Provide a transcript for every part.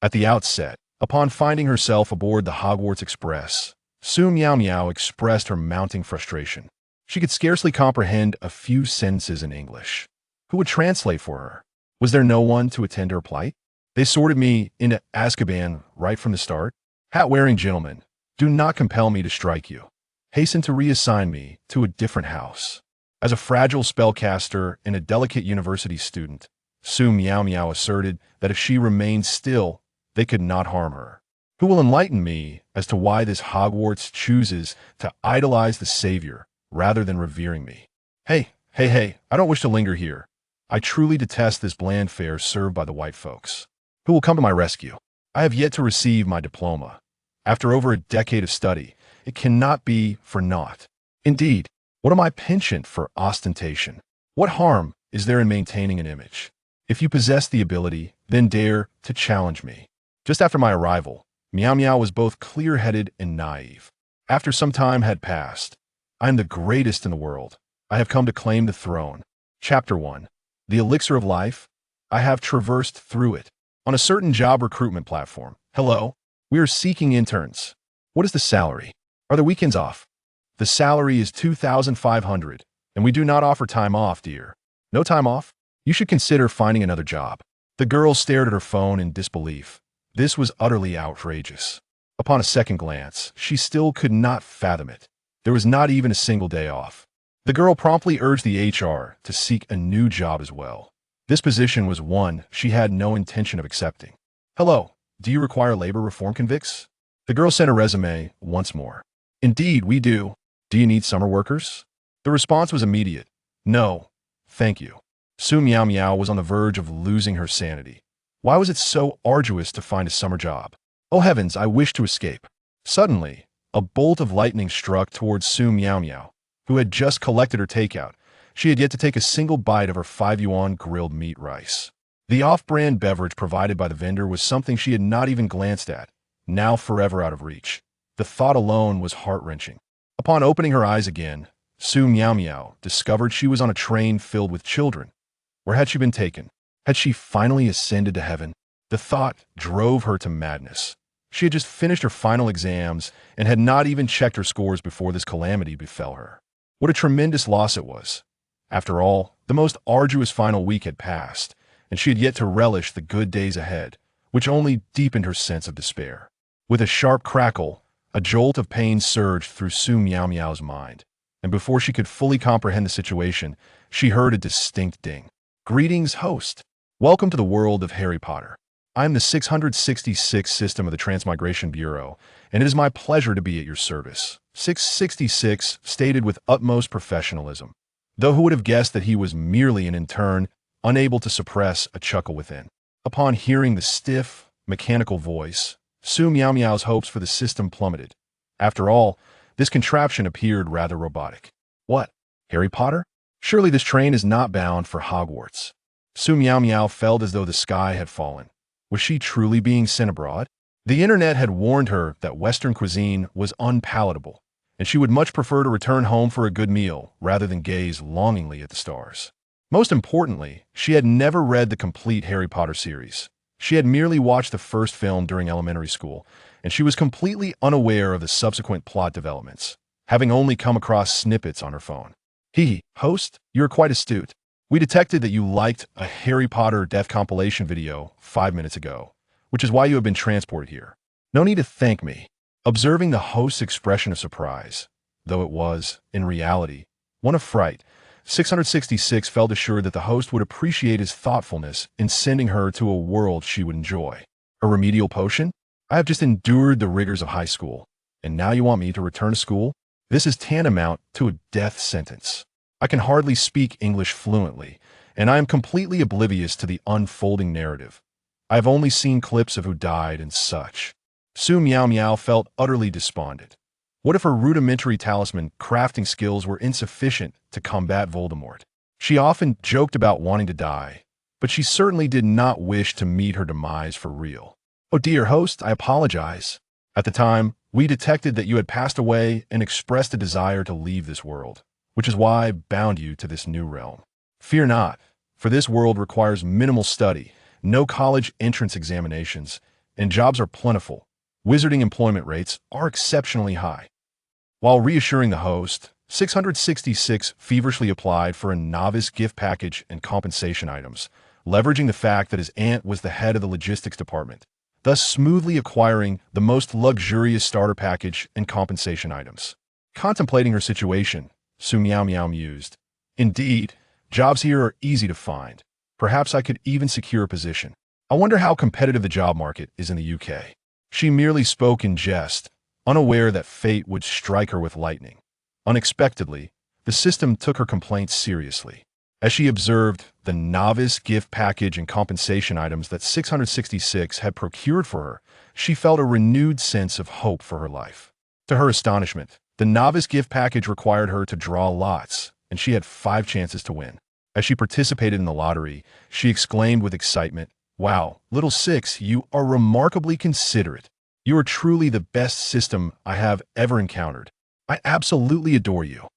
At the outset, upon finding herself aboard the Hogwarts Express, Su Miaomiao expressed her mounting frustration. She could scarcely comprehend a few sentences in English. Who would translate for her? Was there no one to attend to her plight? They sorted me into Azkaban right from the start. Hat-wearing gentlemen, do not compel me to strike you. Hasten to reassign me to a different house. As a fragile spellcaster and a delicate university student, Su Miaomiao asserted that if she remained still, they could not harm her. Who will enlighten me as to why this Hogwarts chooses to idolize the savior rather than revering me? Hey, I don't wish to linger here. I truly detest this bland fare served by the white folks. Who will come to my rescue? I have yet to receive my diploma. After over a decade of study, it cannot be for naught. Indeed, what am I penchant for ostentation? What harm is there in maintaining an image? If you possess the ability, then dare to challenge me. Just after my arrival, Miao Miao was both clear-headed and naive. After some time had passed, I am the greatest in the world. I have come to claim the throne. Chapter 1. The Elixir of Life. I have traversed through it. On a certain job recruitment platform. Hello, we are seeking interns. What is the salary? Are the weekends off? The salary is 2,500, and we do not offer time off, dear. No time off? You should consider finding another job. The girl stared at her phone in disbelief. This was utterly outrageous. Upon a second glance, she still could not fathom it. There was not even a single day off. The girl promptly urged the HR to seek a new job as well. This position was one she had no intention of accepting. Hello, do you require labor reform convicts? The girl sent a resume once more. Indeed, we do. Do you need summer workers? The response was immediate. No, thank you. Su Miaomiao was on the verge of losing her sanity. Why was it so arduous to find a summer job? Oh heavens, I wish to escape. Suddenly, a bolt of lightning struck towards Su Miaomiao, who had just collected her takeout. She had yet to take a single bite of her 5 yuan grilled meat rice. The off-brand beverage provided by the vendor was something she had not even glanced at, now forever out of reach. The thought alone was heart-wrenching. Upon opening her eyes again, Su Miaomiao discovered she was on a train filled with children. Where had she been taken? Had she finally ascended to heaven? The thought drove her to madness. She had just finished her final exams and had not even checked her scores before this calamity befell her. What a tremendous loss it was. After all, the most arduous final week had passed, and she had yet to relish the good days ahead, which only deepened her sense of despair. With a sharp crackle, a jolt of pain surged through Su Miaomiao's mind, and before she could fully comprehend the situation, she heard a distinct ding. Greetings, host. Welcome to the world of Harry Potter. I am the 666 system of the Transmigration Bureau, and it is my pleasure to be at your service. 666 stated with utmost professionalism, though who would have guessed that he was merely an intern, unable to suppress a chuckle within. Upon hearing the stiff, mechanical voice, Su Miaomiao's hopes for the system plummeted. After all, this contraption appeared rather robotic. What? Harry Potter? Surely this train is not bound for Hogwarts. Su Miaomiao felt as though the sky had fallen. Was she truly being sent abroad? The internet had warned her that Western cuisine was unpalatable, and she would much prefer to return home for a good meal rather than gaze longingly at the stars. Most importantly, she had never read the complete Harry Potter series. She had merely watched the first film during elementary school, and she was completely unaware of the subsequent plot developments, having only come across snippets on her phone. Host, you are quite astute. We detected that you liked a Harry Potter death compilation video 5 minutes ago, which is why you have been transported here. No need to thank me. Observing the host's expression of surprise, though it was, in reality, one of fright, 666 felt assured that the host would appreciate his thoughtfulness in sending her to a world she would enjoy. A remedial potion? I have just endured the rigors of high school, and now you want me to return to school? This is tantamount to a death sentence. I can hardly speak English fluently, and I am completely oblivious to the unfolding narrative. I have only seen clips of who died and such. Su Miaomiao felt utterly despondent. What if her rudimentary talisman crafting skills were insufficient to combat Voldemort? She often joked about wanting to die, but she certainly did not wish to meet her demise for real. Oh dear host, I apologize. At the time, we detected that you had passed away and expressed a desire to leave this world, which is why I bound you to this new realm. Fear not, for this world requires minimal study, no college entrance examinations, and jobs are plentiful. Wizarding employment rates are exceptionally high. While reassuring the host, 666 feverishly applied for a novice gift package and compensation items, leveraging the fact that his aunt was the head of the logistics department, thus smoothly acquiring the most luxurious starter package and compensation items. Contemplating her situation, Su Miaomiao mused, "Indeed, jobs here are easy to find. Perhaps I could even secure a position. I wonder how competitive the job market is in the UK." She merely spoke in jest, unaware that fate would strike her with lightning. Unexpectedly, the system took her complaints seriously. As she observed the novice gift package and compensation items that 666 had procured for her, she felt a renewed sense of hope for her life. To her astonishment, the novice gift package required her to draw lots, and she had 5 chances to win. As she participated in the lottery, she exclaimed with excitement, "Wow, little Six, you are remarkably considerate. You are truly the best system I have ever encountered. I absolutely adore you."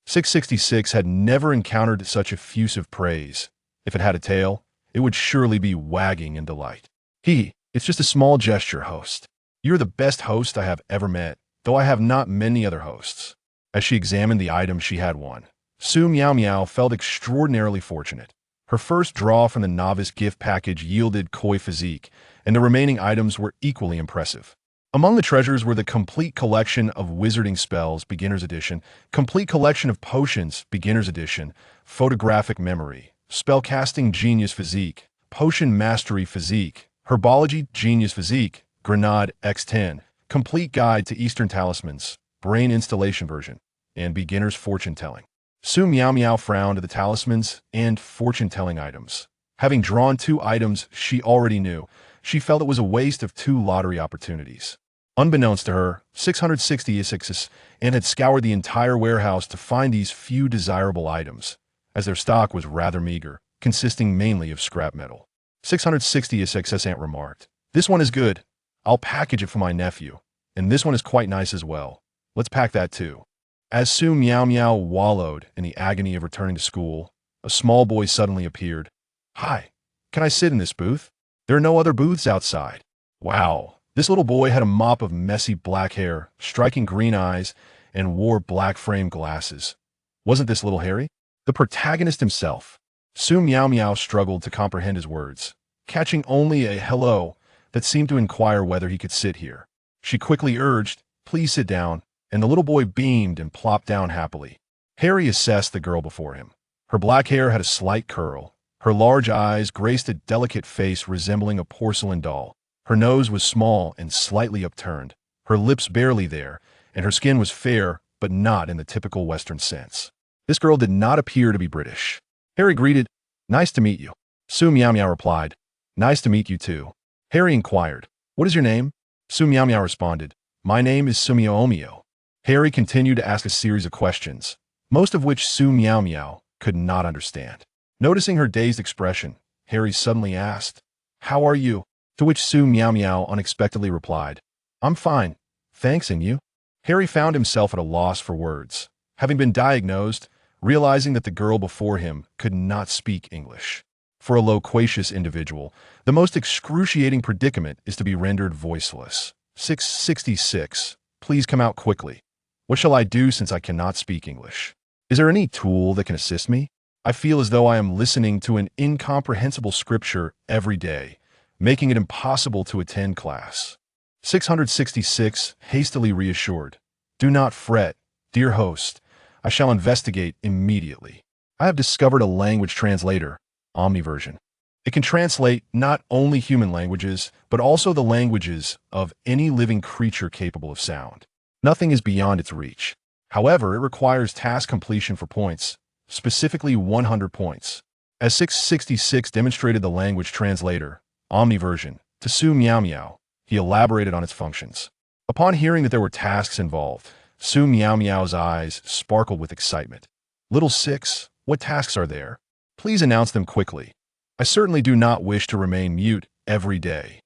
666 had never encountered such effusive praise. If it had a tail, it would surely be wagging in delight. It's just a small gesture, host. You're the best host I have ever met, though I have not many other hosts." As she examined the items she had won, Su Miaomiao felt extraordinarily fortunate. Her first draw from the novice gift package yielded Koi Physique, and the remaining items were equally impressive. Among the treasures were the complete collection of Wizarding Spells, Beginner's Edition, complete collection of Potions, Beginner's Edition, Photographic Memory, Spellcasting Genius Physique, Potion Mastery Physique, Herbology Genius Physique, Grenade X10, Complete Guide to Eastern Talismans, Brain Installation Version, and Beginner's Fortune Telling. Su Miaomiao frowned at the talismans and fortune-telling items. Having drawn 2 items she already knew, she felt it was a waste of 2 lottery opportunities. Unbeknownst to her, 666 and had scoured the entire warehouse to find these few desirable items, as their stock was rather meager, consisting mainly of scrap metal. 666 aunt remarked, "This one is good. I'll package it for my nephew. And this one is quite nice as well. Let's pack that too." As Su Miaomiao wallowed in the agony of returning to school, a small boy suddenly appeared. "Hi, can I sit in this booth? There are no other booths outside." Wow. This little boy had a mop of messy black hair, striking green eyes, and wore black frame glasses. Wasn't this little Harry? The protagonist himself. Su Miaomiao struggled to comprehend his words, catching only a hello that seemed to inquire whether he could sit here. She quickly urged, "Please sit down," and the little boy beamed and plopped down happily. Harry assessed the girl before him. Her black hair had a slight curl. Her large eyes graced a delicate face resembling a porcelain doll. Her nose was small and slightly upturned, her lips barely there, and her skin was fair, but not in the typical Western sense. This girl did not appear to be British. Harry greeted, "Nice to meet you." Su Miaomiao replied, "Nice to meet you too." Harry inquired, "What is your name?" Su Miaomiao responded, "My name is Su Miaomiao." Harry continued to ask a series of questions, most of which Su Miaomiao could not understand. Noticing her dazed expression, Harry suddenly asked, "How are you?" To which Su Miaomiao unexpectedly replied, "I'm fine, thanks, and you?" Harry found himself at a loss for words, having been diagnosed, realizing that the girl before him could not speak English. For a loquacious individual, the most excruciating predicament is to be rendered voiceless. 666. Please come out quickly. What shall I do since I cannot speak English? Is there any tool that can assist me? I feel as though I am listening to an incomprehensible scripture every day, making it impossible to attend class. 666 hastily reassured, "Do not fret, dear host. I shall investigate immediately. I have discovered a language translator, Omniversion. It can translate not only human languages, but also the languages of any living creature capable of sound. Nothing is beyond its reach. However, it requires task completion for points, specifically 100 points. As 666 demonstrated the language translator, Omniversion, to Su Miaomiao, he elaborated on its functions. Upon hearing that there were tasks involved, Su Miaomiao's eyes sparkled with excitement. "Little Six, what tasks are there? Please announce them quickly. I certainly do not wish to remain mute every day."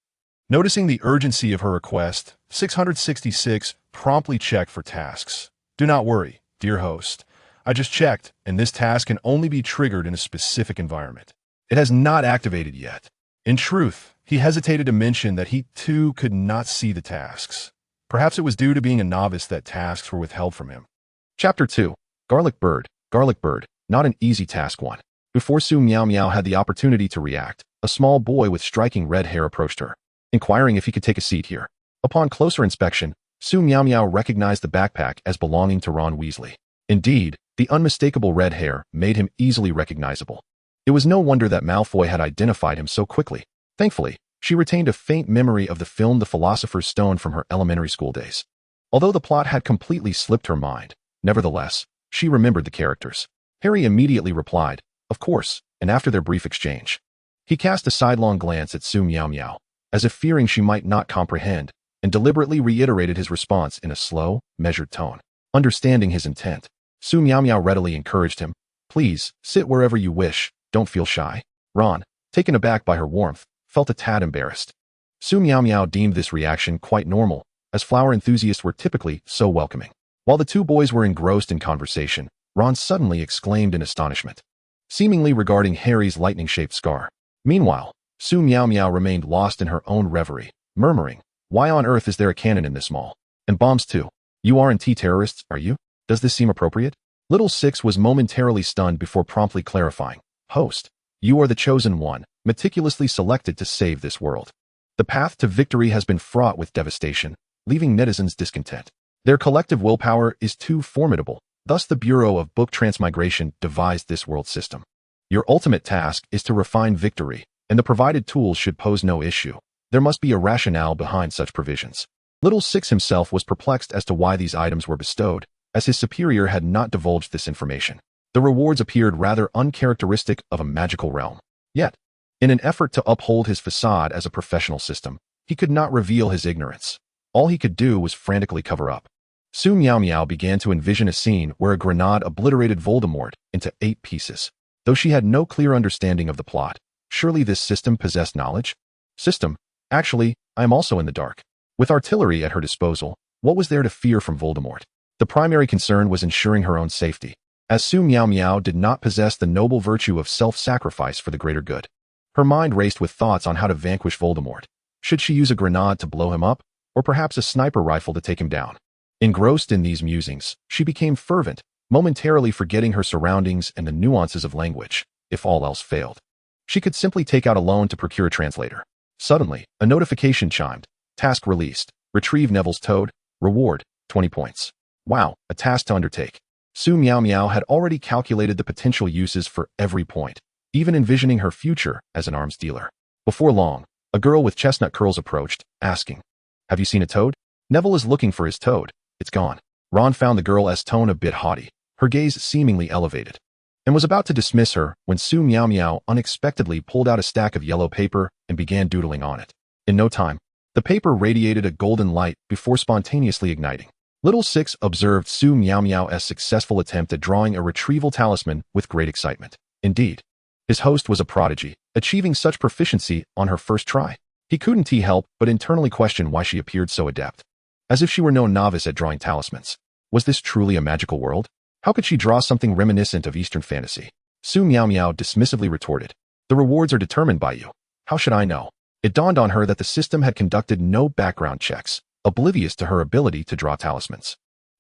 Noticing the urgency of her request, 666 promptly checked for tasks. "Do not worry, dear host. I just checked, and this task can only be triggered in a specific environment. It has not activated yet. In truth, He hesitated to mention that he, too, could not see the tasks. Perhaps it was due to being a novice that tasks were withheld from him. Chapter 2. Garlic Bird, not an easy task one. Before Su Miaomiao had the opportunity to react, a small boy with striking red hair approached her, inquiring if he could take a seat here. Upon closer inspection, Su Miaomiao recognized the backpack as belonging to Ron Weasley. Indeed, the unmistakable red hair made him easily recognizable. It was no wonder that Malfoy had identified him so quickly. Thankfully, she retained a faint memory of the film The Philosopher's Stone from her elementary school days. Although the plot had completely slipped her mind, nevertheless, she remembered the characters. Harry immediately replied, "Of course," and after their brief exchange, he cast a sidelong glance at Su Miaomiao, as if fearing she might not comprehend, and deliberately reiterated his response in a slow, measured tone. Understanding his intent, Su Miaomiao readily encouraged him, "Please, sit wherever you wish, don't feel shy." Ron, taken aback by her warmth, felt a tad embarrassed. Su Miaomiao deemed this reaction quite normal, as flower enthusiasts were typically so welcoming. While the two boys were engrossed in conversation, Ron suddenly exclaimed in astonishment, seemingly regarding Harry's lightning-shaped scar. Meanwhile, Su Miaomiao remained lost in her own reverie, murmuring, "Why on earth is there a cannon in this mall? And bombs too. You R&T terrorists, are you? Does this seem appropriate?" Little Six was momentarily stunned before promptly clarifying, "Host, you are the chosen one, meticulously selected to save this world. The path to victory has been fraught with devastation, leaving netizens discontent. Their collective willpower is too formidable, thus the Bureau of Book Transmigration devised this world system. Your ultimate task is to refine victory, and the provided tools should pose no issue. There must be a rationale behind such provisions." Little Six himself was perplexed as to why these items were bestowed, as his superior had not divulged this information. The rewards appeared rather uncharacteristic of a magical realm. Yet, in an effort to uphold his facade as a professional system, he could not reveal his ignorance. All he could do was frantically cover up. Su Miaomiao began to envision a scene where a grenade obliterated Voldemort into 8 pieces. Though she had no clear understanding of the plot, surely this system possessed knowledge? System, actually, I am also in the dark. With artillery at her disposal, what was there to fear from Voldemort? The primary concern was ensuring her own safety, as Su Miaomiao did not possess the noble virtue of self-sacrifice for the greater good. Her mind raced with thoughts on how to vanquish Voldemort. Should she use a grenade to blow him up, or perhaps a sniper rifle to take him down? Engrossed in these musings, she became fervent, momentarily forgetting her surroundings and the nuances of language. If all else failed, she could simply take out a loan to procure a translator. Suddenly, a notification chimed. Task released. Retrieve Neville's toad. Reward, 20 points. Wow, a task to undertake. Su Miaomiao had already calculated the potential uses for every point, even envisioning her future as an arms dealer. Before long, a girl with chestnut curls approached, asking, "Have you seen a toad?" "Neville is looking for his toad. It's gone." Ron found the girl's tone a bit haughty, her gaze seemingly elevated, and was about to dismiss her when Su Miaomiao unexpectedly pulled out a stack of yellow paper and began doodling on it. In no time, the paper radiated a golden light before spontaneously igniting. Little Six observed Su Miaomiao's successful attempt at drawing a retrieval talisman with great excitement. Indeed, his host was a prodigy, achieving such proficiency on her first try. He couldn't help but internally question why she appeared so adept. As if she were no novice at drawing talismans. Was this truly a magical world? How could she draw something reminiscent of Eastern fantasy? Su Miaomiao dismissively retorted, "The rewards are determined by you. How should I know?" It dawned on her that the system had conducted no background checks, oblivious to her ability to draw talismans.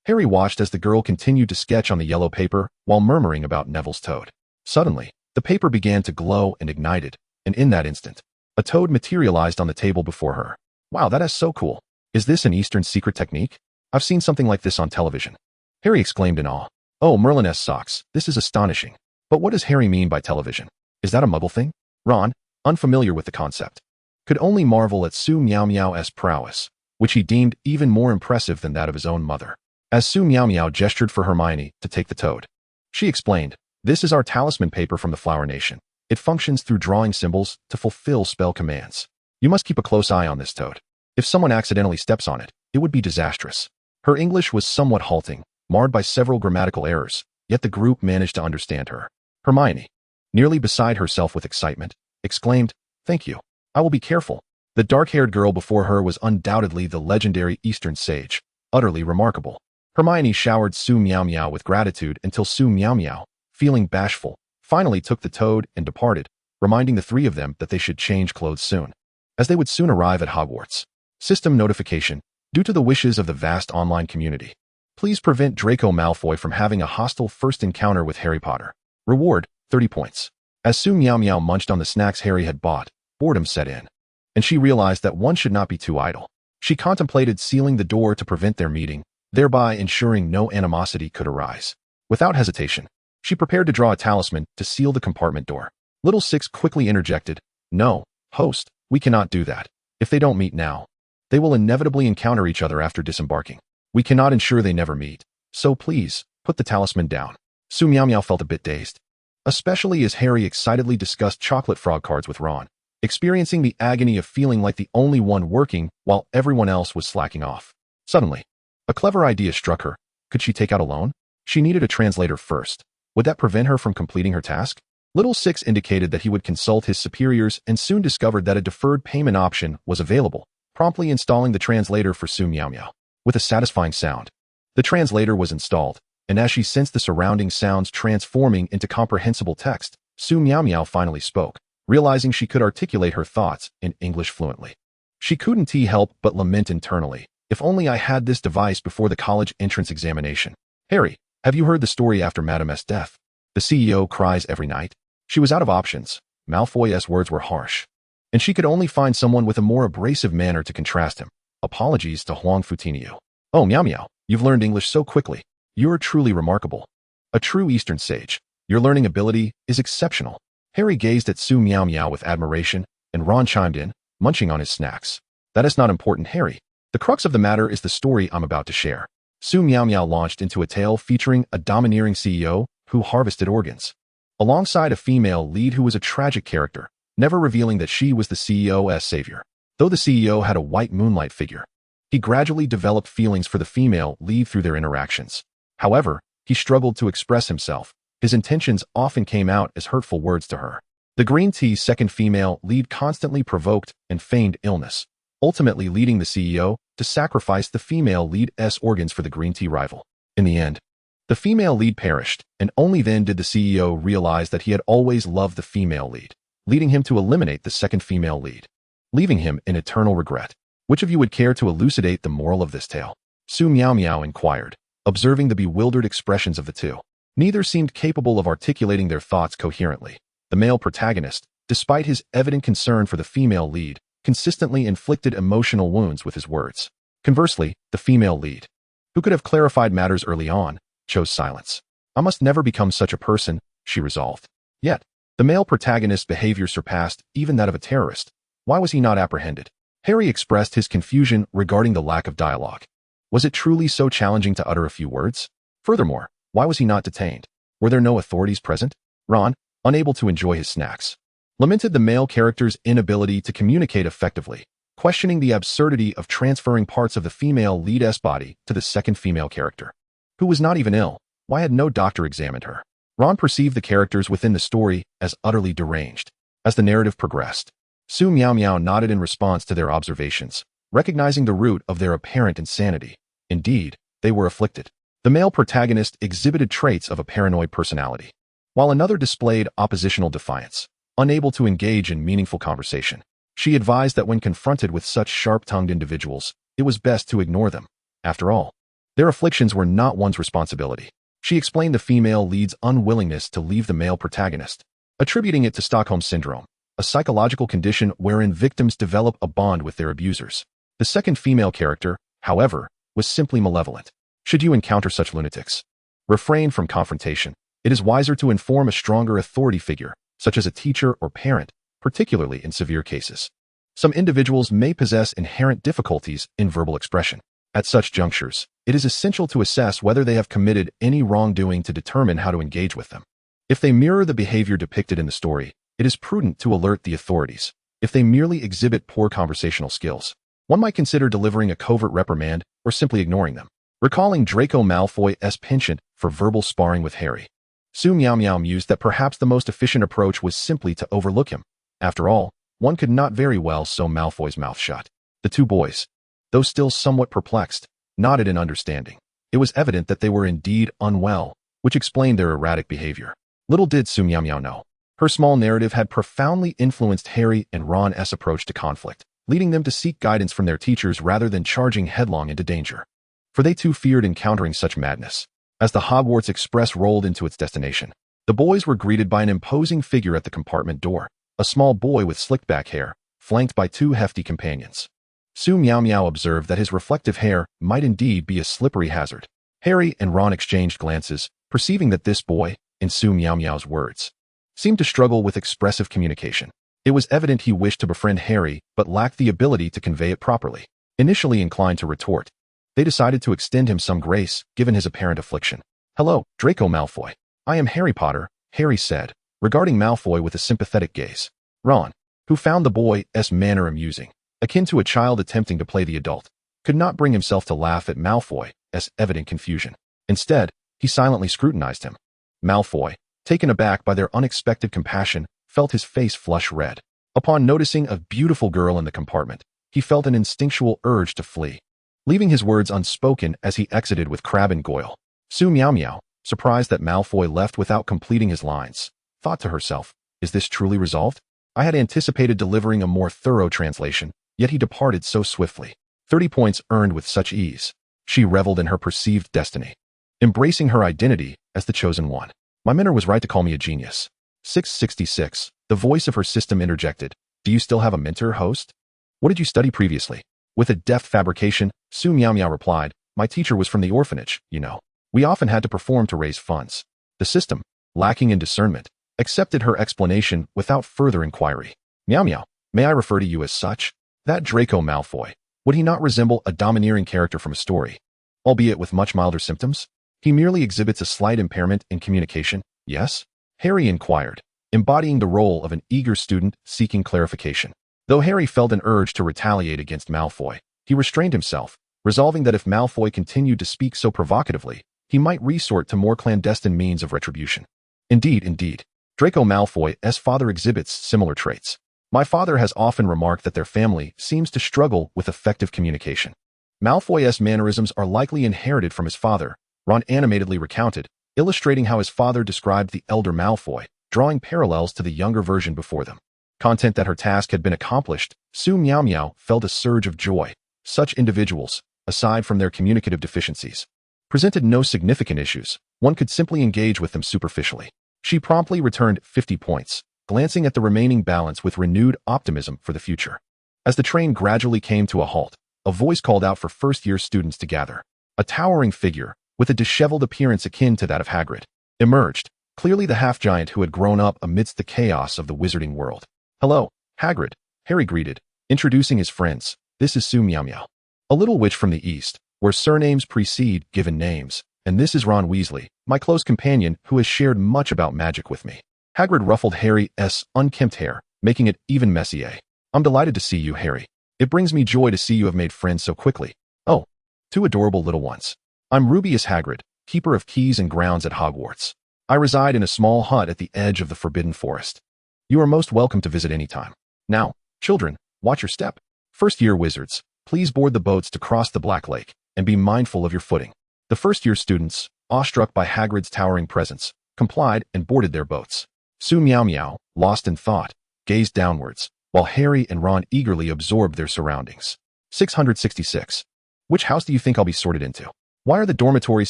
Harry watched as the girl continued to sketch on the yellow paper while murmuring about Neville's toad. Suddenly, the paper began to glow and ignited, and in that instant, a toad materialized on the table before her. "Wow, that is so cool. Is this an Eastern secret technique? I've seen something like this on television." Harry exclaimed in awe. "Oh, Merlin's socks, this is astonishing. But what does Harry mean by television? Is that a muggle thing?" Ron, unfamiliar with the concept, could only marvel at Su Miaomiao's prowess, which he deemed even more impressive than that of his own mother. As Su Miaomiao gestured for Hermione to take the toad, she explained, "This is our talisman paper from the Flower Nation. It functions through drawing symbols to fulfill spell commands. You must keep a close eye on this toad. If someone accidentally steps on it, it would be disastrous." Her English was somewhat halting, marred by several grammatical errors, yet the group managed to understand her. Hermione, nearly beside herself with excitement, exclaimed, "Thank you. I will be careful." The dark-haired girl before her was undoubtedly the legendary Eastern sage, utterly remarkable. Hermione showered Su Miaomiao with gratitude until Su Miaomiao, feeling bashful, finally took the toad and departed, reminding the three of them that they should change clothes soon. as they would soon arrive at Hogwarts. System notification. Due to the wishes of the vast online community, please prevent Draco Malfoy from having a hostile first encounter with Harry Potter. Reward, 30 points. As Su Miaomiao munched on the snacks Harry had bought, boredom set in, and she realized that one should not be too idle. She contemplated sealing the door to prevent their meeting, thereby ensuring no animosity could arise. Without hesitation, she prepared to draw a talisman to seal the compartment door. Little Six quickly interjected, "No, host, we cannot do that. If they don't meet now, they will inevitably encounter each other after disembarking. We cannot ensure they never meet, so please, put the talisman down." Su Miaomiao felt a bit dazed, especially as Harry excitedly discussed chocolate frog cards with Ron, experiencing the agony of feeling like the only one working while everyone else was slacking off. Suddenly, a clever idea struck her. Could she take out a loan? She needed a translator first. Would that prevent her from completing her task? Little Six indicated that he would consult his superiors and soon discovered that a deferred payment option was available, promptly installing the translator for Su Miaomiao. With a satisfying sound, the translator was installed, and as she sensed the surrounding sounds transforming into comprehensible text, Su Miaomiao finally spoke, realizing she could articulate her thoughts in English fluently. She couldn't help but lament internally, "If only I had this device before the college entrance examination." "Harry, have you heard the story after Madame S's death? The CEO cries every night." She was out of options. Malfoy's words were harsh, and she could only find someone with a more abrasive manner to contrast him. Apologies to Huang Futiniu. "Oh, Miao Miao, you've learned English so quickly. You're truly remarkable. A true Eastern sage. Your learning ability is exceptional." Harry gazed at Su Miaomiao with admiration, and Ron chimed in, munching on his snacks. "That is not important, Harry. The crux of the matter is the story I'm about to share." Su Miaomiao launched into a tale featuring a domineering CEO who harvested organs, alongside a female lead who was a tragic character, never revealing that she was the CEO's savior. Though the CEO had a white moonlight figure, he gradually developed feelings for the female lead through their interactions. However, he struggled to express himself. His intentions often came out as hurtful words to her. The green tea's second female lead constantly provoked and feigned illness, ultimately leading the CEO to sacrifice the female lead's organs for the green tea rival. In the end, the female lead perished, and only then did the CEO realize that he had always loved the female lead, leading him to eliminate the second female lead, leaving him in eternal regret. "Which of you would care to elucidate the moral of this tale?" Su Miaomiao inquired, observing the bewildered expressions of the two. Neither seemed capable of articulating their thoughts coherently. The male protagonist, despite his evident concern for the female lead, consistently inflicted emotional wounds with his words. Conversely, the female lead, who could have clarified matters early on, chose silence. "I must never become such a person," she resolved. Yet, the male protagonist's behavior surpassed even that of a terrorist. Why was he not apprehended? Harry expressed his confusion regarding the lack of dialogue. Was it truly so challenging to utter a few words? Furthermore, why was he not detained? Were there no authorities present? Ron, unable to enjoy his snacks, lamented the male character's inability to communicate effectively, questioning the absurdity of transferring parts of the female lead's body to the second female character, who was not even ill. Why had no doctor examined her? Ron perceived the characters within the story as utterly deranged. As the narrative progressed, Su Miaomiao nodded in response to their observations, recognizing the root of their apparent insanity. Indeed, they were afflicted. The male protagonist exhibited traits of a paranoid personality, while another displayed oppositional defiance, unable to engage in meaningful conversation. She advised that when confronted with such sharp-tongued individuals, it was best to ignore them. After all, their afflictions were not one's responsibility. She explained the female lead's unwillingness to leave the male protagonist, attributing it to Stockholm Syndrome, a psychological condition wherein victims develop a bond with their abusers. The second female character, however, was simply malevolent. Should you encounter such lunatics, refrain from confrontation. It is wiser to inform a stronger authority figure, such as a teacher or parent, particularly in severe cases. Some individuals may possess inherent difficulties in verbal expression. At such junctures, it is essential to assess whether they have committed any wrongdoing to determine how to engage with them. If they mirror the behavior depicted in the story, it is prudent to alert the authorities. If they merely exhibit poor conversational skills, one might consider delivering a covert reprimand or simply ignoring them. Recalling Draco Malfoy's penchant for verbal sparring with Harry, Su Miaomiao mused that perhaps the most efficient approach was simply to overlook him. After all, one could not very well sew Malfoy's mouth shut. The two boys, though still somewhat perplexed, nodded in understanding. It was evident that they were indeed unwell, which explained their erratic behavior. Little did Su Miaomiao know Her small narrative had profoundly influenced Harry and Ron's approach to conflict, leading them to seek guidance from their teachers rather than charging headlong into danger. For they too feared encountering such madness. As the Hogwarts Express rolled into its destination, the boys were greeted by an imposing figure at the compartment door, a small boy with slicked back hair, flanked by two hefty companions. Su Miaomiao observed that his reflective hair might indeed be a slippery hazard. Harry and Ron exchanged glances, perceiving that this boy, in Su Miaomiao's words, seemed to struggle with expressive communication. It was evident he wished to befriend Harry but lacked the ability to convey it properly. Initially inclined to retort, they decided to extend him some grace, given his apparent affliction. "Hello, Draco Malfoy. I am Harry Potter," Harry said, regarding Malfoy with a sympathetic gaze. Ron, who found the boy's manner amusing, akin to a child attempting to play the adult, could not bring himself to laugh at Malfoy's evident confusion. Instead, he silently scrutinized him. Malfoy, taken aback by their unexpected compassion, felt his face flush red. Upon noticing a beautiful girl in the compartment, he felt an instinctual urge to flee, leaving his words unspoken as he exited with Crabbe and Goyle. Su Miaomiao, surprised that Malfoy left without completing his lines, thought to herself, "Is this truly resolved? I had anticipated delivering a more thorough translation, yet he departed so swiftly. 30 points earned with such ease." She reveled in her perceived destiny, embracing her identity as the chosen one. "My mentor was right to call me a genius." 666. The voice of her system interjected. "Do you still have a mentor, host? What did you study previously?" With a deft fabrication, Su Miaomiao replied, "My teacher was from the orphanage, you know. We often had to perform to raise funds." The system, lacking in discernment, accepted her explanation without further inquiry. "Miao Miao, may I refer to you as such? That Draco Malfoy, would he not resemble a domineering character from a story, albeit with much milder symptoms? He merely exhibits a slight impairment in communication, yes?" Harry inquired, embodying the role of an eager student seeking clarification. Though Harry felt an urge to retaliate against Malfoy, he restrained himself, resolving that if Malfoy continued to speak so provocatively, he might resort to more clandestine means of retribution. Indeed, Draco Malfoy's father exhibits similar traits. My father has often remarked that their family seems to struggle with effective communication. Malfoy's mannerisms are likely inherited from his father, Ron animatedly recounted, illustrating how his father described the elder Malfoy, drawing parallels to the younger version before them. Content that her task had been accomplished, Su Miaomiao felt a surge of joy. Such individuals, aside from their communicative deficiencies, presented no significant issues. One could simply engage with them superficially. She promptly returned 50 points, glancing at the remaining balance with renewed optimism for the future. As the train gradually came to a halt, a voice called out for first-year students to gather. A towering figure, with a disheveled appearance akin to that of Hagrid, emerged, clearly the half-giant who had grown up amidst the chaos of the wizarding world. "Hello, Hagrid," Harry greeted, introducing his friends. "This is Su Miaomiao, a little witch from the East, where surnames precede given names, and this is Ron Weasley, my close companion who has shared much about magic with me." Hagrid ruffled Harry's unkempt hair, making it even messier. "I'm delighted to see you, Harry. It brings me joy to see you have made friends so quickly. Oh, two adorable little ones. I'm Rubius Hagrid, keeper of keys and grounds at Hogwarts. I reside in a small hut at the edge of the Forbidden Forest. You are most welcome to visit any time. Now, children, watch your step. First-year wizards, please board the boats to cross the Black Lake, and be mindful of your footing." The first-year students, awestruck by Hagrid's towering presence, complied and boarded their boats. Su Miaomiao, lost in thought, gazed downwards, while Harry and Ron eagerly absorbed their surroundings. 666. Which house do you think I'll be sorted into? Why are the dormitories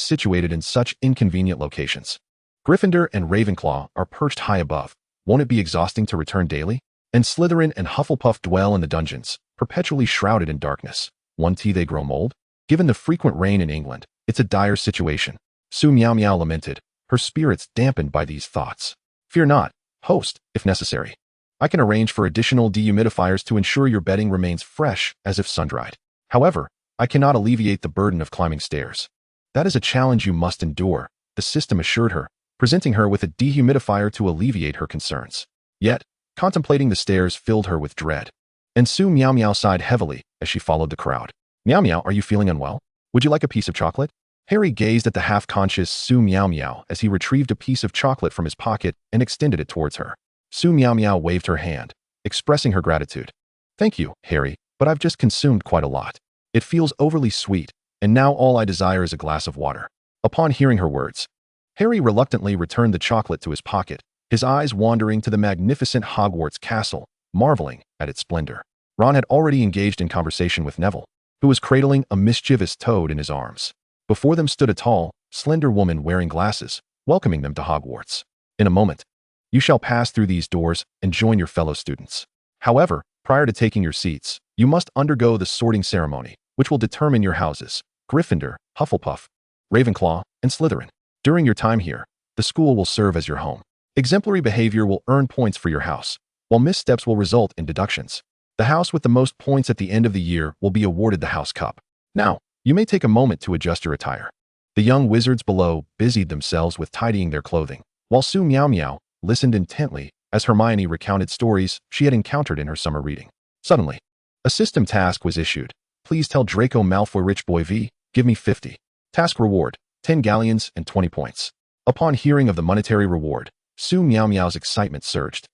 situated in such inconvenient locations? Gryffindor and Ravenclaw are perched high above. Won't it be exhausting to return daily? And Slytherin and Hufflepuff dwell in the dungeons, perpetually shrouded in darkness. One tea they grow mold? Given the frequent rain in England, it's a dire situation. Su Miaomiao lamented, her spirits dampened by these thoughts. "Fear not, host, if necessary. I can arrange for additional dehumidifiers to ensure your bedding remains fresh as if sun-dried. However, I cannot alleviate the burden of climbing stairs. That is a challenge you must endure," the system assured her, presenting her with a dehumidifier to alleviate her concerns. Yet, contemplating the stairs filled her with dread. And Su Miaomiao sighed heavily as she followed the crowd. "Miao Miao, are you feeling unwell? Would you like a piece of chocolate?" Harry gazed at the half-conscious Su Miaomiao as he retrieved a piece of chocolate from his pocket and extended it towards her. Su Miaomiao waved her hand, expressing her gratitude. "Thank you, Harry, but I've just consumed quite a lot. It feels overly sweet, and now all I desire is a glass of water." Upon hearing her words, Harry reluctantly returned the chocolate to his pocket, his eyes wandering to the magnificent Hogwarts castle, marveling at its splendor. Ron had already engaged in conversation with Neville, who was cradling a mischievous toad in his arms. Before them stood a tall, slender woman wearing glasses, welcoming them to Hogwarts. In a moment, you shall pass through these doors and join your fellow students. However, prior to taking your seats, you must undergo the sorting ceremony, which will determine your houses: Gryffindor, Hufflepuff, Ravenclaw, and Slytherin. During your time here, the school will serve as your home. Exemplary behavior will earn points for your house, while missteps will result in deductions. The house with the most points at the end of the year will be awarded the House Cup. Now, you may take a moment to adjust your attire. The young wizards below busied themselves with tidying their clothing, while Su Miaomiao listened intently as Hermione recounted stories she had encountered in her summer reading. Suddenly, a system task was issued. Please tell Draco Malfoy Rich Boy V, give me 50. Task reward, 10 galleons and 20 points. Upon hearing of the monetary reward, Su Miaomiao's excitement surged,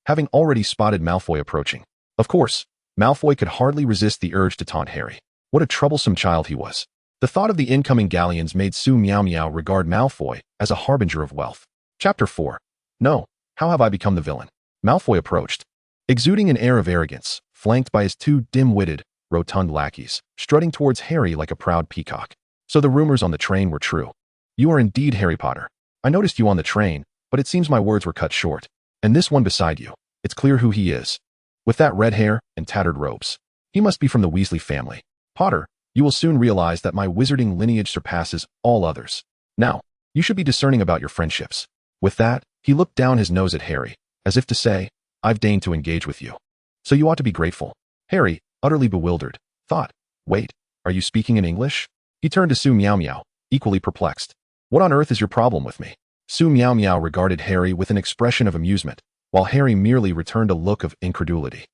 having already spotted Malfoy approaching. Of course, Malfoy could hardly resist the urge to taunt Harry. What a troublesome child he was. The thought of the incoming galleons made Su Miaomiao regard Malfoy as a harbinger of wealth. Chapter 4. No, how have I become the villain? Malfoy approached, exuding an air of arrogance, flanked by his two dim-witted, rotund lackeys, strutting towards Harry like a proud peacock. So the rumors on the train were true. You are indeed Harry Potter. I noticed you on the train, but it seems my words were cut short. And this one beside you, it's clear who he is. With that red hair and tattered robes. He must be from the Weasley family. Potter, you will soon realize that my wizarding lineage surpasses all others. Now, you should be discerning about your friendships. With that, he looked down his nose at Harry, as if to say, I've deigned to engage with you. So you ought to be grateful. Harry, utterly bewildered, thought, wait, are you speaking in English? He turned to Su Miaomiao, equally perplexed. What on earth is your problem with me? Su Miaomiao regarded Harry with an expression of amusement, while Harry merely returned a look of incredulity.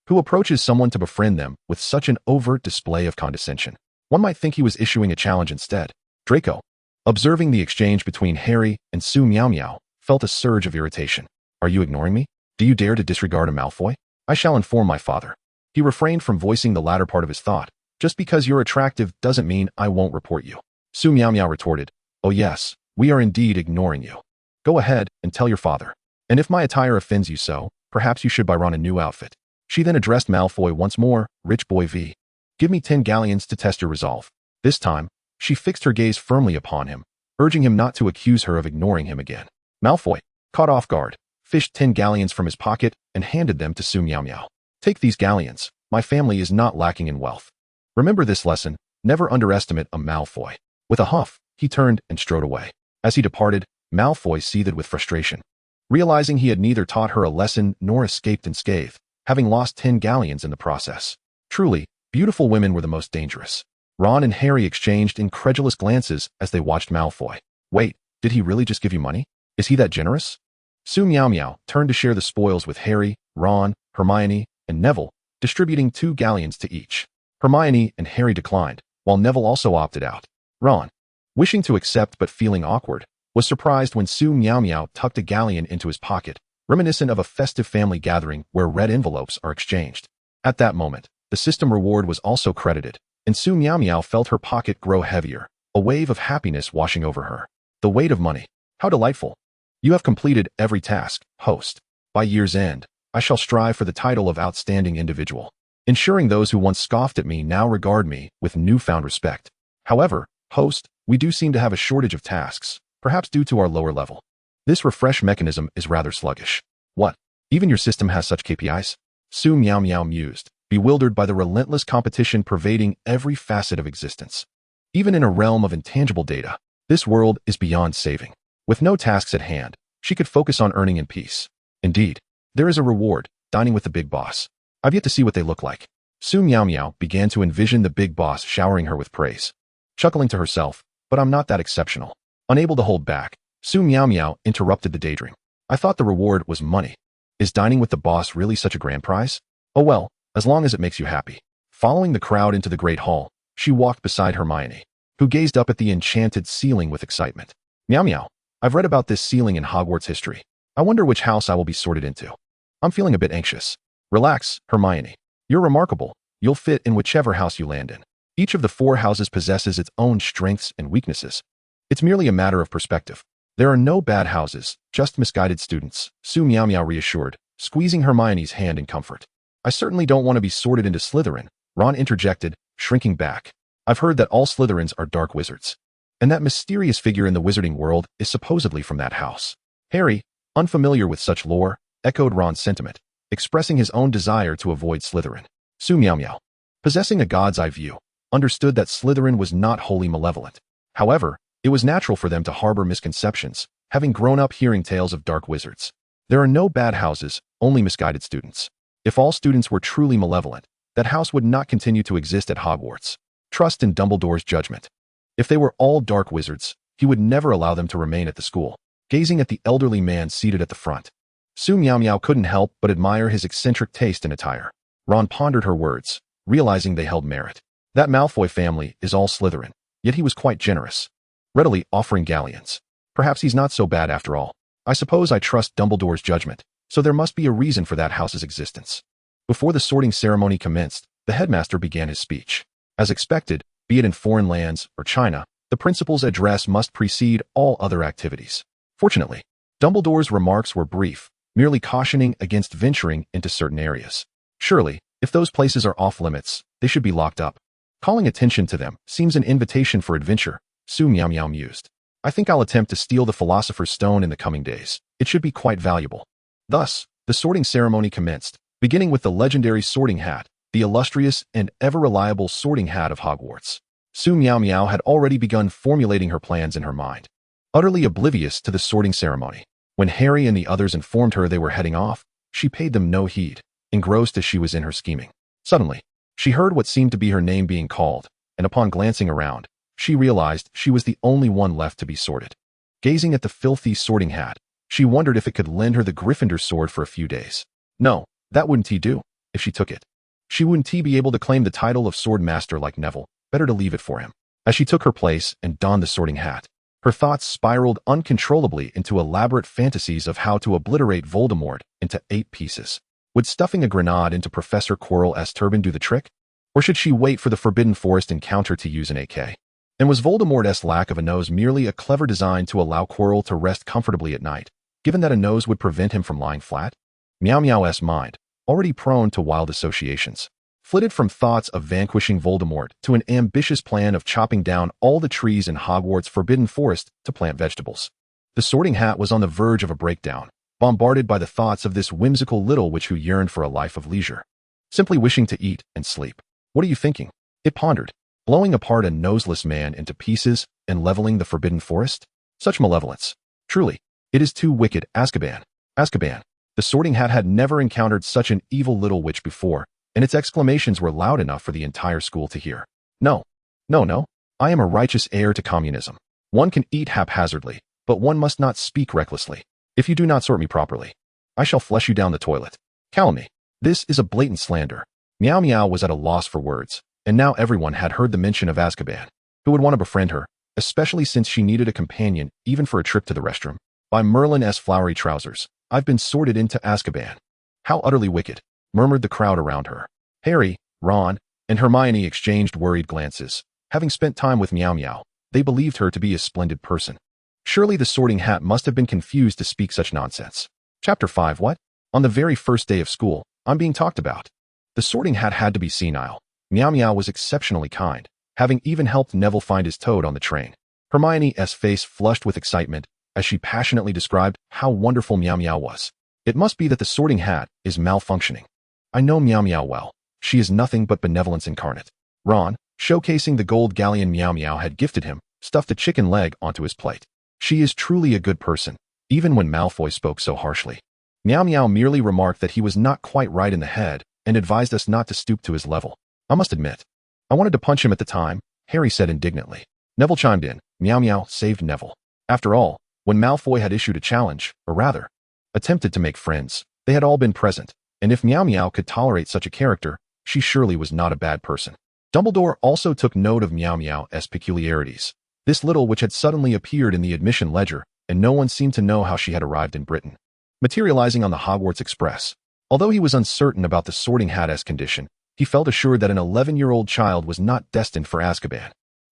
Who approaches someone to befriend them with such an overt display of condescension? One might think he was issuing a challenge instead. Draco, observing the exchange between Harry and Su Miaomiao, felt a surge of irritation. Are you ignoring me? Do you dare to disregard a Malfoy? I shall inform my father. He refrained from voicing the latter part of his thought. Just because you're attractive doesn't mean I won't report you. Su Miaomiao retorted, oh yes, we are indeed ignoring you. Go ahead and tell your father. And if my attire offends you so, perhaps you should buy Ron a new outfit. She then addressed Malfoy once more, Rich Boy V. Give me 10 galleons to test your resolve. This time, she fixed her gaze firmly upon him, urging him not to accuse her of ignoring him again. Malfoy, caught off guard, fished 10 galleons from his pocket and handed them to Su Miaomiao. Take these galleons. My family is not lacking in wealth. Remember this lesson, never underestimate a Malfoy. With a huff, he turned and strode away. As he departed, Malfoy seethed with frustration, realizing he had neither taught her a lesson nor escaped unscathed, having lost 10 galleons in the process. Truly, beautiful women were the most dangerous. Ron and Harry exchanged incredulous glances as they watched Malfoy. Wait, did he really just give you money? Is he that generous? Su Miaomiao turned to share the spoils with Harry, Ron, Hermione, and Neville, distributing 2 galleons to each. Hermione and Harry declined, while Neville also opted out. Ron, wishing to accept but feeling awkward, was surprised when Su Miaomiao tucked a galleon into his pocket, reminiscent of a festive family gathering where red envelopes are exchanged. At that moment, the system reward was also credited, and Su Miaomiao felt her pocket grow heavier, a wave of happiness washing over her. The weight of money. How delightful. You have completed every task, host. By year's end, I shall strive for the title of outstanding individual, ensuring those who once scoffed at me now regard me with newfound respect. However, host, we do seem to have a shortage of tasks, perhaps due to our lower level. This refresh mechanism is rather sluggish. What? Even your system has such KPIs? Su Miaomiao mused, bewildered by the relentless competition pervading every facet of existence. Even in a realm of intangible data, this world is beyond saving. With no tasks at hand, she could focus on earning in peace. Indeed, there is a reward, dining with the big boss. I've yet to see what they look like. Su Miaomiao began to envision the big boss showering her with praise. Chuckling to herself, but I'm not that exceptional. Unable to hold back, Su Miaomiao interrupted the daydream. I thought the reward was money. Is dining with the boss really such a grand prize? Oh well, as long as it makes you happy. Following the crowd into the great hall, she walked beside Hermione, who gazed up at the enchanted ceiling with excitement. Meow meow, I've read about this ceiling in Hogwarts history. I wonder which house I will be sorted into. I'm feeling a bit anxious. Relax, Hermione. You're remarkable. You'll fit in whichever house you land in. Each of the 4 houses possesses its own strengths and weaknesses. It's merely a matter of perspective. There are no bad houses, just misguided students, Su Miaomiao reassured, squeezing Hermione's hand in comfort. I certainly don't want to be sorted into Slytherin, Ron interjected, shrinking back. I've heard that all Slytherins are dark wizards. And that mysterious figure in the wizarding world is supposedly from that house. Harry, unfamiliar with such lore, echoed Ron's sentiment, expressing his own desire to avoid Slytherin. Su Miaomiao, possessing a god's eye view, understood that Slytherin was not wholly malevolent. However, it was natural for them to harbor misconceptions, having grown up hearing tales of dark wizards. There are no bad houses, only misguided students. If all students were truly malevolent, that house would not continue to exist at Hogwarts. Trust in Dumbledore's judgment. If they were all dark wizards, he would never allow them to remain at the school. Gazing at the elderly man seated at the front, Su Miaomiao couldn't help but admire his eccentric taste in attire. Ron pondered her words, realizing they held merit. That Malfoy family is all Slytherin, yet he was quite generous, readily offering galleons. Perhaps he's not so bad after all. I suppose I trust Dumbledore's judgment, so there must be a reason for that house's existence. Before the sorting ceremony commenced, the headmaster began his speech. As expected, be it in foreign lands or China, the principal's address must precede all other activities. Fortunately, Dumbledore's remarks were brief, merely cautioning against venturing into certain areas. Surely, if those places are off-limits, they should be locked up. Calling attention to them seems an invitation for adventure, Su Miaomiao mused. I think I'll attempt to steal the Philosopher's Stone in the coming days. It should be quite valuable. Thus, the sorting ceremony commenced, beginning with the legendary sorting hat, the illustrious and ever-reliable sorting hat of Hogwarts. Su Miaomiao had already begun formulating her plans in her mind. Utterly oblivious to the sorting ceremony, when Harry and the others informed her they were heading off, she paid them no heed, engrossed as she was in her scheming. Suddenly, she heard what seemed to be her name being called, and upon glancing around, she realized she was the only one left to be sorted. Gazing at the filthy sorting hat, she wondered if it could lend her the Gryffindor sword for a few days. No, that wouldn't he do, if she took it. She wouldn't he be able to claim the title of sword master like Neville, better to leave it for him. As she took her place and donned the sorting hat, her thoughts spiraled uncontrollably into elaborate fantasies of how to obliterate Voldemort into 8 pieces. Would stuffing a grenade into Professor Quirrell's turban do the trick? Or should she wait for the Forbidden Forest encounter to use an AK? And was Voldemort's lack of a nose merely a clever design to allow Quirrell to rest comfortably at night, given that a nose would prevent him from lying flat? Miaomiao's mind, already prone to wild associations, flitted from thoughts of vanquishing Voldemort to an ambitious plan of chopping down all the trees in Hogwarts' Forbidden Forest to plant vegetables. The sorting hat was on the verge of a breakdown, bombarded by the thoughts of this whimsical little witch who yearned for a life of leisure, simply wishing to eat and sleep. What are you thinking? It pondered, blowing apart a noseless man into pieces and leveling the Forbidden Forest? Such malevolence. Truly, it is too wicked. Azkaban. Azkaban. The sorting hat had never encountered such an evil little witch before, and its exclamations were loud enough for the entire school to hear. No. No, no. I am a righteous heir to communism. One can eat haphazardly, but one must not speak recklessly. If you do not sort me properly, I shall flush you down the toilet. Calumny. This is a blatant slander. Miaomiao was at a loss for words, and now everyone had heard the mention of Azkaban. Who would want to befriend her, especially since she needed a companion even for a trip to the restroom? By Merlin's flowery trousers, I've been sorted into Azkaban. How utterly wicked, murmured the crowd around her. Harry, Ron, and Hermione exchanged worried glances. Having spent time with Miaomiao, they believed her to be a splendid person. Surely the sorting hat must have been confused to speak such nonsense. Chapter 5. What? On the very first day of school, I'm being talked about. The sorting hat had to be senile. Miaomiao was exceptionally kind, having even helped Neville find his toad on the train. Hermione's face flushed with excitement as she passionately described how wonderful Miaomiao was. It must be that the sorting hat is malfunctioning. I know Miaomiao well. She is nothing but benevolence incarnate. Ron, showcasing the gold galleon Miaomiao had gifted him, stuffed a chicken leg onto his plate. She is truly a good person, even when Malfoy spoke so harshly. Miaomiao merely remarked that he was not quite right in the head and advised us not to stoop to his level. I must admit, I wanted to punch him at the time, Harry said indignantly. Neville chimed in. Miaomiao saved Neville. After all, when Malfoy had issued a challenge, or rather, attempted to make friends, they had all been present, and if Miaomiao could tolerate such a character, she surely was not a bad person. Dumbledore also took note of Miaomiao's peculiarities. This little witch had suddenly appeared in the admission ledger, and no one seemed to know how she had arrived in Britain. Materializing on the Hogwarts Express. Although he was uncertain about the sorting hat's condition, he felt assured that an 11-year-old child was not destined for Azkaban.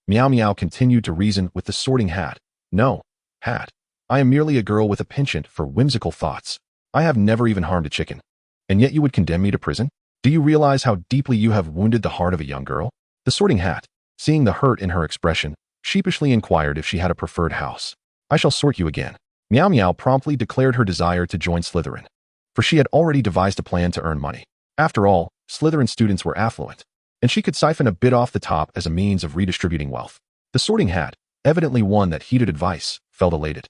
Miaomiao continued to reason with the sorting hat. No, hat. I am merely a girl with a penchant for whimsical thoughts. I have never even harmed a chicken. And yet you would condemn me to prison? Do you realize how deeply you have wounded the heart of a young girl? The Sorting Hat, seeing the hurt in her expression, sheepishly inquired if she had a preferred house. I shall sort you again. Miaomiao promptly declared her desire to join Slytherin, for she had already devised a plan to earn money. After all, Slytherin students were affluent, and she could siphon a bit off the top as a means of redistributing wealth. The Sorting Hat, evidently one that heeded advice, felt elated.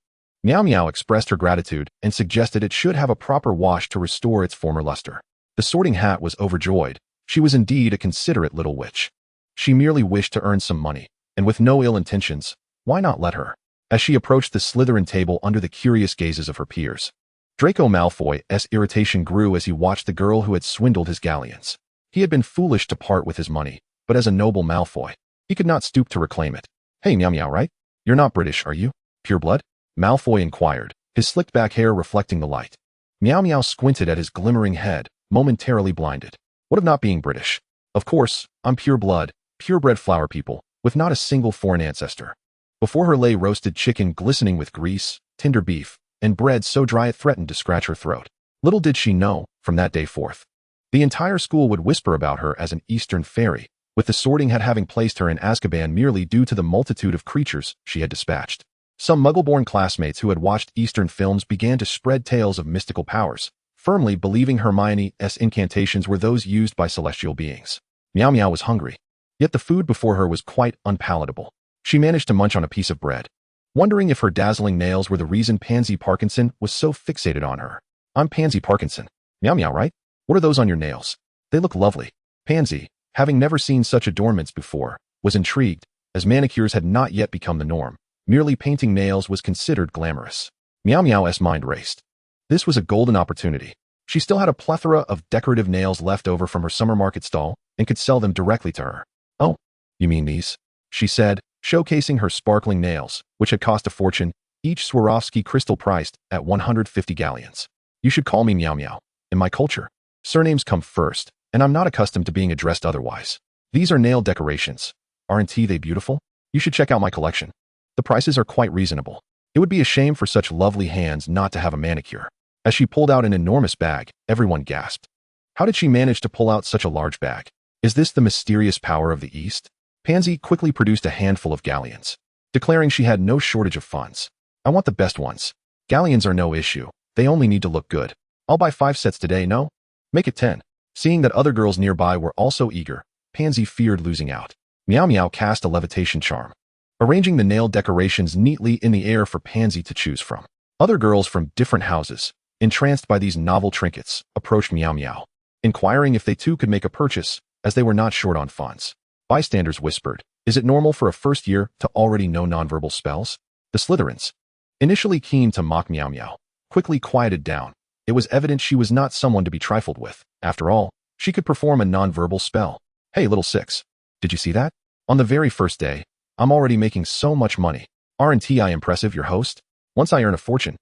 Miaomiao expressed her gratitude and suggested it should have a proper wash to restore its former luster. The Sorting Hat was overjoyed. She was indeed a considerate little witch. She merely wished to earn some money, and with no ill intentions, why not let her? As she approached the Slytherin table under the curious gazes of her peers, Draco Malfoy's irritation grew as he watched the girl who had swindled his galleons. He had been foolish to part with his money, but as a noble Malfoy, he could not stoop to reclaim it. Hey, Miaomiao, right? You're not British, are you? Pure blood? Malfoy inquired, his slicked back hair reflecting the light. Miaomiao squinted at his glimmering head, momentarily blinded. What of not being British? Of course, I'm pure blood, purebred flower people, with not a single foreign ancestor. Before her lay roasted chicken glistening with grease, tender beef, and bread so dry it threatened to scratch her throat. Little did she know, from that day forth, the entire school would whisper about her as an Eastern fairy, with the Sorting Hat having placed her in Azkaban merely due to the multitude of creatures she had dispatched. Some Muggle-born classmates who had watched Eastern films began to spread tales of mystical powers, firmly believing Hermione's incantations were those used by celestial beings. Miaomiao was hungry, yet the food before her was quite unpalatable. She managed to munch on a piece of bread, wondering if her dazzling nails were the reason Pansy Parkinson was so fixated on her. I'm Pansy Parkinson. Miaomiao, right? What are those on your nails? They look lovely. Pansy, having never seen such adornments before, was intrigued, as manicures had not yet become the norm. Merely painting nails was considered glamorous. Miaomiao's mind raced. This was a golden opportunity. She still had a plethora of decorative nails left over from her summer market stall and could sell them directly to her. Oh, you mean these? She said, showcasing her sparkling nails, which had cost a fortune, each Swarovski crystal priced at 150 galleons. You should call me Miaomiao. In my culture, surnames come first, and I'm not accustomed to being addressed otherwise. These are nail decorations. Aren't they beautiful? You should check out my collection. The prices are quite reasonable. It would be a shame for such lovely hands not to have a manicure. As she pulled out an enormous bag, everyone gasped. How did she manage to pull out such a large bag? Is this the mysterious power of the East? Pansy quickly produced a handful of galleons, declaring she had no shortage of funds. I want the best ones. Galleons are no issue. They only need to look good. I'll buy 5 sets today, no? Make it 10. Seeing that other girls nearby were also eager, Pansy feared losing out. Miaomiao cast a levitation charm, arranging the nail decorations neatly in the air for Pansy to choose from. Other girls from different houses, entranced by these novel trinkets, approached Miaomiao, inquiring if they too could make a purchase, as they were not short on funds. Bystanders whispered, is it normal for a first year to already know nonverbal spells? The Slytherins, initially keen to mock Miaomiao, quickly quieted down. It was evident she was not someone to be trifled with. After all, she could perform a nonverbal spell. Hey, little six. Did you see that? On the very first day, I'm already making so much money. Aren't I impressive, your host? Once I earn a fortune,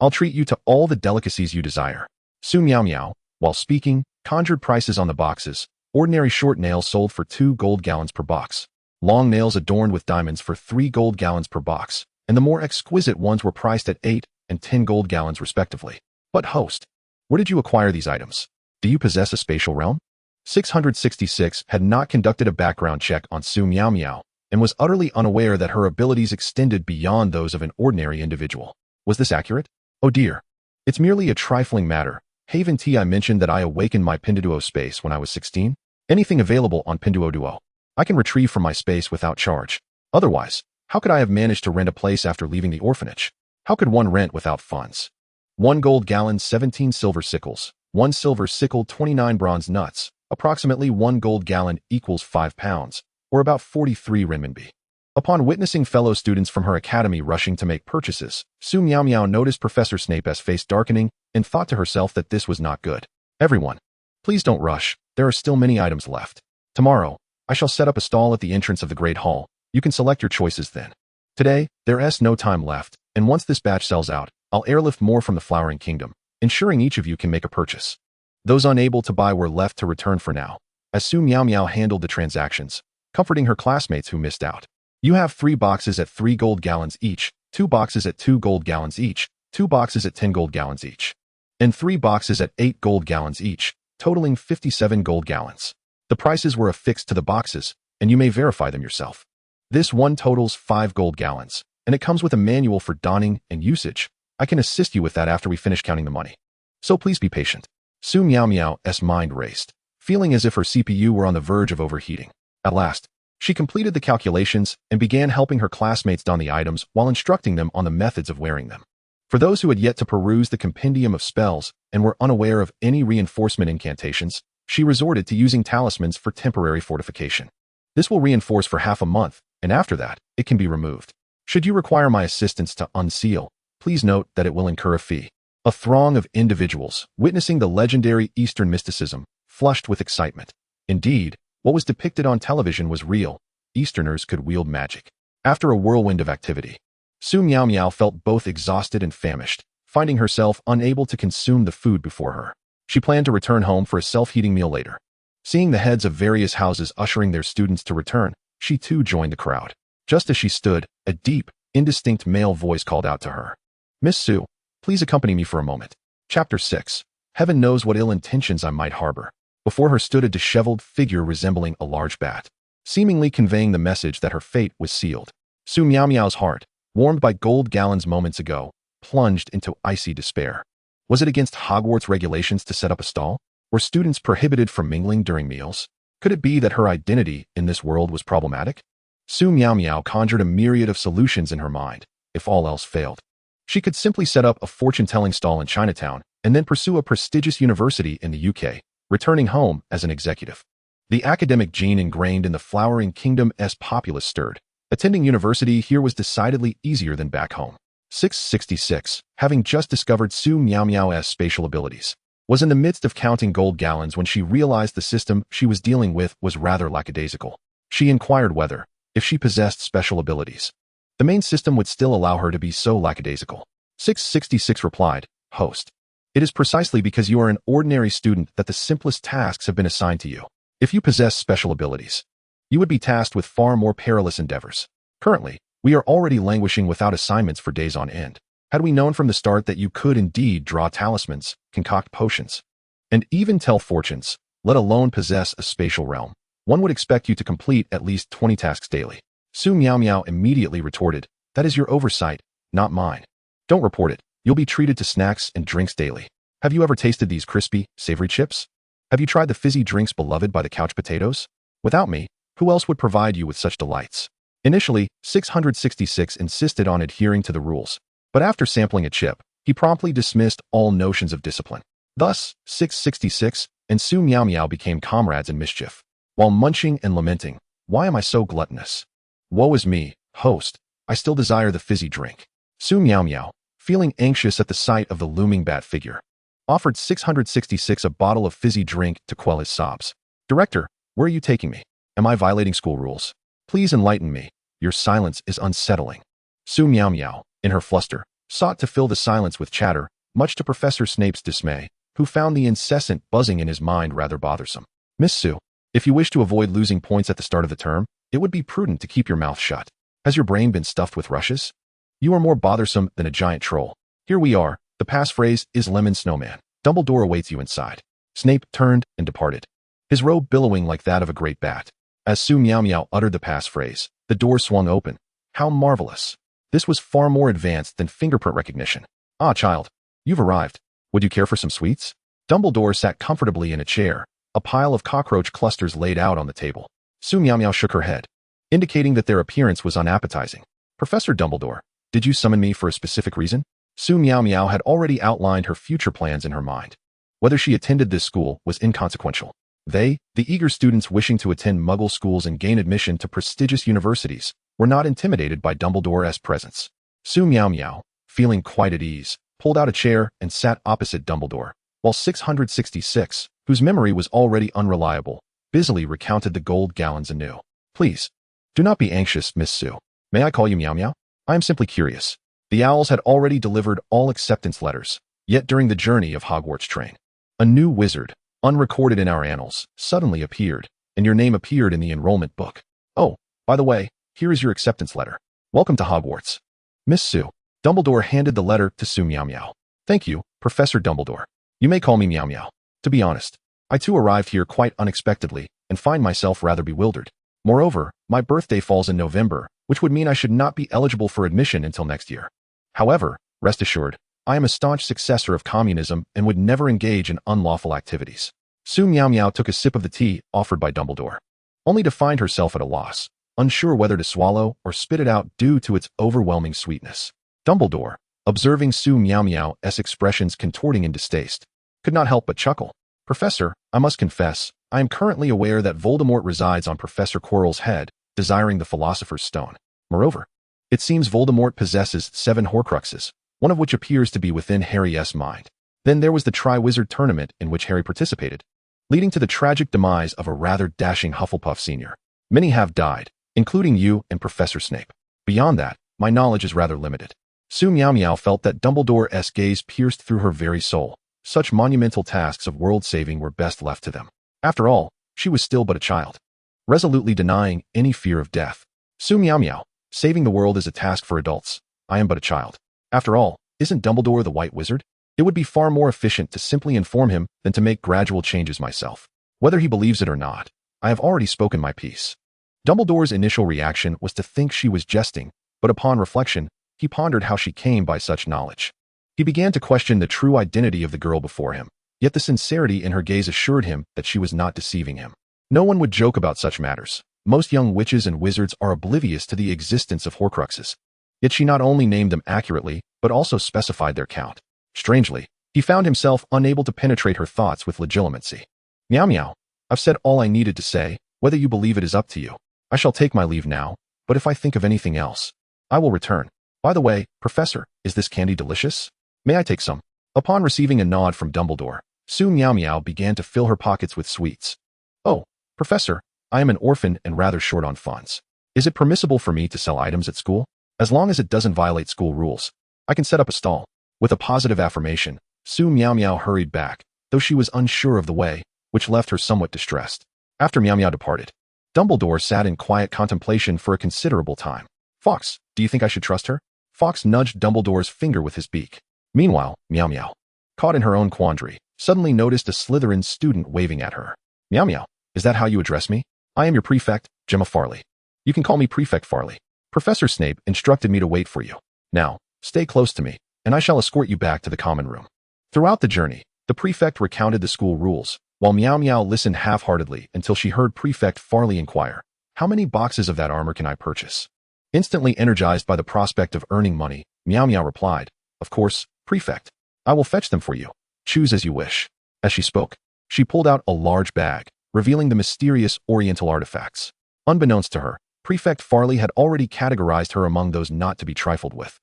I'll treat you to all the delicacies you desire. Su Miaomiao, while speaking, conjured prices on the boxes. Ordinary short nails sold for 2 gold gallons per box. Long nails adorned with diamonds for 3 gold gallons per box, and the more exquisite ones were priced at 8 and 10 gold gallons respectively. But host, where did you acquire these items? Do you possess a spatial realm? 666 had not conducted a background check on Su Miaomiao and was utterly unaware that her abilities extended beyond those of an ordinary individual. Was this accurate? Oh dear. It's merely a trifling matter. Haven I mentioned that I awakened my Pinduoduo space when I was 16. Anything available on Pinduoduo, I can retrieve from my space without charge. Otherwise, how could I have managed to rent a place after leaving the orphanage? How could one rent without funds? 1 gold gallon, 17 silver sickles. 1 silver sickle, 29 bronze nuts. Approximately 1 gold gallon equals 5 pounds, or about 43 renminbi. Upon witnessing fellow students from her academy rushing to make purchases, Su Miaomiao noticed Professor Snape's face darkening and thought to herself that this was not good. Everyone, please don't rush. There are still many items left. Tomorrow, I shall set up a stall at the entrance of the Great Hall. You can select your choices then. Today, there's no time left, and once this batch sells out, I'll airlift more from the Flowering Kingdom, ensuring each of you can make a purchase. Those unable to buy were left to return for now, as Su Miaomiao handled the transactions, comforting her classmates who missed out. You have 3 boxes at 3 gold gallons each. 2 boxes at 2 gold gallons each, 2 boxes at 10 gold gallons each, and 3 boxes at 8 gold gallons each, totaling 57 gold gallons. The prices were affixed to the boxes, and you may verify them yourself. This one totals 5 gold gallons, and it comes with a manual for donning and usage. I can assist you with that after we finish counting the money. So please be patient. Su Miaomiao's mind raced, feeling as if her CPU were on the verge of overheating. At last, she completed the calculations and began helping her classmates don the items while instructing them on the methods of wearing them. For those who had yet to peruse the compendium of spells and were unaware of any reinforcement incantations, she resorted to using talismans for temporary fortification. This will reinforce for half a month, and after that, it can be removed. Should you require my assistance to unseal, please note that it will incur a fee. A throng of individuals, witnessing the legendary Eastern mysticism, flushed with excitement. Indeed, what was depicted on television was real. Easterners could wield magic. After a whirlwind of activity, Su Miaomiao felt both exhausted and famished, finding herself unable to consume the food before her. She planned to return home for a self-heating meal later. Seeing the heads of various houses ushering their students to return, she too joined the crowd. Just as she stood, a deep, indistinct male voice called out to her. "Miss Su, please accompany me for a moment." Chapter 6. Heaven knows what ill intentions I might harbor. Before her stood a disheveled figure resembling a large bat, seemingly conveying the message that her fate was sealed. Su Miaomiao's heart, warmed by gold gallons moments ago, plunged into icy despair. Was it against Hogwarts regulations to set up a stall? Were students prohibited from mingling during meals? Could it be that her identity in this world was problematic? Su Miaomiao conjured a myriad of solutions in her mind, if all else failed. She could simply set up a fortune-telling stall in Chinatown and then pursue a prestigious university in the UK, returning home as an executive. The academic gene ingrained in the flowering kingdom's populace stirred. Attending university here was decidedly easier than back home. 666, having just discovered Su Miaomiao's spatial abilities, was in the midst of counting gold gallons when she realized the system she was dealing with was rather lackadaisical. She inquired whether, if she possessed special abilities, the main system would still allow her to be so lackadaisical. 666 replied, "Host, it is precisely because you are an ordinary student that the simplest tasks have been assigned to you. If you possess special abilities, you would be tasked with far more perilous endeavors. Currently, we are already languishing without assignments for days on end. Had we known from the start that you could indeed draw talismans, concoct potions, and even tell fortunes, let alone possess a spatial realm, one would expect you to complete at least 20 tasks daily." Su Miaomiao immediately retorted, "That is your oversight, not mine. Don't report it. You'll be treated to snacks and drinks daily. Have you ever tasted these crispy, savory chips? Have you tried the fizzy drinks beloved by the couch potatoes? Without me, who else would provide you with such delights?" Initially, 666 insisted on adhering to the rules, but after sampling a chip, he promptly dismissed all notions of discipline. Thus, 666 and Su Miaomiao became comrades in mischief. While munching and lamenting, "Why am I so gluttonous? Woe is me, host, I still desire the fizzy drink." Su Miaomiao, feeling anxious at the sight of the looming bat figure, offered 666 a bottle of fizzy drink to quell his sobs. "Director, where are you taking me? Am I violating school rules? Please enlighten me. Your silence is unsettling." Su Miaomiao, in her fluster, sought to fill the silence with chatter, much to Professor Snape's dismay, who found the incessant buzzing in his mind rather bothersome. "Miss Su, if you wish to avoid losing points at the start of the term, it would be prudent to keep your mouth shut. Has your brain been stuffed with rushes? You are more bothersome than a giant troll. Here we are. The passphrase is Lemon Snowman. Dumbledore awaits you inside." Snape turned and departed, his robe billowing like that of a great bat. As Su Miaomiao uttered the passphrase, the door swung open. How marvelous! This was far more advanced than fingerprint recognition. "Ah, child, you've arrived. Would you care for some sweets?" Dumbledore sat comfortably in a chair, a pile of cockroach clusters laid out on the table. Su Miaomiao shook her head, indicating that their appearance was unappetizing. "Professor Dumbledore, did you summon me for a specific reason?" Su Miaomiao had already outlined her future plans in her mind. Whether she attended this school was inconsequential. They, the eager students wishing to attend Muggle schools and gain admission to prestigious universities, were not intimidated by Dumbledore's presence. Su Miaomiao, feeling quite at ease, pulled out a chair and sat opposite Dumbledore, while 666, whose memory was already unreliable, busily recounted the gold gallons anew. "Please, do not be anxious, Miss Su. May I call you Miao Miao? I am simply curious." The owls had already delivered all acceptance letters, yet during the journey of Hogwarts train, a new wizard, unrecorded in our annals, suddenly appeared, and your name appeared in the enrollment book. "Oh, by the way, here is your acceptance letter. Welcome to Hogwarts." Miss Su. Dumbledore handed the letter to Su Miaomiao. Thank you, Professor Dumbledore. You may call me Miao Miao. To be honest, I too arrived here quite unexpectedly and find myself rather bewildered. Moreover, my birthday falls in November, which would mean I should not be eligible for admission until next year. However, rest assured, I am a staunch successor of communism and would never engage in unlawful activities. Su Miaomiao took a sip of the tea offered by Dumbledore, only to find herself at a loss, unsure whether to swallow or spit it out due to its overwhelming sweetness. Dumbledore, observing Su Miaomiao's expressions contorting in distaste, could not help but chuckle. Professor, I must confess, I am currently aware that Voldemort resides on Professor Quirrell's head, desiring the Philosopher's Stone. Moreover, it seems Voldemort possesses 7 Horcruxes, one of which appears to be within Harry's mind. Then there was the Triwizard Tournament in which Harry participated, leading to the tragic demise of a rather dashing Hufflepuff senior. Many have died, including you and Professor Snape. Beyond that, my knowledge is rather limited. Su Miaomiao felt that Dumbledore's gaze pierced through her very soul. Such monumental tasks of world-saving were best left to them. After all, she was still but a child, resolutely denying any fear of death. Su Miaomiao, saving the world is a task for adults. I am but a child. After all, isn't Dumbledore the White Wizard? It would be far more efficient to simply inform him than to make gradual changes myself. Whether he believes it or not, I have already spoken my piece. Dumbledore's initial reaction was to think she was jesting, but upon reflection, he pondered how she came by such knowledge. He began to question the true identity of the girl before him, yet the sincerity in her gaze assured him that she was not deceiving him. No one would joke about such matters. Most young witches and wizards are oblivious to the existence of Horcruxes. Yet she not only named them accurately, but also specified their count. Strangely, he found himself unable to penetrate her thoughts with legitimacy. Miao Miao, I've said all I needed to say. Whether you believe it is up to you. I shall take my leave now, but if I think of anything else, I will return. By the way, Professor, is this candy delicious? May I take some? Upon receiving a nod from Dumbledore, Su Miaomiao began to fill her pockets with sweets. Oh, Professor, I am an orphan and rather short on funds. Is it permissible for me to sell items at school? As long as it doesn't violate school rules, I can set up a stall. With a positive affirmation, Su Miaomiao hurried back, though she was unsure of the way, which left her somewhat distressed. After Miaomiao departed, Dumbledore sat in quiet contemplation for a considerable time. Fawkes, do you think I should trust her? Fawkes nudged Dumbledore's finger with his beak. Meanwhile, Miaomiao, caught in her own quandary, suddenly noticed a Slytherin student waving at her. Miaomiao, is that how you address me? I am your prefect, Gemma Farley. You can call me Prefect Farley. Professor Snape instructed me to wait for you. Now, stay close to me, and I shall escort you back to the common room. Throughout the journey, the prefect recounted the school rules, while Miaomiao listened half-heartedly until she heard Prefect Farley inquire, how many boxes of that armor can I purchase? Instantly energized by the prospect of earning money, Miaomiao replied, of course, Prefect. I will fetch them for you. Choose as you wish. As she spoke, she pulled out a large bag, revealing the mysterious Oriental artifacts. Unbeknownst to her, Prefect Farley had already categorized her among those not to be trifled with.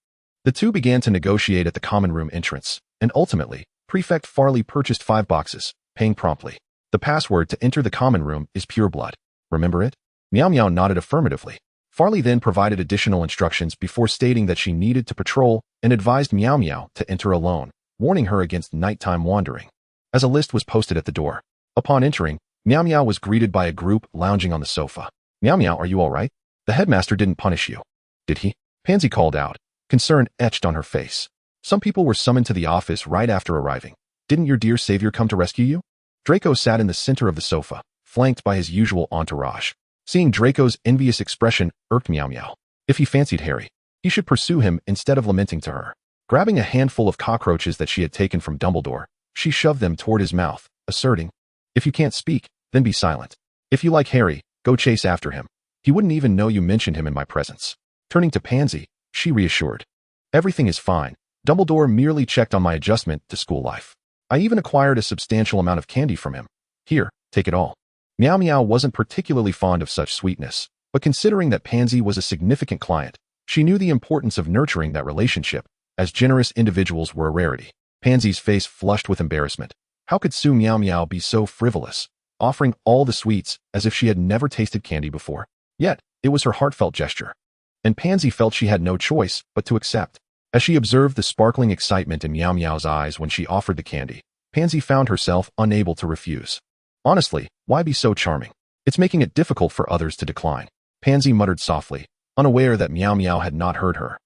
The two began to negotiate at the common room entrance, and ultimately, Prefect Farley purchased 5 boxes, paying promptly. The password to enter the common room is pure blood. Remember it? Miaomiao nodded affirmatively. Farley then provided additional instructions before stating that she needed to patrol and advised Miaomiao to enter alone, warning her against nighttime wandering. As a list was posted at the door. Upon entering, Miaomiao was greeted by a group lounging on the sofa. Miaomiao, are you all right? The headmaster didn't punish you, did he? Pansy called out, concern etched on her face. Some people were summoned to the office right after arriving. Didn't your dear savior come to rescue you? Draco sat in the center of the sofa, flanked by his usual entourage. Seeing Draco's envious expression irked Miaomiao. If he fancied Harry, he should pursue him instead of lamenting to her. Grabbing a handful of cockroaches that she had taken from Dumbledore, she shoved them toward his mouth, asserting, if you can't speak, then be silent. If you like Harry, go chase after him. He wouldn't even know you mentioned him in my presence. Turning to Pansy, she reassured. Everything is fine. Dumbledore merely checked on my adjustment to school life. I even acquired a substantial amount of candy from him. Here, take it all. Miaomiao wasn't particularly fond of such sweetness, but considering that Pansy was a significant client, she knew the importance of nurturing that relationship, as generous individuals were a rarity. Pansy's face flushed with embarrassment. How could Su Miaomiao be so frivolous, offering all the sweets as if she had never tasted candy before? Yet, it was her heartfelt gesture. And Pansy felt she had no choice but to accept. As she observed the sparkling excitement in Miaomiao's eyes when she offered the candy, Pansy found herself unable to refuse. Honestly, why be so charming? It's making it difficult for others to decline. Pansy muttered softly, unaware that Miaomiao had not heard her.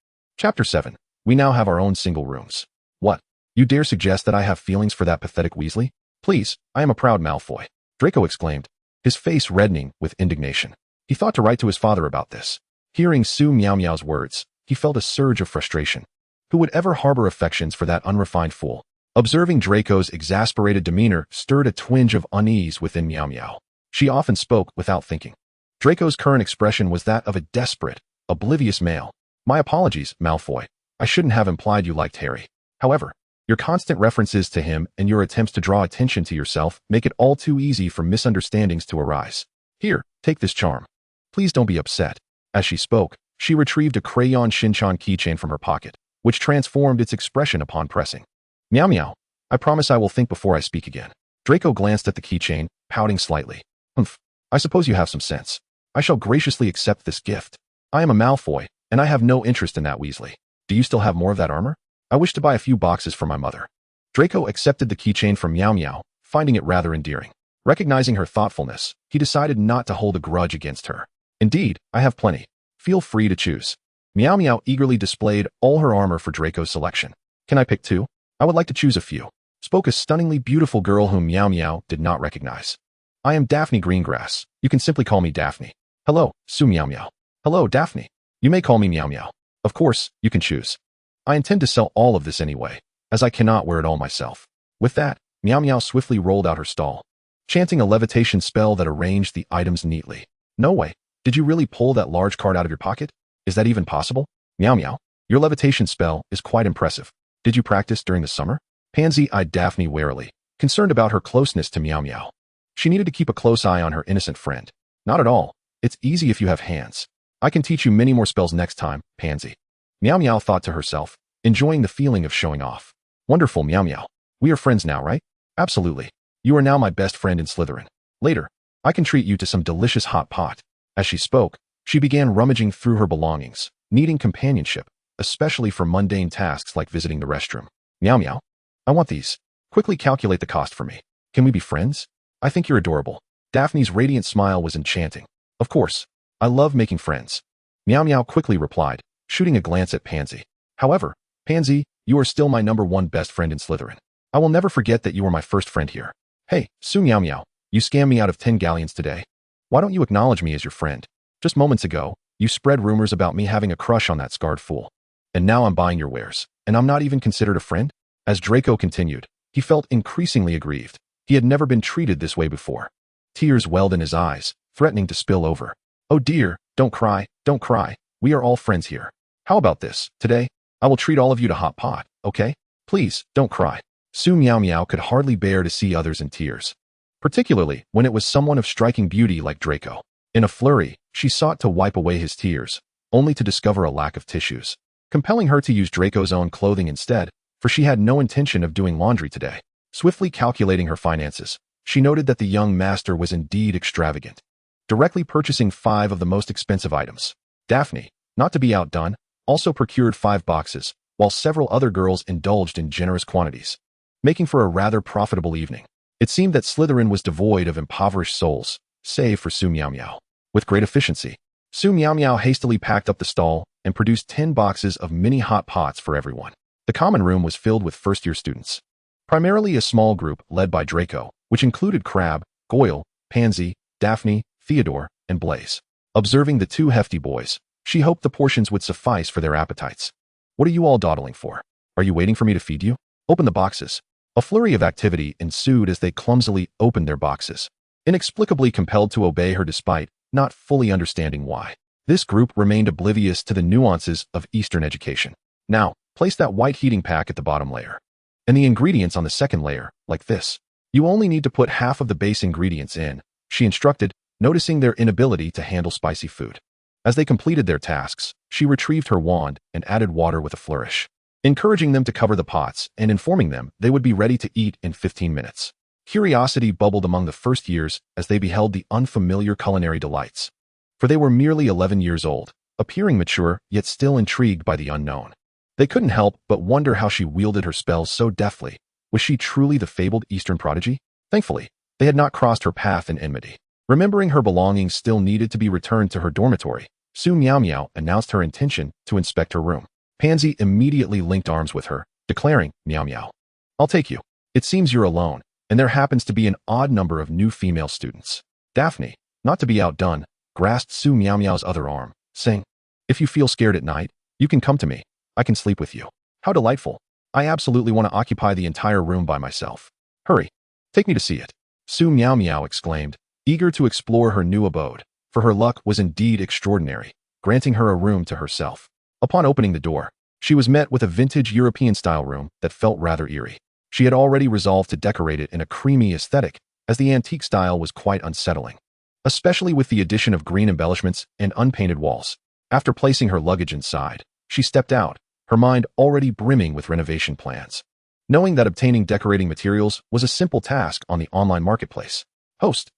Chapter 7. We now have our own single rooms. What? You dare suggest that I have feelings for that pathetic Weasley? Please, I am a proud Malfoy, Draco exclaimed, his face reddening with indignation. He thought to write to his father about this. Hearing Su Miaomiao's words, he felt a surge of frustration. Who would ever harbor affections for that unrefined fool? Observing Draco's exasperated demeanor stirred a twinge of unease within Miao Miao. She often spoke without thinking. Draco's current expression was that of a desperate, oblivious male. My apologies, Malfoy. I shouldn't have implied you liked Harry. However, your constant references to him and your attempts to draw attention to yourself make it all too easy for misunderstandings to arise. Here, take this charm. Please don't be upset. As she spoke, she retrieved a crayon Shinchan keychain from her pocket, which transformed its expression upon pressing. Miao Miao, I promise I will think before I speak again. Draco glanced at the keychain, pouting slightly. Humph, I suppose you have some sense. I shall graciously accept this gift. I am a Malfoy, and I have no interest in that Weasley. Do you still have more of that armor? I wish to buy a few boxes for my mother. Draco accepted the keychain from Miao Miao, finding it rather endearing. Recognizing her thoughtfulness, he decided not to hold a grudge against her. Indeed, I have plenty. Feel free to choose. Miao Miao eagerly displayed all her armor for Draco's selection. Can I pick two? I would like to choose a few, spoke a stunningly beautiful girl whom Miao Miao did not recognize. I am Daphne Greengrass. You can simply call me Daphne. Hello, Su Miaomiao. Hello, Daphne. You may call me Miao Miao. Of course, you can choose. I intend to sell all of this anyway, as I cannot wear it all myself. With that, Miao Miao swiftly rolled out her stall, chanting a levitation spell that arranged the items neatly. No way. Did you really pull that large card out of your pocket? Is that even possible? Miao Miao, your levitation spell is quite impressive. Did you practice during the summer? Pansy eyed Daphne warily, concerned about her closeness to Miao Miao. She needed to keep a close eye on her innocent friend. Not at all. It's easy if you have hands. I can teach you many more spells next time, Pansy. Miao Miao thought to herself, enjoying the feeling of showing off. Wonderful, Miao Miao. We are friends now, right? Absolutely. You are now my best friend in Slytherin. Later, I can treat you to some delicious hot pot. As she spoke, she began rummaging through her belongings, needing companionship, especially for mundane tasks like visiting the restroom. Miao Miao, I want these. Quickly calculate the cost for me. Can we be friends? I think you're adorable. Daphne's radiant smile was enchanting. Of course. I love making friends. Miao Miao quickly replied, shooting a glance at Pansy. However, Pansy, you are still my #1 best friend in Slytherin. I will never forget that you were my first friend here. Hey, Su Miaomiao, you scammed me out of 10 galleons today. Why don't you acknowledge me as your friend? Just moments ago, you spread rumors about me having a crush on that scarred fool. And now I'm buying your wares, and I'm not even considered a friend? As Draco continued, he felt increasingly aggrieved. He had never been treated this way before. Tears welled in his eyes, threatening to spill over. Oh dear, don't cry, don't cry. We are all friends here. How about this? Today, I will treat all of you to hot pot, okay? Please, don't cry. Su Miaomiao could hardly bear to see others in tears, particularly when it was someone of striking beauty like Draco. In a flurry, she sought to wipe away his tears, only to discover a lack of tissues, compelling her to use Draco's own clothing instead, for she had no intention of doing laundry today. Swiftly calculating her finances, she noted that the young master was indeed extravagant, directly purchasing 5 of the most expensive items. Daphne, not to be outdone, also procured 5 boxes, while several other girls indulged in generous quantities, making for a rather profitable evening. It seemed that Slytherin was devoid of impoverished souls, save for Su Miaomiao. With great efficiency, Su Miaomiao hastily packed up the stall and produced 10 boxes of mini hot pots for everyone. The common room was filled with first-year students, primarily a small group led by Draco, which included Crabbe, Goyle, Pansy, Daphne, Theodore, and Blaise. Observing the 2 hefty boys, she hoped the portions would suffice for their appetites. What are you all dawdling for? Are you waiting for me to feed you? Open the boxes. A flurry of activity ensued as they clumsily opened their boxes, inexplicably compelled to obey her despite not fully understanding why. This group remained oblivious to the nuances of Eastern education. Now, place that white heating pack at the bottom layer, and the ingredients on the second layer, like this. You only need to put half of the base ingredients in, she instructed, noticing their inability to handle spicy food. As they completed their tasks, she retrieved her wand and added water with a flourish, encouraging them to cover the pots and informing them they would be ready to eat in 15 minutes. Curiosity bubbled among the first years as they beheld the unfamiliar culinary delights, for they were merely 11 years old, appearing mature yet still intrigued by the unknown. They couldn't help but wonder how she wielded her spells so deftly. Was she truly the fabled Eastern prodigy? Thankfully, they had not crossed her path in enmity. Remembering her belongings still needed to be returned to her dormitory, Su Miaomiao announced her intention to inspect her room. Pansy immediately linked arms with her, declaring, "Meow meow. I'll take you. It seems you're alone, and there happens to be an odd number of new female students." Daphne, not to be outdone, grasped Su Miaomiao's other arm, saying, "If you feel scared at night, you can come to me. I can sleep with you." "How delightful. I absolutely want to occupy the entire room by myself. Hurry, take me to see it." Su Miaomiao exclaimed, eager to explore her new abode, for her luck was indeed extraordinary, granting her a room to herself. Upon opening the door, she was met with a vintage European-style room that felt rather eerie. She had already resolved to decorate it in a creamy aesthetic, as the antique style was quite unsettling, especially with the addition of green embellishments and unpainted walls. After placing her luggage inside, she stepped out, her mind already brimming with renovation plans. Knowing that obtaining decorating materials was a simple task on the online marketplace. Host,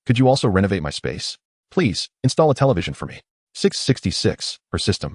could you also renovate my space? Please, install a television for me. 666, her system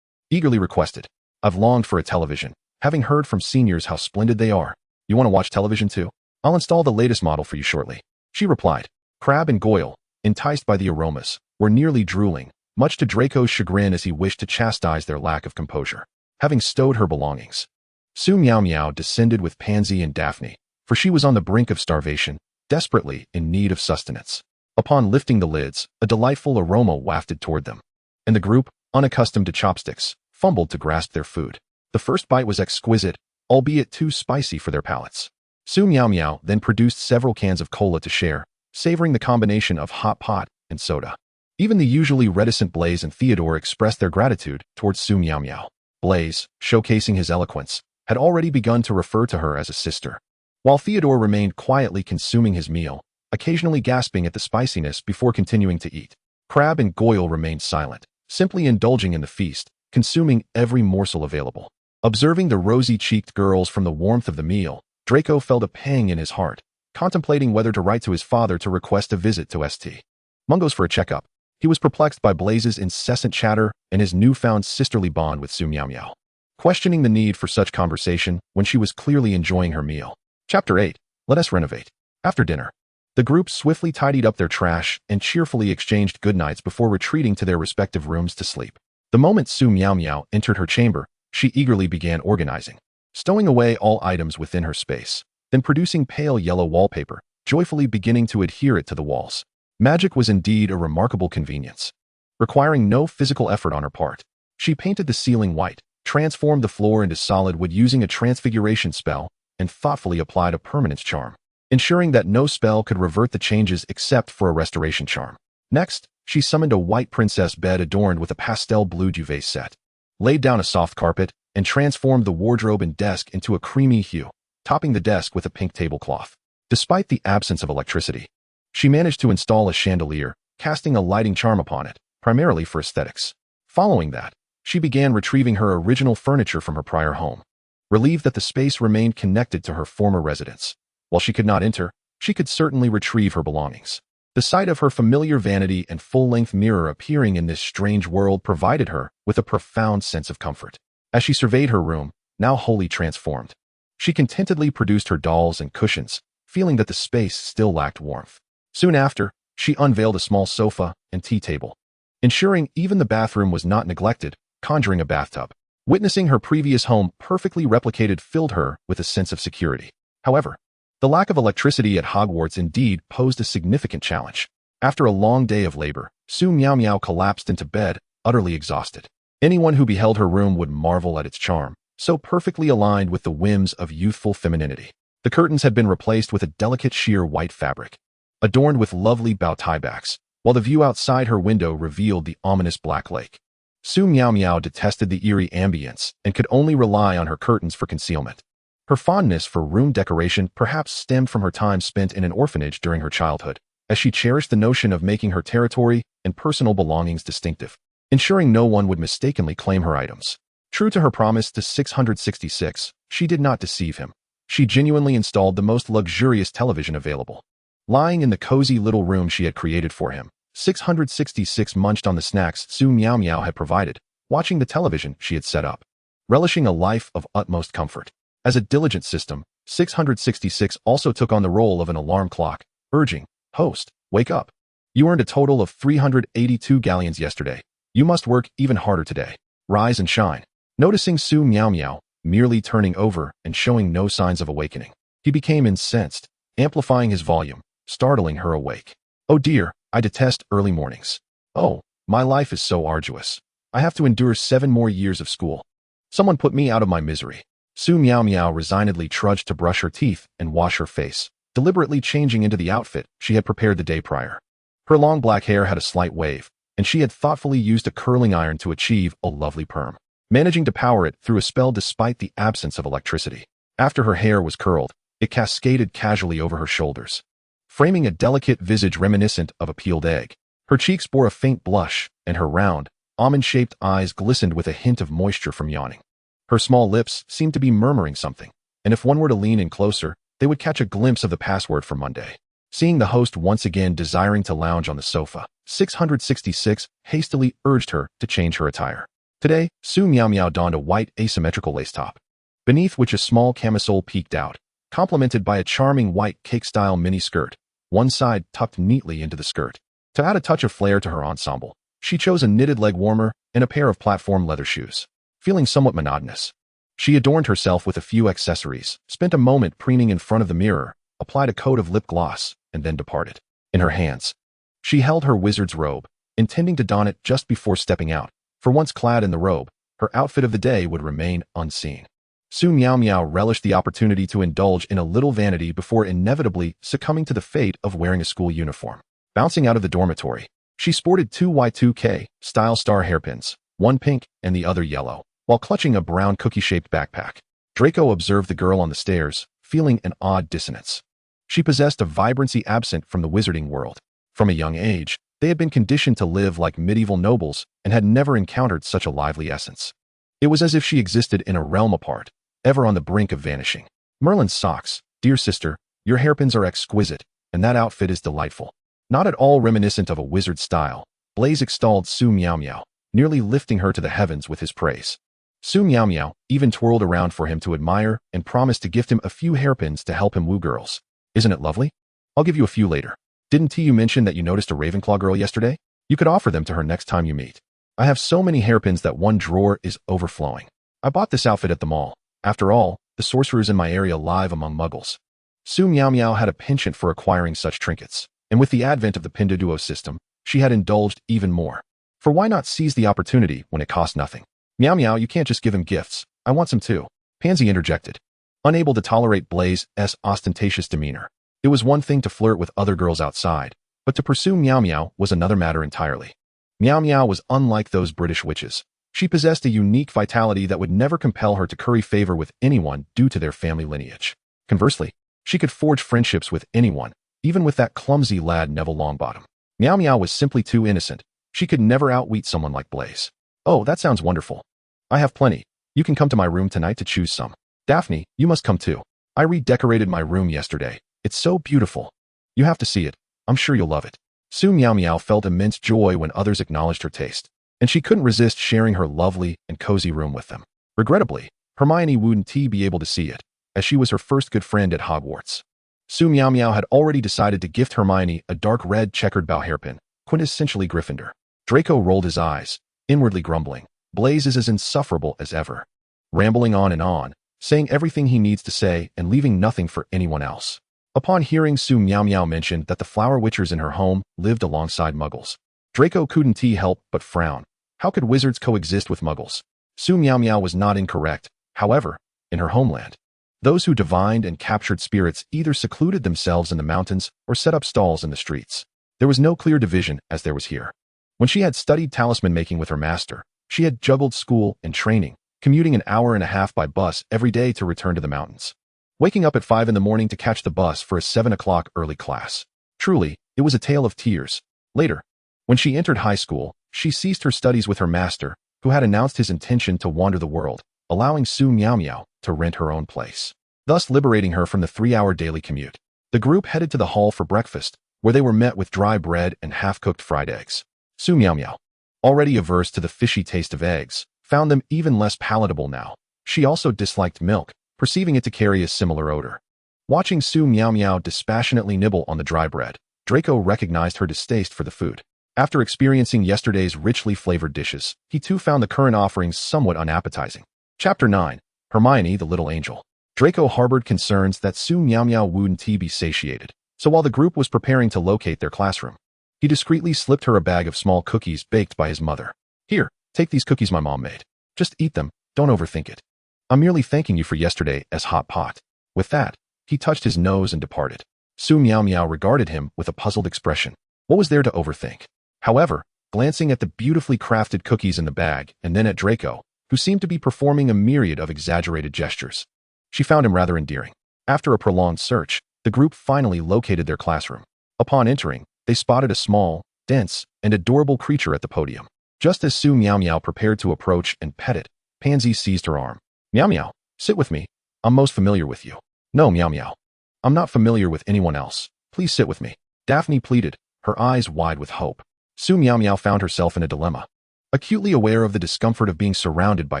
eagerly requested. I've longed for a television, having heard from seniors how splendid they are. You want to watch television too? I'll install the latest model for you shortly, she replied. Crab and Goyle, enticed by the aromas, were nearly drooling, much to Draco's chagrin as he wished to chastise their lack of composure. Having stowed her belongings, Su Miaomiao descended with Pansy and Daphne, for she was on the brink of starvation, desperately in need of sustenance. Upon lifting the lids, a delightful aroma wafted toward them, and the group, unaccustomed to chopsticks, fumbled to grasp their food. The first bite was exquisite, albeit too spicy for their palates. Su Miaomiao then produced several cans of cola to share, savoring the combination of hot pot and soda. Even the usually reticent Blaze and Theodore expressed their gratitude towards Su Miaomiao. Blaze, showcasing his eloquence, had already begun to refer to her as a sister, while Theodore remained quietly consuming his meal, occasionally gasping at the spiciness before continuing to eat. Crab and Goyle remained silent, simply indulging in the feast, consuming every morsel available. Observing the rosy-cheeked girls from the warmth of the meal, Draco felt a pang in his heart, contemplating whether to write to his father to request a visit to St. Mungo's for a checkup. He was perplexed by Blaze's incessant chatter and his newfound sisterly bond with Su Miaomiao, questioning the need for such conversation when she was clearly enjoying her meal. Chapter 8. Let us renovate. After dinner, the group swiftly tidied up their trash and cheerfully exchanged goodnights before retreating to their respective rooms to sleep. The moment Su Miaomiao entered her chamber, she eagerly began organizing, stowing away all items within her space, then producing pale yellow wallpaper, joyfully beginning to adhere it to the walls. Magic was indeed a remarkable convenience. Requiring no physical effort on her part, she painted the ceiling white, transformed the floor into solid wood using a transfiguration spell, and thoughtfully applied a permanence charm, ensuring that no spell could revert the changes except for a restoration charm. Next, she summoned a white princess bed adorned with a pastel blue duvet set, laid down a soft carpet, and transformed the wardrobe and desk into a creamy hue, topping the desk with a pink tablecloth. Despite the absence of electricity, she managed to install a chandelier, casting a lighting charm upon it, primarily for aesthetics. Following that, she began retrieving her original furniture from her prior home, relieved that the space remained connected to her former residence. While she could not enter, she could certainly retrieve her belongings. The sight of her familiar vanity and full-length mirror appearing in this strange world provided her with a profound sense of comfort. As she surveyed her room, now wholly transformed, she contentedly produced her dolls and cushions, feeling that the space still lacked warmth. Soon after, she unveiled a small sofa and tea table, ensuring even the bathroom was not neglected, conjuring a bathtub. Witnessing her previous home perfectly replicated filled her with a sense of security. However, the lack of electricity at Hogwarts indeed posed a significant challenge. After a long day of labor, Su Miaomiao collapsed into bed, utterly exhausted. Anyone who beheld her room would marvel at its charm, so perfectly aligned with the whims of youthful femininity. The curtains had been replaced with a delicate sheer white fabric, adorned with lovely bow tiebacks, while the view outside her window revealed the ominous Black Lake. Su Miaomiao detested the eerie ambience and could only rely on her curtains for concealment. Her fondness for room decoration perhaps stemmed from her time spent in an orphanage during her childhood, as she cherished the notion of making her territory and personal belongings distinctive, ensuring no one would mistakenly claim her items. True to her promise to 666, she did not deceive him. She genuinely installed the most luxurious television available. Lying in the cozy little room she had created for him, 666 munched on the snacks Su Miaomiao had provided, watching the television she had set up, relishing a life of utmost comfort. As a diligent system, 666 also took on the role of an alarm clock, urging, "Host, wake up. You earned a total of 382 galleons yesterday. You must work even harder today. Rise and shine." Noticing Su Miaomiao merely turning over and showing no signs of awakening, he became incensed, amplifying his volume, startling her awake. Oh dear, I detest early mornings. Oh, my life is so arduous. I have to endure 7 more years of school. Someone put me out of my misery. Su Miaomiao resignedly trudged to brush her teeth and wash her face, deliberately changing into the outfit she had prepared the day prior. Her long black hair had a slight wave, and she had thoughtfully used a curling iron to achieve a lovely perm, managing to power it through a spell despite the absence of electricity. After her hair was curled, it cascaded casually over her shoulders, framing a delicate visage reminiscent of a peeled egg. Her cheeks bore a faint blush, and her round, almond-shaped eyes glistened with a hint of moisture from yawning. Her small lips seemed to be murmuring something, and if one were to lean in closer, they would catch a glimpse of the password for Monday. Seeing the host once again desiring to lounge on the sofa, 666 hastily urged her to change her attire. Today, Su Miaomiao donned a white asymmetrical lace top, beneath which a small camisole peeked out, complemented by a charming white cake-style mini-skirt, one side tucked neatly into the skirt. To add a touch of flair to her ensemble, she chose a knitted leg warmer and a pair of platform leather shoes. Feeling somewhat monotonous, she adorned herself with a few accessories, spent a moment preening in front of the mirror, applied a coat of lip gloss, and then departed. In her hands, she held her wizard's robe, intending to don it just before stepping out, for once clad in the robe, her outfit of the day would remain unseen. Su Miaomiao relished the opportunity to indulge in a little vanity before inevitably succumbing to the fate of wearing a school uniform. Bouncing out of the dormitory, she sported 2 Y2K style star hairpins, one pink and the other yellow, while clutching a brown cookie-shaped backpack. Draco observed the girl on the stairs, feeling an odd dissonance. She possessed a vibrancy absent from the wizarding world. From a young age, they had been conditioned to live like medieval nobles and had never encountered such a lively essence. It was as if she existed in a realm apart, ever on the brink of vanishing. Merlin's socks, dear sister, your hairpins are exquisite, and that outfit is delightful. Not at all reminiscent of a wizard style, Blaze extolled Su Miaomiao, nearly lifting her to the heavens with his praise. Su Miaomiao even twirled around for him to admire and promised to gift him a few hairpins to help him woo girls. Isn't it lovely? I'll give you a few later. Didn't you mention that you noticed a Ravenclaw girl yesterday? You could offer them to her next time you meet. I have so many hairpins that one drawer is overflowing. I bought this outfit at the mall. After all, the sorcerers in my area live among muggles. Su Miaomiao had a penchant for acquiring such trinkets, and with the advent of the Pinduoduo system, she had indulged even more. For why not seize the opportunity when it cost nothing? Miao Miao, you can't just give him gifts. I want some too. Pansy interjected, unable to tolerate Blaze's ostentatious demeanor. It was one thing to flirt with other girls outside, but to pursue Miao Miao was another matter entirely. Miao Miao was unlike those British witches. She possessed a unique vitality that would never compel her to curry favor with anyone due to their family lineage. Conversely, she could forge friendships with anyone, even with that clumsy lad Neville Longbottom. Miao Miao was simply too innocent. She could never outwit someone like Blaze. Oh, that sounds wonderful. I have plenty. You can come to my room tonight to choose some. Daphne, you must come too. I redecorated my room yesterday. It's so beautiful. You have to see it. I'm sure you'll love it. Su Miaomiao felt immense joy when others acknowledged her taste, and she couldn't resist sharing her lovely and cozy room with them. Regrettably, Hermione wouldn't be able to see it, as she was her first good friend at Hogwarts. Su Miaomiao had already decided to gift Hermione a dark red checkered bow hairpin, quintessentially Gryffindor. Draco rolled his eyes, inwardly grumbling. Blaze is as insufferable as ever, rambling on, saying everything he needs to say and leaving nothing for anyone else. Upon hearing Su Miaomiao mention that the flower witchers in her home lived alongside muggles, Draco couldn't help but frown. How could wizards coexist with muggles? Su Miaomiao was not incorrect, however, in her homeland. Those who divined and captured spirits either secluded themselves in the mountains or set up stalls in the streets. There was no clear division as there was here. When she had studied talisman making with her master, she had juggled school and training, commuting an hour and a half by bus every day to return to the mountains, waking up at 5 in the morning to catch the bus for a 7 o'clock early class. Truly, it was a tale of tears. Later, when she entered high school, she ceased her studies with her master, who had announced his intention to wander the world, allowing Su Miaomiao to rent her own place, thus liberating her from the 3-hour daily commute. The group headed to the hall for breakfast, where they were met with dry bread and half-cooked fried eggs. Su Miaomiao, already averse to the fishy taste of eggs, found them even less palatable now. She also disliked milk, perceiving it to carry a similar odor. Watching Su Miaomiao dispassionately nibble on the dry bread, Draco recognized her distaste for the food. After experiencing yesterday's richly flavored dishes, he too found the current offerings somewhat unappetizing. Chapter 9. Hermione, the Little Angel. Draco harbored concerns that Su Miaomiao wouldn't be satiated, so while the group was preparing to locate their classroom, he discreetly slipped her a bag of small cookies baked by his mother. Here, take these cookies my mom made. Just eat them, don't overthink it. I'm merely thanking you for yesterday as hot pot. With that, he touched his nose and departed. Su Miaomiao regarded him with a puzzled expression. What was there to overthink? However, glancing at the beautifully crafted cookies in the bag and then at Draco, who seemed to be performing a myriad of exaggerated gestures, she found him rather endearing. After a prolonged search, the group finally located their classroom. Upon entering, they spotted a small, dense, and adorable creature at the podium. Just as Su Miaomiao prepared to approach and pet it, Pansy seized her arm. Miao Miao, sit with me. I'm most familiar with you. No, Miao Miao. I'm not familiar with anyone else. Please sit with me. Daphne pleaded, her eyes wide with hope. Su Miaomiao found herself in a dilemma. Acutely aware of the discomfort of being surrounded by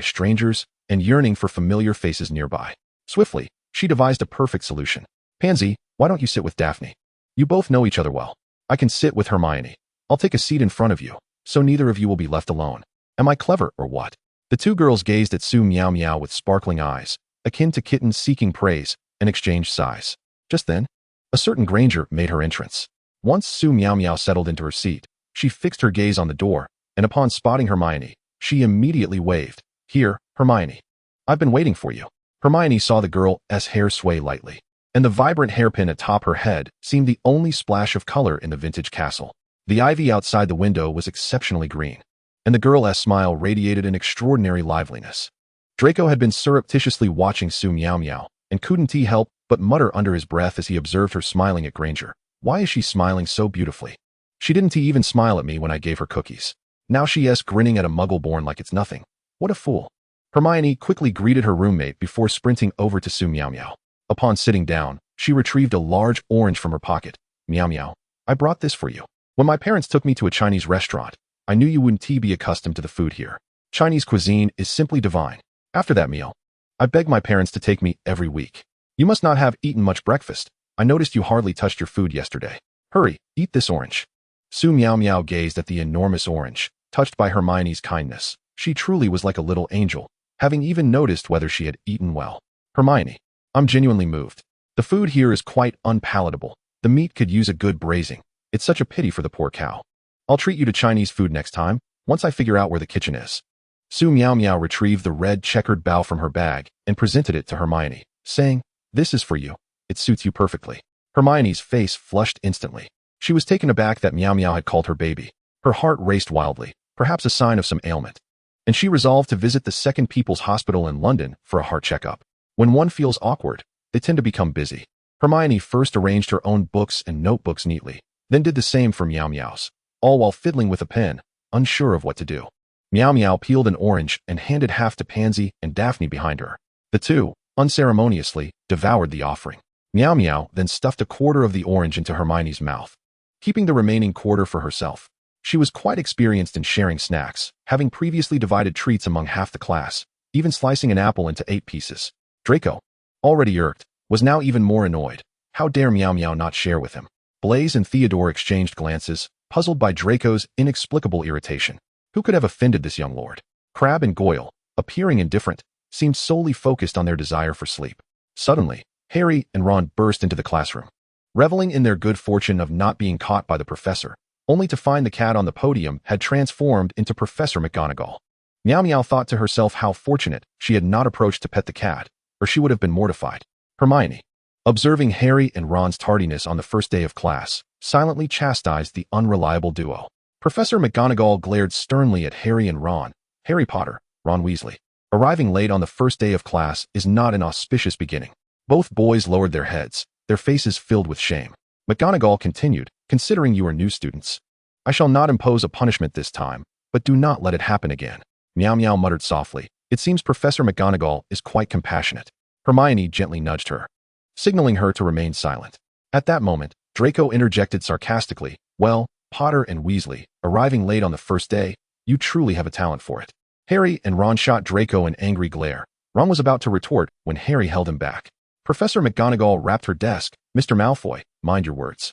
strangers and yearning for familiar faces nearby. Swiftly, she devised a perfect solution. Pansy, why don't you sit with Daphne? You both know each other well. I can sit with Hermione. I'll take a seat in front of you, so neither of you will be left alone. Am I clever or what? The two girls gazed at Su Miaomiao with sparkling eyes, akin to kittens seeking praise, and exchanged sighs. Just then, a certain Granger made her entrance. Once Su Miaomiao settled into her seat, she fixed her gaze on the door, and upon spotting Hermione, she immediately waved. Here, Hermione. I've been waiting for you. Hermione saw the girl's hair sway lightly, and the vibrant hairpin atop her head seemed the only splash of color in the vintage castle. The ivy outside the window was exceptionally green, and the girl's smile radiated an extraordinary liveliness. Draco had been surreptitiously watching Su Miaomiao, and couldn't he help but mutter under his breath as he observed her smiling at Granger. Why is she smiling so beautifully? She didn't even smile at me when I gave her cookies. Now she's grinning at a muggle born like it's nothing. What a fool. Hermione quickly greeted her roommate before sprinting over to Su Miaomiao. Upon sitting down, she retrieved a large orange from her pocket. Miao Miao, I brought this for you. When my parents took me to a Chinese restaurant, I knew you wouldn't be accustomed to the food here. Chinese cuisine is simply divine. After that meal, I begged my parents to take me every week. You must not have eaten much breakfast. I noticed you hardly touched your food yesterday. Hurry, eat this orange. Su Miaomiao gazed at the enormous orange, touched by Hermione's kindness. She truly was like a little angel, having even noticed whether she had eaten well. Hermione, I'm genuinely moved. The food here is quite unpalatable. The meat could use a good braising. It's such a pity for the poor cow. I'll treat you to Chinese food next time, once I figure out where the kitchen is. Su Miaomiao retrieved the red checkered bow from her bag and presented it to Hermione, saying, This is for you. It suits you perfectly. Hermione's face flushed instantly. She was taken aback that Miao Miao had called her baby. Her heart raced wildly, perhaps a sign of some ailment, and she resolved to visit the Second People's Hospital in London for a heart checkup. When one feels awkward, they tend to become busy. Hermione first arranged her own books and notebooks neatly, then did the same for Miao Miao's, all while fiddling with a pen, unsure of what to do. Miao Miao peeled an orange and handed half to Pansy and Daphne behind her. The two, unceremoniously, devoured the offering. Miao Miao then stuffed a quarter of the orange into Hermione's mouth, keeping the remaining quarter for herself. She was quite experienced in sharing snacks, having previously divided treats among half the class, even slicing an apple into 8 pieces. Draco, already irked, was now even more annoyed. How dare Miao Miao not share with him? Blaise and Theodore exchanged glances, puzzled by Draco's inexplicable irritation. Who could have offended this young lord? Crabbe and Goyle, appearing indifferent, seemed solely focused on their desire for sleep. Suddenly, Harry and Ron burst into the classroom, reveling in their good fortune of not being caught by the professor, only to find the cat on the podium had transformed into Professor McGonagall. Miao Miao thought to herself how fortunate she had not approached to pet the cat, or she would have been mortified. Hermione, observing Harry and Ron's tardiness on the first day of class, silently chastised the unreliable duo. Professor McGonagall glared sternly at Harry and Ron. Harry Potter, Ron Weasley. Arriving late on the first day of class is not an auspicious beginning. Both boys lowered their heads, their faces filled with shame. McGonagall continued, considering you are new students, I shall not impose a punishment this time, but do not let it happen again. Miao Miao muttered softly. It seems Professor McGonagall is quite compassionate. Hermione gently nudged her, signaling her to remain silent. At that moment, Draco interjected sarcastically, Well, Potter and Weasley, arriving late on the first day, you truly have a talent for it. Harry and Ron shot Draco an angry glare. Ron was about to retort when Harry held him back. Professor McGonagall rapped her desk. Mr. Malfoy, mind your words.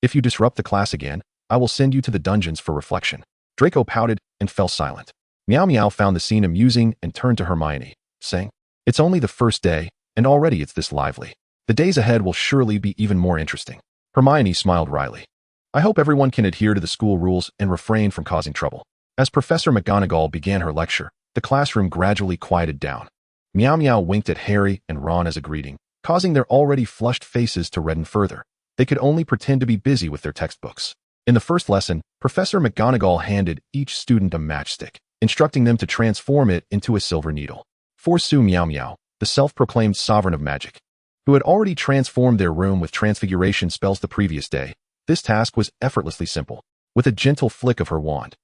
If you disrupt the class again, I will send you to the dungeons for reflection. Draco pouted and fell silent. Miao Miao found the scene amusing and turned to Hermione. saying, "It's only the first day, and already it's this lively. The days ahead will surely be even more interesting." Hermione smiled wryly. "I hope everyone can adhere to the school rules and refrain from causing trouble." As Professor McGonagall began her lecture, the classroom gradually quieted down. Meow Meow winked at Harry and Ron as a greeting, causing their already flushed faces to redden further. They could only pretend to be busy with their textbooks. In the first lesson, Professor McGonagall handed each student a matchstick, instructing them to transform it into a silver needle. For Su Miaomiao, the self-proclaimed sovereign of magic, who had already transformed their room with transfiguration spells the previous day, this task was effortlessly simple. With a gentle flick of her wand,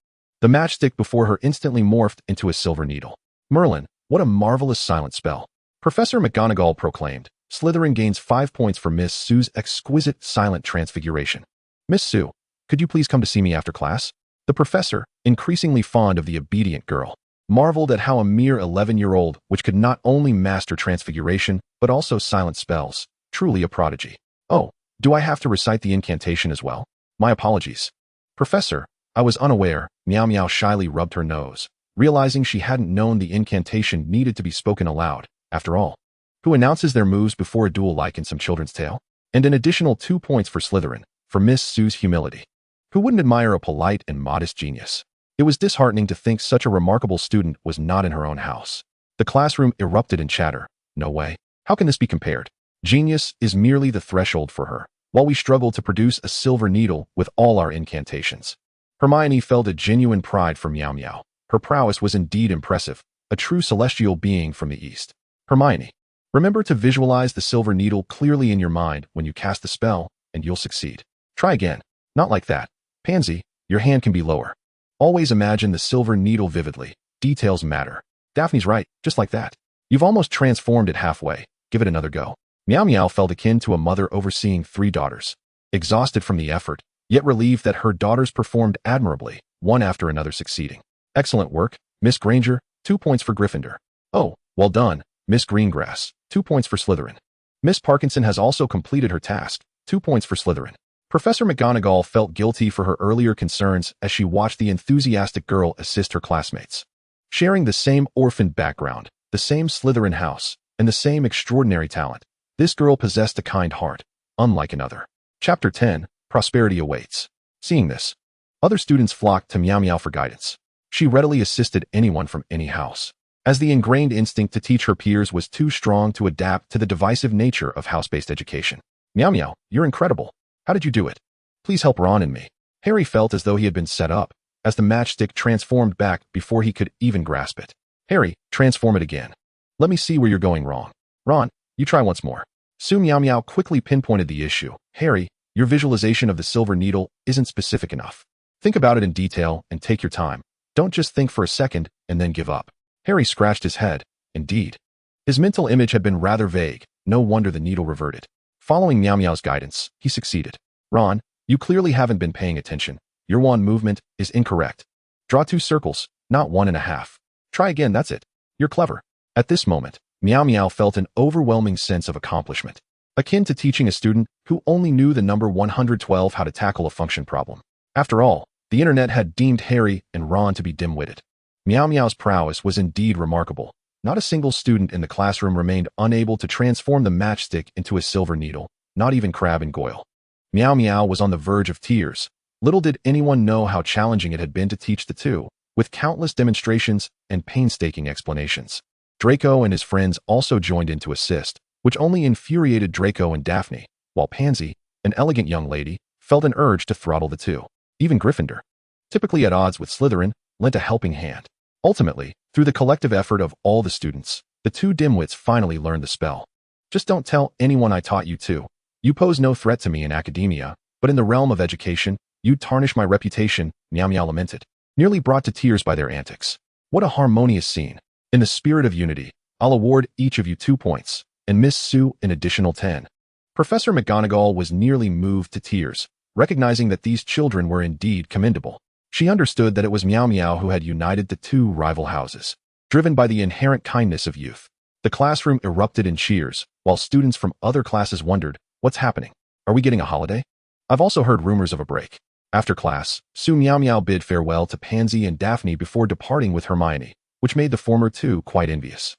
the matchstick before her instantly morphed into a silver needle. "Merlin, what a marvelous silent spell," Professor McGonagall proclaimed. "Slytherin gains 5 points for Miss Su's exquisite silent transfiguration." "Miss Su, could you please come to see me after class?" The professor, increasingly fond of the obedient girl, marveled at how a mere 11-year-old, which could not only master transfiguration, but also silent spells, truly a prodigy. "Oh, do I have to recite the incantation as well? My apologies." "Professor, I was unaware." Meow Meow shyly rubbed her nose, realizing she hadn't known the incantation needed to be spoken aloud. After all, who announces their moves before a duel like in some children's tale? And an additional 2 points for Slytherin, for Miss Su's humility. Who wouldn't admire a polite and modest genius? It was disheartening to think such a remarkable student was not in her own house. The classroom erupted in chatter. "No way. How can this be compared? Genius is merely the threshold for her, while we struggle to produce a silver needle with all our incantations." Hermione felt a genuine pride for Meow Meow. Her prowess was indeed impressive, a true celestial being from the east. "Hermione, remember to visualize the silver needle clearly in your mind when you cast the spell, and you'll succeed. Try again. Not like that. Pansy, your hand can be lower. Always imagine the silver needle vividly. Details matter." "Daphne's right, just like that. You've almost transformed it halfway. Give it another go." Meow Meow felt akin to a mother overseeing 3 daughters. Exhausted from the effort, yet relieved that her daughters performed admirably, one after another succeeding. "Excellent work, Miss Granger, 2 points for Gryffindor." "Oh, well done, Miss Greengrass, 2 points for Slytherin." "Miss Parkinson has also completed her task, 2 points for Slytherin." Professor McGonagall felt guilty for her earlier concerns as she watched the enthusiastic girl assist her classmates. Sharing the same orphaned background, the same Slytherin house, and the same extraordinary talent, this girl possessed a kind heart, unlike another. Chapter 10, Prosperity Awaits. Seeing this, other students flocked to Meow Meow for guidance. She readily assisted anyone from any house, as the ingrained instinct to teach her peers was too strong to adapt to the divisive nature of house-based education. "Meow Meow, you're incredible. How did you do it? Please help Ron and me." Harry felt as though he had been set up, as the matchstick transformed back before he could even grasp it. "Harry, transform it again. Let me see where you're going wrong. Ron, you try once more." Su Miaomiao quickly pinpointed the issue. "Harry, your visualization of the silver needle isn't specific enough. Think about it in detail and take your time. Don't just think for a second and then give up." Harry scratched his head. Indeed, his mental image had been rather vague. No wonder the needle reverted. Following Meow Meow's guidance, he succeeded. "Ron, you clearly haven't been paying attention. Your wand movement is incorrect. Draw 2 circles, not 1.5. Try again, that's it. You're clever." At this moment, Meow Meow felt an overwhelming sense of accomplishment, akin to teaching a student who only knew the number 112 how to tackle a function problem. After all, the internet had deemed Harry and Ron to be dim-witted. Meow Meow's prowess was indeed remarkable. Not a single student in the classroom remained unable to transform the matchstick into a silver needle, not even Crabbe and Goyle. Meow Meow was on the verge of tears. Little did anyone know how challenging it had been to teach the two, with countless demonstrations and painstaking explanations. Draco and his friends also joined in to assist, which only infuriated Draco and Daphne, while Pansy, an elegant young lady, felt an urge to throttle the two. Even Gryffindor, typically at odds with Slytherin, lent a helping hand. Ultimately, through the collective effort of all the students, the 2 dimwits finally learned the spell. "Just don't tell anyone I taught you to. You pose no threat to me in academia, but in the realm of education, you'd tarnish my reputation," Meow Meow lamented, nearly brought to tears by their antics. "What a harmonious scene. In the spirit of unity, I'll award each of you 2 points, and Miss Su an additional 10. Professor McGonagall was nearly moved to tears, recognizing that these children were indeed commendable. She understood that it was Meow Meow who had united the 2 rival houses, driven by the inherent kindness of youth. The classroom erupted in cheers, while students from other classes wondered, "What's happening? Are we getting a holiday?" "I've also heard rumors of a break." After class, Su Miaomiao bid farewell to Pansy and Daphne before departing with Hermione, which made the former 2 quite envious.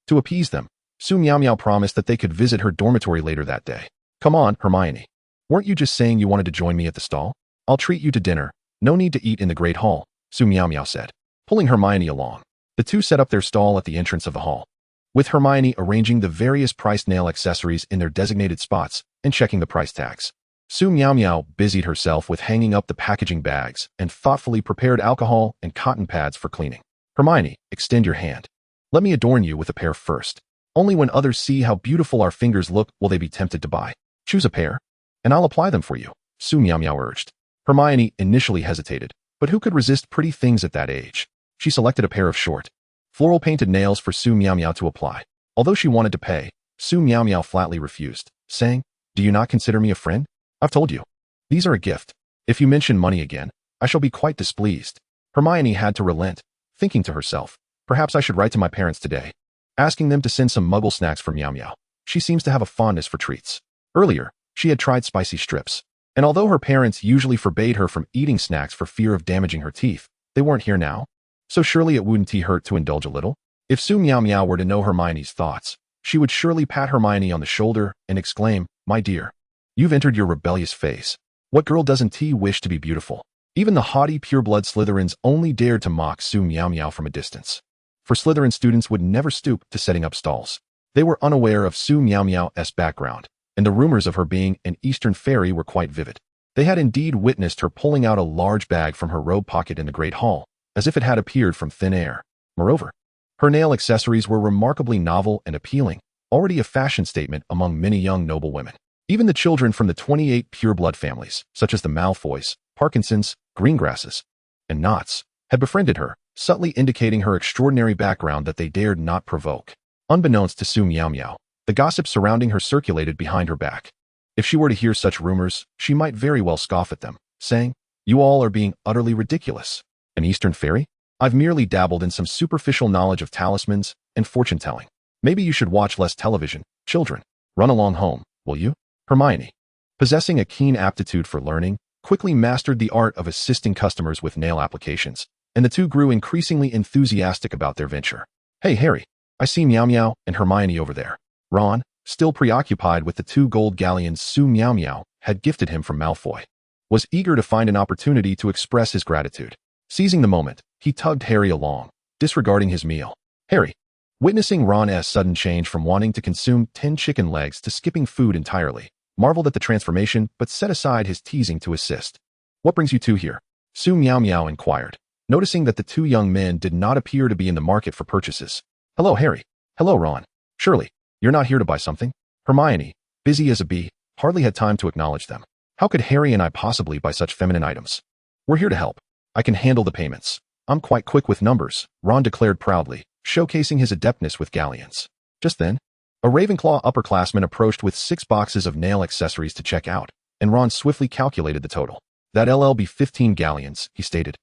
To appease them, Su Miaomiao promised that they could visit her dormitory later that day. Come on, Hermione. Weren't you just saying you wanted to join me at the stall? I'll treat you to dinner. No need to eat in the Great Hall, Su Miaomiao said, pulling Hermione along. The two set up their stall at the entrance of the hall, with Hermione arranging the various priced nail accessories in their designated spots and checking the price tags. Su Miaomiao busied herself with hanging up the packaging bags and thoughtfully prepared alcohol and cotton pads for cleaning. Hermione, extend your hand. Let me adorn you with a pair first. Only when others see how beautiful our fingers look will they be tempted to buy. Choose a pair, and I'll apply them for you, Su Miaomiao urged. Hermione initially hesitated, but who could resist pretty things at that age? She selected a pair of short, floral-painted nails for Su Miaomiao to apply. Although she wanted to pay, Su Miaomiao flatly refused, saying, Do you not consider me a friend? I've told you. These are a gift. If you mention money again, I shall be quite displeased. Hermione had to relent, thinking to herself, perhaps I should write to my parents today, asking them to send some muggle snacks for Miao Miao. She seems to have a fondness for treats. Earlier, she had tried spicy strips, and although her parents usually forbade her from eating snacks for fear of damaging her teeth, they weren't here now, so surely it wouldn't hurt to indulge a little. If Su Miaomiao were to know Hermione's thoughts, she would surely pat Hermione on the shoulder and exclaim, My dear, you've entered your rebellious phase. What girl doesn't wish to be beautiful? Even the haughty pureblood Slytherins only dared to mock Su Miaomiao from a distance. For Slytherin students would never stoop to setting up stalls. They were unaware of Su Miaomiao's background, and the rumors of her being an Eastern fairy were quite vivid. They had indeed witnessed her pulling out a large bag from her robe pocket in the Great Hall, as if it had appeared from thin air. Moreover, her nail accessories were remarkably novel and appealing, already a fashion statement among many young noble women. Even the children from the 28 pureblood families, such as the Malfoys, Parkinsons, Greengrasses, and Knots, had befriended her, subtly indicating her extraordinary background that they dared not provoke. Unbeknownst to Su Miaomiao, the gossip surrounding her circulated behind her back. If she were to hear such rumors, she might very well scoff at them, saying, You all are being utterly ridiculous. An Eastern fairy? I've merely dabbled in some superficial knowledge of talismans and fortune-telling. Maybe you should watch less television. Children, run along home, will you? Hermione, possessing a keen aptitude for learning, quickly mastered the art of assisting customers with nail applications, and the two grew increasingly enthusiastic about their venture. Hey, Harry, I see Miao Miao and Hermione over there. Ron, still preoccupied with the 2 gold galleons Su Miaomiao had gifted him from Malfoy, was eager to find an opportunity to express his gratitude. Seizing the moment, he tugged Harry along, disregarding his meal. Harry, witnessing Ron's sudden change from wanting to consume 10 chicken legs to skipping food entirely, marveled at the transformation but set aside his teasing to assist. What brings you two here? Su Miaomiao inquired, noticing that the 2 young men did not appear to be in the market for purchases. Hello, Harry. Hello, Ron. Surely, you're not here to buy something? Hermione, busy as a bee, hardly had time to acknowledge them. How could Harry and I possibly buy such feminine items? We're here to help. I can handle the payments. I'm quite quick with numbers, Ron declared proudly, showcasing his adeptness with galleons. Just then, a Ravenclaw upperclassman approached with 6 boxes of nail accessories to check out, and Ron swiftly calculated the total. That'll be 15 galleons, he stated,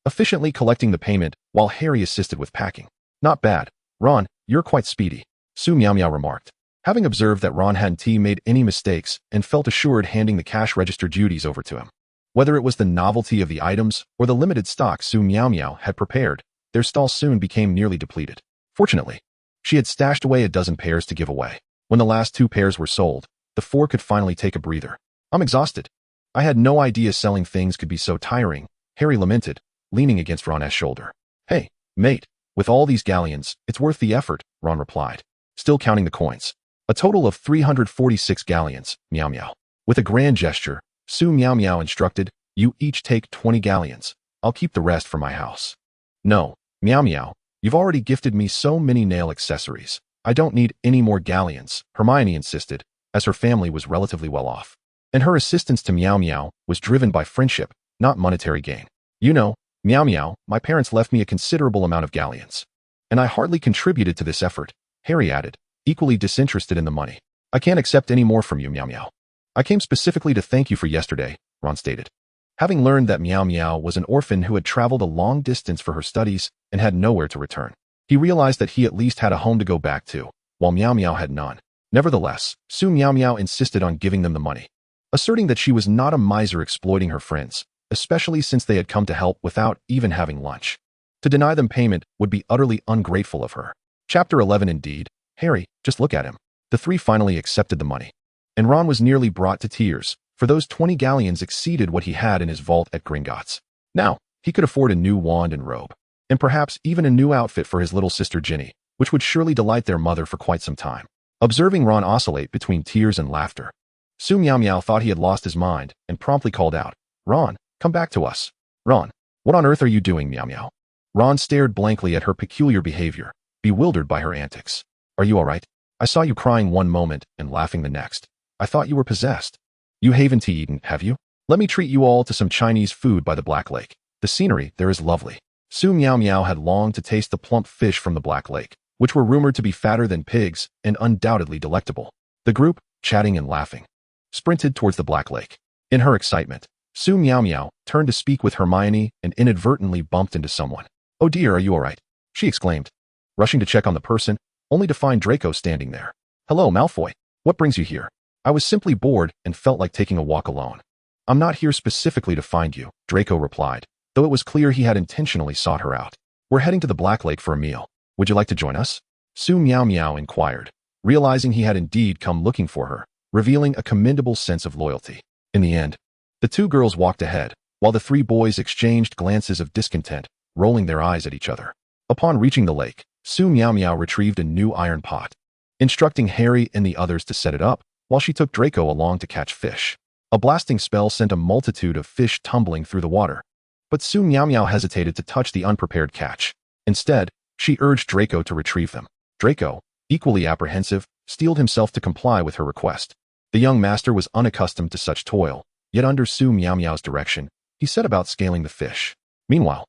efficiently collecting the payment while Harry assisted with packing. Not bad. Ron, you're quite speedy, Su Miaomiao remarked, having observed that Ron hadn't made any mistakes and felt assured handing the cash register duties over to him. Whether it was the novelty of the items or the limited stock Su Miaomiao had prepared, their stall soon became nearly depleted. Fortunately, she had stashed away a dozen pairs to give away. When the last 2 pairs were sold, the 4 could finally take a breather. I'm exhausted. I had no idea selling things could be so tiring, Harry lamented, leaning against Ron's shoulder. Hey, mate, with all these galleons, it's worth the effort, Ron replied, still counting the coins. A total of 346 galleons, Miao Miao. With a grand gesture, Su Miaomiao instructed, You each take 20 galleons. I'll keep the rest for my house. No, Miao Miao, you've already gifted me so many nail accessories. I don't need any more galleons, Hermione insisted, as her family was relatively well off. And her assistance to Miao Miao was driven by friendship, not monetary gain. You know, Miao Miao, my parents left me a considerable amount of galleons. And I hardly contributed to this effort, Harry added, equally disinterested in the money. I can't accept any more from you, Miao Miao. I came specifically to thank you for yesterday, Ron stated. Having learned that Miao Miao was an orphan who had traveled a long distance for her studies and had nowhere to return, he realized that he at least had a home to go back to, while Miao Miao had none. Nevertheless, Su Miaomiao insisted on giving them the money, asserting that she was not a miser exploiting her friends, especially since they had come to help without even having lunch. To deny them payment would be utterly ungrateful of her. Chapter 11 Indeed, Harry, just look at him. The three finally accepted the money. And Ron was nearly brought to tears, for those 20 galleons exceeded what he had in his vault at Gringotts. Now, he could afford a new wand and robe, and perhaps even a new outfit for his little sister Ginny, which would surely delight their mother for quite some time. Observing Ron oscillate between tears and laughter, Su Miaomiao thought he had lost his mind and promptly called out, "Ron, come back to us. Ron, what on earth are you doing, Miao Miao?" Ron stared blankly at her peculiar behavior, bewildered by her antics. "Are you all right? I saw you crying one moment and laughing the next. I thought you were possessed. You haven't eaten, have you? Let me treat you all to some Chinese food by the Black Lake. The scenery there is lovely." Su Miaomiao had longed to taste the plump fish from the Black Lake, which were rumored to be fatter than pigs and undoubtedly delectable. The group, chatting and laughing, sprinted towards the Black Lake. In her excitement, Su Miaomiao turned to speak with Hermione and inadvertently bumped into someone. "Oh dear, are you all right?" she exclaimed, rushing to check on the person, only to find Draco standing there. "Hello, Malfoy. What brings you here?" "I was simply bored and felt like taking a walk alone." "I'm not here specifically to find you," Draco replied, though it was clear he had intentionally sought her out. "We're heading to the Black Lake for a meal. Would you like to join us?" Su Miaomiao inquired, realizing he had indeed come looking for her, revealing a commendable sense of loyalty. In the end, the two girls walked ahead, while the three boys exchanged glances of discontent, rolling their eyes at each other. Upon reaching the lake, Su Miaomiao retrieved a new iron pot, instructing Harry and the others to set it up, while she took Draco along to catch fish. A blasting spell sent a multitude of fish tumbling through the water, but Su Miaomiao hesitated to touch the unprepared catch. Instead, she urged Draco to retrieve them. Draco, equally apprehensive, steeled himself to comply with her request. The young master was unaccustomed to such toil, yet under Su Miaomiao's direction, he set about scaling the fish. Meanwhile,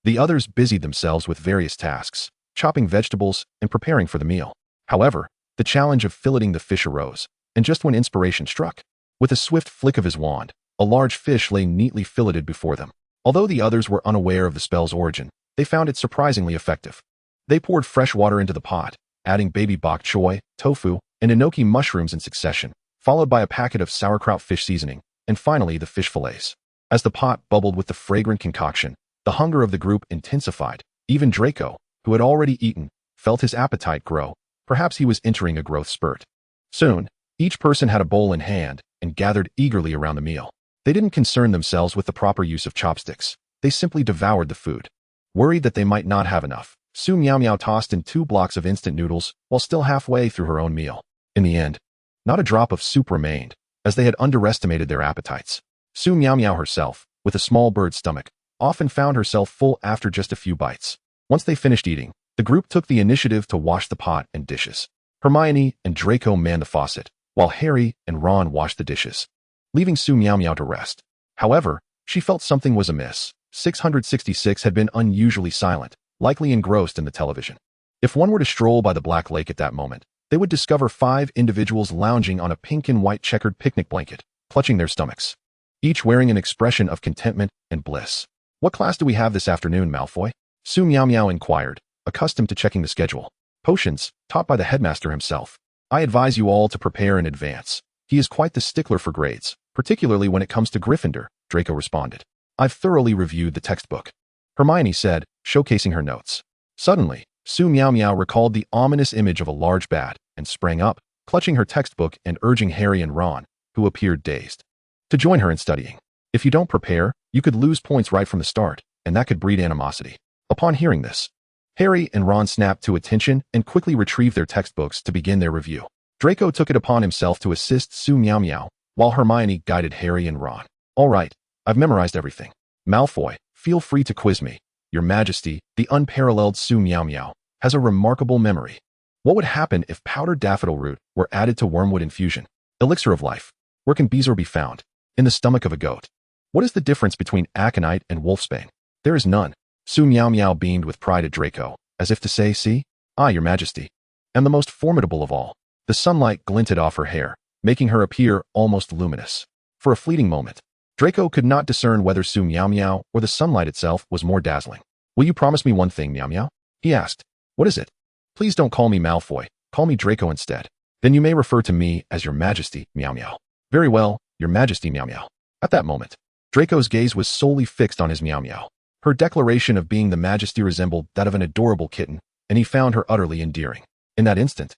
the others busied themselves with various tasks, chopping vegetables and preparing for the meal. However, the challenge of filleting the fish arose, and just when inspiration struck, with a swift flick of his wand, a large fish lay neatly filleted before them. Although the others were unaware of the spell's origin, they found it surprisingly effective. They poured fresh water into the pot, adding baby bok choy, tofu, and enoki mushrooms in succession, followed by a packet of sauerkraut fish seasoning, and finally the fish fillets. As the pot bubbled with the fragrant concoction, the hunger of the group intensified. Even Draco, who had already eaten, felt his appetite grow. Perhaps he was entering a growth spurt. Soon, each person had a bowl in hand and gathered eagerly around the meal. They didn't concern themselves with the proper use of chopsticks. They simply devoured the food. Worried that they might not have enough, Su Miaomiao tossed in 2 blocks of instant noodles while still halfway through her own meal. In the end, not a drop of soup remained, as they had underestimated their appetites. Su Miaomiao herself, with a small bird stomach, often found herself full after just a few bites. Once they finished eating, the group took the initiative to wash the pot and dishes. Hermione and Draco manned the faucet, while Harry and Ron washed the dishes, leaving Su Miaomiao to rest. However, she felt something was amiss. 666 had been unusually silent, likely engrossed in the television. If one were to stroll by the Black Lake at that moment, they would discover 5 individuals lounging on a pink and white checkered picnic blanket, clutching their stomachs, each wearing an expression of contentment and bliss. "What class do we have this afternoon, Malfoy?" Su Miaomiao inquired, accustomed to checking the schedule. "Potions, taught by the headmaster himself. I advise you all to prepare in advance. He is quite the stickler for grades, particularly when it comes to Gryffindor," Draco responded. "I've thoroughly reviewed the textbook," Hermione said, showcasing her notes. Suddenly, Su Miaomiao recalled the ominous image of a large bat and sprang up, clutching her textbook and urging Harry and Ron, who appeared dazed, to join her in studying. "If you don't prepare, you could lose points right from the start, and that could breed animosity." Upon hearing this, Harry and Ron snapped to attention and quickly retrieved their textbooks to begin their review. Draco took it upon himself to assist Su Miaomiao, while Hermione guided Harry and Ron. "All right, I've memorized everything. Malfoy, feel free to quiz me. Your Majesty, the unparalleled Su Miaomiao, has a remarkable memory. What would happen if powdered daffodil root were added to wormwood infusion? Elixir of life. Where can bezoar be found? In the stomach of a goat. What is the difference between aconite and wolfsbane? There is none." Su Miaomiao beamed with pride at Draco, as if to say, "See? I, Your Majesty, am the most formidable of all." The sunlight glinted off her hair, making her appear almost luminous. For a fleeting moment, Draco could not discern whether Su Miaomiao or the sunlight itself was more dazzling. "Will you promise me one thing, Miaomiao?" he asked. "What is it?" "Please don't call me Malfoy. Call me Draco instead. Then you may refer to me as Your Majesty, Miaomiao." "Very well, Your Majesty, Miaomiao." At that moment, Draco's gaze was solely fixed on his Miaomiao. Her declaration of being the Majesty resembled that of an adorable kitten, and he found her utterly endearing. In that instant,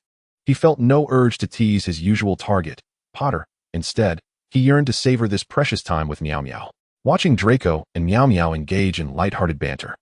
He felt no urge to tease his usual target, Potter. Instead, he yearned to savor this precious time with Miaomiao. Watching Draco and Miaomiao engage in lighthearted banter,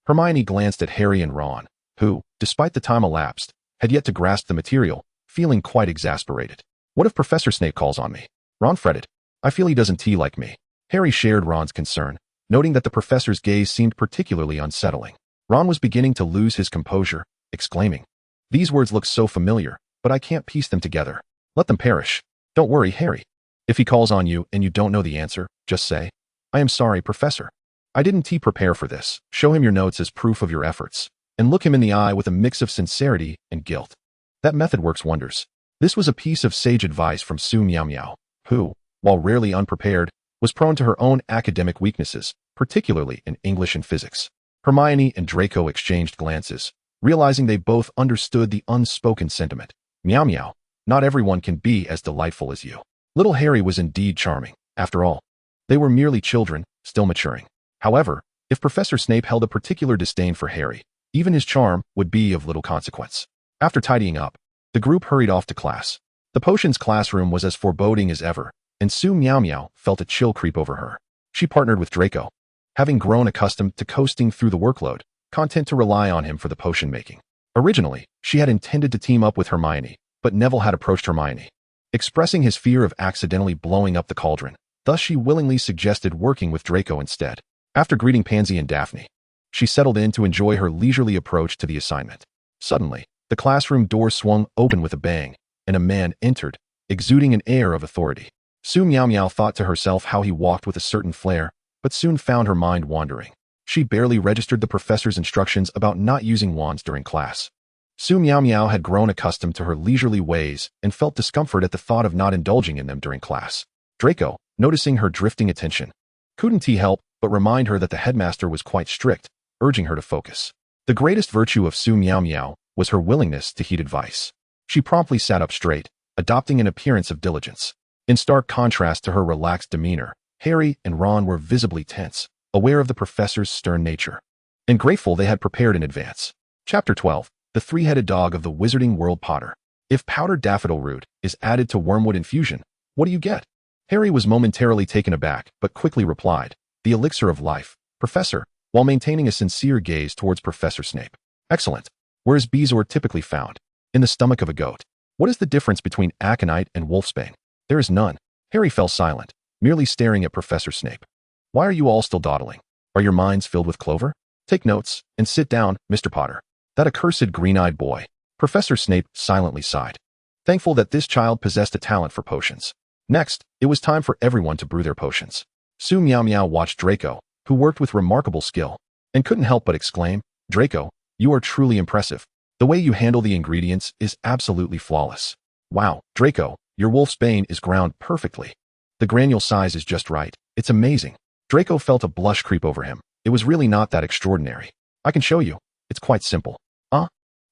Hermione glanced at Harry and Ron, who, despite the time elapsed, had yet to grasp the material, feeling quite exasperated. What if Professor Snape calls on me? Ron fretted. I feel he doesn't tea like me. Harry shared Ron's concern, noting that the professor's gaze seemed particularly unsettling. Ron was beginning to lose his composure, exclaiming, "These words look so familiar, but I can't piece them together. Let them perish. Don't worry, Harry. If he calls on you and you don't know the answer, just say, 'I am sorry, Professor. I didn't prepare for this.' Show him your notes as proof of your efforts, and look him in the eye with a mix of sincerity and guilt. That method works wonders." This was a piece of sage advice from Su Miaomiao, who, while rarely unprepared, was prone to her own academic weaknesses, particularly in English and physics. Hermione and Draco exchanged glances, realizing they both understood the unspoken sentiment. Miaomiao, not everyone can be as delightful as you. Little Harry was indeed charming. After all, they were merely children, still maturing. However, if Professor Snape held a particular disdain for Harry, even his charm would be of little consequence. After tidying up, the group hurried off to class. The potions classroom was as foreboding as ever, and Su Miaomiao felt a chill creep over her. She partnered with Draco, having grown accustomed to coasting through the workload, content to rely on him for the potion making. Originally, she had intended to team up with Hermione, but Neville had approached Hermione, expressing his fear of accidentally blowing up the cauldron. Thus she willingly suggested working with Draco instead. After greeting Pansy and Daphne, she settled in to enjoy her leisurely approach to the assignment. Suddenly, the classroom door swung open with a bang, and a man entered, exuding an air of authority. Su Miaomiao thought to herself how he walked with a certain flair, but soon found her mind wandering. She barely registered the professor's instructions about not using wands during class. Su Miaomiao had grown accustomed to her leisurely ways and felt discomfort at the thought of not indulging in them during class. Draco, noticing her drifting attention, couldn't he help but remind her that the headmaster was quite strict, urging her to focus. The greatest virtue of Su Miaomiao was her willingness to heed advice. She promptly sat up straight, adopting an appearance of diligence. In stark contrast to her relaxed demeanor, Harry and Ron were visibly tense, aware of the professor's stern nature, and grateful they had prepared in advance. Chapter 12. The Three-Headed Dog of the Wizarding World. Potter. If powdered daffodil root is added to wormwood infusion, what do you get? Harry was momentarily taken aback, but quickly replied, "The elixir of life, Professor," while maintaining a sincere gaze towards Professor Snape. "Excellent. Where is bezoar typically found? In the stomach of a goat. What is the difference between aconite and wolfsbane? There is none." Harry fell silent, merely staring at Professor Snape. "Why are you all still dawdling? Are your minds filled with clover? Take notes, and sit down, Mr. Potter. That accursed green-eyed boy." Professor Snape silently sighed, thankful that this child possessed a talent for potions. Next, it was time for everyone to brew their potions. Su Miaomiao watched Draco, who worked with remarkable skill, and couldn't help but exclaim, "Draco, you are truly impressive. The way you handle the ingredients is absolutely flawless. Wow, Draco, your wolfsbane is ground perfectly. The granule size is just right. It's amazing." Draco felt a blush creep over him. It was really not that extraordinary. "I can show you. It's quite simple."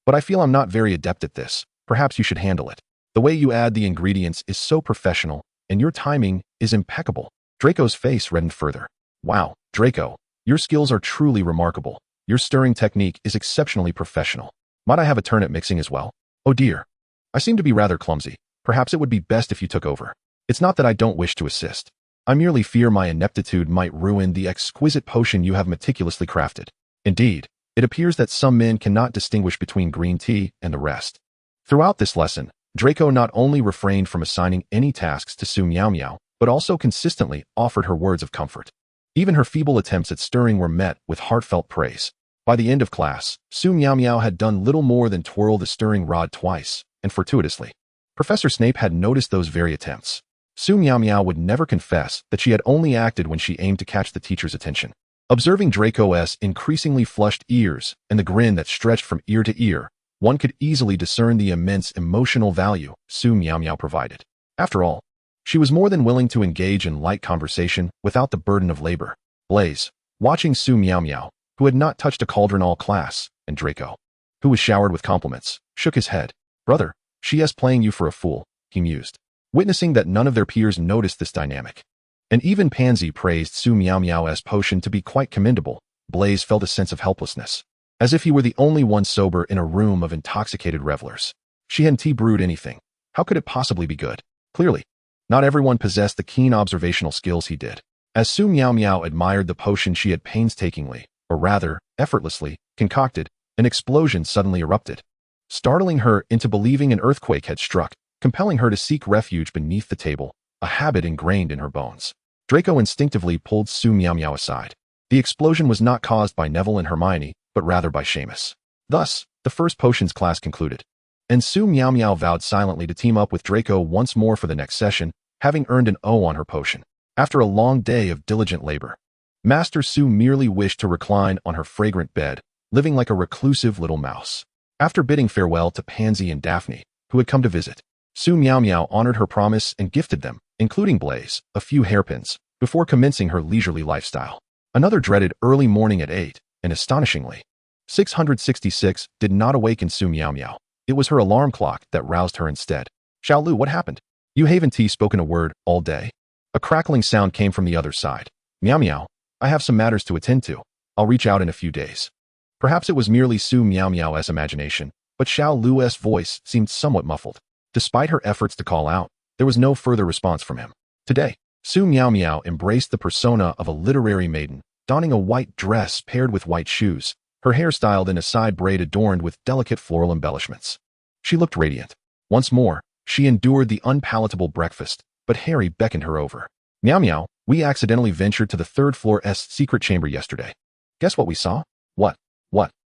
But I feel I'm not very adept at this. Perhaps you should handle it. The way you add the ingredients is so professional, and your timing is impeccable." Draco's face reddened further. "Wow, Draco, your skills are truly remarkable. Your stirring technique is exceptionally professional. Might I have a turn at mixing as well?" "Oh dear. I seem to be rather clumsy. Perhaps it would be best if you took over. It's not that I don't wish to assist. I merely fear my ineptitude might ruin the exquisite potion you have meticulously crafted. Indeed, it appears that some men cannot distinguish between green tea and the rest." Throughout this lesson, Draco not only refrained from assigning any tasks to Su Miaomiao, but also consistently offered her words of comfort. Even her feeble attempts at stirring were met with heartfelt praise. By the end of class, Su Miaomiao had done little more than twirl the stirring rod twice, and fortuitously. Professor Snape had noticed those very attempts. Su Miaomiao would never confess that she had only acted when she aimed to catch the teacher's attention. Observing Draco's increasingly flushed ears and the grin that stretched from ear to ear, one could easily discern the immense emotional value Su Miaomiao provided. After all, she was more than willing to engage in light conversation without the burden of labor. Blaise, watching Su Miaomiao, who had not touched a cauldron all class, and Draco, who was showered with compliments, shook his head. "Brother, she is playing you for a fool," he mused, witnessing that none of their peers noticed this dynamic. And even Pansy praised Su Miaomiao's potion to be quite commendable. Blaise felt a sense of helplessness, as if he were the only one sober in a room of intoxicated revelers. She hadn't brewed anything. How could it possibly be good? Clearly, not everyone possessed the keen observational skills he did. As Su Miaomiao admired the potion she had painstakingly, or rather, effortlessly, concocted, an explosion suddenly erupted, startling her into believing an earthquake had struck, compelling her to seek refuge beneath the table, a habit ingrained in her bones. Draco instinctively pulled Su Miaomiao aside. The explosion was not caused by Neville and Hermione, but rather by Seamus. Thus, the first potions class concluded, and Su Miaomiao vowed silently to team up with Draco once more for the next session, having earned an O on her potion. After a long day of diligent labor, Master Su merely wished to recline on her fragrant bed, living like a reclusive little mouse. After bidding farewell to Pansy and Daphne, who had come to visit, Su Miaomiao honored her promise and gifted them, including Blaze, a few hairpins, before commencing her leisurely lifestyle. Another dreaded early morning at 8, and astonishingly, 666 did not awaken Su Miaomiao. It was her alarm clock that roused her instead. Xiaolu, what happened? You haven't spoken a word all day? A crackling sound came from the other side. Miao Miao, I have some matters to attend to. I'll reach out in a few days. Perhaps it was merely Su Miaomiao's imagination, but Xiao Lu's voice seemed somewhat muffled. Despite her efforts to call out, there was no further response from him. Today, Su Miaomiao embraced the persona of a literary maiden, donning a white dress paired with white shoes, her hair styled in a side braid adorned with delicate floral embellishments. She looked radiant. Once more, she endured the unpalatable breakfast, but Harry beckoned her over. Miao Miao, we accidentally ventured to the third floor's secret chamber yesterday. Guess what we saw? What?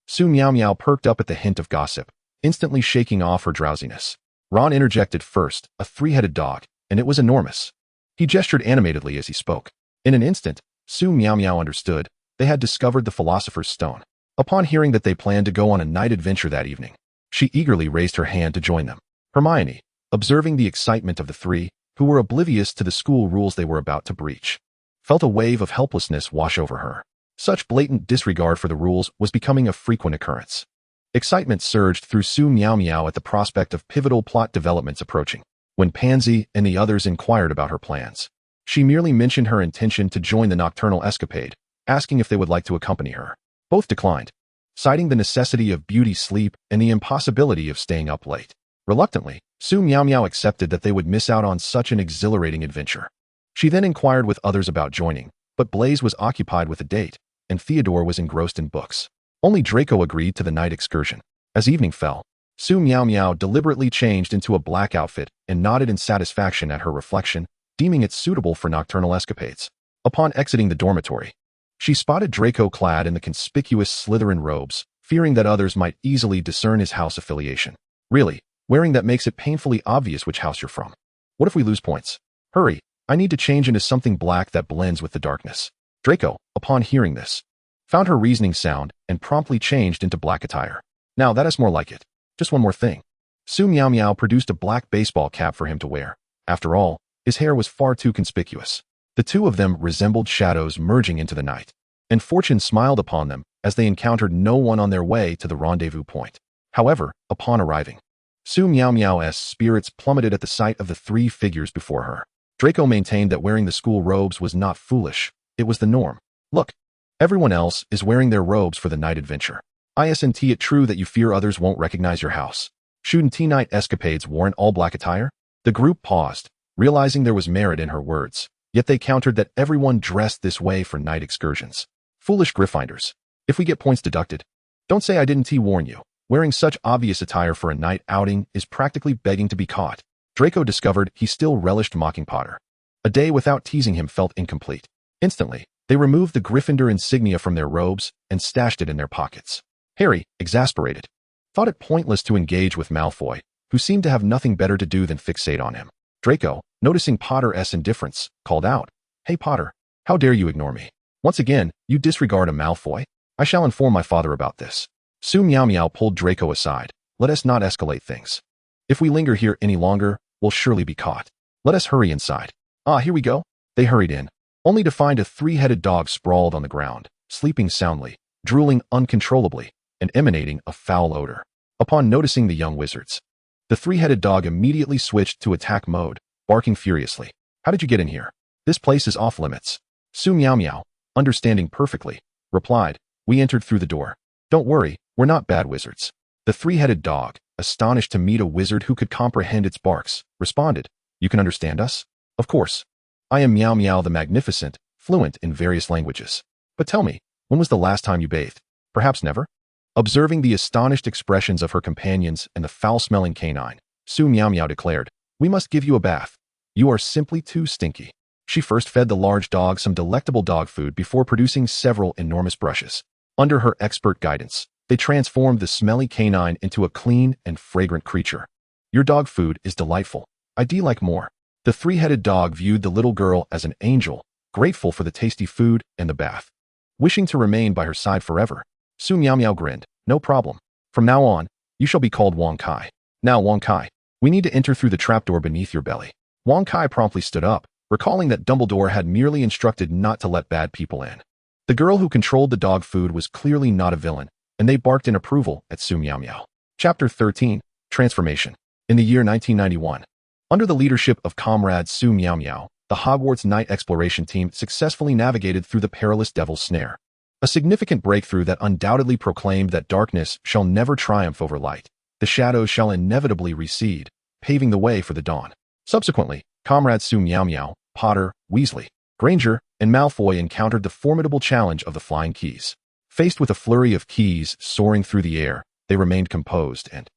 Su Miaomiao perked up at the hint of gossip, instantly shaking off her drowsiness. Ron interjected first, a three-headed dog, and it was enormous. He gestured animatedly as he spoke. In an instant, Su Miaomiao understood. They had discovered the Philosopher's Stone. Upon hearing that they planned to go on a night adventure that evening, she eagerly raised her hand to join them. Hermione, observing the excitement of the three, who were oblivious to the school rules they were about to breach, felt a wave of helplessness wash over her. Such blatant disregard for the rules was becoming a frequent occurrence. Excitement surged through Su Miaomiao at the prospect of pivotal plot developments approaching. When Pansy and the others inquired about her plans, she merely mentioned her intention to join the nocturnal escapade, asking if they would like to accompany her. Both declined, citing the necessity of beauty sleep and the impossibility of staying up late. Reluctantly, Su Miaomiao accepted that they would miss out on such an exhilarating adventure. She then inquired with others about joining, but Blaze was occupied with a date, and Theodore was engrossed in books. Only Draco agreed to the night excursion. As evening fell, Su Miaomiao deliberately changed into a black outfit and nodded in satisfaction at her reflection, deeming it suitable for nocturnal escapades. Upon exiting the dormitory, she spotted Draco clad in the conspicuous Slytherin robes, fearing that others might easily discern his house affiliation. Really, wearing that makes it painfully obvious which house you're from. What if we lose points? Hurry, I need to change into something black that blends with the darkness. Draco, upon hearing this, found her reasoning sound and promptly changed into black attire. Now that is more like it. Just one more thing. Su Miaomiao produced a black baseball cap for him to wear. After all, his hair was far too conspicuous. The two of them resembled shadows merging into the night, and fortune smiled upon them as they encountered no one on their way to the rendezvous point. However, upon arriving, Su Miaomiao's spirits plummeted at the sight of the three figures before her. Draco maintained that wearing the school robes was not foolish, it was the norm. Look, everyone else is wearing their robes for the night adventure. Isn't it true that you fear others won't recognize your house? Shouldn't night escapades warrant all black attire? The group paused, realizing there was merit in her words, yet they countered that everyone dressed this way for night excursions. Foolish Gryffindors. If we get points deducted, don't say I didn't warn you. Wearing such obvious attire for a night outing is practically begging to be caught. Draco discovered he still relished mocking Potter. A day without teasing him felt incomplete. Instantly, they removed the Gryffindor insignia from their robes and stashed it in their pockets. Harry, exasperated, thought it pointless to engage with Malfoy, who seemed to have nothing better to do than fixate on him. Draco, noticing Potter's indifference, called out, "Hey Potter, how dare you ignore me? Once again, you disregard a Malfoy? I shall inform my father about this." Su Miaomiao pulled Draco aside. Let us not escalate things. If we linger here any longer, we'll surely be caught. Let us hurry inside. Ah, here we go. They hurried in, only to find a three-headed dog sprawled on the ground, sleeping soundly, drooling uncontrollably, and emanating a foul odor. Upon noticing the young wizards, the three-headed dog immediately switched to attack mode, barking furiously. How did you get in here? This place is off limits. Su Miaomiao, understanding perfectly, replied, we entered through the door. Don't worry, we're not bad wizards. The three-headed dog, astonished to meet a wizard who could comprehend its barks, responded, "You can understand us?" "Of course. I am Miao Miao the Magnificent, fluent in various languages. But tell me, when was the last time you bathed? Perhaps never?" Observing the astonished expressions of her companions and the foul-smelling canine, Su Miaomiao declared, "We must give you a bath. You are simply too stinky." She first fed the large dog some delectable dog food before producing several enormous brushes. Under her expert guidance, they transformed the smelly canine into a clean and fragrant creature. "Your dog food is delightful. I'd like more." The three-headed dog viewed the little girl as an angel, grateful for the tasty food and the bath. Wishing to remain by her side forever, Su Miaomiao grinned, "No problem. From now on, you shall be called Wang Kai. Now, Wang Kai, we need to enter through the trapdoor beneath your belly." Wang Kai promptly stood up, recalling that Dumbledore had merely instructed not to let bad people in. The girl who controlled the dog food was clearly not a villain, and they barked in approval at Su Miaomiao. Chapter 13, Transformation. In the year 1991, under the leadership of Comrade Su Miaomiao, the Hogwarts Night Exploration Team successfully navigated through the perilous Devil's Snare. A significant breakthrough that undoubtedly proclaimed that darkness shall never triumph over light. The shadows shall inevitably recede, paving the way for the dawn. Subsequently, Comrades Su Miaomiao, Potter, Weasley, Granger, and Malfoy encountered the formidable challenge of the flying keys. Faced with a flurry of keys soaring through the air, they remained composed and,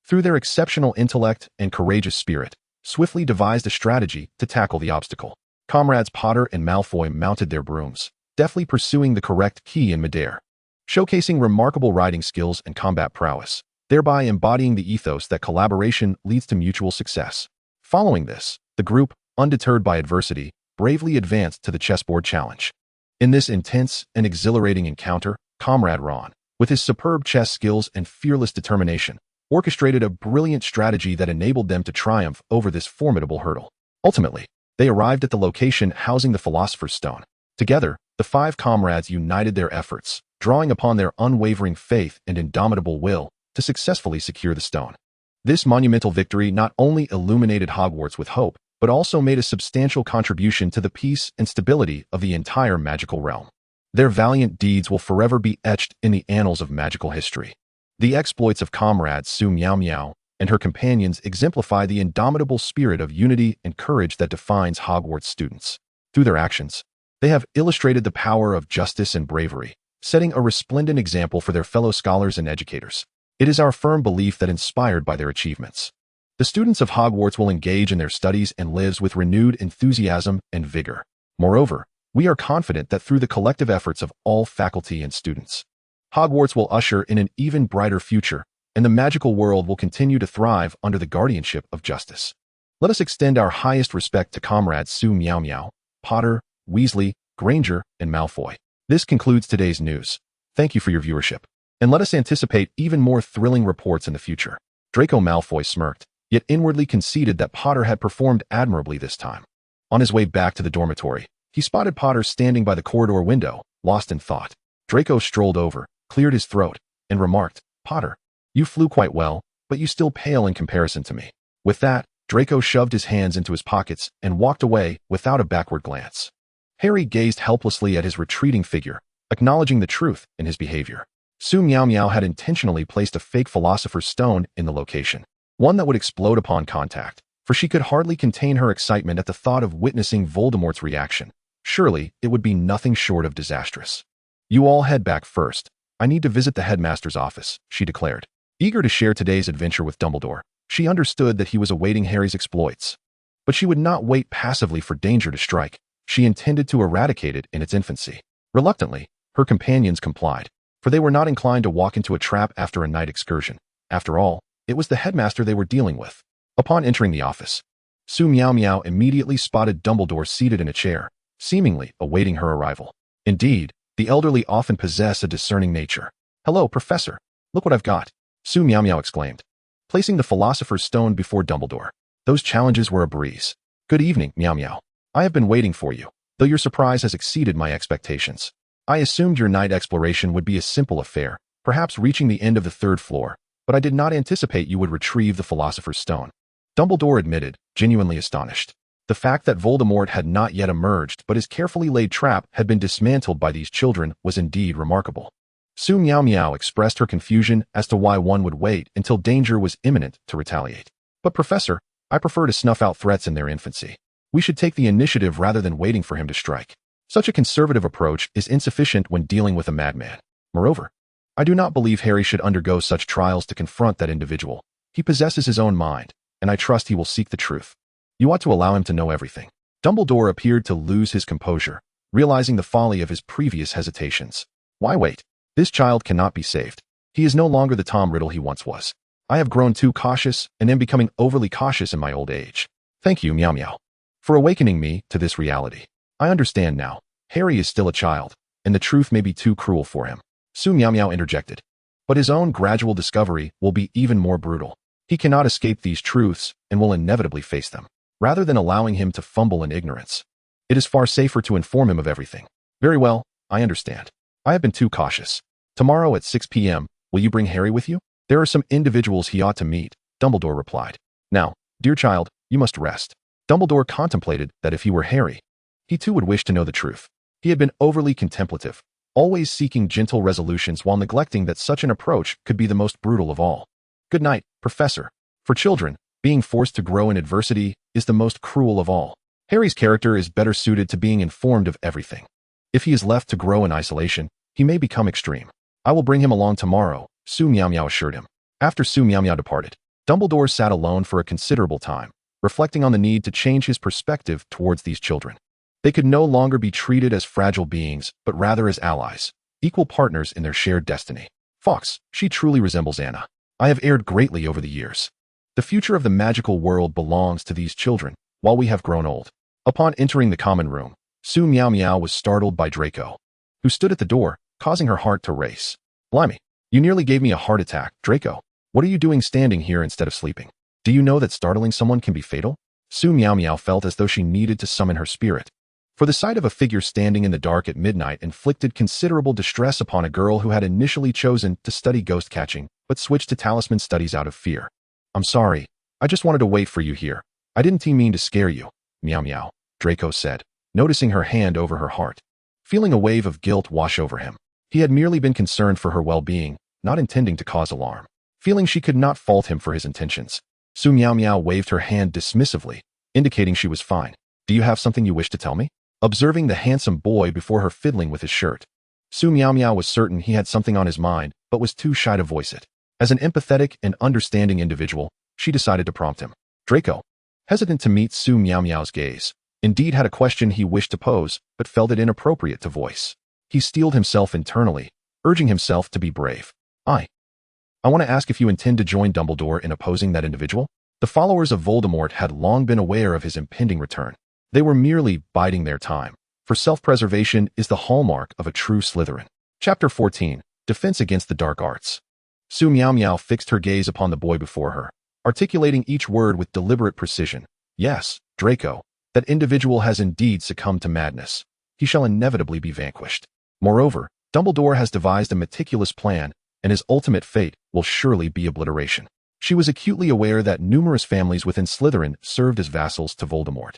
through their exceptional intellect and courageous spirit, swiftly devised a strategy to tackle the obstacle. Comrades Potter and Malfoy mounted their brooms, deftly pursuing the correct key in midair, showcasing remarkable riding skills and combat prowess, thereby embodying the ethos that collaboration leads to mutual success. Following this, the group, undeterred by adversity, bravely advanced to the chessboard challenge. In this intense and exhilarating encounter, Comrade Ron, with his superb chess skills and fearless determination, orchestrated a brilliant strategy that enabled them to triumph over this formidable hurdle. Ultimately, they arrived at the location housing the Philosopher's Stone. Together, the five comrades united their efforts, drawing upon their unwavering faith and indomitable will to successfully secure the stone. This monumental victory not only illuminated Hogwarts with hope, but also made a substantial contribution to the peace and stability of the entire magical realm. Their valiant deeds will forever be etched in the annals of magical history. The exploits of Comrade Su Miaomiao and her companions exemplify the indomitable spirit of unity and courage that defines Hogwarts students. Through their actions, they have illustrated the power of justice and bravery, setting a resplendent example for their fellow scholars and educators. It is our firm belief that, inspired by their achievements, the students of Hogwarts will engage in their studies and lives with renewed enthusiasm and vigor. Moreover, we are confident that through the collective efforts of all faculty and students, Hogwarts will usher in an even brighter future, and the magical world will continue to thrive under the guardianship of justice. Let us extend our highest respect to Comrades Su Miaomiao, Potter, Weasley, Granger, and Malfoy. This concludes today's news. Thank you for your viewership, and let us anticipate even more thrilling reports in the future. Draco Malfoy smirked, yet inwardly conceded that Potter had performed admirably this time. On his way back to the dormitory, he spotted Potter standing by the corridor window, lost in thought. Draco strolled over, cleared his throat, and remarked, "Potter, you flew quite well, but you still pale in comparison to me." With that, Draco shoved his hands into his pockets and walked away without a backward glance. Harry gazed helplessly at his retreating figure, acknowledging the truth in his behavior. Su Miaomiao had intentionally placed a fake Philosopher's Stone in the location, one that would explode upon contact, for she could hardly contain her excitement at the thought of witnessing Voldemort's reaction. Surely, it would be nothing short of disastrous. "You all head back first. I need to visit the headmaster's office," she declared. Eager to share today's adventure with Dumbledore, she understood that he was awaiting Harry's exploits. But she would not wait passively for danger to strike. She intended to eradicate it in its infancy. Reluctantly, her companions complied, for they were not inclined to walk into a trap after a night excursion. After all, it was the headmaster they were dealing with. Upon entering the office, Su Miaomiao immediately spotted Dumbledore seated in a chair, seemingly awaiting her arrival. Indeed, the elderly often possess a discerning nature. "Hello, Professor. Look what I've got," Su Miaomiao exclaimed, placing the Philosopher's Stone before Dumbledore. Those challenges were a breeze. "Good evening, Miao Miao. I have been waiting for you, though your surprise has exceeded my expectations. I assumed your night exploration would be a simple affair, perhaps reaching the end of the third floor, but I did not anticipate you would retrieve the Philosopher's Stone," Dumbledore admitted, genuinely astonished. The fact that Voldemort had not yet emerged but his carefully laid trap had been dismantled by these children was indeed remarkable. Su Miaomiao expressed her confusion as to why one would wait until danger was imminent to retaliate. But Professor, I prefer to snuff out threats in their infancy. We should take the initiative rather than waiting for him to strike. Such a conservative approach is insufficient when dealing with a madman. Moreover, I do not believe Harry should undergo such trials to confront that individual. He possesses his own mind, and I trust he will seek the truth. You ought to allow him to know everything. Dumbledore appeared to lose his composure, realizing the folly of his previous hesitations. Why wait? This child cannot be saved. He is no longer the Tom Riddle he once was. I have grown too cautious and am becoming overly cautious in my old age. Thank you, Miao Miao, for awakening me to this reality. I understand now. Harry is still a child, and the truth may be too cruel for him. Su Miaomiao interjected. But his own gradual discovery will be even more brutal. He cannot escape these truths and will inevitably face them. Rather than allowing him to fumble in ignorance, it is far safer to inform him of everything. Very well, I understand. I have been too cautious. Tomorrow at 6 p.m., will you bring Harry with you? There are some individuals he ought to meet, Dumbledore replied. Now, dear child, you must rest. Dumbledore contemplated that if he were Harry, he too would wish to know the truth. He had been overly contemplative, always seeking gentle resolutions while neglecting that such an approach could be the most brutal of all. Good night, Professor. For children, being forced to grow in adversity is the most cruel of all. Harry's character is better suited to being informed of everything. If he is left to grow in isolation, he may become extreme. I will bring him along tomorrow, Su Miaomiao assured him. After Su Miaomiao departed, Dumbledore sat alone for a considerable time, reflecting on the need to change his perspective towards these children. They could no longer be treated as fragile beings, but rather as allies, equal partners in their shared destiny. Fox, she truly resembles Anna. I have erred greatly over the years. The future of the magical world belongs to these children, while we have grown old. Upon entering the common room, Su Miaomiao was startled by Draco, who stood at the door, causing her heart to race. Blimey, you nearly gave me a heart attack, Draco. What are you doing standing here instead of sleeping? Do you know that startling someone can be fatal? Su Miaomiao felt as though she needed to summon her spirit. For the sight of a figure standing in the dark at midnight inflicted considerable distress upon a girl who had initially chosen to study ghost catching, but switched to talisman studies out of fear. I'm sorry. I just wanted to wait for you here. I didn't mean to scare you, Miao Miao, Draco said, noticing her hand over her heart. Feeling a wave of guilt wash over him. He had merely been concerned for her well-being, not intending to cause alarm. Feeling she could not fault him for his intentions, Su Miaomiao waved her hand dismissively, indicating she was fine. Do you have something you wish to tell me? Observing the handsome boy before her fiddling with his shirt, Su Miaomiao was certain he had something on his mind, but was too shy to voice it. As an empathetic and understanding individual, she decided to prompt him. Draco, hesitant to meet Su Miaomiao's gaze, indeed had a question he wished to pose, but felt it inappropriate to voice. He steeled himself internally, urging himself to be brave. I want to ask if you intend to join Dumbledore in opposing that individual? The followers of Voldemort had long been aware of his impending return. They were merely biding their time, for self-preservation is the hallmark of a true Slytherin. Chapter 14, Defense Against the Dark Arts. Su Miaomiao fixed her gaze upon the boy before her, articulating each word with deliberate precision. Yes, Draco, that individual has indeed succumbed to madness. He shall inevitably be vanquished. Moreover, Dumbledore has devised a meticulous plan, and his ultimate fate will surely be obliteration. She was acutely aware that numerous families within Slytherin served as vassals to Voldemort,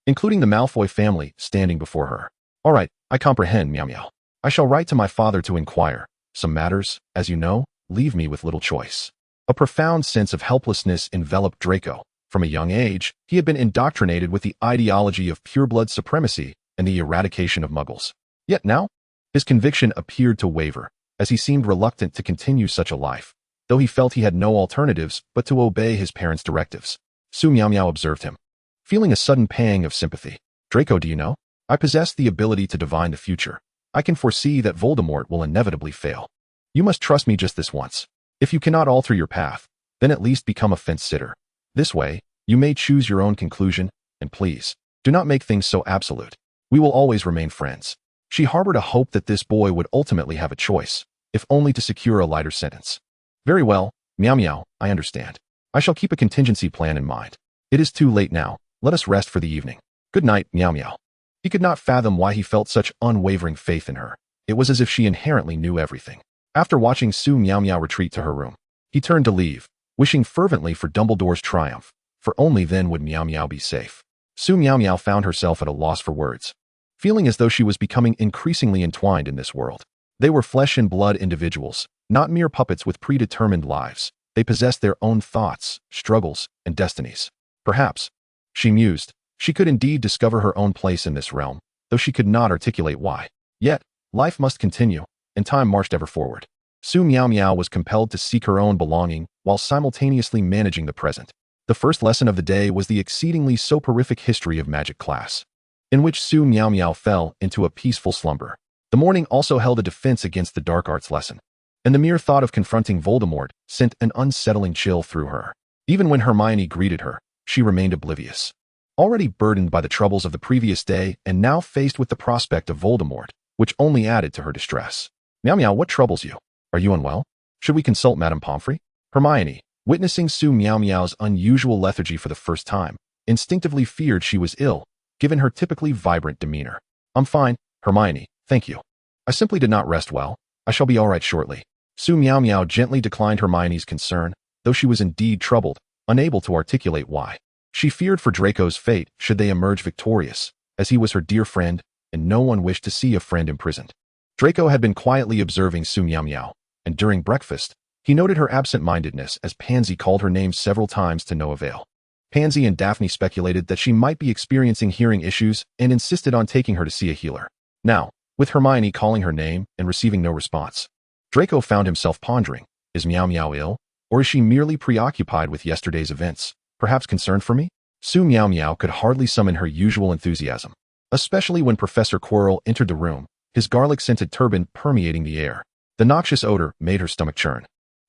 including the Malfoy family standing before her. All right, I comprehend, Miao Miao. I shall write to my father to inquire. Some matters, as you know, leave me with little choice. A profound sense of helplessness enveloped Draco. From a young age, he had been indoctrinated with the ideology of pureblood supremacy and the eradication of muggles. Yet now, his conviction appeared to waver, as he seemed reluctant to continue such a life, though he felt he had no alternatives but to obey his parents' directives. Su Miaomiao observed him, feeling a sudden pang of sympathy. Draco, do you know? I possess the ability to divine the future. I can foresee that Voldemort will inevitably fail. You must trust me just this once. If you cannot alter your path, then at least become a fence-sitter. This way, you may choose your own conclusion, and please, do not make things so absolute. We will always remain friends. She harbored a hope that this boy would ultimately have a choice, if only to secure a lighter sentence. Very well, Miao Miao, I understand. I shall keep a contingency plan in mind. It is too late now. Let us rest for the evening. Good night, Miao Miao. He could not fathom why he felt such unwavering faith in her. It was as if she inherently knew everything. After watching Su Miaomiao retreat to her room, he turned to leave, wishing fervently for Dumbledore's triumph, for only then would Miao Miao be safe. Su Miaomiao found herself at a loss for words, feeling as though she was becoming increasingly entwined in this world. They were flesh and blood individuals, not mere puppets with predetermined lives. They possessed their own thoughts, struggles, and destinies. Perhaps, she mused, she could indeed discover her own place in this realm, though she could not articulate why. Yet, life must continue, and time marched ever forward. Su Miaomiao was compelled to seek her own belonging while simultaneously managing the present. The first lesson of the day was the exceedingly soporific history of magic class, in which Su Miaomiao fell into a peaceful slumber. The morning also held a defense against the dark arts lesson, and the mere thought of confronting Voldemort sent an unsettling chill through her. Even when Hermione greeted her, she remained oblivious. Already burdened by the troubles of the previous day and now faced with the prospect of Voldemort, which only added to her distress. Miao, what troubles you? Are you unwell? Should we consult Madame Pomfrey? Hermione, witnessing Su Miaomiao's unusual lethargy for the first time, instinctively feared she was ill, given her typically vibrant demeanor. I'm fine, Hermione, thank you. I simply did not rest well. I shall be all right shortly. Su Miaomiao gently declined Hermione's concern, though she was indeed troubled, unable to articulate why. She feared for Draco's fate should they emerge victorious, as he was her dear friend, and no one wished to see a friend imprisoned. Draco had been quietly observing Su Miaomiao, and during breakfast, he noted her absent-mindedness as Pansy called her name several times to no avail. Pansy and Daphne speculated that she might be experiencing hearing issues and insisted on taking her to see a healer. Now, with Hermione calling her name and receiving no response, Draco found himself pondering, is Miaomiao ill, or is she merely preoccupied with yesterday's events, perhaps concerned for me? Su Miaomiao could hardly summon her usual enthusiasm, especially when Professor Quirrell entered the room, his garlic-scented turban permeating the air. The noxious odor made her stomach churn.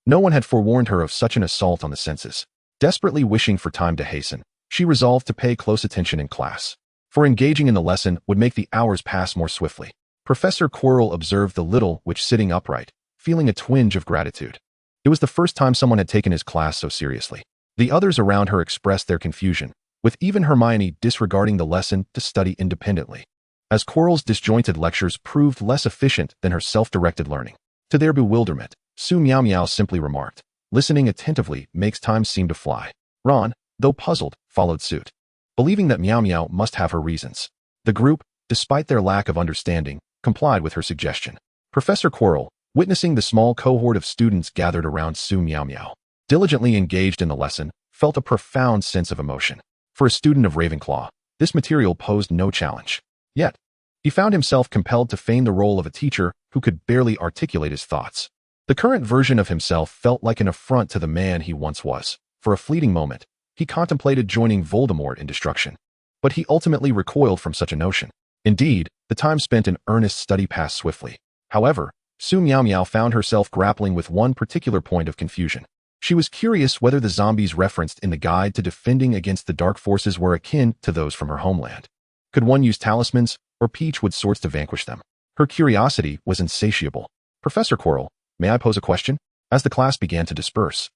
No one had forewarned her of such an assault on the senses. Desperately wishing for time to hasten, she resolved to pay close attention in class, for engaging in the lesson would make the hours pass more swiftly. Professor Quirrell observed the little witch sitting upright, feeling a twinge of gratitude. It was the first time someone had taken his class so seriously. The others around her expressed their confusion, with even Hermione disregarding the lesson to study independently, as Quirrell's disjointed lectures proved less efficient than her self-directed learning. To their bewilderment, Su Miaomiao simply remarked, listening attentively makes time seem to fly. Ron, though puzzled, followed suit, believing that Miaomiao must have her reasons. The group, despite their lack of understanding, complied with her suggestion. Professor Quirrell, witnessing the small cohort of students gathered around Su Miaomiao, diligently engaged in the lesson, felt a profound sense of emotion. For a student of Ravenclaw, this material posed no challenge. Yet, he found himself compelled to feign the role of a teacher who could barely articulate his thoughts. The current version of himself felt like an affront to the man he once was. For a fleeting moment, he contemplated joining Voldemort in destruction, but he ultimately recoiled from such a notion. Indeed, the time spent in earnest study passed swiftly. However, Su Miaomiao found herself grappling with one particular point of confusion. She was curious whether the zombies referenced in the guide to defending against the dark forces were akin to those from her homeland. Could one use talismans or peachwood swords to vanquish them? Her curiosity was insatiable. Professor Quirrell, may I pose a question? As the class began to disperse,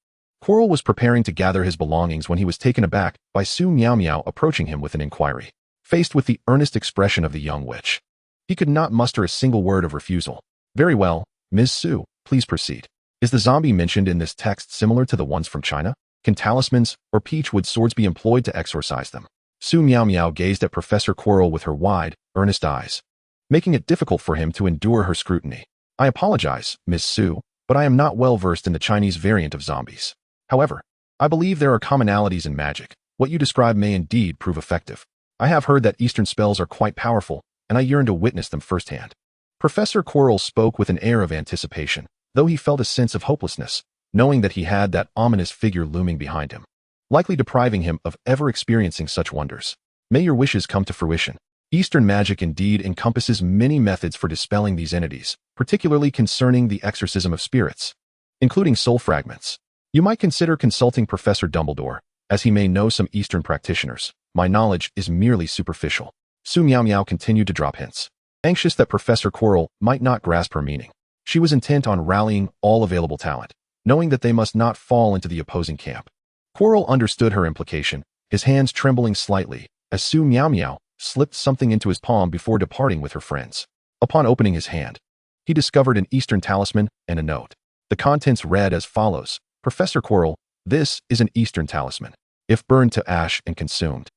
Quirrell was preparing to gather his belongings when he was taken aback by Su Miaomiao approaching him with an inquiry. Faced with the earnest expression of the young witch, he could not muster a single word of refusal. Very well, Ms. Su, please proceed. Is the zombie mentioned in this text similar to the ones from China? Can talismans or peachwood swords be employed to exorcise them? Su Miaomiao gazed at Professor Quirrell with her wide, earnest eyes, making it difficult for him to endure her scrutiny. I apologize, Ms. Su, but I am not well versed in the Chinese variant of zombies. However, I believe there are commonalities in magic. What you describe may indeed prove effective. I have heard that Eastern spells are quite powerful, and I yearn to witness them firsthand. Professor Quirrell spoke with an air of anticipation, though he felt a sense of hopelessness, knowing that he had that ominous figure looming behind him, likely depriving him of ever experiencing such wonders. May your wishes come to fruition. Eastern magic indeed encompasses many methods for dispelling these entities, particularly concerning the exorcism of spirits, including soul fragments. You might consider consulting Professor Dumbledore, as he may know some Eastern practitioners. My knowledge is merely superficial. Su Miaomiao continued to drop hints, anxious that Professor Quirrell might not grasp her meaning. She was intent on rallying all available talent, knowing that they must not fall into the opposing camp. Quirrell understood her implication, his hands trembling slightly, as Su Miaomiao slipped something into his palm before departing with her friends. Upon opening his hand, he discovered an Eastern talisman and a note. The contents read as follows: Professor Quirrell, this is an Eastern talisman. If burned to ash and consumed,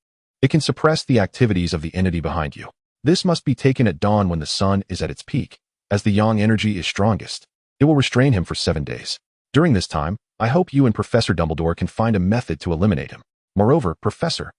it can suppress the activities of the entity behind you. This must be taken at dawn when the sun is at its peak, as the yang energy is strongest. It will restrain him for 7 days. During this time, I hope you and Professor Dumbledore can find a method to eliminate him. Moreover, Professor,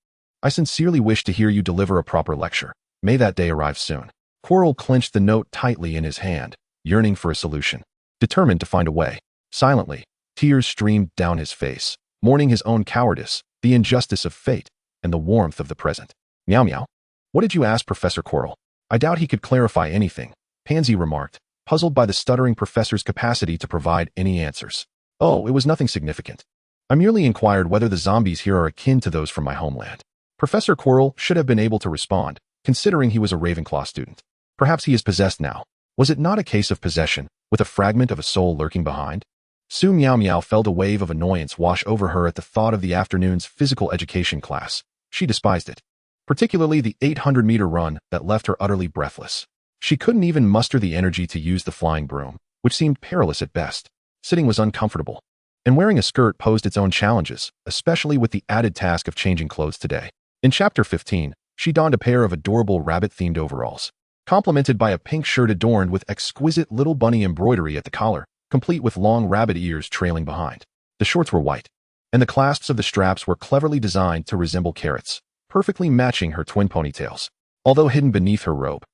I sincerely wish to hear you deliver a proper lecture. May that day arrive soon. Quirrell clenched the note tightly in his hand, yearning for a solution, determined to find a way. Silently, tears streamed down his face, mourning his own cowardice, the injustice of fate, and the warmth of the present. Meow meow. What did you ask Professor Quirrell? I doubt he could clarify anything, Pansy remarked, puzzled by the stuttering professor's capacity to provide any answers. Oh, it was nothing significant. I merely inquired whether the zombies here are akin to those from my homeland. Professor Quirrell should have been able to respond, considering he was a Ravenclaw student. Perhaps he is possessed now. Was it not a case of possession, with a fragment of a soul lurking behind? Su Miaomiao felt a wave of annoyance wash over her at the thought of the afternoon's physical education class. She despised it, particularly the 800-meter run that left her utterly breathless. She couldn't even muster the energy to use the flying broom, which seemed perilous at best. Sitting was uncomfortable, and wearing a skirt posed its own challenges, especially with the added task of changing clothes today. In Chapter 15, she donned a pair of adorable rabbit-themed overalls, complemented by a pink shirt adorned with exquisite little bunny embroidery at the collar, complete with long rabbit ears trailing behind. The shorts were white, and the clasps of the straps were cleverly designed to resemble carrots, perfectly matching her twin ponytails. Although hidden beneath her robe,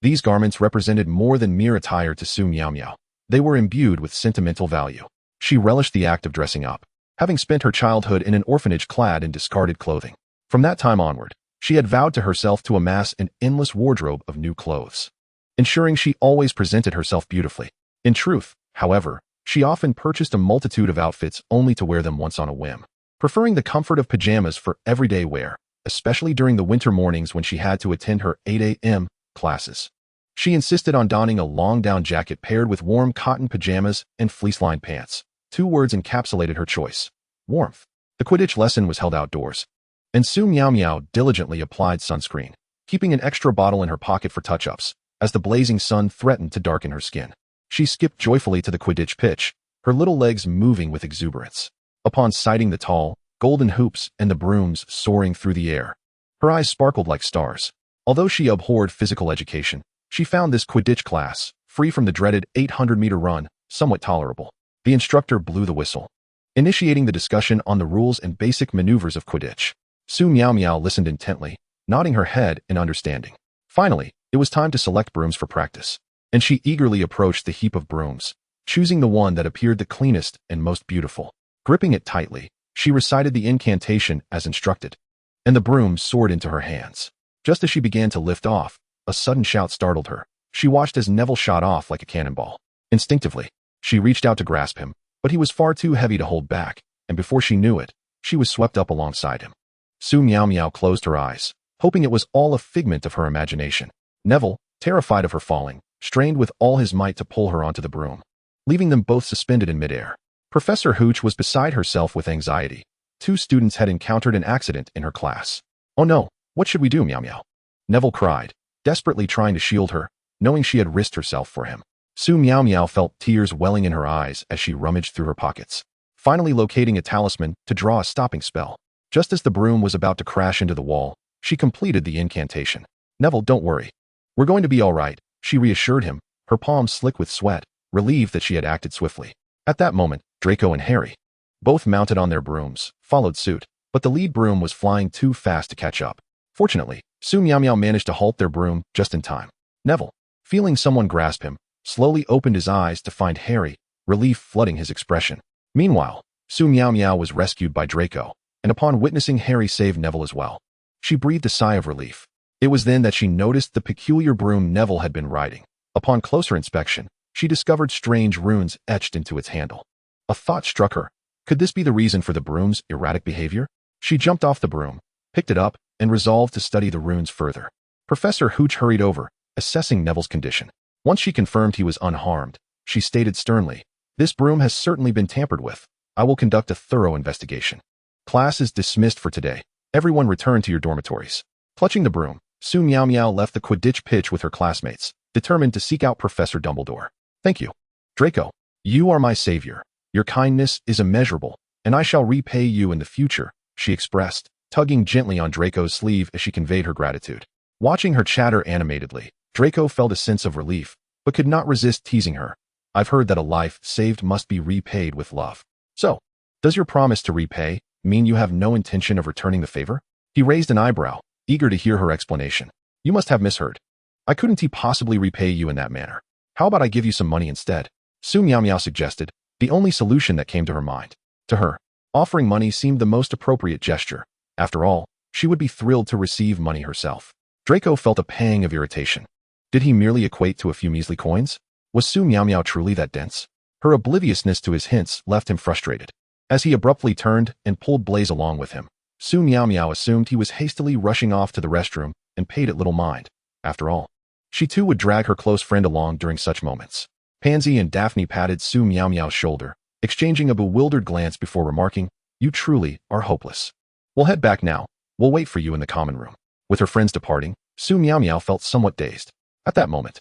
these garments represented more than mere attire to Su Miaomiao. They were imbued with sentimental value. She relished the act of dressing up, having spent her childhood in an orphanage clad in discarded clothing. From that time onward, she had vowed to herself to amass an endless wardrobe of new clothes, ensuring she always presented herself beautifully. In truth, however, she often purchased a multitude of outfits only to wear them once on a whim, preferring the comfort of pajamas for everyday wear, especially during the winter mornings when she had to attend her 8 a.m. classes. She insisted on donning a long down jacket paired with warm cotton pajamas and fleece-lined pants. 2 words encapsulated her choice: warmth. The Quidditch lesson was held outdoors, and Su Miaomiao diligently applied sunscreen, keeping an extra bottle in her pocket for touch-ups, as the blazing sun threatened to darken her skin. She skipped joyfully to the Quidditch pitch, her little legs moving with exuberance. Upon sighting the tall, golden hoops and the brooms soaring through the air, her eyes sparkled like stars. Although she abhorred physical education, she found this Quidditch class, free from the dreaded 800-meter run, somewhat tolerable. The instructor blew the whistle, initiating the discussion on the rules and basic maneuvers of Quidditch. Su Miaomiao listened intently, nodding her head in understanding. Finally, it was time to select brooms for practice, and she eagerly approached the heap of brooms, choosing the one that appeared the cleanest and most beautiful. Gripping it tightly, she recited the incantation as instructed, and the broom soared into her hands. Just as she began to lift off, a sudden shout startled her. She watched as Neville shot off like a cannonball. Instinctively, she reached out to grasp him, but he was far too heavy to hold back, and before she knew it, she was swept up alongside him. Su Miaomiao closed her eyes, hoping it was all a figment of her imagination. Neville, terrified of her falling, strained with all his might to pull her onto the broom, leaving them both suspended in midair. Professor Hooch was beside herself with anxiety. 2 students had encountered an accident in her class. Oh no, what should we do, Meow Meow? Neville cried, desperately trying to shield her, knowing she had risked herself for him. Su Miaomiao felt tears welling in her eyes as she rummaged through her pockets, finally locating a talisman to draw a stopping spell. Just as the broom was about to crash into the wall, she completed the incantation. Neville, don't worry. We're going to be all right, she reassured him, her palms slick with sweat, relieved that she had acted swiftly. At that moment, Draco and Harry, both mounted on their brooms, followed suit, but the lead broom was flying too fast to catch up. Fortunately, Su Miaomiao managed to halt their broom just in time. Neville, feeling someone grasp him, slowly opened his eyes to find Harry, relief flooding his expression. Meanwhile, Su Miaomiao was rescued by Draco, and upon witnessing Harry save Neville as well, she breathed a sigh of relief. It was then that she noticed the peculiar broom Neville had been riding. Upon closer inspection, she discovered strange runes etched into its handle. A thought struck her. Could this be the reason for the broom's erratic behavior? She jumped off the broom, picked it up, and resolved to study the runes further. Professor Hooch hurried over, assessing Neville's condition. Once she confirmed he was unharmed, she stated sternly, "This broom has certainly been tampered with. I will conduct a thorough investigation. Class is dismissed for today. Everyone return to your dormitories." Clutching the broom, Su Miaomiao left the Quidditch pitch with her classmates, determined to seek out Professor Dumbledore. "Thank you, Draco. You are my savior. Your kindness is immeasurable, and I shall repay you in the future," she expressed, tugging gently on Draco's sleeve as she conveyed her gratitude. Watching her chatter animatedly, Draco felt a sense of relief, but could not resist teasing her. I've heard that a life saved must be repaid with love. So, does your promise to repay mean you have no intention of returning the favor? He raised an eyebrow, eager to hear her explanation. You must have misheard. I couldn't possibly repay you in that manner. How about I give you some money instead? Su Miaomiao suggested, the only solution that came to her mind. To her, offering money seemed the most appropriate gesture. After all, she would be thrilled to receive money herself. Draco felt a pang of irritation. Did he merely equate to a few measly coins? Was Su Miaomiao truly that dense? Her obliviousness to his hints left him frustrated. As he abruptly turned and pulled Blaze along with him, Su Miaomiao assumed he was hastily rushing off to the restroom and paid it little mind. After all, she too would drag her close friend along during such moments. Pansy and Daphne patted Su Miaomiao's shoulder, exchanging a bewildered glance before remarking, you truly are hopeless. We'll head back now. We'll wait for you in the common room. With her friends departing, Su Miaomiao felt somewhat dazed. At that moment,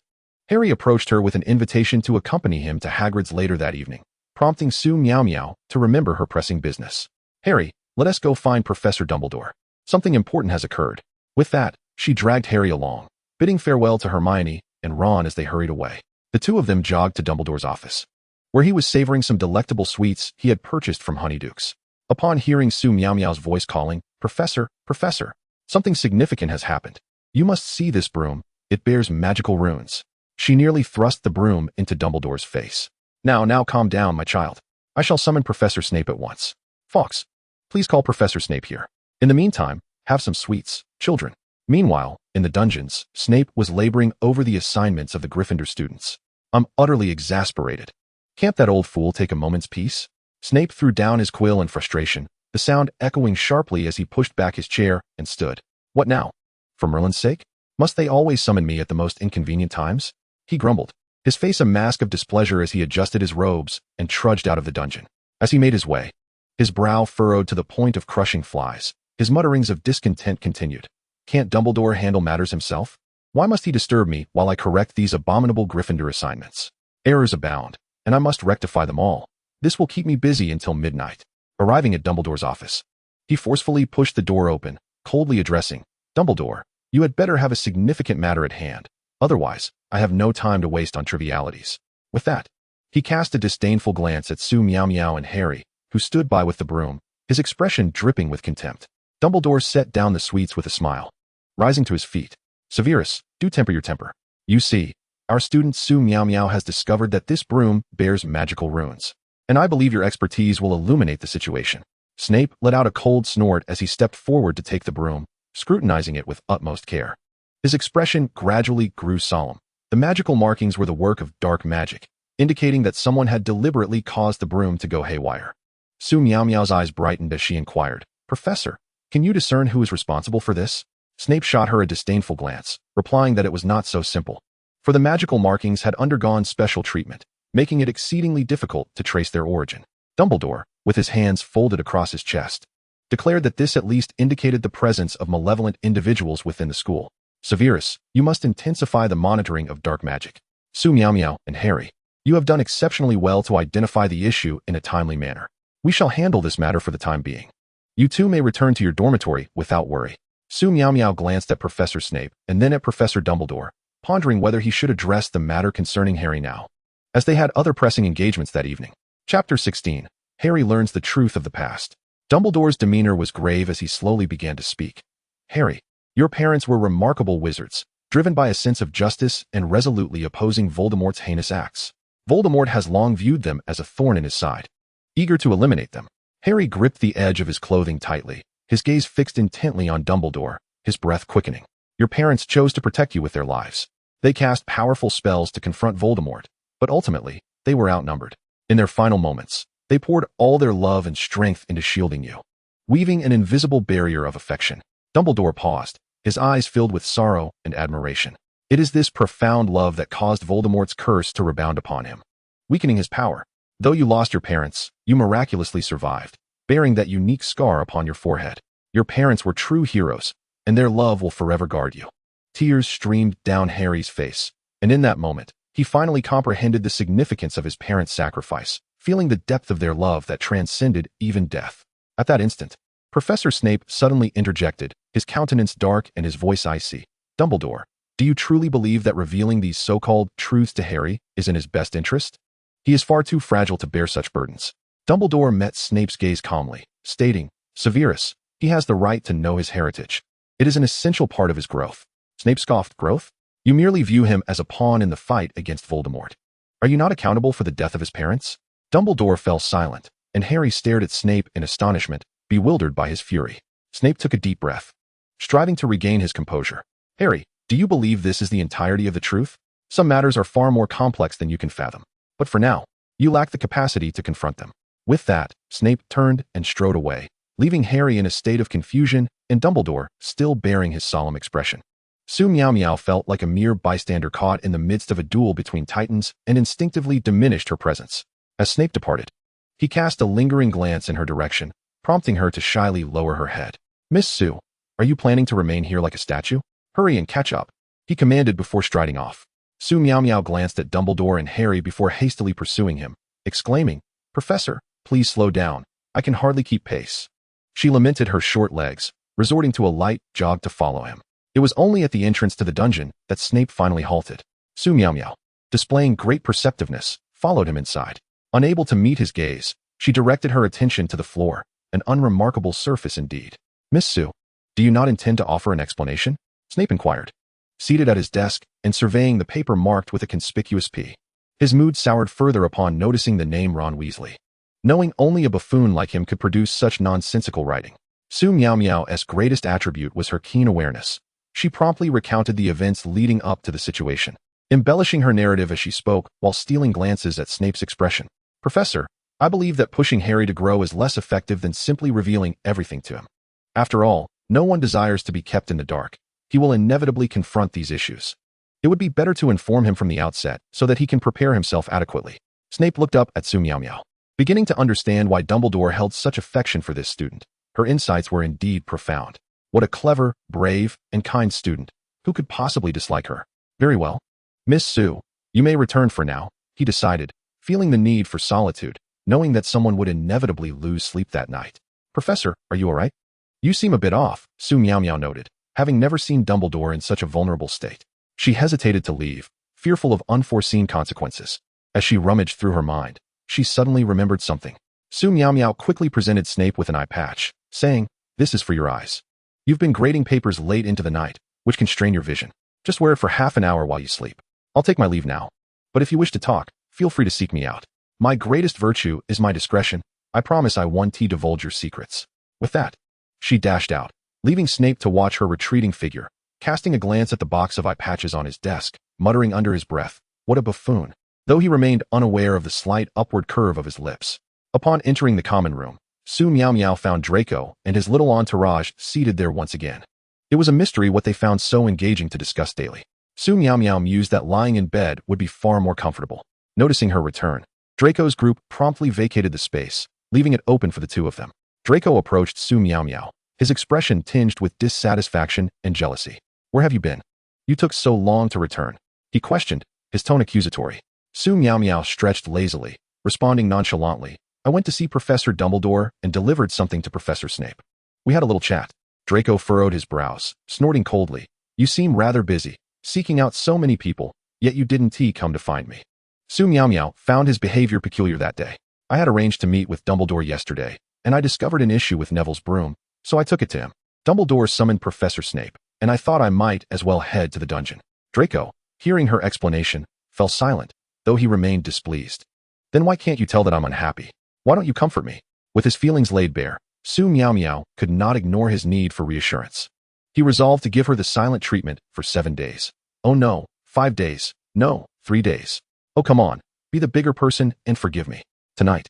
Harry approached her with an invitation to accompany him to Hagrid's later that evening, prompting Su Miaomiao to remember her pressing business. Harry, let us go find Professor Dumbledore. Something important has occurred. With that, she dragged Harry along, bidding farewell to Hermione and Ron as they hurried away. The two of them jogged to Dumbledore's office, where he was savoring some delectable sweets he had purchased from Honeydukes. Upon hearing Su Miaomiao's voice calling, Professor, Professor, something significant has happened. You must see this broom. It bears magical runes. She nearly thrust the broom into Dumbledore's face. Now calm down, my child. I shall summon Professor Snape at once. Fawkes, please call Professor Snape here. In the meantime, have some sweets, children. Meanwhile, in the dungeons, Snape was laboring over the assignments of the Gryffindor students. I'm utterly exasperated. Can't that old fool take a moment's peace? Snape threw down his quill in frustration, the sound echoing sharply as he pushed back his chair and stood. What now? For Merlin's sake? Must they always summon me at the most inconvenient times? He grumbled, his face a mask of displeasure as he adjusted his robes and trudged out of the dungeon. As he made his way, his brow furrowed to the point of crushing flies. His mutterings of discontent continued. Can't Dumbledore handle matters himself? Why must he disturb me while I correct these abominable Gryffindor assignments? Errors abound, and I must rectify them all. This will keep me busy until midnight. Arriving at Dumbledore's office, he forcefully pushed the door open, coldly addressing, Dumbledore, you had better have a significant matter at hand. Otherwise, I have no time to waste on trivialities. With that, he cast a disdainful glance at Su Miaomiao and Harry, who stood by with the broom, his expression dripping with contempt. Dumbledore set down the sweets with a smile. Rising to his feet, Severus, do temper your temper. You see, our student Su Miaomiao has discovered that this broom bears magical runes, and I believe your expertise will illuminate the situation. Snape let out a cold snort as he stepped forward to take the broom, scrutinizing it with utmost care. His expression gradually grew solemn. The magical markings were the work of dark magic, indicating that someone had deliberately caused the broom to go haywire. Su Miaomiao's eyes brightened as she inquired, Professor, can you discern who is responsible for this? Snape shot her a disdainful glance, replying that it was not so simple, for the magical markings had undergone special treatment, making it exceedingly difficult to trace their origin. Dumbledore, with his hands folded across his chest, declared that this at least indicated the presence of malevolent individuals within the school. Severus, you must intensify the monitoring of dark magic. Su Miaomiao and Harry, you have done exceptionally well to identify the issue in a timely manner. We shall handle this matter for the time being. You two may return to your dormitory without worry. Su Miaomiao glanced at Professor Snape and then at Professor Dumbledore, pondering whether he should address the matter concerning Harry now, as they had other pressing engagements that evening. Chapter 16. Harry learns the truth of the past. Dumbledore's demeanor was grave as he slowly began to speak. Harry, your parents were remarkable wizards, driven by a sense of justice and resolutely opposing Voldemort's heinous acts. Voldemort has long viewed them as a thorn in his side, eager to eliminate them. Harry gripped the edge of his clothing tightly, his gaze fixed intently on Dumbledore, his breath quickening. Your parents chose to protect you with their lives. They cast powerful spells to confront Voldemort, but ultimately, they were outnumbered. In their final moments, they poured all their love and strength into shielding you, weaving an invisible barrier of affection. Dumbledore paused, his eyes filled with sorrow and admiration. It is this profound love that caused Voldemort's curse to rebound upon him, weakening his power. Though you lost your parents, you miraculously survived, bearing that unique scar upon your forehead. Your parents were true heroes, and their love will forever guard you. Tears streamed down Harry's face, and in that moment, he finally comprehended the significance of his parents' sacrifice, feeling the depth of their love that transcended even death. At that instant, Professor Snape suddenly interjected, his countenance dark and his voice icy. Dumbledore, Do you truly believe that revealing these so-called truths to Harry is in his best interest? He is far too fragile to bear such burdens. Dumbledore met Snape's gaze calmly, stating, Severus, he has the right to know his heritage. It is an essential part of his growth. Snape scoffed, growth? You merely view him as a pawn in the fight against Voldemort. Are you not accountable for the death of his parents? Dumbledore fell silent, and Harry stared at Snape in astonishment, bewildered by his fury. Snape took a deep breath, striving to regain his composure. Harry, do you believe this is the entirety of the truth? Some matters are far more complex than you can fathom. But for now, you lack the capacity to confront them. With that, Snape turned and strode away, leaving Harry in a state of confusion and Dumbledore still bearing his solemn expression. Su Miaomiao felt like a mere bystander caught in the midst of a duel between titans and instinctively diminished her presence. As Snape departed, he cast a lingering glance in her direction, prompting her to shyly lower her head. Miss Su, are you planning to remain here like a statue? Hurry and catch up, he commanded before striding off. Su Miaomiao glanced at Dumbledore and Harry before hastily pursuing him, exclaiming, Professor, please slow down, I can hardly keep pace. She lamented her short legs, resorting to a light jog to follow him. It was only at the entrance to the dungeon that Snape finally halted. Su Miaomiao, displaying great perceptiveness, followed him inside. Unable to meet his gaze, she directed her attention to the floor, an unremarkable surface indeed. Miss Su, do you not intend to offer an explanation? Snape inquired, seated at his desk and surveying the paper marked with a conspicuous P. His mood soured further upon noticing the name Ron Weasley. Knowing only a buffoon like him could produce such nonsensical writing. Su Miaomiao's greatest attribute was her keen awareness. She promptly recounted the events leading up to the situation, embellishing her narrative as she spoke while stealing glances at Snape's expression. Professor, I believe that pushing Harry to grow is less effective than simply revealing everything to him. After all, no one desires to be kept in the dark. He will inevitably confront these issues. It would be better to inform him from the outset so that he can prepare himself adequately. Snape looked up at Su Miaomiao, beginning to understand why Dumbledore held such affection for this student. Her insights were indeed profound. What a clever, brave, and kind student. Who could possibly dislike her? Very well. Miss Su, you may return for now, he decided, feeling the need for solitude, knowing that someone would inevitably lose sleep that night. Professor, are you all right? You seem a bit off, Su Miaomiao noted, having never seen Dumbledore in such a vulnerable state. She hesitated to leave, fearful of unforeseen consequences. As she rummaged through her mind, she suddenly remembered something. Su Miaomiao quickly presented Snape with an eye patch, saying, This is for your eyes. You've been grading papers late into the night, which can strain your vision. Just wear it for half an hour while you sleep. I'll take my leave now. But if you wish to talk, feel free to seek me out. My greatest virtue is my discretion. I promise I won't divulge your secrets. With that, she dashed out, leaving Snape to watch her retreating figure, casting a glance at the box of eye patches on his desk, muttering under his breath, what a buffoon, though he remained unaware of the slight upward curve of his lips. Upon entering the common room, Su Miaomiao found Draco and his little entourage seated there once again. It was a mystery what they found so engaging to discuss daily. Su Miaomiao mused that lying in bed would be far more comfortable. Noticing her return, Draco's group promptly vacated the space, leaving it open for the two of them. Draco approached Su Miaomiao, his expression tinged with dissatisfaction and jealousy. Where have you been? You took so long to return, he questioned, his tone accusatory. Su Miaomiao stretched lazily, responding nonchalantly, I went to see Professor Dumbledore and delivered something to Professor Snape. We had a little chat. Draco furrowed his brows, snorting coldly. You seem rather busy, seeking out so many people, yet you didn't come to find me. Su Miaomiao found his behavior peculiar that day. I had arranged to meet with Dumbledore yesterday, and I discovered an issue with Neville's broom, so I took it to him. Dumbledore summoned Professor Snape, and I thought I might as well head to the dungeon. Draco, hearing her explanation, fell silent, though he remained displeased. Then why can't you tell that I'm unhappy? Why don't you comfort me? With his feelings laid bare, Su Miaomiao could not ignore his need for reassurance. He resolved to give her the silent treatment for 7 days. Oh no, 5 days. No, 3 days. Oh come on, be the bigger person and forgive me. Tonight.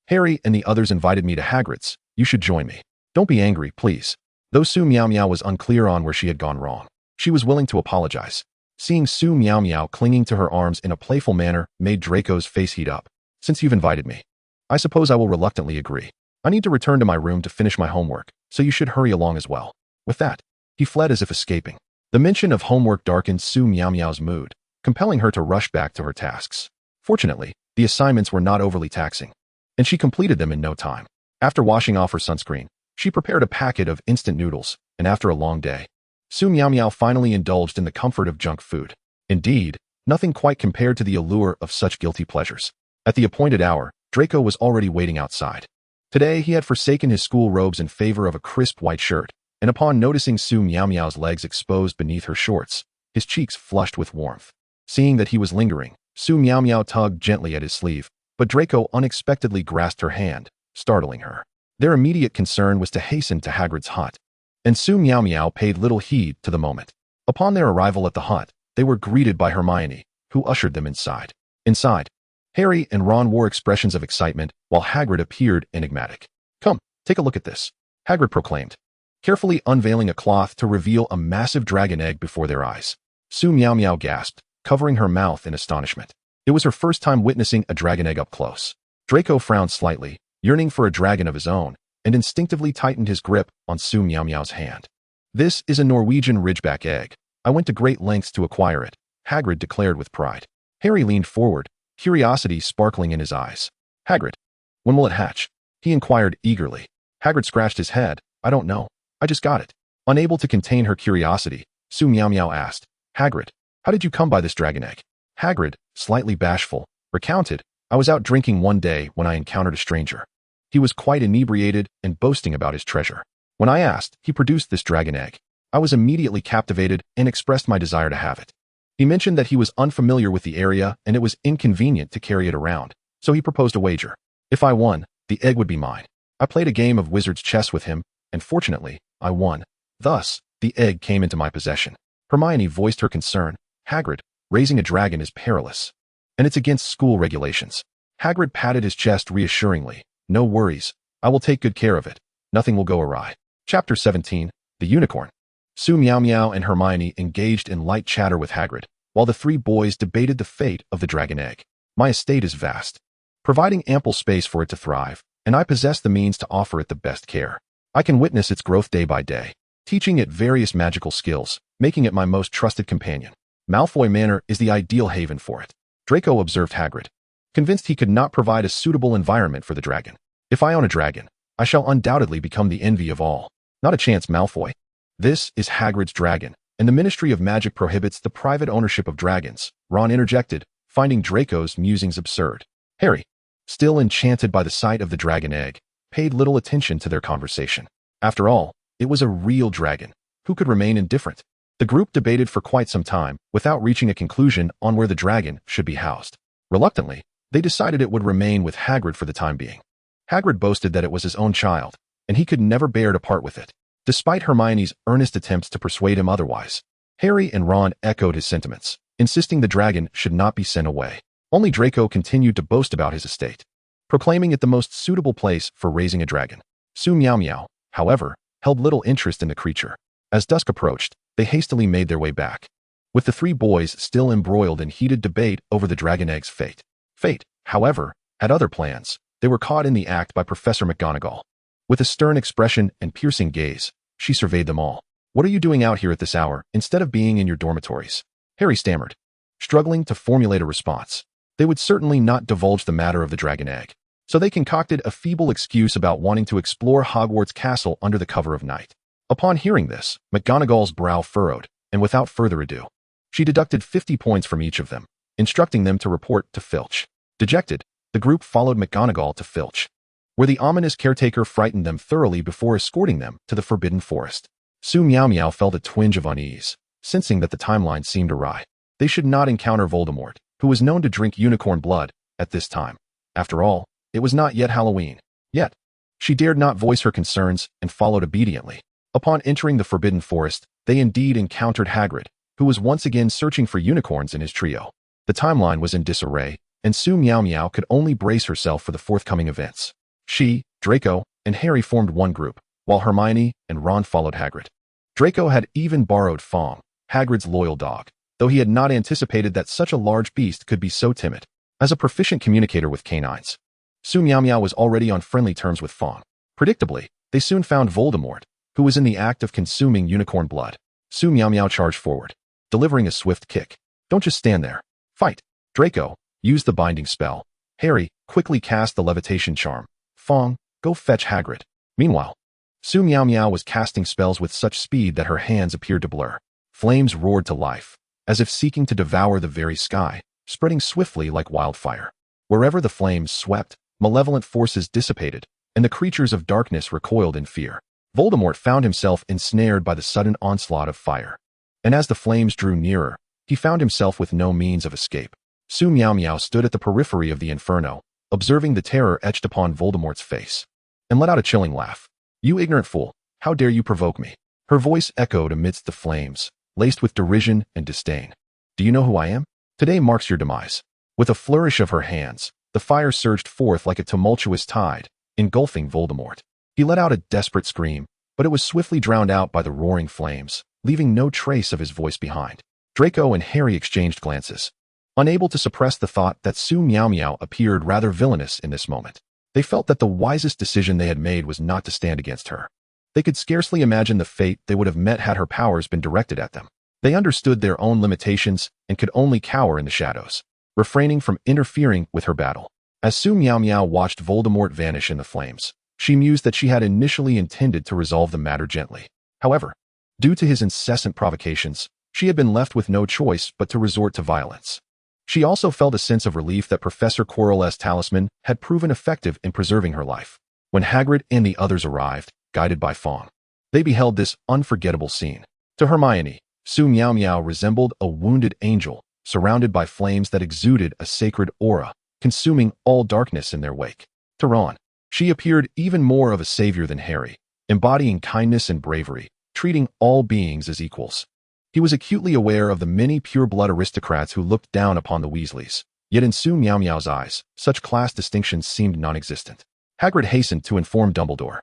Harry and the others invited me to Hagrid's. You should join me. Don't be angry, please. Though Su Miaomiao was unclear on where she had gone wrong, she was willing to apologize. Seeing Su Miaomiao clinging to her arms in a playful manner made Draco's face heat up. Since you've invited me, I suppose I will reluctantly agree. I need to return to my room to finish my homework, so you should hurry along as well. With that, he fled as if escaping. The mention of homework darkened Su Miaomiao's mood, compelling her to rush back to her tasks. Fortunately, the assignments were not overly taxing, and she completed them in no time. After washing off her sunscreen, she prepared a packet of instant noodles, and after a long day, Su Miaomiao finally indulged in the comfort of junk food. Indeed, nothing quite compared to the allure of such guilty pleasures. At the appointed hour, Draco was already waiting outside. Today, he had forsaken his school robes in favor of a crisp white shirt, and upon noticing Su Miaomiao's legs exposed beneath her shorts, his cheeks flushed with warmth. Seeing that he was lingering, Su Miaomiao tugged gently at his sleeve, but Draco unexpectedly grasped her hand, startling her. Their immediate concern was to hasten to Hagrid's hut, and Su Miaomiao paid little heed to the moment. Upon their arrival at the hut, they were greeted by Hermione, who ushered them inside. Inside, Harry and Ron wore expressions of excitement, while Hagrid appeared enigmatic. "Come, take a look at this," Hagrid proclaimed, carefully unveiling a cloth to reveal a massive dragon egg before their eyes. Su Miaomiao gasped, covering her mouth in astonishment. It was her first time witnessing a dragon egg up close. Draco frowned slightly, yearning for a dragon of his own, and instinctively tightened his grip on Su Miaomiao's hand. "This is a Norwegian ridgeback egg. I went to great lengths to acquire it," Hagrid declared with pride. Harry leaned forward, curiosity sparkling in his eyes. "Hagrid, when will it hatch?" he inquired eagerly. Hagrid scratched his head. "I don't know. I just got it." Unable to contain her curiosity, Su Miaomiao asked, "Hagrid, how did you come by this dragon egg?" Hagrid, slightly bashful, recounted, "I was out drinking one day when I encountered a stranger. He was quite inebriated and boasting about his treasure. When I asked, he produced this dragon egg. I was immediately captivated and expressed my desire to have it. He mentioned that he was unfamiliar with the area and it was inconvenient to carry it around, so he proposed a wager. If I won, the egg would be mine. I played a game of wizard's chess with him, and fortunately, I won. Thus, the egg came into my possession." Hermione voiced her concern. "Hagrid, raising a dragon is perilous, and it's against school regulations." Hagrid patted his chest reassuringly. "No worries. I will take good care of it. Nothing will go awry." Chapter 17, The Unicorn. Su Miaomiao and Hermione engaged in light chatter with Hagrid, while the three boys debated the fate of the dragon egg. "My estate is vast, providing ample space for it to thrive, and I possess the means to offer it the best care. I can witness its growth day by day, teaching it various magical skills, making it my most trusted companion. Malfoy Manor is the ideal haven for it," Draco observed Hagrid, convinced he could not provide a suitable environment for the dragon. "If I own a dragon, I shall undoubtedly become the envy of all." "Not a chance, Malfoy. This is Hagrid's dragon, and the Ministry of Magic prohibits the private ownership of dragons," Ron interjected, finding Draco's musings absurd. Harry, still enchanted by the sight of the dragon egg, paid little attention to their conversation. After all, it was a real dragon. Who could remain indifferent? The group debated for quite some time, without reaching a conclusion on where the dragon should be housed. Reluctantly, they decided it would remain with Hagrid for the time being. Hagrid boasted that it was his own child, and he could never bear to part with it, despite Hermione's earnest attempts to persuade him otherwise. Harry and Ron echoed his sentiments, insisting the dragon should not be sent away. Only Draco continued to boast about his estate, proclaiming it the most suitable place for raising a dragon. Su Miaomiao, however, held little interest in the creature. As dusk approached, they hastily made their way back, with the three boys still embroiled in heated debate over the dragon egg's fate. Fate, however, had other plans. They were caught in the act by Professor McGonagall. With a stern expression and piercing gaze, she surveyed them all. "What are you doing out here at this hour, instead of being in your dormitories?" Harry stammered, struggling to formulate a response. They would certainly not divulge the matter of the dragon egg, so they concocted a feeble excuse about wanting to explore Hogwarts Castle under the cover of night. Upon hearing this, McGonagall's brow furrowed, and without further ado, she deducted 50 points from each of them, instructing them to report to Filch. Dejected, the group followed McGonagall to Filch, where the ominous caretaker frightened them thoroughly before escorting them to the Forbidden Forest. Su Miaomiao felt a twinge of unease, sensing that the timeline seemed awry. They should not encounter Voldemort, who was known to drink unicorn blood, at this time. After all, it was not yet Halloween. Yet, she dared not voice her concerns and followed obediently. Upon entering the Forbidden Forest, they indeed encountered Hagrid, who was once again searching for unicorns in his trio. The timeline was in disarray, and Su Miaomiao could only brace herself for the forthcoming events. She, Draco, and Harry formed one group, while Hermione and Ron followed Hagrid. Draco had even borrowed Fong, Hagrid's loyal dog, though he had not anticipated that such a large beast could be so timid. As a proficient communicator with canines, Su Miaomiao was already on friendly terms with Fong. Predictably, they soon found Voldemort, who was in the act of consuming unicorn blood. Su Miaomiao charged forward, delivering a swift kick. "Don't just stand there. Fight." Draco used the binding spell. Harry quickly cast the levitation charm. "Fong, go fetch Hagrid." Meanwhile, Su Miaomiao was casting spells with such speed that her hands appeared to blur. Flames roared to life, as if seeking to devour the very sky, spreading swiftly like wildfire. Wherever the flames swept, malevolent forces dissipated, and the creatures of darkness recoiled in fear. Voldemort found himself ensnared by the sudden onslaught of fire. And as the flames drew nearer, he found himself with no means of escape. Su Miaomiao stood at the periphery of the inferno, observing the terror etched upon Voldemort's face, and let out a chilling laugh. "You ignorant fool, how dare you provoke me?" Her voice echoed amidst the flames, laced with derision and disdain. "Do you know who I am? Today marks your demise." With a flourish of her hands, the fire surged forth like a tumultuous tide, engulfing Voldemort. He let out a desperate scream, but it was swiftly drowned out by the roaring flames, leaving no trace of his voice behind. Draco and Harry exchanged glances, unable to suppress the thought that Su Miaomiao appeared rather villainous in this moment. They felt that the wisest decision they had made was not to stand against her. They could scarcely imagine the fate they would have met had her powers been directed at them. They understood their own limitations and could only cower in the shadows, refraining from interfering with her battle. As Su Miaomiao watched Voldemort vanish in the flames, she mused that she had initially intended to resolve the matter gently. However, due to his incessant provocations, she had been left with no choice but to resort to violence. She also felt a sense of relief that Professor Quirrell's talisman had proven effective in preserving her life. When Hagrid and the others arrived, guided by Fong, they beheld this unforgettable scene. To Hermione, Su Miaomiao resembled a wounded angel, surrounded by flames that exuded a sacred aura, consuming all darkness in their wake. To Ron, she appeared even more of a savior than Harry, embodying kindness and bravery, treating all beings as equals. He was acutely aware of the many pure-blood aristocrats who looked down upon the Weasleys, yet in Su Miaomiao's eyes, such class distinctions seemed non-existent. Hagrid hastened to inform Dumbledore,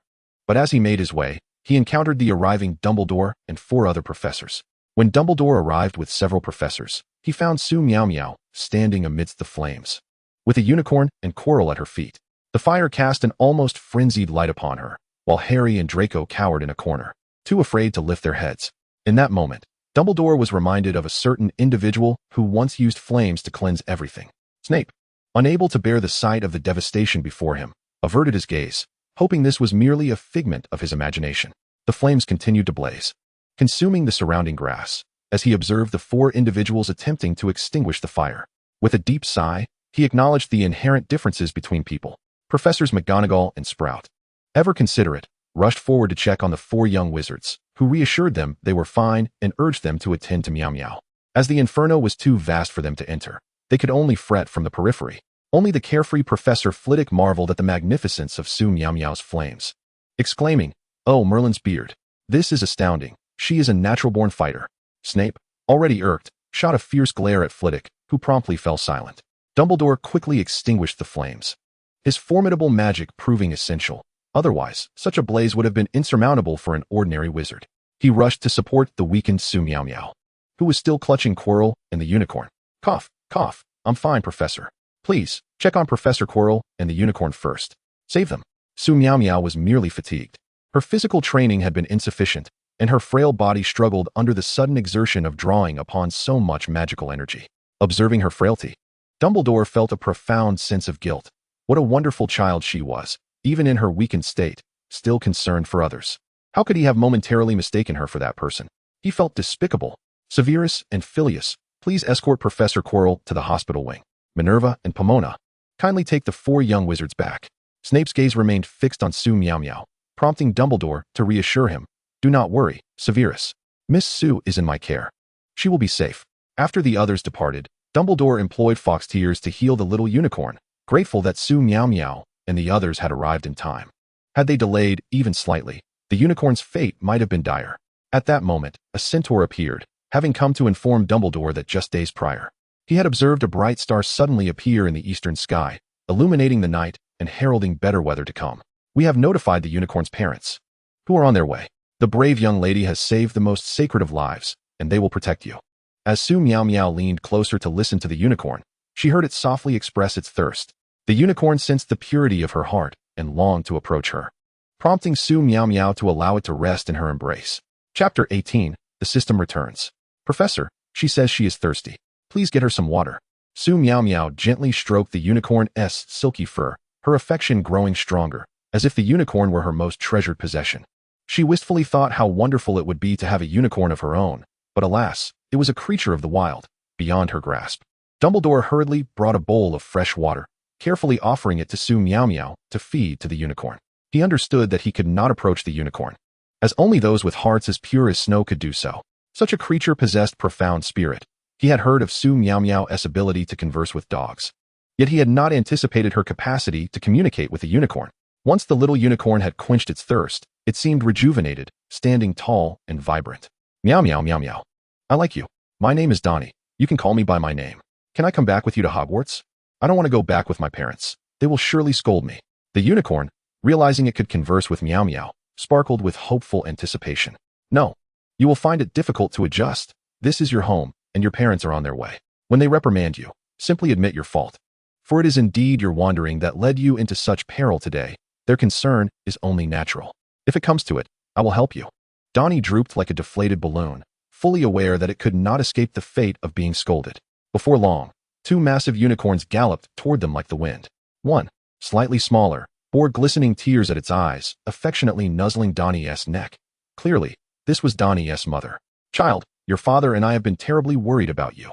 but as he made his way, he encountered the arriving Dumbledore and 4 other professors. When Dumbledore arrived with several professors, he found Su Miaomiao standing amidst the flames, with a unicorn and Quirrell at her feet. The fire cast an almost frenzied light upon her, while Harry and Draco cowered in a corner, too afraid to lift their heads. In that moment, Dumbledore was reminded of a certain individual who once used flames to cleanse everything. Snape, unable to bear the sight of the devastation before him, averted his gaze, hoping this was merely a figment of his imagination. The flames continued to blaze, consuming the surrounding grass, as he observed the 4 individuals attempting to extinguish the fire. With a deep sigh, he acknowledged the inherent differences between people. Professors McGonagall and Sprout, ever considerate, rushed forward to check on the 4 young wizards, who reassured them they were fine and urged them to attend to Miao Miao. As the inferno was too vast for them to enter, they could only fret from the periphery. Only the carefree Professor Flitwick marveled at the magnificence of Su Miaomiao's flames, exclaiming, "Oh, Merlin's beard! This is astounding. She is a natural-born fighter." Snape, already irked, shot a fierce glare at Flitwick, who promptly fell silent. Dumbledore quickly extinguished the flames, his formidable magic proving essential. Otherwise, such a blaze would have been insurmountable for an ordinary wizard. He rushed to support the weakened Su Miaomiao, who was still clutching Quirrell and the unicorn. "Cough, cough, I'm fine, Professor. Please, check on Professor Quirrell and the unicorn first. Save them." Su Miaomiao was merely fatigued. Her physical training had been insufficient, and her frail body struggled under the sudden exertion of drawing upon so much magical energy. Observing her frailty, Dumbledore felt a profound sense of guilt. What a wonderful child she was, even in her weakened state, still concerned for others. How could he have momentarily mistaken her for that person? He felt despicable. "Severus and Phileas, please escort Professor Quirrell to the hospital wing. Minerva and Pomona, kindly take the 4 young wizards back." Snape's gaze remained fixed on Su Miaomiao, prompting Dumbledore to reassure him. "Do not worry, Severus. Miss Su is in my care. She will be safe." After the others departed, Dumbledore employed fox tears to heal the little unicorn, grateful that Su Miaomiao and the others had arrived in time. Had they delayed even slightly, the unicorn's fate might have been dire. At that moment, a centaur appeared, having come to inform Dumbledore that just days prior, he had observed a bright star suddenly appear in the eastern sky, illuminating the night and heralding better weather to come. "We have notified the unicorn's parents, who are on their way. The brave young lady has saved the most sacred of lives, and they will protect you." As Su Miaomiao leaned closer to listen to the unicorn, she heard it softly express its thirst. The unicorn sensed the purity of her heart and longed to approach her, prompting Su Miaomiao to allow it to rest in her embrace. Chapter 18, The System Returns. "Professor, she says she is thirsty. Please get her some water." Su Miaomiao gently stroked the unicorn's silky fur, her affection growing stronger, as if the unicorn were her most treasured possession. She wistfully thought how wonderful it would be to have a unicorn of her own, but alas, it was a creature of the wild, beyond her grasp. Dumbledore hurriedly brought a bowl of fresh water, carefully offering it to Su Miaomiao to feed to the unicorn. He understood that he could not approach the unicorn, as only those with hearts as pure as snow could do so. Such a creature possessed profound spirit. He had heard of Su Miaomiao's ability to converse with dogs, yet he had not anticipated her capacity to communicate with a unicorn. Once the little unicorn had quenched its thirst, it seemed rejuvenated, standing tall and vibrant. Meow meow meow meow. I like you. My name is Donnie. You can call me by my name. Can I come back with you to Hogwarts? I don't want to go back with my parents. They will surely scold me. The unicorn, realizing it could converse with Meow Meow, sparkled with hopeful anticipation. No. You will find it difficult to adjust. This is your home, and your parents are on their way. When they reprimand you, simply admit your fault. For it is indeed your wandering that led you into such peril today. Their concern is only natural. If it comes to it, I will help you. Donnie drooped like a deflated balloon, fully aware that it could not escape the fate of being scolded. Before long, two massive unicorns galloped toward them like the wind. One, slightly smaller, bore glistening tears at its eyes, affectionately nuzzling Donnie's neck. Clearly, this was Donnie's mother. Child, your father and I have been terribly worried about you.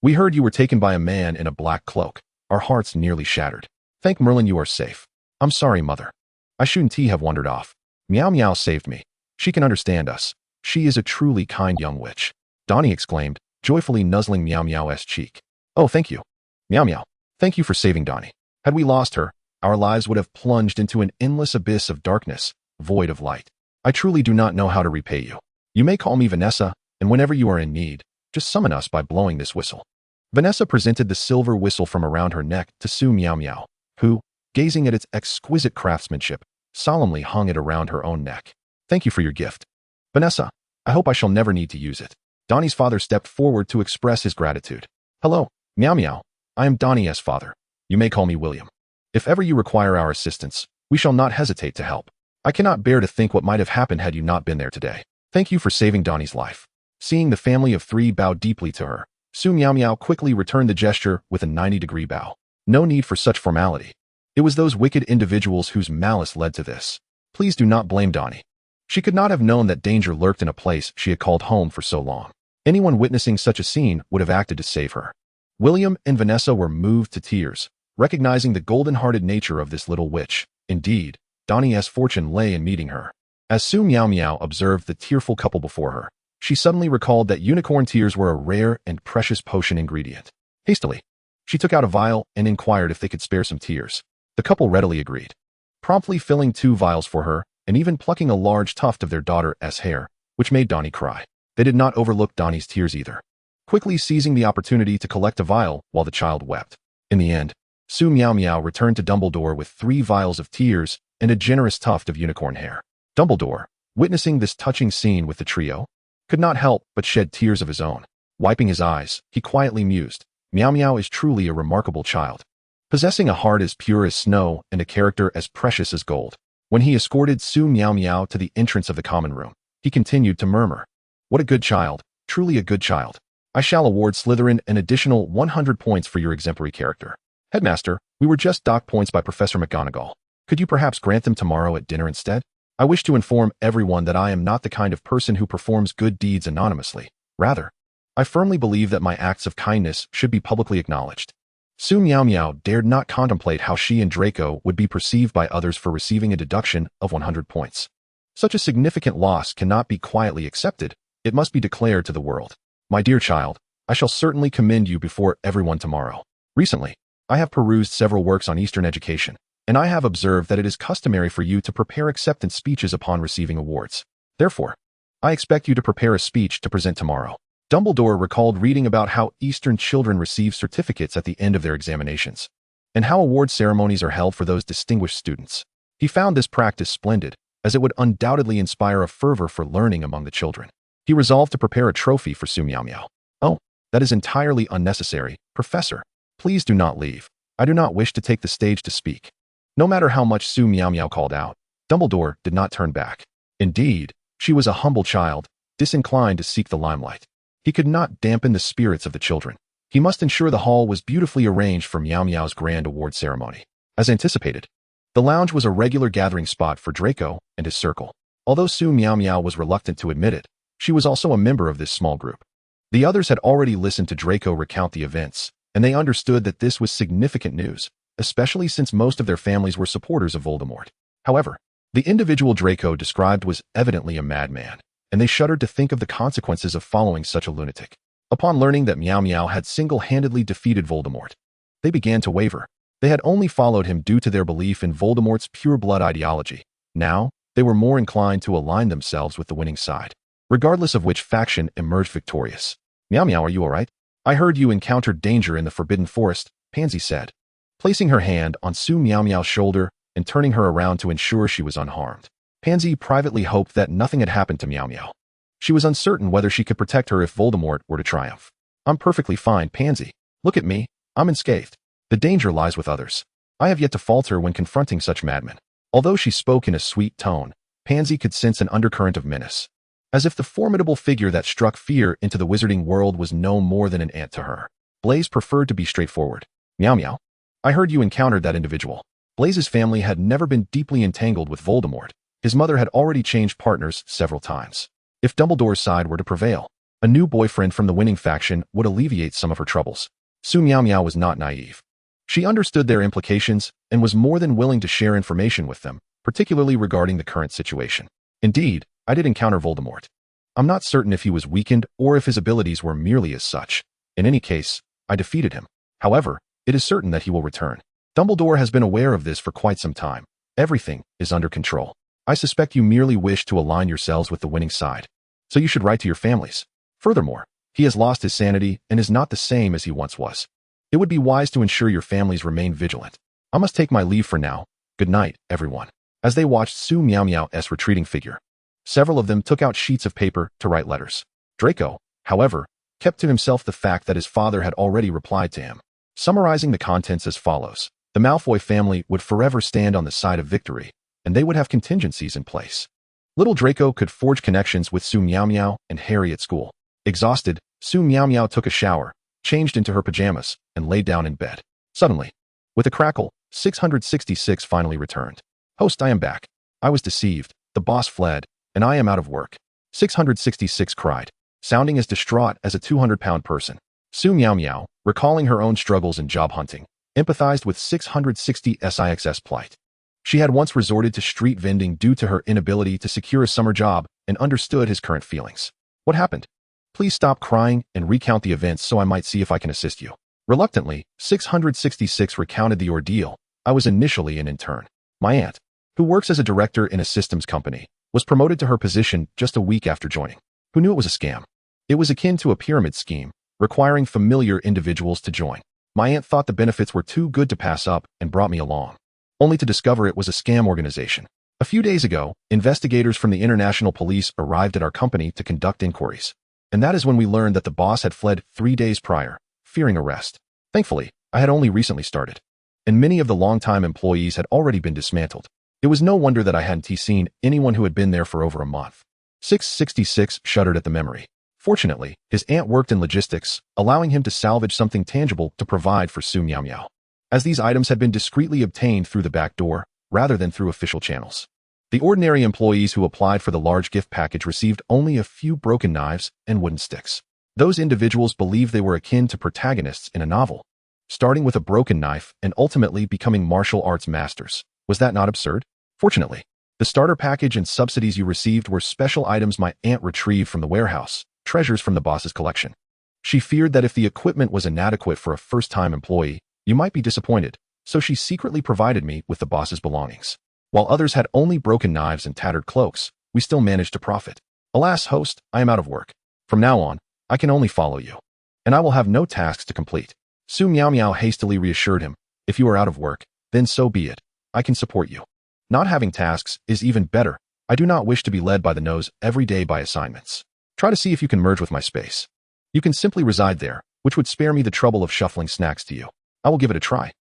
We heard you were taken by a man in a black cloak. Our hearts nearly shattered. Thank Merlin you are safe. I'm sorry, mother. I shouldn't have wandered off. Meow Meow saved me. She can understand us. She is a truly kind young witch. Donnie exclaimed, joyfully nuzzling Meow Meow's cheek. Oh, thank you. Meow Meow. Thank you for saving Donnie. Had we lost her, our lives would have plunged into an endless abyss of darkness, void of light. I truly do not know how to repay you. You may call me Vanessa, and whenever you are in need, just summon us by blowing this whistle. Vanessa presented the silver whistle from around her neck to Su Miaomiao, who, gazing at its exquisite craftsmanship, solemnly hung it around her own neck. Thank you for your gift. Vanessa, I hope I shall never need to use it. Donnie's father stepped forward to express his gratitude. Hello, Meow Meow. I am Donnie's father. You may call me William. If ever you require our assistance, we shall not hesitate to help. I cannot bear to think what might have happened had you not been there today. Thank you for saving Donnie's life. Seeing the family of three bow deeply to her, Su Miaomiao quickly returned the gesture with a 90-degree bow. No need for such formality. It was those wicked individuals whose malice led to this. Please do not blame Donnie. She could not have known that danger lurked in a place she had called home for so long. Anyone witnessing such a scene would have acted to save her. William and Vanessa were moved to tears, recognizing the golden-hearted nature of this little witch. Indeed, Donnie's fortune lay in meeting her. As Su Miaomiao observed the tearful couple before her, she suddenly recalled that unicorn tears were a rare and precious potion ingredient. Hastily, she took out a vial and inquired if they could spare some tears. The couple readily agreed, promptly filling 2 vials for her and even plucking a large tuft of their daughter's hair, which made Donnie cry. They did not overlook Donnie's tears either, quickly seizing the opportunity to collect a vial while the child wept. In the end, Su Miaomiao returned to Dumbledore with 3 vials of tears and a generous tuft of unicorn hair. Dumbledore, witnessing this touching scene with the trio, could not help but shed tears of his own. Wiping his eyes, he quietly mused, Meow Meow is truly a remarkable child, possessing a heart as pure as snow and a character as precious as gold. When he escorted Su Miaomiao to the entrance of the common room, he continued to murmur, What a good child, truly a good child. I shall award Slytherin an additional 100 points for your exemplary character. Headmaster, we were just docked points by Professor McGonagall. Could you perhaps grant them tomorrow at dinner instead? I wish to inform everyone that I am not the kind of person who performs good deeds anonymously. Rather, I firmly believe that my acts of kindness should be publicly acknowledged. Su Miaomiao dared not contemplate how she and Draco would be perceived by others for receiving a deduction of 100 points. Such a significant loss cannot be quietly accepted. It must be declared to the world. My dear child, I shall certainly commend you before everyone tomorrow. Recently, I have perused several works on Eastern education, and I have observed that it is customary for you to prepare acceptance speeches upon receiving awards. Therefore, I expect you to prepare a speech to present tomorrow. Dumbledore recalled reading about how Eastern children receive certificates at the end of their examinations, and how award ceremonies are held for those distinguished students. He found this practice splendid, as it would undoubtedly inspire a fervor for learning among the children. He resolved to prepare a trophy for Su Miaomiao. Oh, that is entirely unnecessary, Professor. Please do not leave. I do not wish to take the stage to speak. No matter how much Su Miaomiao called out, Dumbledore did not turn back. Indeed, she was a humble child, disinclined to seek the limelight. He could not dampen the spirits of the children. He must ensure the hall was beautifully arranged for Meow Meow's grand award ceremony. As anticipated, the lounge was a regular gathering spot for Draco and his circle. Although Su Miaomiao was reluctant to admit it, she was also a member of this small group. The others had already listened to Draco recount the events, and they understood that this was significant news, especially since most of their families were supporters of Voldemort. However, the individual Draco described was evidently a madman, and they shuddered to think of the consequences of following such a lunatic. Upon learning that Miao Miao had single-handedly defeated Voldemort, they began to waver. They had only followed him due to their belief in Voldemort's pure-blood ideology. Now, they were more inclined to align themselves with the winning side, regardless of which faction emerged victorious. Miao Miao, are you all right? I heard you encountered danger in the Forbidden Forest, Pansy said, placing her hand on Su Miaomiao's shoulder and turning her around to ensure she was unharmed. Pansy privately hoped that nothing had happened to Miao Miao. She was uncertain whether she could protect her if Voldemort were to triumph. I'm perfectly fine, Pansy. Look at me. I'm unscathed. The danger lies with others. I have yet to falter when confronting such madmen. Although she spoke in a sweet tone, Pansy could sense an undercurrent of menace, as if the formidable figure that struck fear into the wizarding world was no more than an ant to her. Blaise preferred to be straightforward. Miao Miao, I heard you encountered that individual. Blaise's family had never been deeply entangled with Voldemort. His mother had already changed partners several times. If Dumbledore's side were to prevail, a new boyfriend from the winning faction would alleviate some of her troubles. Su Miaomiao was not naive. She understood their implications and was more than willing to share information with them, particularly regarding the current situation. Indeed, I did encounter Voldemort. I'm not certain if he was weakened or if his abilities were merely as such. In any case, I defeated him. However, it is certain that he will return. Dumbledore has been aware of this for quite some time. Everything is under control. I suspect you merely wish to align yourselves with the winning side, so you should write to your families. Furthermore, he has lost his sanity and is not the same as he once was. It would be wise to ensure your families remain vigilant. I must take my leave for now. Good night, everyone. As they watched Su Miaomiao's retreating figure, several of them took out sheets of paper to write letters. Draco, however, kept to himself the fact that his father had already replied to him, summarizing the contents as follows. The Malfoy family would forever stand on the side of victory, and they would have contingencies in place. Little Draco could forge connections with Su Miaomiao and Harry at school. Exhausted, Su Miaomiao took a shower, changed into her pajamas, and lay down in bed. Suddenly, with a crackle, 666 finally returned. Host, I am back. I was deceived, the boss fled, and I am out of work. 666 cried, sounding as distraught as a 200-pound person. Su Miaomiao, recalling her own struggles in job hunting, empathized with 660's plight. She had once resorted to street vending due to her inability to secure a summer job and understood his current feelings. What happened? Please stop crying and recount the events so I might see if I can assist you. Reluctantly, 666 recounted the ordeal. I was initially an intern. My aunt, who works as a director in a systems company, was promoted to her position just a week after joining. Who knew it was a scam? It was akin to a pyramid scheme, requiring familiar individuals to join. My aunt thought the benefits were too good to pass up and brought me along, only to discover it was a scam organization. A few days ago, investigators from the international police arrived at our company to conduct inquiries. And that is when we learned that the boss had fled 3 days prior, fearing arrest. Thankfully, I had only recently started, and many of the longtime employees had already been dismantled. It was no wonder that I hadn't seen anyone who had been there for over a month. 666 shuddered at the memory. Fortunately, his aunt worked in logistics, allowing him to salvage something tangible to provide for Su Miaomiao, as these items had been discreetly obtained through the back door, rather than through official channels. The ordinary employees who applied for the large gift package received only a few broken knives and wooden sticks. Those individuals believed they were akin to protagonists in a novel, starting with a broken knife and ultimately becoming martial arts masters. Was that not absurd? Fortunately, the starter package and subsidies you received were special items my aunt retrieved from the warehouse, treasures from the boss's collection. She feared that if the equipment was inadequate for a first-time employee, you might be disappointed, so she secretly provided me with the boss's belongings. While others had only broken knives and tattered cloaks, we still managed to profit. Alas, host, I am out of work. From now on, I can only follow you, and I will have no tasks to complete. Su Miaomiao hastily reassured him, if you are out of work, then so be it. I can support you. Not having tasks is even better. I do not wish to be led by the nose every day by assignments. Try to see if you can merge with my space. You can simply reside there, which would spare me the trouble of shuffling snacks to you. I will give it a try.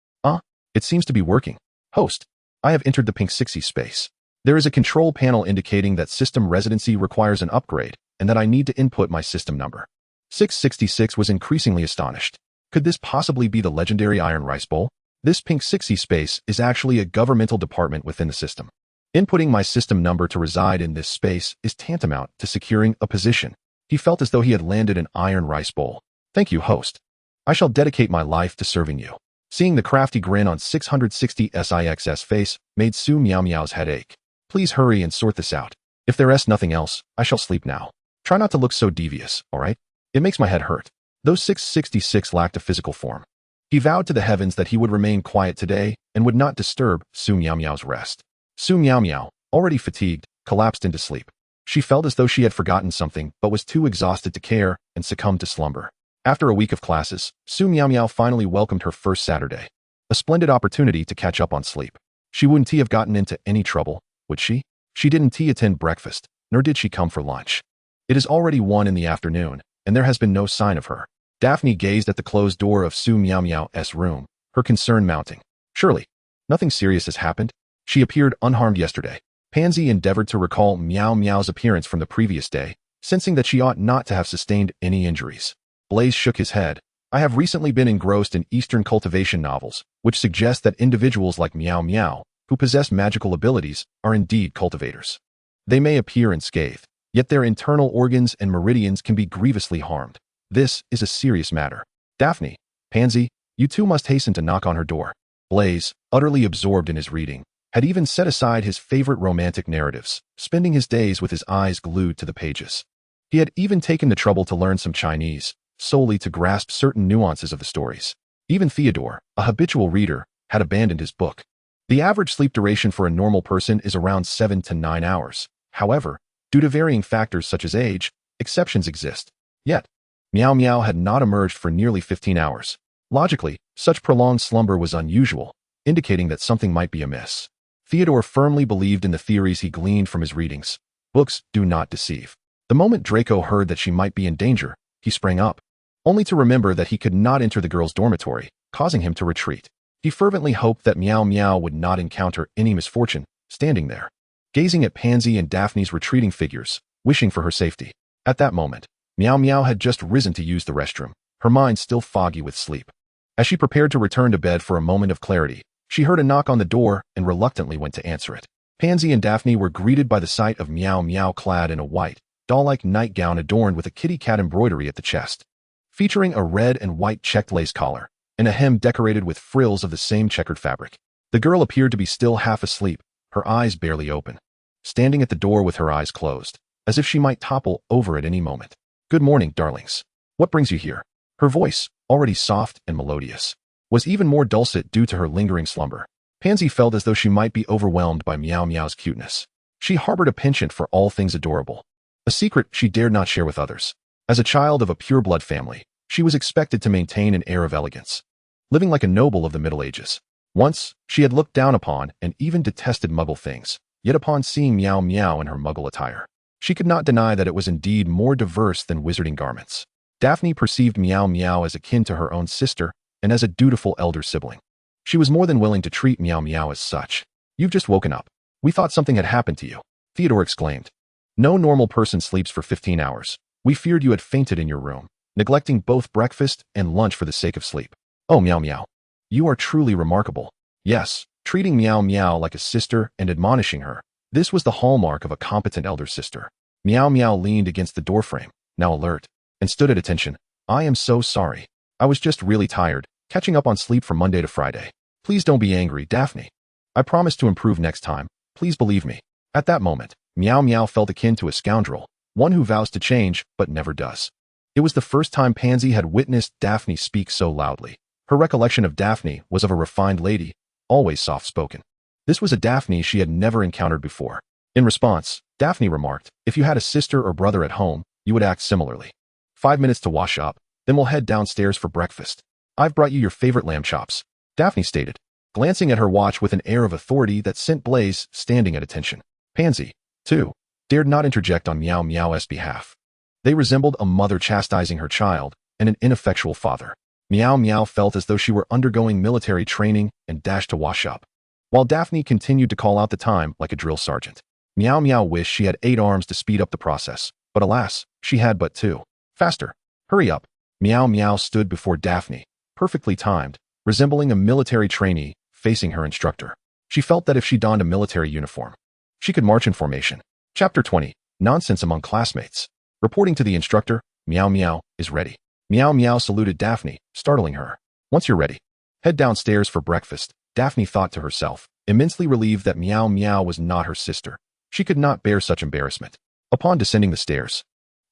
It seems to be working. Host, I have entered the Pink 60 space. There is a control panel indicating that system residency requires an upgrade and that I need to input my system number. 666 was increasingly astonished. Could this possibly be the legendary Iron Rice Bowl? This Pink 60 space is actually a governmental department within the system. Inputting my system number to reside in this space is tantamount to securing a position. He felt as though he had landed an iron rice bowl. Thank you, host. I shall dedicate my life to serving you. Seeing the crafty grin on 660SIX's face made Su Miaomiao's head ache. Please hurry and sort this out. If there is nothing else, I shall sleep now. Try not to look so devious, all right? It makes my head hurt. Those 666 lacked a physical form. He vowed to the heavens that he would remain quiet today and would not disturb Su Miaomiao's rest. Su Miaomiao, already fatigued, collapsed into sleep. She felt as though she had forgotten something but was too exhausted to care and succumbed to slumber. After a week of classes, Su Miaomiao finally welcomed her first Saturday. A splendid opportunity to catch up on sleep. She wouldn't have gotten into any trouble, would she? She didn't attend breakfast, nor did she come for lunch. It is already 1 in the afternoon, and there has been no sign of her. Daphne gazed at the closed door of Su Miaomiao's room, her concern mounting. Surely, nothing serious has happened. She appeared unharmed yesterday. Pansy endeavored to recall Miao Miao's appearance from the previous day, sensing that she ought not to have sustained any injuries. Blaze shook his head. I have recently been engrossed in Eastern cultivation novels, which suggest that individuals like Miao Miao, who possess magical abilities, are indeed cultivators. They may appear unscathed, yet their internal organs and meridians can be grievously harmed. This is a serious matter. Daphne, Pansy, you two must hasten to knock on her door. Blaze, utterly absorbed in his reading, had even set aside his favorite romantic narratives, spending his days with his eyes glued to the pages. He had even taken the trouble to learn some Chinese, solely to grasp certain nuances of the stories. Even Theodore, a habitual reader, had abandoned his book. The average sleep duration for a normal person is around 7 to 9 hours. However, due to varying factors such as age, exceptions exist. Yet, Miao Miao had not emerged for nearly 15 hours. Logically, such prolonged slumber was unusual, indicating that something might be amiss. Theodore firmly believed in the theories he gleaned from his readings. Books do not deceive. The moment Draco heard that she might be in danger, he sprang up, only to remember that he could not enter the girl's dormitory, causing him to retreat. He fervently hoped that Miao Miao would not encounter any misfortune, standing there, gazing at Pansy and Daphne's retreating figures, wishing for her safety. At that moment, Miao Miao had just risen to use the restroom, her mind still foggy with sleep. As she prepared to return to bed for a moment of clarity, she heard a knock on the door and reluctantly went to answer it. Pansy and Daphne were greeted by the sight of Miao Miao clad in a white, doll-like nightgown adorned with a kitty cat embroidery at the chest, featuring a red and white checked lace collar, and a hem decorated with frills of the same checkered fabric. The girl appeared to be still half asleep, her eyes barely open, standing at the door with her eyes closed, as if she might topple over at any moment. Good morning, darlings. What brings you here? Her voice, already soft and melodious, was even more dulcet due to her lingering slumber. Pansy felt as though she might be overwhelmed by Miao Miao's cuteness. She harbored a penchant for all things adorable, a secret she dared not share with others. As a child of a pure-blood family, she was expected to maintain an air of elegance, living like a noble of the Middle Ages. Once, she had looked down upon and even detested Muggle things, yet upon seeing Miao Miao in her Muggle attire, she could not deny that it was indeed more diverse than wizarding garments. Daphne perceived Miao Miao as akin to her own sister and as a dutiful elder sibling. She was more than willing to treat Miao Miao as such. You've just woken up. We thought something had happened to you, Theodore exclaimed. No normal person sleeps for 15 hours. We feared you had fainted in your room, neglecting both breakfast and lunch for the sake of sleep. Oh, Miao Miao. You are truly remarkable. Yes, treating Miao Miao like a sister and admonishing her. This was the hallmark of a competent elder sister. Miao Miao leaned against the doorframe, now alert, and stood at attention. I am so sorry. I was just really tired, catching up on sleep from Monday to Friday. Please don't be angry, Daphne. I promise to improve next time. Please believe me. At that moment, Miao Miao felt akin to a scoundrel, one who vows to change but never does. It was the first time Pansy had witnessed Daphne speak so loudly. Her recollection of Daphne was of a refined lady, always soft-spoken. This was a Daphne she had never encountered before. In response, Daphne remarked, if you had a sister or brother at home, you would act similarly. 5 minutes to wash up, then we'll head downstairs for breakfast. I've brought you your favorite lamb chops, Daphne stated, glancing at her watch with an air of authority that sent Blaze standing at attention. Pansy, too, dared not interject on Miao Miao's behalf. They resembled a mother chastising her child and an ineffectual father. Miao Miao felt as though she were undergoing military training and dashed to wash up, while Daphne continued to call out the time like a drill sergeant. Miao Miao wished she had 8 arms to speed up the process, but alas, she had but 2. Faster. Hurry up. Miao Miao stood before Daphne, perfectly timed, resembling a military trainee facing her instructor. She felt that if she donned a military uniform, She could march in formation. Chapter 20. Nonsense among classmates. Reporting to the instructor, Miaomiao is ready. Miaomiao saluted Daphne, startling her. Once you're ready, head downstairs for breakfast, Daphne thought to herself, immensely relieved that Miaomiao was not her sister. She could not bear such embarrassment. Upon descending the stairs,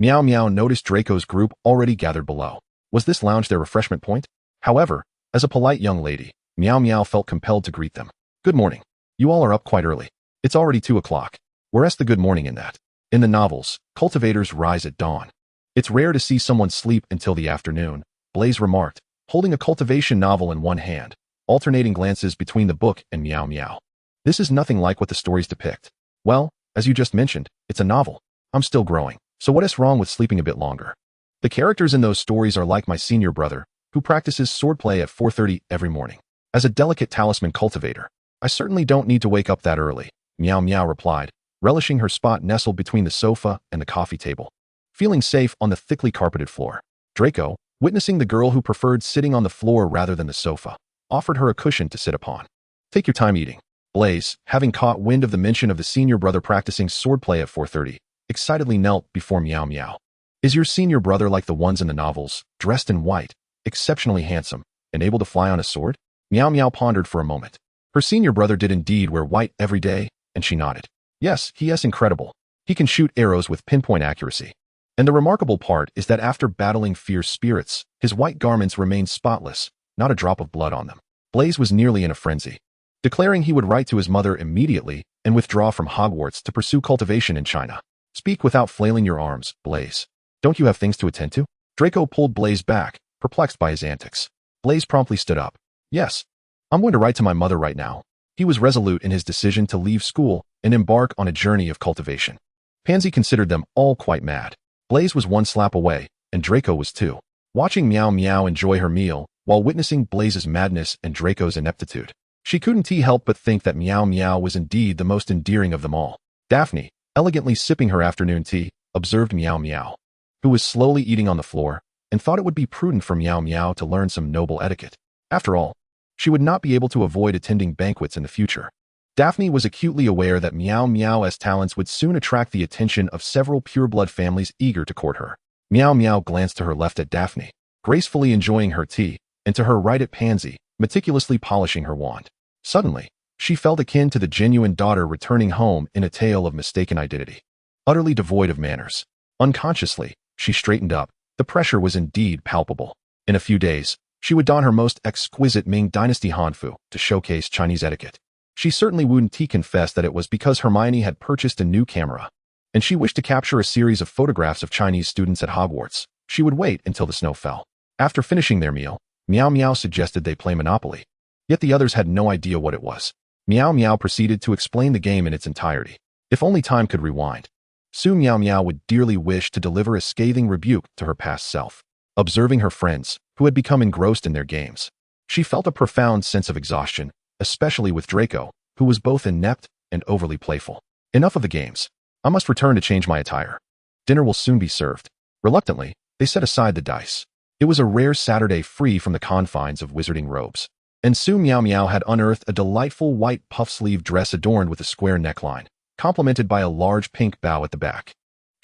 Miaomiao noticed Draco's group already gathered below. Was this lounge their refreshment point? However, as a polite young lady, Miaomiao felt compelled to greet them. Good morning. You all are up quite early. It's already 2 o'clock. Where's the good morning in that? In the novels, cultivators rise at dawn. It's rare to see someone sleep until the afternoon, Blaze remarked, holding a cultivation novel in one hand, alternating glances between the book and Miaomiao. This is nothing like what the stories depict. Well, as you just mentioned, it's a novel. I'm still growing, so what is wrong with sleeping a bit longer? The characters in those stories are like my senior brother, who practices swordplay at 4:30 every morning. As a delicate talisman cultivator, I certainly don't need to wake up that early, Miaomiao replied, relishing her spot nestled between the sofa and the coffee table. Feeling safe on the thickly carpeted floor, Draco, witnessing the girl who preferred sitting on the floor rather than the sofa, offered her a cushion to sit upon. Take your time eating. Blaze, having caught wind of the mention of the senior brother practicing swordplay at 4:30, excitedly knelt before Miaomiao. Is your senior brother like the ones in the novels, dressed in white, exceptionally handsome, and able to fly on a sword? Miaomiao pondered for a moment. Her senior brother did indeed wear white every day, and she nodded. Yes, he is incredible. He can shoot arrows with pinpoint accuracy. And the remarkable part is that after battling fierce spirits, his white garments remained spotless, not a drop of blood on them. Blaze was nearly in a frenzy, declaring he would write to his mother immediately and withdraw from Hogwarts to pursue cultivation in China. Speak without flailing your arms, Blaze. Don't you have things to attend to? Draco pulled Blaze back, perplexed by his antics. Blaze promptly stood up. Yes. I'm going to write to my mother right now. He was resolute in his decision to leave school and embark on a journey of cultivation. Pansy considered them all quite mad. Blaze was 1 slap away, and Draco was 2. Watching Miaomiao enjoy her meal, while witnessing Blaze's madness and Draco's ineptitude, she couldn't help but think that Miaomiao was indeed the most endearing of them all. Daphne, elegantly sipping her afternoon tea, observed Miaomiao, who was slowly eating on the floor, and thought it would be prudent for Miaomiao to learn some noble etiquette. After all, she would not be able to avoid attending banquets in the future. Daphne was acutely aware that Miaomiao's talents would soon attract the attention of several pureblood families eager to court her. Miaomiao glanced to her left at Daphne, gracefully enjoying her tea, and to her right at Pansy, meticulously polishing her wand. Suddenly, she felt akin to the genuine daughter returning home in a tale of mistaken identity. Utterly devoid of manners. Unconsciously, she straightened up. The pressure was indeed palpable. In a few days, she would don her most exquisite Ming Dynasty hanfu to showcase Chinese etiquette. She certainly wouldn't confess that it was because Hermione had purchased a new camera, and she wished to capture a series of photographs of Chinese students at Hogwarts. She would wait until the snow fell. After finishing their meal, Miaomiao suggested they play Monopoly. Yet the others had no idea what it was. Miaomiao proceeded to explain the game in its entirety. If only time could rewind, Su Miaomiao would dearly wish to deliver a scathing rebuke to her past self. Observing her friends, who had become engrossed in their games, she felt a profound sense of exhaustion, especially with Draco, who was both inept and overly playful. Enough of the games. I must return to change my attire. Dinner will soon be served. Reluctantly, they set aside the dice. It was a rare Saturday free from the confines of wizarding robes, and Su Miaomiao had unearthed a delightful white puff-sleeve dress adorned with a square neckline, complemented by a large pink bow at the back.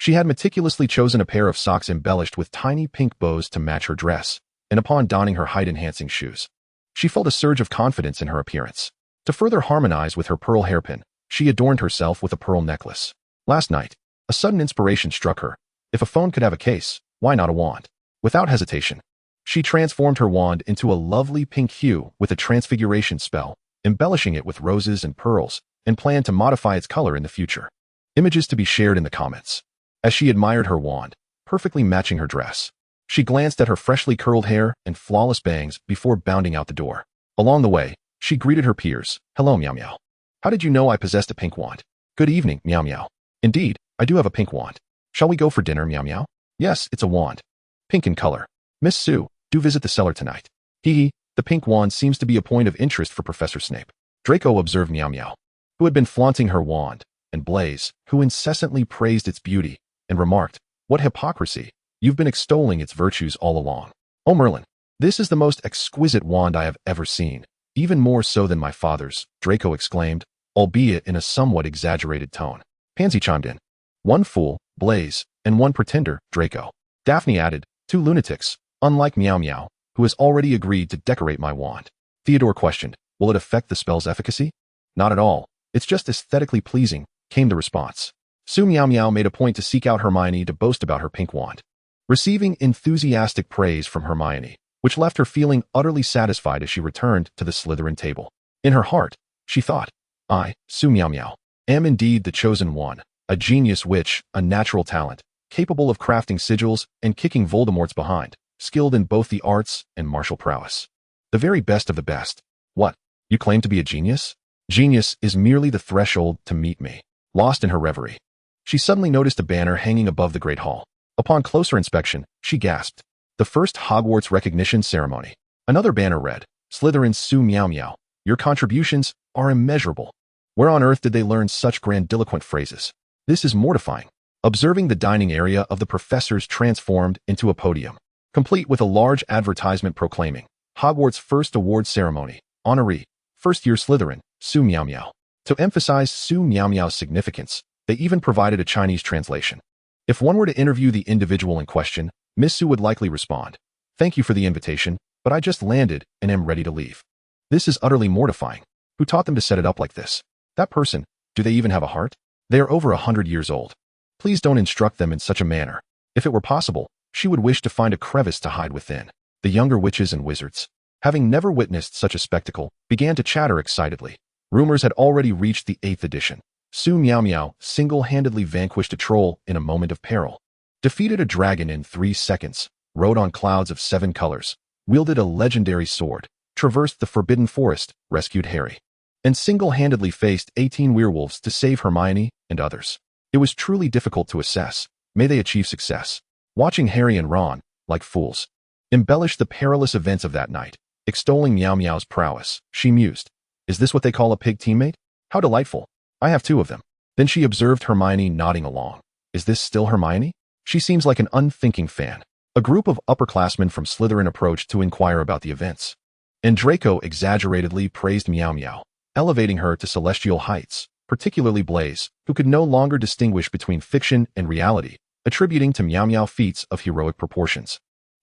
She had meticulously chosen a pair of socks embellished with tiny pink bows to match her dress, and upon donning her height-enhancing shoes, she felt a surge of confidence in her appearance. To further harmonize with her pearl hairpin, she adorned herself with a pearl necklace. Last night, a sudden inspiration struck her. If a phone could have a case, why not a wand? Without hesitation, she transformed her wand into a lovely pink hue with a transfiguration spell, embellishing it with roses and pearls, and planned to modify its color in the future. Images to be shared in the comments. As she admired her wand, perfectly matching her dress, she glanced at her freshly curled hair and flawless bangs before bounding out the door. Along the way, she greeted her peers. Hello, Miao Miao. How did you know I possessed a pink wand? Good evening, Miao Miao. Indeed, I do have a pink wand. Shall we go for dinner, Miao Miao? Yes, it's a wand. Pink in color. Miss Sue, do visit the cellar tonight. Hee, the pink wand seems to be a point of interest for Professor Snape. Draco observed Miao Miao, who had been flaunting her wand, and Blaze, who incessantly praised its beauty, and remarked, what hypocrisy, you've been extolling its virtues all along. Oh Merlin, this is the most exquisite wand I have ever seen, even more so than my father's, Draco exclaimed, albeit in a somewhat exaggerated tone. Pansy chimed in. One fool, Blaze, and one pretender, Draco. Daphne added, 2 lunatics, unlike Miaomiao, who has already agreed to decorate my wand. Theodore questioned, will it affect the spell's efficacy? Not at all. It's just aesthetically pleasing, came the response. Su Miaomiao made a point to seek out Hermione to boast about her pink wand, receiving enthusiastic praise from Hermione, which left her feeling utterly satisfied as she returned to the Slytherin table. In her heart, she thought, I, Su Miaomiao, am indeed the chosen one, a genius witch, a natural talent, capable of crafting sigils and kicking Voldemort's behind, skilled in both the arts and martial prowess. The very best of the best. What? You claim to be a genius? Genius is merely the threshold to meet me. Lost in her reverie, she suddenly noticed a banner hanging above the Great Hall. Upon closer inspection, she gasped. The first Hogwarts recognition ceremony. Another banner read, Slytherin's Su Miaomiao, your contributions are immeasurable. Where on earth did they learn such grandiloquent phrases? This is mortifying. Observing the dining area of the professors transformed into a podium, complete with a large advertisement proclaiming, Hogwarts' first award ceremony, honoree, first-year Slytherin, Su Miaomiao. To emphasize Su Miaomiao's significance, they even provided a Chinese translation. If one were to interview the individual in question, Miss Su would likely respond, thank you for the invitation, but I just landed and am ready to leave. This is utterly mortifying. Who taught them to set it up like this? That person, do they even have a heart? They are over 100 years old. Please don't instruct them in such a manner. If it were possible, she would wish to find a crevice to hide within. The younger witches and wizards, having never witnessed such a spectacle, began to chatter excitedly. Rumors had already reached the 8th edition. Su Miaomiao single-handedly vanquished a troll in a moment of peril, defeated a dragon in 3 seconds, rode on clouds of 7 colors, wielded a legendary sword, traversed the Forbidden Forest, rescued Harry, and single-handedly faced 18 werewolves to save Hermione and others. It was truly difficult to assess. May they achieve success. Watching Harry and Ron, like fools, embellish the perilous events of that night, extolling Miaomiao's prowess, she mused. Is this what they call a pig teammate? How delightful. I have 2 of them. Then she observed Hermione nodding along. Is this still Hermione? She seems like an unthinking fan. A group of upperclassmen from Slytherin approached to inquire about the events. And Draco exaggeratedly praised Miaomiao, elevating her to celestial heights, particularly Blaze, who could no longer distinguish between fiction and reality, attributing to Miaomiao feats of heroic proportions,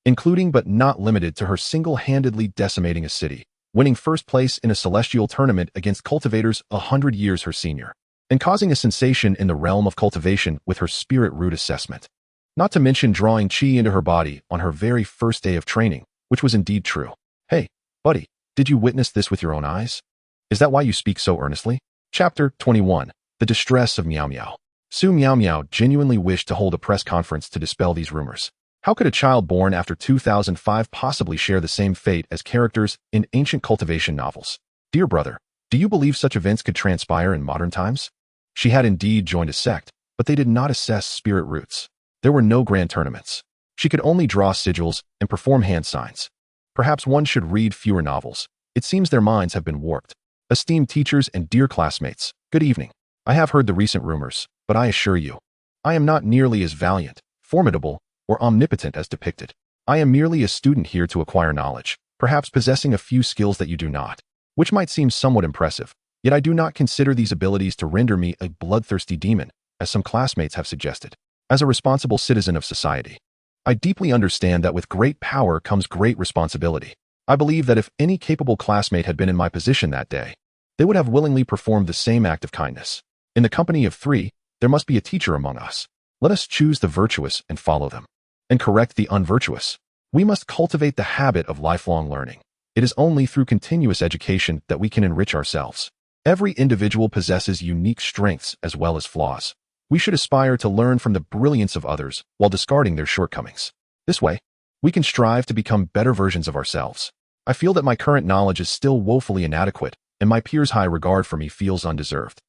including but not limited to her single-handedly decimating a city, winning first place in a celestial tournament against cultivators 100 years her senior, and causing a sensation in the realm of cultivation with her spirit root assessment. Not to mention drawing chi into her body on her very first day of training, which was indeed true. Hey, buddy, did you witness this with your own eyes? Is that why you speak so earnestly? Chapter 21. The Distress of Miaomiao. Su Miaomiao genuinely wished to hold a press conference to dispel these rumors. How could a child born after 2005 possibly share the same fate as characters in ancient cultivation novels? Dear brother, do you believe such events could transpire in modern times? She had indeed joined a sect, but they did not assess spirit roots. There were no grand tournaments. She could only draw sigils and perform hand signs. Perhaps one should read fewer novels. It seems their minds have been warped. Esteemed teachers and dear classmates, good evening. I have heard the recent rumors, but I assure you, I am not nearly as valiant, formidable, or omnipotent as depicted. I am merely a student here to acquire knowledge, perhaps possessing a few skills that you do not, which might seem somewhat impressive, yet I do not consider these abilities to render me a bloodthirsty demon, as some classmates have suggested. As a responsible citizen of society, I deeply understand that with great power comes great responsibility. I believe that if any capable classmate had been in my position that day, they would have willingly performed the same act of kindness. In the company of 3, there must be a teacher among us. Let us choose the virtuous and follow them, and correct the unvirtuous. We must cultivate the habit of lifelong learning. It is only through continuous education that we can enrich ourselves. Every individual possesses unique strengths as well as flaws. We should aspire to learn from the brilliance of others while discarding their shortcomings. This way, we can strive to become better versions of ourselves. I feel that my current knowledge is still woefully inadequate, and my peers' high regard for me feels undeserved.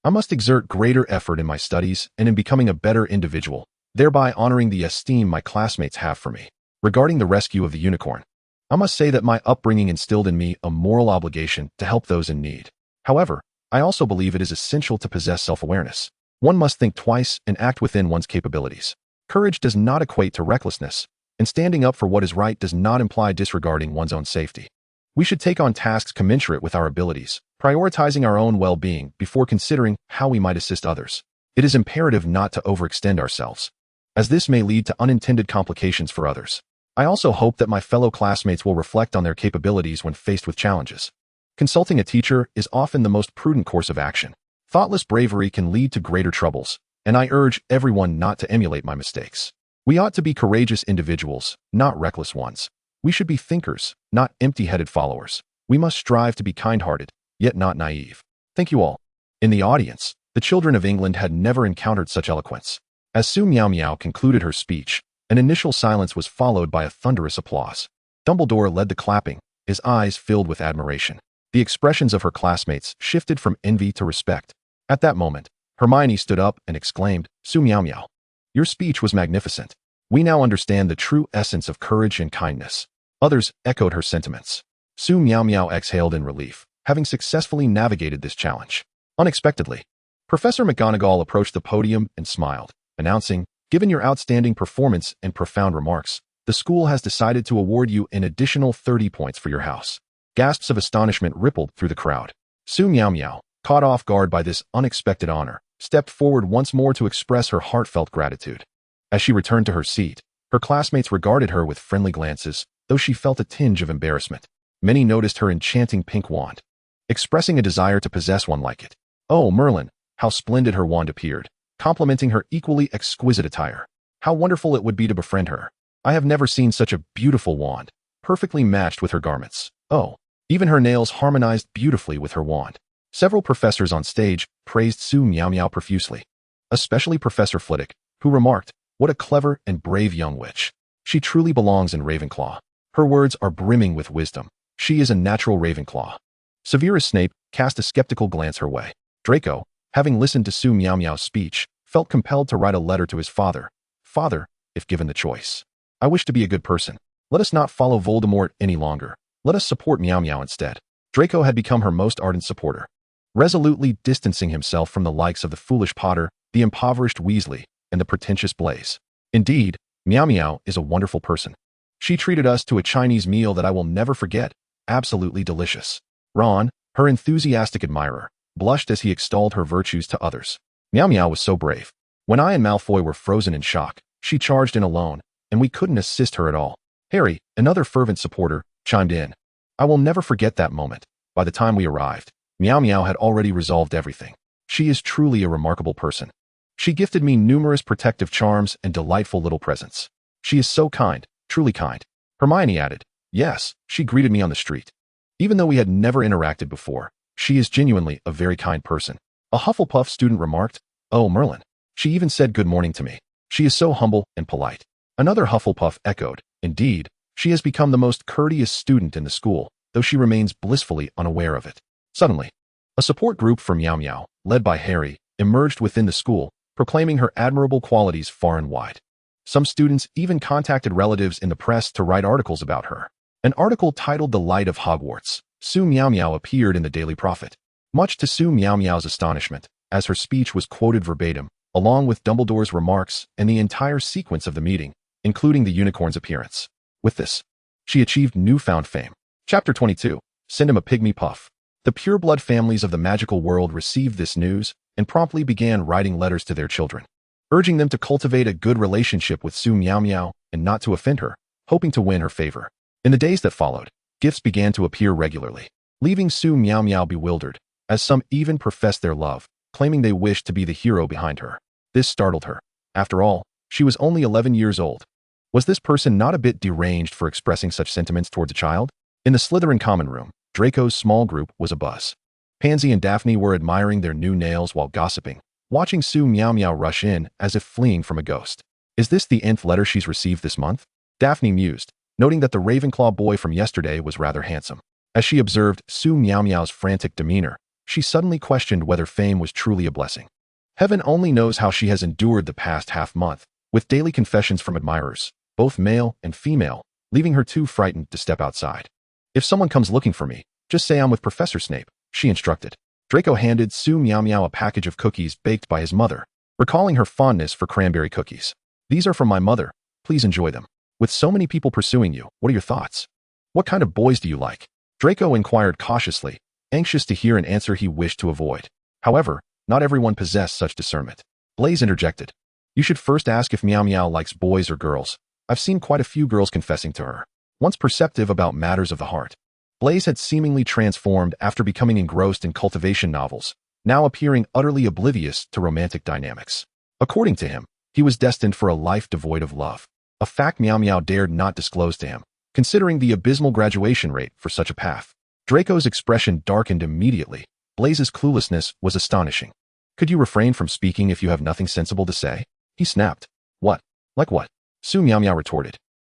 I must exert greater effort in my studies and in becoming a better individual, thereby honoring the esteem my classmates have for me. Regarding the rescue of the unicorn, I must say that my upbringing instilled in me a moral obligation to help those in need. However, I also believe it is essential to possess self-awareness. One must think twice and act within one's capabilities. Courage does not equate to recklessness, and standing up for what is right does not imply disregarding one's own safety. We should take on tasks commensurate with our abilities, prioritizing our own well-being before considering how we might assist others. It is imperative not to overextend ourselves, as this may lead to unintended complications for others. I also hope that my fellow classmates will reflect on their capabilities when faced with challenges. Consulting a teacher is often the most prudent course of action. Thoughtless bravery can lead to greater troubles, and I urge everyone not to emulate my mistakes. We ought to be courageous individuals, not reckless ones. We should be thinkers, not empty-headed followers. We must strive to be kind-hearted, yet not naive. Thank you all. In the audience, the children of England had never encountered such eloquence. As Su Miaomiao concluded her speech, an initial silence was followed by a thunderous applause. Dumbledore led the clapping, his eyes filled with admiration. The expressions of her classmates shifted from envy to respect. At that moment, Hermione stood up and exclaimed, "Su Miaomiao, your speech was magnificent. We now understand the true essence of courage and kindness." Others echoed her sentiments. Su Miaomiao exhaled in relief, having successfully navigated this challenge. Unexpectedly, Professor McGonagall approached the podium and smiled, announcing, "Given your outstanding performance and profound remarks, the school has decided to award you an additional 30 points for your house." Gasps of astonishment rippled through the crowd. Su Miaomiao, caught off guard by this unexpected honor, stepped forward once more to express her heartfelt gratitude. As she returned to her seat, her classmates regarded her with friendly glances, though she felt a tinge of embarrassment. Many noticed her enchanting pink wand, expressing a desire to possess one like it. Oh, Merlin, how splendid her wand appeared, complimenting her equally exquisite attire. How wonderful it would be to befriend her. I have never seen such a beautiful wand, perfectly matched with her garments. Oh, even her nails harmonized beautifully with her wand. Several professors on stage praised Su Miaomiao profusely, especially Professor Flitwick, who remarked, "What a clever and brave young witch. She truly belongs in Ravenclaw. Her words are brimming with wisdom. She is a natural Ravenclaw." Severus Snape cast a skeptical glance her way. Draco, having listened to Su Miaomiao's speech, felt compelled to write a letter to his father. "Father, if given the choice, I wish to be a good person. Let us not follow Voldemort any longer. Let us support Miao Miao instead." Draco had become her most ardent supporter, resolutely distancing himself from the likes of the foolish Potter, the impoverished Weasley, and the pretentious Blaise. Indeed, Miao Miao is a wonderful person. She treated us to a Chinese meal that I will never forget, absolutely delicious. Ron, her enthusiastic admirer, blushed as he extolled her virtues to others. Miao Miao was so brave. When I and Malfoy were frozen in shock, she charged in alone, and we couldn't assist her at all. Harry, another fervent supporter, chimed in. I will never forget that moment. By the time we arrived, Miao Miao had already resolved everything. She is truly a remarkable person. She gifted me numerous protective charms and delightful little presents. She is so kind, truly kind. Hermione added, "Yes, she greeted me on the street. Even though we had never interacted before, she is genuinely a very kind person." A Hufflepuff student remarked, "Oh, Merlin. She even said good morning to me. She is so humble and polite." Another Hufflepuff echoed, "Indeed, she has become the most courteous student in the school, though she remains blissfully unaware of it." Suddenly, a support group for Miao Miao, led by Harry, emerged within the school, proclaiming her admirable qualities far and wide. Some students even contacted relatives in the press to write articles about her. An article titled "The Light of Hogwarts," Su Miaomiao appeared in the Daily Prophet. Much to Su Miaomiao's astonishment, as her speech was quoted verbatim, along with Dumbledore's remarks and the entire sequence of the meeting, including the unicorn's appearance. With this, she achieved newfound fame. Chapter 22. Send him a pygmy puff. The pureblood families of the magical world received this news and promptly began writing letters to their children, urging them to cultivate a good relationship with Su Miaomiao and not to offend her, hoping to win her favor. In the days that followed, gifts began to appear regularly, leaving Su Miaomiao bewildered, as some even professed their love, claiming they wished to be the hero behind her. This startled her. After all, she was only 11 years old. Was this person not a bit deranged for expressing such sentiments towards a child? In the Slytherin common room, Draco's small group was abuzz. Pansy and Daphne were admiring their new nails while gossiping, watching Su Miaomiao rush in as if fleeing from a ghost. Is this the nth letter she's received this month? Daphne mused, noting that the Ravenclaw boy from yesterday was rather handsome. As she observed Su Miaomiao's frantic demeanor, she suddenly questioned whether fame was truly a blessing. Heaven only knows how she has endured the past half-month, with daily confessions from admirers, both male and female, leaving her too frightened to step outside. "If someone comes looking for me, just say I'm with Professor Snape," she instructed. Draco handed Su Miaomiao a package of cookies baked by his mother, recalling her fondness for cranberry cookies. "These are from my mother. Please enjoy them. With so many people pursuing you, what are your thoughts? What kind of boys do you like?" Draco inquired cautiously, anxious to hear an answer he wished to avoid. However, not everyone possessed such discernment. Blaze interjected. You should first ask if Miao Miao likes boys or girls. I've seen quite a few girls confessing to her. Once perceptive about matters of the heart. Blaze had seemingly transformed after becoming engrossed in cultivation novels, now appearing utterly oblivious to romantic dynamics. According to him, he was destined for a life devoid of love, a fact Miao Miao dared not disclose to him, considering the abysmal graduation rate for such a path. Draco's expression darkened immediately. Blaze's cluelessness was astonishing. Could you refrain from speaking if you have nothing sensible to say? He snapped. What? Like what? Su Miaomiao retorted.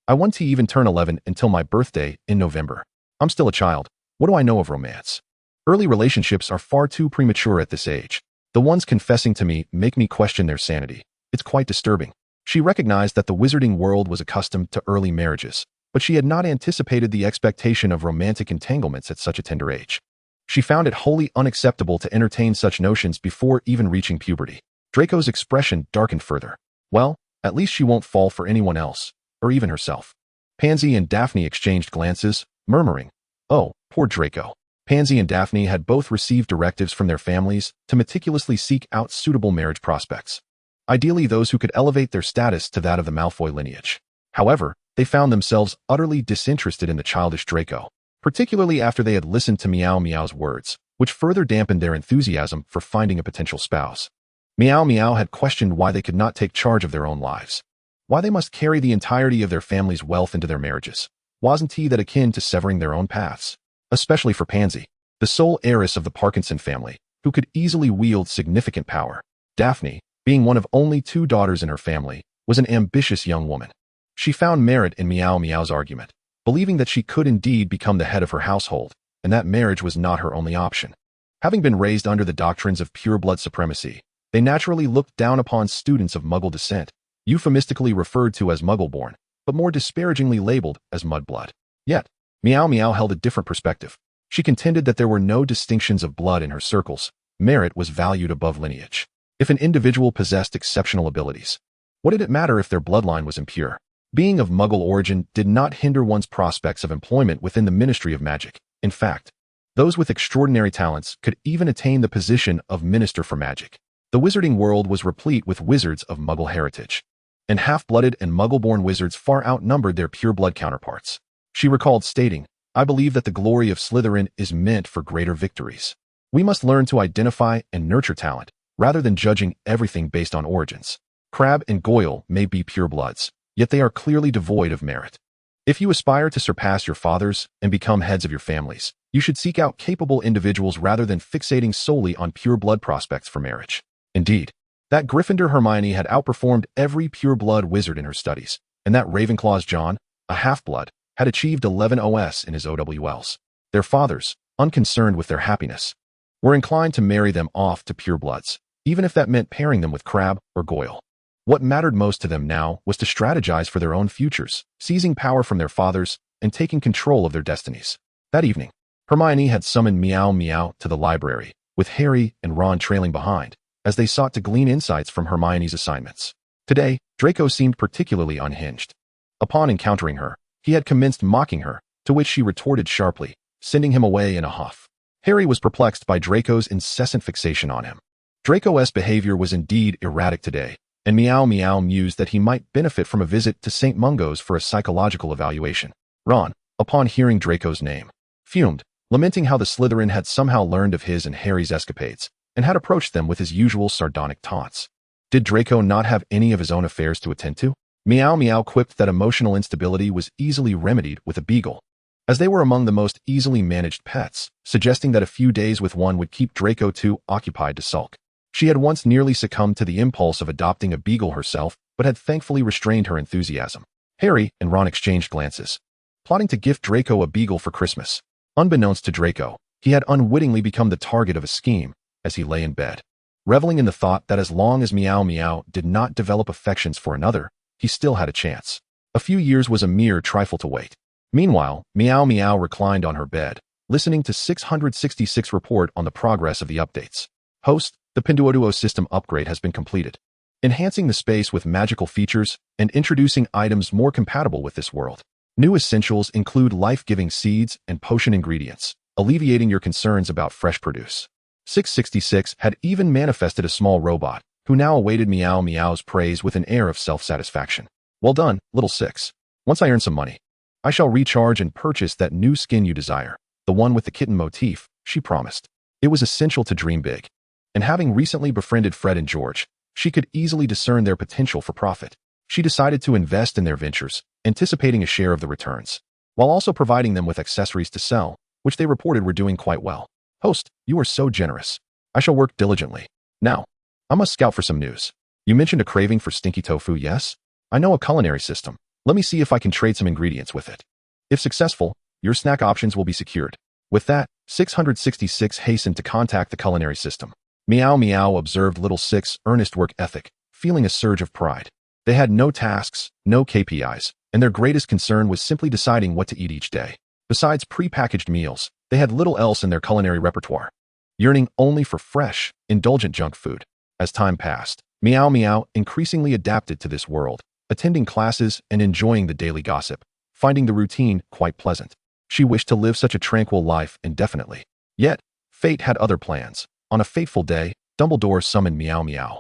I want to even turn 11 until my birthday in November. I'm still a child. What do I know of romance? Early relationships are far too premature at this age. The ones confessing to me make me question their sanity. It's quite disturbing. She recognized that the wizarding world was accustomed to early marriages, but she had not anticipated the expectation of romantic entanglements at such a tender age. She found it wholly unacceptable to entertain such notions before even reaching puberty. Draco's expression darkened further. Well, at least she won't fall for anyone else, or even herself. Pansy and Daphne exchanged glances, murmuring, Oh, poor Draco. Pansy and Daphne had both received directives from their families to meticulously seek out suitable marriage prospects. Ideally those who could elevate their status to that of the Malfoy lineage. However, they found themselves utterly disinterested in the childish Draco, particularly after they had listened to Miao Miao's words, which further dampened their enthusiasm for finding a potential spouse. Miao Miao had questioned why they could not take charge of their own lives. Why they must carry the entirety of their family's wealth into their marriages. Wasn't that akin to severing their own paths? Especially for Pansy, the sole heiress of the Parkinson family, who could easily wield significant power. Daphne, being one of only 2 daughters in her family, was an ambitious young woman. She found merit in Miao Miao's argument, believing that she could indeed become the head of her household, and that marriage was not her only option. Having been raised under the doctrines of pure-blood supremacy, they naturally looked down upon students of Muggle descent, euphemistically referred to as Muggle-born, but more disparagingly labeled as mudblood. Yet, Miao Miao held a different perspective. She contended that there were no distinctions of blood in her circles. Merit was valued above lineage. If an individual possessed exceptional abilities, what did it matter if their bloodline was impure? Being of Muggle origin did not hinder one's prospects of employment within the Ministry of Magic. In fact, those with extraordinary talents could even attain the position of Minister for Magic. The wizarding world was replete with wizards of Muggle heritage, and half-blooded and Muggle-born wizards far outnumbered their pure-blood counterparts. She recalled stating, I believe that the glory of Slytherin is meant for greater victories. We must learn to identify and nurture talent, rather than judging everything based on origins. Crabbe and Goyle may be pure-bloods, yet they are clearly devoid of merit. If you aspire to surpass your fathers and become heads of your families, you should seek out capable individuals rather than fixating solely on pure-blood prospects for marriage. Indeed, that Gryffindor Hermione had outperformed every pure-blood wizard in her studies, and that Ravenclaw's John, a half-blood, had achieved 11 OS in his OWLs. Their fathers, unconcerned with their happiness, were inclined to marry them off to pure-bloods, even if that meant pairing them with Crabbe or Goyle. What mattered most to them now was to strategize for their own futures, seizing power from their fathers and taking control of their destinies. That evening, Hermione had summoned Miao Miao to the library, with Harry and Ron trailing behind, as they sought to glean insights from Hermione's assignments. Today, Draco seemed particularly unhinged. Upon encountering her, he had commenced mocking her, to which she retorted sharply, sending him away in a huff. Harry was perplexed by Draco's incessant fixation on him. Draco's behavior was indeed erratic today, and Miao Miao mused that he might benefit from a visit to St. Mungo's for a psychological evaluation. Ron, upon hearing Draco's name, fumed, lamenting how the Slytherin had somehow learned of his and Harry's escapades, and had approached them with his usual sardonic taunts. Did Draco not have any of his own affairs to attend to? Miao Miao quipped that emotional instability was easily remedied with a beagle, as they were among the most easily managed pets, suggesting that a few days with one would keep Draco too occupied to sulk. She had once nearly succumbed to the impulse of adopting a beagle herself, but had thankfully restrained her enthusiasm. Harry and Ron exchanged glances, plotting to gift Draco a beagle for Christmas. Unbeknownst to Draco, he had unwittingly become the target of a scheme as he lay in bed, reveling in the thought that as long as Miao Miao did not develop affections for another, he still had a chance. A few years was a mere trifle to wait. Meanwhile, Miao Miao reclined on her bed, listening to 666 report on the progress of the updates. Host, the Pinduoduo system upgrade has been completed, enhancing the space with magical features and introducing items more compatible with this world. New essentials include life-giving seeds and potion ingredients, alleviating your concerns about fresh produce. 666 had even manifested a small robot, who now awaited Miaomiao's praise with an air of self-satisfaction. Well done, little six. Once I earn some money, I shall recharge and purchase that new skin you desire, the one with the kitten motif, she promised. It was essential to dream big. And having recently befriended Fred and George, she could easily discern their potential for profit. She decided to invest in their ventures, anticipating a share of the returns, while also providing them with accessories to sell, which they reported were doing quite well. Host, you are so generous. I shall work diligently. Now, I must scout for some news. You mentioned a craving for stinky tofu, yes? I know a culinary system. Let me see if I can trade some ingredients with it. If successful, your snack options will be secured. With that, 666 hastened to contact the culinary system. Miaomiao observed Little Six's earnest work ethic, feeling a surge of pride. They had no tasks, no KPIs, and their greatest concern was simply deciding what to eat each day. Besides pre-packaged meals, they had little else in their culinary repertoire, yearning only for fresh, indulgent junk food. As time passed, Miaomiao increasingly adapted to this world, attending classes and enjoying the daily gossip, finding the routine quite pleasant. She wished to live such a tranquil life indefinitely. Yet, fate had other plans. On a fateful day, Dumbledore summoned Miaomiao,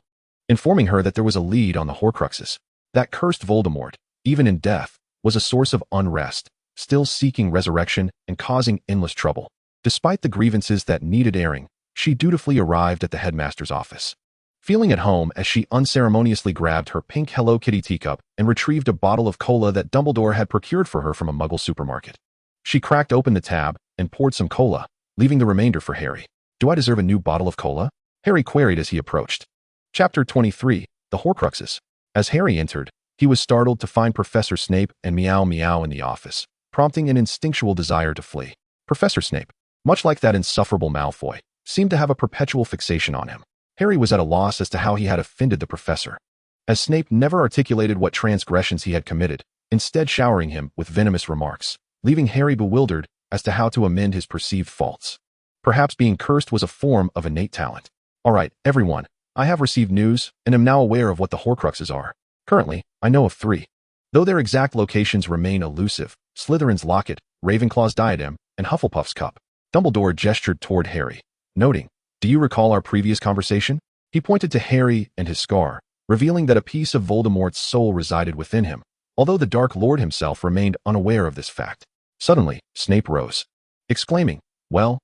informing her that there was a lead on the Horcruxes. That cursed Voldemort, even in death, was a source of unrest, still seeking resurrection and causing endless trouble. Despite the grievances that needed airing, she dutifully arrived at the headmaster's office. Feeling at home as she unceremoniously grabbed her pink Hello Kitty teacup and retrieved a bottle of cola that Dumbledore had procured for her from a Muggle supermarket. She cracked open the tab and poured some cola, leaving the remainder for Harry. Do I deserve a new bottle of cola? Harry queried as he approached. Chapter 23, The Horcruxes. As Harry entered, he was startled to find Professor Snape and Miaomiao in the office, prompting an instinctual desire to flee. Professor Snape, much like that insufferable Malfoy, seemed to have a perpetual fixation on him. Harry was at a loss as to how he had offended the professor, as Snape never articulated what transgressions he had committed, instead showering him with venomous remarks, leaving Harry bewildered as to how to amend his perceived faults. Perhaps being cursed was a form of innate talent. All right, everyone, I have received news and am now aware of what the Horcruxes are. Currently, I know of 3. Though their exact locations remain elusive: Slytherin's locket, Ravenclaw's diadem, and Hufflepuff's cup. Dumbledore gestured toward Harry, noting, "Do you recall our previous conversation?" He pointed to Harry and his scar, revealing that a piece of Voldemort's soul resided within him, although the Dark Lord himself remained unaware of this fact. Suddenly, Snape rose, exclaiming, Well,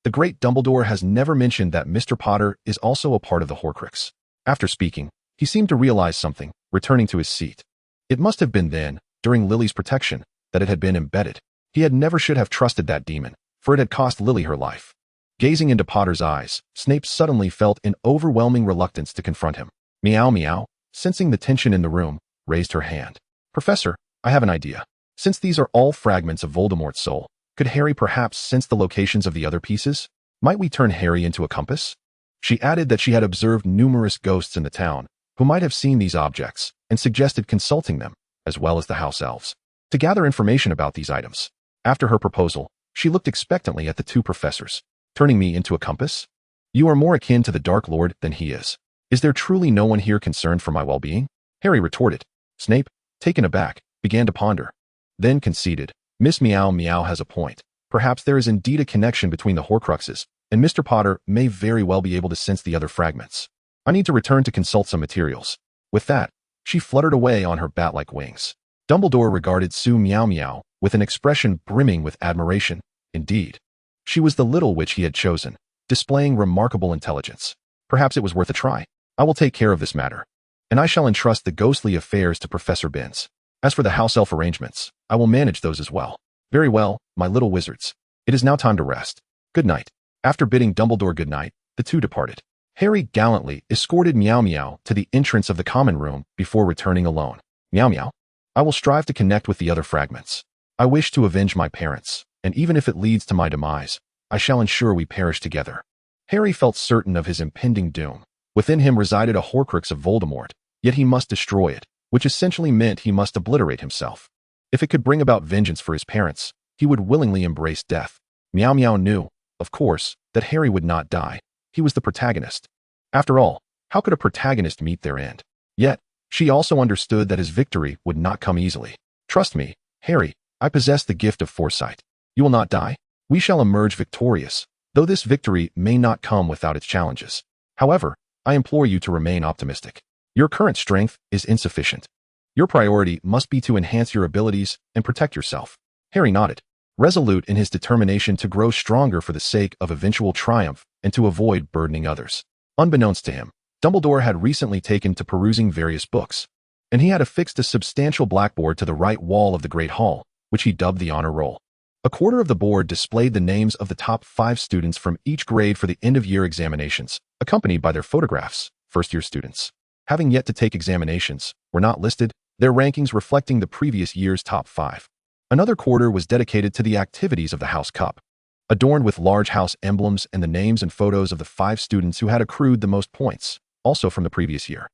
the great Dumbledore has never mentioned that Mr. Potter is also a part of the Horcrux." After speaking, he seemed to realize something, returning to his seat. It must have been then, during Lily's protection, that it had been embedded. He had never should have trusted that demon, for it had cost Lily her life. Gazing into Potter's eyes, Snape suddenly felt an overwhelming reluctance to confront him. Miaomiao, sensing the tension in the room, raised her hand. "Professor, I have an idea. Since these are all fragments of Voldemort's soul, could Harry perhaps sense the locations of the other pieces? Might we turn Harry into a compass?" She added that she had observed numerous ghosts in the town, who might have seen these objects, and suggested consulting them, as well as the house elves, to gather information about these items. After her proposal, she looked expectantly at the 2 professors. "Turning me into a compass? You are more akin to the Dark Lord than he is. Is there truly no one here concerned for my well-being?" Harry retorted. Snape, taken aback, began to ponder. Then conceded, "Miss Miaomiao has a point. Perhaps there is indeed a connection between the Horcruxes, and Mr. Potter may very well be able to sense the other fragments. I need to return to consult some materials." With that, she fluttered away on her bat-like wings. Dumbledore regarded Su Miaomiao with an expression brimming with admiration. Indeed, she was the little witch he had chosen, displaying remarkable intelligence. Perhaps it was worth a try. I will take care of this matter, and I shall entrust the ghostly affairs to Professor Binns. As for the house elf arrangements, I will manage those as well. Very well, my little wizards. It is now time to rest. Good night. After bidding Dumbledore good night, the 2 departed. Harry gallantly escorted Miaomiao to the entrance of the common room before returning alone. "Miaomiao, I will strive to connect with the other fragments. I wish to avenge my parents, and even if it leads to my demise, I shall ensure we perish together." Harry felt certain of his impending doom. Within him resided a Horcrux of Voldemort, yet he must destroy it, which essentially meant he must obliterate himself. If it could bring about vengeance for his parents, he would willingly embrace death. Miaomiao knew, of course, that Harry would not die. He was the protagonist. After all, how could a protagonist meet their end? Yet, she also understood that his victory would not come easily. "Trust me, Harry, I possess the gift of foresight. You will not die. We shall emerge victorious, though this victory may not come without its challenges. However, I implore you to remain optimistic. Your current strength is insufficient. Your priority must be to enhance your abilities and protect yourself." Harry nodded, resolute in his determination to grow stronger for the sake of eventual triumph and to avoid burdening others. Unbeknownst to him, Dumbledore had recently taken to perusing various books, and he had affixed a substantial blackboard to the right wall of the Great Hall, which he dubbed the Honor Roll. A quarter of the board displayed the names of the top 5 students from each grade for the end-of-year examinations, accompanied by their photographs. First-year students, having yet to take examinations, were not listed, their rankings reflecting the previous year's top 5. Another quarter was dedicated to the activities of the House Cup, adorned with large house emblems and the names and photos of the 5 students who had accrued the most points, also from the previous year.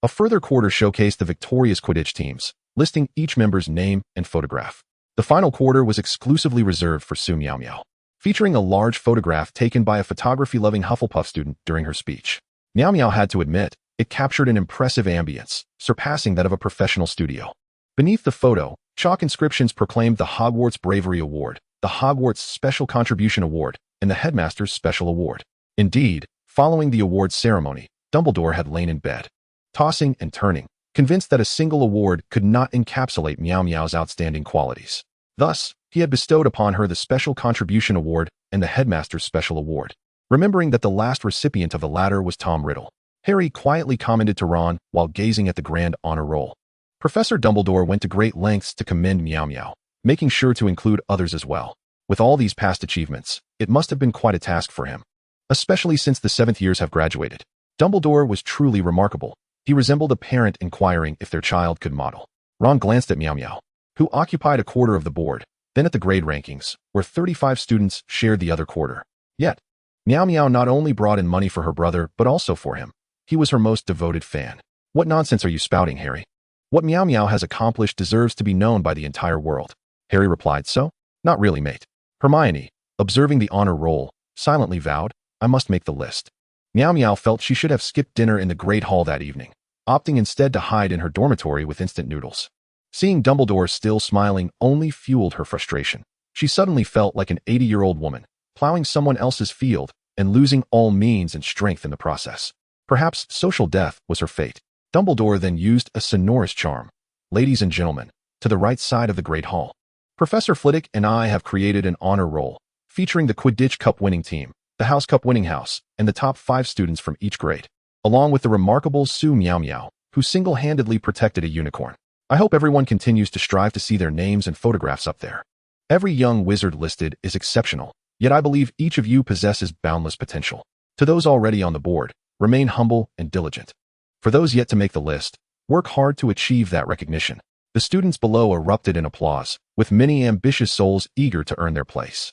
A further quarter showcased the victorious Quidditch teams, listing each member's name and photograph. The final quarter was exclusively reserved for Su Miaomiao, featuring a large photograph taken by a photography-loving Hufflepuff student during her speech. Miaomiao had to admit, it captured an impressive ambience, surpassing that of a professional studio. Beneath the photo, chalk inscriptions proclaimed the Hogwarts Bravery Award, the Hogwarts Special Contribution Award, and the Headmaster's Special Award. Indeed, following the awards ceremony, Dumbledore had lain in bed, tossing and turning, convinced that a single award could not encapsulate Miaomiao's outstanding qualities. Thus, he had bestowed upon her the Special Contribution Award and the Headmaster's Special Award. Remembering that the last recipient of the latter was Tom Riddle, Harry quietly commented to Ron while gazing at the Grand Honor Roll. Professor Dumbledore went to great lengths to commend Miaomiao, making sure to include others as well. With all these past achievements, it must have been quite a task for him, especially since the 7th years have graduated. Dumbledore was truly remarkable. He resembled a parent inquiring if their child could model. Ron glanced at Miaomiao, who occupied a quarter of the board, then at the grade rankings, where 35 students shared the other quarter. Yet, Miaomiao not only brought in money for her brother, but also for him. He was her most devoted fan. "What nonsense are you spouting, Harry? What Miaomiao has accomplished deserves to be known by the entire world." Harry replied, "So? Not really, mate." Hermione, observing the honor roll, silently vowed, "I must make the list." Miaomiao felt she should have skipped dinner in the Great Hall that evening, opting instead to hide in her dormitory with instant noodles. Seeing Dumbledore still smiling only fueled her frustration. She suddenly felt like an 80-year-old woman, plowing someone else's field and losing all means and strength in the process. Perhaps social death was her fate. Dumbledore then used a sonorous charm. "Ladies and gentlemen, to the right side of the Great Hall. Professor Flitwick and I have created an honor roll, featuring the Quidditch Cup winning team, the House Cup winning house, and the top 5 students from each grade, along with the remarkable Su Miaomiao, who single-handedly protected a unicorn. I hope everyone continues to strive to see their names and photographs up there. Every young wizard listed is exceptional, yet I believe each of you possesses boundless potential. To those already on the board, remain humble and diligent. For those yet to make the list, work hard to achieve that recognition." The students below erupted in applause, with many ambitious souls eager to earn their place.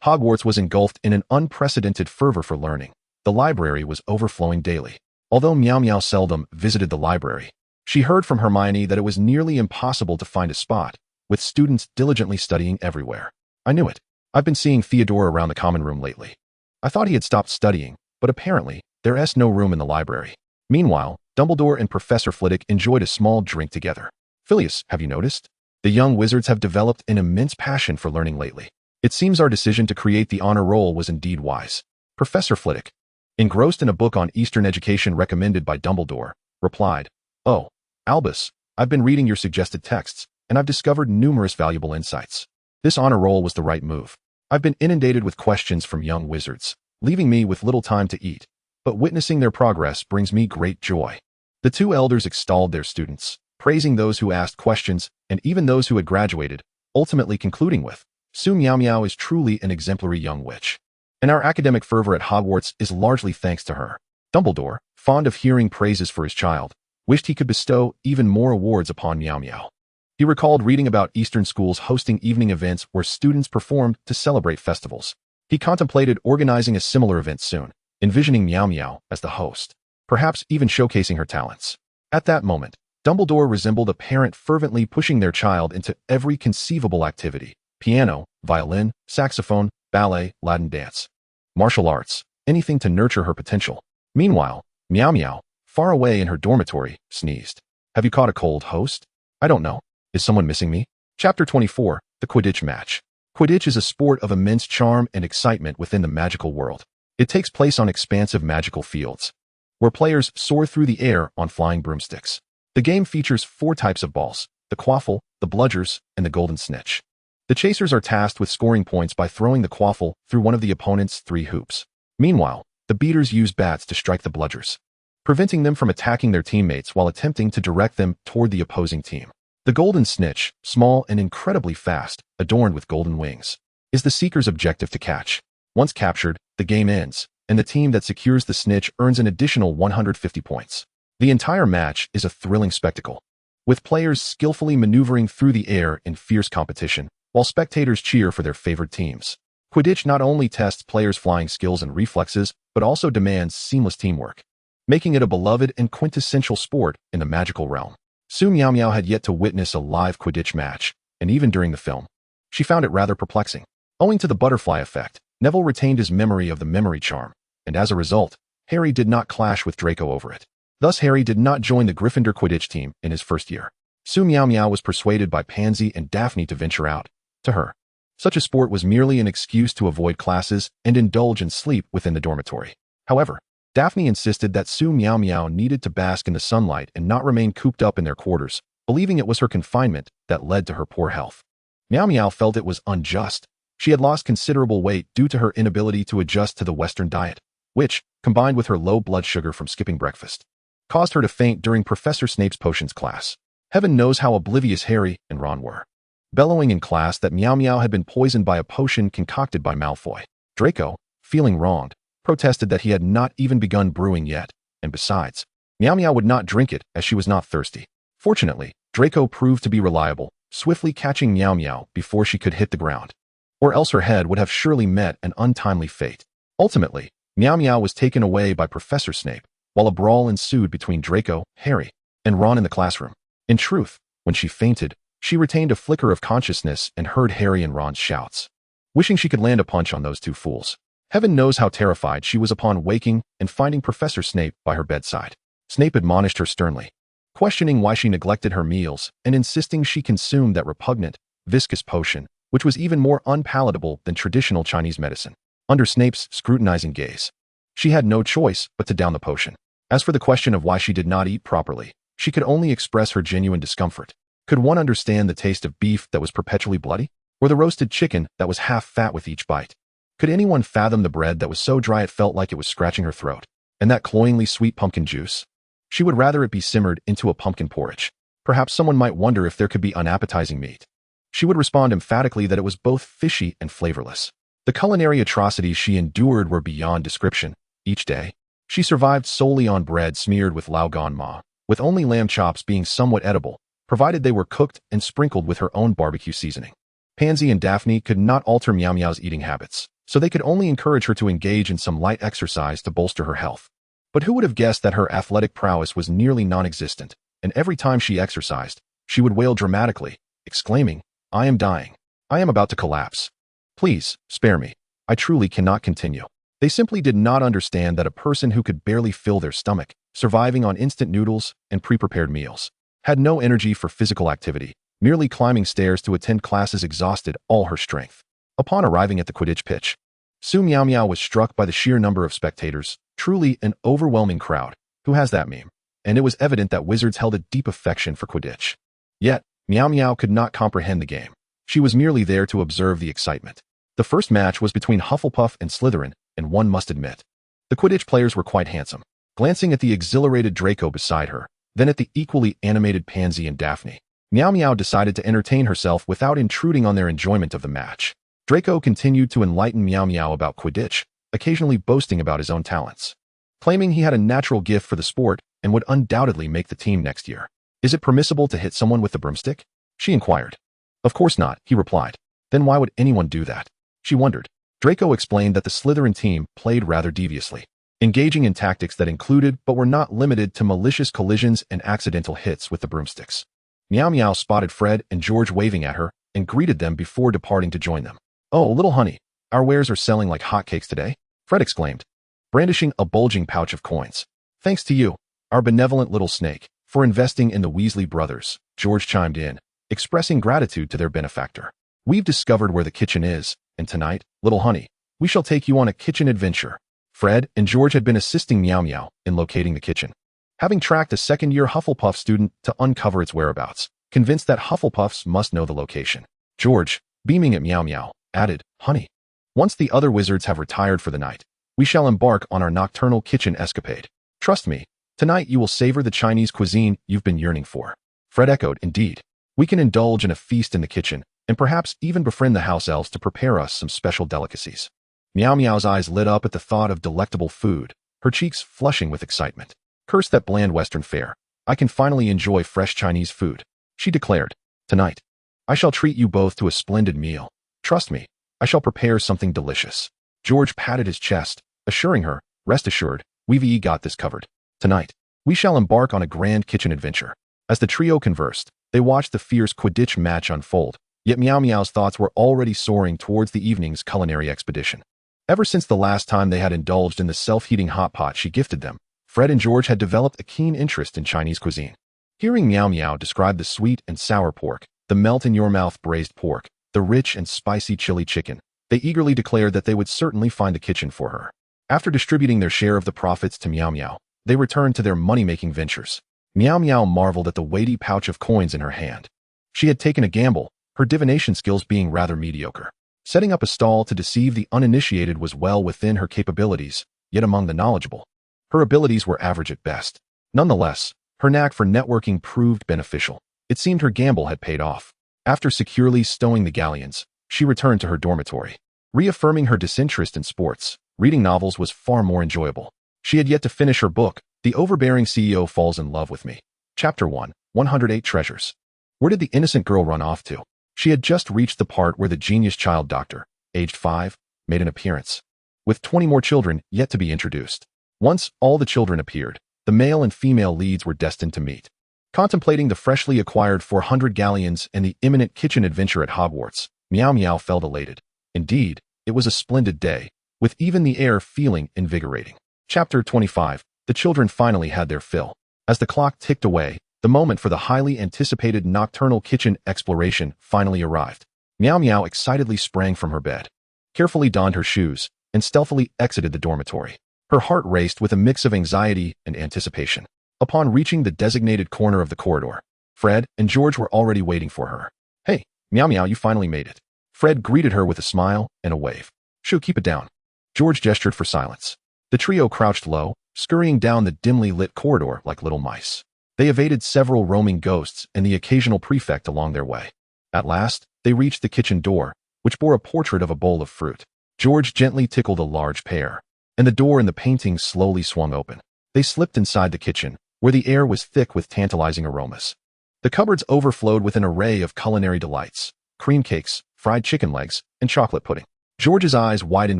Hogwarts was engulfed in an unprecedented fervor for learning. The library was overflowing daily. Although Miaomiao seldom visited the library, she heard from Hermione that it was nearly impossible to find a spot, with students diligently studying everywhere. "I knew it. I've been seeing Theodore around the common room lately. I thought he had stopped studying, but apparently, there's no room in the library." Meanwhile, Dumbledore and Professor Flitwick enjoyed a small drink together. "Phileas, have you noticed? The young wizards have developed an immense passion for learning lately. It seems our decision to create the honor roll was indeed wise." Professor Flitwick, engrossed in a book on Eastern education recommended by Dumbledore, replied, "Oh, Albus, I've been reading your suggested texts, and I've discovered numerous valuable insights. This honor roll was the right move. I've been inundated with questions from young wizards, leaving me with little time to eat, but witnessing their progress brings me great joy." The 2 elders extolled their students, praising those who asked questions and even those who had graduated, ultimately concluding with, "Su Miaomiao is truly an exemplary young witch, and our academic fervor at Hogwarts is largely thanks to her." Dumbledore, fond of hearing praises for his child, wished he could bestow even more awards upon Miaomiao. He recalled reading about Eastern schools hosting evening events where students performed to celebrate festivals. He contemplated organizing a similar event soon, envisioning Miaomiao as the host, perhaps even showcasing her talents. At that moment, Dumbledore resembled a parent fervently pushing their child into every conceivable activity: piano, violin, saxophone, ballet, Latin dance, martial arts, anything to nurture her potential. Meanwhile, Miaomiao, far away in her dormitory, sneezed. "Have you caught a cold, host? I don't know. Is someone missing me?" Chapter 24, The Quidditch Match. Quidditch is a sport of immense charm and excitement within the magical world. It takes place on expansive magical fields, where players soar through the air on flying broomsticks. The game features 4 types of balls: the quaffle, the bludgers, and the golden snitch. The chasers are tasked with scoring points by throwing the quaffle through one of the opponent's 3 hoops. Meanwhile, the beaters use bats to strike the bludgers, preventing them from attacking their teammates while attempting to direct them toward the opposing team. The golden snitch, small and incredibly fast, adorned with golden wings, is the seeker's objective to catch. Once captured, the game ends, and the team that secures the snitch earns an additional 150 points. The entire match is a thrilling spectacle, with players skillfully maneuvering through the air in fierce competition, while spectators cheer for their favorite teams. Quidditch not only tests players' flying skills and reflexes, but also demands seamless teamwork, making it a beloved and quintessential sport in the magical realm. Su Miaomiao had yet to witness a live Quidditch match, and even during the film, she found it rather perplexing. Owing to the butterfly effect, Neville retained his memory of the memory charm, and as a result, Harry did not clash with Draco over it. Thus, Harry did not join the Gryffindor Quidditch team in his first year. Su Miaomiao was persuaded by Pansy and Daphne to venture out. To her, such a sport was merely an excuse to avoid classes and indulge in sleep within the dormitory. However, Daphne insisted that Su Miaomiao needed to bask in the sunlight and not remain cooped up in their quarters, believing it was her confinement that led to her poor health. Miaomiao felt it was unjust. She had lost considerable weight due to her inability to adjust to the Western diet, which, combined with her low blood sugar from skipping breakfast, caused her to faint during Professor Snape's potions class. Heaven knows how oblivious Harry and Ron were, bellowing in class that Miaomiao had been poisoned by a potion concocted by Malfoy. Draco, feeling wronged, protested that he had not even begun brewing yet, and besides, Miaomiao would not drink it as she was not thirsty. Fortunately, Draco proved to be reliable, swiftly catching Miaomiao before she could hit the ground, or else her head would have surely met an untimely fate. Ultimately, Miaomiao was taken away by Professor Snape, while a brawl ensued between Draco, Harry, and Ron in the classroom. In truth, when she fainted, she retained a flicker of consciousness and heard Harry and Ron's shouts, wishing she could land a punch on those 2 fools. Heaven knows how terrified she was upon waking and finding Professor Snape by her bedside. Snape admonished her sternly, questioning why she neglected her meals and insisting she consumed that repugnant, viscous potion, which was even more unpalatable than traditional Chinese medicine. Under Snape's scrutinizing gaze, she had no choice but to down the potion. As for the question of why she did not eat properly, she could only express her genuine discomfort. Could one understand the taste of beef that was perpetually bloody, or the roasted chicken that was half fat with each bite? Could anyone fathom the bread that was so dry it felt like it was scratching her throat, and that cloyingly sweet pumpkin juice? She would rather it be simmered into a pumpkin porridge. Perhaps someone might wonder if there could be unappetizing meat. She would respond emphatically that it was both fishy and flavorless. The culinary atrocities she endured were beyond description. Each day, she survived solely on bread smeared with lao gan ma, with only lamb chops being somewhat edible, provided they were cooked and sprinkled with her own barbecue seasoning. Pansy and Daphne could not alter Miaomiao's eating habits, so they could only encourage her to engage in some light exercise to bolster her health. But who would have guessed that her athletic prowess was nearly non-existent, and every time she exercised, she would wail dramatically, exclaiming, "I am dying. I am about to collapse. Please, spare me. I truly cannot continue." They simply did not understand that a person who could barely fill their stomach, surviving on instant noodles and pre-prepared meals, had no energy for physical activity. Merely climbing stairs to attend classes exhausted all her strength. Upon arriving at the Quidditch pitch, Su Miaomiao was struck by the sheer number of spectators, truly an overwhelming crowd. Who has that meme? And it was evident that wizards held a deep affection for Quidditch. Yet, Miaomiao could not comprehend the game. She was merely there to observe the excitement. The first match was between Hufflepuff and Slytherin, and one must admit, the Quidditch players were quite handsome. Glancing at the exhilarated Draco beside her, then at the equally animated Pansy and Daphne, Miaomiao decided to entertain herself without intruding on their enjoyment of the match. Draco continued to enlighten Miaomiao about Quidditch, occasionally boasting about his own talents, claiming he had a natural gift for the sport and would undoubtedly make the team next year. "Is it permissible to hit someone with the broomstick?" she inquired. "Of course not," he replied. "Then why would anyone do that?" she wondered. Draco explained that the Slytherin team played rather deviously, engaging in tactics that included but were not limited to malicious collisions and accidental hits with the broomsticks. Miaomiao spotted Fred and George waving at her and greeted them before departing to join them. "Oh, little honey, our wares are selling like hotcakes today," Fred exclaimed, brandishing a bulging pouch of coins. "Thanks to you, our benevolent little snake, for investing in the Weasley brothers," George chimed in, expressing gratitude to their benefactor. We've discovered where the kitchen is, and tonight, little honey, we shall take you on a kitchen adventure. Fred and George had been assisting Miaomiao in locating the kitchen, having tracked a second-year Hufflepuff student to uncover its whereabouts, convinced that Hufflepuffs must know the location. George, beaming at Miaomiao, added, "Honey, once the other wizards have retired for the night, we shall embark on our nocturnal kitchen escapade. Trust me, tonight you will savor the Chinese cuisine you've been yearning for." Fred echoed, "Indeed. We can indulge in a feast in the kitchen, and perhaps even befriend the house elves to prepare us some special delicacies." Miaomiao's eyes lit up at the thought of delectable food, her cheeks flushing with excitement. "Curse that bland Western fare. I can finally enjoy fresh Chinese food," she declared. "Tonight, I shall treat you both to a splendid meal. Trust me, I shall prepare something delicious." George patted his chest, assuring her, "Rest assured, we've got this covered. Tonight, we shall embark on a grand kitchen adventure." As the trio conversed, they watched the fierce Quidditch match unfold, yet Miaomiao's thoughts were already soaring towards the evening's culinary expedition. Ever since the last time they had indulged in the self-heating hot pot she gifted them, Fred and George had developed a keen interest in Chinese cuisine. Hearing Miaomiao describe the sweet and sour pork, the melt-in-your-mouth braised pork, the rich and spicy chili chicken, they eagerly declared that they would certainly find the kitchen for her. After distributing their share of the profits to Miaomiao, they returned to their money-making ventures. Miaomiao marveled at the weighty pouch of coins in her hand. She had taken a gamble, her divination skills being rather mediocre. Setting up a stall to deceive the uninitiated was well within her capabilities, yet among the knowledgeable, her abilities were average at best. Nonetheless, her knack for networking proved beneficial. It seemed her gamble had paid off. After securely stowing the galleons, she returned to her dormitory. Reaffirming her disinterest in sports, reading novels was far more enjoyable. She had yet to finish her book, The Overbearing CEO Falls in Love with Me. Chapter 1, 108 Treasures. Where did the innocent girl run off to? She had just reached the part where the genius child doctor, aged 5, made an appearance, with 20 more children yet to be introduced. Once all the children appeared, the male and female leads were destined to meet. Contemplating the freshly acquired 400 galleons and the imminent kitchen adventure at Hogwarts, Miaomiao felt elated. Indeed, it was a splendid day, with even the air feeling invigorating. Chapter 25. The children finally had their fill. As the clock ticked away, the moment for the highly anticipated nocturnal kitchen exploration finally arrived. Miaomiao excitedly sprang from her bed, carefully donned her shoes, and stealthily exited the dormitory. Her heart raced with a mix of anxiety and anticipation. Upon reaching the designated corner of the corridor, Fred and George were already waiting for her. "Hey, Miaomiao, you finally made it." Fred greeted her with a smile and a wave. "Shoo, keep it down." George gestured for silence. The trio crouched low, scurrying down the dimly lit corridor like little mice. They evaded several roaming ghosts and the occasional prefect along their way. At last, they reached the kitchen door, which bore a portrait of a bowl of fruit. George gently tickled a large pear, and the door in the painting slowly swung open. They slipped inside the kitchen, where the air was thick with tantalizing aromas. The cupboards overflowed with an array of culinary delights: cream cakes, fried chicken legs, and chocolate pudding. George's eyes widened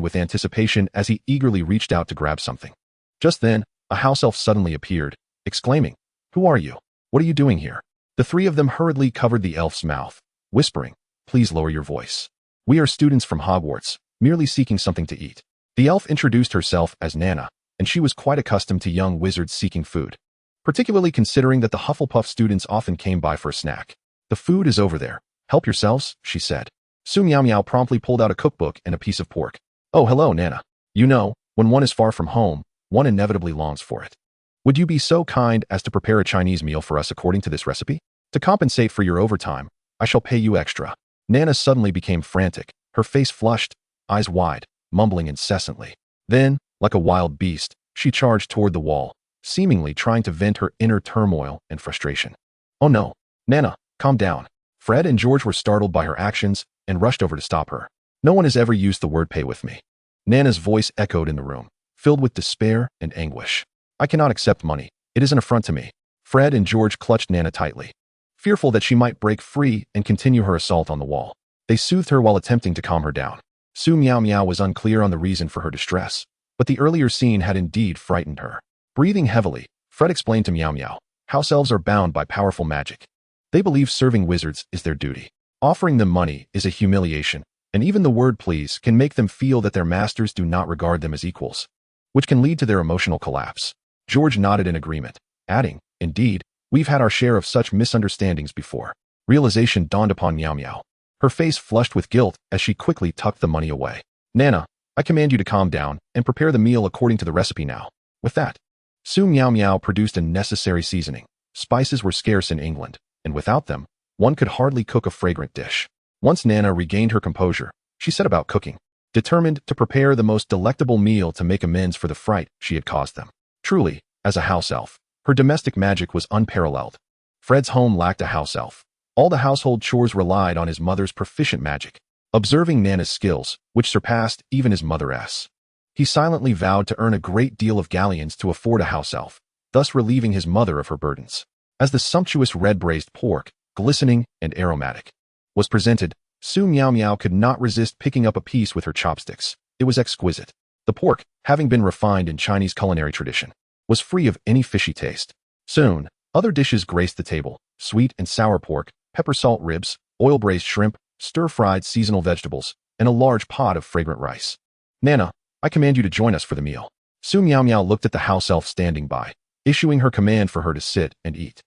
with anticipation as he eagerly reached out to grab something. Just then, a house elf suddenly appeared, exclaiming, "Who are you? What are you doing here?" The three of them hurriedly covered the elf's mouth, whispering, "Please lower your voice. We are students from Hogwarts, merely seeking something to eat." The elf introduced herself as Nana, and she was quite accustomed to young wizards seeking food, particularly considering that the Hufflepuff students often came by for a snack. "The food is over there. Help yourselves," she said. Su Miaomiao promptly pulled out a cookbook and a piece of pork. "Oh, hello, Nana. You know, when one is far from home, one inevitably longs for it. Would you be so kind as to prepare a Chinese meal for us according to this recipe? To compensate for your overtime, I shall pay you extra." Nana suddenly became frantic, her face flushed, eyes wide, mumbling incessantly. Then, like a wild beast, she charged toward the wall, seemingly trying to vent her inner turmoil and frustration. "Oh no, Nana, calm down." Fred and George were startled by her actions and rushed over to stop her. "No one has ever used the word pay with me." Nana's voice echoed in the room, filled with despair and anguish. "I cannot accept money. It is an affront to me." Fred and George clutched Nana tightly, fearful that she might break free and continue her assault on the wall. They soothed her while attempting to calm her down. Su Miaomiao was unclear on the reason for her distress, but the earlier scene had indeed frightened her. Breathing heavily, Fred explained to Miaomiao, "House elves are bound by powerful magic. They believe serving wizards is their duty. Offering them money is a humiliation, and even the word please can make them feel that their masters do not regard them as equals, which can lead to their emotional collapse." George nodded in agreement, adding, "Indeed, we've had our share of such misunderstandings before." Realization dawned upon Miaomiao. her face flushed with guilt as she quickly tucked the money away. Nana, I command you to calm down and prepare the meal according to the recipe now. With that, Su Miaomiao produced a necessary seasoning. Spices were scarce in England, and without them, one could hardly cook a fragrant dish. Once Nana regained her composure, she set about cooking, determined to prepare the most delectable meal to make amends for the fright she had caused them. Truly, as a house elf, her domestic magic was unparalleled. Fred's home lacked a house elf. All the household chores relied on his mother's proficient magic. Observing Nana's skills, which surpassed even his mother's, he silently vowed to earn a great deal of galleons to afford a house elf, thus relieving his mother of her burdens. As the sumptuous red braised pork, glistening and aromatic, was presented, Su Miaomiao could not resist picking up a piece with her chopsticks. It was exquisite. The pork, having been refined in Chinese culinary tradition, was free of any fishy taste. Soon, other dishes graced the table: sweet and sour pork, pepper salt ribs, oil-braised shrimp, stir-fried seasonal vegetables, and a large pot of fragrant rice. Nana, I command you to join us for the meal. Su Miaomiao looked at the house elf standing by, issuing her command for her to sit and eat.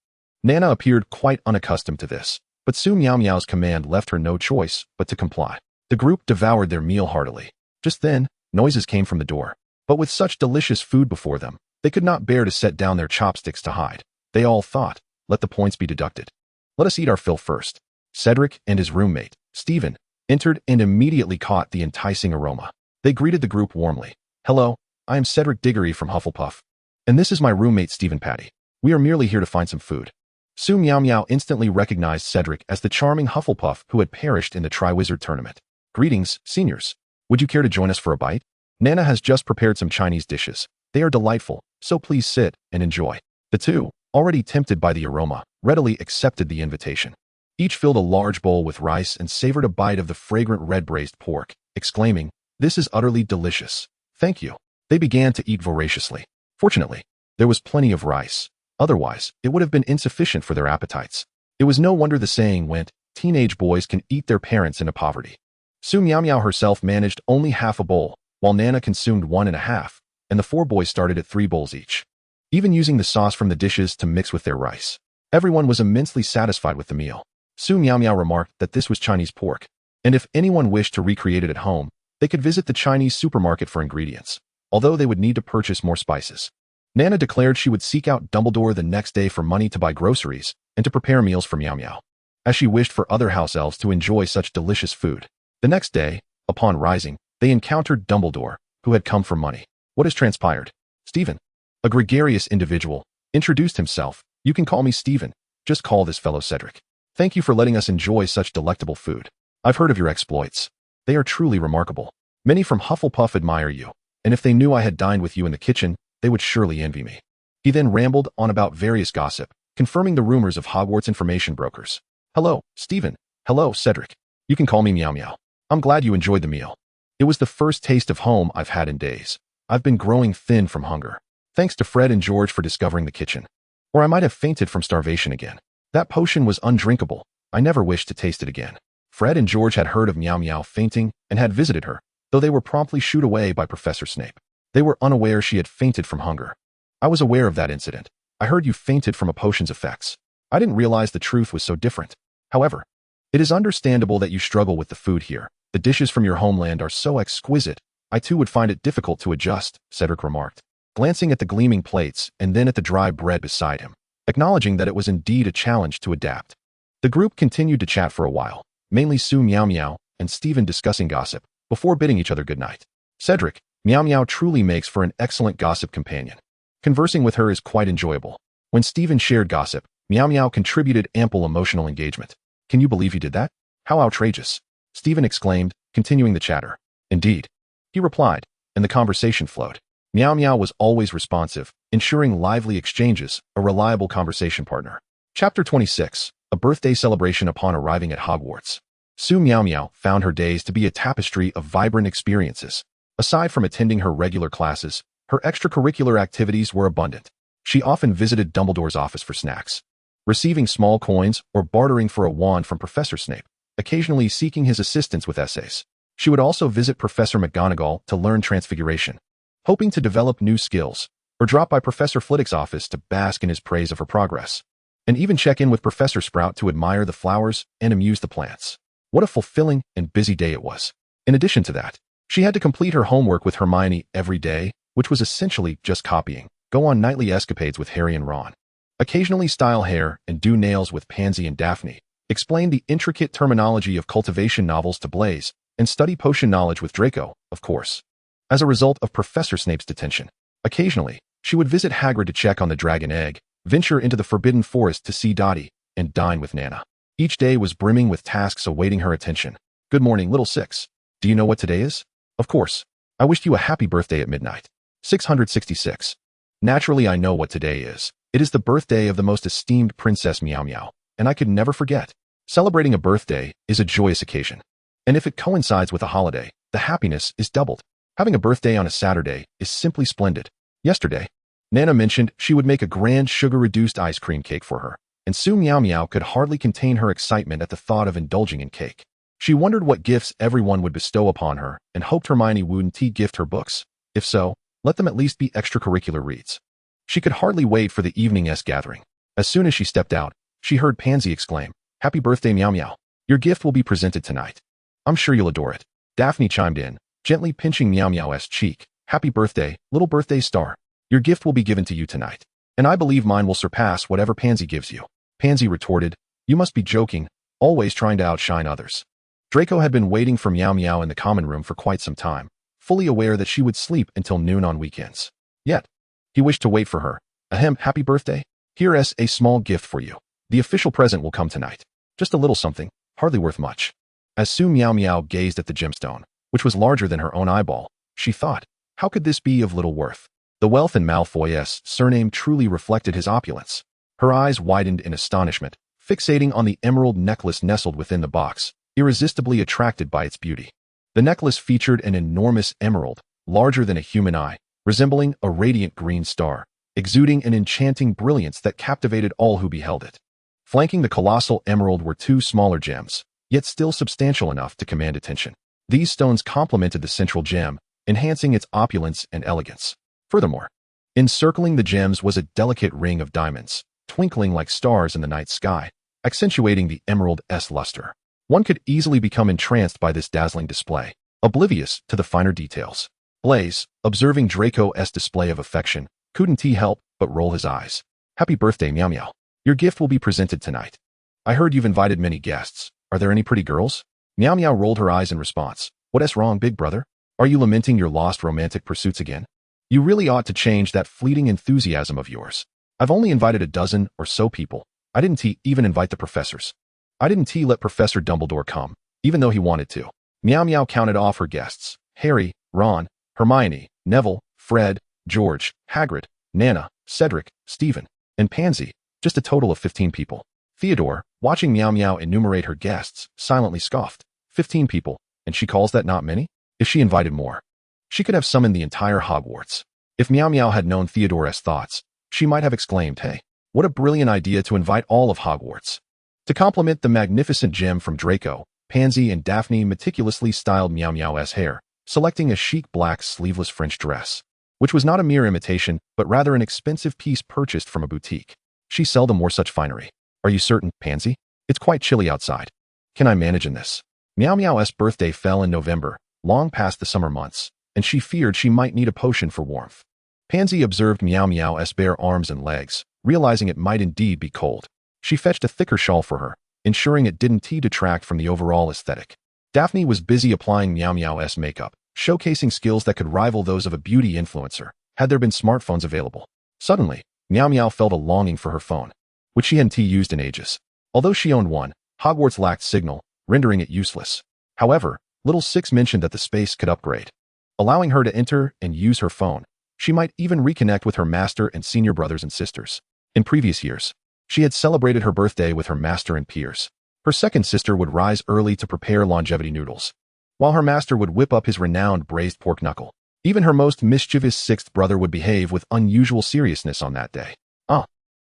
Nana appeared quite unaccustomed to this, but Su Miaomiao's command left her no choice but to comply. The group devoured their meal heartily. Just then, noises came from the door. But with such delicious food before them, they could not bear to set down their chopsticks to hide. They all thought, let the points be deducted. Let us eat our fill first. Cedric and his roommate, Stephen, entered and immediately caught the enticing aroma. They greeted the group warmly. Hello, I am Cedric Diggory from Hufflepuff. And this is my roommate Stephen Patty. We are merely here to find some food. Su Miaomiao instantly recognized Cedric as the charming Hufflepuff who had perished in the Triwizard Tournament. Greetings, seniors. Would you care to join us for a bite? Nana has just prepared some Chinese dishes. They are delightful, so please sit and enjoy. The two, already tempted by the aroma, readily accepted the invitation. Each filled a large bowl with rice and savored a bite of the fragrant red braised pork, exclaiming, "This is utterly delicious. Thank you." They began to eat voraciously. Fortunately, there was plenty of rice. Otherwise, it would have been insufficient for their appetites. It was no wonder the saying went, teenage boys can eat their parents into poverty. Su Miaomiao herself managed only half a bowl, while Nana consumed 1.5, and the 4 boys started at 3 bowls each, even using the sauce from the dishes to mix with their rice. Everyone was immensely satisfied with the meal. Su Miaomiao remarked that this was Chinese pork, and if anyone wished to recreate it at home, they could visit the Chinese supermarket for ingredients, although they would need to purchase more spices. Nana declared she would seek out Dumbledore the next day for money to buy groceries and to prepare meals for Miao Miao, as she wished for other house elves to enjoy such delicious food. The next day, upon rising, they encountered Dumbledore, who had come for money. What has transpired? Stephen, a gregarious individual, introduced himself. You can call me Stephen. Just call this fellow Cedric. Thank you for letting us enjoy such delectable food. I've heard of your exploits. They are truly remarkable. Many from Hufflepuff admire you, and if they knew I had dined with you in the kitchen, they would surely envy me. He then rambled on about various gossip, confirming the rumors of Hogwarts information brokers. Hello, Stephen. Hello, Cedric. You can call me Miao Miao. I'm glad you enjoyed the meal. It was the first taste of home I've had in days. I've been growing thin from hunger. Thanks to Fred and George for discovering the kitchen. Or I might have fainted from starvation again. That potion was undrinkable. I never wished to taste it again. Fred and George had heard of Miao Miao fainting and had visited her, though they were promptly shooed away by Professor Snape. They were unaware she had fainted from hunger. I was aware of that incident. I heard you fainted from a potion's effects. I didn't realize the truth was so different. However, it is understandable that you struggle with the food here. The dishes from your homeland are so exquisite, I too would find it difficult to adjust, Cedric remarked, glancing at the gleaming plates and then at the dry bread beside him, acknowledging that it was indeed a challenge to adapt. The group continued to chat for a while, mainly Su Miaomiao and Stephen discussing gossip, before bidding each other goodnight. Cedric, Miao Miao truly makes for an excellent gossip companion. Conversing with her is quite enjoyable. When Stephen shared gossip, Miao Miao contributed ample emotional engagement. Can you believe he did that? How outrageous! Stephen exclaimed, continuing the chatter. Indeed. He replied, and the conversation flowed. Miao Miao was always responsive, ensuring lively exchanges, a reliable conversation partner. Chapter 26, A Birthday Celebration Upon Arriving at Hogwarts. Su Miaomiao found her days to be a tapestry of vibrant experiences. Aside from attending her regular classes, her extracurricular activities were abundant. She often visited Dumbledore's office for snacks, receiving small coins or bartering for a wand from Professor Snape, occasionally seeking his assistance with essays. She would also visit Professor McGonagall to learn Transmigration, hoping to develop new skills, or drop by Professor Flitwick's office to bask in his praise of her progress, and even check in with Professor Sprout to admire the flowers and amuse the plants. What a fulfilling and busy day it was. In addition to that, she had to complete her homework with Hermione every day, which was essentially just copying, go on nightly escapades with Harry and Ron, occasionally style hair and do nails with Pansy and Daphne, explain the intricate terminology of cultivation novels to Blaise, and study potion knowledge with Draco, of course. As a result of Professor Snape's detention, occasionally, she would visit Hagrid to check on the dragon egg, venture into the Forbidden Forest to see Dottie, and dine with Nana. Each day was brimming with tasks awaiting her attention. Good morning, little six. Do you know what today is? Of course. I wished you a happy birthday at midnight. 666. Naturally, I know what today is. It is the birthday of the most esteemed Princess Miaomiao, and I could never forget. Celebrating a birthday is a joyous occasion. And if it coincides with a holiday, the happiness is doubled. Having a birthday on a Saturday is simply splendid. Yesterday, Nana mentioned she would make a grand sugar-reduced ice cream cake for her, and Su Miaomiao could hardly contain her excitement at the thought of indulging in cake. She wondered what gifts everyone would bestow upon her and hoped Hermione wouldn't gift her books. If so, let them at least be extracurricular reads. She could hardly wait for the evening's gathering. As soon as she stepped out, she heard Pansy exclaim, "Happy birthday, Miao Miao. Your gift will be presented tonight. I'm sure you'll adore it." Daphne chimed in, gently pinching Miao Miao's cheek. "Happy birthday, little birthday star. Your gift will be given to you tonight. And I believe mine will surpass whatever Pansy gives you." Pansy retorted, "You must be joking, always trying to outshine others." Draco had been waiting for Miao Miao in the common room for quite some time, fully aware that she would sleep until noon on weekends. Yet, he wished to wait for her. "Ahem, happy birthday. Here is a small gift for you. The official present will come tonight. Just a little something, hardly worth much." As Su Miaomiao gazed at the gemstone, which was larger than her own eyeball, she thought, how could this be of little worth? The wealth in Malfoy's surname truly reflected his opulence. Her eyes widened in astonishment, fixating on the emerald necklace nestled within the box, irresistibly attracted by its beauty. The necklace featured an enormous emerald, larger than a human eye, resembling a radiant green star, exuding an enchanting brilliance that captivated all who beheld it. Flanking the colossal emerald were two smaller gems, yet still substantial enough to command attention. These stones complemented the central gem, enhancing its opulence and elegance. Furthermore, encircling the gems was a delicate ring of diamonds, twinkling like stars in the night sky, accentuating the emerald's luster. One could easily become entranced by this dazzling display, oblivious to the finer details. Blaise, observing Draco's display of affection, couldn't help but roll his eyes. "Happy birthday, Miao Miao. Your gift will be presented tonight. I heard you've invited many guests. Are there any pretty girls?" Miao Miao rolled her eyes in response. "What's wrong, big brother? Are you lamenting your lost romantic pursuits again? You really ought to change that fleeting enthusiasm of yours. I've only invited a dozen or so people. I didn't even invite the professors. I didn't let Professor Dumbledore come, even though he wanted to." Miao Miao counted off her guests: Harry, Ron, Hermione, Neville, Fred, George, Hagrid, Nana, Cedric, Stephen, and Pansy, just a total of 15 people. Theodore, watching Miao Miao enumerate her guests, silently scoffed. 15 people, and she calls that not many? If she invited more, she could have summoned the entire Hogwarts. If Miao Miao had known Theodore's thoughts, she might have exclaimed, "Hey, what a brilliant idea to invite all of Hogwarts." To complement the magnificent gem from Draco, Pansy and Daphne meticulously styled Miao Miao's hair, selecting a chic black sleeveless French dress, which was not a mere imitation, but rather an expensive piece purchased from a boutique. She seldom wore such finery. "Are you certain, Pansy? It's quite chilly outside. Can I manage in this?" Miao Miao's birthday fell in November, long past the summer months, and she feared she might need a potion for warmth. Pansy observed Miao Miao's bare arms and legs, realizing it might indeed be cold. She fetched a thicker shawl for her, ensuring it didn't detract from the overall aesthetic. Daphne was busy applying Miao Miao's makeup, showcasing skills that could rival those of a beauty influencer, had there been smartphones available. Suddenly, Miao Miao felt a longing for her phone, which she hadn't used in ages. Although she owned one, Hogwarts lacked signal, rendering it useless. However, Little Six mentioned that the space could upgrade, allowing her to enter and use her phone. She might even reconnect with her master and senior brothers and sisters. In previous years, she had celebrated her birthday with her master and peers. Her second sister would rise early to prepare longevity noodles, while her master would whip up his renowned braised pork knuckle. Even her most mischievous sixth brother would behave with unusual seriousness on that day.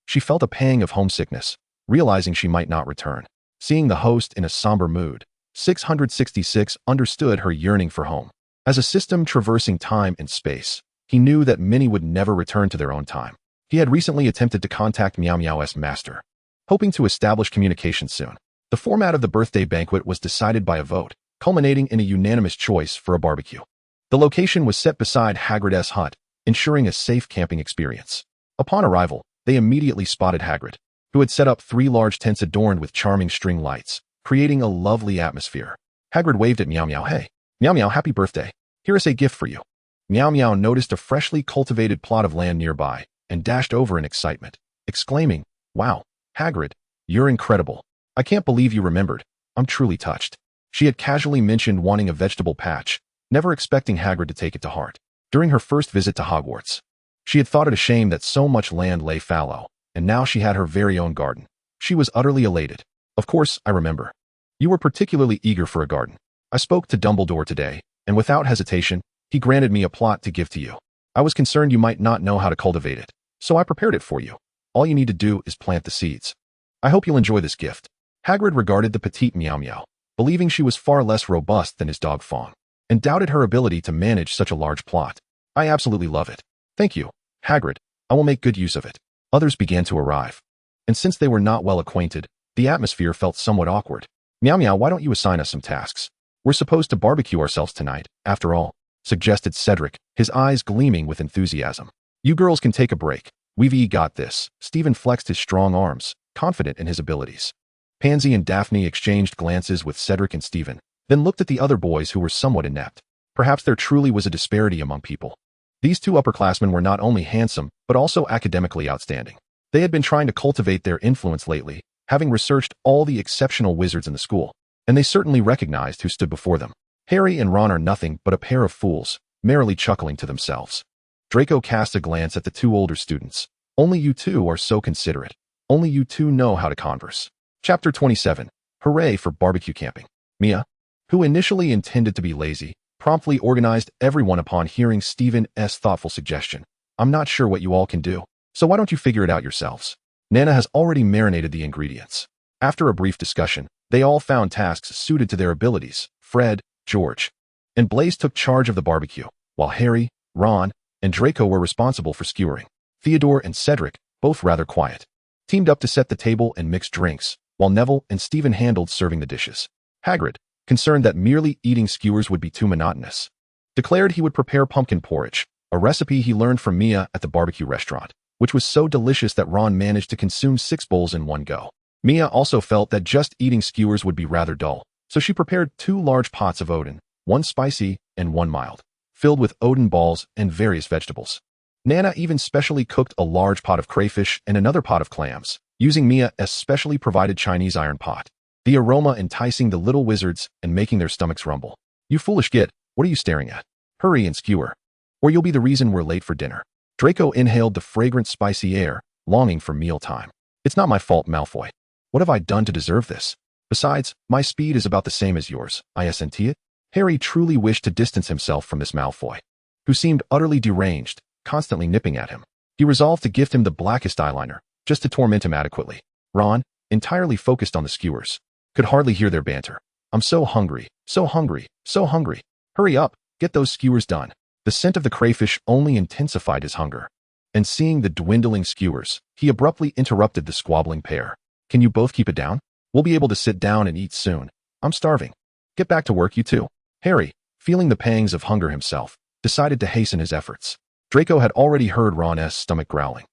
She felt a pang of homesickness, realizing she might not return. Seeing the host in a somber mood, 666 understood her yearning for home. As a system traversing time and space, he knew that many would never return to their own time. He had recently attempted to contact Miao Miao's master, hoping to establish communication soon. The format of the birthday banquet was decided by a vote, culminating in a unanimous choice for a barbecue. The location was set beside Hagrid's hut, ensuring a safe camping experience. Upon arrival, they immediately spotted Hagrid, who had set up 3 large tents adorned with charming string lights, creating a lovely atmosphere. Hagrid waved at Miaomiao. "Hey, Miaomiao, happy birthday. Here is a gift for you." Miaomiao noticed a freshly cultivated plot of land nearby and dashed over in excitement, exclaiming, "Wow, Hagrid, you're incredible. I can't believe you remembered. I'm truly touched." She had casually mentioned wanting a vegetable patch, never expecting Hagrid to take it to heart. During her first visit to Hogwarts, she had thought it a shame that so much land lay fallow, and now she had her very own garden. She was utterly elated. "Of course, I remember. You were particularly eager for a garden. I spoke to Dumbledore today, and without hesitation, he granted me a plot to give to you. I was concerned you might not know how to cultivate it, so I prepared it for you. All you need to do is plant the seeds. I hope you'll enjoy this gift." Hagrid regarded the petite Miaomiao, believing she was far less robust than his dog Fawn, and doubted her ability to manage such a large plot. "I absolutely love it. Thank you, Hagrid. I will make good use of it." Others began to arrive, and since they were not well acquainted, the atmosphere felt somewhat awkward. "Miaomiao, why don't you assign us some tasks? We're supposed to barbecue ourselves tonight, after all," suggested Cedric, his eyes gleaming with enthusiasm. "You girls can take a break. We've got this." Stephen flexed his strong arms, confident in his abilities. Pansy and Daphne exchanged glances with Cedric and Stephen, then looked at the other boys who were somewhat inept. Perhaps there truly was a disparity among people. These 2 upperclassmen were not only handsome, but also academically outstanding. They had been trying to cultivate their influence lately, having researched all the exceptional wizards in the school, and they certainly recognized who stood before them. Harry and Ron are nothing but a pair of fools, merrily chuckling to themselves. Draco cast a glance at the 2 older students. "Only you 2 are so considerate. Only you 2 know how to converse." Chapter 27. Hooray for barbecue camping. Mia, who initially intended to be lazy, promptly organized everyone upon hearing Stephen's thoughtful suggestion. "I'm not sure what you all can do, so why don't you figure it out yourselves? Nana has already marinated the ingredients." After a brief discussion, they all found tasks suited to their abilities. Fred, George, and Blaise took charge of the barbecue, while Harry, Ron, and Draco were responsible for skewering. Theodore and Cedric, both rather quiet, teamed up to set the table and mix drinks, while Neville and Stephen handled serving the dishes. Hagrid, concerned that merely eating skewers would be too monotonous, declared he would prepare pumpkin porridge, a recipe he learned from Mia at the barbecue restaurant, which was so delicious that Ron managed to consume 6 bowls in one go. Mia also felt that just eating skewers would be rather dull, so she prepared 2 large pots of Odin, 1 spicy and 1 mild, filled with Odin balls and various vegetables. Nana even specially cooked a large pot of crayfish and another pot of clams, using Mia's specially provided Chinese iron pot, the aroma enticing the little wizards and making their stomachs rumble. "You foolish git, what are you staring at? Hurry and skewer, or you'll be the reason we're late for dinner." Draco inhaled the fragrant spicy air, longing for mealtime. "It's not my fault, Malfoy. What have I done to deserve this? Besides, my speed is about the same as yours, isn't it?" Harry truly wished to distance himself from this Malfoy, who seemed utterly deranged, constantly nipping at him. He resolved to gift him the blackest eyeliner, just to torment him adequately. Ron, entirely focused on the skewers, could hardly hear their banter. "I'm so hungry, so hungry, so hungry. Hurry up, get those skewers done." The scent of the crayfish only intensified his hunger, and seeing the dwindling skewers, he abruptly interrupted the squabbling pair. "Can you both keep it down? We'll be able to sit down and eat soon. I'm starving. Get back to work, you 2. Harry, feeling the pangs of hunger himself, decided to hasten his efforts. Draco had already heard Ron's stomach growling.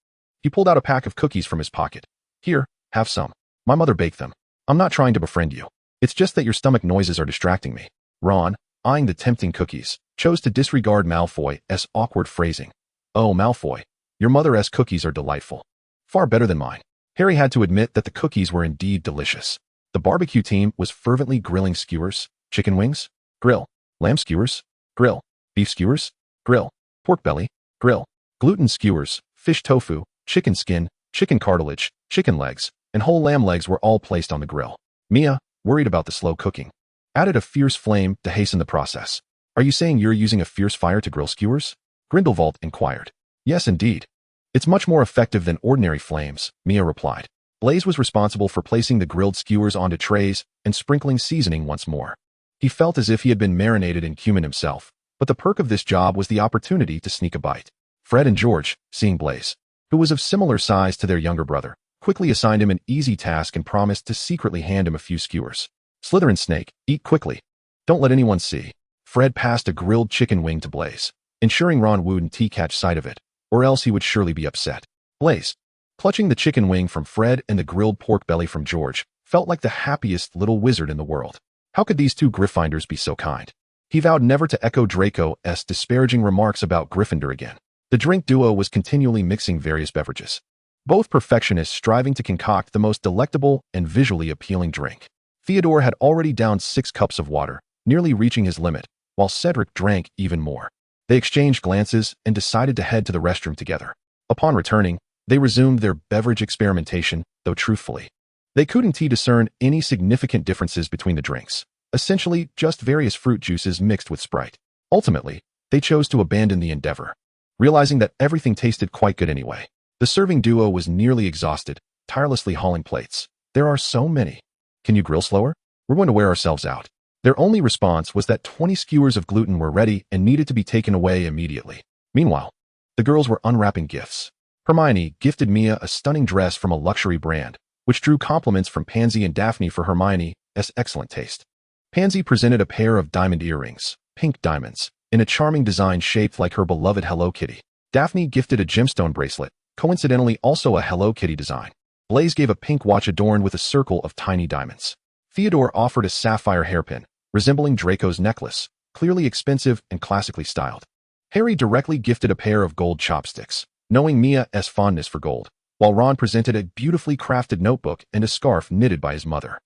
He pulled out a pack of cookies from his pocket. "Here, have some. My mother baked them. I'm not trying to befriend you. It's just that your stomach noises are distracting me." Ron, eyeing the tempting cookies, chose to disregard Malfoy's awkward phrasing. "Oh, Malfoy, your mother's cookies are delightful. Far better than mine." Harry had to admit that the cookies were indeed delicious. The barbecue team was fervently grilling skewers, chicken wings, grill, lamb skewers, grill, beef skewers, grill, pork belly, grill, gluten skewers, fish tofu, chicken skin, chicken cartilage, chicken legs, and whole lamb legs were all placed on the grill. Mia, worried about the slow cooking, added a fierce flame to hasten the process. "Are you saying you're using a fierce fire to grill skewers?" Grindelwald inquired. "Yes, indeed. It's much more effective than ordinary flames," Mia replied. Blaise was responsible for placing the grilled skewers onto trays and sprinkling seasoning once more. He felt as if he had been marinated in cumin himself, but the perk of this job was the opportunity to sneak a bite. Fred and George, seeing Blaise, who was of similar size to their younger brother, quickly assigned him an easy task and promised to secretly hand him a few skewers. Slytherin snake, eat quickly. Don't let anyone see. Fred passed a grilled chicken wing to Blaze, ensuring Ron wouldn't catch sight of it, or else he would surely be upset. Blaze, clutching the chicken wing from Fred and the grilled pork belly from George, felt like the happiest little wizard in the world. How could these two Gryffindors be so kind? He vowed never to echo Draco's disparaging remarks about Gryffindor again. The drink duo was continually mixing various beverages, both perfectionists striving to concoct the most delectable and visually appealing drink. Theodore had already downed 6 cups of water, nearly reaching his limit, while Cedric drank even more. They exchanged glances and decided to head to the restroom together. Upon returning, they resumed their beverage experimentation, though truthfully, they couldn't discern any significant differences between the drinks. Essentially, just various fruit juices mixed with Sprite. Ultimately, they chose to abandon the endeavor, realizing that everything tasted quite good anyway. The serving duo was nearly exhausted, tirelessly hauling plates. There are so many. Can you grill slower? We're going to wear ourselves out. Their only response was that 20 skewers of gluten were ready and needed to be taken away immediately. Meanwhile, the girls were unwrapping gifts. Hermione gifted Mia a stunning dress from a luxury brand, which drew compliments from Pansy and Daphne for Hermione's excellent taste. Pansy presented a pair of diamond earrings, pink diamonds, in a charming design shaped like her beloved Hello Kitty. Daphne gifted a gemstone bracelet, coincidentally also a Hello Kitty design. Blaze gave a pink watch adorned with a circle of tiny diamonds. Theodore offered a sapphire hairpin, resembling Draco's necklace, clearly expensive and classically styled. Harry directly gifted a pair of gold chopsticks, knowing Mia's fondness for gold, while Ron presented a beautifully crafted notebook and a scarf knitted by his mother.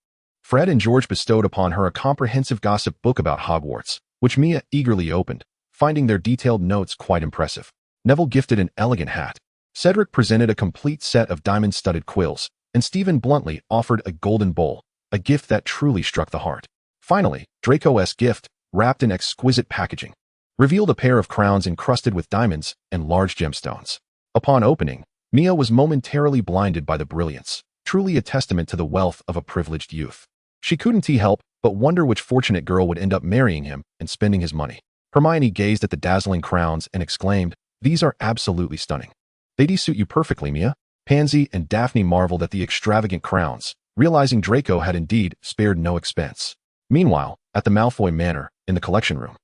Fred and George bestowed upon her a comprehensive gossip book about Hogwarts, which Mia eagerly opened, finding their detailed notes quite impressive. Neville gifted an elegant hat. Cedric presented a complete set of diamond-studded quills, and Stephen bluntly offered a golden bowl, a gift that truly struck the heart. Finally, Draco's gift, wrapped in exquisite packaging, revealed a pair of crowns encrusted with diamonds and large gemstones. Upon opening, Mia was momentarily blinded by the brilliance, truly a testament to the wealth of a privileged youth. She couldn't help but wonder which fortunate girl would end up marrying him and spending his money. Hermione gazed at the dazzling crowns and exclaimed, "These are absolutely stunning. They suit you perfectly, Mia." Pansy and Daphne marveled at the extravagant crowns, realizing Draco had indeed spared no expense. Meanwhile, at the Malfoy Manor, in the collection room,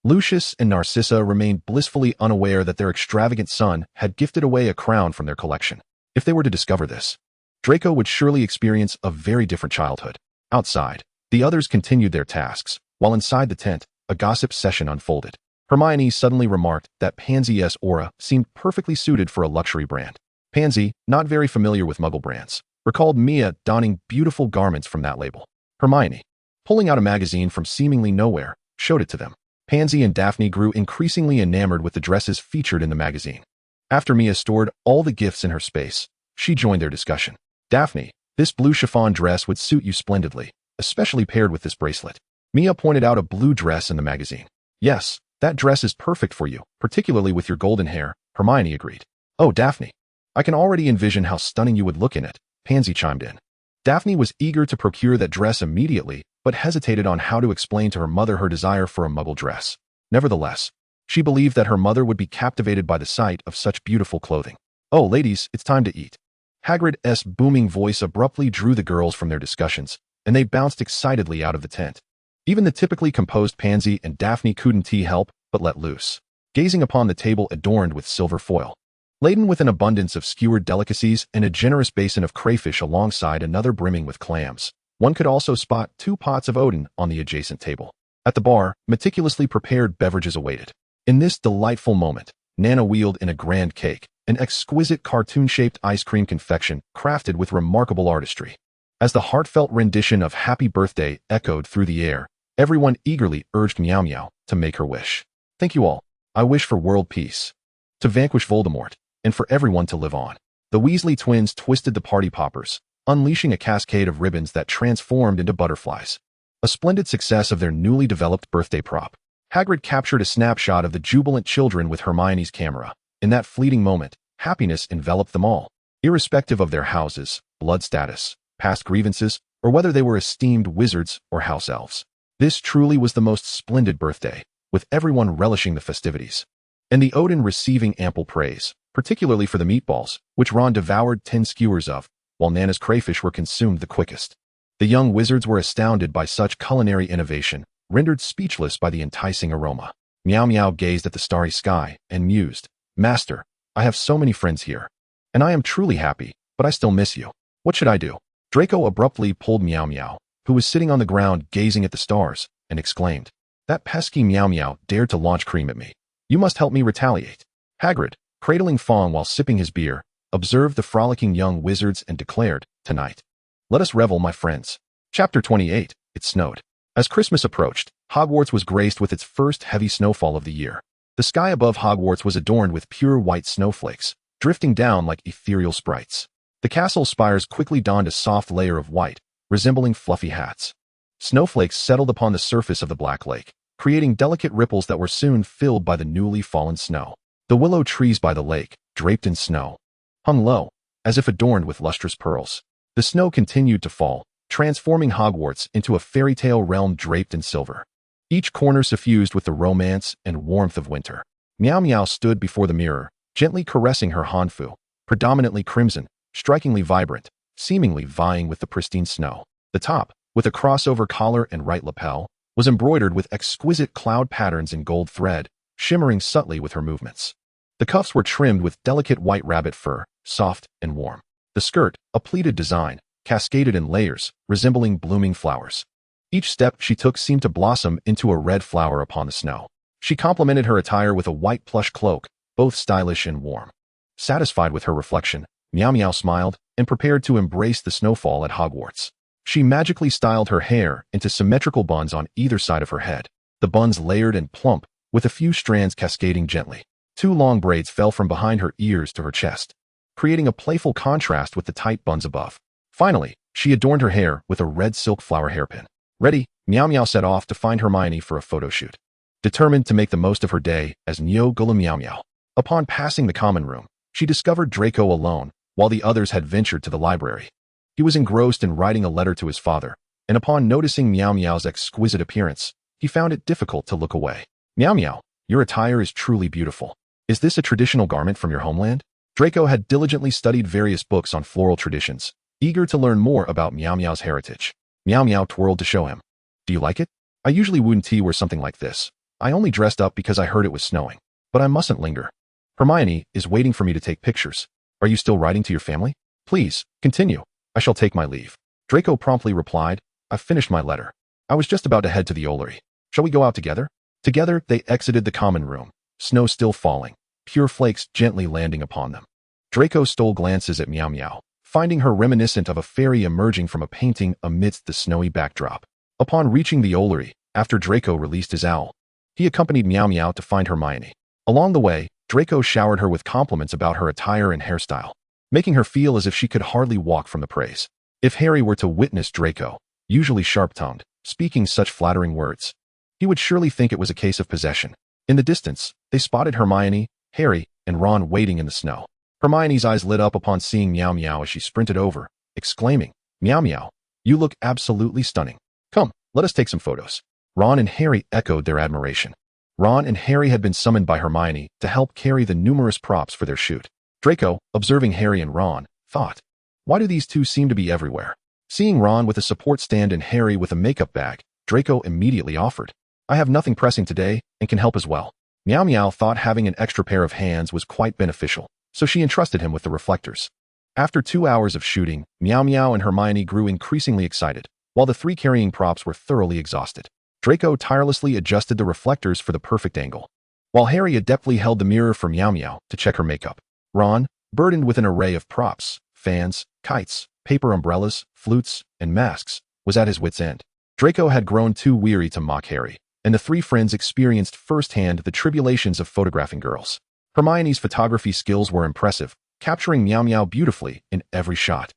Lucius and Narcissa remained blissfully unaware that their extravagant son had gifted away a crown from their collection. If they were to discover this, Draco would surely experience a very different childhood. Outside, the others continued their tasks, while inside the tent, a gossip session unfolded. Hermione suddenly remarked that Pansy's aura seemed perfectly suited for a luxury brand. Pansy, not very familiar with Muggle brands, recalled Mia donning beautiful garments from that label. Hermione, pulling out a magazine from seemingly nowhere, showed it to them. Pansy and Daphne grew increasingly enamored with the dresses featured in the magazine. After Mia stored all the gifts in her space, she joined their discussion. "Daphne, this blue chiffon dress would suit you splendidly, especially paired with this bracelet." Mia pointed out a blue dress in the magazine. "Yes, that dress is perfect for you, particularly with your golden hair," Hermione agreed. "Oh, Daphne, I can already envision how stunning you would look in it," Pansy chimed in. Daphne was eager to procure that dress immediately, but hesitated on how to explain to her mother her desire for a Muggle dress. Nevertheless, she believed that her mother would be captivated by the sight of such beautiful clothing. "Oh, ladies, it's time to eat." Hagrid's booming voice abruptly drew the girls from their discussions, and they bounced excitedly out of the tent. Even the typically composed Pansy and Daphne couldn't help but let loose, gazing upon the table adorned with silver foil, laden with an abundance of skewered delicacies and a generous basin of crayfish alongside another brimming with clams. One could also spot 2 pots of Odin on the adjacent table. At the bar, meticulously prepared beverages awaited. In this delightful moment, Nana wheeled in a grand cake, an exquisite cartoon-shaped ice cream confection crafted with remarkable artistry. As the heartfelt rendition of Happy Birthday echoed through the air, everyone eagerly urged Miaomiao to make her wish. "Thank you all. I wish for world peace, to vanquish Voldemort, and for everyone to live on." The Weasley twins twisted the party poppers, unleashing a cascade of ribbons that transformed into butterflies. A splendid success of their newly developed birthday prop. Hagrid captured a snapshot of the jubilant children with Hermione's camera. In that fleeting moment, happiness enveloped them all, irrespective of their houses, blood status, past grievances, or whether they were esteemed wizards or house elves. This truly was the most splendid birthday, with everyone relishing the festivities, and the Odin receiving ample praise, particularly for the meatballs, which Ron devoured 10 skewers of, while Nana's crayfish were consumed the quickest. The young wizards were astounded by such culinary innovation, rendered speechless by the enticing aroma. Miao Miao gazed at the starry sky and mused, "Master, I have so many friends here. And I am truly happy, but I still miss you. What should I do?" Draco abruptly pulled Miao Miao, who was sitting on the ground gazing at the stars, and exclaimed, "That pesky Miao Miao dared to launch cream at me. You must help me retaliate." Hagrid, cradling Fawn while sipping his beer, observed the frolicking young wizards and declared, "Tonight, let us revel, my friends." Chapter 28. It snowed. As Christmas approached, Hogwarts was graced with its first heavy snowfall of the year. The sky above Hogwarts was adorned with pure white snowflakes, drifting down like ethereal sprites. The castle spires quickly donned a soft layer of white, resembling fluffy hats. Snowflakes settled upon the surface of the Black Lake, creating delicate ripples that were soon filled by the newly fallen snow. The willow trees by the lake, draped in snow, hung low, as if adorned with lustrous pearls. The snow continued to fall, transforming Hogwarts into a fairy tale realm draped in silver. Each corner suffused with the romance and warmth of winter. Miao Miao stood before the mirror, gently caressing her hanfu, predominantly crimson, strikingly vibrant, seemingly vying with the pristine snow. The top, with a crossover collar and right lapel, was embroidered with exquisite cloud patterns in gold thread, shimmering subtly with her movements. The cuffs were trimmed with delicate white rabbit fur, soft and warm. The skirt, a pleated design, cascaded in layers, resembling blooming flowers. Each step she took seemed to blossom into a red flower upon the snow. She complemented her attire with a white plush cloak, both stylish and warm. Satisfied with her reflection, Miao Miao smiled and prepared to embrace the snowfall at Hogwarts. She magically styled her hair into symmetrical buns on either side of her head, the buns layered and plump, with a few strands cascading gently. 2 long braids fell from behind her ears to her chest, creating a playful contrast with the tight buns above. Finally, she adorned her hair with a red silk flower hairpin. Ready, Miao Miao set off to find Hermione for a photo shoot, determined to make the most of her day as Neo Gula Miao Miao. Upon passing the common room, she discovered Draco alone, while the others had ventured to the library. He was engrossed in writing a letter to his father, and upon noticing Miao Miao's exquisite appearance, he found it difficult to look away. "Miao Miao, your attire is truly beautiful. Is this a traditional garment from your homeland?" Draco had diligently studied various books on floral traditions, eager to learn more about Miao Miao's heritage. Miao Miao twirled to show him. "Do you like it? I usually wouldn't wear something like this. I only dressed up because I heard it was snowing. But I mustn't linger. Hermione is waiting for me to take pictures. Are you still writing to your family? Please, continue. I shall take my leave." Draco promptly replied, "I've finished my letter. I was just about to head to the Ollery. Shall we go out together?" Together, they exited the common room, snow still falling, pure flakes gently landing upon them. Draco stole glances at Miao Miao, finding her reminiscent of a fairy emerging from a painting amidst the snowy backdrop. Upon reaching the Ollery, after Draco released his owl, he accompanied Miao Miao to find Hermione. Along the way, Draco showered her with compliments about her attire and hairstyle, making her feel as if she could hardly walk from the praise. If Harry were to witness Draco, usually sharp-tongued, speaking such flattering words, he would surely think it was a case of possession. In the distance, they spotted Hermione, Harry, and Ron waiting in the snow. Hermione's eyes lit up upon seeing Miao Miao as she sprinted over, exclaiming, "Miao Miao, you look absolutely stunning. Come, let us take some photos." Ron and Harry echoed their admiration. Ron and Harry had been summoned by Hermione to help carry the numerous props for their shoot. Draco, observing Harry and Ron, thought, "Why do these two seem to be everywhere?" Seeing Ron with a support stand and Harry with a makeup bag, Draco immediately offered, "I have nothing pressing today and can help as well." Miao Miao thought having an extra pair of hands was quite beneficial, so she entrusted him with the reflectors. After 2 hours of shooting, Miao Miao and Hermione grew increasingly excited, while the 3 carrying props were thoroughly exhausted. Draco tirelessly adjusted the reflectors for the perfect angle, while Harry adeptly held the mirror for Miao Miao to check her makeup. Ron, burdened with an array of props, fans, kites, paper umbrellas, flutes, and masks, was at his wit's end. Draco had grown too weary to mock Harry, and the 3 friends experienced firsthand the tribulations of photographing girls. Hermione's photography skills were impressive, capturing Miao Miao beautifully in every shot,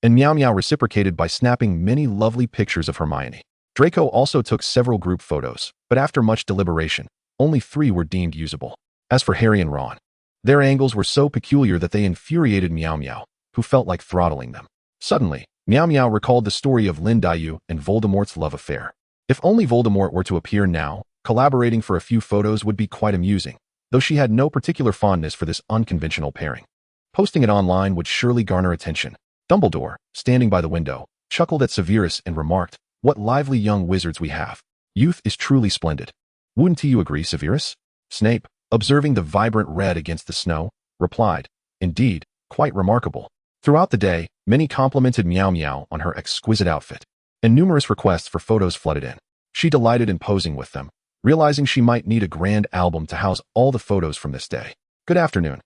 and Miao Miao reciprocated by snapping many lovely pictures of Hermione. Draco also took several group photos, but after much deliberation, only 3 were deemed usable. As for Harry and Ron, their angles were so peculiar that they infuriated Miao Miao, who felt like throttling them. Suddenly, Miao Miao recalled the story of Lin Dayu and Voldemort's love affair. If only Voldemort were to appear now, collaborating for a few photos would be quite amusing, though she had no particular fondness for this unconventional pairing. Posting it online would surely garner attention. Dumbledore, standing by the window, chuckled at Severus and remarked, "What lively young wizards we have. Youth is truly splendid. Wouldn't you agree, Severus?" Snape, observing the vibrant red against the snow, replied, "Indeed, quite remarkable." Throughout the day, many complimented Miaomiao on her exquisite outfit, and numerous requests for photos flooded in. She delighted in posing with them, realizing she might need a grand album to house all the photos from this day. "Good afternoon,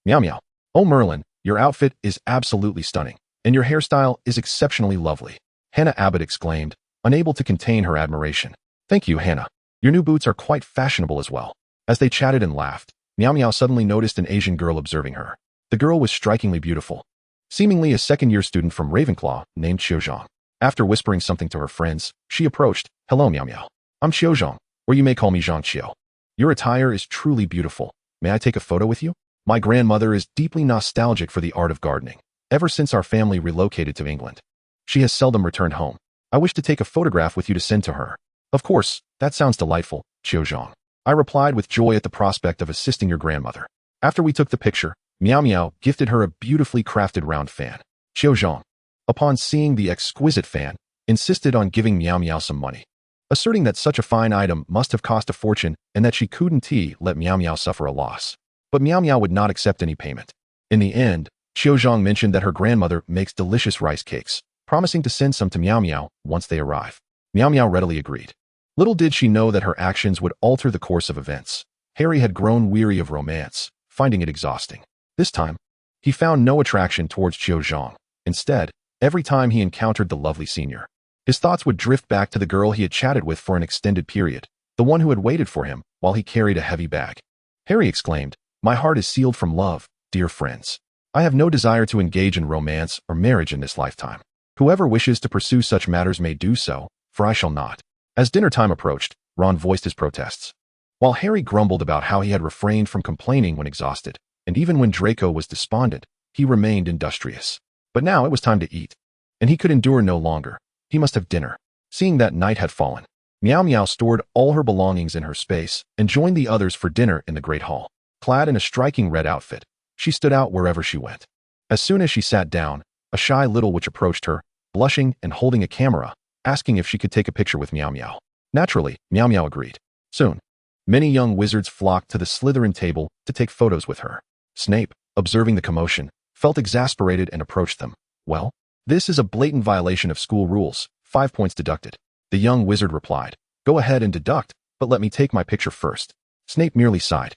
Miaomiao. Oh Merlin, your outfit is absolutely stunning, and your hairstyle is exceptionally lovely," Hannah Abbott exclaimed, unable to contain her admiration. "Thank you, Hannah. Your new boots are quite fashionable as well." As they chatted and laughed, Miaomiao suddenly noticed an Asian girl observing her. The girl was strikingly beautiful, seemingly a second-year student from Ravenclaw named Xiaozhong. After whispering something to her friends, she approached. "Hello, Miaomiao. I'm Xiaozhong, or you may call me Zhang Qiu. Your attire is truly beautiful. May I take a photo with you? My grandmother is deeply nostalgic for the art of gardening. Ever since our family relocated to England, she has seldom returned home. I wish to take a photograph with you to send to her." "Of course, that sounds delightful, Xiaozhong," I replied with joy at the prospect of assisting your grandmother. After we took the picture, Miaomiao gifted her a beautifully crafted round fan. Xiaozhong, upon seeing the exquisite fan, insisted on giving Miaomiao some money, asserting that such a fine item must have cost a fortune and that she couldn't let Miaomiao suffer a loss. But Miaomiao would not accept any payment. In the end, Xiaozhong mentioned that her grandmother makes delicious rice cakes, promising to send some to Miaomiao once they arrive. Miaomiao readily agreed. Little did she know that her actions would alter the course of events. Harry had grown weary of romance, finding it exhausting. This time, he found no attraction towards Xiaozhong. Instead, every time he encountered the lovely senior, his thoughts would drift back to the girl he had chatted with for an extended period, the one who had waited for him while he carried a heavy bag. Harry exclaimed, "My heart is sealed from love, dear friends. I have no desire to engage in romance or marriage in this lifetime. Whoever wishes to pursue such matters may do so, for I shall not." As dinner time approached, Ron voiced his protests. While Harry grumbled about how he had refrained from complaining when exhausted, and even when Draco was despondent, he remained industrious. But now it was time to eat, and he could endure no longer. He must have dinner. Seeing that night had fallen, Miaomiao stored all her belongings in her space and joined the others for dinner in the Great Hall. Clad in a striking red outfit, she stood out wherever she went. As soon as she sat down, a shy little witch approached her, blushing and holding a camera, asking if she could take a picture with Miaomiao. Naturally, Miaomiao agreed. Soon, many young wizards flocked to the Slytherin table to take photos with her. Snape, observing the commotion, felt exasperated and approached them. "Well, this is a blatant violation of school rules. 5 points deducted." The young wizard replied, "Go ahead and deduct, but let me take my picture first." Snape merely sighed.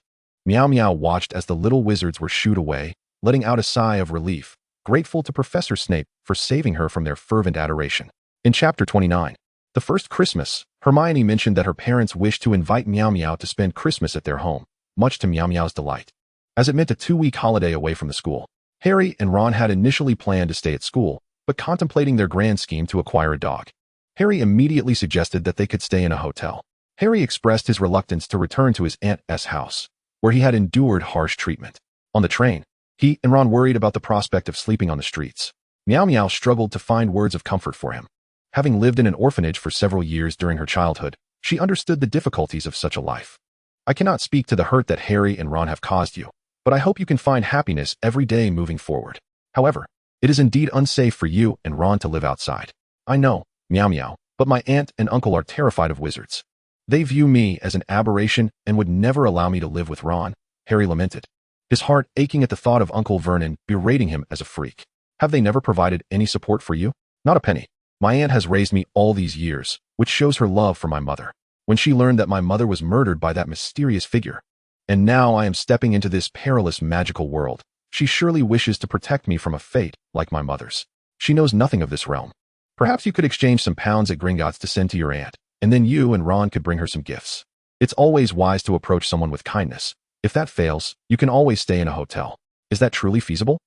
Miaomiao watched as the little wizards were shooed away, letting out a sigh of relief, grateful to Professor Snape for saving her from their fervent adoration. In Chapter 29, the first Christmas, Hermione mentioned that her parents wished to invite Miaomiao to spend Christmas at their home, much to Miaomiao's delight, as it meant a 2-week holiday away from the school. Harry and Ron had initially planned to stay at school, but contemplating their grand scheme to acquire a dog. Harry immediately suggested that they could stay in a hotel. Harry expressed his reluctance to return to his aunt's house, where he had endured harsh treatment. On the train, he and Ron worried about the prospect of sleeping on the streets. Miaomiao struggled to find words of comfort for him. Having lived in an orphanage for several years during her childhood, she understood the difficulties of such a life. "I cannot speak to the hurt that Harry and Ron have caused you, but I hope you can find happiness every day moving forward. However, it is indeed unsafe for you and Ron to live outside. I know, Miaomiao, but my aunt and uncle are terrified of wizards. They view me as an aberration and would never allow me to live with Ron," Harry lamented, his heart aching at the thought of Uncle Vernon berating him as a freak. "Have they never provided any support for you?" "Not a penny. My aunt has raised me all these years, which shows her love for my mother. When she learned that my mother was murdered by that mysterious figure, and now I am stepping into this perilous magical world, she surely wishes to protect me from a fate like my mother's. She knows nothing of this realm. Perhaps you could exchange some pounds at Gringotts to send to your aunt, and then you and Ron could bring her some gifts. It's always wise to approach someone with kindness. If that fails, you can always stay in a hotel. Is that truly feasible?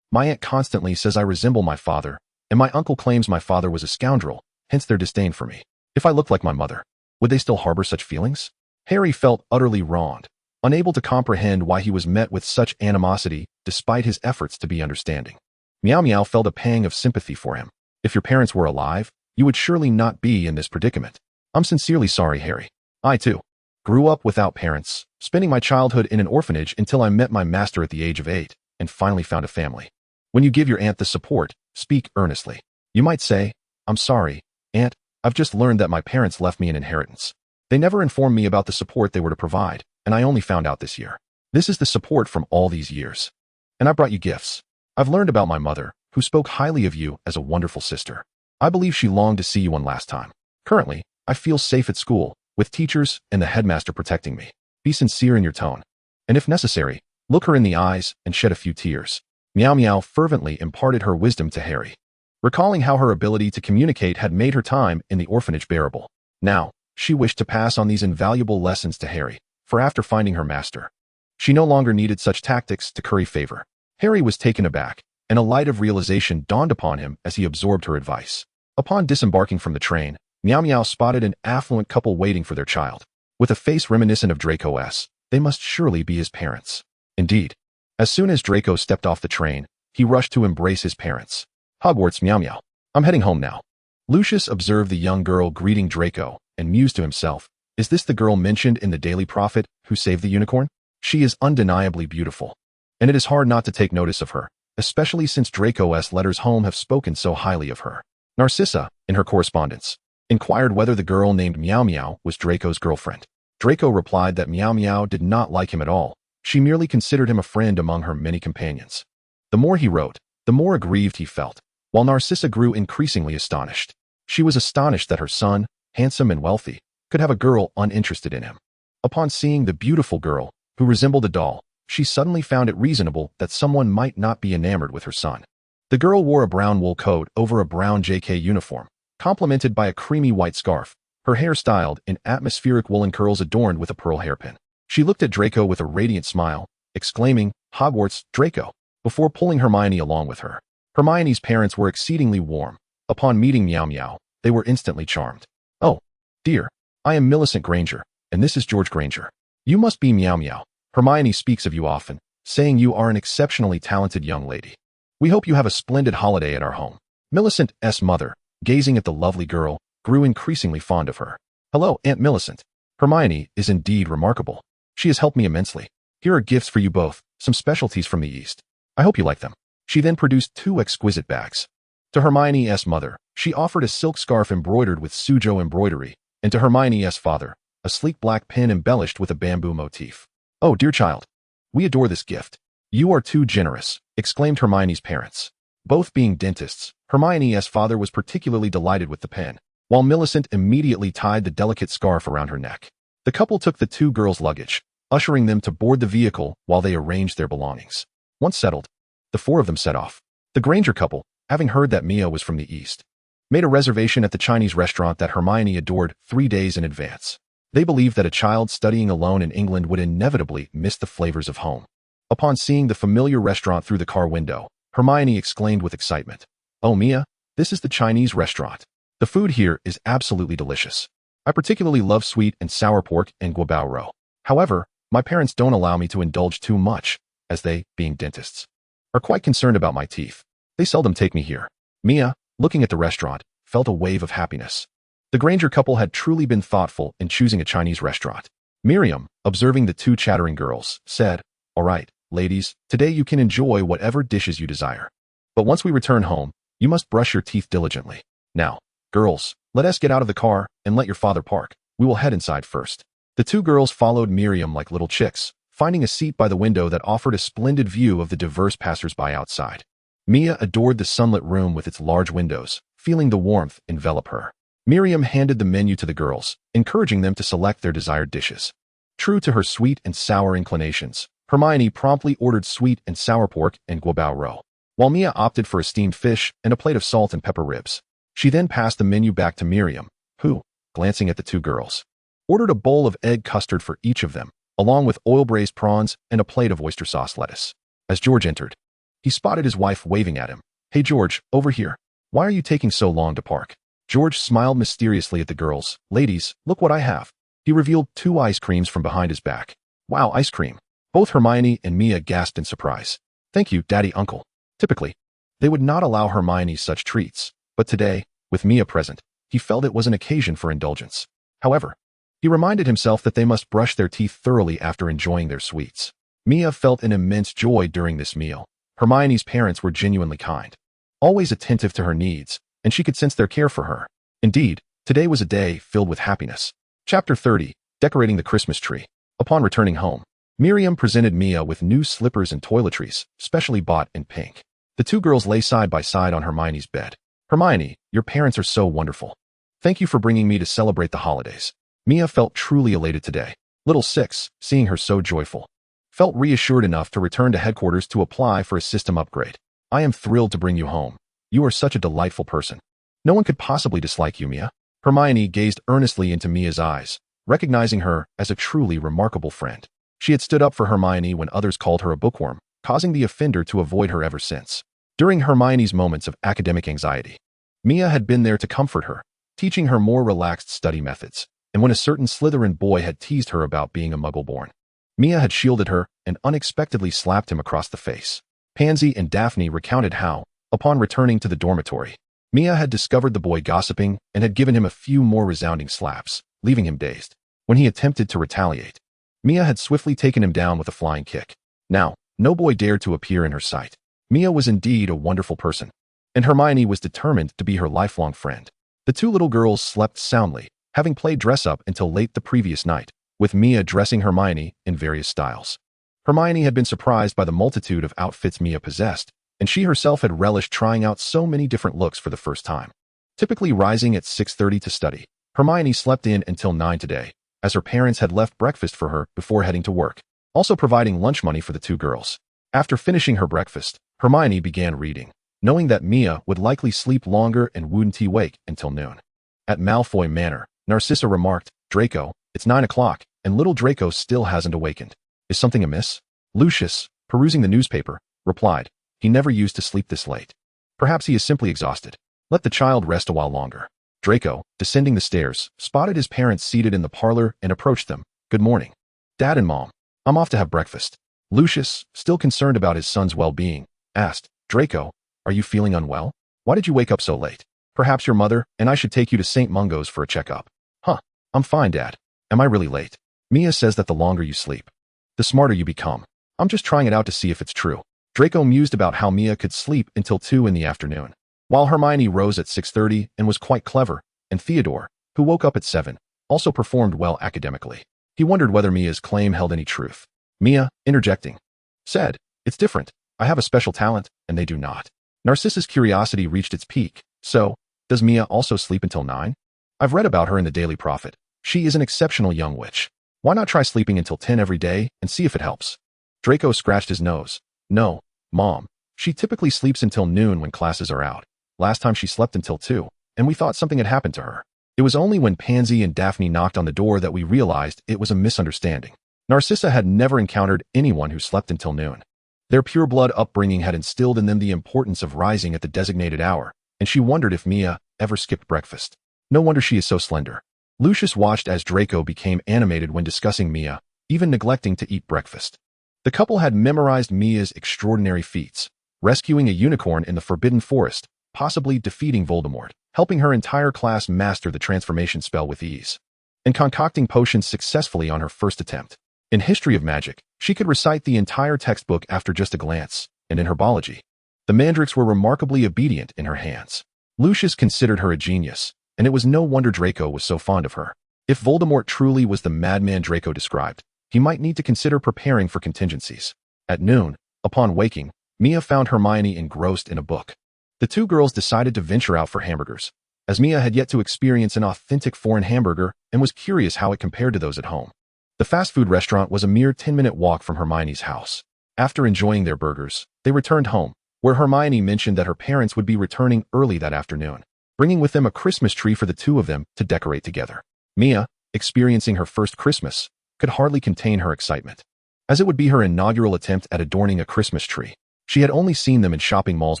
My aunt constantly says I resemble my father, and my uncle claims my father was a scoundrel, hence their disdain for me. If I looked like my mother, would they still harbor such feelings?" Harry felt utterly wronged, unable to comprehend why he was met with such animosity despite his efforts to be understanding. Miaomiao felt a pang of sympathy for him. "If your parents were alive, you would surely not be in this predicament. I'm sincerely sorry, Harry. I, too, grew up without parents, spending my childhood in an orphanage until I met my master at the age of 8, and finally found a family. When you give your aunt the support, speak earnestly. You might say, I'm sorry, Aunt, I've just learned that my parents left me an inheritance. They never informed me about the support they were to provide, and I only found out this year. This is the support from all these years. And I brought you gifts. I've learned about my mother, who spoke highly of you as a wonderful sister. I believe she longed to see you one last time. Currently, I feel safe at school, with teachers and the headmaster protecting me. Be sincere in your tone. And if necessary, look her in the eyes and shed a few tears. Miao Miao fervently imparted her wisdom to Harry, recalling how her ability to communicate had made her time in the orphanage bearable. Now, she wished to pass on these invaluable lessons to Harry, for after finding her master, she no longer needed such tactics to curry favor. Harry was taken aback, and a light of realization dawned upon him as he absorbed her advice. Upon disembarking from the train, Miao Miao spotted an affluent couple waiting for their child. With a face reminiscent of Draco's, they must surely be his parents. Indeed, as soon as Draco stepped off the train, he rushed to embrace his parents. Hogwarts Miao Miao. I'm heading home now. Lucius observed the young girl greeting Draco and mused to himself, is this the girl mentioned in the Daily Prophet who saved the unicorn? She is undeniably beautiful, and it is hard not to take notice of her, especially since Draco's letters home have spoken so highly of her. Narcissa, in her correspondence, inquired whether the girl named Miao Miao was Draco's girlfriend. Draco replied that Miao Miao did not like him at all. She merely considered him a friend among her many companions. The more he wrote, the more aggrieved he felt, while Narcissa grew increasingly astonished. She was astonished that her son, handsome and wealthy, could have a girl uninterested in him. Upon seeing the beautiful girl, who resembled a doll, she suddenly found it reasonable that someone might not be enamored with her son. The girl wore a brown wool coat over a brown JK uniform, complemented by a creamy white scarf, her hair styled in atmospheric woolen curls adorned with a pearl hairpin. She looked at Draco with a radiant smile, exclaiming, Hogwarts, Draco, before pulling Hermione along with her. Hermione's parents were exceedingly warm. Upon meeting Miao Miao, they were instantly charmed. Oh, dear, I am Millicent Granger, and this is George Granger. You must be Miao Miao. Hermione speaks of you often, saying you are an exceptionally talented young lady. We hope you have a splendid holiday at our home. Millicent's mother, gazing at the lovely girl, grew increasingly fond of her. Hello, Aunt Millicent. Hermione is indeed remarkable. She has helped me immensely. Here are gifts for you both, some specialties from the East. I hope you like them. She then produced 2 exquisite bags. To Hermione's mother, she offered a silk scarf embroidered with Suzhou embroidery, and to Hermione's father, a sleek black pin embellished with a bamboo motif. Oh, dear child. We adore this gift. You are too generous, exclaimed Hermione's parents. Both being dentists, Hermione's father was particularly delighted with the pen, while Millicent immediately tied the delicate scarf around her neck. The couple took the 2 girls' luggage, ushering them to board the vehicle while they arranged their belongings. Once settled, the 4 of them set off. The Granger couple, having heard that Mia was from the East, made a reservation at the Chinese restaurant that Hermione adored 3 days in advance. They believed that a child studying alone in England would inevitably miss the flavors of home. Upon seeing the familiar restaurant through the car window, Hermione exclaimed with excitement, Oh Mia, this is the Chinese restaurant. The food here is absolutely delicious. I particularly love sweet and sour pork and guabao roe. However, my parents don't allow me to indulge too much, as they, being dentists, are quite concerned about my teeth. They seldom take me here. Mia, looking at the restaurant, felt a wave of happiness. The Granger couple had truly been thoughtful in choosing a Chinese restaurant. Miriam, observing the 2 chattering girls, said, All right, ladies, today you can enjoy whatever dishes you desire. But once we return home, you must brush your teeth diligently. Now, girls, let us get out of the car and let your father park. We will head inside first. The 2 girls followed Miriam like little chicks, finding a seat by the window that offered a splendid view of the diverse passers-by outside. Mia adored the sunlit room with its large windows, feeling the warmth envelop her. Miriam handed the menu to the girls, encouraging them to select their desired dishes. True to her sweet and sour inclinations, Hermione promptly ordered sweet and sour pork and guabao roe, while Mia opted for a steamed fish and a plate of salt and pepper ribs. She then passed the menu back to Miriam, who, glancing at the 2 girls, ordered a bowl of egg custard for each of them, along with oil-braised prawns and a plate of oyster sauce lettuce. As George entered, he spotted his wife waving at him. Hey George, over here. Why are you taking so long to park? George smiled mysteriously at the girls. Ladies, look what I have. He revealed 2 ice creams from behind his back. Wow, ice cream. Both Hermione and Mia gasped in surprise. Thank you, Daddy Uncle. Typically, they would not allow Hermione such treats, but today, with Mia present, he felt it was an occasion for indulgence. However, he reminded himself that they must brush their teeth thoroughly after enjoying their sweets. Mia felt an immense joy during this meal. Hermione's parents were genuinely kind. always attentive to her needs, and she could sense their care for her. Indeed, today was a day filled with happiness. Chapter 30. Decorating the Christmas Tree. Upon returning home, Miriam presented Mia with new slippers and toiletries, specially bought in pink. The two girls lay side by side on Hermione's bed. Hermione, your parents are so wonderful. Thank you for bringing me to celebrate the holidays. Mia felt truly elated today. Little Six, seeing her so joyful, felt reassured enough to return to headquarters to apply for a system upgrade. I am thrilled to bring you home. You are such a delightful person. No one could possibly dislike you, Mia. Hermione gazed earnestly into Mia's eyes, recognizing her as a truly remarkable friend. She had stood up for Hermione when others called her a bookworm, causing the offender to avoid her ever since. During Hermione's moments of academic anxiety, Mia had been there to comfort her, teaching her more relaxed study methods. And when a certain Slytherin boy had teased her about being a Muggle-born, Mia had shielded her and unexpectedly slapped him across the face. Pansy and Daphne recounted how, upon returning to the dormitory, Mia had discovered the boy gossiping and had given him a few more resounding slaps, leaving him dazed. When he attempted to retaliate, Mia had swiftly taken him down with a flying kick. Now, no boy dared to appear in her sight. Mia was indeed a wonderful person, and Hermione was determined to be her lifelong friend. The two little girls slept soundly, having played dress-up until late the previous night, with Mia dressing Hermione in various styles. Hermione had been surprised by the multitude of outfits Mia possessed, and she herself had relished trying out so many different looks for the first time. Typically rising at 6:30 to study, Hermione slept in until 9 today, as her parents had left breakfast for her before heading to work, also providing lunch money for the two girls. After finishing her breakfast, Hermione began reading, knowing that Mia would likely sleep longer and wouldn't wake until noon. At Malfoy Manor, Narcissa remarked, "Draco, it's 9 o'clock, and little Draco still hasn't awakened. Is something amiss?" Lucius, perusing the newspaper, replied, "He never used to sleep this late. Perhaps he is simply exhausted. Let the child rest a while longer." Draco, descending the stairs, spotted his parents seated in the parlor and approached them. "Good morning, Dad and Mom. I'm off to have breakfast." Lucius, still concerned about his son's well-being, asked, "Draco, are you feeling unwell? Why did you wake up so late? Perhaps your mother and I should take you to St. Mungo's for a checkup." "Huh, I'm fine, Dad. Am I really late? Mia says that the longer you sleep, the smarter you become. I'm just trying it out to see if it's true." Draco mused about how Mia could sleep until 2 in the afternoon, while Hermione rose at 6:30 and was quite clever, and Theodore, who woke up at 7, also performed well academically. He wondered whether Mia's claim held any truth. Mia, interjecting, said, "It's different. I have a special talent, and they do not." Narcissa's curiosity reached its peak. "So, does Mia also sleep until 9? I've read about her in the Daily Prophet. She is an exceptional young witch. Why not try sleeping until 10 every day and see if it helps?" Draco scratched his nose. "No, Mom. She typically sleeps until noon when classes are out. Last time she slept until 2, and we thought something had happened to her. It was only when Pansy and Daphne knocked on the door that we realized it was a misunderstanding." Narcissa had never encountered anyone who slept until noon. Their pure-blood upbringing had instilled in them the importance of rising at the designated hour, and she wondered if Mia ever skipped breakfast. No wonder she is so slender. Lucius watched as Draco became animated when discussing Mia, even neglecting to eat breakfast. The couple had memorized Mia's extraordinary feats, rescuing a unicorn in the Forbidden Forest, possibly defeating Voldemort, helping her entire class master the transformation spell with ease, and concocting potions successfully on her first attempt. In History of Magic, she could recite the entire textbook after just a glance, and in Herbology, the mandrakes were remarkably obedient in her hands. Lucius considered her a genius, and it was no wonder Draco was so fond of her. If Voldemort truly was the madman Draco described, he might need to consider preparing for contingencies. At noon, upon waking, Mia found Hermione engrossed in a book. The two girls decided to venture out for hamburgers, as Mia had yet to experience an authentic foreign hamburger and was curious how it compared to those at home. The fast food restaurant was a mere 10-minute walk from Hermione's house. After enjoying their burgers, they returned home, where Hermione mentioned that her parents would be returning early that afternoon, bringing with them a Christmas tree for the two of them to decorate together. Mia, experiencing her first Christmas, could hardly contain her excitement, as it would be her inaugural attempt at adorning a Christmas tree. She had only seen them in shopping malls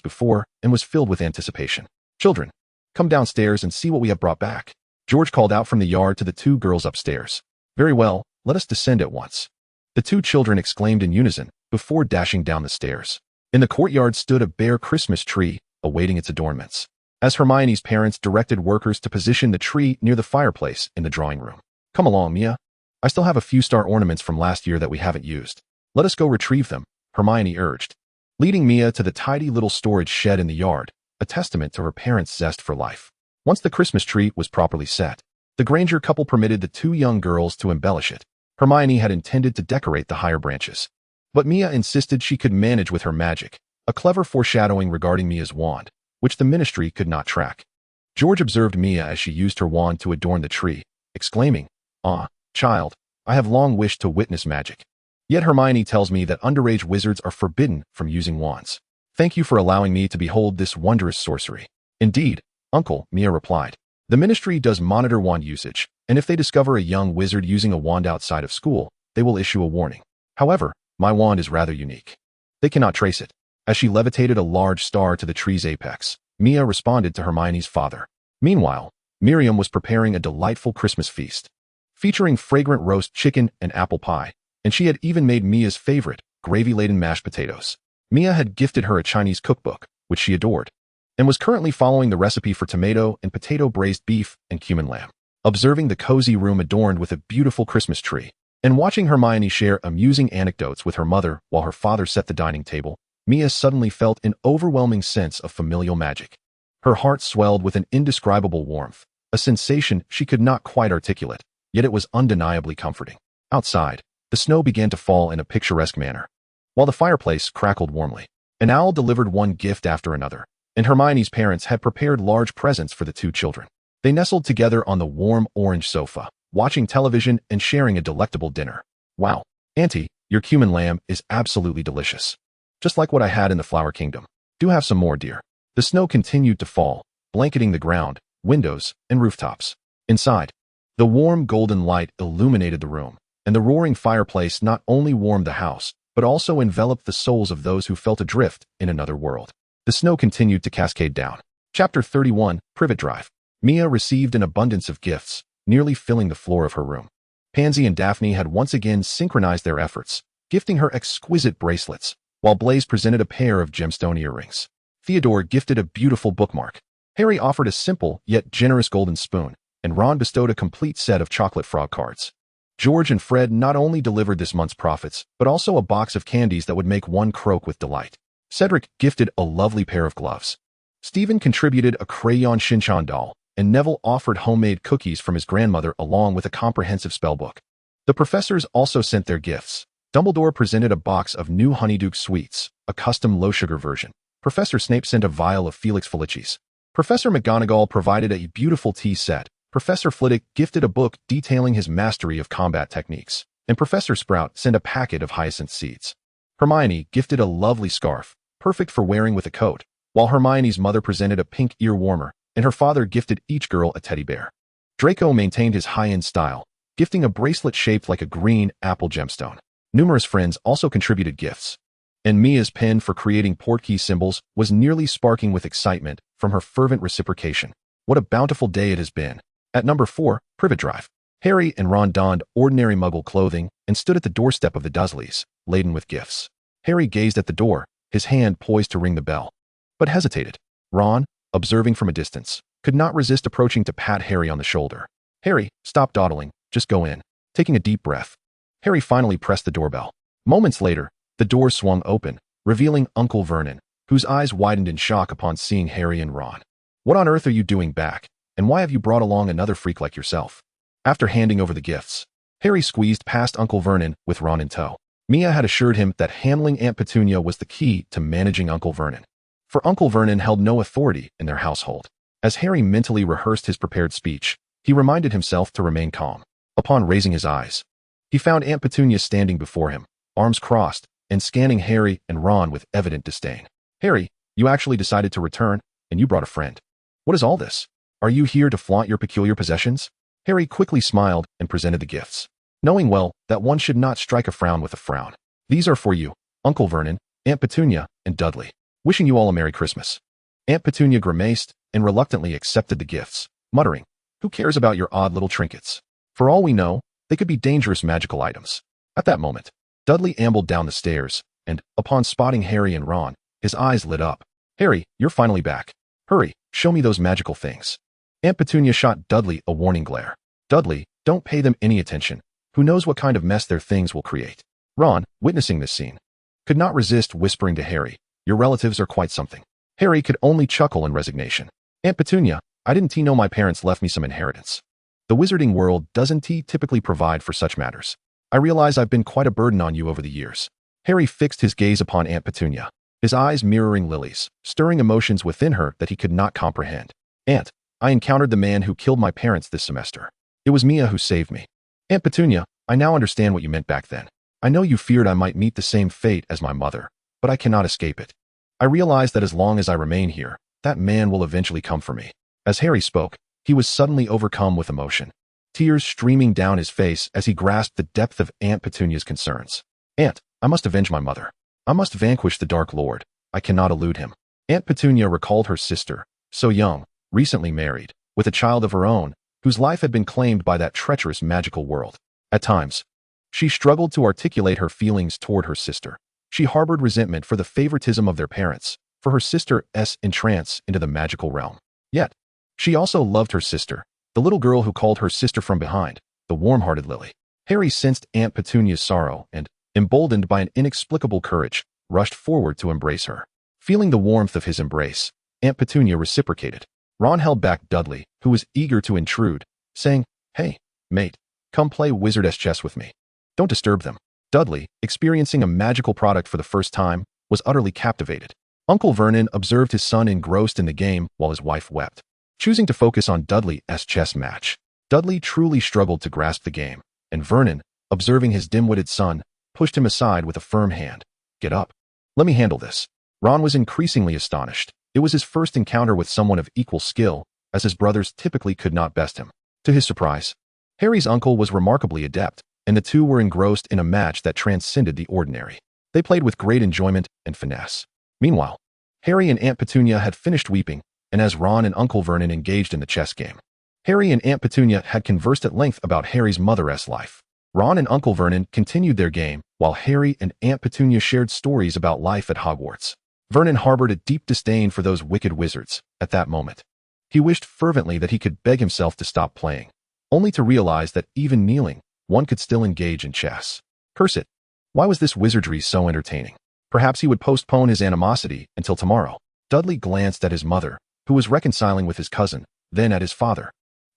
before and was filled with anticipation. "Children, come downstairs and see what we have brought back," George called out from the yard to the two girls upstairs. "Very well, let us descend at once," the two children exclaimed in unison before dashing down the stairs. In the courtyard stood a bare Christmas tree, awaiting its adornments, as Hermione's parents directed workers to position the tree near the fireplace in the drawing room. "Come along, Mia. I still have a few star ornaments from last year that we haven't used. Let us go retrieve them," Hermione urged. Leading Mia to the tidy little storage shed in the yard, a testament to her parents' zest for life. Once the Christmas tree was properly set, the Granger couple permitted the two young girls to embellish it. Hermione had intended to decorate the higher branches, but Mia insisted she could manage with her magic, a clever foreshadowing regarding Mia's wand, which the ministry could not track. George observed Mia as she used her wand to adorn the tree, exclaiming, "Ah, child, I have long wished to witness magic. Yet Hermione tells me that underage wizards are forbidden from using wands. Thank you for allowing me to behold this wondrous sorcery." "Indeed, Uncle," Mia replied. "The ministry does monitor wand usage, and if they discover a young wizard using a wand outside of school, they will issue a warning. However, my wand is rather unique. They cannot trace it." As she levitated a large star to the tree's apex, Mia responded to Hermione's father. Meanwhile, Miriam was preparing a delightful Christmas feast, featuring fragrant roast chicken and apple pie, and she had even made Mia's favorite, gravy-laden mashed potatoes. Mia had gifted her a Chinese cookbook, which she adored, and was currently following the recipe for tomato and potato braised beef and cumin lamb. Observing the cozy room adorned with a beautiful Christmas tree, and watching Hermione share amusing anecdotes with her mother while her father set the dining table, Mia suddenly felt an overwhelming sense of familial magic. Her heart swelled with an indescribable warmth, a sensation she could not quite articulate, yet it was undeniably comforting. Outside, the snow began to fall in a picturesque manner, while the fireplace crackled warmly. An owl delivered one gift after another, and Hermione's parents had prepared large presents for the two children. They nestled together on the warm orange sofa, watching television and sharing a delectable dinner. "Wow, Auntie, your cumin lamb is absolutely delicious. Just like what I had in the Flower Kingdom. Do have some more, dear." The snow continued to fall, blanketing the ground, windows, and rooftops. Inside, the warm golden light illuminated the room, and the roaring fireplace not only warmed the house, but also enveloped the souls of those who felt adrift in another world. The snow continued to cascade down. Chapter 31, Privet Drive. Mia received an abundance of gifts, nearly filling the floor of her room. Pansy and Daphne had once again synchronized their efforts, gifting her exquisite bracelets, while Blaise presented a pair of gemstone earrings. Theodore gifted a beautiful bookmark. Harry offered a simple yet generous golden spoon, and Ron bestowed a complete set of chocolate frog cards. George and Fred not only delivered this month's profits, but also a box of candies that would make one croak with delight. Cedric gifted a lovely pair of gloves. Stephen contributed a crayon Shinchan doll, and Neville offered homemade cookies from his grandmother along with a comprehensive spellbook. The professors also sent their gifts. Dumbledore presented a box of new Honeydew sweets, a custom low-sugar version. Professor Snape sent a vial of Felix Felicis. Professor McGonagall provided a beautiful tea set. Professor Flitwick gifted a book detailing his mastery of combat techniques, and Professor Sprout sent a packet of hyacinth seeds. Hermione gifted a lovely scarf, perfect for wearing with a coat, while Hermione's mother presented a pink ear warmer, and her father gifted each girl a teddy bear. Draco maintained his high-end style, gifting a bracelet shaped like a green apple gemstone. Numerous friends also contributed gifts, and Mia's pen for creating portkey symbols was nearly sparking with excitement from her fervent reciprocation. What a bountiful day it has been. At number 4, Privet Drive. Harry and Ron donned ordinary Muggle clothing and stood at the doorstep of the Dursleys, laden with gifts. Harry gazed at the door, his hand poised to ring the bell, but hesitated. Ron, observing from a distance, could not resist approaching to pat Harry on the shoulder. "Harry, stop dawdling, just go in." Taking a deep breath, Harry finally pressed the doorbell. Moments later, the door swung open, revealing Uncle Vernon, whose eyes widened in shock upon seeing Harry and Ron. "What on earth are you doing back, and why have you brought along another freak like yourself?" After handing over the gifts, Harry squeezed past Uncle Vernon with Ron in tow. Mia had assured him that handling Aunt Petunia was the key to managing Uncle Vernon, for Uncle Vernon held no authority in their household. As Harry mentally rehearsed his prepared speech, he reminded himself to remain calm. Upon raising his eyes, he found Aunt Petunia standing before him, arms crossed, and scanning Harry and Ron with evident disdain. "Harry, you actually decided to return, and you brought a friend. What is all this? Are you here to flaunt your peculiar possessions?" Harry quickly smiled and presented the gifts, knowing well that one should not strike a frown with a frown. "These are for you, Uncle Vernon, Aunt Petunia, and Dudley. Wishing you all a Merry Christmas." Aunt Petunia grimaced and reluctantly accepted the gifts, muttering, "Who cares about your odd little trinkets? For all we know, they could be dangerous magical items." At that moment, Dudley ambled down the stairs, and, upon spotting Harry and Ron, his eyes lit up. "Harry, you're finally back. Hurry, show me those magical things." Aunt Petunia shot Dudley a warning glare. "Dudley, don't pay them any attention. Who knows what kind of mess their things will create." Ron, witnessing this scene, could not resist whispering to Harry, "Your relatives are quite something." Harry could only chuckle in resignation. Aunt Petunia, I didn't know my parents left me some inheritance. The wizarding world doesn't typically provide for such matters. I realize I've been quite a burden on you over the years. Harry fixed his gaze upon Aunt Petunia, his eyes mirroring Lily's, stirring emotions within her that he could not comprehend. Aunt, I encountered the man who killed my parents this semester. It was Mia who saved me. Aunt Petunia, I now understand what you meant back then. I know you feared I might meet the same fate as my mother, but I cannot escape it. I realize that as long as I remain here, that man will eventually come for me. As Harry spoke, he was suddenly overcome with emotion, tears streaming down his face as he grasped the depth of Aunt Petunia's concerns. Aunt, I must avenge my mother. I must vanquish the Dark Lord. I cannot elude him. Aunt Petunia recalled her sister, so young, recently married, with a child of her own, whose life had been claimed by that treacherous magical world. At times, she struggled to articulate her feelings toward her sister. She harbored resentment for the favoritism of their parents, for her sister's entrance into the magical realm. Yet, she also loved her sister, the little girl who called her sister from behind, the warm-hearted Lily. Harry sensed Aunt Petunia's sorrow and, emboldened by an inexplicable courage, rushed forward to embrace her. Feeling the warmth of his embrace, Aunt Petunia reciprocated. Ron held back Dudley, who was eager to intrude, saying, Hey, mate, come play wizardess chess with me. Don't disturb them. Dudley, experiencing a magical product for the first time, was utterly captivated. Uncle Vernon observed his son engrossed in the game while his wife wept. Choosing to focus on Dudley's chess match, Dudley truly struggled to grasp the game, and Vernon, observing his dim-witted son, pushed him aside with a firm hand. Get up. Let me handle this. Ron was increasingly astonished. It was his first encounter with someone of equal skill, as his brothers typically could not best him. To his surprise, Harry's uncle was remarkably adept, and the two were engrossed in a match that transcended the ordinary. They played with great enjoyment and finesse. Meanwhile, Harry and Aunt Petunia had finished weeping, and as Ron and Uncle Vernon engaged in the chess game, Harry and Aunt Petunia had conversed at length about Harry's mother's life. Ron and Uncle Vernon continued their game, while Harry and Aunt Petunia shared stories about life at Hogwarts. Vernon harbored a deep disdain for those wicked wizards. At that moment, he wished fervently that he could beg himself to stop playing, only to realize that even kneeling, one could still engage in chess. Curse it. Why was this wizardry so entertaining? Perhaps he would postpone his animosity until tomorrow. Dudley glanced at his mother, who was reconciling with his cousin, then at his father,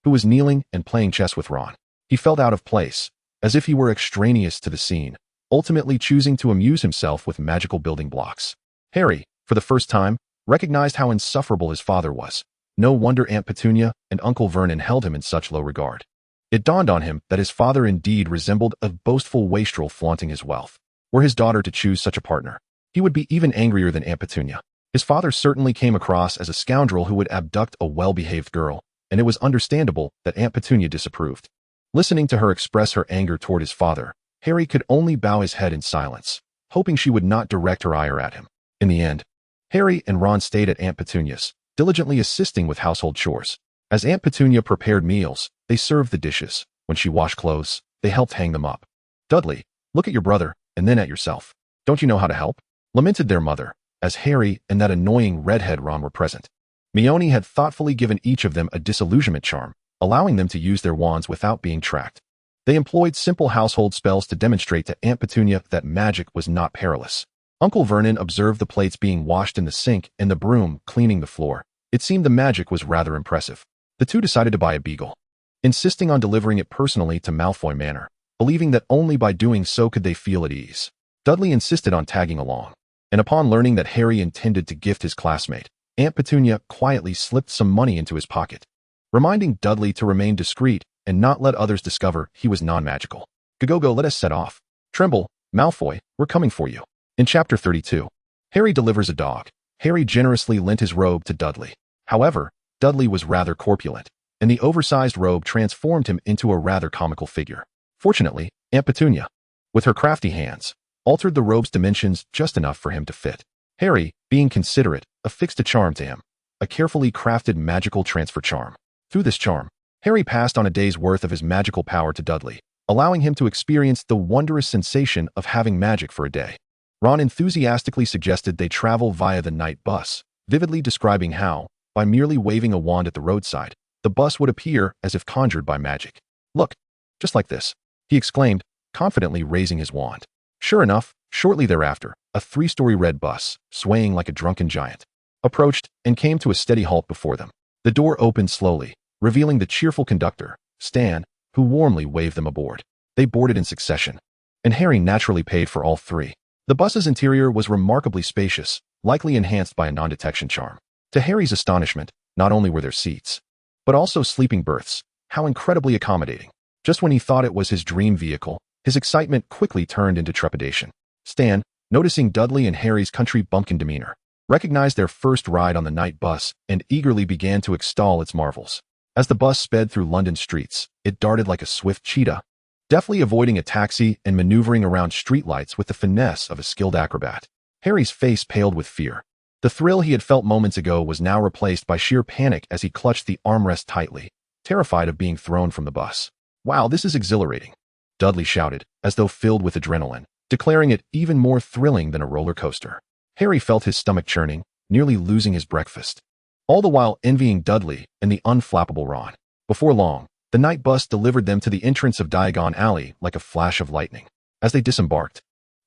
who was kneeling and playing chess with Ron. He felt out of place, as if he were extraneous to the scene, ultimately choosing to amuse himself with magical building blocks. Harry, for the first time, recognized how insufferable his father was. No wonder Aunt Petunia and Uncle Vernon held him in such low regard. It dawned on him that his father indeed resembled a boastful wastrel flaunting his wealth. Were his daughter to choose such a partner, he would be even angrier than Aunt Petunia. His father certainly came across as a scoundrel who would abduct a well-behaved girl, and it was understandable that Aunt Petunia disapproved. Listening to her express her anger toward his father, Harry could only bow his head in silence, hoping she would not direct her ire at him. In the end, Harry and Ron stayed at Aunt Petunia's, diligently assisting with household chores. As Aunt Petunia prepared meals, they served the dishes. When she washed clothes, they helped hang them up. Dudley, look at your brother, and then at yourself. Don't you know how to help? Lamented their mother, as Harry and that annoying redhead Ron were present. Mione had thoughtfully given each of them a disillusionment charm, allowing them to use their wands without being tracked. They employed simple household spells to demonstrate to Aunt Petunia that magic was not perilous. Uncle Vernon observed the plates being washed in the sink and the broom cleaning the floor. It seemed the magic was rather impressive. The two decided to buy a beagle, insisting on delivering it personally to Malfoy Manor, believing that only by doing so could they feel at ease. Dudley insisted on tagging along, and upon learning that Harry intended to gift his classmate, Aunt Petunia quietly slipped some money into his pocket, reminding Dudley to remain discreet and not let others discover he was non-magical. Go, let us set off. Tremble, Malfoy, we're coming for you. In Chapter 32, Harry delivers a dog. Harry generously lent his robe to Dudley. However, Dudley was rather corpulent, and the oversized robe transformed him into a rather comical figure. Fortunately, Aunt Petunia, with her crafty hands, altered the robe's dimensions just enough for him to fit. Harry, being considerate, affixed a charm to him, a carefully crafted magical transfer charm. Through this charm, Harry passed on a day's worth of his magical power to Dudley, allowing him to experience the wondrous sensation of having magic for a day. Ron enthusiastically suggested they travel via the night bus, vividly describing how, by merely waving a wand at the roadside, the bus would appear as if conjured by magic. Look, just like this, he exclaimed, confidently raising his wand. Sure enough, shortly thereafter, a 3-story red bus, swaying like a drunken giant, approached and came to a steady halt before them. The door opened slowly, revealing the cheerful conductor, Stan, who warmly waved them aboard. They boarded in succession, and Harry naturally paid for all three. The bus's interior was remarkably spacious, likely enhanced by a non-detection charm. To Harry's astonishment, not only were there seats, but also sleeping berths. How incredibly accommodating. Just when he thought it was his dream vehicle, his excitement quickly turned into trepidation. Stan, noticing Dudley and Harry's country bumpkin demeanor, recognized their first ride on the night bus and eagerly began to extol its marvels. As the bus sped through London streets, it darted like a swift cheetah, deftly avoiding a taxi and maneuvering around streetlights with the finesse of a skilled acrobat. Harry's face paled with fear. The thrill he had felt moments ago was now replaced by sheer panic as he clutched the armrest tightly, terrified of being thrown from the bus. "Wow, this is exhilarating," Dudley shouted, as though filled with adrenaline, declaring it even more thrilling than a roller coaster. Harry felt his stomach churning, nearly losing his breakfast, all the while envying Dudley and the unflappable Ron. Before long, the night bus delivered them to the entrance of Diagon Alley like a flash of lightning. As they disembarked,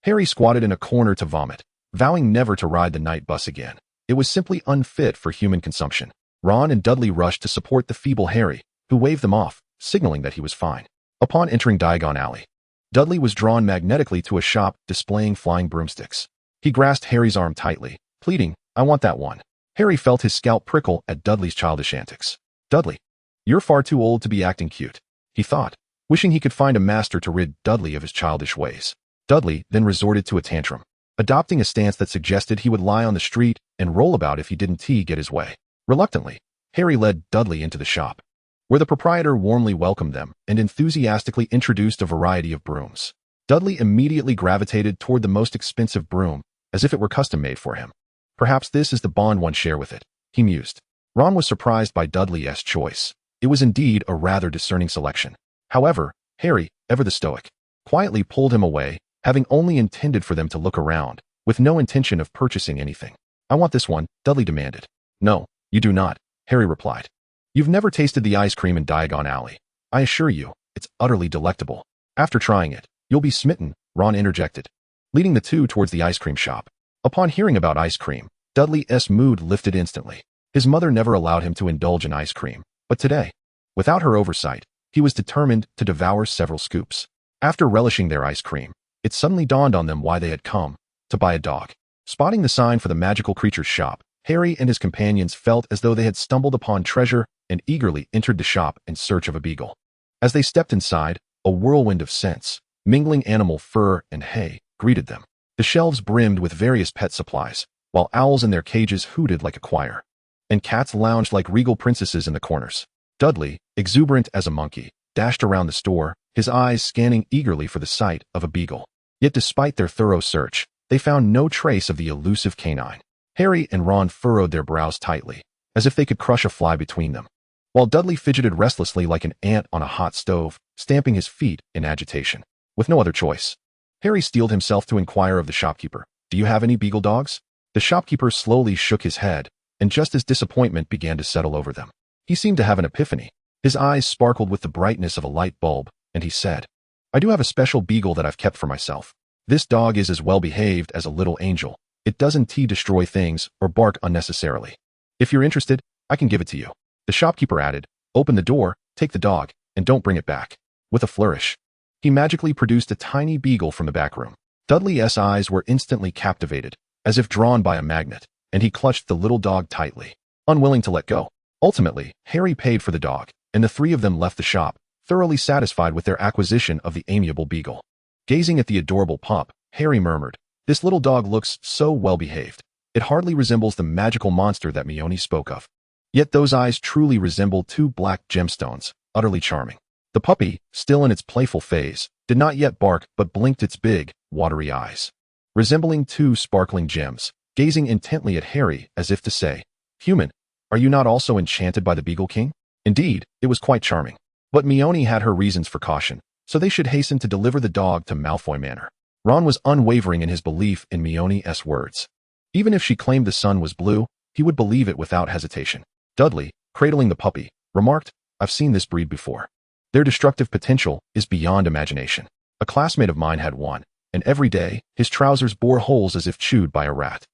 Harry squatted in a corner to vomit, vowing never to ride the night bus again. It was simply unfit for human consumption. Ron and Dudley rushed to support the feeble Harry, who waved them off, signaling that he was fine. Upon entering Diagon Alley, Dudley was drawn magnetically to a shop displaying flying broomsticks. He grasped Harry's arm tightly, pleading, "I want that one." Harry felt his scalp prickle at Dudley's childish antics. "Dudley, you're far too old to be acting cute," he thought, wishing he could find a master to rid Dudley of his childish ways. Dudley then resorted to a tantrum, adopting a stance that suggested he would lie on the street and roll about if he didn't get his way. Reluctantly, Harry led Dudley into the shop, where the proprietor warmly welcomed them and enthusiastically introduced a variety of brooms. Dudley immediately gravitated toward the most expensive broom, as if it were custom-made for him. "Perhaps this is the bond one share with it," he mused. Ron was surprised by Dudley's choice. It was indeed a rather discerning selection. However, Harry, ever the stoic, quietly pulled him away, having only intended for them to look around, with no intention of purchasing anything. "I want this one," Dudley demanded. "No, you do not," Harry replied. "You've never tasted the ice cream in Diagon Alley. I assure you, it's utterly delectable. After trying it, you'll be smitten," Ron interjected, leading the two towards the ice cream shop. Upon hearing about ice cream, Dudley's mood lifted instantly. His mother never allowed him to indulge in ice cream, but today, without her oversight, he was determined to devour several scoops. After relishing their ice cream, it suddenly dawned on them why they had come: to buy a dog. Spotting the sign for the magical creature's shop, Harry and his companions felt as though they had stumbled upon treasure and eagerly entered the shop in search of a beagle. As they stepped inside, a whirlwind of scents, mingling animal fur and hay, greeted them. The shelves brimmed with various pet supplies, while owls in their cages hooted like a choir, and cats lounged like regal princesses in the corners. Dudley, exuberant as a monkey, dashed around the store, his eyes scanning eagerly for the sight of a beagle. Yet despite their thorough search, they found no trace of the elusive canine. Harry and Ron furrowed their brows tightly, as if they could crush a fly between them, while Dudley fidgeted restlessly like an ant on a hot stove, stamping his feet in agitation. With no other choice, Harry steeled himself to inquire of the shopkeeper, "Do you have any beagle dogs?" The shopkeeper slowly shook his head, and just as disappointment began to settle over them, he seemed to have an epiphany. His eyes sparkled with the brightness of a light bulb, and he said, "I do have a special beagle that I've kept for myself. This dog is as well behaved as a little angel. It doesn't destroy things or bark unnecessarily. If you're interested, I can give it to you." The shopkeeper added, "Open the door, take the dog, and don't bring it back." With a flourish, he magically produced a tiny beagle from the back room. Dudley's eyes were instantly captivated, as if drawn by a magnet, and he clutched the little dog tightly, unwilling to let go. Ultimately, Harry paid for the dog, and the three of them left the shop, thoroughly satisfied with their acquisition of the amiable beagle. Gazing at the adorable pup, Harry murmured, "This little dog looks so well behaved. It hardly resembles the magical monster that Mione spoke of. Yet those eyes truly resemble two black gemstones, utterly charming." The puppy, still in its playful phase, did not yet bark but blinked its big, watery eyes, resembling two sparkling gems, gazing intently at Harry as if to say, "Human, are you not also enchanted by the Beagle King?" Indeed, it was quite charming. But Mione had her reasons for caution, so they should hasten to deliver the dog to Malfoy Manor. Ron was unwavering in his belief in Mione's words. Even if she claimed the sun was blue, he would believe it without hesitation. Dudley, cradling the puppy, remarked, "I've seen this breed before. Their destructive potential is beyond imagination. A classmate of mine had one, and every day, his trousers bore holes as if chewed by a rat.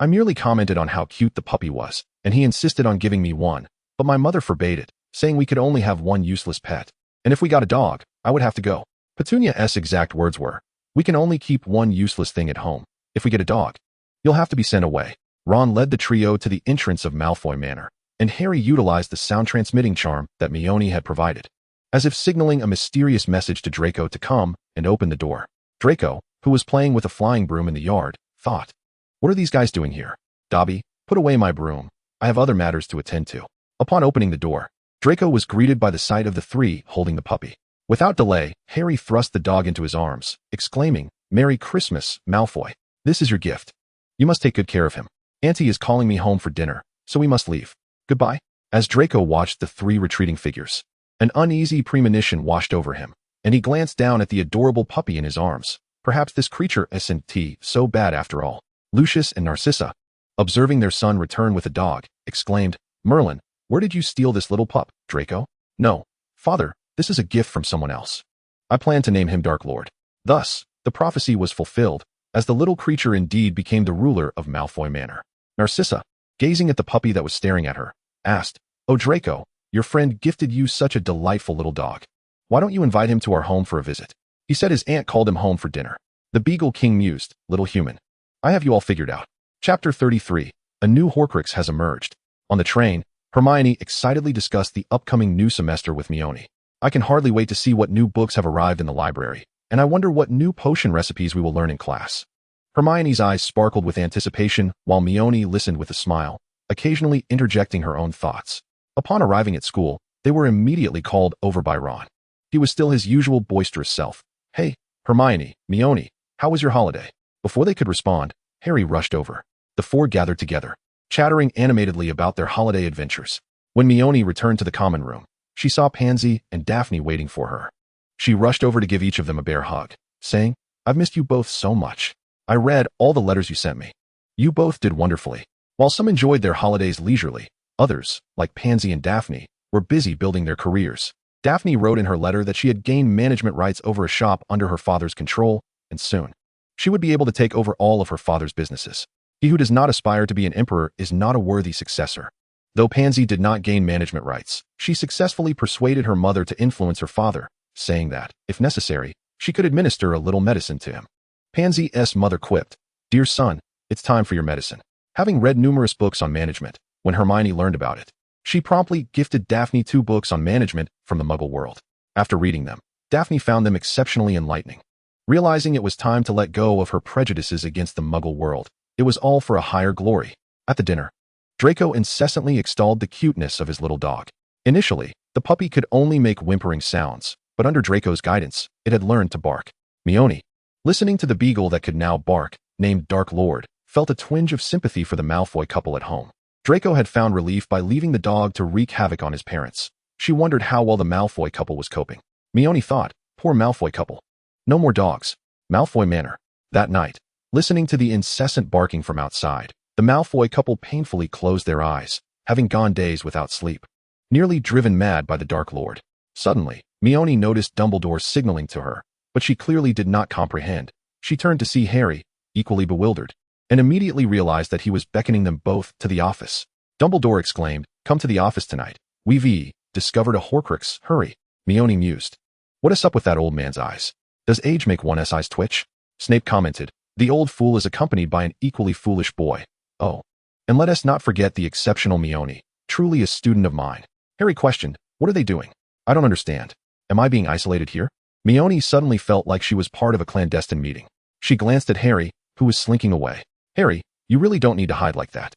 I merely commented on how cute the puppy was, and he insisted on giving me one, but my mother forbade it, saying we could only have one useless pet. And if we got a dog, I would have to go. Petunia's exact words were, "We can only keep one useless thing at home. If we get a dog, you'll have to be sent away." Ron led the trio to the entrance of Malfoy Manor, and Harry utilized the sound-transmitting charm that Mione had provided, as if signaling a mysterious message to Draco to come and open the door. Draco, who was playing with a flying broom in the yard, thought, "What are these guys doing here? Dobby, put away my broom. I have other matters to attend to." Upon opening the door, Draco was greeted by the sight of the three holding the puppy. Without delay, Harry thrust the dog into his arms, exclaiming, "Merry Christmas, Malfoy. This is your gift. You must take good care of him. Auntie is calling me home for dinner, so we must leave. Goodbye." As Draco watched the three retreating figures, an uneasy premonition washed over him, and he glanced down at the adorable puppy in his arms. Perhaps this creature isn't so bad after all. Lucius and Narcissa, observing their son return with a dog, exclaimed, "Merlin, where did you steal this little pup, Draco?" "No, father, this is a gift from someone else. I plan to name him Dark Lord." Thus, the prophecy was fulfilled, as the little creature indeed became the ruler of Malfoy Manor. Narcissa, gazing at the puppy that was staring at her, asked, "Oh Draco, your friend gifted you such a delightful little dog. Why don't you invite him to our home for a visit? He said his aunt called him home for dinner." The Beagle King mused, "Little human. I have you all figured out." Chapter 33. A new Horcrux has emerged. On the train, Hermione excitedly discussed the upcoming new semester with Mione. "I can hardly wait to see what new books have arrived in the library, and I wonder what new potion recipes we will learn in class." Hermione's eyes sparkled with anticipation, while Mione listened with a smile, occasionally interjecting her own thoughts. Upon arriving at school, they were immediately called over by Ron. He was still his usual boisterous self. "Hey, Hermione, Mione, how was your holiday?" Before they could respond, Harry rushed over. The four gathered together, chattering animatedly about their holiday adventures. When Mione returned to the common room, she saw Pansy and Daphne waiting for her. She rushed over to give each of them a bear hug, saying, "I've missed you both so much. I read all the letters you sent me. You both did wonderfully." While some enjoyed their holidays leisurely, others, like Pansy and Daphne, were busy building their careers. Daphne wrote in her letter that she had gained management rights over a shop under her father's control, and soon, she would be able to take over all of her father's businesses. He who does not aspire to be an emperor is not a worthy successor. Though Pansy did not gain management rights, she successfully persuaded her mother to influence her father, saying that, if necessary, she could administer a little medicine to him. Pansy's mother quipped, "Dear son, it's time for your medicine." Having read numerous books on management, when Hermione learned about it, she promptly gifted Daphne 2 books on management from the Muggle world. After reading them, Daphne found them exceptionally enlightening. Realizing it was time to let go of her prejudices against the Muggle world, it was all for a higher glory. At the dinner, Draco incessantly extolled the cuteness of his little dog. Initially, the puppy could only make whimpering sounds, but under Draco's guidance, it had learned to bark. Mione, listening to the beagle that could now bark, named Dark Lord, felt a twinge of sympathy for the Malfoy couple at home. Draco had found relief by leaving the dog to wreak havoc on his parents. She wondered how well the Malfoy couple was coping. Mione thought, poor Malfoy couple. No more dogs. Malfoy Manor. That night, listening to the incessant barking from outside, the Malfoy couple painfully closed their eyes, having gone days without sleep, nearly driven mad by the Dark Lord. Suddenly, Mione noticed Dumbledore signaling to her, but she clearly did not comprehend. She turned to see Harry, equally bewildered, and immediately realized that he was beckoning them both to the office. Dumbledore exclaimed, "Come to the office tonight. We've discovered a Horcrux. Hurry." Mione mused. "What is up with that old man's eyes? Does age make one's eyes twitch?" Snape commented, "The old fool is accompanied by an equally foolish boy. Oh, and let us not forget the exceptional Mione, truly a student of mine." Harry questioned, "What are they doing? I don't understand. Am I being isolated here?" Mione suddenly felt like she was part of a clandestine meeting. She glanced at Harry, who was slinking away. "Harry, you really don't need to hide like that.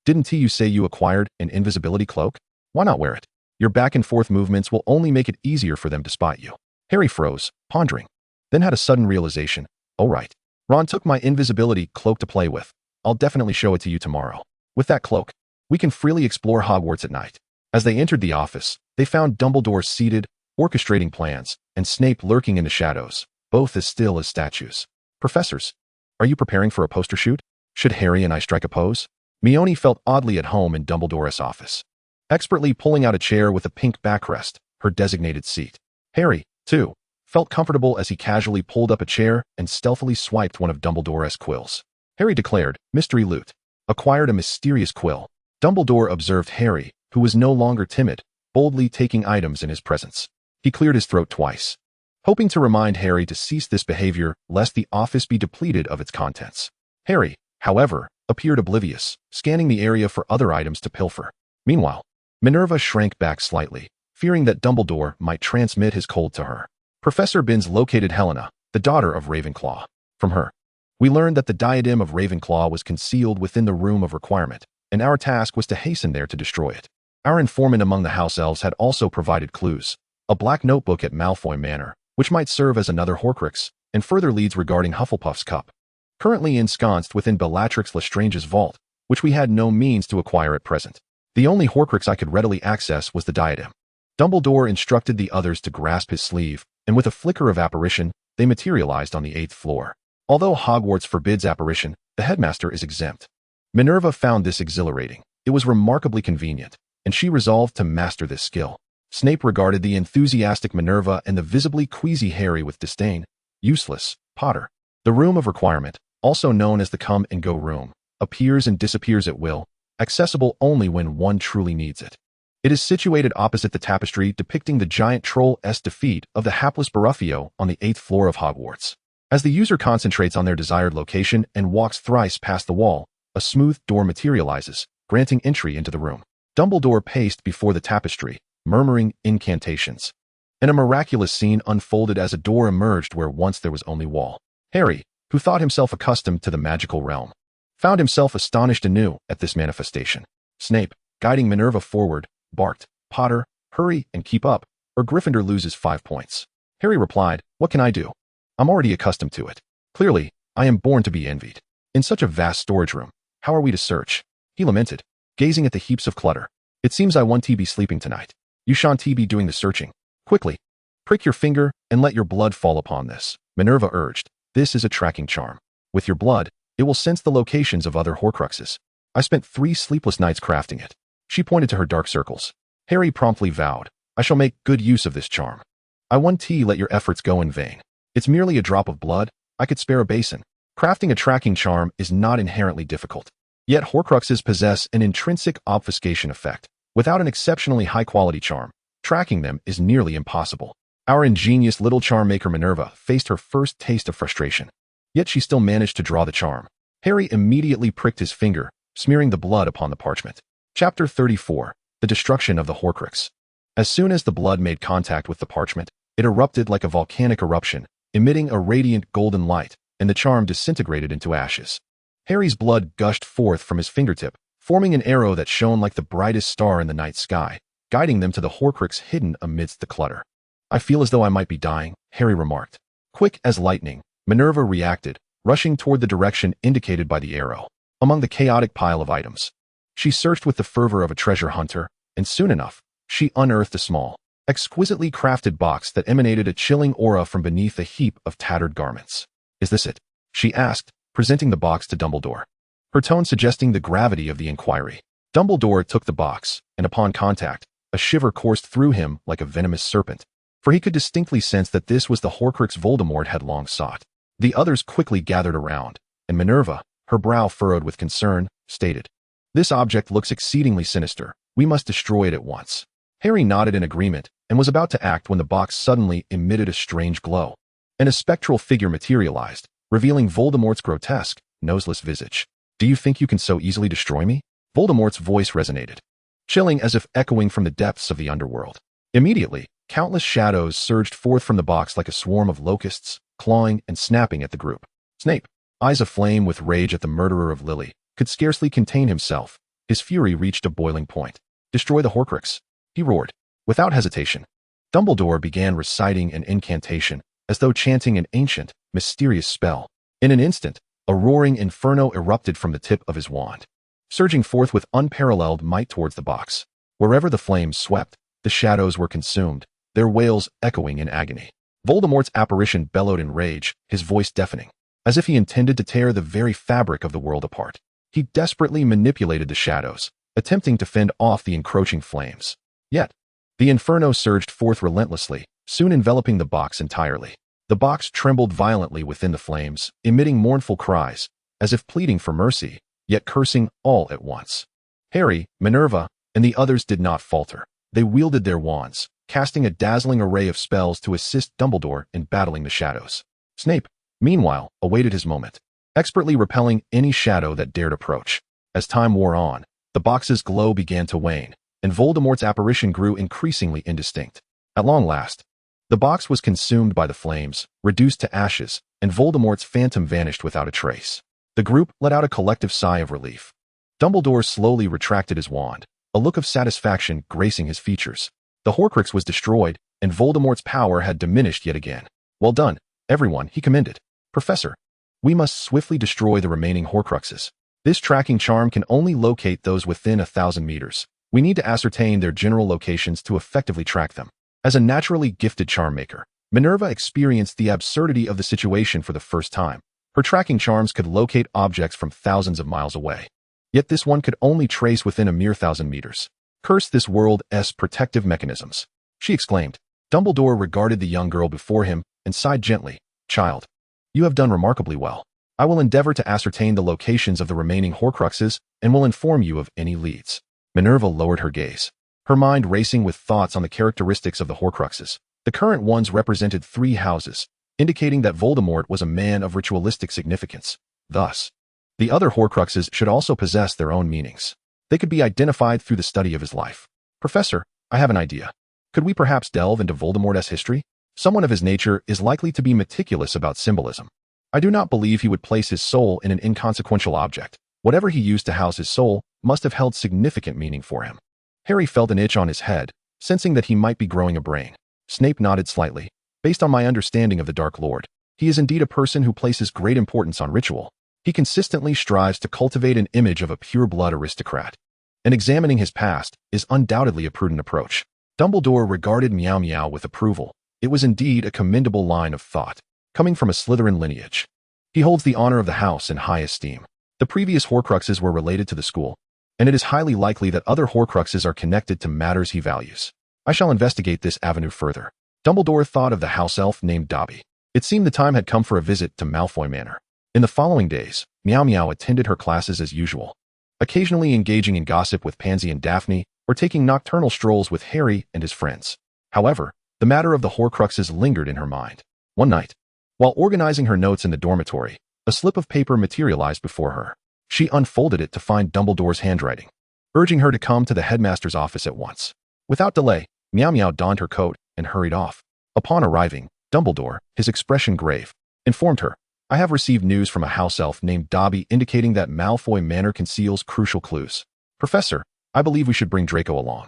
Didn't you say you acquired an invisibility cloak? Why not wear it? Your back and forth movements will only make it easier for them to spot you." Harry froze, pondering, then had a sudden realization. "Oh right. Ron took my invisibility cloak to play with. I'll definitely show it to you tomorrow. With that cloak, we can freely explore Hogwarts at night." As they entered the office, they found Dumbledore seated, orchestrating plans, and Snape lurking in the shadows, both as still as statues. "Professors, are you preparing for a poster shoot? Should Harry and I strike a pose?" Mione felt oddly at home in Dumbledore's office, expertly pulling out a chair with a pink backrest, her designated seat. Harry, too, felt comfortable as he casually pulled up a chair and stealthily swiped one of Dumbledore's quills. Harry declared, "Mystery loot." acquired a mysterious quill. Dumbledore observed Harry, who was no longer timid, boldly taking items in his presence. He cleared his throat twice, hoping to remind Harry to cease this behavior lest the office be depleted of its contents. Harry, however, appeared oblivious, scanning the area for other items to pilfer. Meanwhile, Minerva shrank back slightly, fearing that Dumbledore might transmit his cold to her. Professor Binns located Helena, the daughter of Ravenclaw. From her, we learned that the diadem of Ravenclaw was concealed within the Room of Requirement, and our task was to hasten there to destroy it. Our informant among the house elves had also provided clues, a black notebook at Malfoy Manor, which might serve as another Horcrux, and further leads regarding Hufflepuff's cup, currently ensconced within Bellatrix Lestrange's vault, which we had no means to acquire at present. The only Horcrux I could readily access was the diadem. Dumbledore instructed the others to grasp his sleeve, and with a flicker of apparition, they materialized on the 8th floor. Although Hogwarts forbids apparition, the headmaster is exempt. Minerva found this exhilarating. It was remarkably convenient, and she resolved to master this skill. Snape regarded the enthusiastic Minerva and the visibly queasy Harry with disdain. Useless, Potter. The Room of Requirement, also known as the Come and Go Room, appears and disappears at will, accessible only when one truly needs it. It is situated opposite the tapestry depicting the giant troll's defeat of the hapless Baraffio on the 8th floor of Hogwarts. As the user concentrates on their desired location and walks thrice past the wall, a smooth door materializes, granting entry into the room. Dumbledore paced before the tapestry, murmuring incantations. And a miraculous scene unfolded as a door emerged where once there was only wall. Harry, who thought himself accustomed to the magical realm, found himself astonished anew at this manifestation. Snape, guiding Minerva forward, barked, "Potter, hurry and keep up, or Gryffindor loses 5 points." Harry replied, "What can I do? I'm already accustomed to it. Clearly, I am born to be envied. In such a vast storage room, how are we to search?" He lamented, gazing at the heaps of clutter. "It seems I want to be sleeping tonight. You shan't be doing the searching. Quickly, prick your finger and let your blood fall upon this," Minerva urged. "This is a tracking charm. With your blood, it will sense the locations of other Horcruxes. I spent 3 sleepless nights crafting it." She pointed to her dark circles. Harry promptly vowed, "I shall make good use of this charm. I won't let your efforts go in vain. It's merely a drop of blood. I could spare a basin." Crafting a tracking charm is not inherently difficult. Yet Horcruxes possess an intrinsic obfuscation effect. Without an exceptionally high-quality charm, tracking them is nearly impossible. Our ingenious little charm maker Minerva faced her first taste of frustration. Yet she still managed to draw the charm. Harry immediately pricked his finger, smearing the blood upon the parchment. Chapter 34. The Destruction of the Horcrux. As soon as the blood made contact with the parchment, it erupted like a volcanic eruption, emitting a radiant golden light, and the charm disintegrated into ashes. Harry's blood gushed forth from his fingertip, forming an arrow that shone like the brightest star in the night sky, guiding them to the Horcrux hidden amidst the clutter. "I feel as though I might be dying," Harry remarked. Quick as lightning, Minerva reacted, rushing toward the direction indicated by the arrow. Among the chaotic pile of items, she searched with the fervor of a treasure hunter, and soon enough, she unearthed a small, exquisitely crafted box that emanated a chilling aura from beneath a heap of tattered garments. "Is this it?" she asked, presenting the box to Dumbledore, her tone suggesting the gravity of the inquiry. Dumbledore took the box, and upon contact, a shiver coursed through him like a venomous serpent, for he could distinctly sense that this was the Horcrux Voldemort had long sought. The others quickly gathered around, and Minerva, her brow furrowed with concern, stated, "This object looks exceedingly sinister. We must destroy it at once." Harry nodded in agreement and was about to act when the box suddenly emitted a strange glow, and a spectral figure materialized, revealing Voldemort's grotesque, noseless visage. "Do you think you can so easily destroy me?" Voldemort's voice resonated, chilling as if echoing from the depths of the underworld. Immediately, countless shadows surged forth from the box like a swarm of locusts, clawing and snapping at the group. Snape, eyes aflame with rage at the murderer of Lily, could scarcely contain himself. His fury reached a boiling point. "Destroy the Horcrux," he roared. Without hesitation, Dumbledore began reciting an incantation, as though chanting an ancient, mysterious spell. In an instant, a roaring inferno erupted from the tip of his wand, surging forth with unparalleled might towards the box. Wherever the flames swept, the shadows were consumed, their wails echoing in agony. Voldemort's apparition bellowed in rage, his voice deafening, as if he intended to tear the very fabric of the world apart. He desperately manipulated the shadows, attempting to fend off the encroaching flames. Yet, the inferno surged forth relentlessly, soon enveloping the box entirely. The box trembled violently within the flames, emitting mournful cries, as if pleading for mercy, yet cursing all at once. Harry, Minerva, and the others did not falter. They wielded their wands, casting a dazzling array of spells to assist Dumbledore in battling the shadows. Snape, meanwhile, awaited his moment, expertly repelling any shadow that dared approach. As time wore on, the box's glow began to wane, and Voldemort's apparition grew increasingly indistinct. At long last, the box was consumed by the flames, reduced to ashes, and Voldemort's phantom vanished without a trace. The group let out a collective sigh of relief. Dumbledore slowly retracted his wand, a look of satisfaction gracing his features. The Horcrux was destroyed, and Voldemort's power had diminished yet again. Well done, everyone, he commended. Professor, we must swiftly destroy the remaining Horcruxes. This tracking charm can only locate those within 1,000 meters. We need to ascertain their general locations to effectively track them. As a naturally gifted charm maker, Minerva experienced the absurdity of the situation for the first time. Her tracking charms could locate objects from thousands of miles away. Yet this one could only trace within a mere 1,000 meters. Curse this world's protective mechanisms, she exclaimed. Dumbledore regarded the young girl before him and sighed gently. Child, you have done remarkably well. I will endeavor to ascertain the locations of the remaining Horcruxes and will inform you of any leads. Minerva lowered her gaze, her mind racing with thoughts on the characteristics of the Horcruxes. The current ones represented 3 houses, indicating that Voldemort was a man of ritualistic significance. Thus, the other Horcruxes should also possess their own meanings. They could be identified through the study of his life. Professor, I have an idea. Could we perhaps delve into Voldemort's history? Someone of his nature is likely to be meticulous about symbolism. I do not believe he would place his soul in an inconsequential object. Whatever he used to house his soul must have held significant meaning for him. Harry felt an itch on his head, sensing that he might be growing a brain. Snape nodded slightly. Based on my understanding of the Dark Lord, he is indeed a person who places great importance on ritual. He consistently strives to cultivate an image of a pure-blood aristocrat. And examining his past is undoubtedly a prudent approach. Dumbledore regarded Miaomiao with approval. It was indeed a commendable line of thought, coming from a Slytherin lineage. He holds the honor of the house in high esteem. The previous Horcruxes were related to the school, and it is highly likely that other Horcruxes are connected to matters he values. I shall investigate this avenue further. Dumbledore thought of the house elf named Dobby. It seemed the time had come for a visit to Malfoy Manor. In the following days, Miaomiao attended her classes as usual, occasionally engaging in gossip with Pansy and Daphne, or taking nocturnal strolls with Harry and his friends. However, the matter of the Horcruxes lingered in her mind. One night, while organizing her notes in the dormitory, a slip of paper materialized before her. She unfolded it to find Dumbledore's handwriting, urging her to come to the headmaster's office at once. Without delay, Miaomiao donned her coat and hurried off. Upon arriving, Dumbledore, his expression grave, informed her, I have received news from a house elf named Dobby indicating that Malfoy Manor conceals crucial clues. Professor, I believe we should bring Draco along.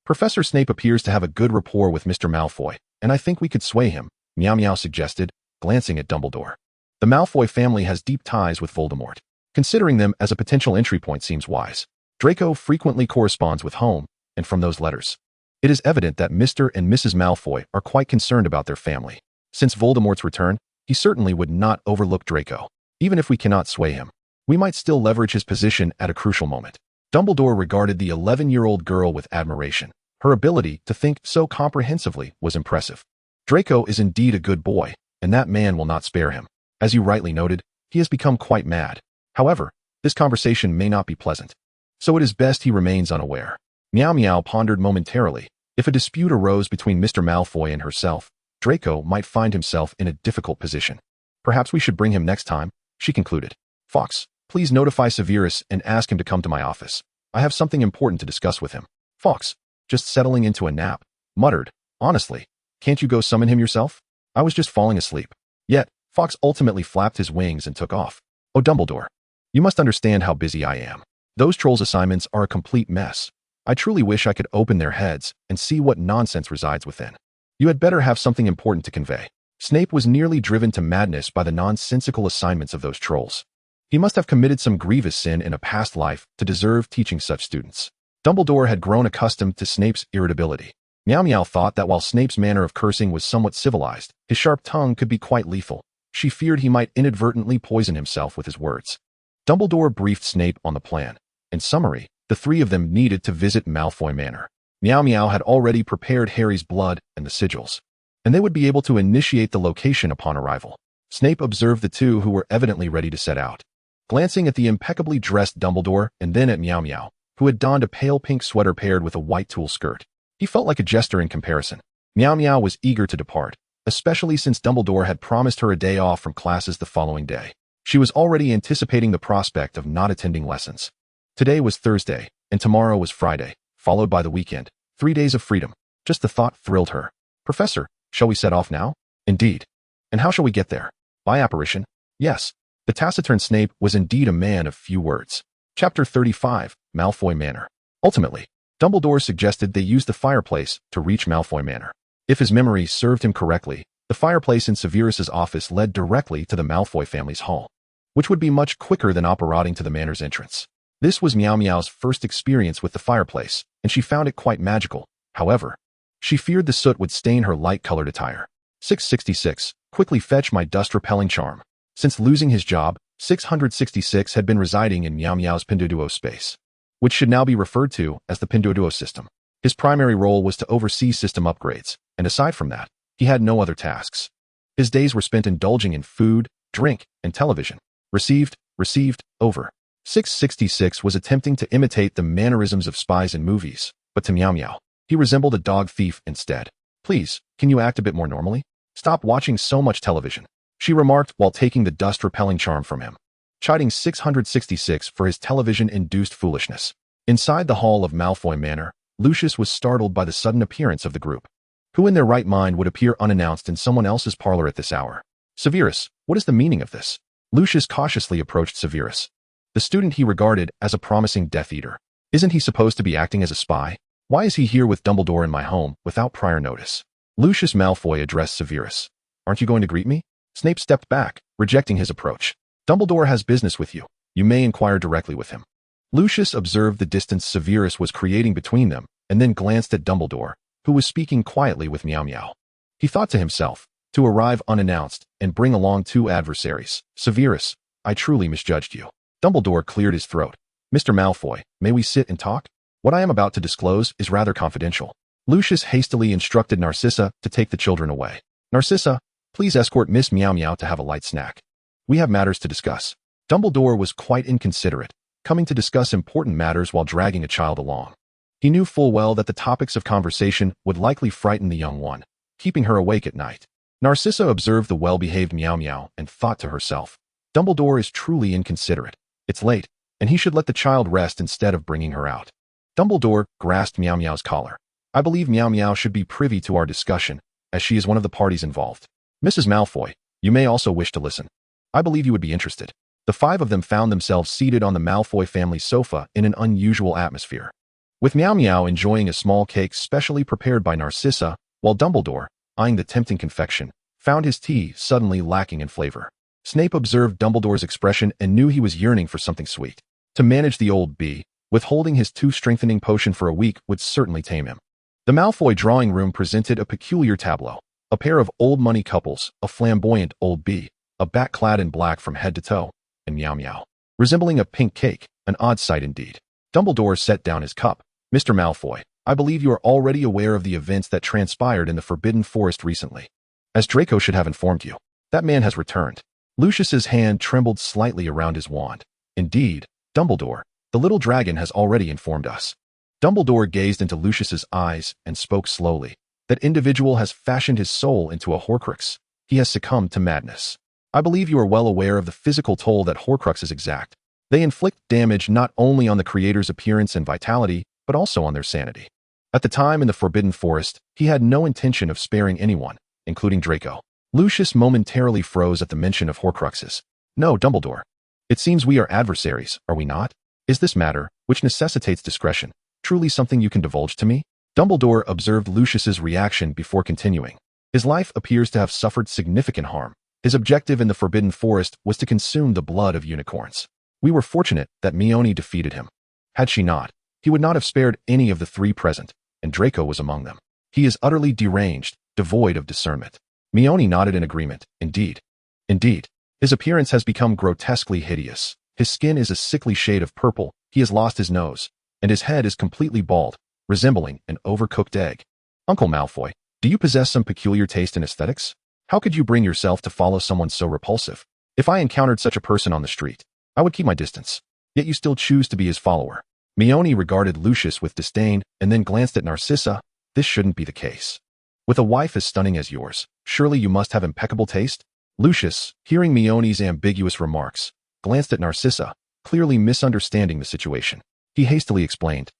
Professor Snape appears to have a good rapport with Mr. Malfoy, and I think we could sway him, Miaomiao suggested, glancing at Dumbledore. The Malfoy family has deep ties with Voldemort. Considering them as a potential entry point seems wise. Draco frequently corresponds with home, and from those letters, it is evident that Mr. and Mrs. Malfoy are quite concerned about their family. Since Voldemort's return, he certainly would not overlook Draco. Even if we cannot sway him, we might still leverage his position at a crucial moment. Dumbledore regarded the 11-year-old girl with admiration. Her ability to think so comprehensively was impressive. Draco is indeed a good boy, and that man will not spare him. As you rightly noted, he has become quite mad. However, this conversation may not be pleasant, so it is best he remains unaware. Miaomiao pondered momentarily. If a dispute arose between Mr. Malfoy and herself, Draco might find himself in a difficult position. Perhaps we should bring him next time, she concluded. Fawkes, please notify Severus and ask him to come to my office. I have something important to discuss with him. Fawkes, just settling into a nap, muttered, honestly, can't you go summon him yourself? I was just falling asleep. Yet, Fawkes ultimately flapped his wings and took off. Oh, Dumbledore, you must understand how busy I am. Those trolls' assignments are a complete mess. I truly wish I could open their heads and see what nonsense resides within. You had better have something important to convey. Snape was nearly driven to madness by the nonsensical assignments of those trolls. He must have committed some grievous sin in a past life to deserve teaching such students. Dumbledore had grown accustomed to Snape's irritability. Miaomiao thought that while Snape's manner of cursing was somewhat civilized, his sharp tongue could be quite lethal. She feared he might inadvertently poison himself with his words. Dumbledore briefed Snape on the plan. In summary, the 3 of them needed to visit Malfoy Manor. Miaomiao had already prepared Harry's blood and the sigils, and they would be able to initiate the location upon arrival. Snape observed the 2 who were evidently ready to set out. glancing at the impeccably dressed Dumbledore and then at Miaomiao, who had donned a pale pink sweater paired with a white tulle skirt. He felt like a jester in comparison. Miaomiao was eager to depart, especially since Dumbledore had promised her a day off from classes the following day. She was already anticipating the prospect of not attending lessons. Today was Thursday, and tomorrow was Friday, followed by the weekend. 3 days of freedom. Just the thought thrilled her. Professor, shall we set off now? Indeed. And how shall we get there? By apparition? Yes. The taciturn Snape was indeed a man of few words. Chapter 35, Malfoy Manor. Ultimately, Dumbledore suggested they use the fireplace to reach Malfoy Manor. If his memory served him correctly, the fireplace in Severus's office led directly to the Malfoy family's hall, which would be much quicker than apparating to the manor's entrance. This was Miaomiao's first experience with the fireplace, and she found it quite magical. However, she feared the soot would stain her light-colored attire. 666. Quickly fetch my dust-repelling charm. Since losing his job, 666 had been residing in Miaomiao's Pinduoduo space, which should now be referred to as the Pinduoduo system. His primary role was to oversee system upgrades, and aside from that, he had no other tasks. His days were spent indulging in food, drink, and television. Received, over. 666 was attempting to imitate the mannerisms of spies in movies, but to Miaomiao, he resembled a dog thief instead. Please, can you act a bit more normally? Stop watching so much television, she remarked while taking the dust-repelling charm from him, chiding 666 for his television-induced foolishness. Inside the hall of Malfoy Manor, Lucius was startled by the sudden appearance of the group. Who in their right mind would appear unannounced in someone else's parlor at this hour? Severus, what is the meaning of this? Lucius cautiously approached Severus, the student he regarded as a promising Death Eater. Isn't he supposed to be acting as a spy? Why is he here with Dumbledore in my home without prior notice? Lucius Malfoy addressed Severus. Aren't you going to greet me? Snape stepped back, rejecting his approach. Dumbledore has business with you. You may inquire directly with him. Lucius observed the distance Severus was creating between them, and then glanced at Dumbledore, who was speaking quietly with Miaomiao. He thought to himself, to arrive unannounced and bring along two adversaries. Severus, I truly misjudged you. Dumbledore cleared his throat. Mr. Malfoy, may we sit and talk? What I am about to disclose is rather confidential. Lucius hastily instructed Narcissa to take the children away. Narcissa, please escort Miss Miaomiao to have a light snack. We have matters to discuss. Dumbledore was quite inconsiderate, coming to discuss important matters while dragging a child along. He knew full well that the topics of conversation would likely frighten the young one, keeping her awake at night. Narcissa observed the well-behaved Miaomiao and thought to herself, Dumbledore is truly inconsiderate. It's late, and he should let the child rest instead of bringing her out. Dumbledore grasped Miaomiao's collar. I believe Miaomiao should be privy to our discussion, as she is one of the parties involved. Mrs. Malfoy, you may also wish to listen. I believe you would be interested. The five of them found themselves seated on the Malfoy family sofa in an unusual atmosphere, with Miaomiao enjoying a small cake specially prepared by Narcissa, while Dumbledore, eyeing the tempting confection, found his tea suddenly lacking in flavor. Snape observed Dumbledore's expression and knew he was yearning for something sweet. To manage the old bee, withholding his tooth-strengthening potion for a week would certainly tame him. The Malfoy drawing room presented a peculiar tableau. A pair of old-money couples, a flamboyant old bee, a bat clad in black from head to toe, and Miaomiao, resembling a pink cake, an odd sight indeed. Dumbledore set down his cup. Mr. Malfoy, I believe you are already aware of the events that transpired in the Forbidden Forest recently. As Draco should have informed you, that man has returned. Lucius's hand trembled slightly around his wand. Indeed, Dumbledore, the little dragon has already informed us. Dumbledore gazed into Lucius's eyes and spoke slowly. That individual has fashioned his soul into a Horcrux. He has succumbed to madness. I believe you are well aware of the physical toll that Horcruxes exact. They inflict damage not only on the creator's appearance and vitality, but also on their sanity. At the time in the Forbidden Forest, he had no intention of sparing anyone, including Draco. Lucius momentarily froze at the mention of Horcruxes. No, Dumbledore. It seems we are adversaries, are we not? Is this matter, which necessitates discretion, truly something you can divulge to me? Dumbledore observed Lucius's reaction before continuing. His life appears to have suffered significant harm. His objective in the Forbidden Forest was to consume the blood of unicorns. We were fortunate that Mione defeated him. Had she not, he would not have spared any of the three present, and Draco was among them. He is utterly deranged, devoid of discernment. Mione nodded in agreement. Indeed. His appearance has become grotesquely hideous. His skin is a sickly shade of purple, he has lost his nose, and his head is completely bald, resembling an overcooked egg. Uncle Malfoy, do you possess some peculiar taste in aesthetics? How could you bring yourself to follow someone so repulsive? If I encountered such a person on the street, I would keep my distance. Yet you still choose to be his follower. Mione regarded Lucius with disdain and then glanced at Narcissa. This shouldn't be the case. With a wife as stunning as yours, surely you must have impeccable taste? Lucius, hearing Mione's ambiguous remarks, glanced at Narcissa, clearly misunderstanding the situation. He hastily explained.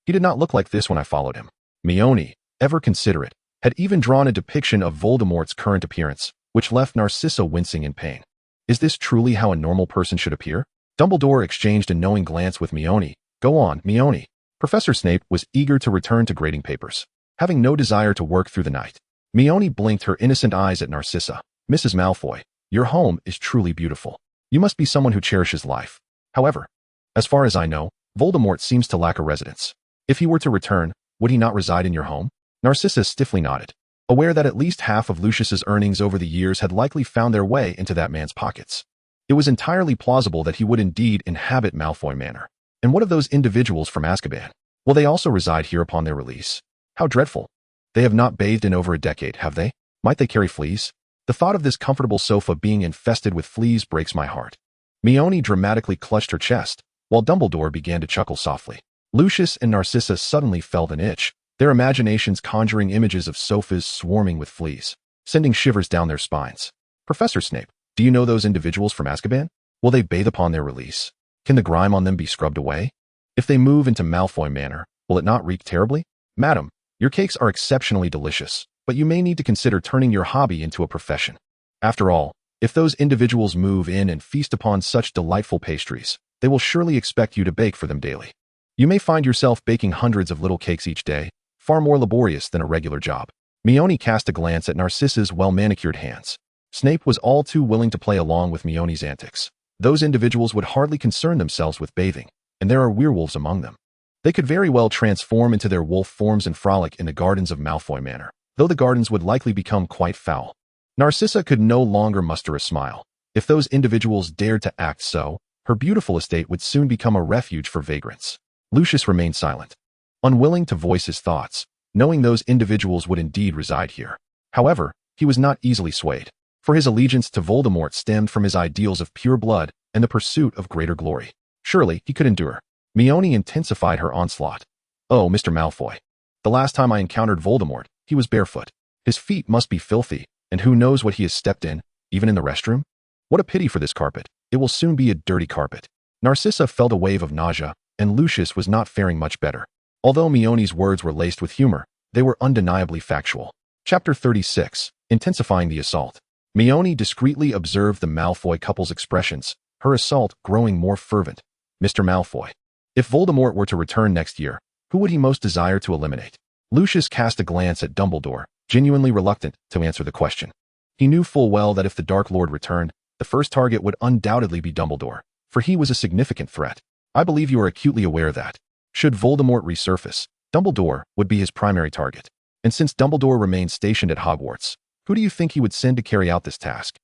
He did not look like this when I followed him. Mione, ever considerate, had even drawn a depiction of Voldemort's current appearance, which left Narcissa wincing in pain. Is this truly how a normal person should appear? Dumbledore exchanged a knowing glance with Mione. Go on, Mione. Professor Snape was eager to return to grading papers, having no desire to work through the night. Mione blinked her innocent eyes at Narcissa. Mrs. Malfoy, your home is truly beautiful. You must be someone who cherishes life. However, as far as I know, Voldemort seems to lack a residence. If he were to return, would he not reside in your home? Narcissa stiffly nodded, aware that at least half of Lucius's earnings over the years had likely found their way into that man's pockets. It was entirely plausible that he would indeed inhabit Malfoy Manor. And what of those individuals from Azkaban? Will they also reside here upon their release? How dreadful. They have not bathed in over a decade, have they? Might they carry fleas? The thought of this comfortable sofa being infested with fleas breaks my heart. Mione dramatically clutched her chest, while Dumbledore began to chuckle softly. Lucius and Narcissa suddenly felt an itch, their imaginations conjuring images of sofas swarming with fleas, sending shivers down their spines. Professor Snape, do you know those individuals from Azkaban? Will they bathe upon their release? Can the grime on them be scrubbed away? If they move into Malfoy Manor, will it not reek terribly? Madam, your cakes are exceptionally delicious, but you may need to consider turning your hobby into a profession. After all, if those individuals move in and feast upon such delightful pastries, they will surely expect you to bake for them daily. You may find yourself baking hundreds of little cakes each day, far more laborious than a regular job. Mione cast a glance at Narcissa's well-manicured hands. Snape was all too willing to play along with Mione's antics. Those individuals would hardly concern themselves with bathing, and there are werewolves among them. They could very well transform into their wolf forms and frolic in the gardens of Malfoy Manor, though the gardens would likely become quite foul. Narcissa could no longer muster a smile. If those individuals dared to act so, her beautiful estate would soon become a refuge for vagrants. Lucius remained silent, unwilling to voice his thoughts, knowing those individuals would indeed reside here. However, he was not easily swayed, for his allegiance to Voldemort stemmed from his ideals of pure blood and the pursuit of greater glory. Surely, he could endure. Mione intensified her onslaught. Oh, Mr. Malfoy. The last time I encountered Voldemort, he was barefoot. His feet must be filthy, and who knows what he has stepped in, even in the restroom? What a pity for this carpet. It will soon be a dirty carpet. Narcissa felt a wave of nausea, and Lucius was not faring much better. Although Mione's words were laced with humor, they were undeniably factual. Chapter 36. Intensifying the Assault. Mione discreetly observed the Malfoy couple's expressions, her assault growing more fervent. Mr. Malfoy. If Voldemort were to return next year, who would he most desire to eliminate? Lucius cast a glance at Dumbledore, genuinely reluctant to answer the question. He knew full well that if the Dark Lord returned, the first target would undoubtedly be Dumbledore, for he was a significant threat. I believe you are acutely aware that, should Voldemort resurface, Dumbledore would be his primary target. And since Dumbledore remains stationed at Hogwarts, who do you think he would send to carry out this task?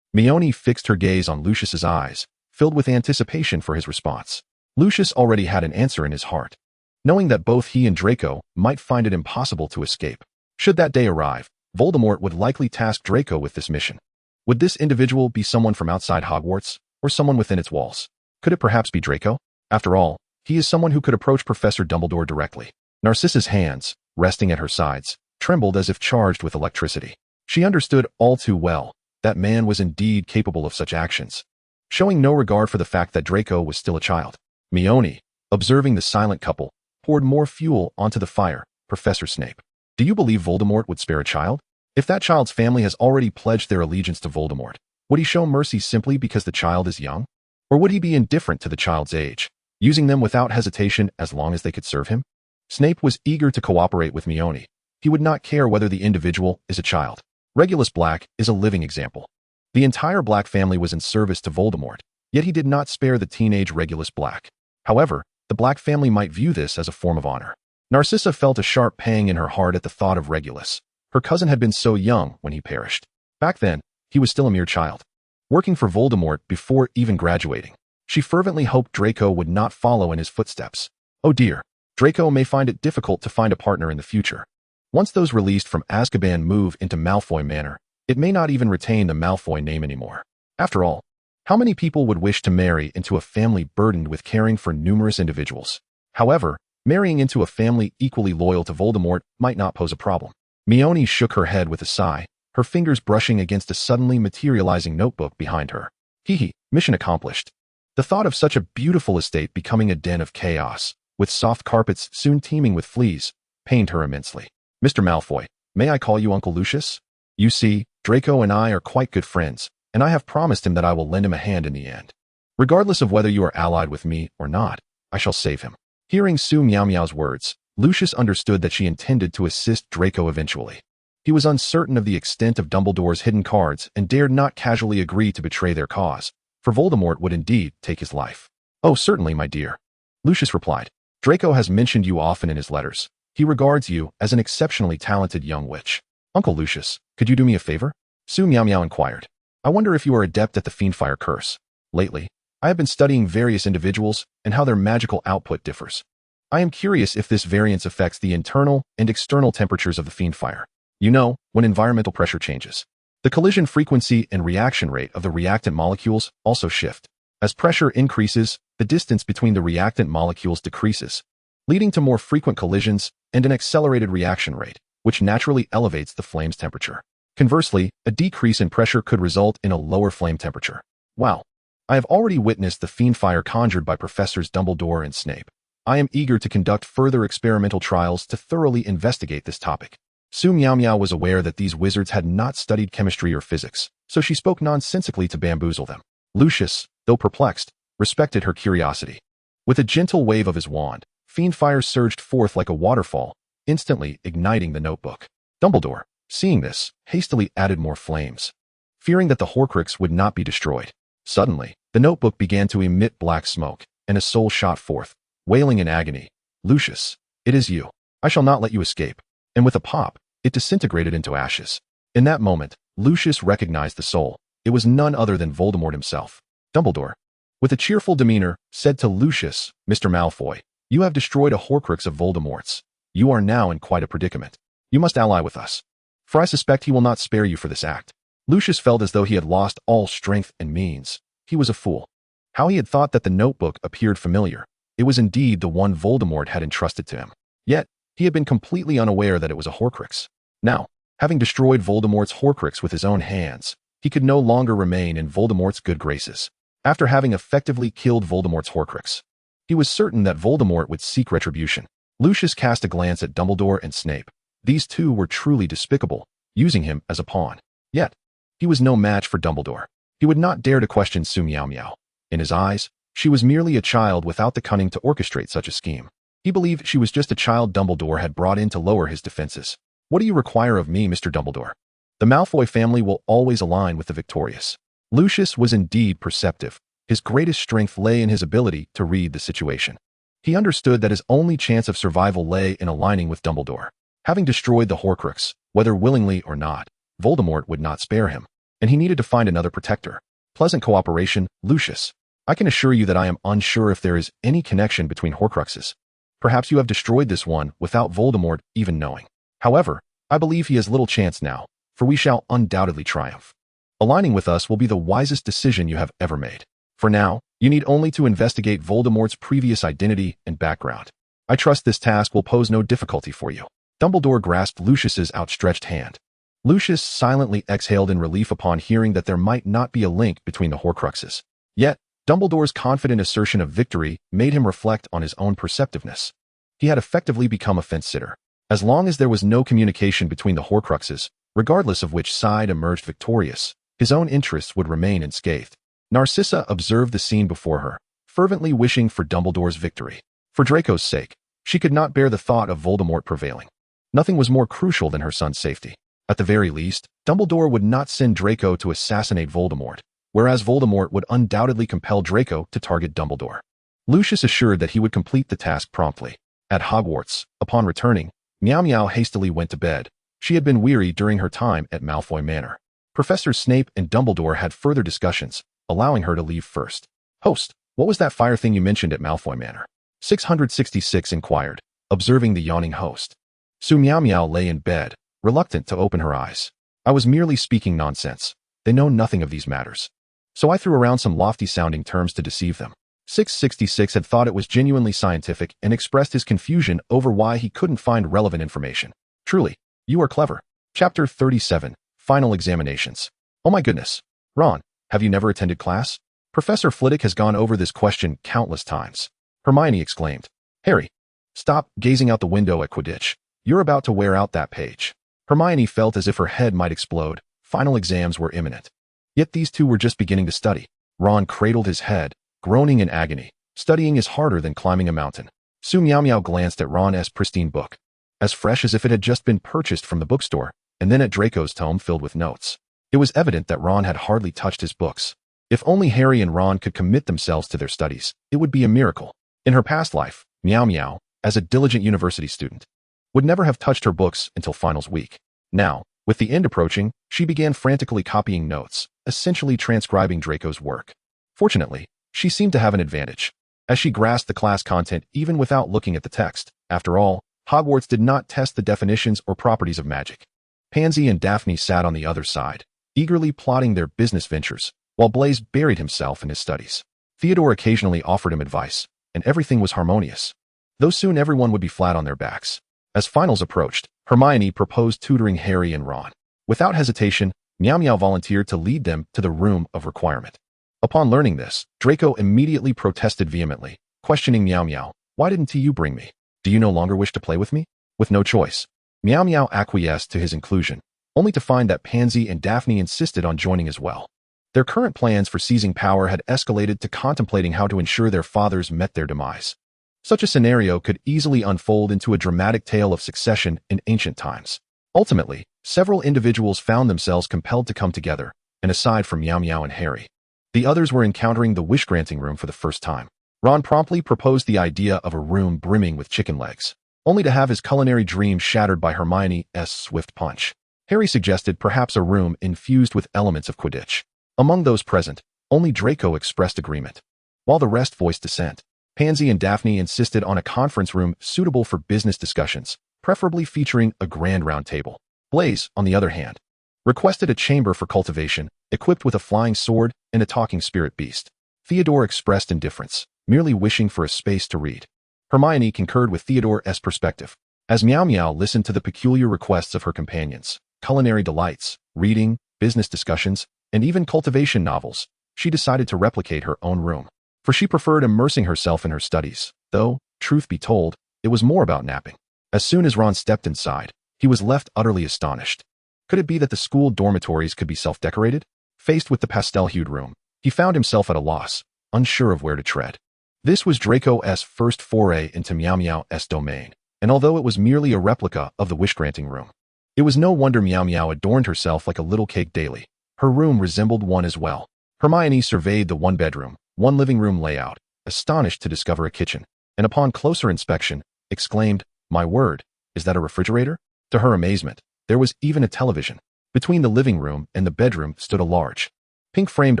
Mione fixed her gaze on Lucius's eyes, filled with anticipation for his response. Lucius already had an answer in his heart, knowing that both he and Draco might find it impossible to escape. Should that day arrive, Voldemort would likely task Draco with this mission. Would this individual be someone from outside Hogwarts, or someone within its walls? Could it perhaps be Draco? After all, he is someone who could approach Professor Dumbledore directly. Narcissa's hands, resting at her sides, trembled as if charged with electricity. She understood all too well that man was indeed capable of such actions, showing no regard for the fact that Draco was still a child. Mione, observing the silent couple, poured more fuel onto the fire. Professor Snape, do you believe Voldemort would spare a child? If that child's family has already pledged their allegiance to Voldemort, would he show mercy simply because the child is young? Or would he be indifferent to the child's age, using them without hesitation as long as they could serve him? Snape was eager to cooperate with Mione. He would not care whether the individual is a child. Regulus Black is a living example. The entire Black family was in service to Voldemort, yet he did not spare the teenage Regulus Black. However, the Black family might view this as a form of honor. Narcissa felt a sharp pang in her heart at the thought of Regulus. Her cousin had been so young when he perished. Back then, he was still a mere child, working for Voldemort before even graduating. She fervently hoped Draco would not follow in his footsteps. Oh dear, Draco may find it difficult to find a partner in the future. Once those released from Azkaban move into Malfoy Manor, it may not even retain the Malfoy name anymore. After all, How many people would wish to marry into a family burdened with caring for numerous individuals? However, marrying into a family equally loyal to Voldemort might not pose a problem. Mione shook her head with a sigh, her fingers brushing against a suddenly materializing notebook behind her. Hee, mission accomplished. The thought of such a beautiful estate becoming a den of chaos, with soft carpets soon teeming with fleas, pained her immensely. Mr. Malfoy, may I call you Uncle Lucius? You see, Draco and I are quite good friends, and I have promised him that I will lend him a hand in the end. Regardless of whether you are allied with me or not, I shall save him. Hearing Su Miaomiao's words, Lucius understood that she intended to assist Draco eventually. He was uncertain of the extent of Dumbledore's hidden cards and dared not casually agree to betray their cause, for Voldemort would indeed take his life. Oh, certainly, my dear. Lucius replied. Draco has mentioned you often in his letters. He regards you as an exceptionally talented young witch. Uncle Lucius, could you do me a favor? Su Miaomiao inquired. I wonder if you are adept at the Fiendfire curse. Lately, I have been studying various individuals and how their magical output differs. I am curious if this variance affects the internal and external temperatures of the Fiendfire. You know, when environmental pressure changes. The collision frequency and reaction rate of the reactant molecules also shift. As pressure increases, the distance between the reactant molecules decreases, leading to more frequent collisions and an accelerated reaction rate, which naturally elevates the flame's temperature. Conversely, a decrease in pressure could result in a lower flame temperature. Wow. I have already witnessed the Fiendfire conjured by Professors Dumbledore and Snape. I am eager to conduct further experimental trials to thoroughly investigate this topic. Su Miaomiao was aware that these wizards had not studied chemistry or physics, so she spoke nonsensically to bamboozle them. Lucius, though perplexed, respected her curiosity. With a gentle wave of his wand, Fiendfire surged forth like a waterfall, instantly igniting the notebook. Dumbledore, seeing this, hastily added more flames, fearing that the Horcrux would not be destroyed. Suddenly, the notebook began to emit black smoke, and a soul shot forth, wailing in agony. Lucius, it is you. I shall not let you escape. And with a pop, it disintegrated into ashes. In that moment, Lucius recognized the soul. It was none other than Voldemort himself. Dumbledore, with a cheerful demeanor, said to Lucius, Mr. Malfoy, you have destroyed a Horcrux of Voldemort's. You are now in quite a predicament. You must ally with us, for I suspect he will not spare you for this act. Lucius felt as though he had lost all strength and means. He was a fool. How he had thought that the notebook appeared familiar. It was indeed the one Voldemort had entrusted to him. Yet, he had been completely unaware that it was a Horcrux. Now, having destroyed Voldemort's Horcrux with his own hands, he could no longer remain in Voldemort's good graces. After having effectively killed Voldemort's Horcrux, he was certain that Voldemort would seek retribution. Lucius cast a glance at Dumbledore and Snape. These two were truly despicable, using him as a pawn. Yet, he was no match for Dumbledore. He would not dare to question Su Miaomiao. In his eyes, she was merely a child without the cunning to orchestrate such a scheme. He believed she was just a child Dumbledore had brought in to lower his defenses. What do you require of me, Mr. Dumbledore? The Malfoy family will always align with the victorious. Lucius was indeed perceptive. His greatest strength lay in his ability to read the situation. He understood that his only chance of survival lay in aligning with Dumbledore. Having destroyed the Horcrux, whether willingly or not, Voldemort would not spare him, and he needed to find another protector. Pleasant cooperation, Lucius. I can assure you that I am unsure if there is any connection between Horcruxes. Perhaps you have destroyed this one without Voldemort even knowing. However, I believe he has little chance now, for we shall undoubtedly triumph. Aligning with us will be the wisest decision you have ever made. For now, you need only to investigate Voldemort's previous identity and background. I trust this task will pose no difficulty for you. Dumbledore grasped Lucius's outstretched hand. Lucius silently exhaled in relief upon hearing that there might not be a link between the Horcruxes. Yet, Dumbledore's confident assertion of victory made him reflect on his own perceptiveness. He had effectively become a fence-sitter. As long as there was no communication between the Horcruxes, regardless of which side emerged victorious, his own interests would remain unscathed. Narcissa observed the scene before her, fervently wishing for Dumbledore's victory. For Draco's sake, she could not bear the thought of Voldemort prevailing. Nothing was more crucial than her son's safety. At the very least, Dumbledore would not send Draco to assassinate Voldemort, whereas Voldemort would undoubtedly compel Draco to target Dumbledore. Lucius assured that he would complete the task promptly. At Hogwarts, upon returning, Miaomiao hastily went to bed. She had been weary during her time at Malfoy Manor. Professors Snape and Dumbledore had further discussions, allowing her to leave first. Host, what was that fire thing you mentioned at Malfoy Manor? 666 inquired, observing the yawning host. Su Miaomiao lay in bed, reluctant to open her eyes. I was merely speaking nonsense. They know nothing of these matters. so I threw around some lofty-sounding terms to deceive them. 666 had thought it was genuinely scientific and expressed his confusion over why he couldn't find relevant information. Truly, you are clever. Chapter 37, Final Examinations. Oh my goodness. Ron, have you never attended class? Professor Flitwick has gone over this question countless times. Hermione exclaimed. Harry, stop gazing out the window at Quidditch. You're about to wear out that page. Hermione felt as if her head might explode. Final exams were imminent. Yet these two were just beginning to study. Ron cradled his head, groaning in agony. Studying is harder than climbing a mountain. Su Miaomiao glanced at Ron's pristine book, as fresh as if it had just been purchased from the bookstore, and then at Draco's tome filled with notes. It was evident that Ron had hardly touched his books. If only Harry and Ron could commit themselves to their studies, it would be a miracle. In her past life, Miaomiao, as a diligent university student, would never have touched her books until finals week. Now, with the end approaching, she began frantically copying notes, essentially transcribing Draco's work. Fortunately, she seemed to have an advantage, as she grasped the class content even without looking at the text. After all, Hogwarts did not test the definitions or properties of magic. Pansy and Daphne sat on the other side, eagerly plotting their business ventures, while Blaise buried himself in his studies. Theodore occasionally offered him advice, and everything was harmonious, though soon everyone would be flat on their backs. As finals approached, Hermione proposed tutoring Harry and Ron. Without hesitation, Miaomiao volunteered to lead them to the room of requirement. Upon learning this, Draco immediately protested vehemently, questioning Miaomiao, "Why didn't you bring me? Do you no longer wish to play with me?" With no choice, Miaomiao acquiesced to his inclusion, only to find that Pansy and Daphne insisted on joining as well. Their current plans for seizing power had escalated to contemplating how to ensure their fathers met their demise. Such a scenario could easily unfold into a dramatic tale of succession in ancient times. Ultimately, several individuals found themselves compelled to come together, and aside from Miaomiao and Harry, the others were encountering the wish-granting room for the first time. Ron promptly proposed the idea of a room brimming with chicken legs, only to have his culinary dream shattered by Hermione's swift punch. Harry suggested perhaps a room infused with elements of Quidditch. Among those present, only Draco expressed agreement, while the rest voiced dissent. Pansy and Daphne insisted on a conference room suitable for business discussions, preferably featuring a grand round table. Blaise, on the other hand, requested a chamber for cultivation, equipped with a flying sword and a talking spirit beast. Theodore expressed indifference, merely wishing for a space to read. Hermione concurred with Theodore's perspective. As Miaomiao listened to the peculiar requests of her companions, culinary delights, reading, business discussions, and even cultivation novels, she decided to replicate her own room. For she preferred immersing herself in her studies, though, truth be told, it was more about napping. As soon as Ron stepped inside, he was left utterly astonished. Could it be that the school dormitories could be self-decorated? Faced with the pastel-hued room, he found himself at a loss, unsure of where to tread. This was Draco's first foray into Miaomiao's domain, and although it was merely a replica of the wish-granting room, it was no wonder Miaomiao adorned herself like a little cake daily. Her room resembled one as well. Hermione surveyed the one-bedroom, one-living-room layout, astonished to discover a kitchen, and upon closer inspection, exclaimed, "My word, is that a refrigerator?" To her amazement, there was even a television. Between the living room and the bedroom stood a large, pink-framed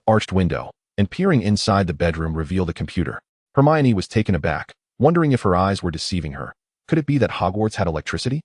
arched window, and peering inside the bedroom revealed a computer. Hermione was taken aback, wondering if her eyes were deceiving her. Could it be that Hogwarts had electricity?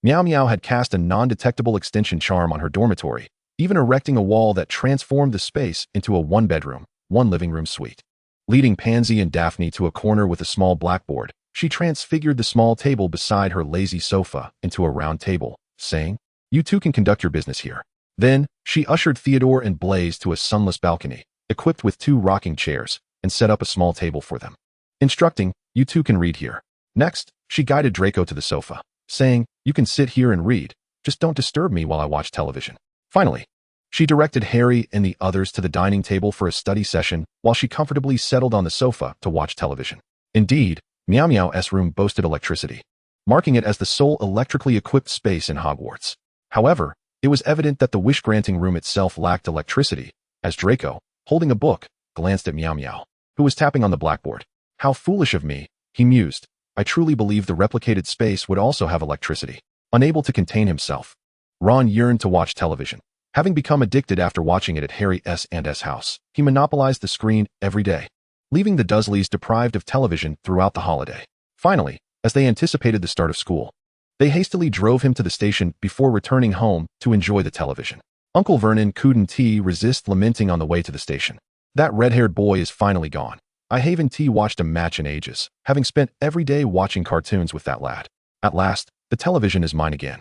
Miaomiao had cast a non-detectable extension charm on her dormitory, even erecting a wall that transformed the space into a one-bedroom, one-living-room suite. Leading Pansy and Daphne to a corner with a small blackboard, she transfigured the small table beside her lazy sofa into a round table, saying, "You two can conduct your business here." Then, she ushered Theodore and Blaise to a sunless balcony, equipped with 2 rocking chairs, and set up a small table for them, instructing, "You two can read here." Next, she guided Draco to the sofa, saying, "You can sit here and read, just don't disturb me while I watch television." Finally, she directed Harry and the others to the dining table for a study session while she comfortably settled on the sofa to watch television. Indeed, Miaomiao's room boasted electricity, marking it as the sole electrically equipped space in Hogwarts. However, it was evident that the wish-granting room itself lacked electricity, as Draco, holding a book, glanced at Miaomiao, who was tapping on the blackboard. "How foolish of me," he mused. "I truly believe the replicated space would also have electricity." Unable to contain himself, Ron yearned to watch television. Having become addicted after watching it at Harry's and S house, he monopolized the screen every day, leaving the Dursleys deprived of television throughout the holiday. Finally, as they anticipated the start of school, they hastily drove him to the station before returning home to enjoy the television. Uncle Vernon couldn't resist lamenting on the way to the station. That red-haired boy is finally gone. I haven't watched a match in ages, having spent every day watching cartoons with that lad. At last, the television is mine again.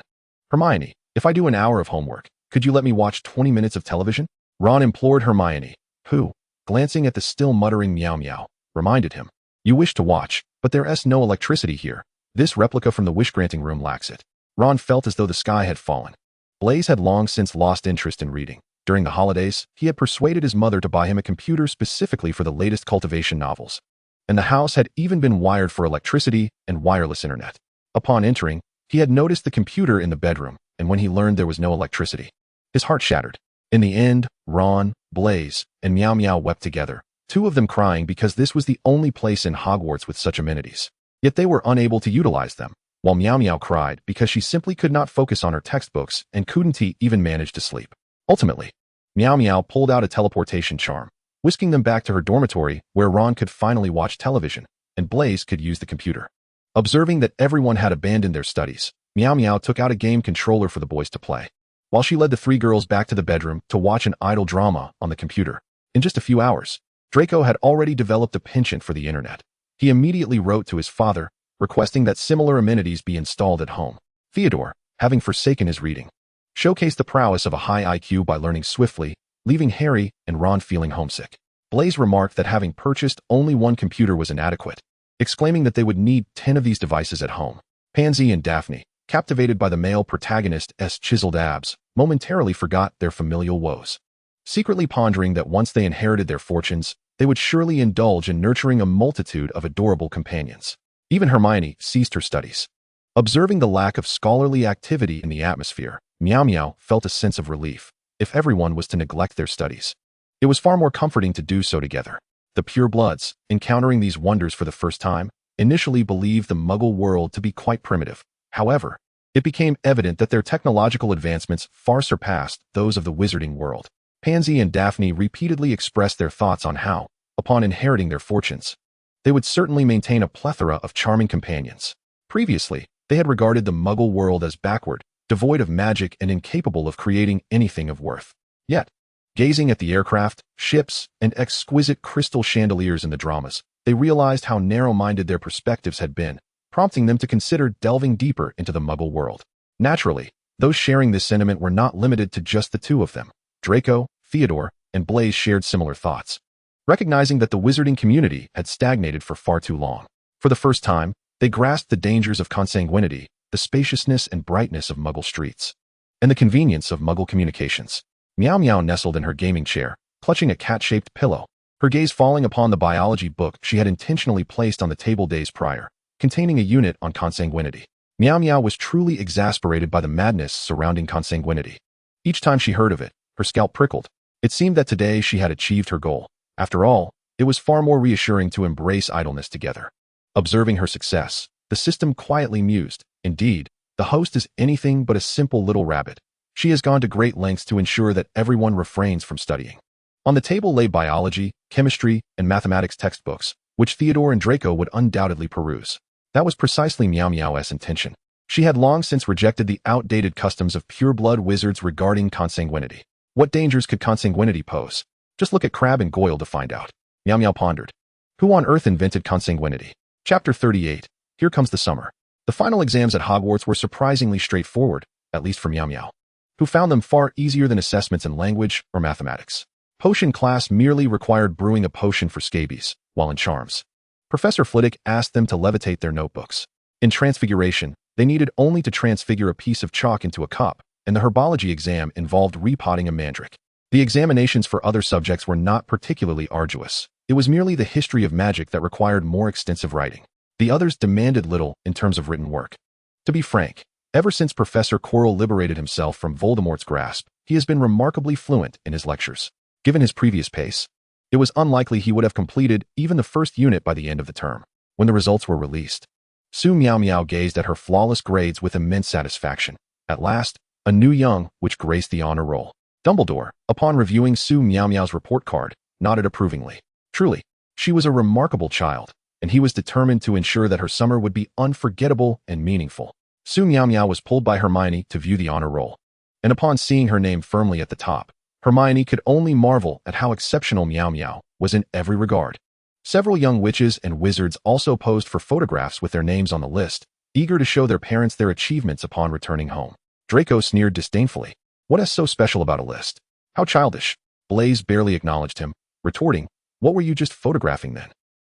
Hermione, if I do an hour of homework, could you let me watch 20 minutes of television? Ron implored Hermione, who, glancing at the still muttering Miao Miao, reminded him. You wish to watch, but there's no electricity here. This replica from the wish-granting room lacks it. Ron felt as though the sky had fallen. Blaise had long since lost interest in reading. During the holidays, he had persuaded his mother to buy him a computer specifically for the latest cultivation novels. And the house had even been wired for electricity and wireless internet. Upon entering, he had noticed the computer in the bedroom, and when he learned there was no electricity, his heart shattered. In the end, Ron, Blaise, and Miao Miao wept together, two of them crying because this was the only place in Hogwarts with such amenities. Yet they were unable to utilize them, while Miao Miao cried because she simply could not focus on her textbooks and couldn't even manage to sleep. Ultimately, Miao Miao pulled out a teleportation charm, whisking them back to her dormitory where Ron could finally watch television, and Blaise could use the computer. Observing that everyone had abandoned their studies, Miao Miao took out a game controller for the boys to play, while she led the three girls back to the bedroom to watch an idle drama on the computer. In just a few hours, Draco had already developed a penchant for the internet. He immediately wrote to his father, requesting that similar amenities be installed at home. Theodore, having forsaken his reading, showcased the prowess of a high IQ by learning swiftly, leaving Harry and Ron feeling homesick. Blaise remarked that having purchased only one computer was inadequate, exclaiming that they would need 10 of these devices at home. Pansy and Daphne, captivated by the male protagonist's chiseled abs, momentarily forgot their familial woes, secretly pondering that once they inherited their fortunes, they would surely indulge in nurturing a multitude of adorable companions. Even Hermione ceased her studies. Observing the lack of scholarly activity in the atmosphere, Miao Miao felt a sense of relief. If everyone was to neglect their studies, it was far more comforting to do so together. The purebloods, encountering these wonders for the first time, initially believed the Muggle world to be quite primitive. However, it became evident that their technological advancements far surpassed those of the wizarding world. Pansy and Daphne repeatedly expressed their thoughts on how, upon inheriting their fortunes, they would certainly maintain a plethora of charming companions. Previously, they had regarded the Muggle world as backward, devoid of magic and incapable of creating anything of worth. Yet, gazing at the aircraft, ships, and exquisite crystal chandeliers in the dramas, they realized how narrow-minded their perspectives had been, prompting them to consider delving deeper into the Muggle world. Naturally, those sharing this sentiment were not limited to just the two of them. Draco, Theodore, and Blaise shared similar thoughts, recognizing that the wizarding community had stagnated for far too long. For the first time, they grasped the dangers of consanguinity, the spaciousness and brightness of Muggle streets, and the convenience of Muggle communications. Miao Miao nestled in her gaming chair, clutching a cat-shaped pillow, her gaze falling upon the biology book she had intentionally placed on the table days prior, containing a unit on consanguinity. Miao Miao was truly exasperated by the madness surrounding consanguinity. Each time she heard of it, her scalp prickled. It seemed that today she had achieved her goal. After all, it was far more reassuring to embrace idleness together. Observing her success, the system quietly mused, indeed, the host is anything but a simple little rabbit. She has gone to great lengths to ensure that everyone refrains from studying. On the table lay biology, chemistry, and mathematics textbooks, which Theodore and Draco would undoubtedly peruse. That was precisely Miao Miao's intention. She had long since rejected the outdated customs of pure-blood wizards regarding consanguinity. What dangers could consanguinity pose? Just look at Crabbe and Goyle to find out. Miao Miao pondered. Who on earth invented consanguinity? Chapter 38. Here comes the summer. The final exams at Hogwarts were surprisingly straightforward, at least for Miao Miao, who found them far easier than assessments in language or mathematics. Potion class merely required brewing a potion for scabies, while in charms, Professor Flitwick asked them to levitate their notebooks. In Transfiguration, they needed only to transfigure a piece of chalk into a cup, and the herbology exam involved repotting a mandrake. The examinations for other subjects were not particularly arduous. It was merely the history of magic that required more extensive writing. The others demanded little in terms of written work. To be frank, ever since Professor Quirrell liberated himself from Voldemort's grasp, he has been remarkably fluent in his lectures. Given his previous pace, it was unlikely he would have completed even the first unit by the end of the term. When the results were released, Su Miaomiao gazed at her flawless grades with immense satisfaction. At last, a new young which graced the honor roll. Dumbledore, upon reviewing Su Miaomiao's report card, nodded approvingly. Truly, she was a remarkable child, and he was determined to ensure that her summer would be unforgettable and meaningful. Su Miaomiao was pulled by Hermione to view the honor roll. and upon seeing her name firmly at the top, Hermione could only marvel at how exceptional Miaomiao was in every regard. Several young witches and wizards also posed for photographs with their names on the list, eager to show their parents their achievements upon returning home. Draco sneered disdainfully. What is so special about a list? How childish. Blaise barely acknowledged him, retorting, what were you just photographing then?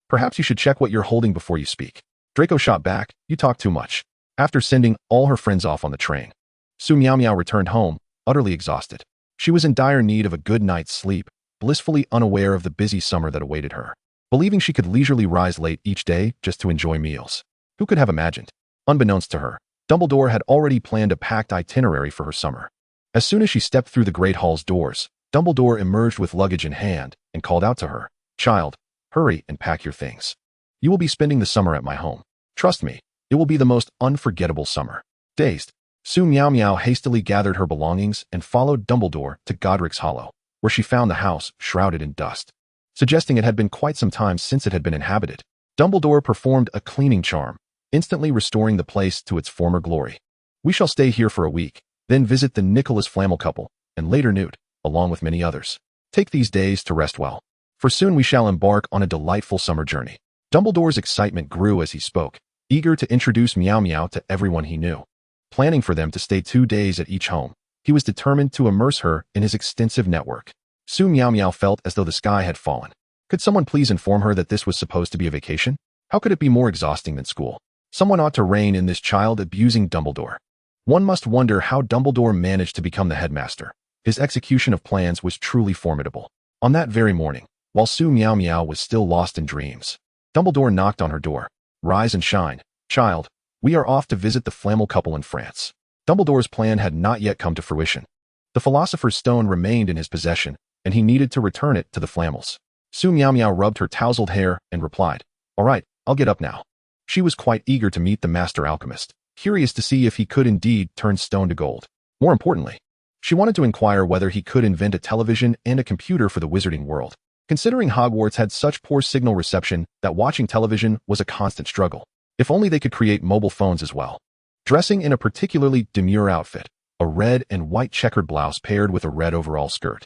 Perhaps you should check what you're holding before you speak. Draco shot back, you talk too much. After sending all her friends off on the train, Su Miaomiao returned home, utterly exhausted. She was in dire need of a good night's sleep, blissfully unaware of the busy summer that awaited her. Believing she could leisurely rise late each day just to enjoy meals. Who could have imagined? Unbeknownst to her, Dumbledore had already planned a packed itinerary for her summer. As soon as she stepped through the Great Hall's doors, Dumbledore emerged with luggage in hand and called out to her, Child, hurry and pack your things. You will be spending the summer at my home. Trust me, it will be the most unforgettable summer. Dazed, Su Miaomiao hastily gathered her belongings and followed Dumbledore to Godric's Hollow, where she found the house shrouded in dust. Suggesting it had been quite some time since it had been inhabited, Dumbledore performed a cleaning charm, instantly restoring the place to its former glory. We shall stay here for a week, then visit the Nicholas Flamel couple, and later Newt, along with many others. Take these days to rest well, for soon we shall embark on a delightful summer journey. Dumbledore's excitement grew as he spoke, eager to introduce Miaomiao to everyone he knew. Planning for them to stay 2 days at each home, he was determined to immerse her in his extensive network. Su Miaomiao felt as though the sky had fallen. Could someone please inform her that this was supposed to be a vacation? How could it be more exhausting than school? Someone ought to rein in this child-abusing Dumbledore. One must wonder how Dumbledore managed to become the headmaster. His execution of plans was truly formidable. On that very morning, while Su Miaomiao was still lost in dreams, Dumbledore knocked on her door. Rise and shine, child. We are off to visit the Flamel couple in France. Dumbledore's plan had not yet come to fruition. The Philosopher's Stone remained in his possession, and he needed to return it to the Flamels. Su Miaomiao rubbed her tousled hair and replied, All right, I'll get up now. She was quite eager to meet the master alchemist, curious to see if he could indeed turn stone to gold. More importantly, she wanted to inquire whether he could invent a television and a computer for the wizarding world, considering Hogwarts had such poor signal reception that watching television was a constant struggle. If only they could create mobile phones as well. Dressing in a particularly demure outfit, a red and white checkered blouse paired with a red overall skirt,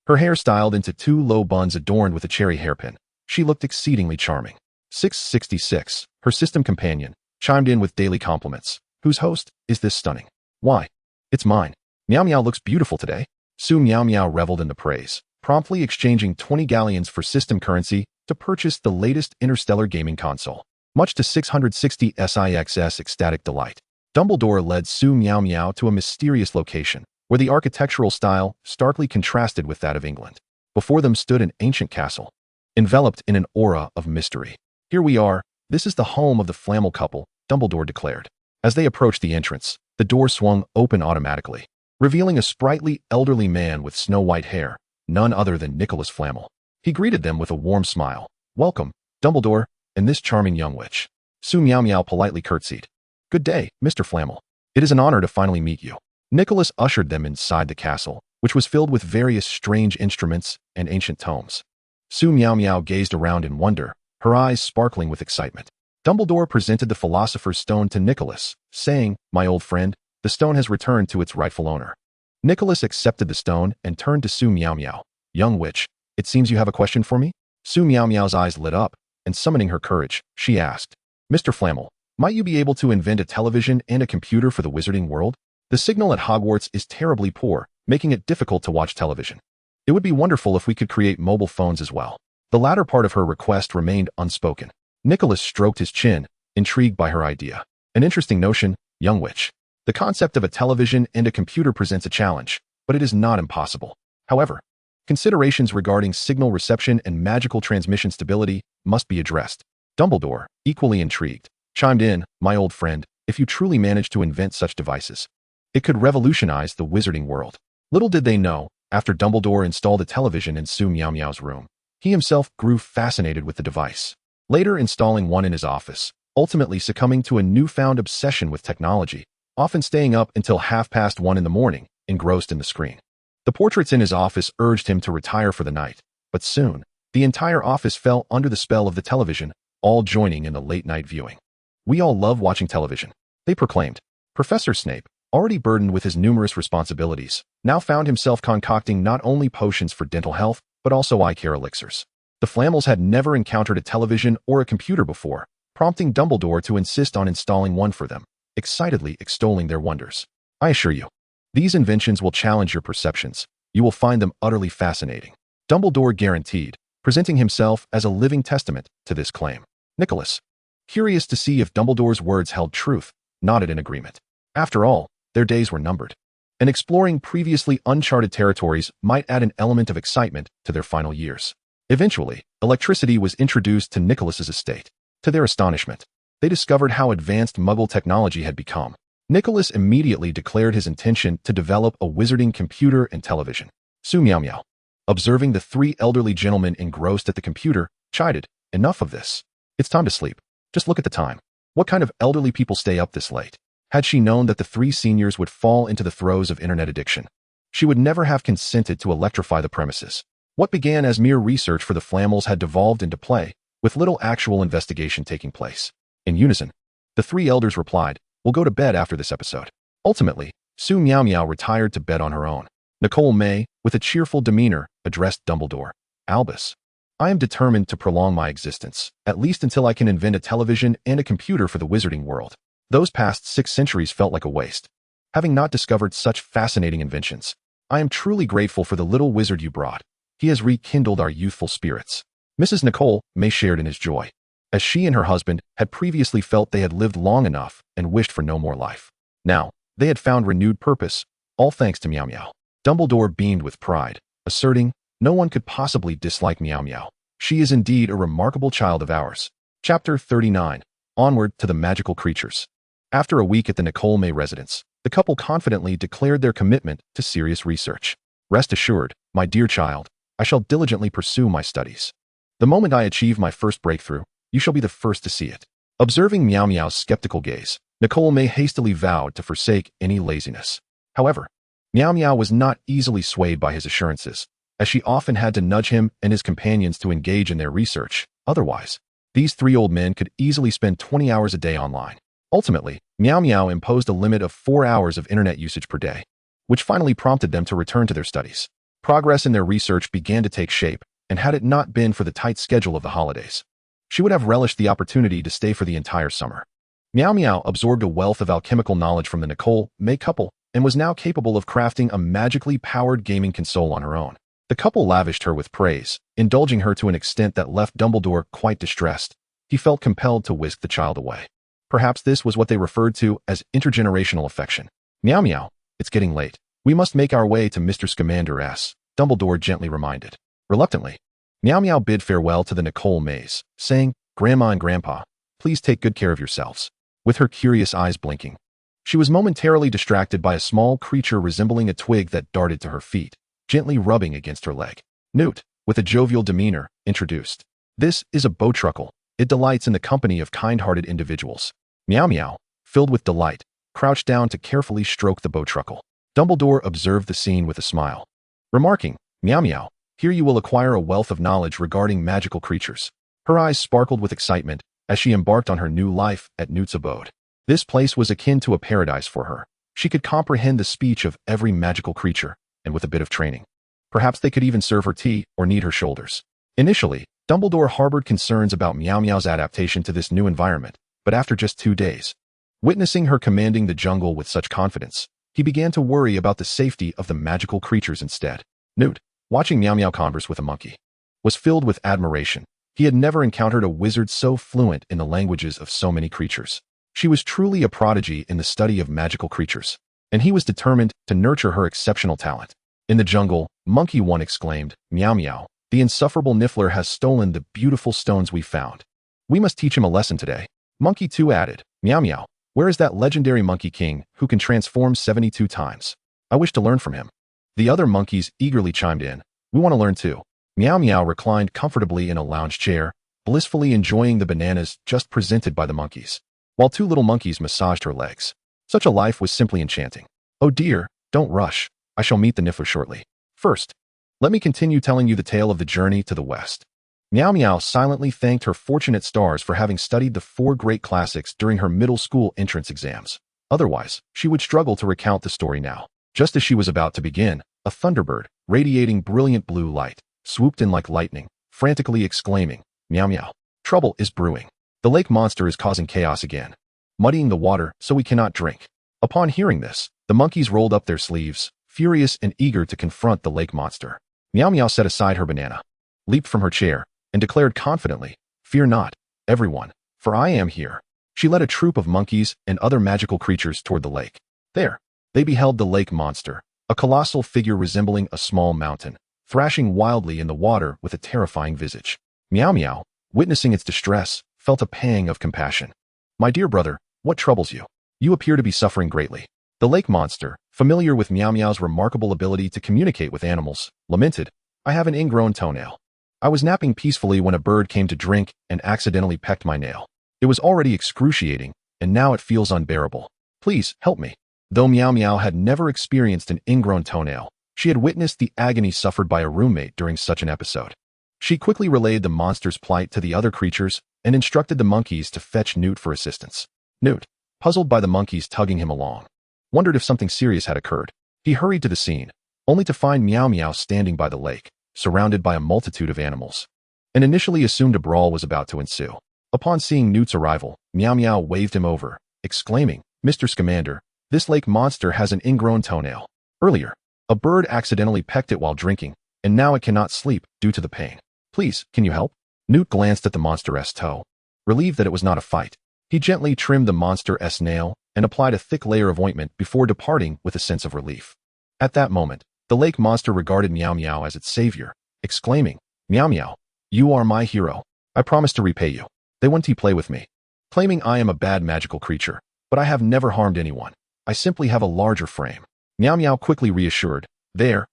her hair styled into 2 low buns adorned with a cherry hairpin, she looked exceedingly charming. 666, her system companion, chimed in with daily compliments. Whose host is this stunning? Why, it's mine. Miaomiao looks beautiful today. Su Miaomiao reveled in the praise, promptly exchanging 20 galleons for system currency to purchase the latest interstellar gaming console. Much to 660 SIX's ecstatic delight, Dumbledore led Su Miaomiao to a mysterious location, where the architectural style starkly contrasted with that of England. Before them stood an ancient castle, enveloped in an aura of mystery. Here we are, this is the home of the Flamel couple, Dumbledore declared. As they approached the entrance, the door swung open automatically, revealing a sprightly elderly man with snow-white hair, none other than Nicholas Flamel. He greeted them with a warm smile. Welcome, Dumbledore, and this charming young witch. Su Miaomiao politely curtsied. Good day, Mr. Flamel. It is an honor to finally meet you. Nicholas ushered them inside the castle, which was filled with various strange instruments and ancient tomes. Su Miaomiao gazed around in wonder, her eyes sparkling with excitement. Dumbledore presented the Philosopher's Stone to Nicholas, saying, My old friend, the stone has returned to its rightful owner. Nicholas accepted the stone and turned to Su Miaomiao. Young witch, it seems you have a question for me? Su Miaomiao's eyes lit up, and summoning her courage, she asked, Mr. Flamel, might you be able to invent a television and a computer for the wizarding world? The signal at Hogwarts is terribly poor, making it difficult to watch television. It would be wonderful if we could create mobile phones as well. The latter part of her request remained unspoken. Nicholas stroked his chin, intrigued by her idea. An interesting notion, young witch. The concept of a television and a computer presents a challenge, but it is not impossible. However, considerations regarding signal reception and magical transmission stability must be addressed. Dumbledore, equally intrigued, chimed in, My old friend, if you truly manage to invent such devices, it could revolutionize the wizarding world. Little did they know, after Dumbledore installed a television in Su Miaomiao's room, he himself grew fascinated with the device, later installing one in his office, ultimately succumbing to a newfound obsession with technology, often staying up until 1:30 in the morning, engrossed in the screen. The portraits in his office urged him to retire for the night, but soon, the entire office fell under the spell of the television, all joining in the late-night viewing. We all love watching television, they proclaimed. Professor Snape, already burdened with his numerous responsibilities, now found himself concocting not only potions for dental health, but also eye care elixirs. The Flammels had never encountered a television or a computer before, prompting Dumbledore to insist on installing one for them, excitedly extolling their wonders. I assure you, these inventions will challenge your perceptions. You will find them utterly fascinating. Dumbledore guaranteed, presenting himself as a living testament to this claim. Nicholas, curious to see if Dumbledore's words held truth, nodded in agreement. After all, their days were numbered, and exploring previously uncharted territories might add an element of excitement to their final years. Eventually, electricity was introduced to Nicholas's estate. To their astonishment, they discovered how advanced Muggle technology had become. Nicholas immediately declared his intention to develop a wizarding computer and television. Su Miaomiao, observing the three elderly gentlemen engrossed at the computer, chided, "Enough of this. It's time to sleep. Just look at the time. What kind of elderly people stay up this late?" Had she known that the three seniors would fall into the throes of internet addiction, she would never have consented to electrify the premises. What began as mere research for the Flammels had devolved into play, with little actual investigation taking place. In unison, the three elders replied, "We'll go to bed after this episode." Ultimately, Su Miaomiao retired to bed on her own. Nicole May, with a cheerful demeanor, addressed Dumbledore. "Albus, I am determined to prolong my existence, at least until I can invent a television and a computer for the wizarding world." Those past 6 centuries felt like a waste. Having not discovered such fascinating inventions, I am truly grateful for the little wizard you brought. He has rekindled our youthful spirits. Mrs. Nicole May shared in his joy, as she and her husband had previously felt they had lived long enough and wished for no more life. Now, they had found renewed purpose, all thanks to Miao Miao. Dumbledore beamed with pride, asserting, "No one could possibly dislike Miao Miao. She is indeed a remarkable child of ours." Chapter 39. Onward to the Magical Creatures. After a week at the Nicole May residence, the couple confidently declared their commitment to serious research. "Rest assured, my dear child, I shall diligently pursue my studies. The moment I achieve my first breakthrough, you shall be the first to see it." Observing Miao Miao's skeptical gaze, Nicole May hastily vowed to forsake any laziness. However, Miao Miao was not easily swayed by his assurances, as she often had to nudge him and his companions to engage in their research. Otherwise, these 3 old men could easily spend 20 hours a day online. Ultimately, Miao Miao imposed a limit of 4 hours of internet usage per day, which finally prompted them to return to their studies. Progress in their research began to take shape, and had it not been for the tight schedule of the holidays, she would have relished the opportunity to stay for the entire summer. Miao Miao absorbed a wealth of alchemical knowledge from the Nicole May couple, and was now capable of crafting a magically powered gaming console on her own. The couple lavished her with praise, indulging her to an extent that left Dumbledore quite distressed. He felt compelled to whisk the child away. Perhaps this was what they referred to as intergenerational affection. "Miao Miao, it's getting late. We must make our way to Mr. Scamander's," Dumbledore gently reminded. Reluctantly, Miao Miao bid farewell to the Nicole Mays, saying, "Grandma and Grandpa, please take good care of yourselves." With her curious eyes blinking, she was momentarily distracted by a small creature resembling a twig that darted to her feet, gently rubbing against her leg. Newt, with a jovial demeanor, introduced, "This is a bowtruckle. It delights in the company of kind-hearted individuals." Miao Miao, filled with delight, crouched down to carefully stroke the bowtruckle. Dumbledore observed the scene with a smile, remarking, "Miao Miao, here you will acquire a wealth of knowledge regarding magical creatures." Her eyes sparkled with excitement as she embarked on her new life at Newt's abode. This place was akin to a paradise for her. She could comprehend the speech of every magical creature, and with a bit of training, perhaps they could even serve her tea or knead her shoulders. Initially, Dumbledore harbored concerns about Miao Miao's adaptation to this new environment, but after just 2 days, witnessing her commanding the jungle with such confidence, he began to worry about the safety of the magical creatures instead. Newt, watching Miao Miao converse with a monkey, was filled with admiration. He had never encountered a wizard so fluent in the languages of so many creatures. She was truly a prodigy in the study of magical creatures, and he was determined to nurture her exceptional talent. In the jungle, Monkey One exclaimed, "Miao Miao, the insufferable Niffler has stolen the beautiful stones we found. We must teach him a lesson today." Monkey Two added, "Miao Miao, where is that legendary Monkey King who can transform 72 times? I wish to learn from him." The other monkeys eagerly chimed in, "We want to learn too." Miao Miao reclined comfortably in a lounge chair, blissfully enjoying the bananas just presented by the monkeys, while 2 little monkeys massaged her legs. Such a life was simply enchanting. "Oh dear, don't rush. I shall meet the Niffler shortly. First, let me continue telling you the tale of the journey to the west." Miao Miao silently thanked her fortunate stars for having studied the 4 great classics during her middle school entrance exams. Otherwise, she would struggle to recount the story now. Just as she was about to begin, a thunderbird, radiating brilliant blue light, swooped in like lightning, frantically exclaiming, "Meow meow. Trouble is brewing. The lake monster is causing chaos again, muddying the water so we cannot drink." Upon hearing this, the monkeys rolled up their sleeves, furious and eager to confront the lake monster. Meow meow set aside her banana, leaped from her chair, and declared confidently, "Fear not, everyone, for I am here." She led a troop of monkeys and other magical creatures toward the lake. There, they beheld the lake monster, a colossal figure resembling a small mountain, thrashing wildly in the water with a terrifying visage. Meow meow, witnessing its distress, felt a pang of compassion. "My dear brother, what troubles you? You appear to be suffering greatly." The lake monster, familiar with Meow meow's remarkable ability to communicate with animals, lamented, "I have an ingrown toenail. I was napping peacefully when a bird came to drink and accidentally pecked my nail. It was already excruciating, and now it feels unbearable. Please, help me." Though Meow meow had never experienced an ingrown toenail, she had witnessed the agony suffered by a roommate during such an episode. She quickly relayed the monster's plight to the other creatures and instructed the monkeys to fetch Newt for assistance. Newt, puzzled by the monkeys tugging him along, wondered if something serious had occurred. He hurried to the scene, only to find Meow meow standing by the lake, surrounded by a multitude of animals. An initially assumed a brawl was about to ensue. Upon seeing Newt's arrival, Meow meow waved him over, exclaiming, "Mr. Scamander, this lake monster has an ingrown toenail. Earlier, a bird accidentally pecked it while drinking, and now it cannot sleep due to the pain. Please, can you help?" Newt glanced at the monster's toe. Relieved that it was not a fight, he gently trimmed the monster's nail and applied a thick layer of ointment before departing with a sense of relief. At that moment, the lake monster regarded Meow meow as its savior, exclaiming, "Meow meow, you are my hero. I promise to repay you." They want to play with me, claiming I am a bad magical creature, but I have never harmed anyone. I simply have a larger frame. Meow meow quickly reassured, There,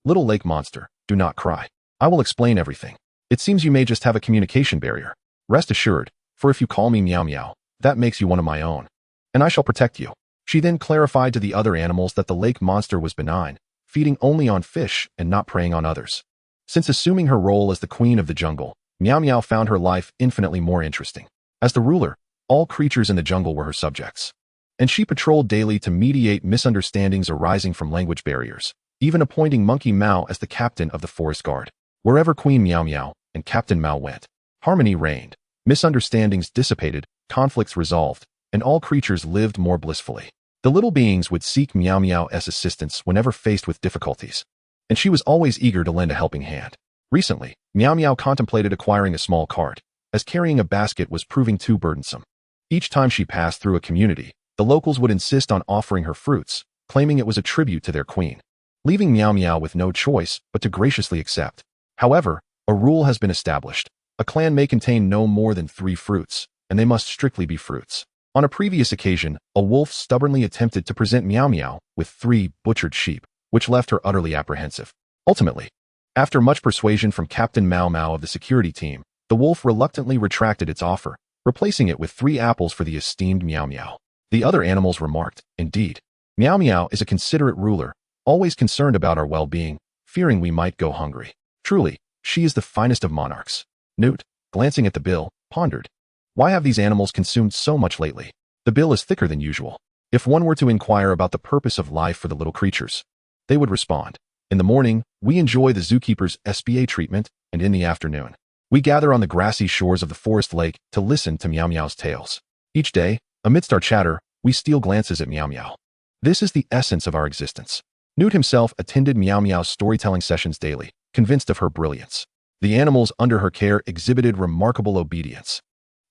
little lake monster, do not cry. I will explain everything. It seems you may just have a communication barrier. Rest assured, for if you call me Meow meow, that makes you one of my own, and I shall protect you." She then clarified to the other animals that the lake monster was benign, feeding only on fish and not preying on others. Since assuming her role as the queen of the jungle, Meow meow found her life infinitely more interesting. As the ruler, all creatures in the jungle were her subjects, and she patrolled daily to mediate misunderstandings arising from language barriers, even appointing Monkey Mao as the captain of the forest guard. Wherever Queen Meow meow and Captain Mao went, harmony reigned, misunderstandings dissipated, conflicts resolved, and all creatures lived more blissfully. The little beings would seek Meow meow's assistance whenever faced with difficulties, and she was always eager to lend a helping hand. Recently, Meow meow contemplated acquiring a small cart, as carrying a basket was proving too burdensome. Each time she passed through a community, the locals would insist on offering her fruits, claiming it was a tribute to their queen, leaving Meow meow with no choice but to graciously accept. However, a rule has been established. A clan may contain no more than 3 fruits, and they must strictly be fruits. On a previous occasion, a wolf stubbornly attempted to present Meow meow with 3 butchered sheep, which left her utterly apprehensive. Ultimately, after much persuasion from Captain Mao Mao of the security team, the wolf reluctantly retracted its offer, replacing it with 3 apples for the esteemed Meow meow. The other animals remarked, "Indeed, Meow meow is a considerate ruler, always concerned about our well-being, fearing we might go hungry. Truly, she is the finest of monarchs." Newt, glancing at the bill, pondered, "Why have these animals consumed so much lately? The bill is thicker than usual." If one were to inquire about the purpose of life for the little creatures, they would respond, "In the morning, we enjoy the zookeeper's SBA treatment, and in the afternoon, we gather on the grassy shores of the forest lake to listen to Meow meow's tales. Each day, amidst our chatter, we steal glances at Meow meow. This is the essence of our existence." Newt himself attended Meow meow's storytelling sessions daily, convinced of her brilliance. The animals under her care exhibited remarkable obedience.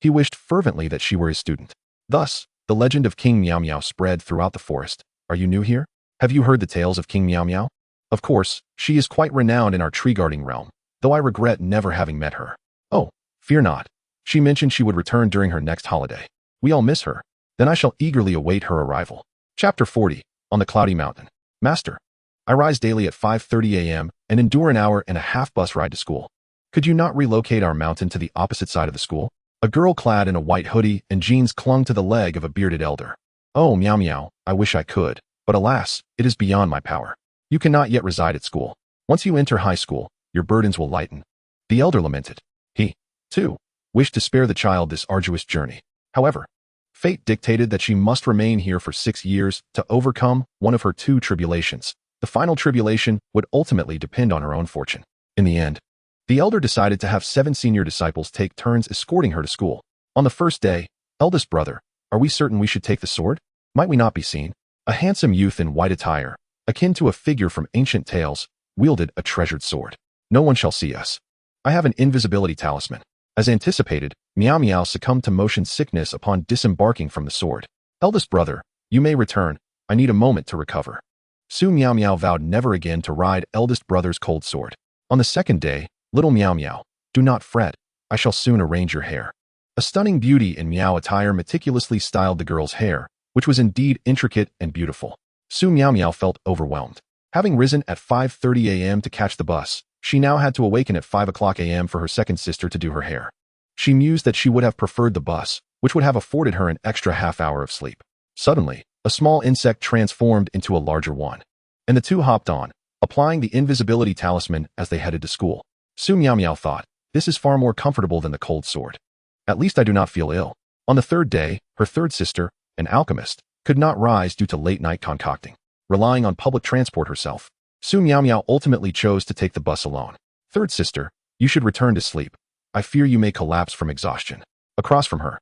He wished fervently that she were his student. Thus, the legend of King Meow meow spread throughout the forest. Are you new here? Have you heard the tales of King Meow meow? Of course, she is quite renowned in our tree-guarding realm, though I regret never having met her. Oh, fear not. She mentioned she would return during her next holiday. We all miss her. Then I shall eagerly await her arrival. Chapter 40, On the Cloudy Mountain. Master, I rise daily at 5:30 a.m. and endure an hour and a half bus ride to school. Could you not relocate our mountain to the opposite side of the school? A girl clad in a white hoodie and jeans clung to the leg of a bearded elder. Oh, Meow meow, I wish I could, but alas, it is beyond my power. You cannot yet reside at school. Once you enter high school, your burdens will lighten. The elder lamented. He, too, wished to spare the child this arduous journey. However, Fate dictated that she must remain here for 6 years to overcome one of her 2 tribulations. The final tribulation would ultimately depend on her own fortune. In the end, the elder decided to have 7 senior disciples take turns escorting her to school. On the first day, eldest brother, are we certain we should take the sword? Might we not be seen? A handsome youth in white attire, akin to a figure from ancient tales, wielded a treasured sword. No one shall see us. I have an invisibility talisman. As anticipated, Miaomiao succumbed to motion sickness upon disembarking from the sword. Eldest brother, you may return. I need a moment to recover. Su Miaomiao vowed never again to ride eldest brother's cold sword. On the second day, little Miaomiao, do not fret. I shall soon arrange your hair. A stunning beauty in Miao attire meticulously styled the girl's hair, which was indeed intricate and beautiful. Su Miaomiao felt overwhelmed. Having risen at 5:30 a.m. to catch the bus, she now had to awaken at 5 o'clock a.m. for her second sister to do her hair. She mused that she would have preferred the bus, which would have afforded her an extra half-hour of sleep. Suddenly, a small insect transformed into a larger one, and the two hopped on, applying the invisibility talisman as they headed to school. Su Miaomiao thought, this is far more comfortable than the cold sword. At least I do not feel ill. On the third day, her third sister, an alchemist, could not rise due to late-night concocting. Relying on public transport herself, Su Miaomiao ultimately chose to take the bus alone. Third sister, you should return to sleep. I fear you may collapse from exhaustion. Across from her,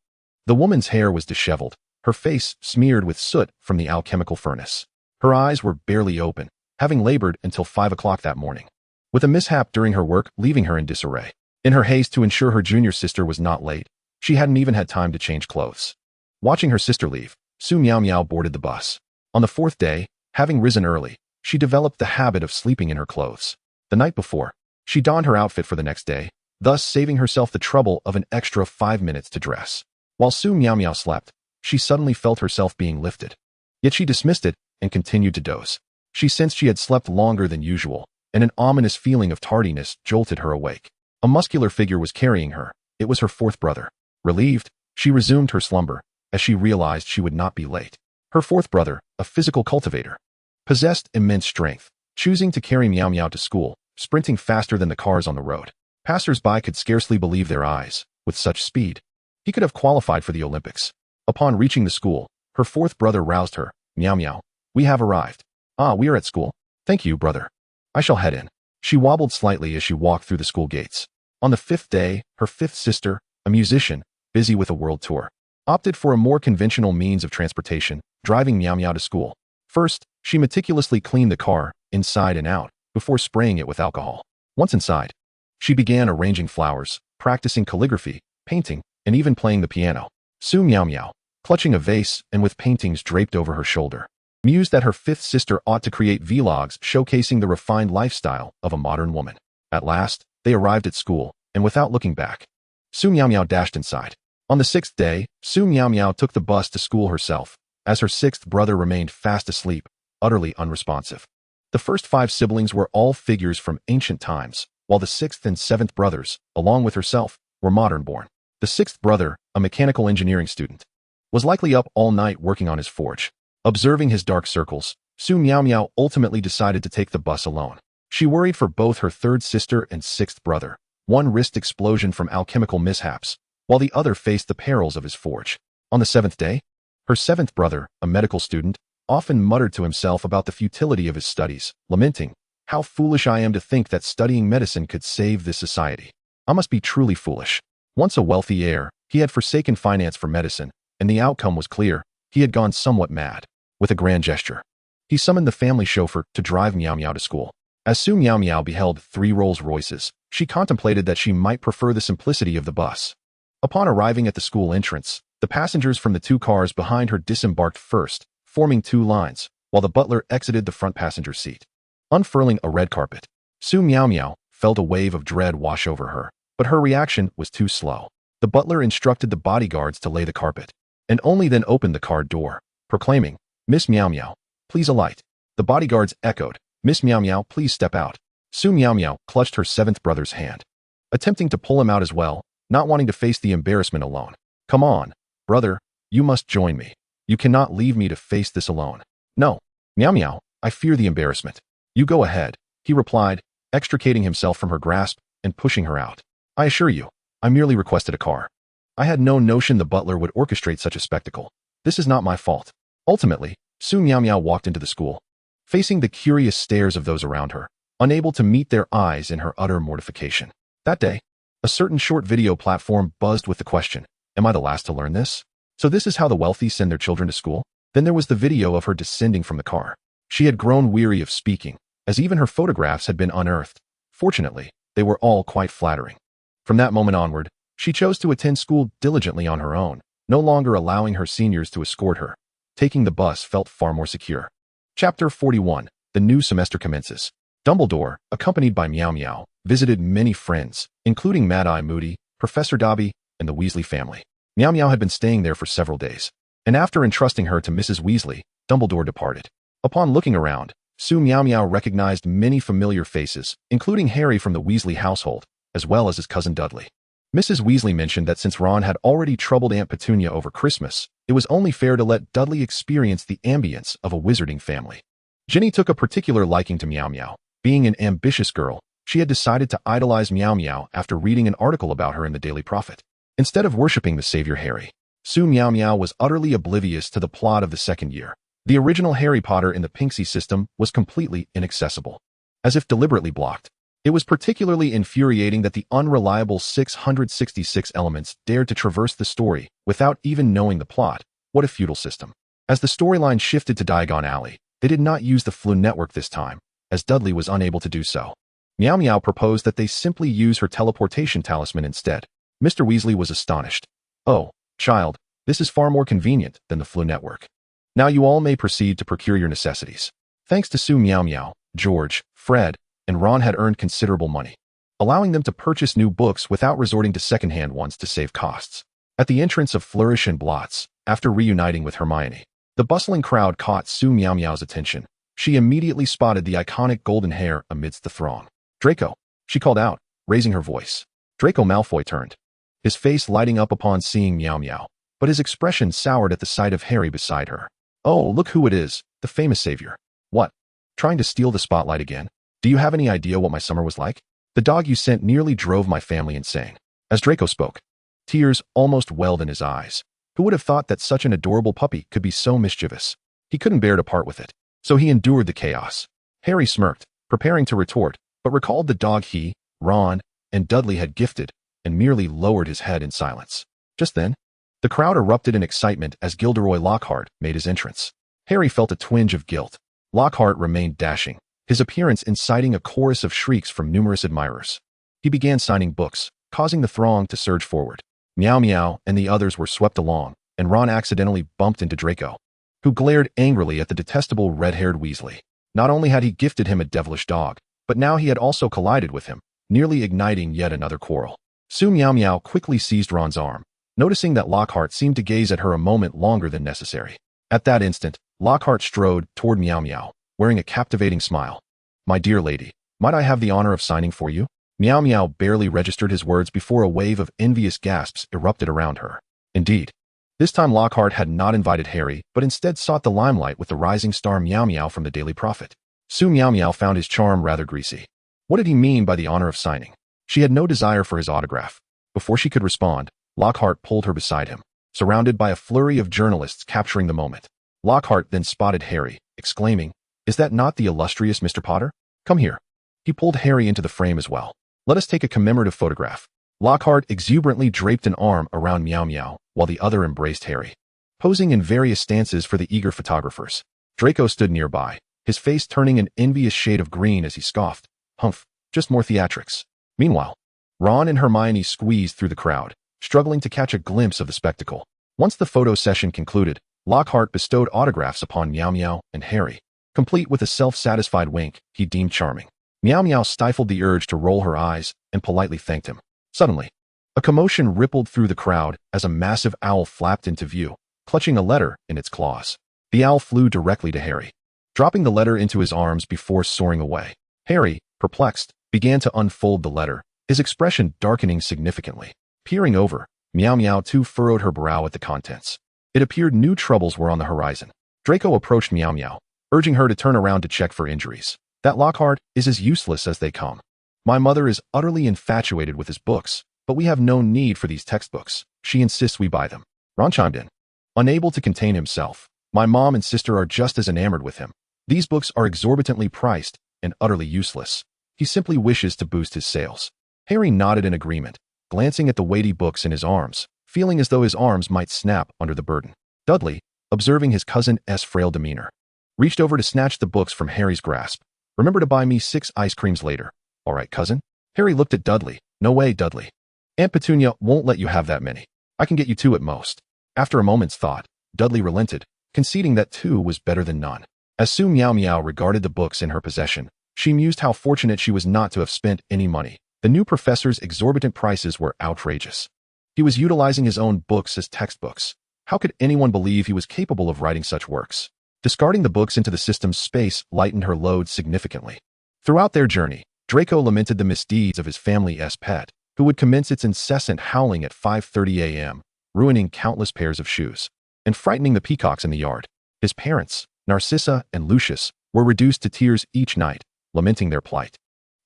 the woman's hair was disheveled, her face smeared with soot from the alchemical furnace. Her eyes were barely open, having labored until 5 o'clock that morning, with a mishap during her work leaving her in disarray. In her haste to ensure her junior sister was not late, she hadn't even had time to change clothes. Watching her sister leave, Su Miaomiao boarded the bus. On the fourth day, having risen early, she developed the habit of sleeping in her clothes. The night before, she donned her outfit for the next day, thus saving herself the trouble of an extra 5 minutes to dress. While Su Miaomiao slept, she suddenly felt herself being lifted. Yet she dismissed it and continued to doze. She sensed she had slept longer than usual, and an ominous feeling of tardiness jolted her awake. A muscular figure was carrying her. It was her fourth brother. Relieved, she resumed her slumber, as she realized she would not be late. Her fourth brother, a physical cultivator, possessed immense strength, choosing to carry Miaomiao to school, sprinting faster than the cars on the road. Passers-by could scarcely believe their eyes. With such speed, he could have qualified for the Olympics. Upon reaching the school, her fourth brother roused her. Miaomiao, we have arrived. Ah, we are at school. Thank you, brother. I shall head in. She wobbled slightly as she walked through the school gates. On the fifth day, her fifth sister, a musician, busy with a world tour, opted for a more conventional means of transportation, driving Miaomiao to school. First, she meticulously cleaned the car, inside and out, before spraying it with alcohol. Once inside, she began arranging flowers, practicing calligraphy, painting, and even playing the piano. Su Miaomiao, clutching a vase and with paintings draped over her shoulder, mused that her fifth sister ought to create vlogs showcasing the refined lifestyle of a modern woman. At last, they arrived at school, and without looking back, Su Miaomiao dashed inside. On the sixth day, Su Miaomiao took the bus to school herself, as her sixth brother remained fast asleep, utterly unresponsive. The first 5 siblings were all figures from ancient times, while the sixth and seventh brothers, along with herself, were modern-born. The sixth brother, a mechanical engineering student, was likely up all night working on his forge. Observing his dark circles, Su Miaomiao ultimately decided to take the bus alone. She worried for both her third sister and sixth brother. One risked explosion from alchemical mishaps, while the other faced the perils of his forge. On the seventh day, her seventh brother, a medical student, often muttered to himself about the futility of his studies, lamenting, "How foolish I am to think that studying medicine could save this society. I must be truly foolish." Once a wealthy heir, he had forsaken finance for medicine, and the outcome was clear. He had gone somewhat mad. With a grand gesture, he summoned the family chauffeur to drive Miaomiao to school. As Su Miaomiao beheld 3 Rolls-Royces, she contemplated that she might prefer the simplicity of the bus. Upon arriving at the school entrance, the passengers from the 2 cars behind her disembarked first, forming 2 lines, while the butler exited the front passenger seat. Unfurling a red carpet, Su Miaomiao felt a wave of dread wash over her, but her reaction was too slow. The butler instructed the bodyguards to lay the carpet, and only then opened the car door, proclaiming, "Miss Miaomiao, please alight." The bodyguards echoed, "Miss Miaomiao, please step out." Su Miaomiao clutched her seventh brother's hand, attempting to pull him out as well, not wanting to face the embarrassment alone. "Come on, brother, you must join me. You cannot leave me to face this alone." "No, Miaomiao, I fear the embarrassment." "You go ahead," he replied, extricating himself from her grasp and pushing her out. "I assure you, I merely requested a car." I had no notion the butler would orchestrate such a spectacle. This is not my fault. Ultimately, Su Miaomiao walked into the school, facing the curious stares of those around her, unable to meet their eyes in her utter mortification. That day, a certain short video platform buzzed with the question, "Am I the last to learn this? So this is how the wealthy send their children to school?" Then there was the video of her descending from the car. She had grown weary of speaking, as even her photographs had been unearthed. Fortunately, they were all quite flattering. From that moment onward, she chose to attend school diligently on her own, no longer allowing her seniors to escort her. Taking the bus felt far more secure. Chapter 41. The new semester commences. Dumbledore, accompanied by Miaomiao, visited many friends, including Mad-Eye Moody, Professor Dobby, and the Weasley family. Miaomiao had been staying there for several days, and after entrusting her to Mrs. Weasley, Dumbledore departed. Upon looking around, Su Miaomiao recognized many familiar faces, including Harry from the Weasley household, as well as his cousin Dudley. Mrs. Weasley mentioned that since Ron had already troubled Aunt Petunia over Christmas, it was only fair to let Dudley experience the ambience of a wizarding family. Ginny took a particular liking to Miaomiao. Being an ambitious girl, she had decided to idolize Miaomiao after reading an article about her in the Daily Prophet. Instead of worshipping the savior Harry, Su Miaomiao was utterly oblivious to the plot of the second year. The original Harry Potter in the Pinksy system was completely inaccessible, as if deliberately blocked. It was particularly infuriating that the unreliable 666 elements dared to traverse the story without even knowing the plot. What a futile system. As the storyline shifted to Diagon Alley, they did not use the Floo network this time, as Dudley was unable to do so. Miaomiao proposed that they simply use her teleportation talisman instead. Mr. Weasley was astonished. "Oh, child, this is far more convenient than the Floo network. Now you all may proceed to procure your necessities." Thanks to Su Miaomiao, George, Fred, and Ron had earned considerable money, allowing them to purchase new books without resorting to second-hand ones to save costs. At the entrance of Flourish and Blots, after reuniting with Hermione, the bustling crowd caught Su Miaomiao's attention. She immediately spotted the iconic golden hair amidst the throng. "Draco," she called out, raising her voice. Draco Malfoy turned, his face lighting up upon seeing Miaomiao, but his expression soured at the sight of Harry beside her. "Oh, look who it is, the famous savior. What? Trying to steal the spotlight again? Do you have any idea what my summer was like? The dog you sent nearly drove my family insane." As Draco spoke, tears almost welled in his eyes. Who would have thought that such an adorable puppy could be so mischievous? He couldn't bear to part with it, so he endured the chaos. Harry smirked, preparing to retort, but recalled the dog he, Ron, and Dudley had gifted, and merely lowered his head in silence. Just then, the crowd erupted in excitement as Gilderoy Lockhart made his entrance. Harry felt a twinge of guilt. Lockhart remained dashing, his appearance inciting a chorus of shrieks from numerous admirers. He began signing books, causing the throng to surge forward. Miaomiao and the others were swept along, and Ron accidentally bumped into Draco, who glared angrily at the detestable red-haired Weasley. Not only had he gifted him a devilish dog, but now he had also collided with him, nearly igniting yet another quarrel. Su Miaomiao quickly seized Ron's arm, noticing that Lockhart seemed to gaze at her a moment longer than necessary. At that instant, Lockhart strode toward Miaomiao, wearing a captivating smile. "My dear lady, might I have the honor of signing for you?" Miaomiao barely registered his words before a wave of envious gasps erupted around her. Indeed, this time Lockhart had not invited Harry, but instead sought the limelight with the rising star Miaomiao from the Daily Prophet. Su Miaomiao found his charm rather greasy. What did he mean by the honor of signing? She had no desire for his autograph. Before she could respond, Lockhart pulled her beside him, surrounded by a flurry of journalists capturing the moment. Lockhart then spotted Harry, exclaiming, "Is that not the illustrious Mr. Potter? Come here." He pulled Harry into the frame as well. "Let us take a commemorative photograph." Lockhart exuberantly draped an arm around Miaomiao, while the other embraced Harry, posing in various stances for the eager photographers. Draco stood nearby, his face turning an envious shade of green as he scoffed. "Humph, just more theatrics." Meanwhile, Ron and Hermione squeezed through the crowd, struggling to catch a glimpse of the spectacle. Once the photo session concluded, Lockhart bestowed autographs upon Miaomiao and Harry, complete with a self-satisfied wink he deemed charming. Miaomiao stifled the urge to roll her eyes and politely thanked him. Suddenly, a commotion rippled through the crowd as a massive owl flapped into view, clutching a letter in its claws. The owl flew directly to Harry, dropping the letter into his arms before soaring away. Harry, perplexed, began to unfold the letter, his expression darkening significantly. Peering over, Miaomiao too furrowed her brow at the contents. It appeared new troubles were on the horizon. Draco approached Miaomiao, urging her to turn around to check for injuries. "That Lockhart is as useless as they come. My mother is utterly infatuated with his books, But we have no need for these textbooks. She insists we buy them. Ron chimed in. Unable to contain himself, my mom and sister are just as enamored with him. These books are exorbitantly priced and utterly useless. He simply wishes to boost his sales. Harry nodded in agreement, glancing at the weighty books in his arms, feeling as though his arms might snap under the burden. Dudley, observing his cousin's frail demeanor, reached over to snatch the books from Harry's grasp. Remember to buy me 6 ice creams later. All right, cousin? Harry looked at Dudley. No way, Dudley. Aunt Petunia won't let you have that many. I can get you 2 at most. After a moment's thought, Dudley relented, conceding that 2 was better than none. As Su Miaomiao regarded the books in her possession, she mused how fortunate she was not to have spent any money. The new professor's exorbitant prices were outrageous. He was utilizing his own books as textbooks. How could anyone believe he was capable of writing such works? Discarding the books into the system's space lightened her load significantly. Throughout their journey, Draco lamented the misdeeds of his family's pet, who would commence its incessant howling at 5:30 a.m., ruining countless pairs of shoes, and frightening the peacocks in the yard. His parents, Narcissa and Lucius, were reduced to tears each night, lamenting their plight,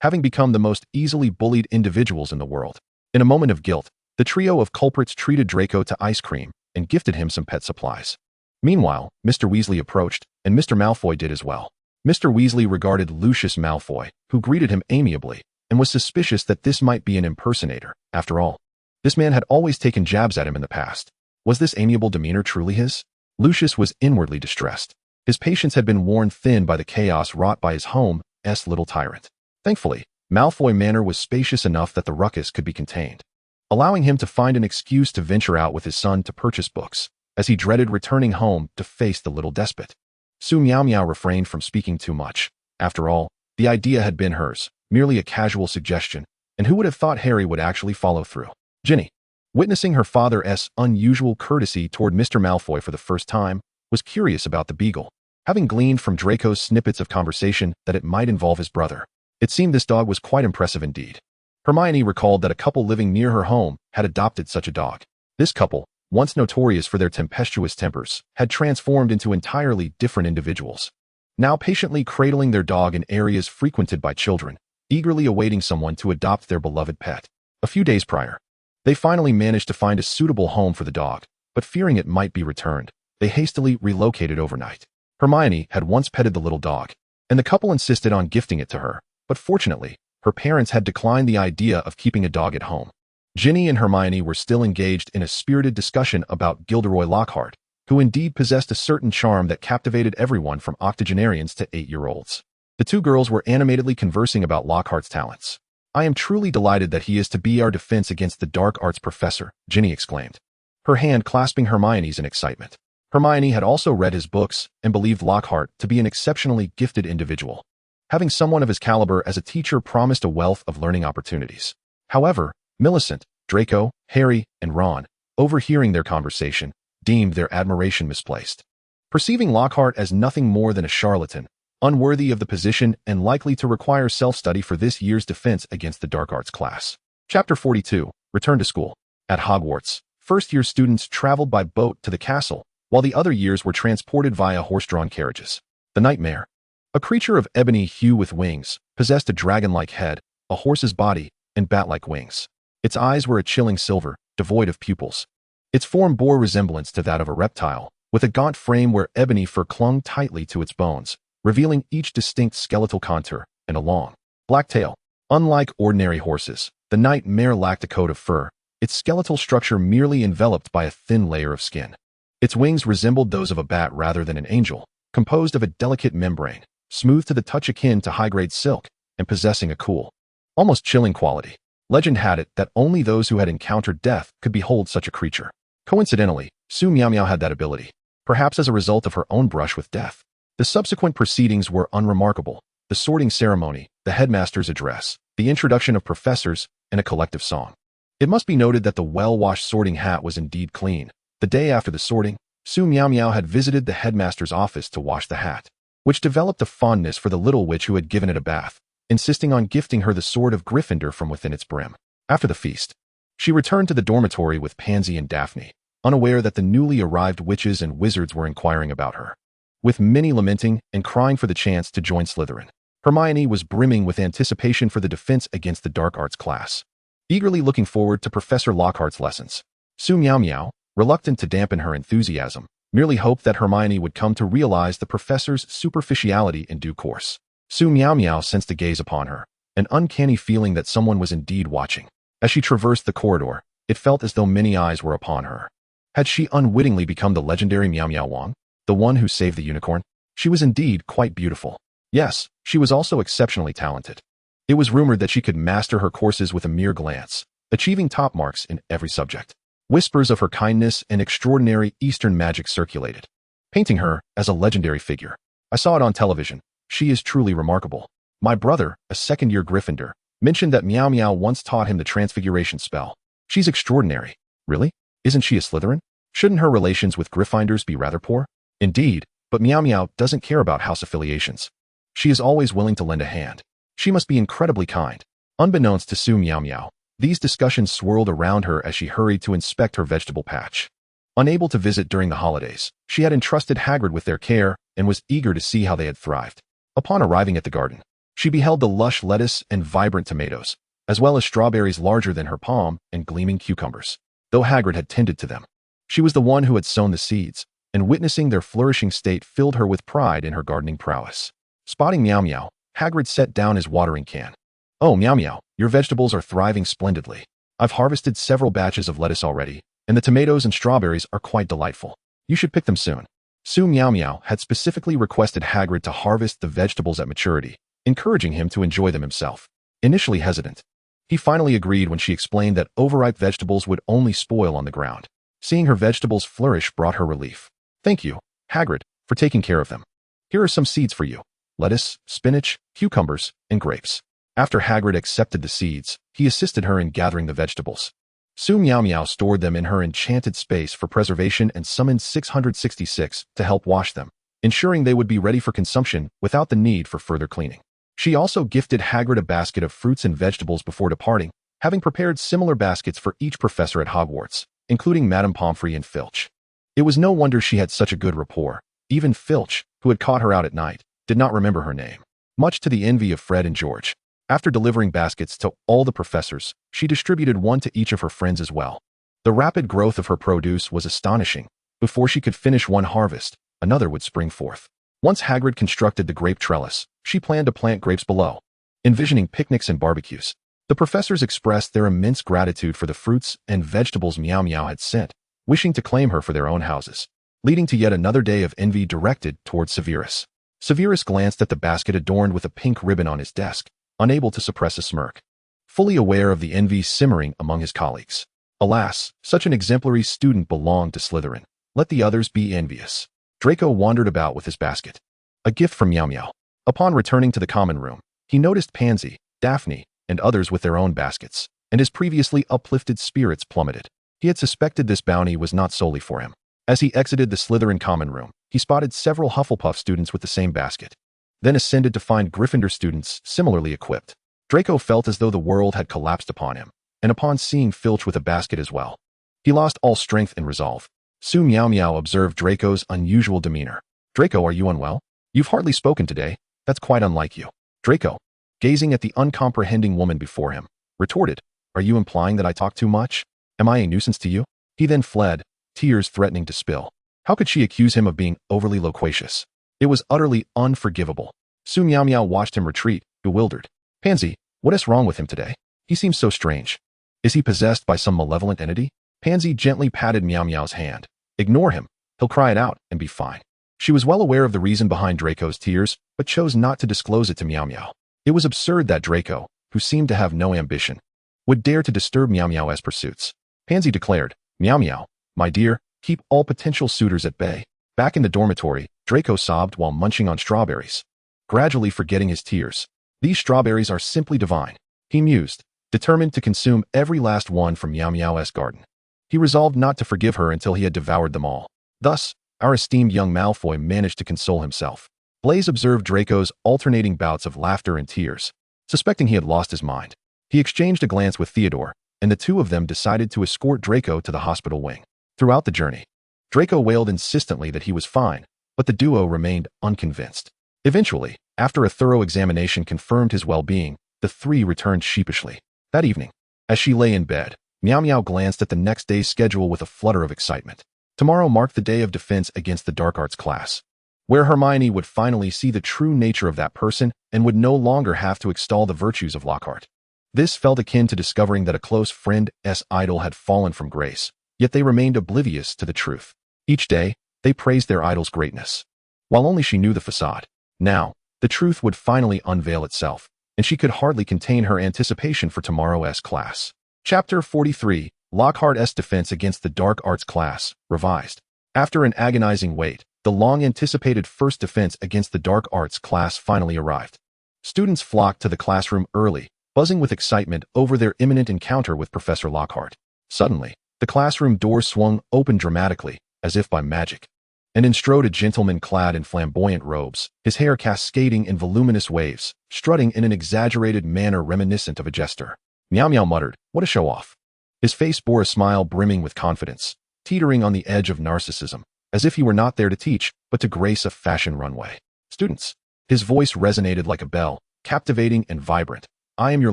having become the most easily bullied individuals in the world. In a moment of guilt, the trio of culprits treated Draco to ice cream and gifted him some pet supplies. Meanwhile, Mr. Weasley approached, and Mr. Malfoy did as well. Mr. Weasley regarded Lucius Malfoy, who greeted him amiably, and was suspicious that this might be an impersonator. After all, this man had always taken jabs at him in the past. Was this amiable demeanor truly his? Lucius was inwardly distressed. His patience had been worn thin by the chaos wrought by his home's little tyrant. Thankfully, Malfoy Manor was spacious enough that the ruckus could be contained, allowing him to find an excuse to venture out with his son to purchase books, as he dreaded returning home to face the little despot. Su Miaomiao refrained from speaking too much. After all, the idea had been hers, merely a casual suggestion, and who would have thought Harry would actually follow through? Ginny, witnessing her father's unusual courtesy toward Mr. Malfoy for the first time, was curious about the beagle, having gleaned from Draco's snippets of conversation that it might involve his brother. It seemed this dog was quite impressive indeed. Hermione recalled that a couple living near her home had adopted such a dog. This couple, once notorious for their tempestuous tempers, had transformed into entirely different individuals, now patiently cradling their dog in areas frequented by children, eagerly awaiting someone to adopt their beloved pet. A few days prior, they finally managed to find a suitable home for the dog, but fearing it might be returned, they hastily relocated overnight. Hermione had once petted the little dog, and the couple insisted on gifting it to her, but fortunately, her parents had declined the idea of keeping a dog at home. Ginny and Hermione were still engaged in a spirited discussion about Gilderoy Lockhart, who indeed possessed a certain charm that captivated everyone from octogenarians to 8-year-olds. The two girls were animatedly conversing about Lockhart's talents. I am truly delighted that he is to be our defense against the dark arts professor, Ginny exclaimed, her hand clasping Hermione's in excitement. Hermione had also read his books and believed Lockhart to be an exceptionally gifted individual. Having someone of his caliber as a teacher promised a wealth of learning opportunities. However, Millicent, Draco, Harry, and Ron, overhearing their conversation, deemed their admiration misplaced. Perceiving Lockhart as nothing more than a charlatan, unworthy of the position and likely to require self-study for this year's defense against the dark arts class. Chapter 42, Return to School. At Hogwarts, first-year students traveled by boat to the castle, while the other years were transported via horse-drawn carriages. The Nightmare, a creature of ebony hue with wings, possessed a dragon-like head, a horse's body, and bat-like wings. Its eyes were a chilling silver, devoid of pupils. Its form bore resemblance to that of a reptile, with a gaunt frame where ebony fur clung tightly to its bones, revealing each distinct skeletal contour, and a long, black tail. Unlike ordinary horses, the Nightmare lacked a coat of fur, its skeletal structure merely enveloped by a thin layer of skin. Its wings resembled those of a bat rather than an angel, composed of a delicate membrane, smooth to the touch akin to high-grade silk, and possessing a cool, almost chilling quality. Legend had it that only those who had encountered death could behold such a creature. Coincidentally, Su Miaomiao had that ability, perhaps as a result of her own brush with death. The subsequent proceedings were unremarkable: the sorting ceremony, the headmaster's address, the introduction of professors, and a collective song. It must be noted that the well-washed sorting hat was indeed clean. The day after the sorting, Su Miaomiao had visited the headmaster's office to wash the hat, which developed a fondness for the little witch who had given it a bath, insisting on gifting her the sword of Gryffindor from within its brim. After the feast, she returned to the dormitory with Pansy and Daphne, unaware that the newly arrived witches and wizards were inquiring about her. With Minnie lamenting and crying for the chance to join Slytherin, Hermione was brimming with anticipation for the defense against the dark arts class. eagerly looking forward to Professor Lockhart's lessons. Su Miaomiao, reluctant to dampen her enthusiasm, merely hoped that Hermione would come to realize the professor's superficiality in due course. Su Miaomiao sensed a gaze upon her, an uncanny feeling that someone was indeed watching. As she traversed the corridor, it felt as though many eyes were upon her. Had she unwittingly become the legendary Miao Miao Wang, the one who saved the unicorn? She was indeed quite beautiful. Yes, she was also exceptionally talented. It was rumored that she could master her courses with a mere glance, achieving top marks in every subject. Whispers of her kindness and extraordinary Eastern magic circulated, painting her as a legendary figure. I saw it on television. She is truly remarkable. My brother, a second-year Gryffindor, mentioned that Miao Miao once taught him the Transmigration spell. She's extraordinary. Really? Isn't she a Slytherin? Shouldn't her relations with Gryffindors be rather poor? Indeed, but Miao Miao doesn't care about house affiliations. She is always willing to lend a hand. She must be incredibly kind. Unbeknownst to Su Miaomiao, these discussions swirled around her as she hurried to inspect her vegetable patch. Unable to visit during the holidays, she had entrusted Hagrid with their care and was eager to see how they had thrived. Upon arriving at the garden, she beheld the lush lettuce and vibrant tomatoes, as well as strawberries larger than her palm and gleaming cucumbers. Though Hagrid had tended to them, she was the one who had sown the seeds, and witnessing their flourishing state filled her with pride in her gardening prowess. Spotting Miao Miao, Hagrid set down his watering can. "Oh, Miao Miao, your vegetables are thriving splendidly. I've harvested several batches of lettuce already, and the tomatoes and strawberries are quite delightful. You should pick them soon." Su Miaomiao had specifically requested Hagrid to harvest the vegetables at maturity, encouraging him to enjoy them himself. Initially hesitant, he finally agreed when she explained that overripe vegetables would only spoil on the ground. Seeing her vegetables flourish brought her relief. "Thank you, Hagrid, for taking care of them. Here are some seeds for you. Lettuce, spinach, cucumbers, and grapes." After Hagrid accepted the seeds, he assisted her in gathering the vegetables. Su Miaomiao stored them in her enchanted space for preservation and summoned 666 to help wash them, ensuring they would be ready for consumption without the need for further cleaning. She also gifted Hagrid a basket of fruits and vegetables before departing, having prepared similar baskets for each professor at Hogwarts, including Madame Pomfrey and Filch. It was no wonder she had such a good rapport. Even Filch, who had caught her out at night, did not remember her name, much to the envy of Fred and George. After delivering baskets to all the professors, she distributed one to each of her friends as well. The rapid growth of her produce was astonishing. Before she could finish one harvest, another would spring forth. Once Hagrid constructed the grape trellis, she planned to plant grapes below. Envisioning picnics and barbecues, the professors expressed their immense gratitude for the fruits and vegetables Miao Miao had sent, wishing to claim her for their own houses, leading to yet another day of envy directed towards Severus. Severus glanced at the basket adorned with a pink ribbon on his desk, unable to suppress a smirk, fully aware of the envy simmering among his colleagues. Alas, such an exemplary student belonged to Slytherin. Let the others be envious. Draco wandered about with his basket, a gift from Miao Miao. Upon returning to the common room, he noticed Pansy, Daphne, and others with their own baskets, and his previously uplifted spirits plummeted. He had suspected this bounty was not solely for him. As he exited the Slytherin common room, he spotted several Hufflepuff students with the same basket, then ascended to find Gryffindor students similarly equipped. Draco felt as though the world had collapsed upon him, and upon seeing Filch with a basket as well, he lost all strength and resolve. Su Miaomiao observed Draco's unusual demeanor. "Draco, are you unwell? You've hardly spoken today. That's quite unlike you." Draco, gazing at the uncomprehending woman before him, retorted, "Are you implying that I talk too much? Am I a nuisance to you?" He then fled, tears threatening to spill. How could she accuse him of being overly loquacious? It was utterly unforgivable. Su Miaomiao watched him retreat, bewildered. "Pansy, what is wrong with him today? He seems so strange. Is he possessed by some malevolent entity?" Pansy gently patted Miao Miao's hand. "Ignore him. He'll cry it out and be fine." She was well aware of the reason behind Draco's tears, but chose not to disclose it to Miao Miao. It was absurd that Draco, who seemed to have no ambition, would dare to disturb Miao Miao's pursuits. Pansy declared, "Miao Miao, my dear, keep all potential suitors at bay." Back in the dormitory, Draco sobbed while munching on strawberries, gradually forgetting his tears. "These strawberries are simply divine," he mused, determined to consume every last one from Miao Miao's garden. He resolved not to forgive her until he had devoured them all. Thus, our esteemed young Malfoy managed to console himself. Blaise observed Draco's alternating bouts of laughter and tears, suspecting he had lost his mind. He exchanged a glance with Theodore, and the two of them decided to escort Draco to the hospital wing. Throughout the journey, Draco wailed insistently that he was fine, but the duo remained unconvinced. Eventually, after a thorough examination confirmed his well-being, the three returned sheepishly. That evening, As she lay in bed, Miao Miao glanced at the next day's schedule with a flutter of excitement. Tomorrow marked the day of defense against the dark arts class, where Hermione would finally see the true nature of that person and would no longer have to extol the virtues of Lockhart. This felt akin to discovering that a close friend's idol had fallen from grace, yet they remained oblivious to the truth. Each day, they praised their idol's greatness, while only she knew the facade. Now, the truth would finally unveil itself, and she could hardly contain her anticipation for tomorrow's class. Chapter 43, Lockhart's Defense Against the Dark Arts Class, Revised. After an agonizing wait, the long-anticipated first defense against the dark arts class finally arrived. Students flocked to the classroom early, buzzing with excitement over their imminent encounter with Professor Lockhart. Suddenly, the classroom door swung open dramatically, as if by magic. And in strode a gentleman clad in flamboyant robes, his hair cascading in voluminous waves, strutting in an exaggerated manner reminiscent of a jester. Miao Miao muttered, "What a show-off." His face bore a smile brimming with confidence, teetering on the edge of narcissism, as if he were not there to teach, but to grace a fashion runway. "Students." His voice resonated like a bell, captivating and vibrant. "I am your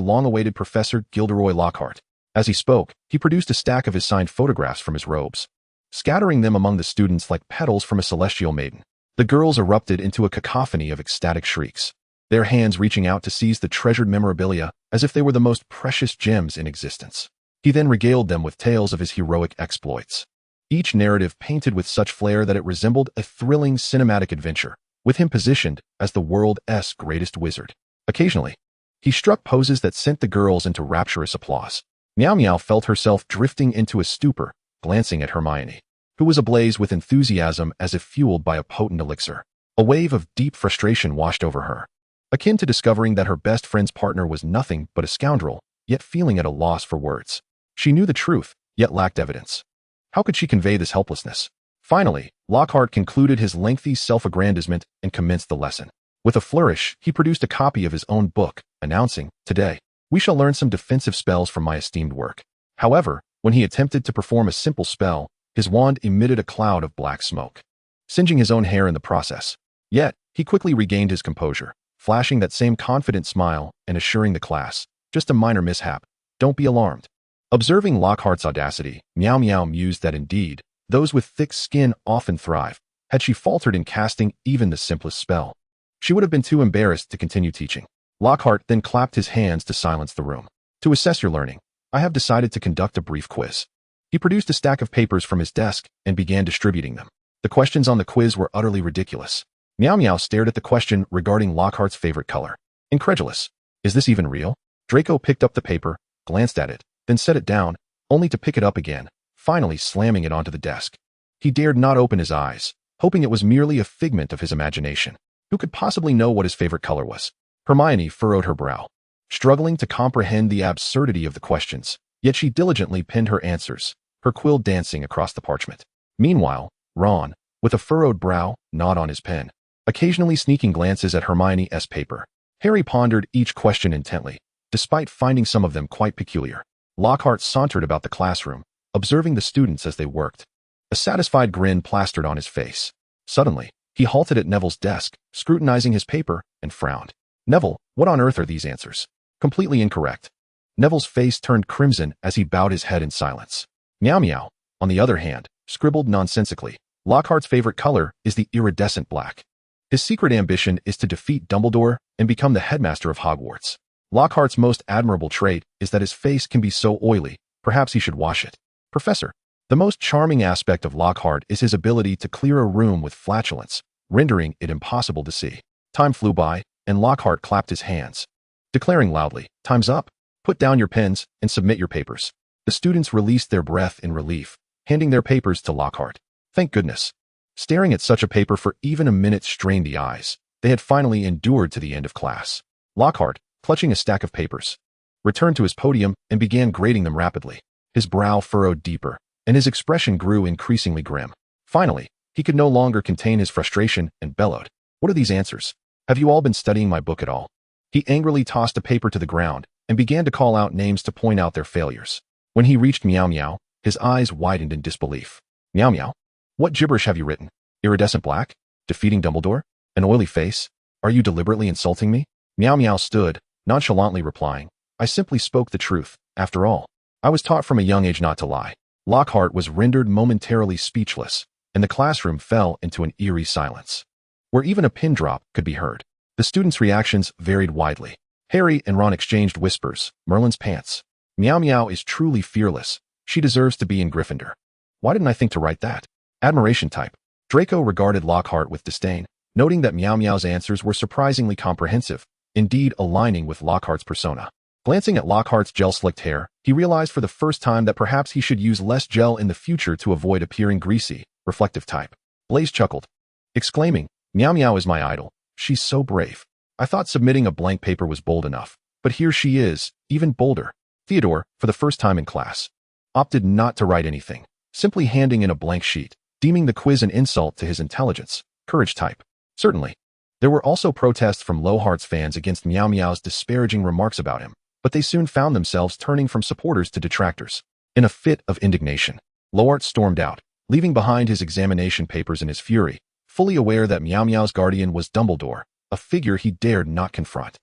long-awaited Professor Gilderoy Lockhart." As he spoke, he produced a stack of his signed photographs from his robes, scattering them among the students like petals from a celestial maiden. The girls erupted into a cacophony of ecstatic shrieks, their hands reaching out to seize the treasured memorabilia as if they were the most precious gems in existence. He then regaled them with tales of his heroic exploits, each narrative painted with such flair that it resembled a thrilling cinematic adventure, with him positioned as the world's greatest wizard. Occasionally, he struck poses that sent the girls into rapturous applause. Miao Miao felt herself drifting into a stupor, glancing at Hermione, who was ablaze with enthusiasm as if fueled by a potent elixir. A wave of deep frustration washed over her, akin to discovering that her best friend's partner was nothing but a scoundrel, yet feeling at a loss for words. She knew the truth, yet lacked evidence. How could she convey this helplessness? Finally, Lockhart concluded his lengthy self-aggrandizement and commenced the lesson. With a flourish, he produced a copy of his own book, announcing, "Today, we shall learn some defensive spells from my esteemed work." However, when he attempted to perform a simple spell, his wand emitted a cloud of black smoke, singeing his own hair in the process. Yet, he quickly regained his composure, flashing that same confident smile and assuring the class, "Just a minor mishap. Don't be alarmed." Observing Lockhart's audacity, Miao Miao mused that indeed, those with thick skin often thrive. Had she faltered in casting even the simplest spell, she would have been too embarrassed to continue teaching. Lockhart then clapped his hands to silence the room. "To assess your learning, I have decided to conduct a brief quiz." He produced a stack of papers from his desk and began distributing them. The questions on the quiz were utterly ridiculous. Miao Miao stared at the question regarding Lockhart's favorite color. Incredulous. "Is this even real?" Draco picked up the paper, glanced at it, then set it down, only to pick it up again, finally slamming it onto the desk. He dared not open his eyes, hoping it was merely a figment of his imagination. Who could possibly know what his favorite color was? Hermione furrowed her brow, struggling to comprehend the absurdity of the questions, yet she diligently penned her answers, her quill dancing across the parchment. Meanwhile, Ron, with a furrowed brow, gnawed on his pen, occasionally sneaking glances at Hermione's paper. Harry pondered each question intently, despite finding some of them quite peculiar. Lockhart sauntered about the classroom, observing the students as they worked. A satisfied grin plastered on his face. Suddenly, he halted at Neville's desk, scrutinizing his paper, and frowned. "Neville, what on earth are these answers?" "Completely incorrect." Neville's face turned crimson as he bowed his head in silence. Miao Miao, on the other hand, scribbled nonsensically, "Lockhart's favorite color is the iridescent black. His secret ambition is to defeat Dumbledore and become the headmaster of Hogwarts. Lockhart's most admirable trait is that his face can be so oily, perhaps he should wash it." "Professor, the most charming aspect of Lockhart is his ability to clear a room with flatulence, rendering it impossible to see." Time flew by, and Lockhart clapped his hands, declaring loudly, "Time's up. Put down your pens and submit your papers." The students released their breath in relief, handing their papers to Lockhart. Thank goodness. Staring at such a paper for even a minute strained the eyes. They had finally endured to the end of class. Lockhart, clutching a stack of papers, returned to his podium and began grading them rapidly. His brow furrowed deeper, and his expression grew increasingly grim. Finally, he could no longer contain his frustration and bellowed, "What are these answers? Have you all been studying my book at all?" He angrily tossed a paper to the ground and began to call out names to point out their failures. When he reached Miao Miao, his eyes widened in disbelief. "Miao Miao, what gibberish have you written? Iridescent black? Defeating Dumbledore? An oily face? Are you deliberately insulting me?" Miao Miao stood, nonchalantly replying, "I I simply spoke the truth. After all, I was taught from a young age not to lie. Lockhart was rendered momentarily speechless, and the classroom fell into an eerie silence, where even a pin drop could be heard. The students' reactions varied widely. Harry and Ron exchanged whispers. Merlin's pants. Meow Meow is truly fearless. She deserves to be in Gryffindor. Why didn't I think to write that? Admiration type. Draco regarded Lockhart with disdain, noting that Meow Meow's answers were surprisingly comprehensive, indeed aligning with Lockhart's persona. Glancing at Lockhart's gel-slicked hair, he realized for the first time that perhaps he should use less gel in the future to avoid appearing greasy. Reflective type. Blaze chuckled, exclaiming, Meow Meow is my idol. She's so brave. I thought submitting a blank paper was bold enough, but here she is, even bolder. Theodore, for the first time in class, opted not to write anything, simply handing in a blank sheet, deeming the quiz an insult to his intelligence. Courage type. Certainly. There were also protests from Lockhart's fans against Meow Meow's disparaging remarks about him, but they soon found themselves turning from supporters to detractors. In a fit of indignation, Lockhart stormed out, leaving behind his examination papers in his fury, fully aware that Meow Meow's guardian was Dumbledore, a figure he dared not confront.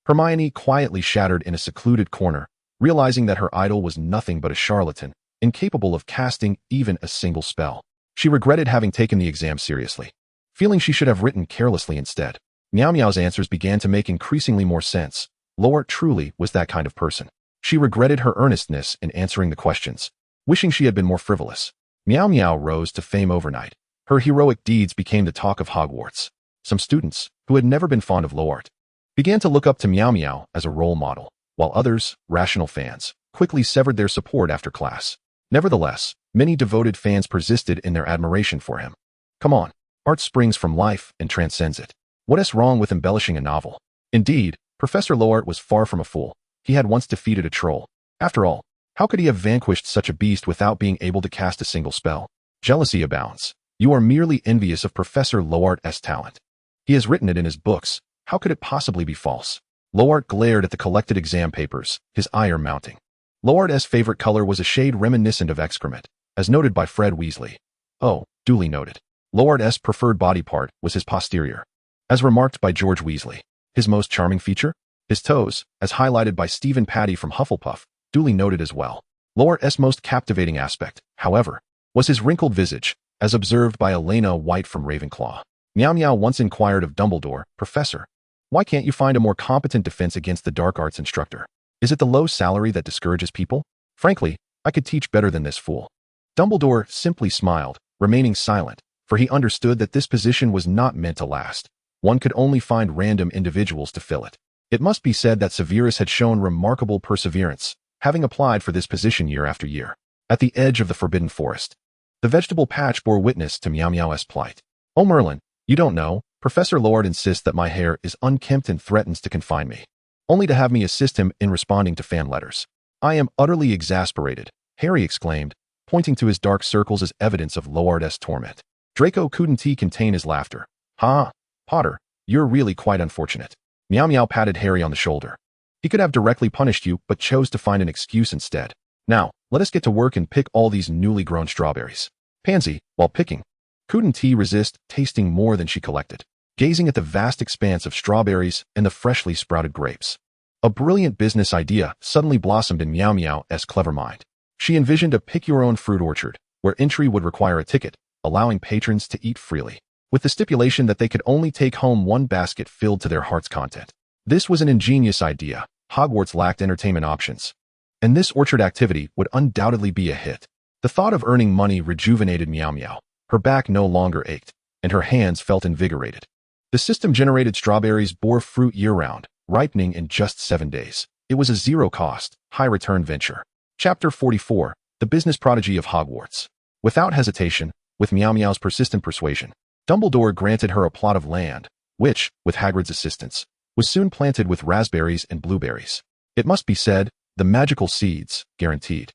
Hermione quietly shattered in a secluded corner, realizing that her idol was nothing but a charlatan, incapable of casting even a single spell. She regretted having taken the exam seriously, feeling she should have written carelessly instead. Meow Meow's answers began to make increasingly more sense. Lockhart truly was that kind of person. She regretted her earnestness in answering the questions, wishing she had been more frivolous. Meow Meow rose to fame overnight. Her heroic deeds became the talk of Hogwarts. Some students, who had never been fond of Lockhart, began to look up to Meow Meow as a role model, while others, rational fans, quickly severed their support after class. Nevertheless, many devoted fans persisted in their admiration for him. Come on, art springs from life and transcends it. What is wrong with embellishing a novel? Indeed, Professor Lockhart was far from a fool. He had once defeated a troll. After all, how could he have vanquished such a beast without being able to cast a single spell? Jealousy abounds. You are merely envious of Professor Lockhart's talent. He has written it in his books. How could it possibly be false? Lockhart glared at the collected exam papers, his ire mounting. Lockhart's favorite color was a shade reminiscent of excrement, as noted by Fred Weasley. Oh, duly noted. Lockhart's preferred body part was his posterior, as remarked by George Weasley. His most charming feature? His toes, as highlighted by Stephen Patty from Hufflepuff, duly noted as well. Lockhart's most captivating aspect, however, was his wrinkled visage, as observed by Elena White from Ravenclaw. Meow Meow once inquired of Dumbledore, Professor, why can't you find a more competent defense against the dark arts instructor? Is it the low salary that discourages people? Frankly, I could teach better than this fool. Dumbledore simply smiled, remaining silent, for he understood that this position was not meant to last. One could only find random individuals to fill it. It must be said that Severus had shown remarkable perseverance, having applied for this position year after year. At the edge of the Forbidden Forest, the vegetable patch bore witness to Meow Meow's plight. Oh Merlin, you don't know, Professor Lockhart insists that my hair is unkempt and threatens to confine me, only to have me assist him in responding to fan letters. I am utterly exasperated, Harry exclaimed, pointing to his dark circles as evidence of Lockhart's torment. Draco couldn't contain his laughter. Ha, Potter, you're really quite unfortunate. Meow Meow patted Harry on the shoulder. He could have directly punished you, but chose to find an excuse instead. Now, let us get to work and pick all these newly grown strawberries. Pansy, while picking, couldn't resist tasting more than she collected, gazing at the vast expanse of strawberries and the freshly sprouted grapes. A brilliant business idea suddenly blossomed in Meow Meow's clever mind. She envisioned a pick-your-own-fruit orchard, where entry would require a ticket, allowing patrons to eat freely, with the stipulation that they could only take home one basket filled to their heart's content. This was an ingenious idea. Hogwarts lacked entertainment options, and this orchard activity would undoubtedly be a hit. The thought of earning money rejuvenated Meow Meow. Her back no longer ached, and her hands felt invigorated. The system-generated strawberries bore fruit year-round, ripening in just 7 days. It was a zero-cost, high-return venture. Chapter 44, The Business Prodigy of Hogwarts. Without hesitation, with Meow Meow's persistent persuasion, Dumbledore granted her a plot of land, which, with Hagrid's assistance, was soon planted with raspberries and blueberries. It must be said, the magical seeds, guaranteed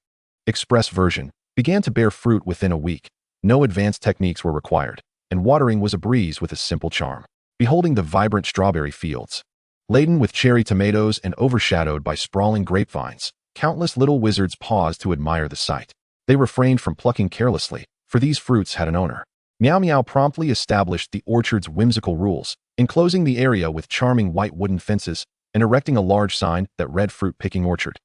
express version, began to bear fruit within a week. No advanced techniques were required, and watering was a breeze with a simple charm. Beholding the vibrant strawberry fields, laden with cherry tomatoes and overshadowed by sprawling grapevines, countless little wizards paused to admire the sight. They refrained from plucking carelessly, for these fruits had an owner. Meow Meow promptly established the orchard's whimsical rules, enclosing the area with charming white wooden fences, and erecting a large sign that read Fruit Picking Orchard,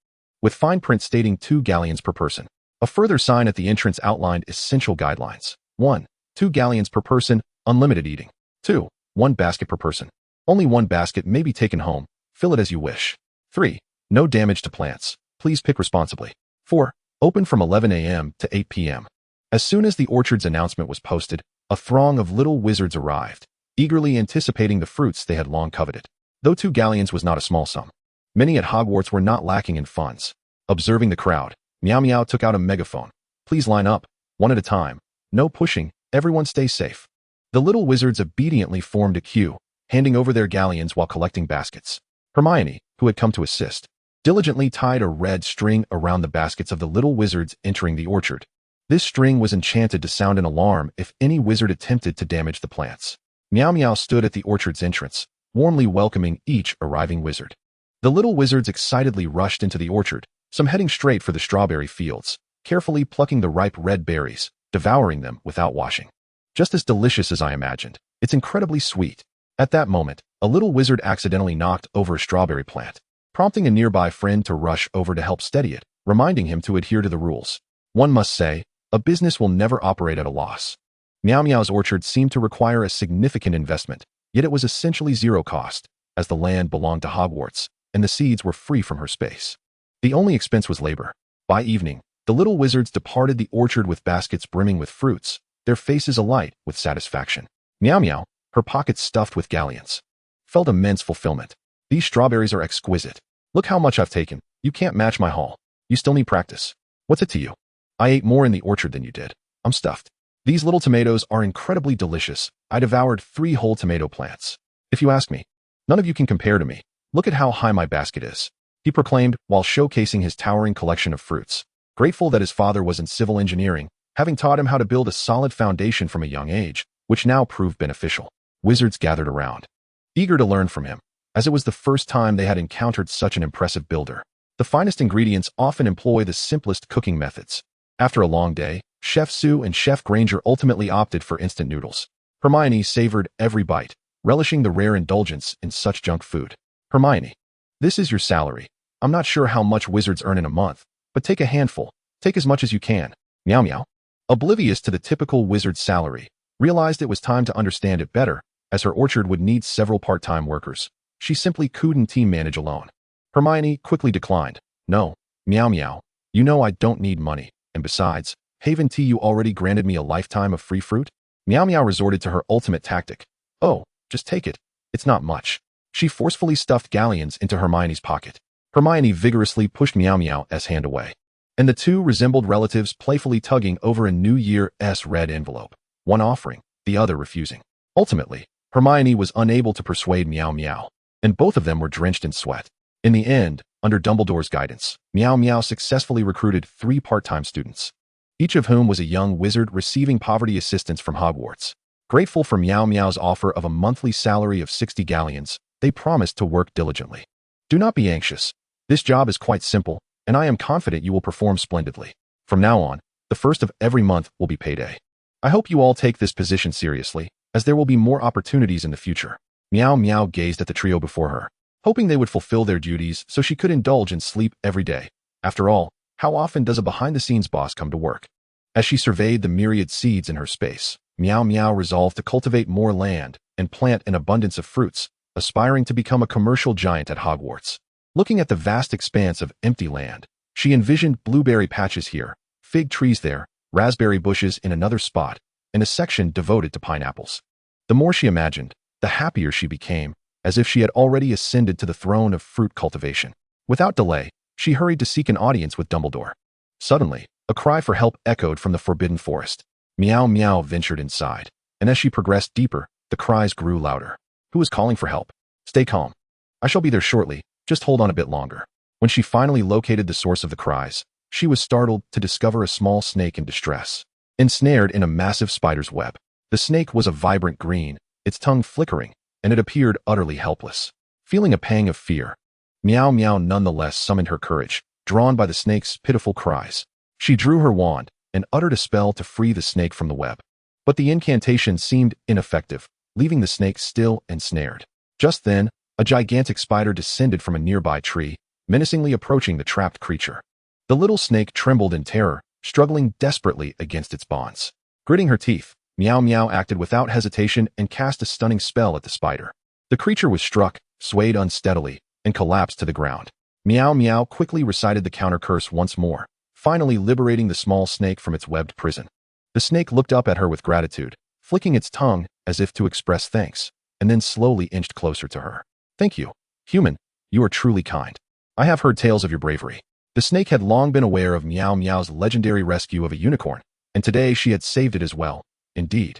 with fine print stating 2 galleons per person. A further sign at the entrance outlined essential guidelines. 1. 2 galleons per person, unlimited eating. 2. 1 basket per person. Only 1 basket may be taken home. Fill it as you wish. 3. No damage to plants. Please pick responsibly. 4. Open from 11 a.m. to 8 p.m. As soon as the orchard's announcement was posted, a throng of little wizards arrived, eagerly anticipating the fruits they had long coveted. Though 2 galleons was not a small sum, many at Hogwarts were not lacking in funds. Observing the crowd, Miao took out a megaphone. Please line up, one at a time. No pushing, everyone stay safe. The little wizards obediently formed a queue, handing over their galleons while collecting baskets. Hermione, who had come to assist, diligently tied a red string around the baskets of the little wizards entering the orchard. This string was enchanted to sound an alarm if any wizard attempted to damage the plants. Miao stood at the orchard's entrance, warmly welcoming each arriving wizard. The little wizards excitedly rushed into the orchard, some heading straight for the strawberry fields, carefully plucking the ripe red berries, devouring them without washing. Just as delicious as I imagined, it's incredibly sweet. At that moment, a little wizard accidentally knocked over a strawberry plant, prompting a nearby friend to rush over to help steady it, reminding him to adhere to the rules. One must say, a business will never operate at a loss. Miao's orchard seemed to require a significant investment, yet it was essentially zero cost, as the land belonged to Hogwarts, and the seeds were free from her space. The only expense was labor. By evening, the little wizards departed the orchard with baskets brimming with fruits, their faces alight with satisfaction. Miao, her pockets stuffed with galleons, felt immense fulfillment. These strawberries are exquisite. Look how much I've taken. You can't match my haul. You still need practice. What's it to you? I ate more in the orchard than you did. I'm stuffed. These little tomatoes are incredibly delicious. I devoured 3 whole tomato plants. If you ask me, none of you can compare to me. Look at how high my basket is, he proclaimed while showcasing his towering collection of fruits. Grateful that his father was in civil engineering, having taught him how to build a solid foundation from a young age, which now proved beneficial. Wizards gathered around, eager to learn from him, as it was the first time they had encountered such an impressive builder. The finest ingredients often employ the simplest cooking methods. After a long day, Chef Su and Chef Granger ultimately opted for instant noodles. Hermione savored every bite, relishing the rare indulgence in such junk food. Hermione, this is your salary. I'm not sure how much wizards earn in a month, but take a handful. Take as much as you can. Miao, oblivious to the typical wizard's salary, realized it was time to understand it better, as her orchard would need several part-time workers. She simply couldn't team manage alone. Hermione quickly declined. No, Miao, you know I don't need money. And besides, Haven Tea, you already granted me a lifetime of free fruit? Miao resorted to her ultimate tactic. Oh, just take it. It's not much. She forcefully stuffed galleons into Hermione's pocket. Hermione vigorously pushed Miao's hand away, and the two resembled relatives playfully tugging over a New Year's red envelope, one offering, the other refusing. Ultimately, Hermione was unable to persuade Miao, and both of them were drenched in sweat. In the end, under Dumbledore's guidance, Miao successfully recruited 3 part-time students, each of whom was a young wizard receiving poverty assistance from Hogwarts. Grateful for Miao's offer of a monthly salary of 60 galleons, they promised to work diligently. Do not be anxious. This job is quite simple, and I am confident you will perform splendidly. From now on, the first of every month will be payday. I hope you all take this position seriously, as there will be more opportunities in the future. Miao gazed at the trio before her, hoping they would fulfill their duties so she could indulge in sleep every day. After all, how often does a behind-the-scenes boss come to work? As she surveyed the myriad seeds in her space, Miao resolved to cultivate more land and plant an abundance of fruits, aspiring to become a commercial giant at Hogwarts. Looking at the vast expanse of empty land, she envisioned blueberry patches here, fig trees there, raspberry bushes in another spot, and a section devoted to pineapples. The more she imagined, the happier she became, as if she had already ascended to the throne of fruit cultivation. Without delay, she hurried to seek an audience with Dumbledore. Suddenly, a cry for help echoed from the forbidden forest. Miao ventured inside, and as she progressed deeper, the cries grew louder. Who is calling for help? Stay calm. I shall be there shortly, just hold on a bit longer. When she finally located the source of the cries, she was startled to discover a small snake in distress, ensnared in a massive spider's web. The snake was a vibrant green, its tongue flickering, and it appeared utterly helpless. Feeling a pang of fear, Miao nonetheless summoned her courage, drawn by the snake's pitiful cries. She drew her wand and uttered a spell to free the snake from the web. But the incantation seemed ineffective, leaving the snake still ensnared. Just then, A gigantic spider descended from a nearby tree, menacingly approaching the trapped creature. The little snake trembled in terror, struggling desperately against its bonds. Gritting her teeth, Miaomiao acted without hesitation and cast a stunning spell at the spider. The creature was struck, swayed unsteadily, and collapsed to the ground. Miaomiao quickly recited the counter curse once more, finally liberating the small snake from its webbed prison. The snake looked up at her with gratitude, flicking its tongue as if to express thanks, and then slowly inched closer to her. Thank you, human. You are truly kind. I have heard tales of your bravery. The snake had long been aware of Miaomiao's legendary rescue of a unicorn, and today she had saved it as well. Indeed.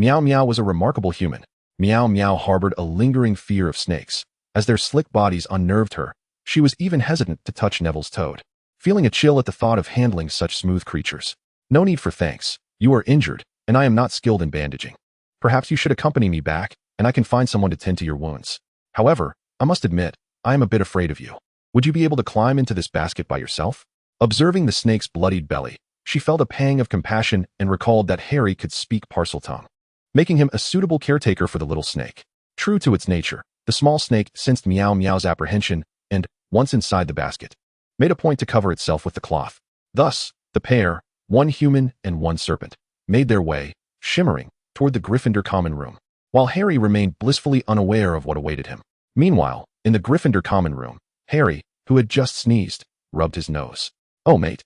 Miaomiao was a remarkable human. Miaomiao harbored a lingering fear of snakes. As their slick bodies unnerved her, she was even hesitant to touch Neville's toad, feeling a chill at the thought of handling such smooth creatures. No need for thanks. You are injured, and I am not skilled in bandaging. Perhaps you should accompany me back, and I can find someone to tend to your wounds. However, I must admit, I am a bit afraid of you. Would you be able to climb into this basket by yourself? Observing the snake's bloodied belly, she felt a pang of compassion and recalled that Harry could speak Parseltongue, making him a suitable caretaker for the little snake. True to its nature, the small snake sensed Miaomiao's apprehension and, once inside the basket, made a point to cover itself with the cloth. Thus, the pair, one human and one serpent, made their way, shimmering, toward the Gryffindor common room, while Harry remained blissfully unaware of what awaited him. Meanwhile, in the Gryffindor common room, Harry, who had just sneezed, rubbed his nose. Oh, mate.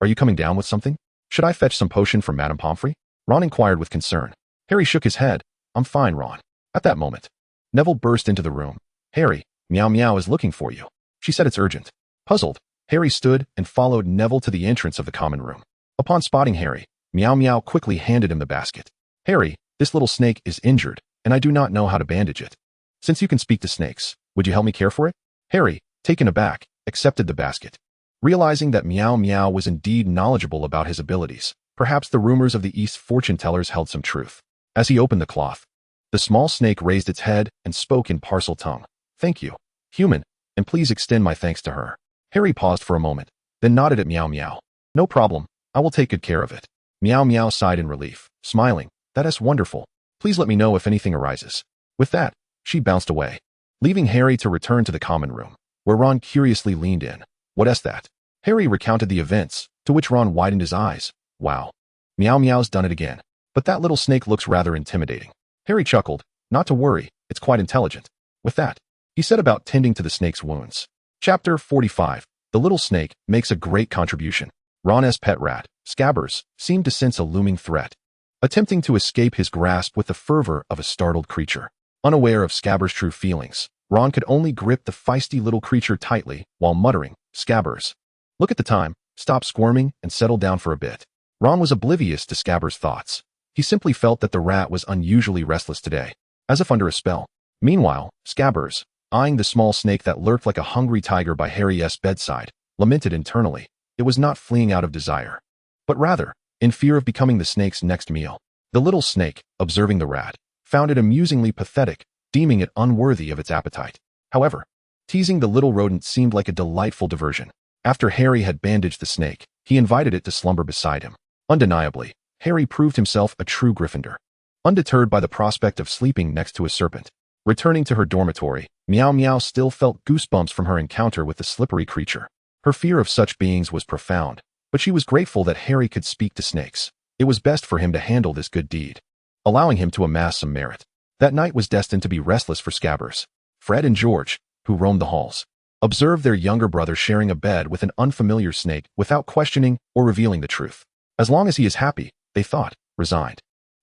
Are you coming down with something? Should I fetch some potion from Madame Pomfrey? Ron inquired with concern. Harry shook his head. I'm fine, Ron. At that moment, Neville burst into the room. Harry, Miaomiao is looking for you. She said it's urgent. Puzzled, Harry stood and followed Neville to the entrance of the common room. Upon spotting Harry, Miaomiao quickly handed him the basket. Harry, this little snake is injured, and I do not know how to bandage it. Since you can speak to snakes, would you help me care for it? Harry, taken aback, accepted the basket. Realizing that Miaomiao was indeed knowledgeable about his abilities, perhaps the rumors of the East fortune tellers held some truth. As he opened the cloth, the small snake raised its head and spoke in Parseltongue. Thank you, human, and please extend my thanks to her. Harry paused for a moment, then nodded at Miaomiao. No problem, I will take good care of it. Miaomiao sighed in relief, smiling. That is wonderful. Please let me know if anything arises. With that, she bounced away, leaving Harry to return to the common room, where Ron curiously leaned in. What is that? Harry recounted the events, to which Ron widened his eyes. Wow. Miaomiao's done it again. But that little snake looks rather intimidating. Harry chuckled. Not to worry, it's quite intelligent. With that, he set about tending to the snake's wounds. Chapter 45. The little snake makes a great contribution. Ron's pet rat, Scabbers, seemed to sense a looming threat, attempting to escape his grasp with the fervor of a startled creature. Unaware of Scabbers' true feelings, Ron could only grip the feisty little creature tightly while muttering, Scabbers, look at the time, stop squirming and settle down for a bit. Ron was oblivious to Scabbers' thoughts. He simply felt that the rat was unusually restless today, as if under a spell. Meanwhile, Scabbers, eyeing the small snake that lurked like a hungry tiger by Harry's bedside, lamented internally. It was not fleeing out of desire, but rather, in fear of becoming the snake's next meal. The little snake, observing the rat, found it amusingly pathetic, deeming it unworthy of its appetite. However, teasing the little rodent seemed like a delightful diversion. After Harry had bandaged the snake, he invited it to slumber beside him. Undeniably, Harry proved himself a true Gryffindor. Undeterred by the prospect of sleeping next to a serpent, returning to her dormitory, Miaomiao still felt goosebumps from her encounter with the slippery creature. Her fear of such beings was profound, but she was grateful that Harry could speak to snakes. It was best for him to handle this good deed, allowing him to amass some merit. That night was destined to be restless for Scabbers. Fred and George, who roamed the halls, observed their younger brother sharing a bed with an unfamiliar snake without questioning or revealing the truth. As long as he is happy, they thought, resigned.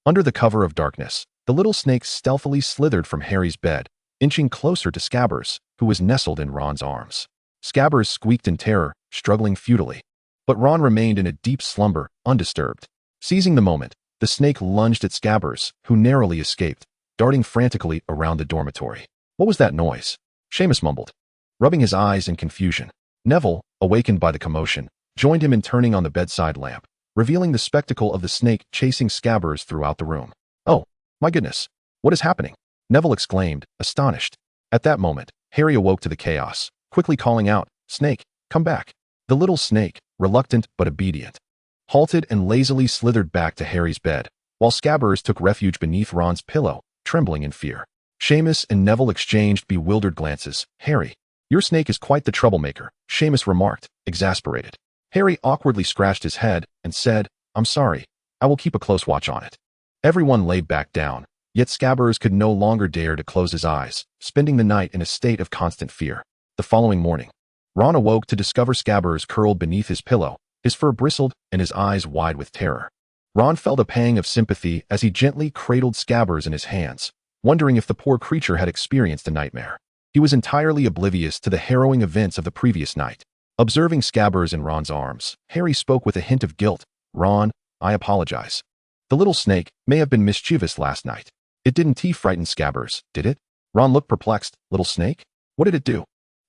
Under the cover of darkness, the little snake stealthily slithered from Harry's bed, inching closer to Scabbers, who was nestled in Ron's arms. Scabbers squeaked in terror, struggling futilely. But Ron remained in a deep slumber, undisturbed. Seizing the moment, the snake lunged at Scabbers, who narrowly escaped, darting frantically around the dormitory. What was that noise? Seamus mumbled, rubbing his eyes in confusion. Neville, awakened by the commotion, joined him in turning on the bedside lamp, revealing the spectacle of the snake chasing Scabbers throughout the room. Oh, my goodness, what is happening? Neville exclaimed, astonished. At that moment, Harry awoke to the chaos, quickly calling out, Snake, come back. The little snake, reluctant but obedient, halted and lazily slithered back to Harry's bed, while Scabbers took refuge beneath Ron's pillow, trembling in fear. Seamus and Neville exchanged bewildered glances. Harry, your snake is quite the troublemaker, Seamus remarked, exasperated. Harry awkwardly scratched his head and said, I'm sorry, I will keep a close watch on it. Everyone lay back down, yet Scabbers could no longer dare to close his eyes, spending the night in a state of constant fear. The following morning, Ron awoke to discover Scabbers curled beneath his pillow, his fur bristled and his eyes wide with terror. Ron felt a pang of sympathy as he gently cradled Scabbers in his hands, wondering if the poor creature had experienced a nightmare. He was entirely oblivious to the harrowing events of the previous night. Observing Scabbers in Ron's arms, Harry spoke with a hint of guilt. Ron, I apologize. The little snake may have been mischievous last night. It didn't frighten Scabbers, did it? Ron looked perplexed. Little snake? What did it do?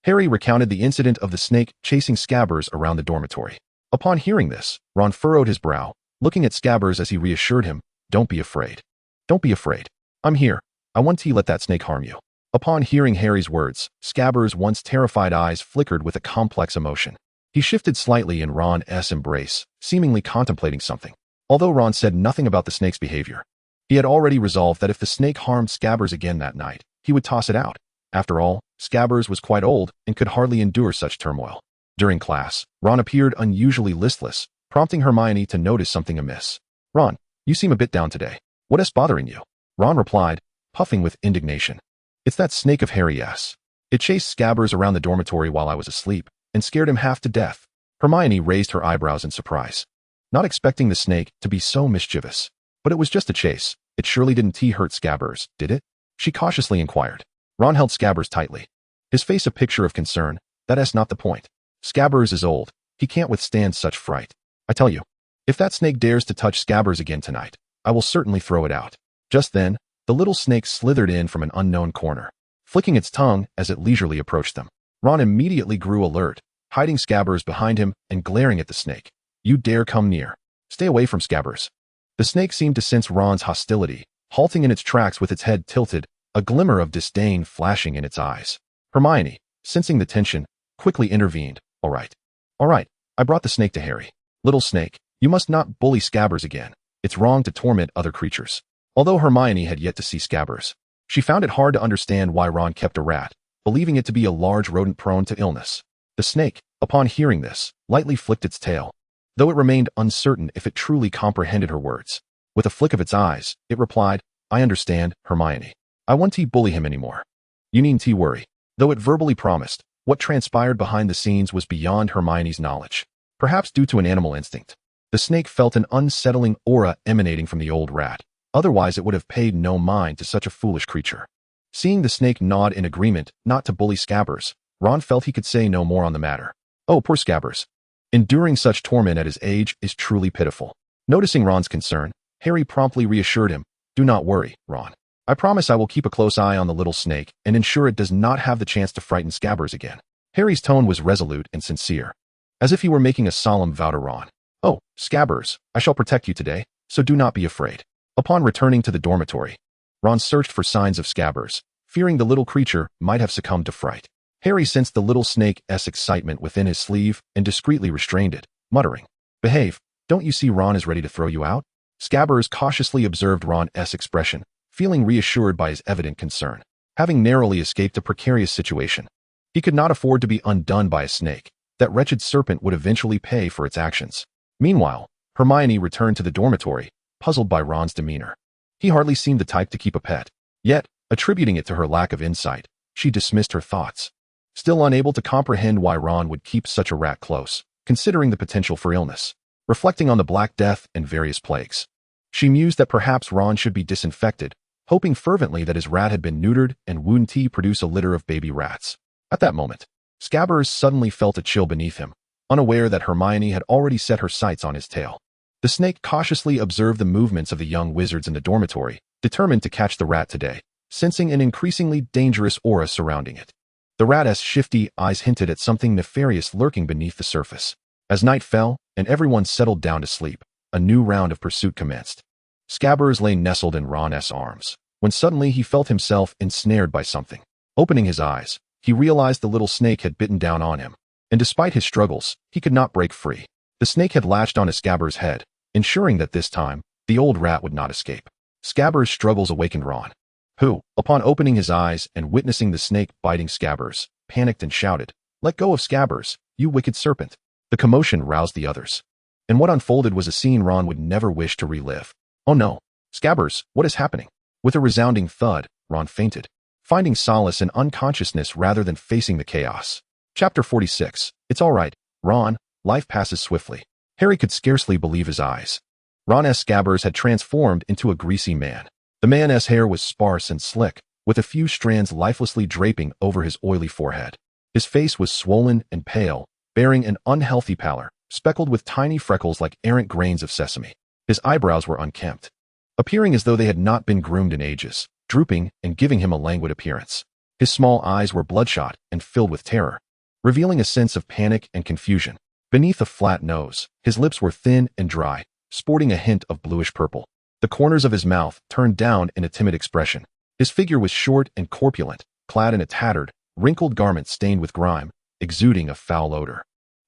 Harry recounted the incident of the snake chasing Scabbers around the dormitory. Upon hearing this, Ron furrowed his brow, looking at Scabbers as he reassured him, Don't be afraid. Don't be afraid. I'm here. I won't let that snake harm you. Upon hearing Harry's words, Scabbers' once terrified eyes flickered with a complex emotion. He shifted slightly in Ron's embrace, seemingly contemplating something. Although Ron said nothing about the snake's behavior, he had already resolved that if the snake harmed Scabbers again that night, he would toss it out. After all, Scabbers was quite old and could hardly endure such turmoil. During class, Ron appeared unusually listless, prompting Hermione to notice something amiss. Ron, you seem a bit down today. What is bothering you? Ron replied, puffing with indignation. It's that snake of Harry's. It chased Scabbers around the dormitory while I was asleep, and scared him half to death. Hermione raised her eyebrows in surprise, not expecting the snake to be so mischievous. But it was just a chase. It surely didn't hurt Scabbers, did it? She cautiously inquired. Ron held Scabbers tightly, his face a picture of concern. That's not the point. Scabbers is old. He can't withstand such fright. I tell you, if that snake dares to touch Scabbers again tonight, I will certainly throw it out. Just then, the little snake slithered in from an unknown corner, flicking its tongue as it leisurely approached them. Ron immediately grew alert, hiding Scabbers behind him and glaring at the snake. You dare come near. Stay away from Scabbers. The snake seemed to sense Ron's hostility, halting in its tracks with its head tilted, a glimmer of disdain flashing in its eyes. Hermione, sensing the tension, quickly intervened. All right, I brought the snake to Harry. Little snake, you must not bully Scabbers again. It's wrong to torment other creatures. Although Hermione had yet to see Scabbers, she found it hard to understand why Ron kept a rat, believing it to be a large rodent prone to illness. The snake, upon hearing this, lightly flicked its tail, though it remained uncertain if it truly comprehended her words. With a flick of its eyes, it replied, I understand, Hermione. I won't bully him anymore. You needn't worry. Though it verbally promised, what transpired behind the scenes was beyond Hermione's knowledge. Perhaps due to an animal instinct, the snake felt an unsettling aura emanating from the old rat. Otherwise, it would have paid no mind to such a foolish creature. Seeing the snake nod in agreement not to bully Scabbers, Ron felt he could say no more on the matter. Oh, poor Scabbers. Enduring such torment at his age is truly pitiful. Noticing Ron's concern, Harry promptly reassured him, Do not worry, Ron. I promise I will keep a close eye on the little snake and ensure it does not have the chance to frighten Scabbers again. Harry's tone was resolute and sincere, as if he were making a solemn vow to Ron. Oh, Scabbers, I shall protect you today, so do not be afraid. Upon returning to the dormitory, Ron searched for signs of Scabbers, fearing the little creature might have succumbed to fright. Harry sensed the little snake's excitement within his sleeve and discreetly restrained it, muttering, Behave, don't you see Ron is ready to throw you out? Scabbers cautiously observed Ron's expression, feeling reassured by his evident concern. Having narrowly escaped a precarious situation, he could not afford to be undone by a snake. That wretched serpent would eventually pay for its actions. Meanwhile, Hermione returned to the dormitory, puzzled by Ron's demeanor. He hardly seemed the type to keep a pet. Yet, attributing it to her lack of insight, she dismissed her thoughts. Still unable to comprehend why Ron would keep such a rat close, considering the potential for illness. Reflecting on the Black Death and various plagues, she mused that perhaps Ron should be disinfected, hoping fervently that his rat had been neutered and wouldn't produce a litter of baby rats. At that moment, Scabbers suddenly felt a chill beneath him, unaware that Hermione had already set her sights on his tail. The snake cautiously observed the movements of the young wizards in the dormitory, determined to catch the rat today, sensing an increasingly dangerous aura surrounding it. The rat's shifty eyes hinted at something nefarious lurking beneath the surface. As night fell, and everyone settled down to sleep, a new round of pursuit commenced. Scabbers lay nestled in Ron's arms, when suddenly he felt himself ensnared by something. Opening his eyes, he realized the little snake had bitten down on him, and despite his struggles, he could not break free. The snake had latched onto Scabbers' head, ensuring that this time, the old rat would not escape. Scabbers' struggles awakened Ron. who, upon opening his eyes and witnessing the snake biting Scabbers, panicked and shouted, "Let go of Scabbers, you wicked serpent." The commotion roused the others. And what unfolded was a scene Ron would never wish to relive. "Oh no. Scabbers, what is happening?" With a resounding thud, Ron fainted, finding solace in unconsciousness rather than facing the chaos. Chapter 46. It's all right, Ron. Life passes swiftly. Harry could scarcely believe his eyes. Ron S. Scabbers had transformed into a greasy man. The man's hair was sparse and slick, with a few strands lifelessly draping over his oily forehead. His face was swollen and pale, bearing an unhealthy pallor, speckled with tiny freckles like errant grains of sesame. His eyebrows were unkempt, appearing as though they had not been groomed in ages, drooping and giving him a languid appearance. His small eyes were bloodshot and filled with terror, revealing a sense of panic and confusion. Beneath a flat nose, his lips were thin and dry, sporting a hint of bluish purple. The corners of his mouth turned down in a timid expression. His figure was short and corpulent, clad in a tattered, wrinkled garment stained with grime, exuding a foul odor.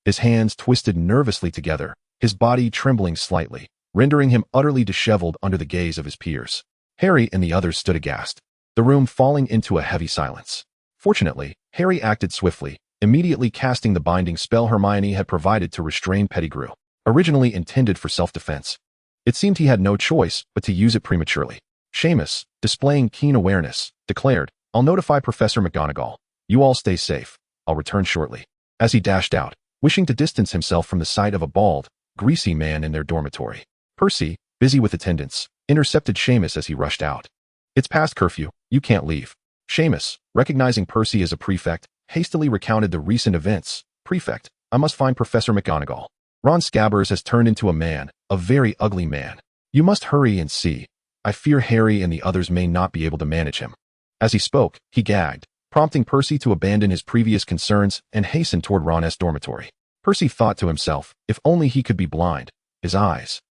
His hands twisted nervously together, his body trembling slightly, rendering him utterly disheveled under the gaze of his peers. Harry and the others stood aghast, the room falling into a heavy silence. Fortunately, Harry acted swiftly, immediately casting the binding spell Hermione had provided to restrain Pettigrew, originally intended for self-defense. It seemed he had no choice but to use it prematurely. Seamus, displaying keen awareness, declared, "I'll notify Professor McGonagall. You all stay safe. I'll return shortly." As he dashed out, wishing to distance himself from the sight of a bald, greasy man in their dormitory. Percy, busy with attendance, intercepted Seamus as he rushed out. "It's past curfew. You can't leave." Seamus, recognizing Percy as a prefect, hastily recounted the recent events. "Prefect, I must find Professor McGonagall. Ron Scabbers has turned into a man, a very ugly man. You must hurry and see. I fear Harry and the others may not be able to manage him." As he spoke, he gagged, prompting Percy to abandon his previous concerns and hasten toward Ron's dormitory. Percy thought to himself, if only he could be blind. His eyes.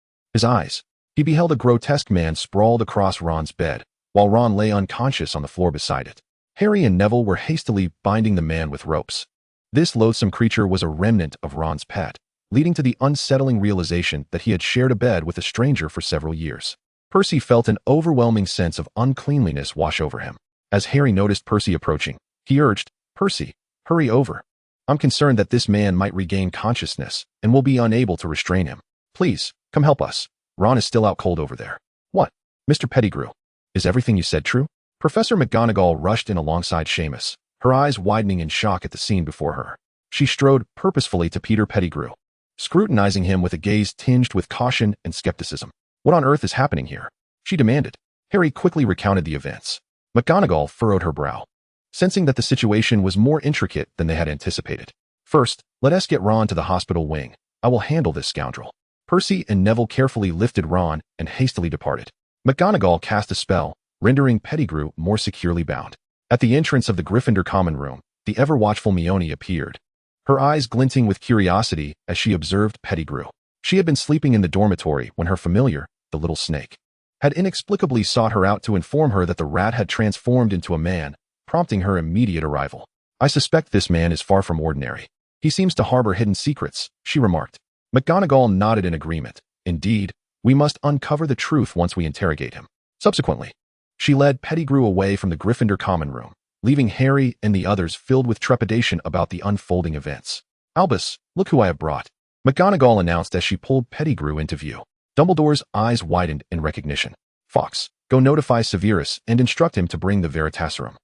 He beheld a grotesque man sprawled across Ron's bed, while Ron lay unconscious on the floor beside it. Harry and Neville were hastily binding the man with ropes. This loathsome creature was a remnant of Ron's pet, leading to the unsettling realization that he had shared a bed with a stranger for several years. Percy felt an overwhelming sense of uncleanliness wash over him. As Harry noticed Percy approaching, he urged, "Percy, hurry over. I'm concerned that this man might regain consciousness and will be unable to restrain him. Please, come help us. Ron is still out cold over there." "What? Mr. Pettigrew, is everything you said true?" Professor McGonagall rushed in alongside Seamus, her eyes widening in shock at the scene before her. She strode purposefully to Peter Pettigrew, scrutinizing him with a gaze tinged with caution and skepticism. "What on earth is happening here?" she demanded. Harry quickly recounted the events. McGonagall furrowed her brow, sensing that the situation was more intricate than they had anticipated. "First, let us get Ron to the hospital wing. I will handle this scoundrel." Percy and Neville carefully lifted Ron and hastily departed. McGonagall cast a spell, rendering Pettigrew more securely bound. At the entrance of the Gryffindor common room, the ever-watchful Mione appeared, her eyes glinting with curiosity as she observed Pettigrew. She had been sleeping in the dormitory when her familiar, the little snake, had inexplicably sought her out to inform her that the rat had transformed into a man, prompting her immediate arrival. "I suspect this man is far from ordinary. He seems to harbor hidden secrets," she remarked. McGonagall nodded in agreement. "Indeed, we must uncover the truth once we interrogate him." Subsequently, she led Pettigrew away from the Gryffindor common room, leaving Harry and the others filled with trepidation about the unfolding events. "Albus, look who I have brought," McGonagall announced as she pulled Pettigrew into view. Dumbledore's eyes widened in recognition. "Fawkes, go notify Severus and instruct him to bring the Veritaserum."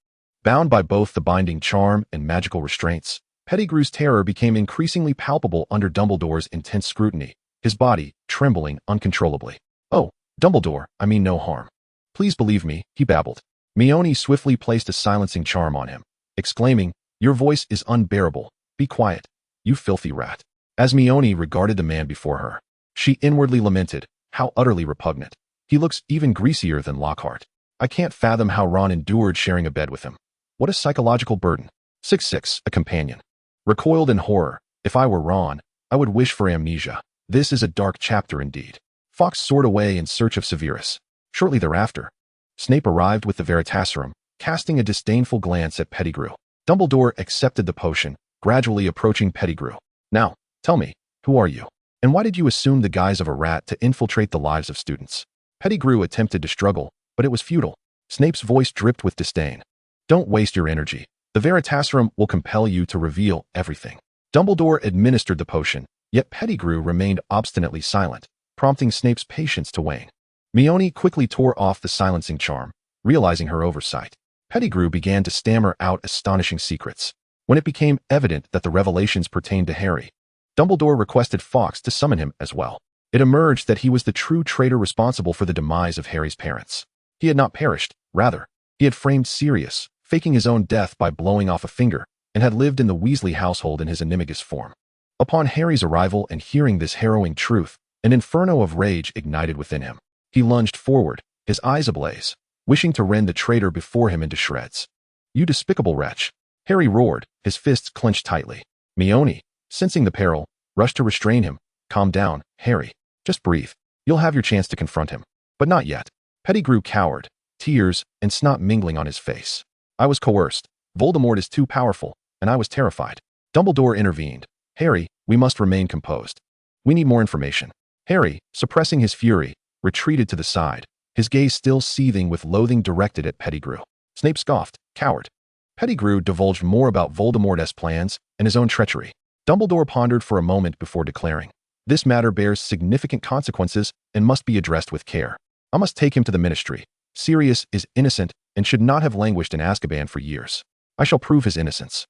Bound by both the binding charm and magical restraints, Pettigrew's terror became increasingly palpable under Dumbledore's intense scrutiny, his body trembling uncontrollably. "Oh, Dumbledore, I mean no harm. Please believe me," he babbled. Mione swiftly placed a silencing charm on him, exclaiming, "Your voice is unbearable. Be quiet, you filthy rat." As Mione regarded the man before her, she inwardly lamented, how utterly repugnant. "He looks even greasier than Lockhart. I can't fathom how Ron endured sharing a bed with him. What a psychological burden." 6-6, a companion. Recoiled in horror. "If I were Ron, I would wish for amnesia. This is a dark chapter indeed." Fawkes soared away in search of Severus. Shortly thereafter, Snape arrived with the Veritaserum, casting a disdainful glance at Pettigrew. Dumbledore accepted the potion, gradually approaching Pettigrew. "Now, tell me, who are you? And why did you assume the guise of a rat to infiltrate the lives of students?" Pettigrew attempted to struggle, but it was futile. Snape's voice dripped with disdain. Don't waste your energy. The Veritaserum will compel you to reveal everything. Dumbledore administered the potion, yet Pettigrew remained obstinately silent, prompting Snape's patience to wane. Mione quickly tore off the silencing charm, realizing her oversight. Pettigrew began to stammer out astonishing secrets. When it became evident that the revelations pertained to Harry, Dumbledore requested Fawkes to summon him as well. It emerged that he was the true traitor responsible for the demise of Harry's parents. He had not perished, rather, he had framed Sirius, faking his own death by blowing off a finger, and had lived in the Weasley household in his animagus form. Upon Harry's arrival and hearing this harrowing truth, an inferno of rage ignited within him. He lunged forward, his eyes ablaze, wishing to rend the traitor before him into shreds. You despicable wretch! Harry roared, his fists clenched tightly. Mione, sensing the peril, rushed to restrain him. Calm down, Harry. Just breathe. You'll have your chance to confront him. But not yet. Pettigrew cowered, tears and snot mingling on his face. I was coerced. Voldemort is too powerful, and I was terrified. Dumbledore intervened. Harry, we must remain composed. We need more information. Harry, suppressing his fury, retreated to the side, his gaze still seething with loathing directed at Pettigrew. Snape scoffed, coward. Pettigrew divulged more about Voldemort's plans and his own treachery. Dumbledore pondered for a moment before declaring, this matter bears significant consequences and must be addressed with care. I must take him to the Ministry. Sirius is innocent and should not have languished in Azkaban for years. I shall prove his innocence.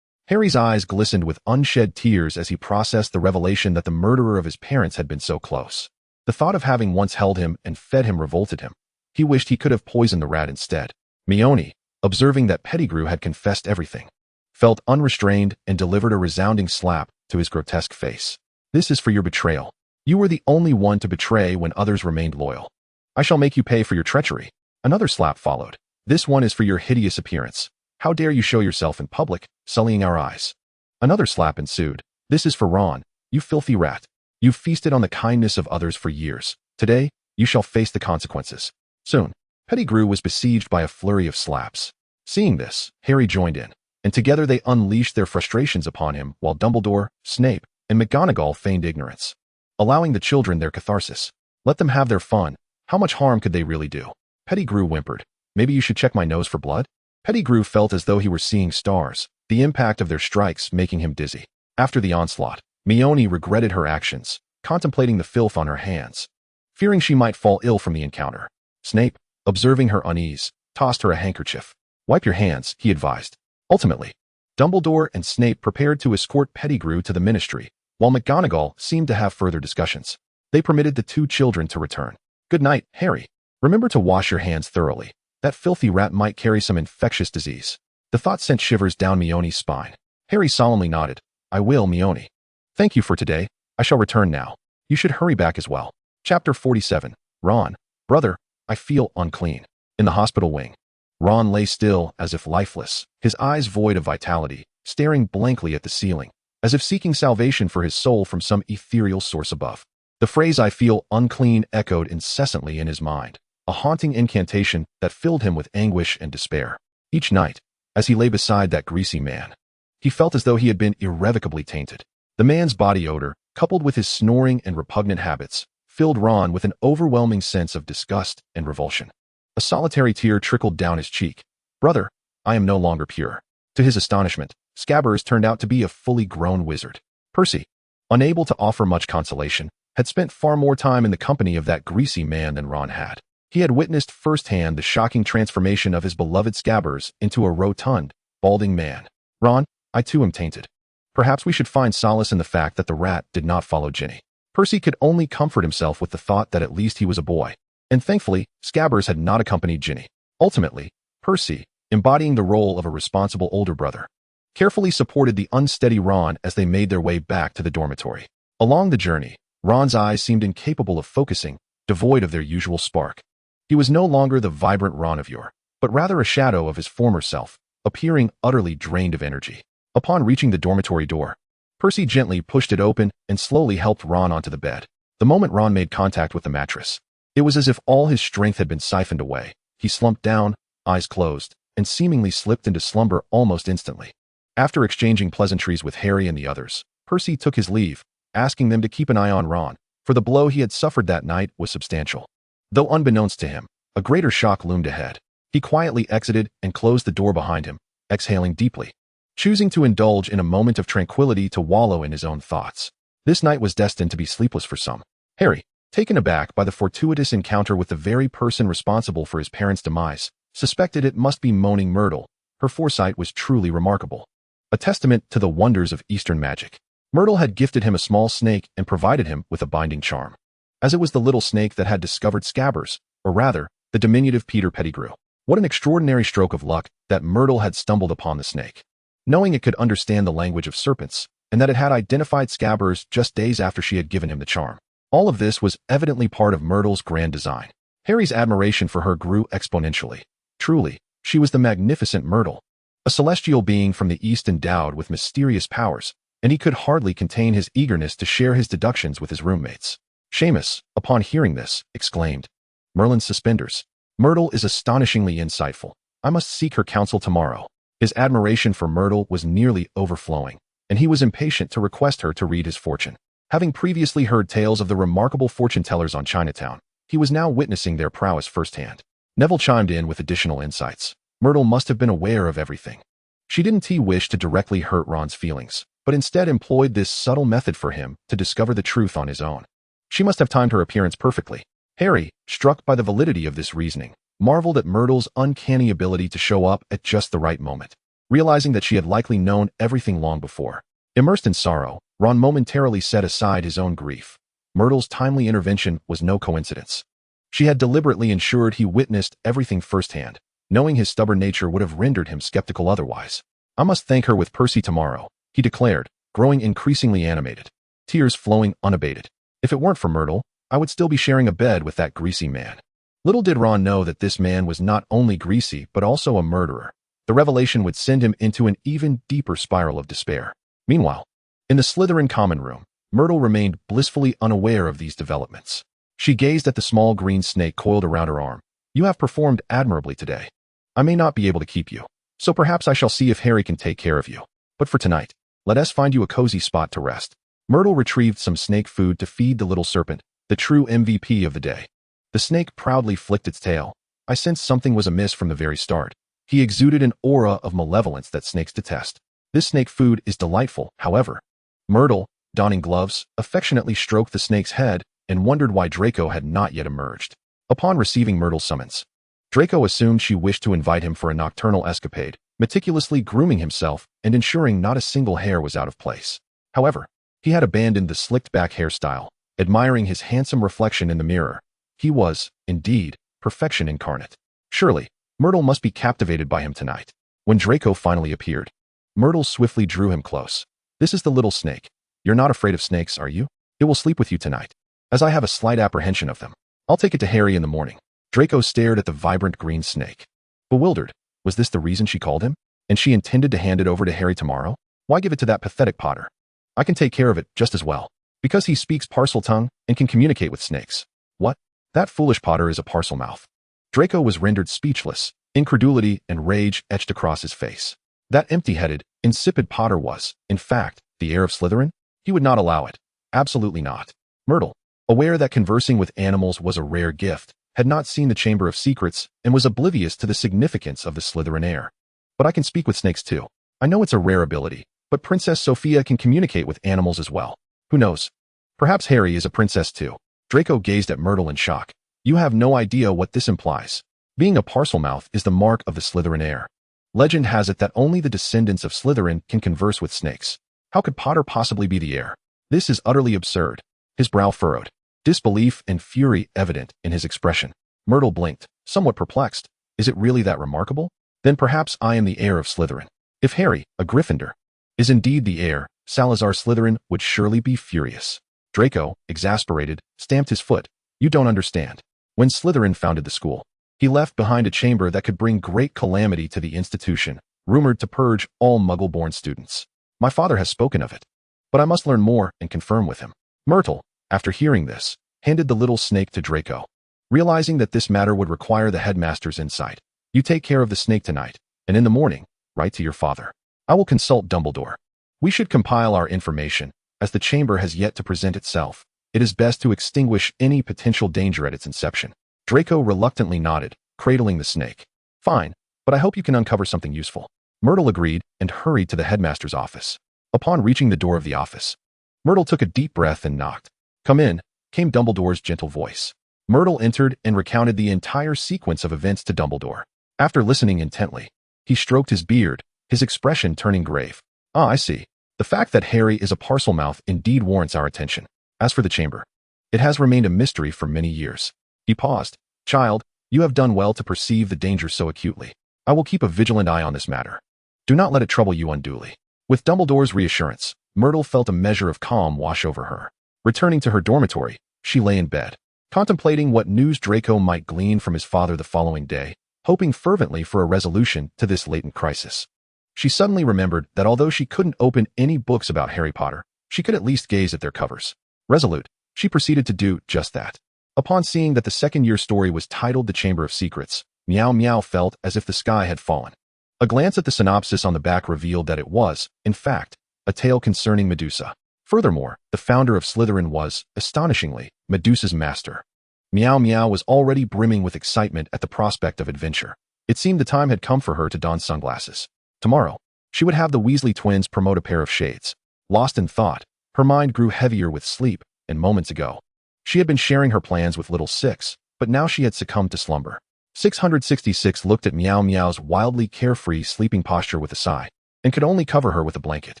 Harry's eyes glistened with unshed tears as he processed the revelation that the murderer of his parents had been so close. The thought of having once held him and fed him revolted him. He wished he could have poisoned the rat instead. Mione, observing that Pettigrew had confessed everything, felt unrestrained and delivered a resounding slap to his grotesque face. This is for your betrayal. You were the only one to betray when others remained loyal. I shall make you pay for your treachery. Another slap followed. This one is for your hideous appearance. How dare you show yourself in public, sullying our eyes? Another slap ensued. This is for Ron, you filthy rat. You've feasted on the kindness of others for years. Today, you shall face the consequences. Soon, Pettigrew was besieged by a flurry of slaps. Seeing this, Harry joined in, and together they unleashed their frustrations upon him while Dumbledore, Snape, and McGonagall feigned ignorance, allowing the children their catharsis. Let them have their fun. How much harm could they really do? Pettigrew whimpered. Maybe you should check my nose for blood? Pettigrew felt as though he were seeing stars, the impact of their strikes making him dizzy. After the onslaught, Mione regretted her actions, contemplating the filth on her hands, fearing she might fall ill from the encounter. Snape, observing her unease, tossed her a handkerchief. Wipe your hands, he advised. Ultimately, Dumbledore and Snape prepared to escort Pettigrew to the Ministry, while McGonagall seemed to have further discussions. They permitted the two children to return. Good night, Harry. Remember to wash your hands thoroughly. That filthy rat might carry some infectious disease. The thought sent shivers down Mione's spine. Harry solemnly nodded. I will, Mione. Thank you for today. I shall return now. You should hurry back as well. Chapter 47. Ron. Brother, I feel unclean. In the hospital wing, Ron lay still as if lifeless, his eyes void of vitality, staring blankly at the ceiling, as if seeking salvation for his soul from some ethereal source above. The phrase I feel unclean echoed incessantly in his mind, a haunting incantation that filled him with anguish and despair. Each night, as he lay beside that greasy man, he felt as though he had been irrevocably tainted. The man's body odor, coupled with his snoring and repugnant habits, filled Ron with an overwhelming sense of disgust and revulsion. A solitary tear trickled down his cheek. Brother, I am no longer pure. To his astonishment, Scabbers turned out to be a fully grown wizard. Percy, unable to offer much consolation, had spent far more time in the company of that greasy man than Ron had. He had witnessed firsthand the shocking transformation of his beloved Scabbers into a rotund, balding man. Ron, I too am tainted. Perhaps we should find solace in the fact that the rat did not follow Ginny. Percy could only comfort himself with the thought that at least he was a boy. And thankfully, Scabbers had not accompanied Ginny. Ultimately, Percy, embodying the role of a responsible older brother, carefully supported the unsteady Ron as they made their way back to the dormitory. Along the journey, Ron's eyes seemed incapable of focusing, devoid of their usual spark. He was no longer the vibrant Ron of yore, but rather a shadow of his former self, appearing utterly drained of energy. Upon reaching the dormitory door, Percy gently pushed it open and slowly helped Ron onto the bed. The moment Ron made contact with the mattress, it was as if all his strength had been siphoned away. He slumped down, eyes closed, and seemingly slipped into slumber almost instantly. After exchanging pleasantries with Harry and the others, Percy took his leave, asking them to keep an eye on Ron, for the blow he had suffered that night was substantial. Though unbeknownst to him, a greater shock loomed ahead. He quietly exited and closed the door behind him, exhaling deeply, choosing to indulge in a moment of tranquility to wallow in his own thoughts. This night was destined to be sleepless for some. Harry, taken aback by the fortuitous encounter with the very person responsible for his parents' demise, suspected it must be moaning Myrtle. Her foresight was truly remarkable, a testament to the wonders of Eastern magic. Myrtle had gifted him a small snake and provided him with a binding charm, as it was the little snake that had discovered Scabbers, or rather, the diminutive Peter Pettigrew. What an extraordinary stroke of luck that Myrtle had stumbled upon the snake. Knowing it could understand the language of serpents, and that it had identified Scabbers just days after she had given him the charm. All of this was evidently part of Myrtle's grand design. Harry's admiration for her grew exponentially. Truly, she was the magnificent Myrtle, a celestial being from the East endowed with mysterious powers, and he could hardly contain his eagerness to share his deductions with his roommates. Seamus, upon hearing this, exclaimed, "Merlin's suspenders. Myrtle is astonishingly insightful. I must seek her counsel tomorrow." His admiration for Myrtle was nearly overflowing, and he was impatient to request her to read his fortune. Having previously heard tales of the remarkable fortune-tellers on Chinatown, he was now witnessing their prowess firsthand. Neville chimed in with additional insights. Myrtle must have been aware of everything. She didn't wish to directly hurt Ron's feelings, but instead employed this subtle method for him to discover the truth on his own. She must have timed her appearance perfectly. Harry, struck by the validity of this reasoning, marveled at Myrtle's uncanny ability to show up at just the right moment. Realizing that she had likely known everything long before. Immersed in sorrow, Ron momentarily set aside his own grief. Myrtle's timely intervention was no coincidence. She had deliberately ensured he witnessed everything firsthand, knowing his stubborn nature would have rendered him skeptical otherwise. "I must thank her with Percy tomorrow," he declared, growing increasingly animated, tears flowing unabated. "If it weren't for Myrtle, I would still be sharing a bed with that greasy man." Little did Ron know that this man was not only greasy but also a murderer. The revelation would send him into an even deeper spiral of despair. Meanwhile, in the Slytherin common room, Myrtle remained blissfully unaware of these developments. She gazed at the small green snake coiled around her arm. "You have performed admirably today. I may not be able to keep you, so perhaps I shall see if Harry can take care of you. But for tonight, let us find you a cozy spot to rest." Myrtle retrieved some snake food to feed the little serpent, the true MVP of the day. The snake proudly flicked its tail. I sensed something was amiss from the very start. He exuded an aura of malevolence that snakes detest. This snake food is delightful, however. Myrtle, donning gloves, affectionately stroked the snake's head and wondered why Draco had not yet emerged. Upon receiving Myrtle's summons, Draco assumed she wished to invite him for a nocturnal escapade, meticulously grooming himself and ensuring not a single hair was out of place. However, he had abandoned the slicked-back hairstyle, admiring his handsome reflection in the mirror. He was, indeed, perfection incarnate. Surely, Myrtle must be captivated by him tonight. When Draco finally appeared, Myrtle swiftly drew him close. "This is the little snake. You're not afraid of snakes, are you? It will sleep with you tonight, as I have a slight apprehension of them. I'll take it to Harry in the morning." Draco stared at the vibrant green snake. Bewildered, was this the reason she called him? And she intended to hand it over to Harry tomorrow? Why give it to that pathetic Potter? "I can take care of it just as well, because he speaks parcel tongue and can communicate with snakes." "What? That foolish Potter is a parcel mouth." Draco was rendered speechless. Incredulity and rage etched across his face. That empty-headed, insipid Potter was, in fact, the heir of Slytherin? He would not allow it. Absolutely not. Myrtle, aware that conversing with animals was a rare gift, had not seen the Chamber of Secrets and was oblivious to the significance of the Slytherin heir. "But I can speak with snakes too. I know it's a rare ability, but Princess Sophia can communicate with animals as well. Who knows? Perhaps Harry is a princess too." Draco gazed at Myrtle in shock. "You have no idea what this implies. Being a parcel-mouth is the mark of the Slytherin heir. Legend has it that only the descendants of Slytherin can converse with snakes. How could Potter possibly be the heir? This is utterly absurd." His brow furrowed, disbelief and fury evident in his expression. Myrtle blinked, somewhat perplexed. "Is it really that remarkable? Then perhaps I am the heir of Slytherin. If Harry, a Gryffindor, is indeed the heir, Salazar Slytherin would surely be furious." Draco, exasperated, stamped his foot. "You don't understand. When Slytherin founded the school, he left behind a chamber that could bring great calamity to the institution, rumored to purge all Muggle-born students. My father has spoken of it, but I must learn more and confirm with him." Myrtle, after hearing this, handed the little snake to Draco. Realizing that this matter would require the headmaster's insight, "You take care of the snake tonight, and in the morning, write to your father. I will consult Dumbledore. We should compile our information, as the chamber has yet to present itself. It is best to extinguish any potential danger at its inception." Draco reluctantly nodded, cradling the snake. Fine, but I hope you can uncover something useful. Myrtle agreed and hurried to the headmaster's office. Upon reaching the door of the office, Myrtle took a deep breath and knocked. "Come in," came Dumbledore's gentle voice. Myrtle entered and recounted the entire sequence of events to Dumbledore. After listening intently, he stroked his beard, his expression turning grave. "Ah, I see. The fact that Harry is a Parselmouth indeed warrants our attention. As for the chamber, it has remained a mystery for many years." He paused. "Child, you have done well to perceive the danger so acutely. I will keep a vigilant eye on this matter. Do not let it trouble you unduly." With Dumbledore's reassurance, Myrtle felt a measure of calm wash over her. Returning to her dormitory, she lay in bed, contemplating what news Draco might glean from his father the following day, hoping fervently for a resolution to this latent crisis. She suddenly remembered that although she couldn't open any books about Harry Potter, she could at least gaze at their covers. Resolute, she proceeded to do just that. Upon seeing that the second-year story was titled The Chamber of Secrets, Miao Miao felt as if the sky had fallen. A glance at the synopsis on the back revealed that it was, in fact, a tale concerning Medusa. Furthermore, the founder of Slytherin was, astonishingly, Medusa's master. Miao Miao was already brimming with excitement at the prospect of adventure. It seemed the time had come for her to don sunglasses. Tomorrow, she would have the Weasley twins promote a pair of shades. Lost in thought, her mind grew heavier with sleep, and moments ago, she had been sharing her plans with Little Six, but now she had succumbed to slumber. 666 looked at Miao Miao's wildly carefree sleeping posture with a sigh, and could only cover her with a blanket.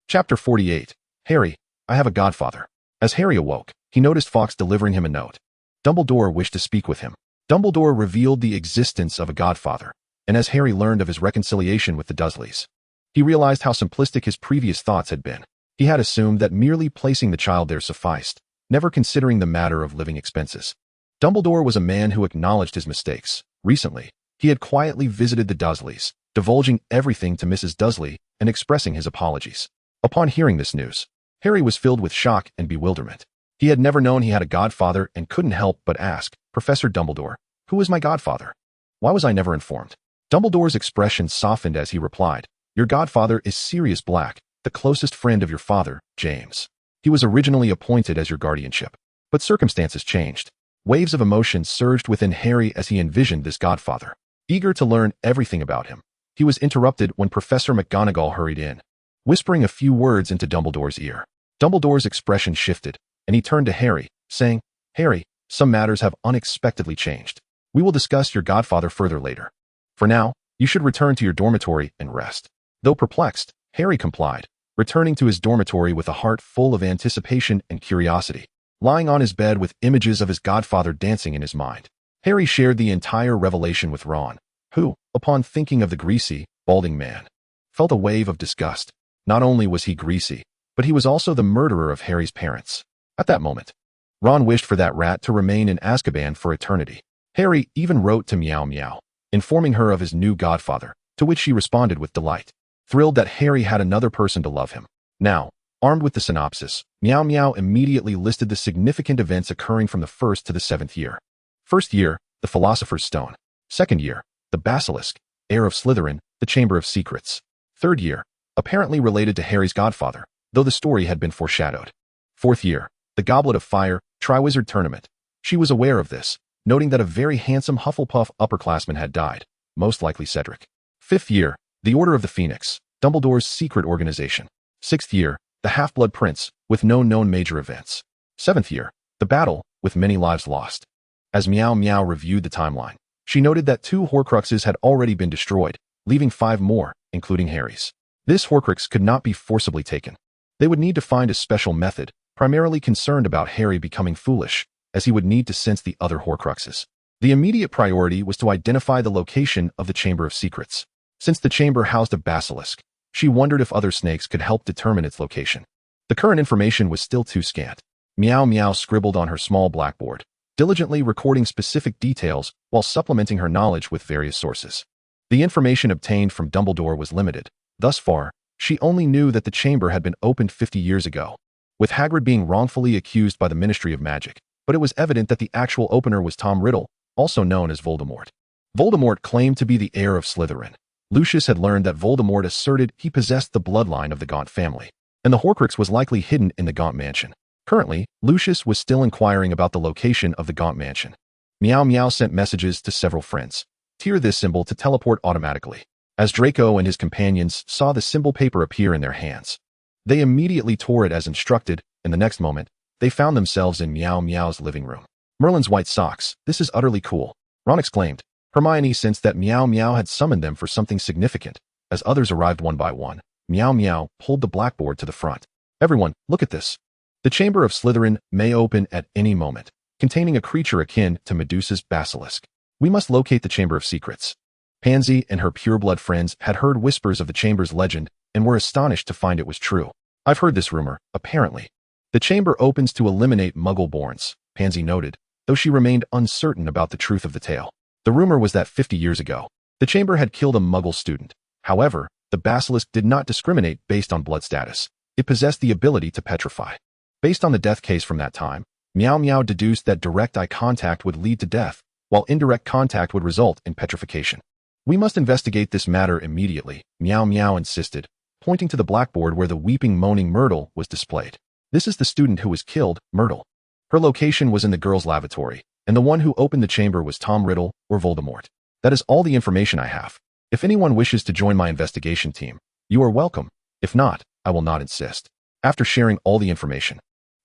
Chapter 48. Harry, I have a godfather. As Harry awoke, he noticed Fawkes delivering him a note. Dumbledore wished to speak with him. Dumbledore revealed the existence of a godfather, and as Harry learned of his reconciliation with the Dursleys, he realized how simplistic his previous thoughts had been. He had assumed that merely placing the child there sufficed, never considering the matter of living expenses. Dumbledore was a man who acknowledged his mistakes. Recently, he had quietly visited the Dursleys, divulging everything to Mrs. Dursley and expressing his apologies. Upon hearing this news, Harry was filled with shock and bewilderment. He had never known he had a godfather and couldn't help but ask, "Professor Dumbledore, who is my godfather? Why was I never informed?" Dumbledore's expression softened as he replied, "Your godfather is Sirius Black, the closest friend of your father, James. He was originally appointed as your guardianship, but circumstances changed." Waves of emotion surged within Harry as he envisioned this godfather. Eager to learn everything about him, he was interrupted when Professor McGonagall hurried in, whispering a few words into Dumbledore's ear. Dumbledore's expression shifted, and he turned to Harry, saying, "Harry, some matters have unexpectedly changed. We will discuss your godfather further later. For now, you should return to your dormitory and rest." Though perplexed, Harry complied, returning to his dormitory with a heart full of anticipation and curiosity. Lying on his bed with images of his godfather dancing in his mind, Harry shared the entire revelation with Ron, who, upon thinking of the greasy, balding man, felt a wave of disgust. Not only was he greasy, but he was also the murderer of Harry's parents. At that moment, Ron wished for that rat to remain in Azkaban for eternity. Harry even wrote to Miao Miao, informing her of his new godfather, to which she responded with delight, thrilled that Harry had another person to love him. Now, armed with the synopsis, Miao Miao immediately listed the significant events occurring from the 1st to the 7th year. First year, the Philosopher's Stone. Second year, the Basilisk, heir of Slytherin, the Chamber of Secrets. Third year, apparently related to Harry's godfather, though the story had been foreshadowed. Fourth year, the Goblet of Fire, Triwizard Tournament. She was aware of this, noting that a very handsome Hufflepuff upperclassman had died, most likely Cedric. Fifth year, the Order of the Phoenix, Dumbledore's secret organization. Sixth year, the Half-Blood Prince, with no known major events. Seventh year, the battle, with many lives lost. As Miao Miao reviewed the timeline, she noted that 2 Horcruxes had already been destroyed, leaving 5 more, including Harry's. This Horcrux could not be forcibly taken. They would need to find a special method, primarily concerned about Harry becoming foolish, as he would need to sense the other Horcruxes. The immediate priority was to identify the location of the Chamber of Secrets. Since the chamber housed a basilisk, she wondered if other snakes could help determine its location. The current information was still too scant. Miao Miao scribbled on her small blackboard, diligently recording specific details while supplementing her knowledge with various sources. The information obtained from Dumbledore was limited. Thus far, she only knew that the chamber had been opened 50 years ago, with Hagrid being wrongfully accused by the Ministry of Magic, but it was evident that the actual opener was Tom Riddle, also known as Voldemort. Voldemort claimed to be the heir of Slytherin. Lucius had learned that Voldemort asserted he possessed the bloodline of the Gaunt family, and the Horcrux was likely hidden in the Gaunt mansion. Currently, Lucius was still inquiring about the location of the Gaunt mansion. Miao Miao sent messages to several friends, Tear this symbol to teleport automatically. As Draco and his companions saw the symbol paper appear in their hands, they immediately tore it as instructed, and the next moment, they found themselves in Miaomiao's living room. Merlin's white socks, this is utterly cool, Ron exclaimed. Hermione sensed that Miaomiao had summoned them for something significant. As others arrived one by one, Miaomiao pulled the blackboard to the front. Everyone, look at this. The Chamber of Slytherin may open at any moment, containing a creature akin to Medusa's basilisk. We must locate the Chamber of Secrets. Pansy and her pureblood friends had heard whispers of the chamber's legend and were astonished to find it was true. I've heard this rumor, apparently. The chamber opens to eliminate Muggle-borns, Pansy noted, though she remained uncertain about the truth of the tale. The rumor was that 50 years ago, the chamber had killed a Muggle student. However, the basilisk did not discriminate based on blood status. It possessed the ability to petrify. Based on the death case from that time, Miaomiao deduced that direct eye contact would lead to death, while indirect contact would result in petrification. We must investigate this matter immediately, Miaomiao insisted, pointing to the blackboard where the weeping, moaning Myrtle was displayed. This is the student who was killed, Myrtle. Her location was in the girls' lavatory, and the one who opened the chamber was Tom Riddle or Voldemort. That is all the information I have. If anyone wishes to join my investigation team, you are welcome. If not, I will not insist. After sharing all the information,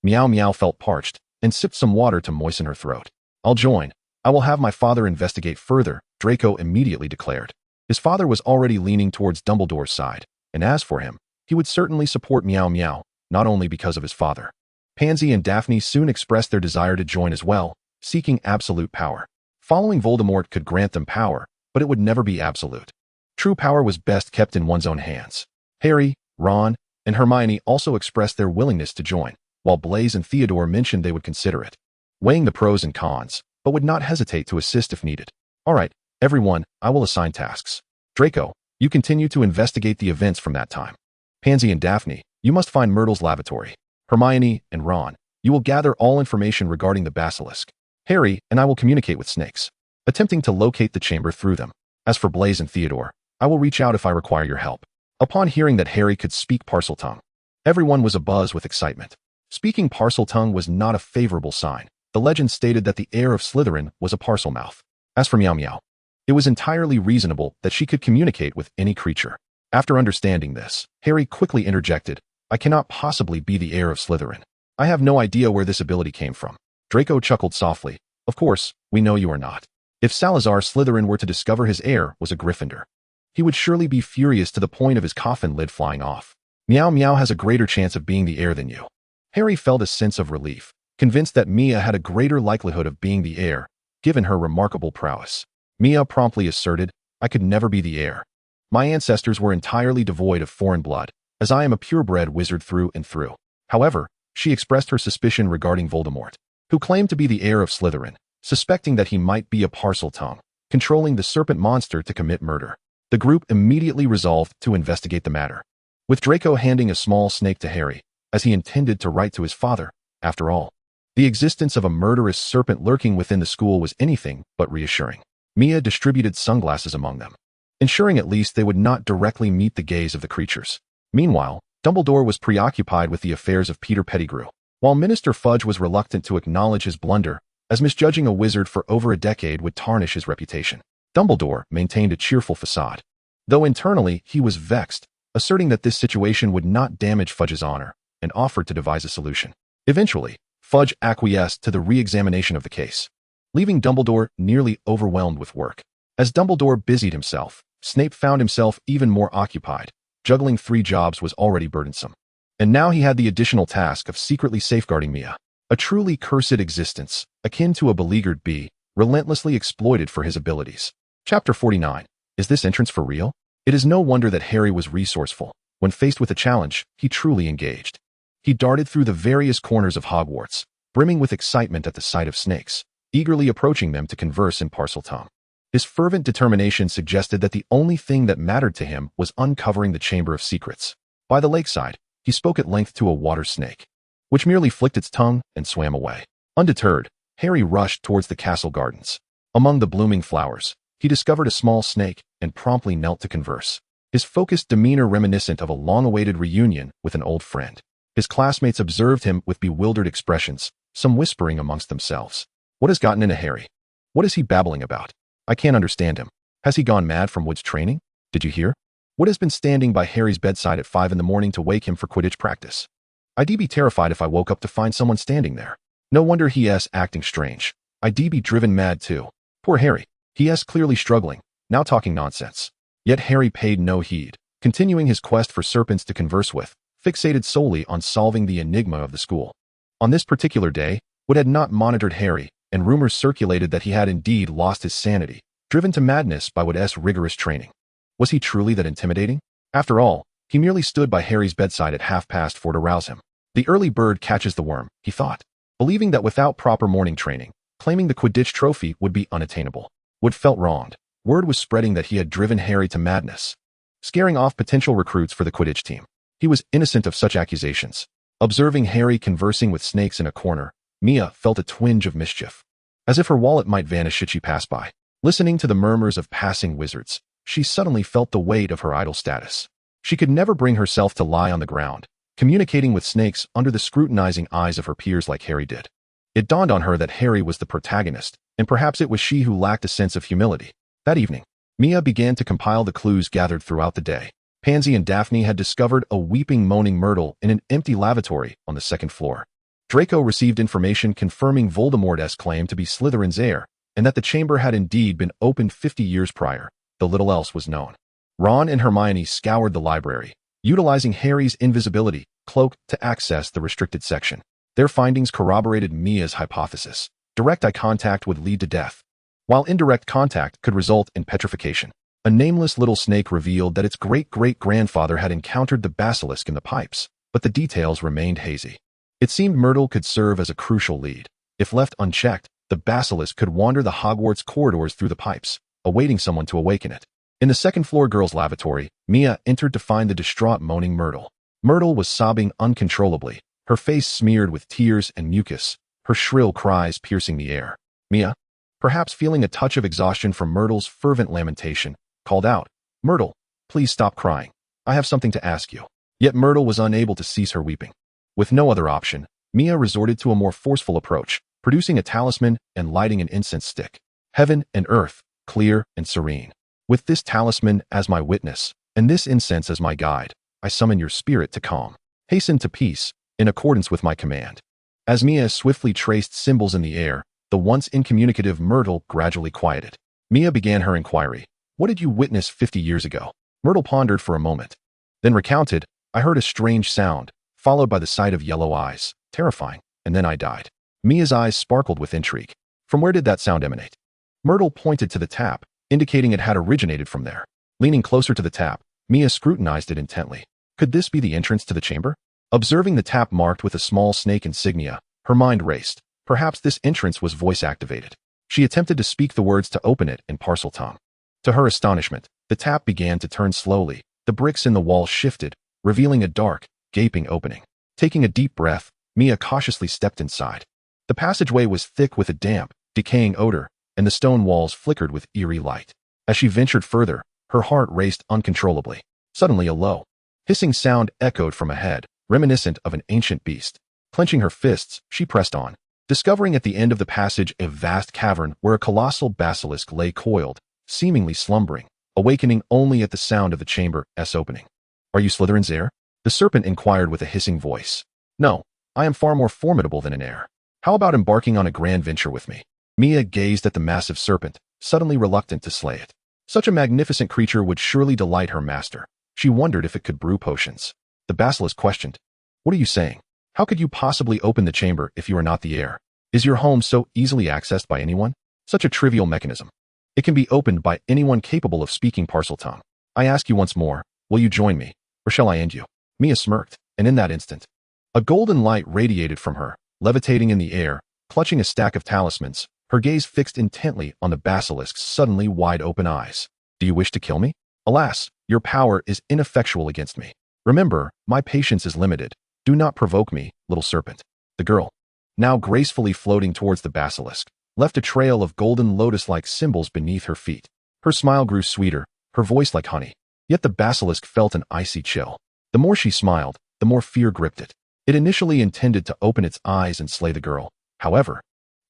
Miaomiao felt parched and sipped some water to moisten her throat. I'll join. I will have my father investigate further, Draco immediately declared. His father was already leaning towards Dumbledore's side, and as for him, he would certainly support Miaomiao, not only because of his father. Pansy and Daphne soon expressed their desire to join as well, seeking absolute power. Following Voldemort could grant them power, but it would never be absolute. True power was best kept in one's own hands. Harry, Ron, and Hermione also expressed their willingness to join, while Blaise and Theodore mentioned they would consider it, weighing the pros and cons, but would not hesitate to assist if needed. All right, everyone, I will assign tasks. Draco, you continue to investigate the events from that time. Pansy and Daphne, you must find Myrtle's lavatory. Hermione and Ron, you will gather all information regarding the basilisk. Harry and I will communicate with snakes, attempting to locate the chamber through them. As for Blaise and Theodore, I will reach out if I require your help. Upon hearing that Harry could speak Parseltongue, everyone was abuzz with excitement. Speaking Parseltongue was not a favorable sign. The legend stated that the heir of Slytherin was a Parselmouth. As for Miaomiao, it was entirely reasonable that she could communicate with any creature. After understanding this, Harry quickly interjected, I cannot possibly be the heir of Slytherin. I have no idea where this ability came from. Draco chuckled softly. Of course, we know you are not. If Salazar Slytherin were to discover his heir was a Gryffindor, he would surely be furious to the point of his coffin lid flying off. Miaomiao has a greater chance of being the heir than you. Harry felt a sense of relief, convinced that Mia had a greater likelihood of being the heir, given her remarkable prowess. Mia promptly asserted, I could never be the heir. My ancestors were entirely devoid of foreign blood, as I am a purebred wizard through and through. However, she expressed her suspicion regarding Voldemort, who claimed to be the heir of Slytherin, suspecting that he might be a Parseltongue, controlling the serpent monster to commit murder. The group immediately resolved to investigate the matter, with Draco handing a small snake to Harry, as he intended to write to his father. After all, the existence of a murderous serpent lurking within the school was anything but reassuring. Mia distributed sunglasses among them, ensuring at least they would not directly meet the gaze of the creatures. Meanwhile, Dumbledore was preoccupied with the affairs of Peter Pettigrew, while Minister Fudge was reluctant to acknowledge his blunder, as misjudging a wizard for over a decade would tarnish his reputation. Dumbledore maintained a cheerful facade, though internally he was vexed, asserting that this situation would not damage Fudge's honor, and offered to devise a solution. Eventually, Fudge acquiesced to the re-examination of the case, leaving Dumbledore nearly overwhelmed with work. As Dumbledore busied himself, Snape found himself even more occupied. Juggling 3 jobs was already burdensome, and now he had the additional task of secretly safeguarding Mia, a truly cursed existence, akin to a beleaguered bee, relentlessly exploited for his abilities. Chapter 49. Is this entrance for real? It is no wonder that Harry was resourceful. When faced with a challenge, he truly engaged. He darted through the various corners of Hogwarts, brimming with excitement at the sight of snakes, eagerly approaching them to converse in Parseltongue. His fervent determination suggested that the only thing that mattered to him was uncovering the Chamber of Secrets. By the lakeside, he spoke at length to a water snake, which merely flicked its tongue and swam away. Undeterred, Harry rushed towards the castle gardens. Among the blooming flowers, he discovered a small snake and promptly knelt to converse, his focused demeanor reminiscent of a long-awaited reunion with an old friend. His classmates observed him with bewildered expressions, some whispering amongst themselves. What has gotten into Harry? What is he babbling about? I can't understand him. Has he gone mad from Wood's training? Did you hear? Wood has been standing by Harry's bedside at 5 in the morning to wake him for Quidditch practice. I'd be terrified if I woke up to find someone standing there. No wonder he's acting strange. I'd be driven mad too. Poor Harry. He's clearly struggling, now talking nonsense. Yet Harry paid no heed, continuing his quest for serpents to converse with, fixated solely on solving the enigma of the school. On this particular day, Wood had not monitored Harry, and rumors circulated that he had indeed lost his sanity, driven to madness by Wood's rigorous training. Was he truly that intimidating? After all, he merely stood by Harry's bedside at 4:30 to rouse him. The early bird catches the worm, he thought, believing that without proper morning training, claiming the Quidditch trophy would be unattainable. Wood felt wronged. Word was spreading that he had driven Harry to madness, scaring off potential recruits for the Quidditch team. He was innocent of such accusations. Observing Harry conversing with snakes in a corner, Mia felt a twinge of mischief, as if her wallet might vanish should she pass by. Listening to the murmurs of passing wizards, she suddenly felt the weight of her idol status. She could never bring herself to lie on the ground, communicating with snakes under the scrutinizing eyes of her peers like Harry did. It dawned on her that Harry was the protagonist, and perhaps it was she who lacked a sense of humility. That evening, Mia began to compile the clues gathered throughout the day. Pansy and Daphne had discovered a weeping, moaning Myrtle in an empty lavatory on the second floor. Draco received information confirming Voldemort's claim to be Slytherin's heir, and that the chamber had indeed been opened 50 years prior, though little else was known. Ron and Hermione scoured the library, utilizing Harry's invisibility cloak to access the restricted section. Their findings corroborated Mia's hypothesis. Direct eye contact would lead to death, while indirect contact could result in petrification. A nameless little snake revealed that its great-great-grandfather had encountered the basilisk in the pipes, but the details remained hazy. It seemed Myrtle could serve as a crucial lead. If left unchecked, the basilisk could wander the Hogwarts corridors through the pipes, awaiting someone to awaken it. In the second-floor girls' lavatory, Mia entered to find the distraught, moaning Myrtle. Myrtle was sobbing uncontrollably, her face smeared with tears and mucus, her shrill cries piercing the air. Mia, perhaps feeling a touch of exhaustion from Myrtle's fervent lamentation, called out, "Myrtle, please stop crying. I have something to ask you." Yet Myrtle was unable to cease her weeping. With no other option, Mia resorted to a more forceful approach, producing a talisman and lighting an incense stick. Heaven and earth, clear and serene. With this talisman as my witness, and this incense as my guide, I summon your spirit to calm. Hasten to peace, in accordance with my command. As Mia swiftly traced symbols in the air, the once incommunicative Myrtle gradually quieted. Mia began her inquiry. "What did you witness 50 years ago?" Myrtle pondered for a moment, then recounted, "I heard a strange sound, followed by the sight of yellow eyes, terrifying, and then I died." Mia's eyes sparkled with intrigue. From where did that sound emanate? Myrtle pointed to the tap, indicating it had originated from there. Leaning closer to the tap, Mia scrutinized it intently. Could this be the entrance to the chamber? Observing the tap marked with a small snake insignia, her mind raced. Perhaps this entrance was voice-activated. She attempted to speak the words to open it in Parseltongue. To her astonishment, the tap began to turn slowly. The bricks in the wall shifted, revealing a dark, gaping opening. Taking a deep breath, Mia cautiously stepped inside. The passageway was thick with a damp, decaying odor, and the stone walls flickered with eerie light. As she ventured further, her heart raced uncontrollably. Suddenly a low, hissing sound echoed from ahead, reminiscent of an ancient beast. Clenching her fists, she pressed on, discovering at the end of the passage a vast cavern where a colossal basilisk lay coiled, seemingly slumbering, awakening only at the sound of the chamber's opening. "Are you Slytherin's heir?" the serpent inquired with a hissing voice. "No, I am far more formidable than an heir. How about embarking on a grand venture with me?" Mia gazed at the massive serpent, suddenly reluctant to slay it. Such a magnificent creature would surely delight her master. She wondered if it could brew potions. The basilisk questioned, "What are you saying? How could you possibly open the chamber if you are not the heir? Is your home so easily accessed by anyone? Such a trivial mechanism. It can be opened by anyone capable of speaking Parseltongue. I ask you once more, will you join me, or shall I end you?" Mia smirked, and in that instant, a golden light radiated from her, levitating in the air, clutching a stack of talismans, her gaze fixed intently on the basilisk's suddenly wide-open eyes. "Do you wish to kill me? Alas, your power is ineffectual against me. Remember, my patience is limited. Do not provoke me, little serpent." The girl, now gracefully floating towards the basilisk, left a trail of golden lotus-like symbols beneath her feet. Her smile grew sweeter, her voice like honey. Yet the basilisk felt an icy chill. The more she smiled, the more fear gripped it. It initially intended to open its eyes and slay the girl. However,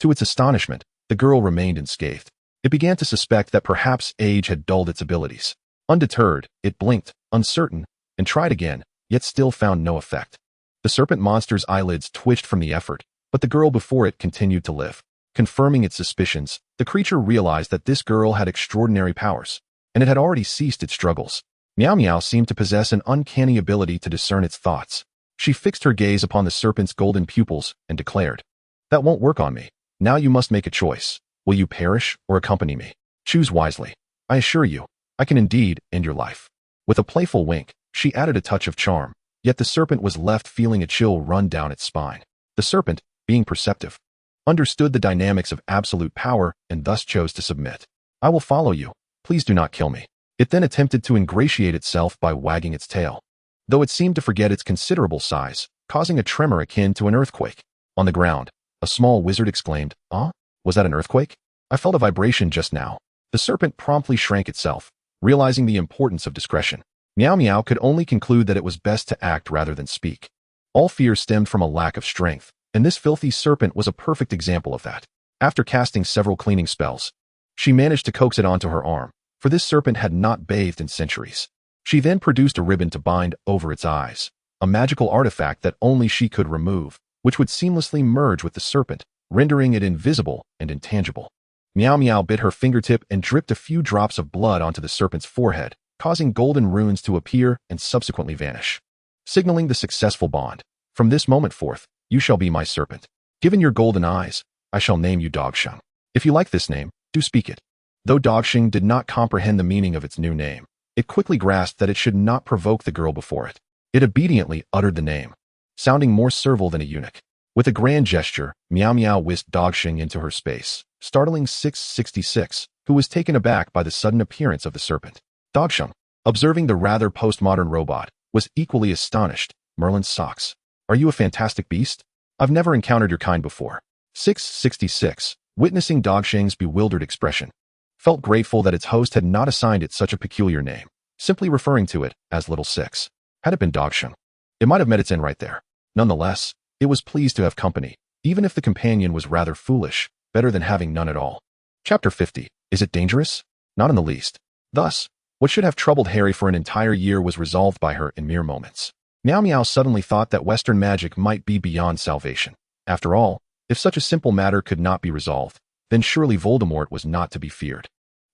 to its astonishment, the girl remained unscathed. It began to suspect that perhaps age had dulled its abilities. Undeterred, it blinked, uncertain, and tried again, yet still found no effect. The serpent monster's eyelids twitched from the effort, but the girl before it continued to live. Confirming its suspicions, the creature realized that this girl had extraordinary powers, and it had already ceased its struggles. Miaomiao seemed to possess an uncanny ability to discern its thoughts. She fixed her gaze upon the serpent's golden pupils and declared, "That won't work on me. Now you must make a choice. Will you perish or accompany me? Choose wisely. I assure you, I can indeed end your life." With a playful wink, she added a touch of charm, yet the serpent was left feeling a chill run down its spine. The serpent, being perceptive, understood the dynamics of absolute power and thus chose to submit. "I will follow you. Please do not kill me." It then attempted to ingratiate itself by wagging its tail, though it seemed to forget its considerable size, causing a tremor akin to an earthquake. On the ground, a small wizard exclaimed, "Ah, was that an earthquake? I felt a vibration just now." The serpent promptly shrank itself, realizing the importance of discretion. Miaomiao could only conclude that it was best to act rather than speak. All fear stemmed from a lack of strength, and this filthy serpent was a perfect example of that. After casting several cleaning spells, she managed to coax it onto her arm, for this serpent had not bathed in centuries. She then produced a ribbon to bind over its eyes, a magical artifact that only she could remove, which would seamlessly merge with the serpent, rendering it invisible and intangible. Miaomiao bit her fingertip and dripped a few drops of blood onto the serpent's forehead, causing golden runes to appear and subsequently vanish, signaling the successful bond. "From this moment forth, you shall be my serpent. Given your golden eyes, I shall name you Dogsheng. If you like this name, do speak it." Though Dogsheng did not comprehend the meaning of its new name, it quickly grasped that it should not provoke the girl before it. It obediently uttered the name, sounding more servile than a eunuch. With a grand gesture, Miaomiao whisked Dogsheng into her space, startling 666, who was taken aback by the sudden appearance of the serpent. Dogsheng, observing the rather postmodern robot, was equally astonished. "Merlin's socks. Are you a fantastic beast? I've never encountered your kind before." 666, witnessing Dogsheng's bewildered expression, felt grateful that its host had not assigned it such a peculiar name, simply referring to it as Little Six. Had it been Dogsheng, it might have met its end right there. Nonetheless, it was pleased to have company, even if the companion was rather foolish, better than having none at all. Chapter 50. Is it dangerous? Not in the least. Thus, what should have troubled Harry for an entire year was resolved by her in mere moments. Miaomiao suddenly thought that Western magic might be beyond salvation. After all, if such a simple matter could not be resolved, then surely Voldemort was not to be feared.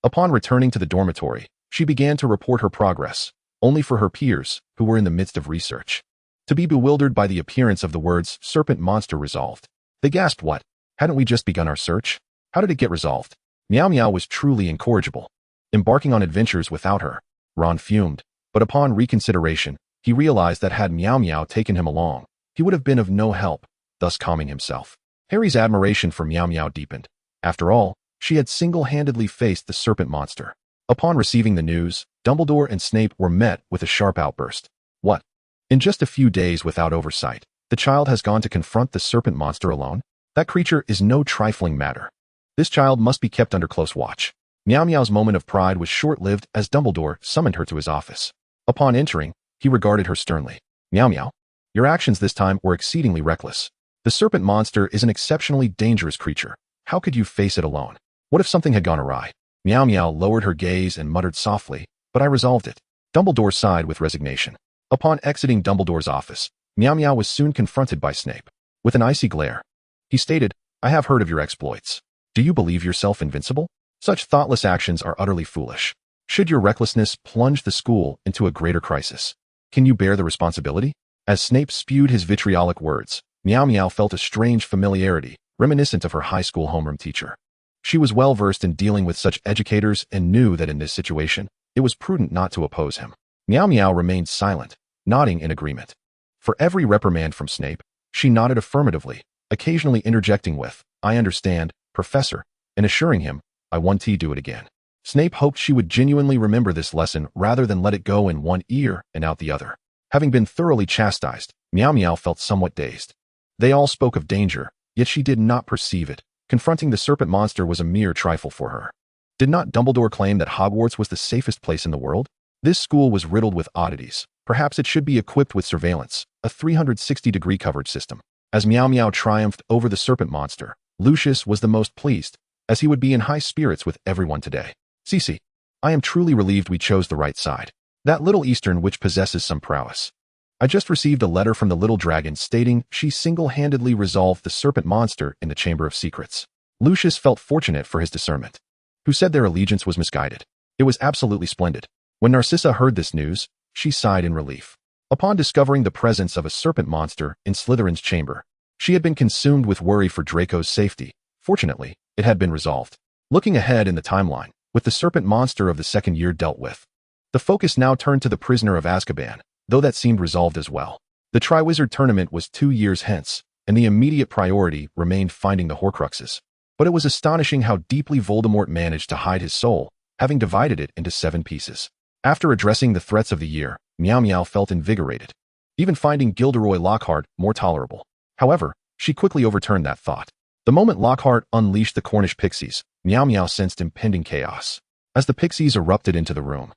Upon returning to the dormitory, she began to report her progress, only for her peers, who were in the midst of research, to be bewildered by the appearance of the words "serpent monster resolved." They gasped, "What? Hadn't we just begun our search? How did it get resolved?" Miaomiao was truly incorrigible, embarking on adventures without her. Ron fumed, but upon reconsideration, he realized that had Miaomiao taken him along, he would have been of no help, thus calming himself. Harry's admiration for Miaomiao deepened. After all, she had single-handedly faced the serpent monster. Upon receiving the news, Dumbledore and Snape were met with a sharp outburst. "What? In just a few days without oversight, the child has gone to confront the serpent monster alone? That creature is no trifling matter. This child must be kept under close watch." Miaomiao's moment of pride was short-lived as Dumbledore summoned her to his office. Upon entering, he regarded her sternly. "Miaomiao, your actions this time were exceedingly reckless. The serpent monster is an exceptionally dangerous creature. How could you face it alone? What if something had gone awry?" Miaomiao lowered her gaze and muttered softly, "But I resolved it." Dumbledore sighed with resignation. Upon exiting Dumbledore's office, Miaomiao was soon confronted by Snape. With an icy glare, he stated, "I have heard of your exploits. Do you believe yourself invincible? Such thoughtless actions are utterly foolish. Should your recklessness plunge the school into a greater crisis, can you bear the responsibility?" As Snape spewed his vitriolic words, Miaomiao felt a strange familiarity, reminiscent of her high school homeroom teacher. She was well versed in dealing with such educators and knew that in this situation, it was prudent not to oppose him. Miaomiao remained silent, nodding in agreement. For every reprimand from Snape, she nodded affirmatively, occasionally interjecting with, "I understand, Professor," and assuring him, "I won't do it again." Snape hoped she would genuinely remember this lesson rather than let it go in one ear and out the other. Having been thoroughly chastised, Miaomiao felt somewhat dazed. They all spoke of danger, yet she did not perceive it. Confronting the serpent monster was a mere trifle for her. Did not Dumbledore claim that Hogwarts was the safest place in the world? This school was riddled with oddities. Perhaps it should be equipped with surveillance, a 360-degree coverage system. As Miaomiao triumphed over the serpent monster, Lucius was the most pleased. as he would be in high spirits with everyone today. Cici, I am truly relieved we chose the right side. That little Eastern witch possesses some prowess. I just received a letter from the little dragon stating she single-handedly resolved the serpent monster in the Chamber of Secrets. Lucius felt fortunate for his discernment. Who said their allegiance was misguided? It was absolutely splendid. When Narcissa heard this news, she sighed in relief. Upon discovering the presence of a serpent monster in Slytherin's chamber, she had been consumed with worry for Draco's safety. Fortunately, it had been resolved. Looking ahead in the timeline, with the serpent monster of the second year dealt with, the focus now turned to the prisoner of Azkaban, though that seemed resolved as well. The Triwizard Tournament was 2 years hence, and the immediate priority remained finding the Horcruxes. But it was astonishing how deeply Voldemort managed to hide his soul, having divided it into 7 pieces. After addressing the threats of the year, Miaomiao felt invigorated, even finding Gilderoy Lockhart more tolerable. However, she quickly overturned that thought. The moment Lockhart unleashed the Cornish pixies, Miaomiao sensed impending chaos. As the pixies erupted into the room,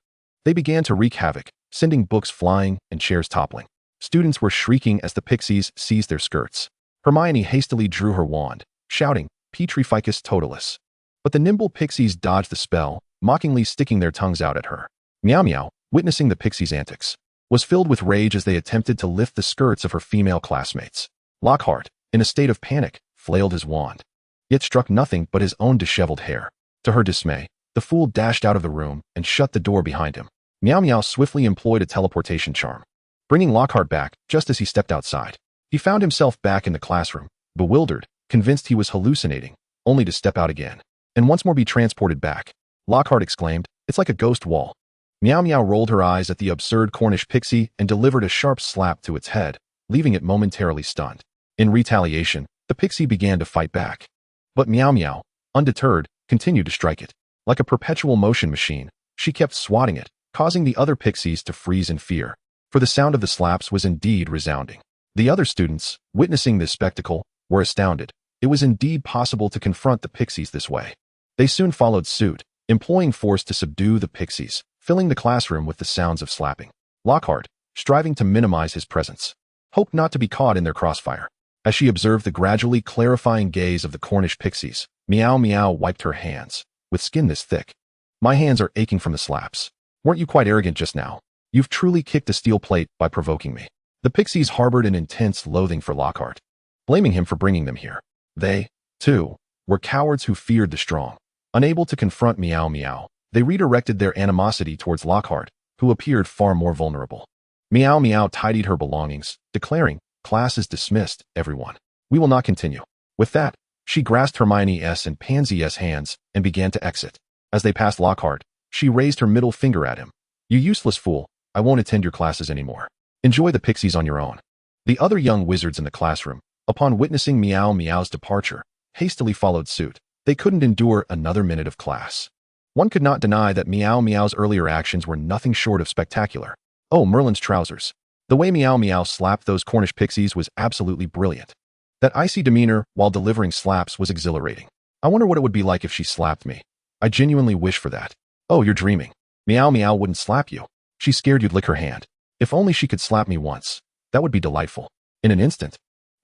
they began to wreak havoc, sending books flying and chairs toppling. Students were shrieking as the pixies seized their skirts. Hermione hastily drew her wand, shouting, Petrificus totalis. But the nimble pixies dodged the spell, mockingly sticking their tongues out at her. Miaomiao, witnessing the pixies' antics, was filled with rage as they attempted to lift the skirts of her female classmates. Lockhart, in a state of panic, flailed his wand, yet struck nothing but his own disheveled hair. To her dismay, the fool dashed out of the room and shut the door behind him. Miaomiao swiftly employed a teleportation charm, bringing Lockhart back just as he stepped outside. He found himself back in the classroom, bewildered, convinced he was hallucinating, only to step out again, and once more be transported back. Lockhart exclaimed, "It's like a ghost wall." Miaomiao rolled her eyes at the absurd Cornish pixie and delivered a sharp slap to its head, leaving it momentarily stunned. In retaliation, the pixie began to fight back. But Miaomiao, undeterred, continued to strike it. Like a perpetual motion machine, she kept swatting it, causing the other pixies to freeze in fear. For the sound of the slaps was indeed resounding. The other students, witnessing this spectacle, were astounded. It was indeed possible to confront the pixies this way. They soon followed suit, employing force to subdue the pixies, filling the classroom with the sounds of slapping. Lockhart, striving to minimize his presence, hoped not to be caught in their crossfire. As she observed the gradually clarifying gaze of the Cornish pixies, Miaomiao wiped her hands, with skin this thick. "My hands are aching from the slaps. Weren't you quite arrogant just now? You've truly kicked a steel plate by provoking me." The pixies harbored an intense loathing for Lockhart, blaming him for bringing them here. They, too, were cowards who feared the strong. Unable to confront Miaomiao, they redirected their animosity towards Lockhart, who appeared far more vulnerable. Miaomiao tidied her belongings, declaring, "Class is dismissed, everyone. We will not continue." With that, she grasped Hermione's and Pansy's hands and began to exit. As they passed Lockhart, she raised her middle finger at him. "You useless fool, I won't attend your classes anymore. Enjoy the pixies on your own." The other young wizards in the classroom, upon witnessing Miaomiao's departure, hastily followed suit. They couldn't endure another minute of class. One could not deny that Miaomiao's earlier actions were nothing short of spectacular. Oh, Merlin's trousers. The way Miaomiao slapped those Cornish pixies was absolutely brilliant. That icy demeanor while delivering slaps was exhilarating. I wonder what it would be like if she slapped me. I genuinely wish for that. Oh, you're dreaming. Miaomiao wouldn't slap you. She's scared you'd lick her hand. If only she could slap me once. That would be delightful. In an instant,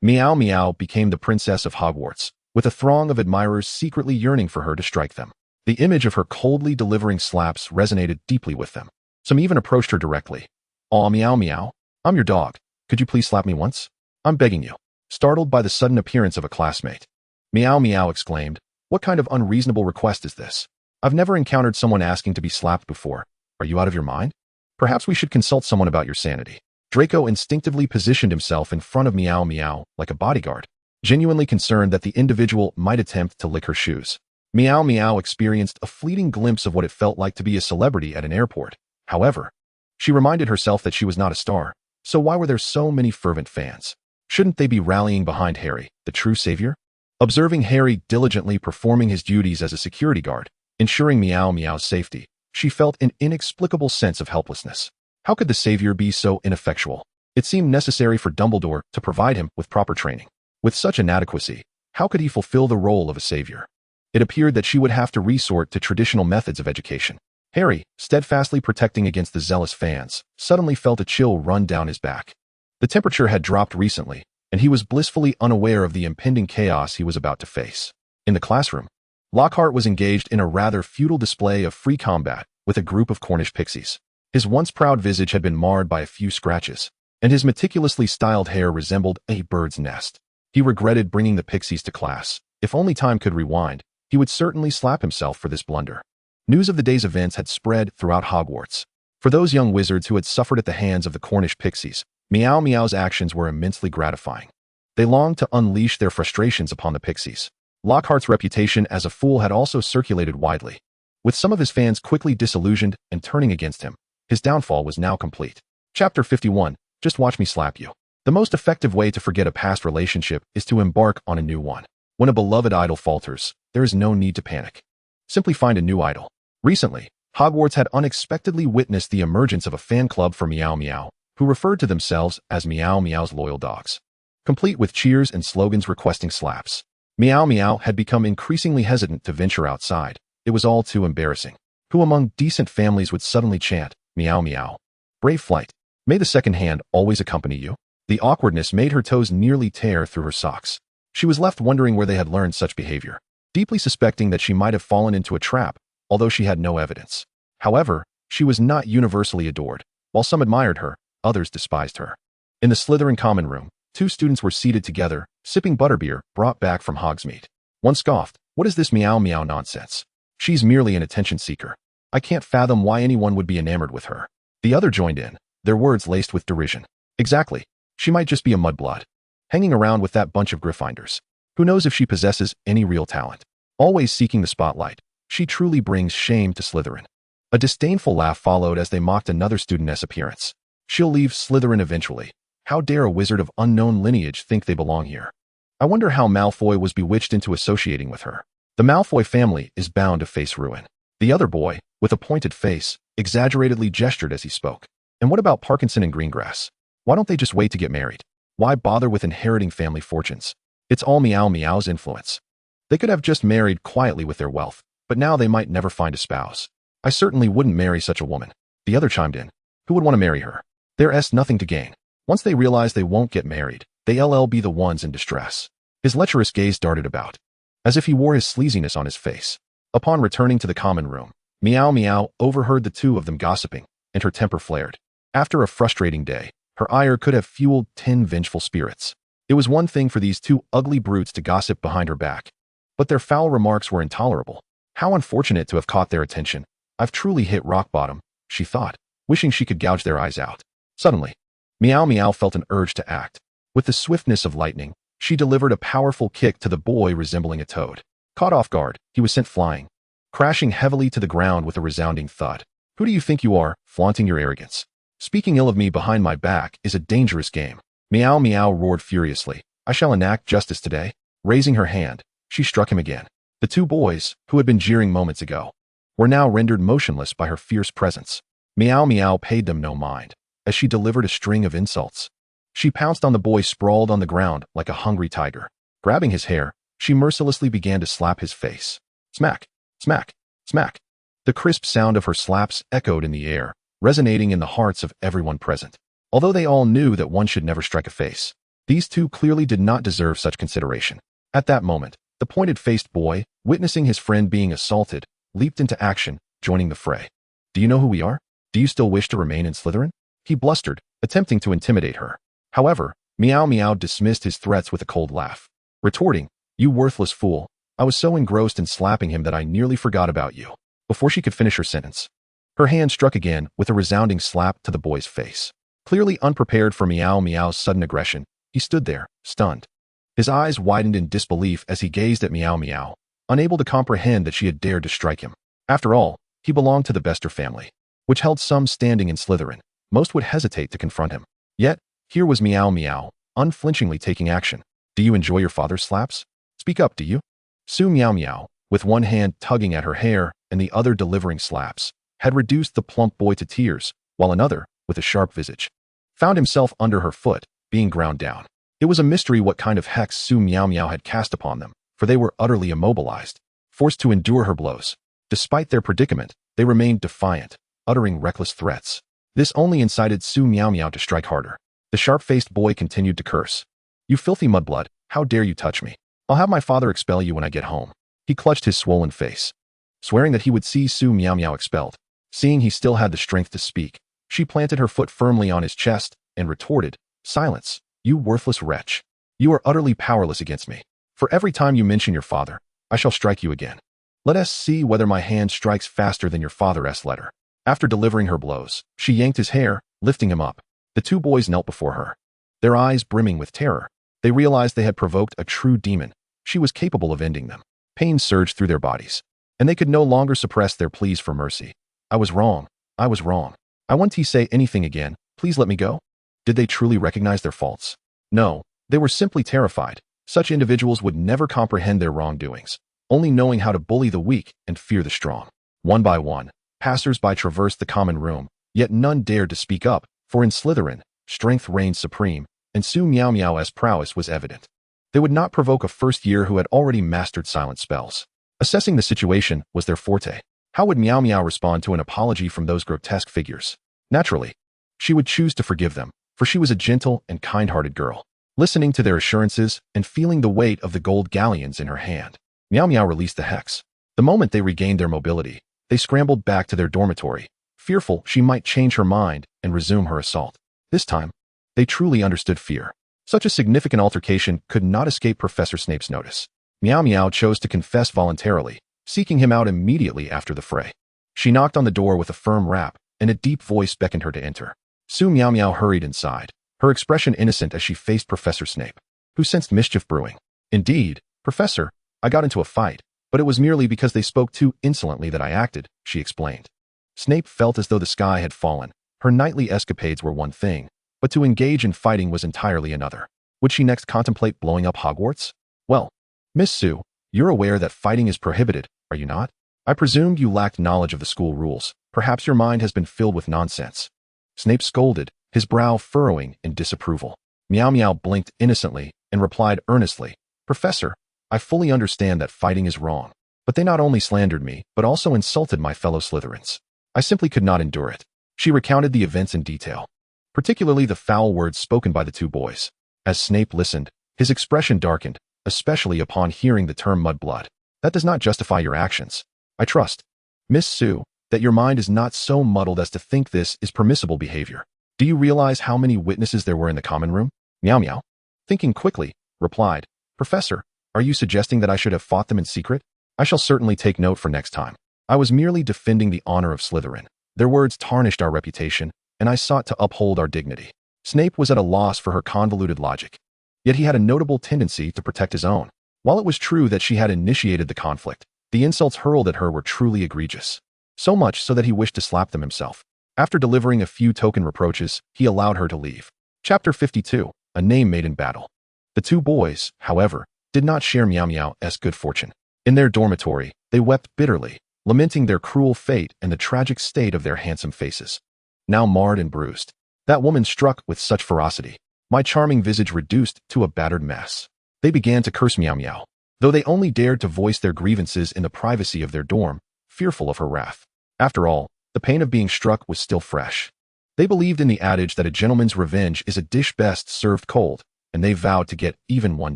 Miaomiao became the princess of Hogwarts, with a throng of admirers secretly yearning for her to strike them. The image of her coldly delivering slaps resonated deeply with them. Some even approached her directly. "Aw, Miaomiao, I'm your dog. Could you please slap me once? I'm begging you." Startled by the sudden appearance of a classmate, Miaomiao exclaimed, "What kind of unreasonable request is this? I've never encountered someone asking to be slapped before. Are you out of your mind? Perhaps we should consult someone about your sanity." Draco instinctively positioned himself in front of Miaomiao like a bodyguard, genuinely concerned that the individual might attempt to lick her shoes. Miaomiao experienced a fleeting glimpse of what it felt like to be a celebrity at an airport. However, she reminded herself that she was not a star, so why were there so many fervent fans? Shouldn't they be rallying behind Harry, the true savior? Observing Harry diligently performing his duties as a security guard, ensuring Miaomiao's safety, she felt an inexplicable sense of helplessness. How could the savior be so ineffectual? It seemed necessary for Dumbledore to provide him with proper training. With such inadequacy, how could he fulfill the role of a savior? It appeared that she would have to resort to traditional methods of education. Harry, steadfastly protecting against the zealous fans, suddenly felt a chill run down his back. The temperature had dropped recently, and he was blissfully unaware of the impending chaos he was about to face. In the classroom, Lockhart was engaged in a rather futile display of free combat with a group of Cornish pixies. His once proud visage had been marred by a few scratches, and his meticulously styled hair resembled a bird's nest. He regretted bringing the pixies to class. If only time could rewind, he would certainly slap himself for this blunder. News of the day's events had spread throughout Hogwarts. For those young wizards who had suffered at the hands of the Cornish pixies, Miaomiao's actions were immensely gratifying. They longed to unleash their frustrations upon the pixies. Lockhart's reputation as a fool had also circulated widely. With some of his fans quickly disillusioned and turning against him, his downfall was now complete. Chapter 51. Just watch me slap you. The most effective way to forget a past relationship is to embark on a new one. When a beloved idol falters, there is no need to panic. Simply find a new idol. Recently, Hogwarts had unexpectedly witnessed the emergence of a fan club for Miaomiao, who referred to themselves as Miaomiao's loyal dogs. Complete with cheers and slogans requesting slaps. Miaomiao had become increasingly hesitant to venture outside. It was all too embarrassing. Who among decent families would suddenly chant, Miaomiao? Brave flight. May the second hand always accompany you. The awkwardness made her toes nearly tear through her socks. She was left wondering where they had learned such behavior, deeply suspecting that she might have fallen into a trap, although she had no evidence. However, she was not universally adored. While some admired her, others despised her. In the Slytherin common room, two students were seated together, sipping butterbeer brought back from Hogsmeade. One scoffed, "What is this Miaomiao nonsense? She's merely an attention seeker. I can't fathom why anyone would be enamored with her." The other joined in, their words laced with derision. "Exactly. She might just be a mudblood, hanging around with that bunch of Gryffindors. Who knows if she possesses any real talent? Always seeking the spotlight, she truly brings shame to Slytherin." A disdainful laugh followed as they mocked another studentess' appearance. "She'll leave Slytherin eventually. How dare a wizard of unknown lineage think they belong here? I wonder how Malfoy was bewitched into associating with her. The Malfoy family is bound to face ruin." The other boy, with a pointed face, exaggeratedly gestured as he spoke. "And what about Parkinson and Greengrass? Why don't they just wait to get married? Why bother with inheriting family fortunes? It's all Miaomiao's influence. They could have just married quietly with their wealth, but now they might never find a spouse. I certainly wouldn't marry such a woman." The other chimed in. "Who would want to marry her? There's nothing to gain. Once they realize they won't get married, they'll be the ones in distress." His lecherous gaze darted about, as if he wore his sleaziness on his face. Upon returning to the common room, Miaomiao overheard the two of them gossiping, and her temper flared. After a frustrating day, her ire could have fueled 10 vengeful spirits. It was one thing for these two ugly brutes to gossip behind her back, but their foul remarks were intolerable. How unfortunate to have caught their attention. I've truly hit rock bottom, she thought, wishing she could gouge their eyes out. Suddenly, Miaomiao felt an urge to act. With the swiftness of lightning, she delivered a powerful kick to the boy resembling a toad. Caught off guard, he was sent flying, crashing heavily to the ground with a resounding thud. "Who do you think you are, flaunting your arrogance? Speaking ill of me behind my back is a dangerous game." Miaomiao roared furiously. "I shall enact justice today." Raising her hand, she struck him again. The two boys, who had been jeering moments ago, were now rendered motionless by her fierce presence. Miaomiao paid them no mind, as she delivered a string of insults. She pounced on the boy sprawled on the ground like a hungry tiger. Grabbing his hair, she mercilessly began to slap his face. Smack, smack, smack. The crisp sound of her slaps echoed in the air, resonating in the hearts of everyone present. Although they all knew that one should never strike a face, these two clearly did not deserve such consideration. At that moment, the pointed-faced boy, witnessing his friend being assaulted, leaped into action, joining the fray. "Do you know who we are? Do you still wish to remain in Slytherin?" He blustered, attempting to intimidate her. However, Miaomiao dismissed his threats with a cold laugh, retorting, "You worthless fool, I was so engrossed in slapping him that I nearly forgot about you." Before she could finish her sentence, her hand struck again with a resounding slap to the boy's face. Clearly unprepared for Miaomiao's sudden aggression, he stood there, stunned. His eyes widened in disbelief as he gazed at Miaomiao, unable to comprehend that she had dared to strike him. After all, he belonged to the Bester family, which held some standing in Slytherin. Most would hesitate to confront him. Yet, here was Miaomiao, unflinchingly taking action. "Do you enjoy your father's slaps? Speak up, do you?" Su Miaomiao, with one hand tugging at her hair and the other delivering slaps, had reduced the plump boy to tears, while another, with a sharp visage, found himself under her foot, being ground down. It was a mystery what kind of hex Su Miaomiao had cast upon them, for they were utterly immobilized, forced to endure her blows. Despite their predicament, they remained defiant, uttering reckless threats. This only incited Su Miaomiao to strike harder. The sharp-faced boy continued to curse. "You filthy mudblood, how dare you touch me? I'll have my father expel you when I get home." He clutched his swollen face, swearing that he would see Su Miaomiao expelled. Seeing he still had the strength to speak, she planted her foot firmly on his chest and retorted, "Silence, you worthless wretch. You are utterly powerless against me. For every time you mention your father, I shall strike you again. Let us see whether my hand strikes faster than your father's letter." After delivering her blows, she yanked his hair, lifting him up. The two boys knelt before her, their eyes brimming with terror. They realized they had provoked a true demon. She was capable of ending them. Pain surged through their bodies, and they could no longer suppress their pleas for mercy. "I was wrong. I was wrong. I won't say anything again. Please let me go." Did they truly recognize their faults? No, they were simply terrified. Such individuals would never comprehend their wrongdoings, only knowing how to bully the weak and fear the strong. One by one, passers-by traversed the common room, yet none dared to speak up, for in Slytherin, strength reigned supreme, and Su Miaomiao's prowess was evident. They would not provoke a first year who had already mastered silent spells. Assessing the situation was their forte. How would Miao Miao respond to an apology from those grotesque figures? Naturally, she would choose to forgive them, for she was a gentle and kind-hearted girl. Listening to their assurances and feeling the weight of the gold galleons in her hand, Miao Miao released the hex. The moment they regained their mobility, they scrambled back to their dormitory, fearful she might change her mind and resume her assault. This time, they truly understood fear. Such a significant altercation could not escape Professor Snape's notice. Miao Miao chose to confess voluntarily, seeking him out immediately after the fray. She knocked on the door with a firm rap, and a deep voice beckoned her to enter. Su Miaomiao hurried inside, her expression innocent as she faced Professor Snape, who sensed mischief brewing. "Indeed, Professor, I got into a fight, but it was merely because they spoke too insolently that I acted," she explained. Snape felt as though the sky had fallen. Her nightly escapades were one thing, but to engage in fighting was entirely another. Would she next contemplate blowing up Hogwarts? "Well, Miss Su, you're aware that fighting is prohibited, are you not? I presumed you lacked knowledge of the school rules. Perhaps your mind has been filled with nonsense." Snape scolded, his brow furrowing in disapproval. Miao Miao blinked innocently and replied earnestly, "Professor, I fully understand that fighting is wrong, but they not only slandered me, but also insulted my fellow Slytherins. I simply could not endure it." She recounted the events in detail, particularly the foul words spoken by the two boys. As Snape listened, his expression darkened, especially upon hearing the term mudblood. "That does not justify your actions. I trust, Miss Su, that your mind is not so muddled as to think this is permissible behavior. Do you realize how many witnesses there were in the common room?" Miao Miao, thinking quickly, replied, "Professor, are you suggesting that I should have fought them in secret? I shall certainly take note for next time. I was merely defending the honor of Slytherin. Their words tarnished our reputation, and I sought to uphold our dignity." Snape was at a loss for her convoluted logic, yet he had a notable tendency to protect his own. While it was true that she had initiated the conflict, the insults hurled at her were truly egregious. So much so that he wished to slap them himself. After delivering a few token reproaches, he allowed her to leave. Chapter 52, A Name Made in Battle. The two boys, however, did not share Miao Miao's good fortune. In their dormitory, they wept bitterly, lamenting their cruel fate and the tragic state of their handsome faces, now marred and bruised. That woman struck with such ferocity, my charming visage reduced to a battered mess. They began to curse Miao Miao, though they only dared to voice their grievances in the privacy of their dorm, fearful of her wrath. After all, the pain of being struck was still fresh. They believed in the adage that a gentleman's revenge is a dish best served cold, and they vowed to get even one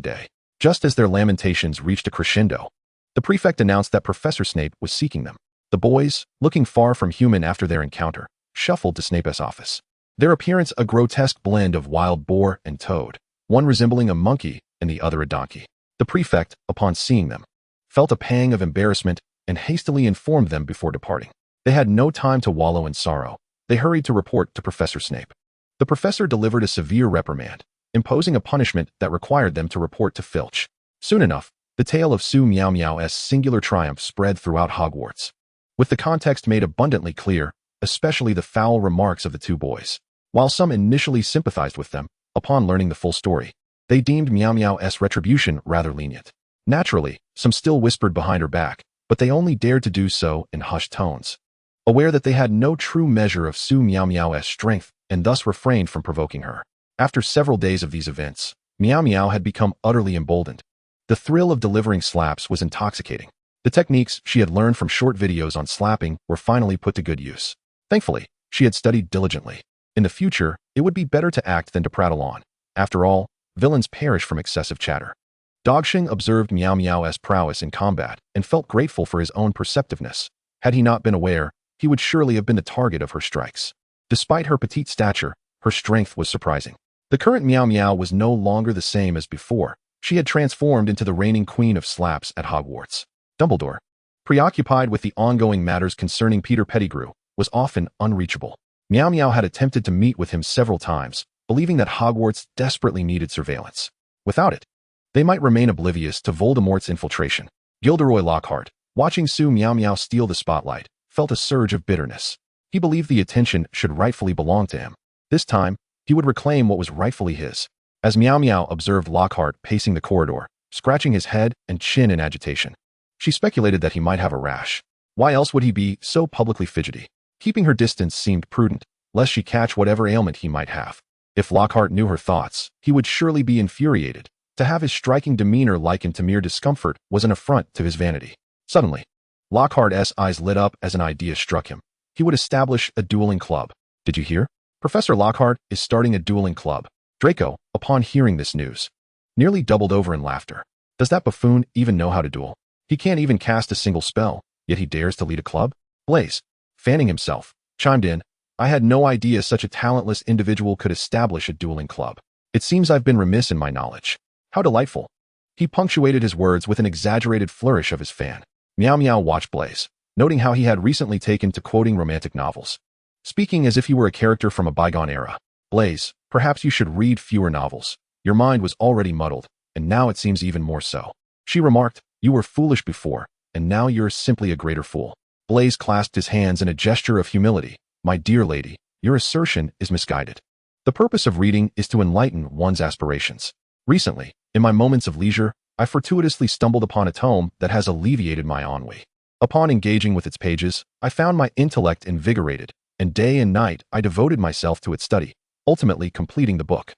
day. Just as their lamentations reached a crescendo, the prefect announced that Professor Snape was seeking them. The boys, looking far from human after their encounter, shuffled to Snape's office. Their appearance a grotesque blend of wild boar and toad, one resembling a monkey and the other a donkey. The prefect, upon seeing them, felt a pang of embarrassment and hastily informed them before departing. They had no time to wallow in sorrow. They hurried to report to Professor Snape. The professor delivered a severe reprimand, imposing a punishment that required them to report to Filch. Soon enough, the tale of Su Miaomiao's singular triumph spread throughout Hogwarts, with the context made abundantly clear, especially the foul remarks of the two boys. While some initially sympathized with them, upon learning the full story, they deemed Miao Miao's retribution rather lenient. Naturally, some still whispered behind her back, but they only dared to do so in hushed tones, aware that they had no true measure of Su Miaomiao's strength and thus refrained from provoking her. After several days of these events, Miao Miao had become utterly emboldened. The thrill of delivering slaps was intoxicating. The techniques she had learned from short videos on slapping were finally put to good use. Thankfully, she had studied diligently. In the future, it would be better to act than to prattle on. After all, villains perish from excessive chatter. Dogsheng observed Miao Miao's prowess in combat and felt grateful for his own perceptiveness. Had he not been aware, he would surely have been the target of her strikes. Despite her petite stature, her strength was surprising. The current Miao Miao was no longer the same as before. She had transformed into the reigning queen of slaps at Hogwarts. Dumbledore, preoccupied with the ongoing matters concerning Peter Pettigrew, was often unreachable. Miao Miao had attempted to meet with him several times, believing that Hogwarts desperately needed surveillance. Without it, they might remain oblivious to Voldemort's infiltration. Gilderoy Lockhart, watching Su Miaomiao steal the spotlight, felt a surge of bitterness. He believed the attention should rightfully belong to him. This time, he would reclaim what was rightfully his. As Miao Miao observed Lockhart pacing the corridor, scratching his head and chin in agitation, she speculated that he might have a rash. Why else would he be so publicly fidgety? Keeping her distance seemed prudent, lest she catch whatever ailment he might have. If Lockhart knew her thoughts, he would surely be infuriated. To have his striking demeanor likened to mere discomfort was an affront to his vanity. Suddenly, Lockhart's eyes lit up as an idea struck him. He would establish a dueling club. Did you hear? Professor Lockhart is starting a dueling club. Draco, upon hearing this news, nearly doubled over in laughter. Does that buffoon even know how to duel? He can't even cast a single spell, yet he dares to lead a club? Blaise, fanning himself, chimed in, I had no idea such a talentless individual could establish a dueling club. It seems I've been remiss in my knowledge. How delightful. He punctuated his words with an exaggerated flourish of his fan. Miao Miao watched Blaise, noting how he had recently taken to quoting romantic novels. Speaking as if he were a character from a bygone era. Blaise, perhaps you should read fewer novels. Your mind was already muddled, and now it seems even more so. She remarked, you were foolish before, and now you're simply a greater fool. Blaise clasped his hands in a gesture of humility. My dear lady, your assertion is misguided. The purpose of reading is to enlighten one's aspirations. Recently, in my moments of leisure, I fortuitously stumbled upon a tome that has alleviated my ennui. Upon engaging with its pages, I found my intellect invigorated, and day and night I devoted myself to its study, ultimately completing the book.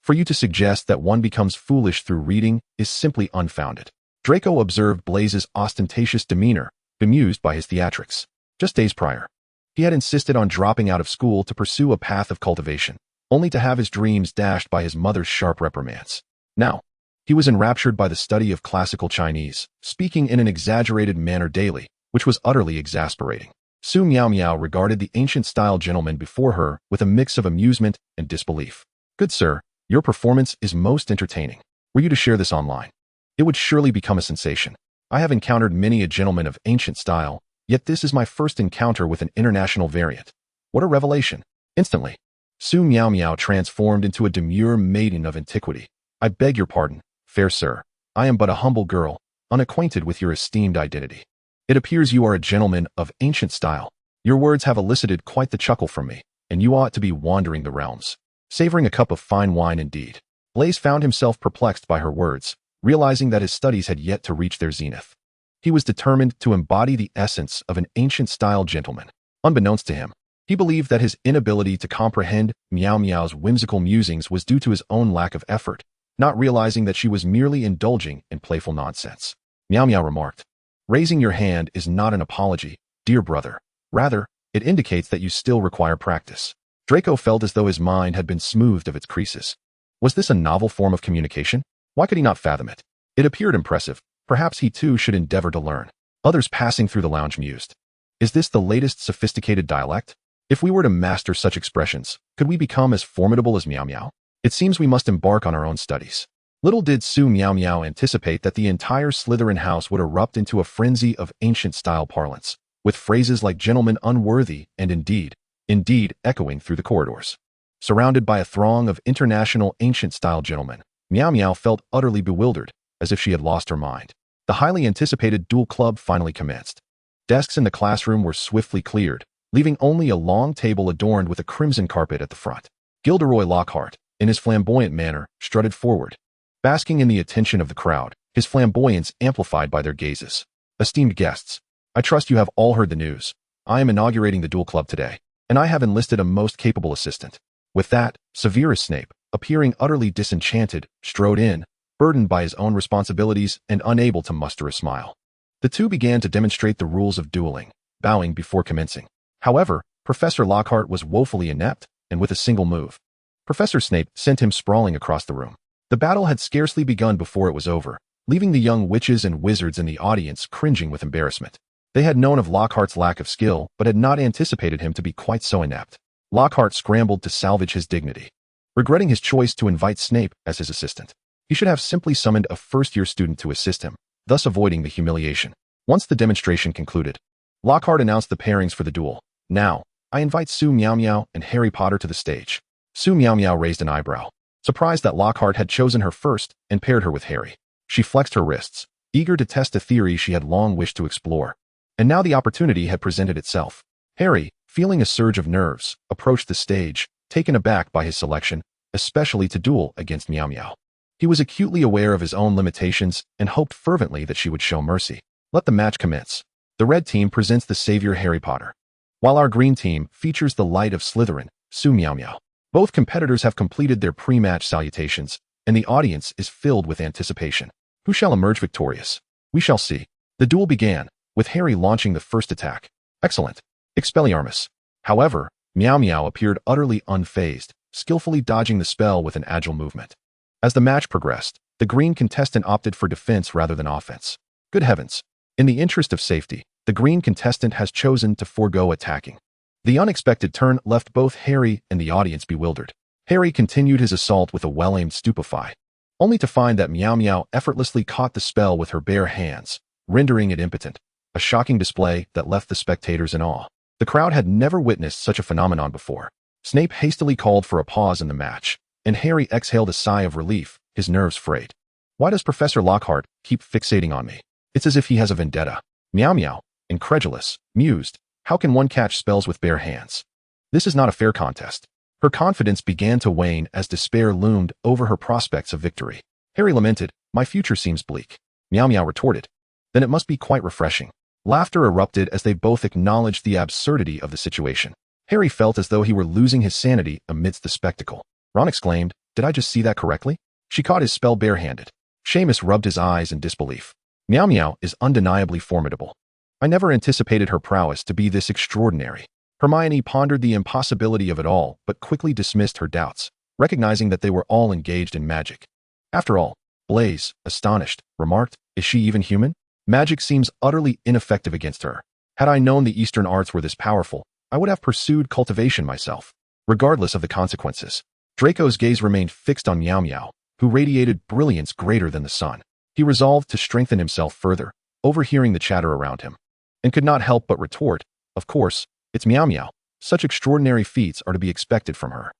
For you to suggest that one becomes foolish through reading is simply unfounded. Draco observed Blaise's ostentatious demeanor, bemused by his theatrics. Just days prior, he had insisted on dropping out of school to pursue a path of cultivation, only to have his dreams dashed by his mother's sharp reprimands. Now, he was enraptured by the study of classical Chinese, speaking in an exaggerated manner daily, which was utterly exasperating. Su Miaomiao regarded the ancient-style gentleman before her with a mix of amusement and disbelief. Good sir, your performance is most entertaining. Were you to share this online, it would surely become a sensation. I have encountered many a gentleman of ancient style, yet this is my first encounter with an international variant. What a revelation! Instantly, Su Miaomiao transformed into a demure maiden of antiquity. I beg your pardon, fair sir. I am but a humble girl, unacquainted with your esteemed identity. It appears you are a gentleman of ancient style. Your words have elicited quite the chuckle from me, and you ought to be wandering the realms, savoring a cup of fine wine indeed. Blaise found himself perplexed by her words, realizing that his studies had yet to reach their zenith. He was determined to embody the essence of an ancient-style gentleman. Unbeknownst to him, he believed that his inability to comprehend Miao Miao's whimsical musings was due to his own lack of effort, not realizing that she was merely indulging in playful nonsense. Miao Miao remarked, raising your hand is not an apology, dear brother. Rather, it indicates that you still require practice. Draco felt as though his mind had been smoothed of its creases. Was this a novel form of communication? Why could he not fathom it? It appeared impressive. Perhaps he too should endeavor to learn. Others passing through the lounge mused. Is this the latest sophisticated dialect? If we were to master such expressions, could we become as formidable as Miao Miao? It seems we must embark on our own studies. Little did Su Miaomiao anticipate that the entire Slytherin house would erupt into a frenzy of ancient-style parlance, with phrases like gentlemen unworthy and indeed echoing through the corridors. Surrounded by a throng of international ancient-style gentlemen, Miao Miao felt utterly bewildered, as if she had lost her mind. The highly anticipated duel club finally commenced. Desks in the classroom were swiftly cleared, leaving only a long table adorned with a crimson carpet at the front. Gilderoy Lockhart, in his flamboyant manner, strutted forward, basking in the attention of the crowd, his flamboyance amplified by their gazes. Esteemed guests, I trust you have all heard the news. I am inaugurating the duel club today, and I have enlisted a most capable assistant. With that, Severus Snape, appearing utterly disenchanted, strode in, burdened by his own responsibilities and unable to muster a smile. The two began to demonstrate the rules of dueling, bowing before commencing. However, Professor Lockhart was woefully inept, and with a single move, Professor Snape sent him sprawling across the room. The battle had scarcely begun before it was over, leaving the young witches and wizards in the audience cringing with embarrassment. They had known of Lockhart's lack of skill, but had not anticipated him to be quite so inept. Lockhart scrambled to salvage his dignity, regretting his choice to invite Snape as his assistant. He should have simply summoned a first-year student to assist him, thus avoiding the humiliation. Once the demonstration concluded, Lockhart announced the pairings for the duel. "Now, I invite Su Miaomiao and Harry Potter to the stage." Su Miaomiao raised an eyebrow, surprised that Lockhart had chosen her first and paired her with Harry. She flexed her wrists, eager to test a theory she had long wished to explore. And now the opportunity had presented itself. Harry, feeling a surge of nerves, approached the stage, taken aback by his selection, especially to duel against Miaomiao. He was acutely aware of his own limitations and hoped fervently that she would show mercy. Let the match commence. The red team presents the savior Harry Potter, while our green team features the light of Slytherin, Su Miaomiao. Both competitors have completed their pre-match salutations, and the audience is filled with anticipation. Who shall emerge victorious? We shall see. The duel began, with Harry launching the first attack. Excellent. Expelliarmus. However, Miaomiao appeared utterly unfazed, skillfully dodging the spell with an agile movement. As the match progressed, the green contestant opted for defense rather than offense. Good heavens. In the interest of safety, the green contestant has chosen to forego attacking. The unexpected turn left both Harry and the audience bewildered. Harry continued his assault with a well-aimed stupefy, only to find that Miaomiao effortlessly caught the spell with her bare hands, rendering it impotent. A shocking display that left the spectators in awe. The crowd had never witnessed such a phenomenon before. Snape hastily called for a pause in the match, and Harry exhaled a sigh of relief, his nerves frayed. Why does Professor Lockhart keep fixating on me? It's as if he has a vendetta. Miaomiao, incredulous, mused, how can one catch spells with bare hands? This is not a fair contest. Her confidence began to wane as despair loomed over her prospects of victory. Harry lamented, my future seems bleak. Miaomiao retorted, then it must be quite refreshing. Laughter erupted as they both acknowledged the absurdity of the situation. Harry felt as though he were losing his sanity amidst the spectacle. Ron exclaimed, did I just see that correctly? She caught his spell barehanded. Seamus rubbed his eyes in disbelief. Miaomiao is undeniably formidable. I never anticipated her prowess to be this extraordinary. Hermione pondered the impossibility of it all, but quickly dismissed her doubts, recognizing that they were all engaged in magic. After all, Blaise, astonished, remarked, is she even human? Magic seems utterly ineffective against her. Had I known the Eastern arts were this powerful, I would have pursued cultivation myself, regardless of the consequences. Draco's gaze remained fixed on Miaomiao, who radiated brilliance greater than the sun. He resolved to strengthen himself further, overhearing the chatter around him, and could not help but retort, of course, it's Miaomiao. Such extraordinary feats are to be expected from her.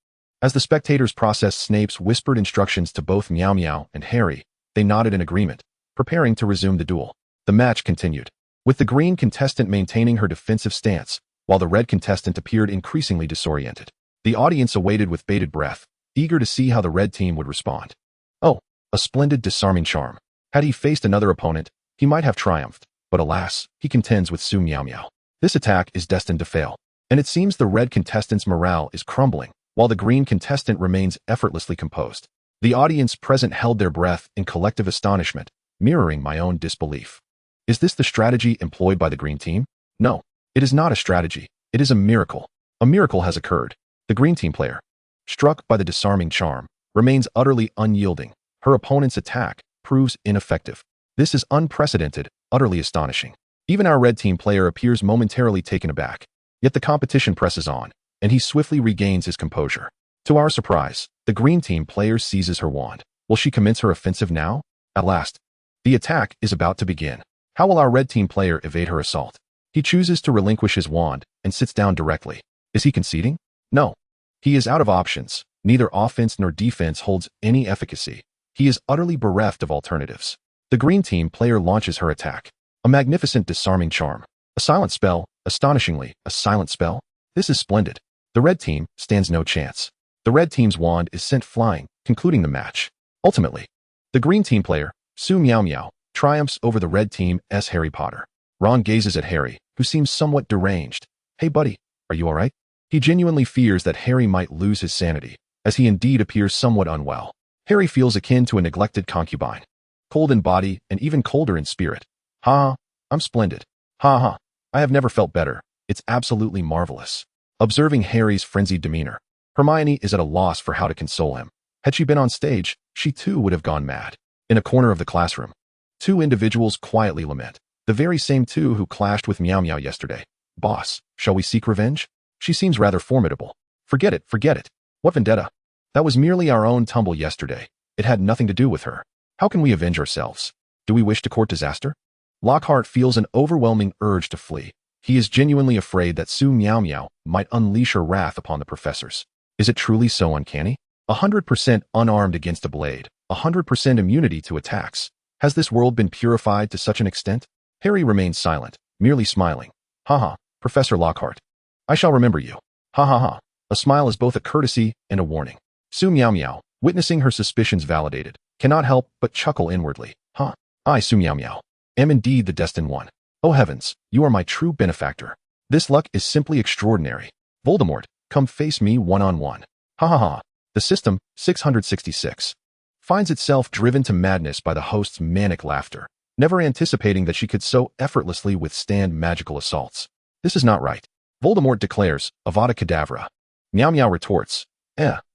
As the spectators processed Snape's whispered instructions to both Miaomiao and Harry, they nodded in agreement, preparing to resume the duel. The match continued, with the green contestant maintaining her defensive stance, while the red contestant appeared increasingly disoriented. The audience awaited with bated breath, eager to see how the red team would respond. Oh, a splendid disarming charm. Had he faced another opponent, he might have triumphed, but alas, he contends with Su Miaomiao. This attack is destined to fail, and it seems the red contestant's morale is crumbling, while the green contestant remains effortlessly composed. The audience present held their breath in collective astonishment, mirroring my own disbelief. Is this the strategy employed by the green team? No, it is not a strategy. It is a miracle. A miracle has occurred. The green team player, struck by the disarming charm, remains utterly unyielding. Her opponent's attack proves ineffective. This is unprecedented, utterly astonishing. Even our red team player appears momentarily taken aback. Yet the competition presses on, and he swiftly regains his composure. To our surprise, the green team player seizes her wand. Will she commence her offensive now? At last, the attack is about to begin. How will our red team player evade her assault? He chooses to relinquish his wand and sits down directly. Is he conceding? No. He is out of options. Neither offense nor defense holds any efficacy. He is utterly bereft of alternatives. The green team player launches her attack. A magnificent disarming charm. A silent spell, astonishingly, a silent spell? This is splendid. The red team stands no chance. The red team's wand is sent flying, concluding the match. Ultimately, the green team player, Su Miaomiao, triumphs over the red team's Harry Potter. Ron gazes at Harry, who seems somewhat deranged. Hey buddy, are you alright? He genuinely fears that Harry might lose his sanity, as he indeed appears somewhat unwell. Harry feels akin to a neglected concubine. Cold in body and even colder in spirit. Ha ha, I'm splendid. Ha ha, I have never felt better. It's absolutely marvelous. Observing Harry's frenzied demeanor, Hermione is at a loss for how to console him. Had she been on stage, she too would have gone mad. In a corner of the classroom, Two individuals quietly lament. The very same two who clashed with Miao Miao yesterday. Boss, shall we seek revenge? She seems rather formidable. Forget it, forget it. What vendetta? That was merely our own tumble yesterday. It had nothing to do with her. How can we avenge ourselves? Do we wish to court disaster? Lockhart feels an overwhelming urge to flee. He is genuinely afraid that Su Miaomiao might unleash her wrath upon the professors. Is it truly so uncanny? 100% unarmed against a blade, 100% immunity to attacks. Has this world been purified to such an extent? Harry remains silent, merely smiling. Haha, Professor Lockhart. I shall remember you. Ha ha ha. A smile is both a courtesy and a warning. Su Miaomiao, witnessing her suspicions validated, cannot help but chuckle inwardly. Huh. I, Su Miaomiao, am indeed the destined one. Oh heavens, you are my true benefactor. This luck is simply extraordinary. Voldemort, come face me one-on-one. Ha ha ha. The system, 666, finds itself driven to madness by the host's manic laughter, never anticipating that she could so effortlessly withstand magical assaults. This is not right. Voldemort declares, Avada Kedavra. Miao Miao retorts,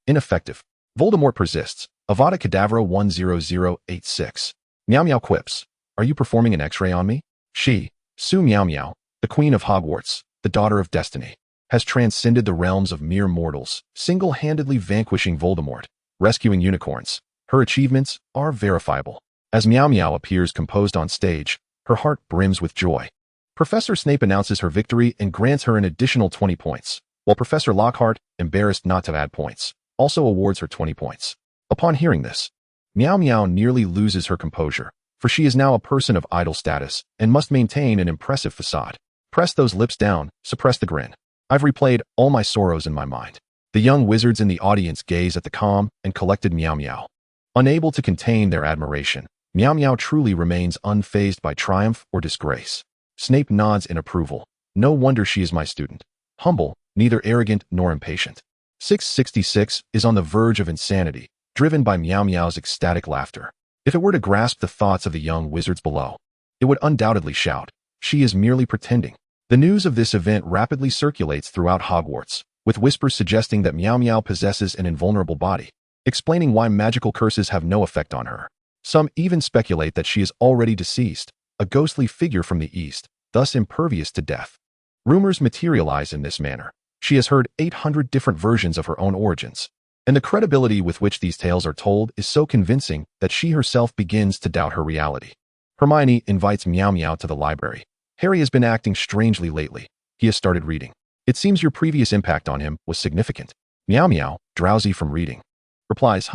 ineffective. Voldemort persists, Avada Kedavra 10086. Miao Miao quips, are you performing an X-ray on me? She, Su Miaomiao, the Queen of Hogwarts, the Daughter of Destiny, has transcended the realms of mere mortals, single-handedly vanquishing Voldemort, rescuing unicorns. Her achievements are verifiable. As Miao Miao appears composed on stage, her heart brims with joy. Professor Snape announces her victory and grants her an additional 20 points, while Professor Lockhart, embarrassed not to add points, also awards her 20 points. Upon hearing this, Miao Miao nearly loses her composure, for she is now a person of idol status and must maintain an impressive facade. Press those lips down, suppress the grin. I've replayed all my sorrows in my mind. The young wizards in the audience gaze at the calm and collected Miao Miao. Unable to contain their admiration, Miao Miao truly remains unfazed by triumph or disgrace. Snape nods in approval. No wonder she is my student. Humble, neither arrogant nor impatient. 666 is on the verge of insanity, driven by Miao Miao's ecstatic laughter. If it were to grasp the thoughts of the young wizards below, it would undoubtedly shout, she is merely pretending. The news of this event rapidly circulates throughout Hogwarts, with whispers suggesting that Miao Miao possesses an invulnerable body, explaining why magical curses have no effect on her. Some even speculate that she is already deceased, a ghostly figure from the east, thus impervious to death. Rumors materialize in this manner. She has heard 800 different versions of her own origins, and the credibility with which these tales are told is so convincing that she herself begins to doubt her reality. Hermione invites Miao Miao to the library. Harry has been acting strangely lately. He has started reading. It seems your previous impact on him was significant. Miao Miao, drowsy from reading, replies,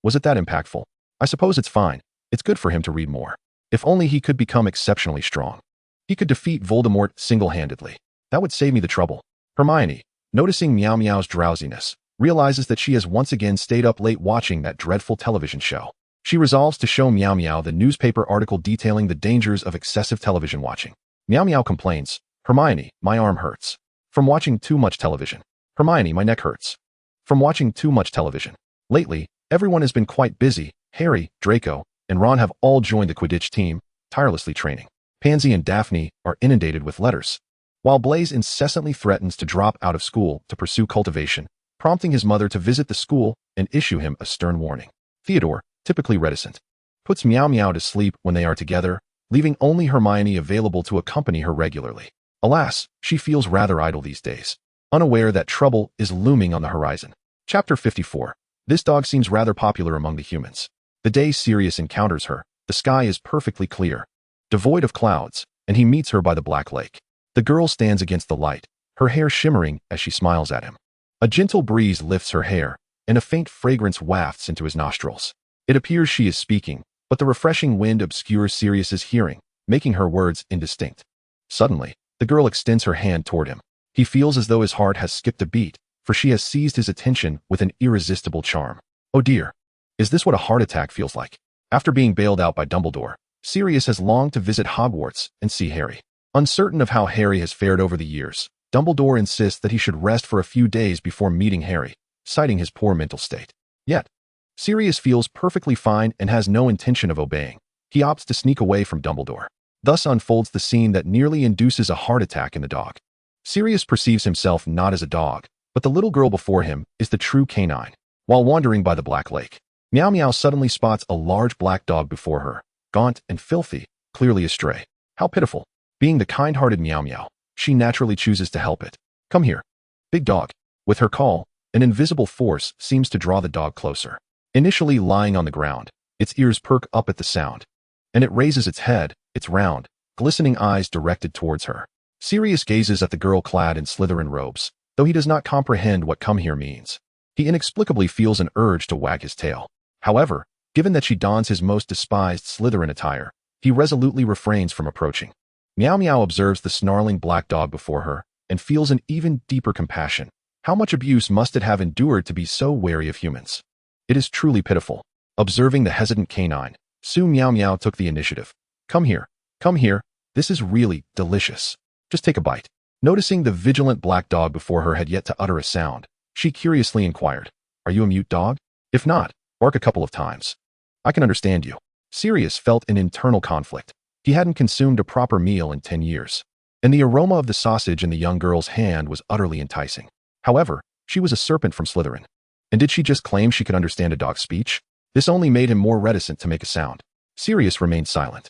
was it that impactful? I suppose it's fine. It's good for him to read more. If only he could become exceptionally strong. He could defeat Voldemort single-handedly. That would save me the trouble. Hermione, noticing Miao Miao's drowsiness, realizes that she has once again stayed up late watching that dreadful television show. She resolves to show Miao Miao the newspaper article detailing the dangers of excessive television watching. Miao Miao complains, Hermione, my arm hurts. From watching too much television. Hermione, my neck hurts. From watching too much television. Lately, everyone has been quite busy. Harry, Draco, and Ron have all joined the Quidditch team, tirelessly training. Pansy and Daphne are inundated with letters, while Blaise incessantly threatens to drop out of school to pursue cultivation, prompting his mother to visit the school and issue him a stern warning. Theodore, typically reticent, puts Miao Miao to sleep when they are together, leaving only Hermione available to accompany her regularly. Alas, she feels rather idle these days, unaware that trouble is looming on the horizon. Chapter 54. This dog seems rather popular among the humans. The day Sirius encounters her, the sky is perfectly clear, devoid of clouds, and he meets her by the Black Lake. The girl stands against the light, her hair shimmering as she smiles at him. A gentle breeze lifts her hair, and a faint fragrance wafts into his nostrils. It appears she is speaking, but the refreshing wind obscures Sirius's hearing, making her words indistinct. Suddenly, the girl extends her hand toward him. He feels as though his heart has skipped a beat, for she has seized his attention with an irresistible charm. Oh dear, is this what a heart attack feels like? After being bailed out by Dumbledore, Sirius has longed to visit Hogwarts and see Harry. Uncertain of how Harry has fared over the years, Dumbledore insists that he should rest for a few days before meeting Harry, citing his poor mental state. Yet, Sirius feels perfectly fine and has no intention of obeying. He opts to sneak away from Dumbledore. Thus unfolds the scene that nearly induces a heart attack in the dog. Sirius perceives himself not as a dog, but the little girl before him is the true canine. While wandering by the Black Lake, Miao Miao suddenly spots a large black dog before her, gaunt and filthy, clearly a stray. How pitiful. Being the kind-hearted Miao Miao, she naturally chooses to help it. Come here, big dog. With her call, an invisible force seems to draw the dog closer. Initially lying on the ground, its ears perk up at the sound, and it raises its head, its round, glistening eyes directed towards her. Sirius gazes at the girl clad in Slytherin robes, though he does not comprehend what come here means. He inexplicably feels an urge to wag his tail. However, given that she dons his most despised Slytherin attire, he resolutely refrains from approaching. Miao Miao observes the snarling black dog before her and feels an even deeper compassion. How much abuse must it have endured to be so wary of humans? It is truly pitiful. Observing the hesitant canine, Su Miaomiao took the initiative. Come here. This is really delicious. Just take a bite. Noticing the vigilant black dog before her had yet to utter a sound, she curiously inquired, Are you a mute dog? If not, bark a couple of times. I can understand you. Sirius felt an internal conflict. He hadn't consumed a proper meal in 10 years, and the aroma of the sausage in the young girl's hand was utterly enticing. However, she was a serpent from Slytherin. And did she just claim she could understand a dog's speech? This only made him more reticent to make a sound. Sirius remained silent,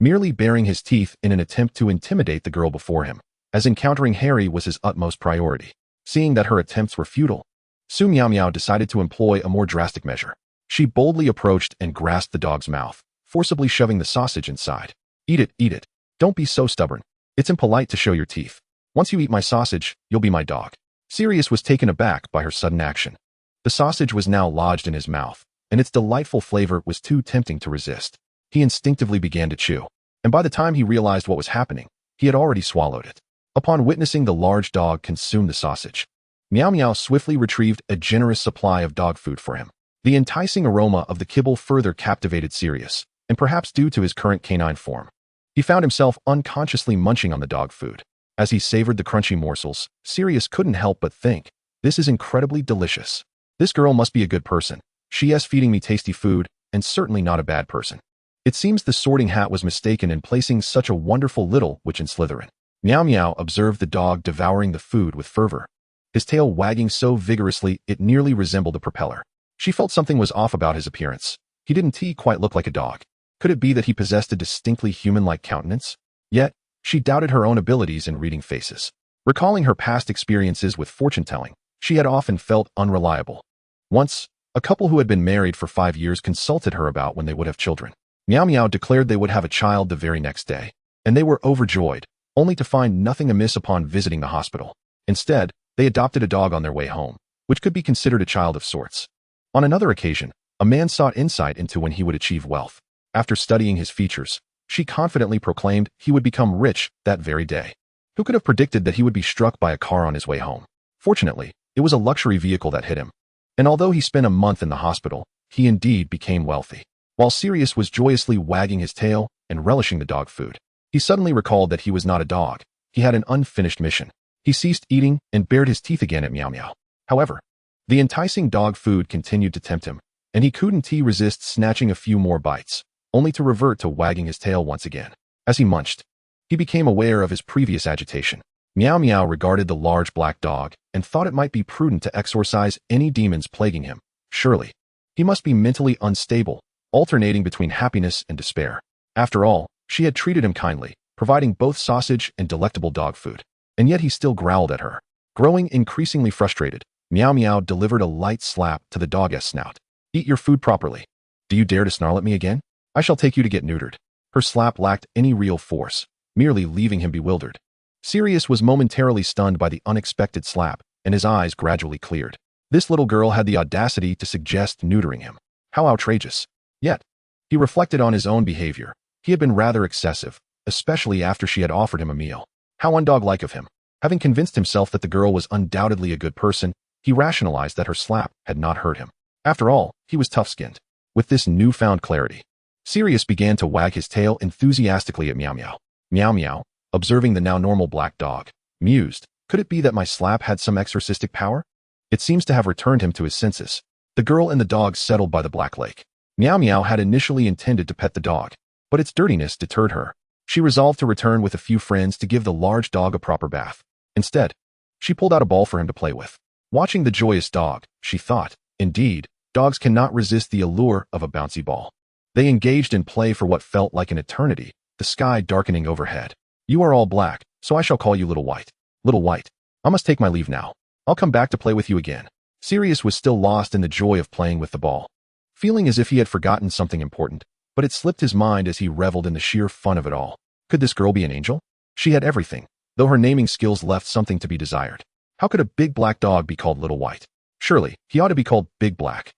merely baring his teeth in an attempt to intimidate the girl before him, as encountering Harry was his utmost priority. Seeing that her attempts were futile, Su Miaomiao decided to employ a more drastic measure. She boldly approached and grasped the dog's mouth, forcibly shoving the sausage inside. Eat it. Don't be so stubborn. It's impolite to show your teeth. Once you eat my sausage, you'll be my dog. Sirius was taken aback by her sudden action. The sausage was now lodged in his mouth, and its delightful flavor was too tempting to resist. He instinctively began to chew, and by the time he realized what was happening, he had already swallowed it. Upon witnessing the large dog consume the sausage, Miao Miao swiftly retrieved a generous supply of dog food for him. The enticing aroma of the kibble further captivated Sirius, and perhaps due to his current canine form, he found himself unconsciously munching on the dog food. As he savored the crunchy morsels, Sirius couldn't help but think, this is incredibly delicious. This girl must be a good person. She is feeding me tasty food, and certainly not a bad person. It seems the Sorting Hat was mistaken in placing such a wonderful little witch in Slytherin. Miao Miao observed the dog devouring the food with fervor, his tail wagging so vigorously it nearly resembled a propeller. She felt something was off about his appearance. He didn't quite look like a dog. Could it be that he possessed a distinctly human-like countenance? Yet, she doubted her own abilities in reading faces. Recalling her past experiences with fortune-telling, she had often felt unreliable. Once, a couple who had been married for 5 years consulted her about when they would have children. Miao Miao declared they would have a child the very next day, and they were overjoyed, only to find nothing amiss upon visiting the hospital. Instead, they adopted a dog on their way home, which could be considered a child of sorts. On another occasion, a man sought insight into when he would achieve wealth. After studying his features, she confidently proclaimed he would become rich that very day. Who could have predicted that he would be struck by a car on his way home? Fortunately, it was a luxury vehicle that hit him. And although he spent a month in the hospital, he indeed became wealthy. While Sirius was joyously wagging his tail and relishing the dog food, he suddenly recalled that he was not a dog. He had an unfinished mission. He ceased eating and bared his teeth again at Miao Miao. However, the enticing dog food continued to tempt him, and he couldn't resist snatching a few more bites, only to revert to wagging his tail once again. As he munched, he became aware of his previous agitation. Miao Miao regarded the large black dog and thought it might be prudent to exorcise any demons plaguing him. Surely, he must be mentally unstable, alternating between happiness and despair. After all, she had treated him kindly, providing both sausage and delectable dog food, and yet he still growled at her. Growing increasingly frustrated, Miao Miao delivered a light slap to the dog's snout. Eat your food properly. Do you dare to snarl at me again? I shall take you to get neutered. Her slap lacked any real force, merely leaving him bewildered. Sirius was momentarily stunned by the unexpected slap, and his eyes gradually cleared. This little girl had the audacity to suggest neutering him. How outrageous. Yet, he reflected on his own behavior. He had been rather excessive, especially after she had offered him a meal. How undog-like of him. Having convinced himself that the girl was undoubtedly a good person, he rationalized that her slap had not hurt him. After all, he was tough-skinned. With this newfound clarity, Sirius began to wag his tail enthusiastically at Miao Miao. Miao Miao, observing the now normal black dog, mused, could it be that my slap had some exorcistic power? It seems to have returned him to his senses. The girl and the dog settled by the Black Lake. Miao Miao had initially intended to pet the dog, but its dirtiness deterred her. She resolved to return with a few friends to give the large dog a proper bath. Instead, she pulled out a ball for him to play with. Watching the joyous dog, she thought, indeed, dogs cannot resist the allure of a bouncy ball. They engaged in play for what felt like an eternity, the sky darkening overhead. You are all black, so I shall call you Little White. Little White. I must take my leave now. I'll come back to play with you again. Sirius was still lost in the joy of playing with the ball, feeling as if he had forgotten something important, but it slipped his mind as he reveled in the sheer fun of it all. Could this girl be an angel? She had everything, though her naming skills left something to be desired. How could a big black dog be called Little White? Surely, he ought to be called Big Black.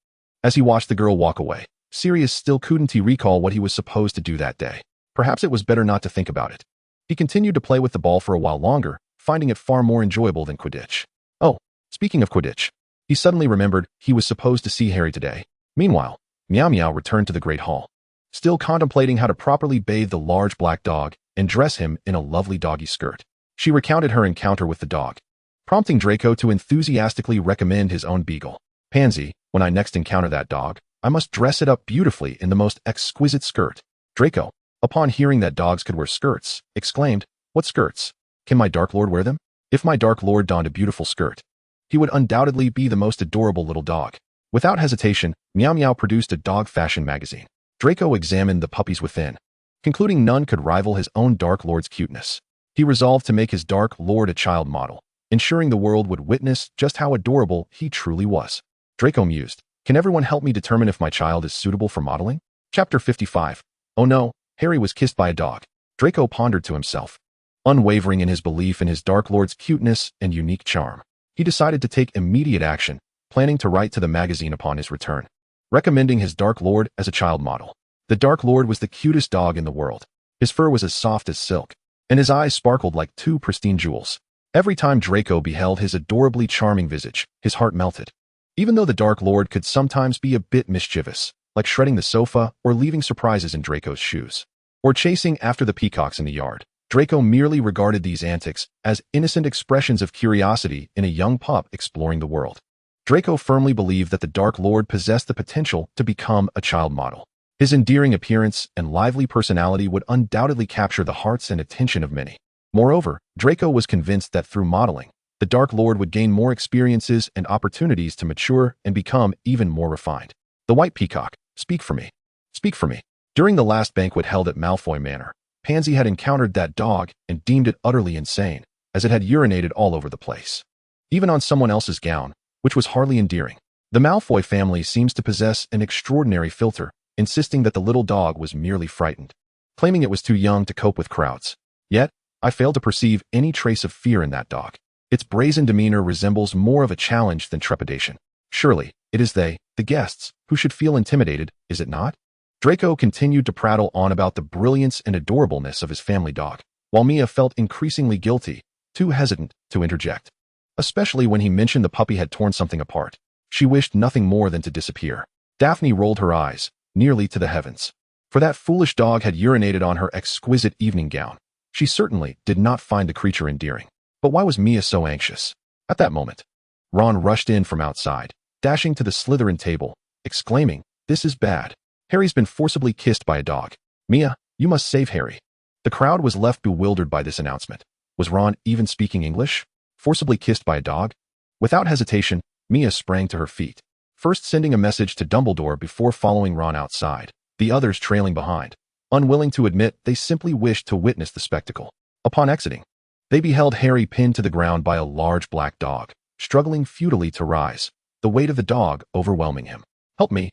As he watched the girl walk away, Sirius still couldn't recall what he was supposed to do that day. Perhaps it was better not to think about it. He continued to play with the ball for a while longer, finding it far more enjoyable than Quidditch. Oh, speaking of Quidditch, he suddenly remembered he was supposed to see Harry today. Meanwhile, Miaomiao returned to the Great Hall, still contemplating how to properly bathe the large black dog and dress him in a lovely doggy skirt. She recounted her encounter with the dog, prompting Draco to enthusiastically recommend his own beagle. Pansy, when I next encounter that dog, I must dress it up beautifully in the most exquisite skirt. Draco, upon hearing that dogs could wear skirts, exclaimed, "What skirts? Can my Dark Lord wear them?" If my Dark Lord donned a beautiful skirt, he would undoubtedly be the most adorable little dog. Without hesitation, Miaomiao produced a dog fashion magazine. Draco examined the puppies within, concluding none could rival his own Dark Lord's cuteness. He resolved to make his Dark Lord a child model, ensuring the world would witness just how adorable he truly was. Draco mused, "Can everyone help me determine if my child is suitable for modeling?" Chapter 55. Oh no, Harry was kissed by a dog. Draco pondered to himself, unwavering in his belief in his Dark Lord's cuteness and unique charm. He decided to take immediate action, planning to write to the magazine upon his return, recommending his Dark Lord as a child model. The Dark Lord was the cutest dog in the world. His fur was as soft as silk, and his eyes sparkled like two pristine jewels. Every time Draco beheld his adorably charming visage, his heart melted. Even though the Dark Lord could sometimes be a bit mischievous, like shredding the sofa or leaving surprises in Draco's shoes, or chasing after the peacocks in the yard, Draco merely regarded these antics as innocent expressions of curiosity in a young pup exploring the world. Draco firmly believed that the Dark Lord possessed the potential to become a child model. His endearing appearance and lively personality would undoubtedly capture the hearts and attention of many. Moreover, Draco was convinced that through modeling, the Dark Lord would gain more experiences and opportunities to mature and become even more refined. The White Peacock, speak for me. Speak for me. During the last banquet held at Malfoy Manor, Pansy had encountered that dog and deemed it utterly insane, as it had urinated all over the place, even on someone else's gown, which was hardly endearing. The Malfoy family seems to possess an extraordinary filter, insisting that the little dog was merely frightened, claiming it was too young to cope with crowds. Yet, I failed to perceive any trace of fear in that dog. Its brazen demeanor resembles more of a challenge than trepidation. Surely, it is they, the guests, who should feel intimidated, is it not? Draco continued to prattle on about the brilliance and adorableness of his family dog, while Mia felt increasingly guilty, too hesitant to interject. Especially when he mentioned the puppy had torn something apart. She wished nothing more than to disappear. Daphne rolled her eyes, nearly to the heavens. For that foolish dog had urinated on her exquisite evening gown. She certainly did not find the creature endearing. But why was Mia so anxious? At that moment, Ron rushed in from outside, dashing to the Slytherin table, exclaiming, "This is bad. Harry's been forcibly kissed by a dog. Mia, you must save Harry." The crowd was left bewildered by this announcement. Was Ron even speaking English? Forcibly kissed by a dog? Without hesitation, Mia sprang to her feet, first sending a message to Dumbledore before following Ron outside, the others trailing behind. Unwilling to admit, they simply wished to witness the spectacle. Upon exiting, they beheld Harry pinned to the ground by a large black dog, struggling futilely to rise, the weight of the dog overwhelming him. Help me,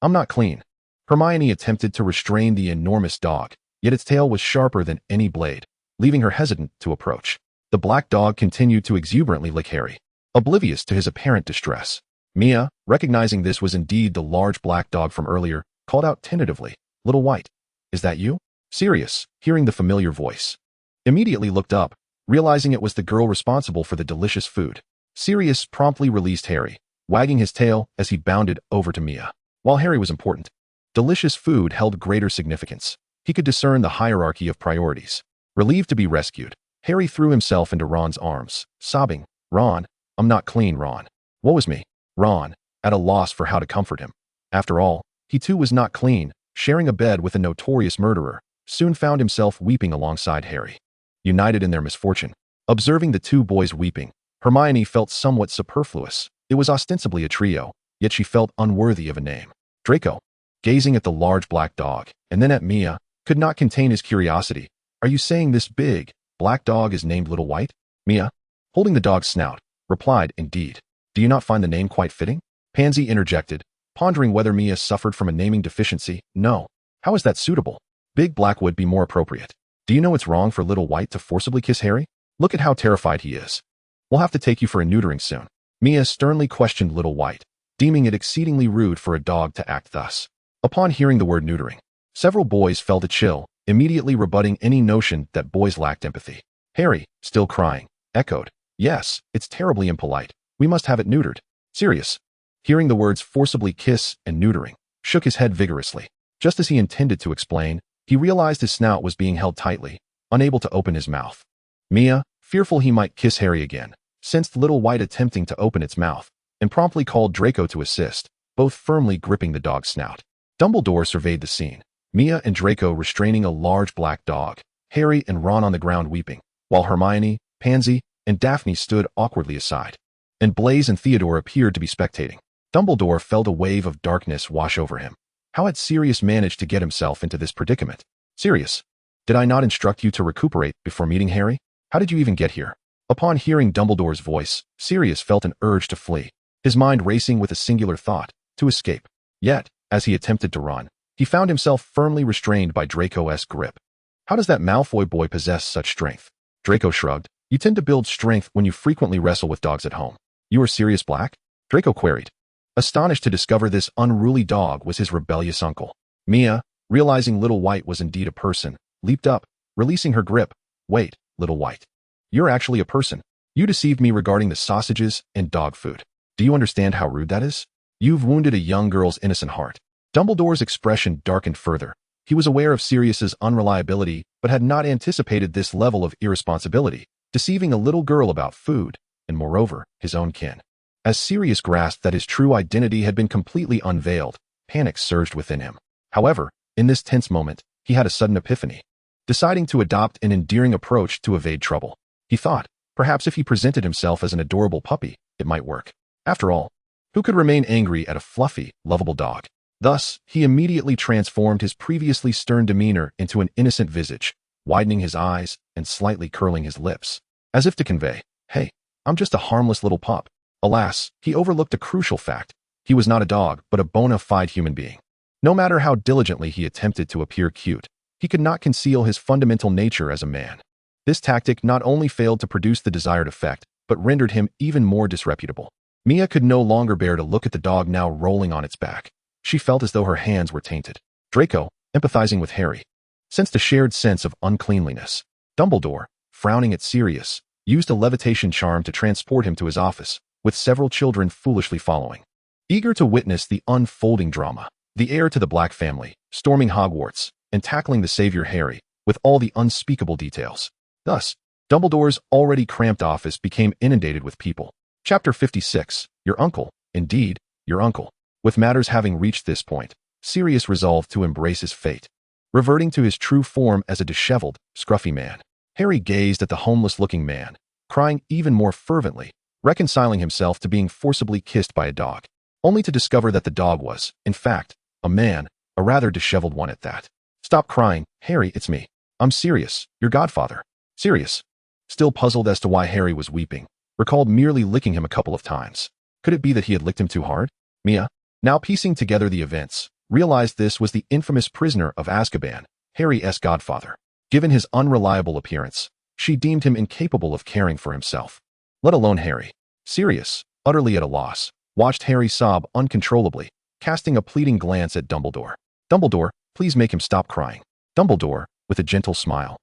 I'm not clean." Hermione attempted to restrain the enormous dog, yet its tail was sharper than any blade, leaving her hesitant to approach. The black dog continued to exuberantly lick Harry, oblivious to his apparent distress. Mia, recognizing this was indeed the large black dog from earlier, called out tentatively, "Little White, is that you?" Sirius, hearing the familiar voice, immediately looked up, realizing it was the girl responsible for the delicious food. Sirius promptly released Harry, wagging his tail as he bounded over to Mia. While Harry was important, delicious food held greater significance. He could discern the hierarchy of priorities. Relieved to be rescued, Harry threw himself into Ron's arms, sobbing, "Ron, I'm not clean, Ron. Woe is me." Ron, at a loss for how to comfort him. After all, he too was not clean, sharing a bed with a notorious murderer, soon found himself weeping alongside Harry, united in their misfortune. Observing the two boys weeping, Hermione felt somewhat superfluous. It was ostensibly a trio, yet she felt unworthy of a name. "Draco, gazing at the large black dog, and then at Mia, could not contain his curiosity. Are you saying this big, black dog is named Little White? Mia, holding the dog's snout, replied, indeed. Do you not find the name quite fitting? Pansy interjected, pondering whether Mia suffered from a naming deficiency. No. How is that suitable? Big Black would be more appropriate. Do you know it's wrong for Little White to forcibly kiss Harry? Look at how terrified he is. We'll have to take you for a neutering soon. Mia sternly questioned Little White, deeming it exceedingly rude for a dog to act thus. Upon hearing the word neutering, several boys felt a chill, immediately rebutting any notion that boys lacked empathy. Harry, still crying, echoed, yes, it's terribly impolite. We must have it neutered. Sirius, hearing the words forcibly kiss and neutering, shook his head vigorously. Just as he intended to explain, he realized his snout was being held tightly, unable to open his mouth. Mia, fearful he might kiss Harry again, sensed Little White attempting to open its mouth, and promptly called Draco to assist, both firmly gripping the dog's snout. Dumbledore surveyed the scene, Mia and Draco restraining a large black dog, Harry and Ron on the ground weeping, while Hermione, Pansy, and Daphne stood awkwardly aside. And Blaise and Theodore appeared to be spectating. Dumbledore felt a wave of darkness wash over him. How had Sirius managed to get himself into this predicament? Sirius, did I not instruct you to recuperate before meeting Harry? How did you even get here? Upon hearing Dumbledore's voice, Sirius felt an urge to flee, his mind racing with a singular thought, to escape. Yet, as he attempted to run, he found himself firmly restrained by Draco's grip. How does that Malfoy boy possess such strength? Draco shrugged. You tend to build strength when you frequently wrestle with dogs at home. You are Sirius Black? Draco queried, astonished to discover this unruly dog was his rebellious uncle. Mia, realizing Little White was indeed a person, leaped up, releasing her grip. Wait, Little White. You're actually a person. You deceived me regarding the sausages and dog food. Do you understand how rude that is? You've wounded a young girl's innocent heart. Dumbledore's expression darkened further. He was aware of Sirius's unreliability, but had not anticipated this level of irresponsibility, deceiving a little girl about food, and moreover, his own kin. As Sirius grasped that his true identity had been completely unveiled, panic surged within him. However, in this tense moment, he had a sudden epiphany. Deciding to adopt an endearing approach to evade trouble, he thought, perhaps if he presented himself as an adorable puppy, it might work. After all, who could remain angry at a fluffy, lovable dog? Thus, he immediately transformed his previously stern demeanor into an innocent visage, widening his eyes and slightly curling his lips, as if to convey, hey, I'm just a harmless little pup. Alas, he overlooked a crucial fact. He was not a dog, but a bona fide human being. No matter how diligently he attempted to appear cute, he could not conceal his fundamental nature as a man. This tactic not only failed to produce the desired effect, but rendered him even more disreputable. Mia could no longer bear to look at the dog now rolling on its back. She felt as though her hands were tainted. Draco, empathizing with Harry, sensed a shared sense of uncleanliness. Dumbledore, frowning at Sirius, used a levitation charm to transport him to his office, with several children foolishly following. Eager to witness the unfolding drama, the heir to the Black family, storming Hogwarts, and tackling the savior Harry, with all the unspeakable details. Thus, Dumbledore's already cramped office became inundated with people. Chapter 56, Your Uncle, indeed, your uncle. With matters having reached this point, Sirius resolved to embrace his fate. Reverting to his true form as a disheveled, scruffy man, Harry gazed at the homeless-looking man, crying even more fervently, reconciling himself to being forcibly kissed by a dog, only to discover that the dog was, in fact, a man, a rather disheveled one at that. Stop crying, Harry, it's me. I'm Sirius, your godfather. Sirius, still puzzled as to why Harry was weeping, recalled merely licking him a couple of times. Could it be that he had licked him too hard? Mia, now piecing together the events, realized this was the infamous prisoner of Azkaban, Harry's godfather. Given his unreliable appearance, she deemed him incapable of caring for himself, let alone Harry. Sirius, utterly at a loss, watched Harry sob uncontrollably, casting a pleading glance at Dumbledore. Dumbledore, please make him stop crying. Dumbledore, with a gentle smile,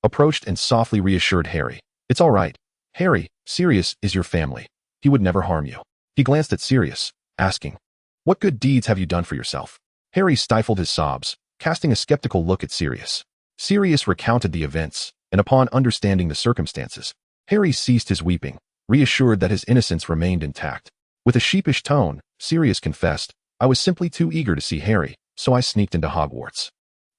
approached and softly reassured Harry. It's all right. Harry, Sirius is your family. He would never harm you. He glanced at Sirius, asking, what good deeds have you done for yourself? Harry stifled his sobs, casting a skeptical look at Sirius. Sirius recounted the events, and upon understanding the circumstances, Harry ceased his weeping, reassured that his innocence remained intact. With a sheepish tone, Sirius confessed, I was simply too eager to see Harry, so I sneaked into Hogwarts.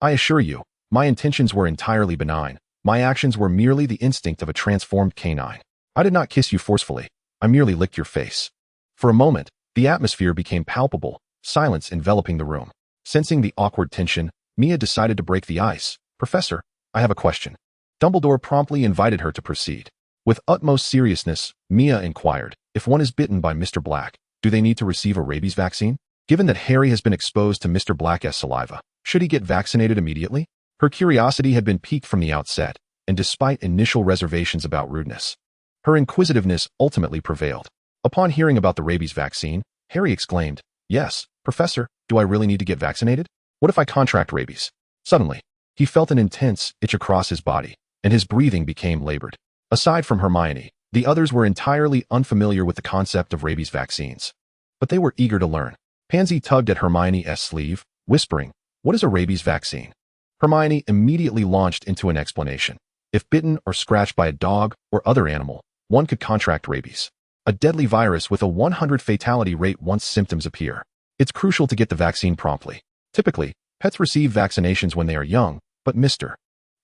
I assure you, my intentions were entirely benign. My actions were merely the instinct of a transformed canine. I did not kiss you forcefully. I merely licked your face. For a moment, the atmosphere became palpable, silence enveloping the room. Sensing the awkward tension, Mia decided to break the ice. Professor, I have a question. Dumbledore promptly invited her to proceed. With utmost seriousness, Mia inquired, if one is bitten by Mr. Black, do they need to receive a rabies vaccine? Given that Harry has been exposed to Mr. Black's saliva, should he get vaccinated immediately? Her curiosity had been piqued from the outset, and despite initial reservations about rudeness, her inquisitiveness ultimately prevailed. Upon hearing about the rabies vaccine, Harry exclaimed, yes, Professor, do I really need to get vaccinated? What if I contract rabies? Suddenly, he felt an intense itch across his body, and his breathing became labored. Aside from Hermione, the others were entirely unfamiliar with the concept of rabies vaccines. But they were eager to learn. Pansy tugged at Hermione's sleeve, whispering, what is a rabies vaccine? Hermione immediately launched into an explanation. If bitten or scratched by a dog or other animal, one could contract rabies, a deadly virus with a 100% fatality rate once symptoms appear. It's crucial to get the vaccine promptly. Typically, pets receive vaccinations when they are young, but Mr.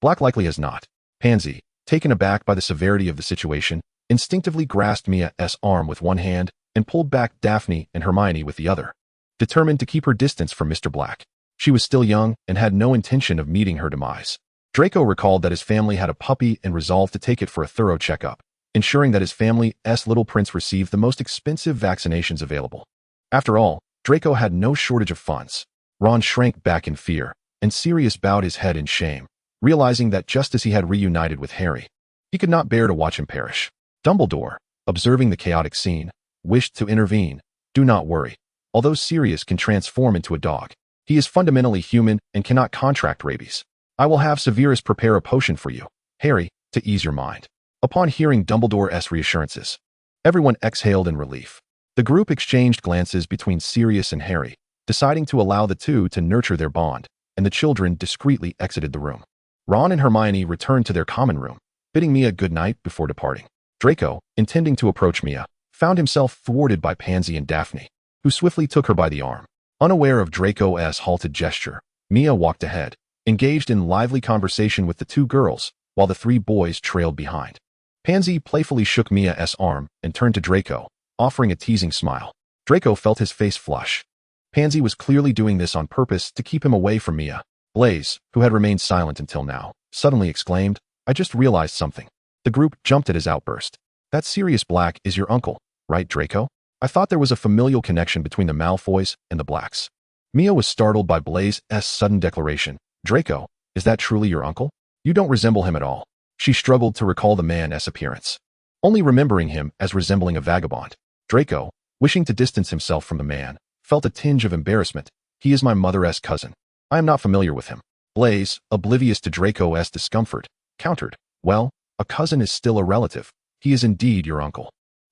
Black likely has not. Pansy, taken aback by the severity of the situation, instinctively grasped Mia's arm with one hand and pulled back Daphne and Hermione with the other, determined to keep her distance from Mr. Black. She was still young and had no intention of meeting her demise. Draco recalled that his family had a puppy and resolved to take it for a thorough checkup, ensuring that his family's little prince received the most expensive vaccinations available. After all, Draco had no shortage of funds. Ron shrank back in fear, and Sirius bowed his head in shame, realizing that just as he had reunited with Harry, he could not bear to watch him perish. Dumbledore, observing the chaotic scene, wished to intervene. Do not worry. Although Sirius can transform into a dog, he is fundamentally human and cannot contract rabies. I will have Severus prepare a potion for you, Harry, to ease your mind. Upon hearing Dumbledore's reassurances, everyone exhaled in relief. The group exchanged glances between Sirius and Harry, deciding to allow the two to nurture their bond, and the children discreetly exited the room. Ron and Hermione returned to their common room, bidding Mia good night before departing. Draco, intending to approach Mia, found himself thwarted by Pansy and Daphne, who swiftly took her by the arm. Unaware of Draco's halted gesture, Mia walked ahead, engaged in lively conversation with the two girls, while the three boys trailed behind. Pansy playfully shook Mia's arm and turned to Draco, offering a teasing smile. Draco felt his face flush. Pansy was clearly doing this on purpose to keep him away from Mia. Blaise, who had remained silent until now, suddenly exclaimed, I just realized something. The group jumped at his outburst. That Sirius Black is your uncle, right, Draco? I thought there was a familial connection between the Malfoys and the Blacks. Mia was startled by Blaise's sudden declaration. Draco, is that truly your uncle? You don't resemble him at all. She struggled to recall the man's appearance, only remembering him as resembling a vagabond. Draco, wishing to distance himself from the man, felt a tinge of embarrassment. He is my mother's cousin. I am not familiar with him. Blaise, oblivious to Draco's discomfort, countered, well, a cousin is still a relative. He is indeed your uncle.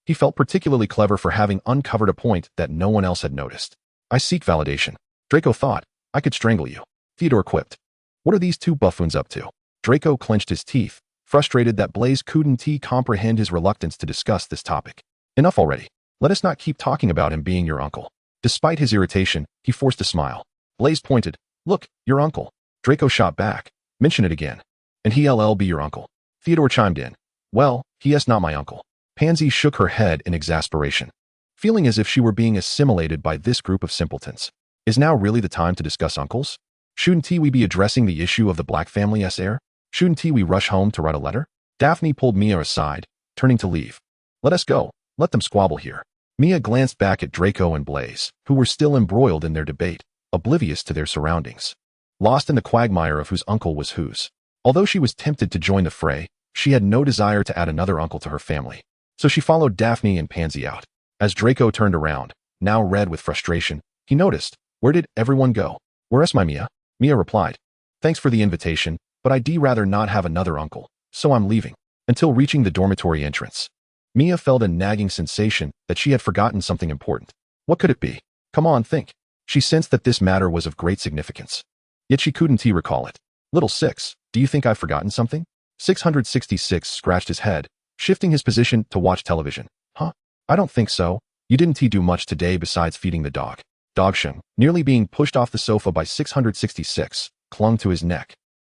He felt particularly clever for having uncovered a point that no one else had noticed. I seek validation. Draco thought, I could strangle you. Theodore quipped. What are these two buffoons up to? Draco clenched his teeth, frustrated that Blaise couldn't comprehend his reluctance to discuss this topic. Enough already. Let us not keep talking about him being your uncle. Despite his irritation, he forced a smile. Blaise pointed. Look, your uncle. Draco shot back. Mention it again. And he'll be your uncle. Theodore chimed in. Well, he is not my uncle. Pansy shook her head in exasperation, feeling as if she were being assimilated by this group of simpletons. Is now really the time to discuss uncles? Shouldn't we be addressing the issue of the Black family's heir? Shouldn't we rush home to write a letter? Daphne pulled Mia aside, turning to leave. Let us go. Let them squabble here. Mia glanced back at Draco and Blaise, who were still embroiled in their debate, oblivious to their surroundings, lost in the quagmire of whose uncle was whose. Although she was tempted to join the fray, she had no desire to add another uncle to her family. So she followed Daphne and Pansy out. As Draco turned around, now red with frustration, he noticed, where did everyone go? Where's my Mia? Mia replied, thanks for the invitation, but I'd rather not have another uncle, so I'm leaving. Until reaching the dormitory entrance, Mia felt a nagging sensation that she had forgotten something important. What could it be? Come on, think. She sensed that this matter was of great significance. Yet she couldn't recall it. Little Six, do you think I've forgotten something? 666 scratched his head, shifting his position to watch television. Huh? I don't think so. You didn't do much today besides feeding the dog. Dogshun, nearly being pushed off the sofa by 666, clung to his neck.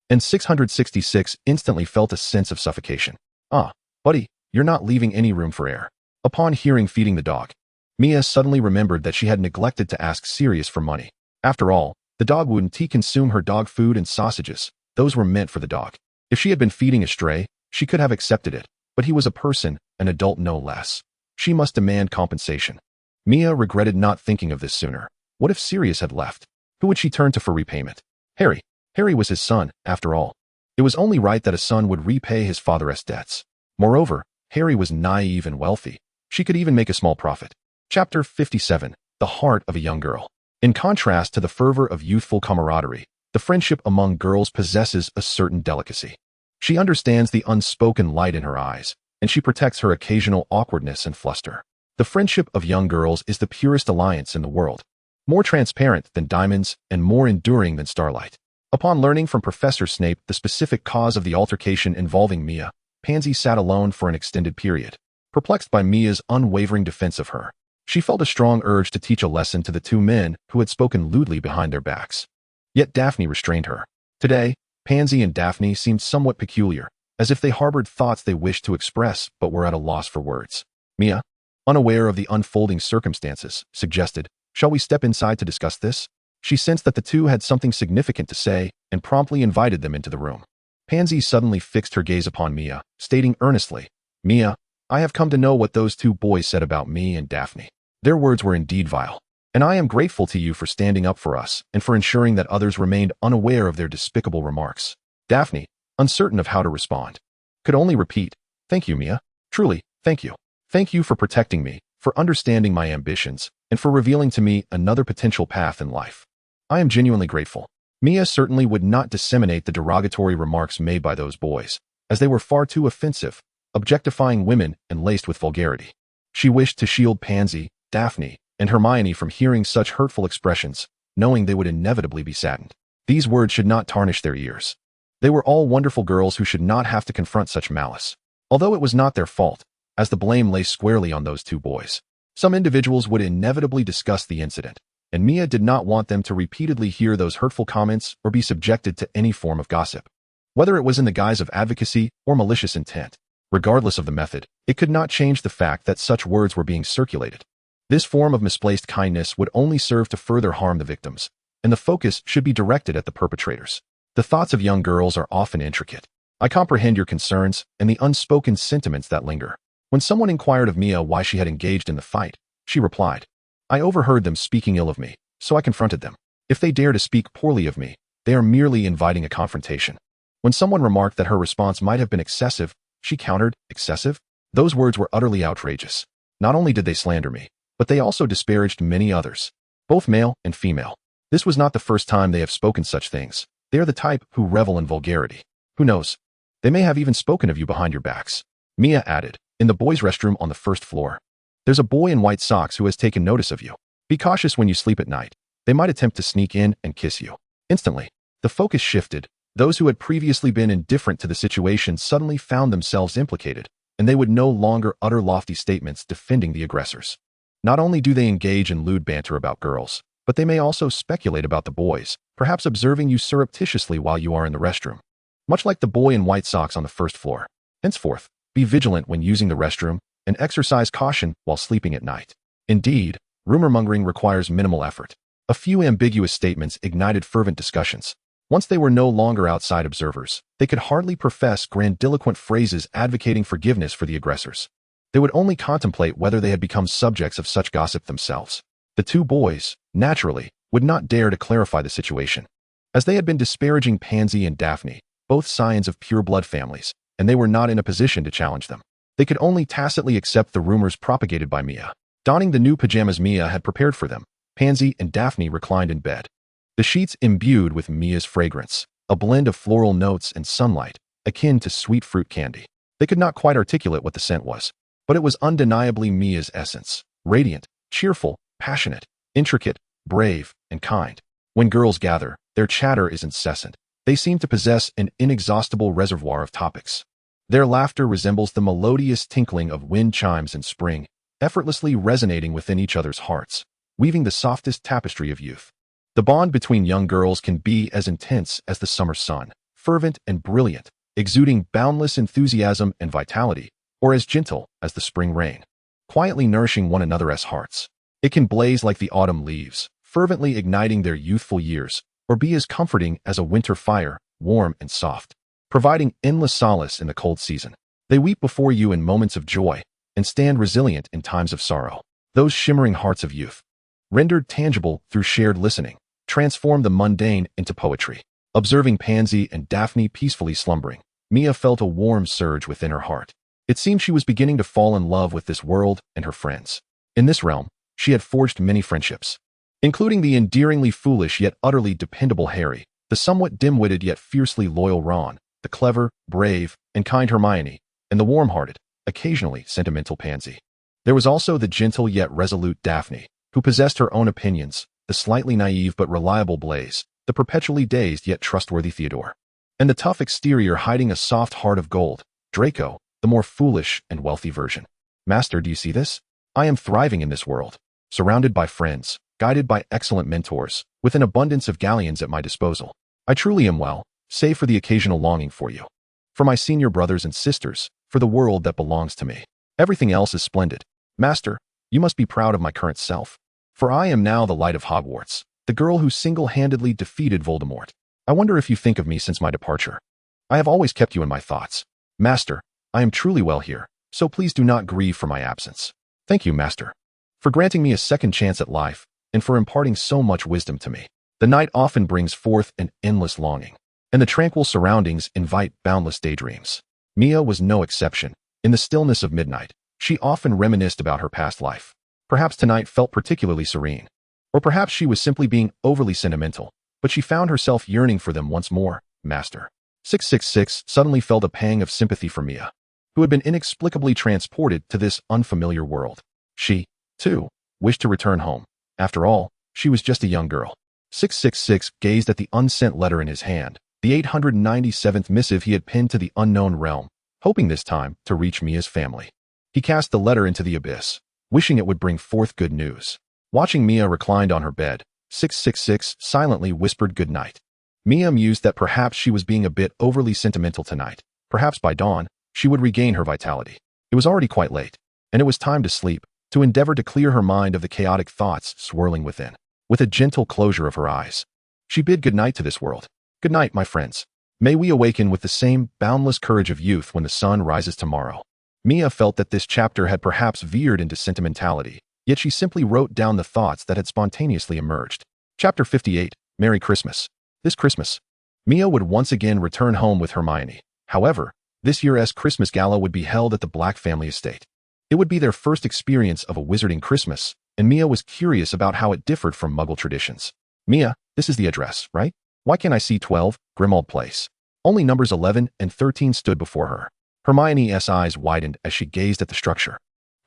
And 666 instantly felt a sense of suffocation. Ah, buddy, you're not leaving any room for air. Upon hearing feeding the dog, Mia suddenly remembered that she had neglected to ask Sirius for money. After all, The dog wouldn't consume her dog food and sausages. Those were meant for the dog. If she had been feeding a stray, she could have accepted it, but he was a person, an adult no less. She must demand compensation. Mia regretted not thinking of this sooner. What if Sirius had left? Who would she turn to for repayment? Harry. Harry was his son, after all. It was only right that a son would repay his father's debts. Moreover, Harry was naive and wealthy. She could even make a small profit. Chapter 57. The Heart of a Young Girl. In contrast to the fervor of youthful camaraderie, the friendship among girls possesses a certain delicacy. She understands the unspoken light in her eyes, and she protects her occasional awkwardness and fluster. The friendship of young girls is the purest alliance in the world, more transparent than diamonds and more enduring than starlight. Upon learning from Professor Snape the specific cause of the altercation involving Mia, Pansy sat alone for an extended period. Perplexed by Mia's unwavering defense of her, she felt a strong urge to teach a lesson to the two men who had spoken lewdly behind their backs. Yet Daphne restrained her. Today, Pansy and Daphne seemed somewhat peculiar, as if they harbored thoughts they wished to express but were at a loss for words. Mia, unaware of the unfolding circumstances, suggested, "Shall we step inside to discuss this?" She sensed that the two had something significant to say and promptly invited them into the room. Pansy suddenly fixed her gaze upon Mia, stating earnestly, "Mia, I have come to know what those two boys said about me and Daphne. Their words were indeed vile, and I am grateful to you for standing up for us and for ensuring that others remained unaware of their despicable remarks." Daphne, uncertain of how to respond, could only repeat, "Thank you, Mia. Truly, thank you. Thank you for protecting me, for understanding my ambitions, and for revealing to me another potential path in life. I am genuinely grateful." Mia certainly would not disseminate the derogatory remarks made by those boys, as they were far too offensive, objectifying women and laced with vulgarity. She wished to shield Pansy, Daphne, and Hermione from hearing such hurtful expressions, knowing they would inevitably be saddened. These words should not tarnish their ears. They were all wonderful girls who should not have to confront such malice. Although it was not their fault, as the blame lay squarely on those two boys. Some individuals would inevitably discuss the incident, and Mia did not want them to repeatedly hear those hurtful comments or be subjected to any form of gossip. Whether it was in the guise of advocacy or malicious intent, regardless of the method, it could not change the fact that such words were being circulated. This form of misplaced kindness would only serve to further harm the victims, and the focus should be directed at the perpetrators. The thoughts of young girls are often intricate. I comprehend your concerns and the unspoken sentiments that linger. When someone inquired of Mia why she had engaged in the fight, she replied, "I overheard them speaking ill of me, so I confronted them. If they dare to speak poorly of me, they are merely inviting a confrontation." When someone remarked that her response might have been excessive, she countered, "Excessive? Those words were utterly outrageous. Not only did they slander me, but they also disparaged many others, both male and female. This was not the first time they have spoken such things. They are the type who revel in vulgarity. Who knows? They may have even spoken of you behind your backs." Mia added, "In the boys' restroom on the first floor. There's a boy in white socks who has taken notice of you. Be cautious when you sleep at night. They might attempt to sneak in and kiss you." Instantly, the focus shifted. Those who had previously been indifferent to the situation suddenly found themselves implicated, and they would no longer utter lofty statements defending the aggressors. Not only do they engage in lewd banter about girls, but they may also speculate about the boys, perhaps observing you surreptitiously while you are in the restroom. Much like the boy in white socks on the first floor. Henceforth, be vigilant when using the restroom, and exercise caution while sleeping at night. Indeed, rumor-mongering requires minimal effort. A few ambiguous statements ignited fervent discussions. Once they were no longer outside observers, they could hardly profess grandiloquent phrases advocating forgiveness for the aggressors. They would only contemplate whether they had become subjects of such gossip themselves. The two boys, naturally, would not dare to clarify the situation, as they had been disparaging Pansy and Daphne, both scions of pure-blood families, and they were not in a position to challenge them. They could only tacitly accept the rumors propagated by Mia. Donning the new pajamas Mia had prepared for them, Pansy and Daphne reclined in bed. The sheets imbued with Mia's fragrance, a blend of floral notes and sunlight, akin to sweet fruit candy. They could not quite articulate what the scent was, but it was undeniably Mia's essence, radiant, cheerful, passionate, intricate, brave, and kind. When girls gather, their chatter is incessant. They seem to possess an inexhaustible reservoir of topics. Their laughter resembles the melodious tinkling of wind chimes in spring, effortlessly resonating within each other's hearts, weaving the softest tapestry of youth. The bond between young girls can be as intense as the summer sun, fervent and brilliant, exuding boundless enthusiasm and vitality, or as gentle as the spring rain, quietly nourishing one another's hearts. It can blaze like the autumn leaves, fervently igniting their youthful years, or be as comforting as a winter fire, warm and soft, providing endless solace in the cold season. They weep before you in moments of joy and stand resilient in times of sorrow. Those shimmering hearts of youth, rendered tangible through shared listening, transform the mundane into poetry. Observing Pansy and Daphne peacefully slumbering, Mia felt a warm surge within her heart. It seemed she was beginning to fall in love with this world and her friends. In this realm, she had forged many friendships, including the endearingly foolish yet utterly dependable Harry, the somewhat dim-witted yet fiercely loyal Ron, the clever, brave, and kind Hermione, and the warm-hearted, occasionally sentimental Pansy. There was also the gentle yet resolute Daphne, who possessed her own opinions, the slightly naive but reliable Blaise, the perpetually dazed yet trustworthy Theodore, and the tough exterior hiding a soft heart of gold, Draco, the more foolish and wealthy version. Master, do you see this? I am thriving in this world, surrounded by friends, guided by excellent mentors, with an abundance of galleons at my disposal. I truly am well, save for the occasional longing for you, for my senior brothers and sisters, for the world that belongs to me. Everything else is splendid. Master, you must be proud of my current self, for I am now the light of Hogwarts, the girl who single-handedly defeated Voldemort. I wonder if you think of me since my departure. I have always kept you in my thoughts. Master, I am truly well here, so please do not grieve for my absence. Thank you, Master, for granting me a second chance at life, and for imparting so much wisdom to me. The night often brings forth an endless longing, and the tranquil surroundings invite boundless daydreams. Mia was no exception. In the stillness of midnight, she often reminisced about her past life. Perhaps tonight felt particularly serene, or perhaps she was simply being overly sentimental, but she found herself yearning for them once more. Master 666 suddenly felt a pang of sympathy for Mia, who had been inexplicably transported to this unfamiliar world. She, too, wished to return home. After all, she was just a young girl. 666 gazed at the unsent letter in his hand, the 897th missive he had pinned to the unknown realm, hoping this time to reach Mia's family. He cast the letter into the abyss, wishing it would bring forth good news. Watching Mia reclined on her bed, 666 silently whispered good night. Mia mused that perhaps she was being a bit overly sentimental tonight. Perhaps by dawn, she would regain her vitality. It was already quite late, and it was time to sleep, to endeavor to clear her mind of the chaotic thoughts swirling within. With a gentle closure of her eyes, she bid good night to this world. Good night, my friends. May we awaken with the same boundless courage of youth when the sun rises tomorrow. Mia felt that this chapter had perhaps veered into sentimentality, yet she simply wrote down the thoughts that had spontaneously emerged. Chapter 58, Merry Christmas. This Christmas, Mia would once again return home with Hermione. However, this year's Christmas gala would be held at the Black family estate. It would be their first experience of a wizarding Christmas, and Mia was curious about how it differed from Muggle traditions. Mia, this is the address, right? Why can't I see 12, Grimmauld Place? Only numbers 11 and 13 stood before her. Hermione's eyes widened as she gazed at the structure,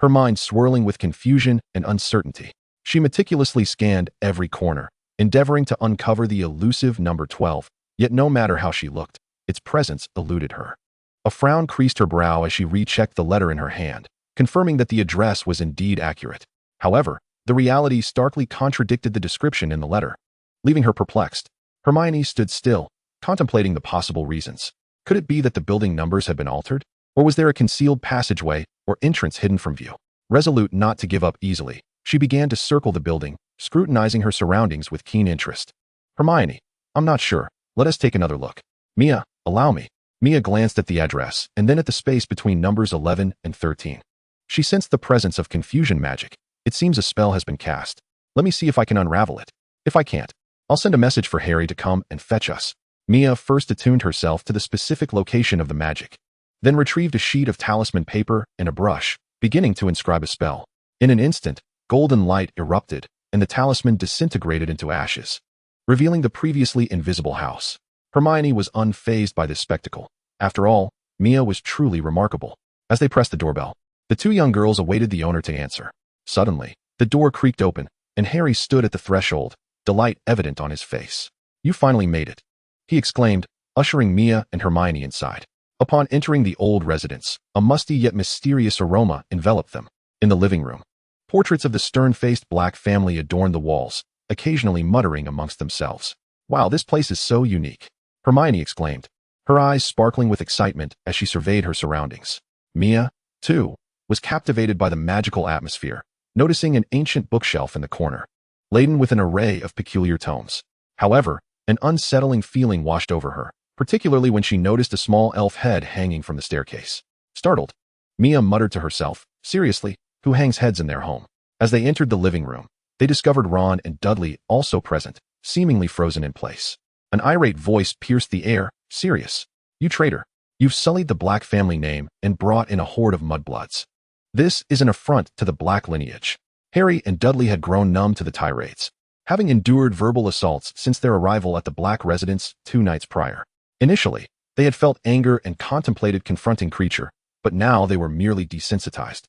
her mind swirling with confusion and uncertainty. She meticulously scanned every corner, endeavoring to uncover the elusive number 12, yet no matter how she looked, its presence eluded her. A frown creased her brow as she rechecked the letter in her hand, confirming that the address was indeed accurate. However, the reality starkly contradicted the description in the letter. Leaving her perplexed, Hermione stood still, contemplating the possible reasons. Could it be that the building numbers had been altered? Or was there a concealed passageway or entrance hidden from view? Resolute not to give up easily, she began to circle the building, scrutinizing her surroundings with keen interest. Hermione, I'm not sure. Let us take another look. Mia, allow me. Mia glanced at the address and then at the space between numbers 11 and 13. She sensed the presence of confusion magic. It seems a spell has been cast. Let me see if I can unravel it. If I can't, I'll send a message for Harry to come and fetch us. Mia first attuned herself to the specific location of the magic, then retrieved a sheet of talisman paper and a brush, beginning to inscribe a spell. In an instant, golden light erupted, and the talisman disintegrated into ashes, revealing the previously invisible house. Hermione was unfazed by this spectacle. After all, Mia was truly remarkable. As they pressed the doorbell, the two young girls awaited the owner to answer. Suddenly, the door creaked open, and Harry stood at the threshold, delight evident on his face. You finally made it, he exclaimed, ushering Mia and Hermione inside. Upon entering the old residence, a musty yet mysterious aroma enveloped them. In the living room, portraits of the stern-faced Black family adorned the walls, occasionally muttering amongst themselves. Wow, this place is so unique, Hermione exclaimed, her eyes sparkling with excitement as she surveyed her surroundings. Mia, too, was captivated by the magical atmosphere, noticing an ancient bookshelf in the corner. laden with an array of peculiar tomes. However, an unsettling feeling washed over her, particularly when she noticed a small elf head hanging from the staircase. Startled, Mia muttered to herself, "Seriously, who hangs heads in their home?" As they entered the living room, they discovered Ron and Dudley also present, seemingly frozen in place. An irate voice pierced the air, "Sirius, you traitor! You've sullied the Black family name and brought in a horde of mudbloods. This is an affront to the Black lineage." Harry and Dudley had grown numb to the tirades, having endured verbal assaults since their arrival at the Black residence 2 nights prior. Initially, they had felt anger and contemplated confronting Kreacher, but now they were merely desensitized.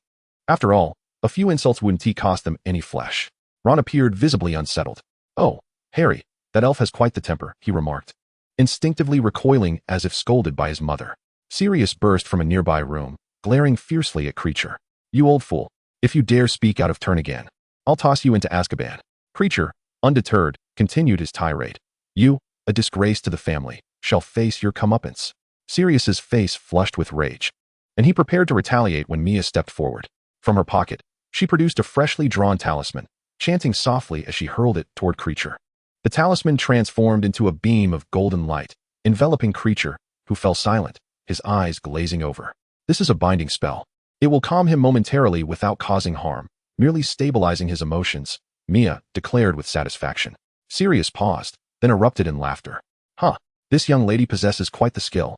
After all, a few insults wouldn't cost them any flesh. Ron appeared visibly unsettled. "Oh, Harry, that elf has quite the temper," he remarked, instinctively recoiling as if scolded by his mother. Sirius burst from a nearby room, glaring fiercely at Kreacher. "You old fool, if you dare speak out of turn again, I'll toss you into Azkaban." Kreacher, undeterred, continued his tirade. "You, a disgrace to the family, shall face your comeuppance." Sirius's face flushed with rage, and he prepared to retaliate when Mia stepped forward. From her pocket, she produced a freshly drawn talisman, chanting softly as she hurled it toward Kreacher. The talisman transformed into a beam of golden light, enveloping Kreacher, who fell silent, his eyes glazing over. "This is a binding spell. It will calm him momentarily without causing harm, merely stabilizing his emotions," Mia declared with satisfaction. Sirius paused, then erupted in laughter. "Huh, this young lady possesses quite the skill."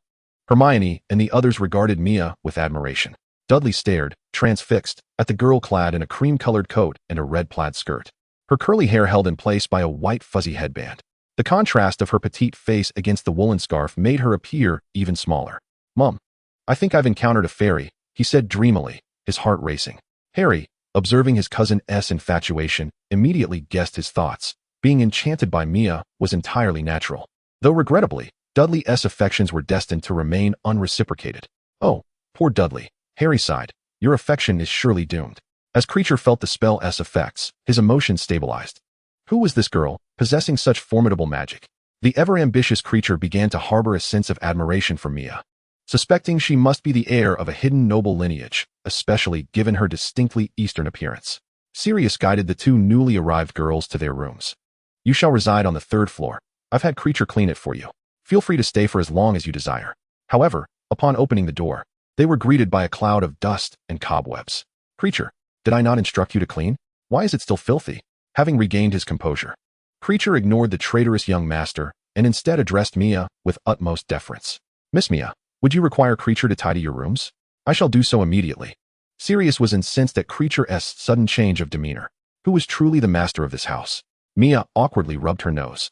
Hermione and the others regarded Mia with admiration. Dudley stared, transfixed, at the girl clad in a cream-colored coat and a red plaid skirt, her curly hair held in place by a white fuzzy headband. The contrast of her petite face against the woolen scarf made her appear even smaller. "Mum, I think I've encountered a fairy," he said dreamily, his heart racing. Harry, observing his cousin's infatuation, immediately guessed his thoughts. Being enchanted by Mia was entirely natural. Though regrettably, Dudley's affections were destined to remain unreciprocated. "Oh, poor Dudley," Harry sighed. "Your affection is surely doomed." As Kreacher felt the spell's effects, his emotions stabilized. Who was this girl, possessing such formidable magic? The ever-ambitious Kreacher began to harbor a sense of admiration for Mia, suspecting she must be the heir of a hidden noble lineage, especially given her distinctly Eastern appearance. Sirius guided the 2 newly arrived girls to their rooms. "You shall reside on the 3rd floor. I've had Kreacher clean it for you. Feel free to stay for as long as you desire." However, upon opening the door, they were greeted by a cloud of dust and cobwebs. "Kreacher, did I not instruct you to clean? Why is it still filthy?" Having regained his composure, Kreacher ignored the traitorous young master and instead addressed Mia with utmost deference. "Miss Mia, would you require Kreacher to tidy your rooms?" "I shall do so immediately." Sirius was incensed at Kreacher's sudden change of demeanor. Who was truly the master of this house? Mia awkwardly rubbed her nose.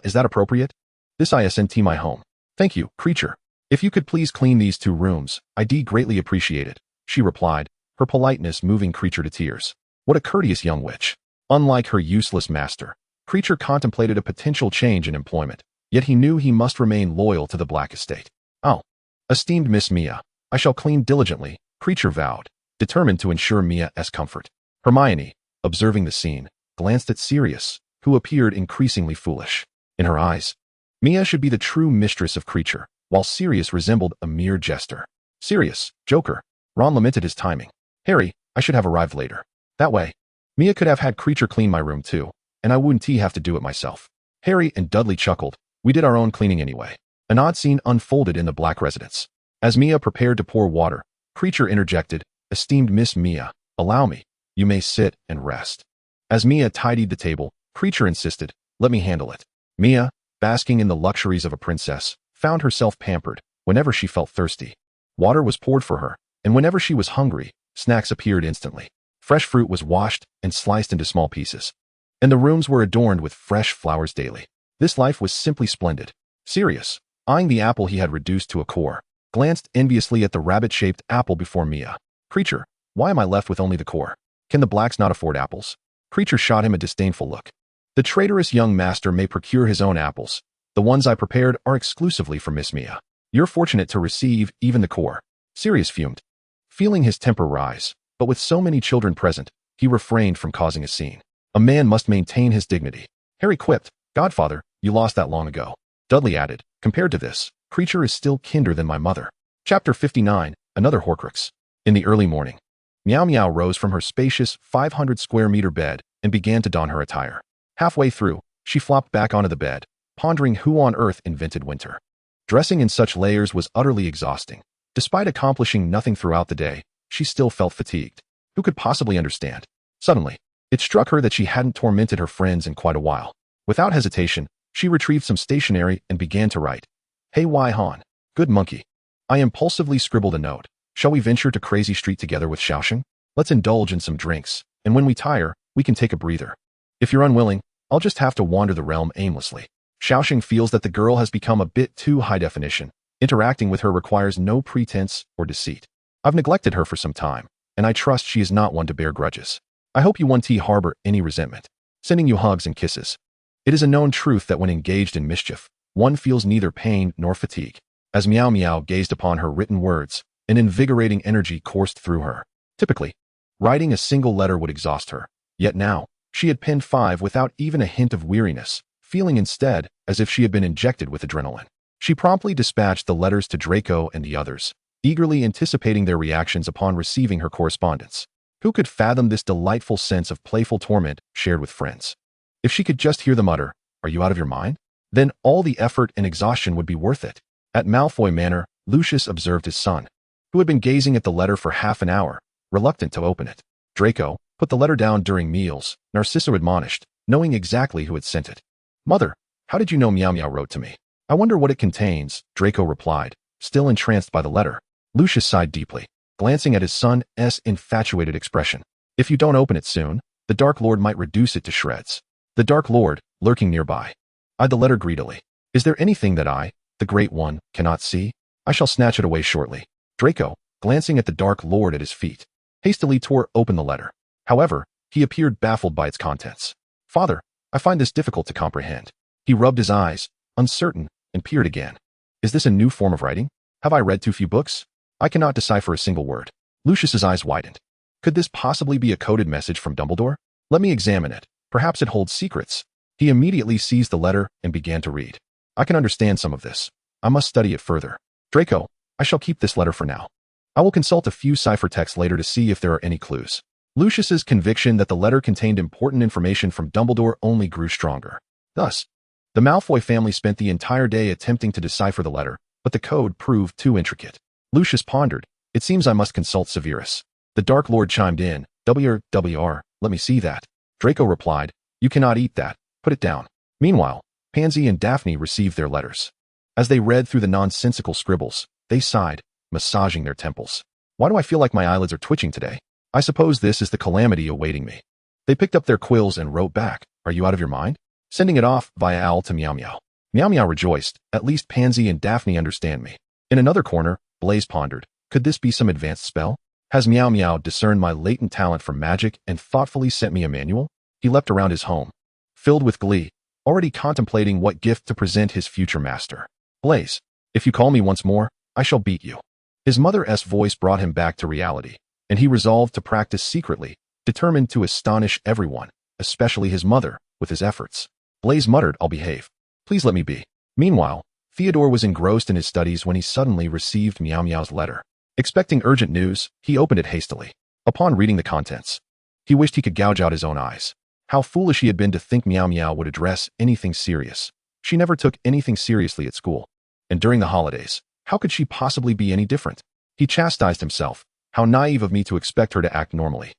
Is that appropriate? This isn't my home." "Thank you, Kreacher. If you could please clean these 2 rooms, I'd greatly appreciate it," she replied, her politeness moving Kreacher to tears. What a courteous young witch. Unlike her useless master, Kreacher contemplated a potential change in employment, yet he knew he must remain loyal to the Black estate. "Oh, esteemed Miss Mia, I shall clean diligently," Kreacher vowed, determined to ensure Mia's comfort. Hermione, observing the scene, glanced at Sirius, who appeared increasingly foolish. In her eyes, Mia should be the true mistress of Kreacher, while Sirius resembled a mere jester. "Sirius, Joker," Ron lamented his timing. "Harry, I should have arrived later. That way, Mia could have had Kreacher clean my room too, and I wouldn't have to do it myself." Harry and Dudley chuckled. "We did our own cleaning anyway." An odd scene unfolded in the Black residence. As Mia prepared to pour water, Kreacher interjected, "Esteemed Miss Mia, allow me. You may sit and rest." As Mia tidied the table, Kreacher insisted, "Let me handle it." Mia, basking in the luxuries of a princess, found herself pampered whenever she felt thirsty. Water was poured for her, and whenever she was hungry, snacks appeared instantly. Fresh fruit was washed and sliced into small pieces, and the rooms were adorned with fresh flowers daily. This life was simply splendid. Sirius, eyeing the apple he had reduced to a core, glanced enviously at the rabbit-shaped apple before Mia. "Kreacher, why am I left with only the core? Can the Blacks not afford apples?" Kreacher shot him a disdainful look. "The traitorous young master may procure his own apples. The ones I prepared are exclusively for Miss Mia. You're fortunate to receive even the core." Sirius fumed, feeling his temper rise, but with so many children present, he refrained from causing a scene. A man must maintain his dignity. Harry quipped, "Godfather, you lost that long ago." Dudley added, "Compared to this, Kreacher is still kinder than my mother." Chapter 59, Another Horcrux. In the early morning, Miao Miao rose from her spacious 500 square meter bed and began to don her attire. Halfway through, she flopped back onto the bed, pondering who on earth invented winter. Dressing in such layers was utterly exhausting. Despite accomplishing nothing throughout the day, she still felt fatigued. Who could possibly understand? Suddenly, it struck her that she hadn't tormented her friends in quite a while. Without hesitation, she retrieved some stationery and began to write. Hey Wai Han, good monkey. I impulsively scribbled a note. Shall we venture to Crazy Street together with Xiaoxing? Let's indulge in some drinks, and when we tire, we can take a breather. If you're unwilling, I'll just have to wander the realm aimlessly. Xiaoxing feels that the girl has become a bit too high definition. Interacting with her requires no pretense or deceit. I've neglected her for some time, and I trust she is not one to bear grudges. I hope you won't harbor any resentment. Sending you hugs and kisses. It is a known truth that when engaged in mischief, one feels neither pain nor fatigue. As Miaomiao gazed upon her written words, an invigorating energy coursed through her. Typically, writing a single letter would exhaust her. Yet now, she had penned 5 without even a hint of weariness, feeling instead as if she had been injected with adrenaline. She promptly dispatched the letters to Draco and the others, eagerly anticipating their reactions upon receiving her correspondence. Who could fathom this delightful sense of playful torment shared with friends? If she could just hear them utter, "Are you out of your mind?" then all the effort and exhaustion would be worth it. At Malfoy Manor, Lucius observed his son, who had been gazing at the letter for half an hour, reluctant to open it. Draco, put the letter down during meals, Narcissa admonished, knowing exactly who had sent it. Mother, how did you know Miaomiao wrote to me? I wonder what it contains, Draco replied, still entranced by the letter. Lucius sighed deeply, glancing at his son's infatuated expression. If you don't open it soon, the Dark Lord might reduce it to shreds. The Dark Lord, lurking nearby, eyed the letter greedily. Is there anything that I, the Great One, cannot see? I shall snatch it away shortly. Draco, glancing at the Dark Lord at his feet, hastily tore open the letter. However, he appeared baffled by its contents. Father, I find this difficult to comprehend. He rubbed his eyes, uncertain, and peered again. Is this a new form of writing? Have I read too few books? I cannot decipher a single word. Lucius's eyes widened. Could this possibly be a coded message from Dumbledore? Let me examine it. Perhaps it holds secrets. He immediately seized the letter and began to read. I can understand some of this. I must study it further. Draco, I shall keep this letter for now. I will consult a few ciphertexts later to see if there are any clues. Lucius's conviction that the letter contained important information from Dumbledore only grew stronger. Thus, the Malfoy family spent the entire day attempting to decipher the letter, but the code proved too intricate. Lucius pondered. It seems I must consult Severus. The Dark Lord chimed in. WR, let me see that. Draco replied, You cannot eat that. Put it down. Meanwhile, Pansy and Daphne received their letters. As they read through the nonsensical scribbles, they sighed, massaging their temples. Why do I feel like my eyelids are twitching today? I suppose this is the calamity awaiting me. They picked up their quills and wrote back, Are you out of your mind? Sending it off via owl to Miaomiao. Miaomiao rejoiced, At least Pansy and Daphne understand me. In another corner, Blaise pondered, Could this be some advanced spell? Has Miaomiao discerned my latent talent for magic and thoughtfully sent me a manual? He leapt around his home, filled with glee, already contemplating what gift to present his future master. Blaise, if you call me once more, I shall beat you. His mother's voice brought him back to reality, and he resolved to practice secretly, determined to astonish everyone, especially his mother, with his efforts. Blaise muttered, I'll behave. Please let me be. Meanwhile, Theodore was engrossed in his studies when he suddenly received Miaomiao's letter. Expecting urgent news, he opened it hastily. Upon reading the contents, he wished he could gouge out his own eyes. How foolish he had been to think Miaomiao would address anything serious. She never took anything seriously at school. And during the holidays, how could she possibly be any different? He chastised himself. How naive of me to expect her to act normally.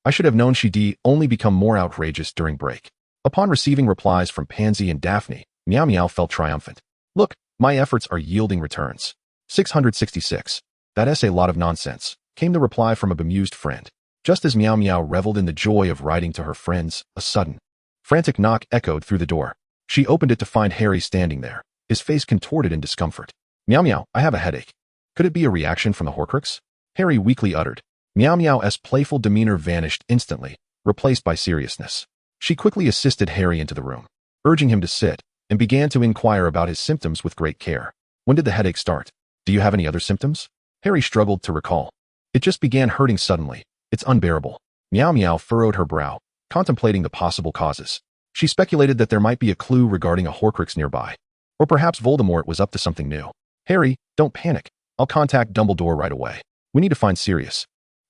I should have known she'd only become more outrageous during break. Upon receiving replies from Pansy and Daphne, Miaomiao felt triumphant. Look, my efforts are yielding returns. 666. That's a lot of nonsense, came the reply from a bemused friend. Just as Miaomiao reveled in the joy of writing to her friends, a sudden, frantic knock echoed through the door. She opened it to find Harry standing there, his face contorted in discomfort. Miaomiao, I have a headache. Could it be a reaction from the Horcrux? Harry weakly uttered. Miaomiao's playful demeanor vanished instantly, replaced by seriousness. She quickly assisted Harry into the room, urging him to sit, and began to inquire about his symptoms with great care. When did the headache start? Do you have any other symptoms? Harry struggled to recall. It just began hurting suddenly. It's unbearable. Miaomiao furrowed her brow, contemplating the possible causes. She speculated that there might be a clue regarding a Horcrux nearby. Or perhaps Voldemort was up to something new. Harry, don't panic. I'll contact Dumbledore right away. We need to find Sirius.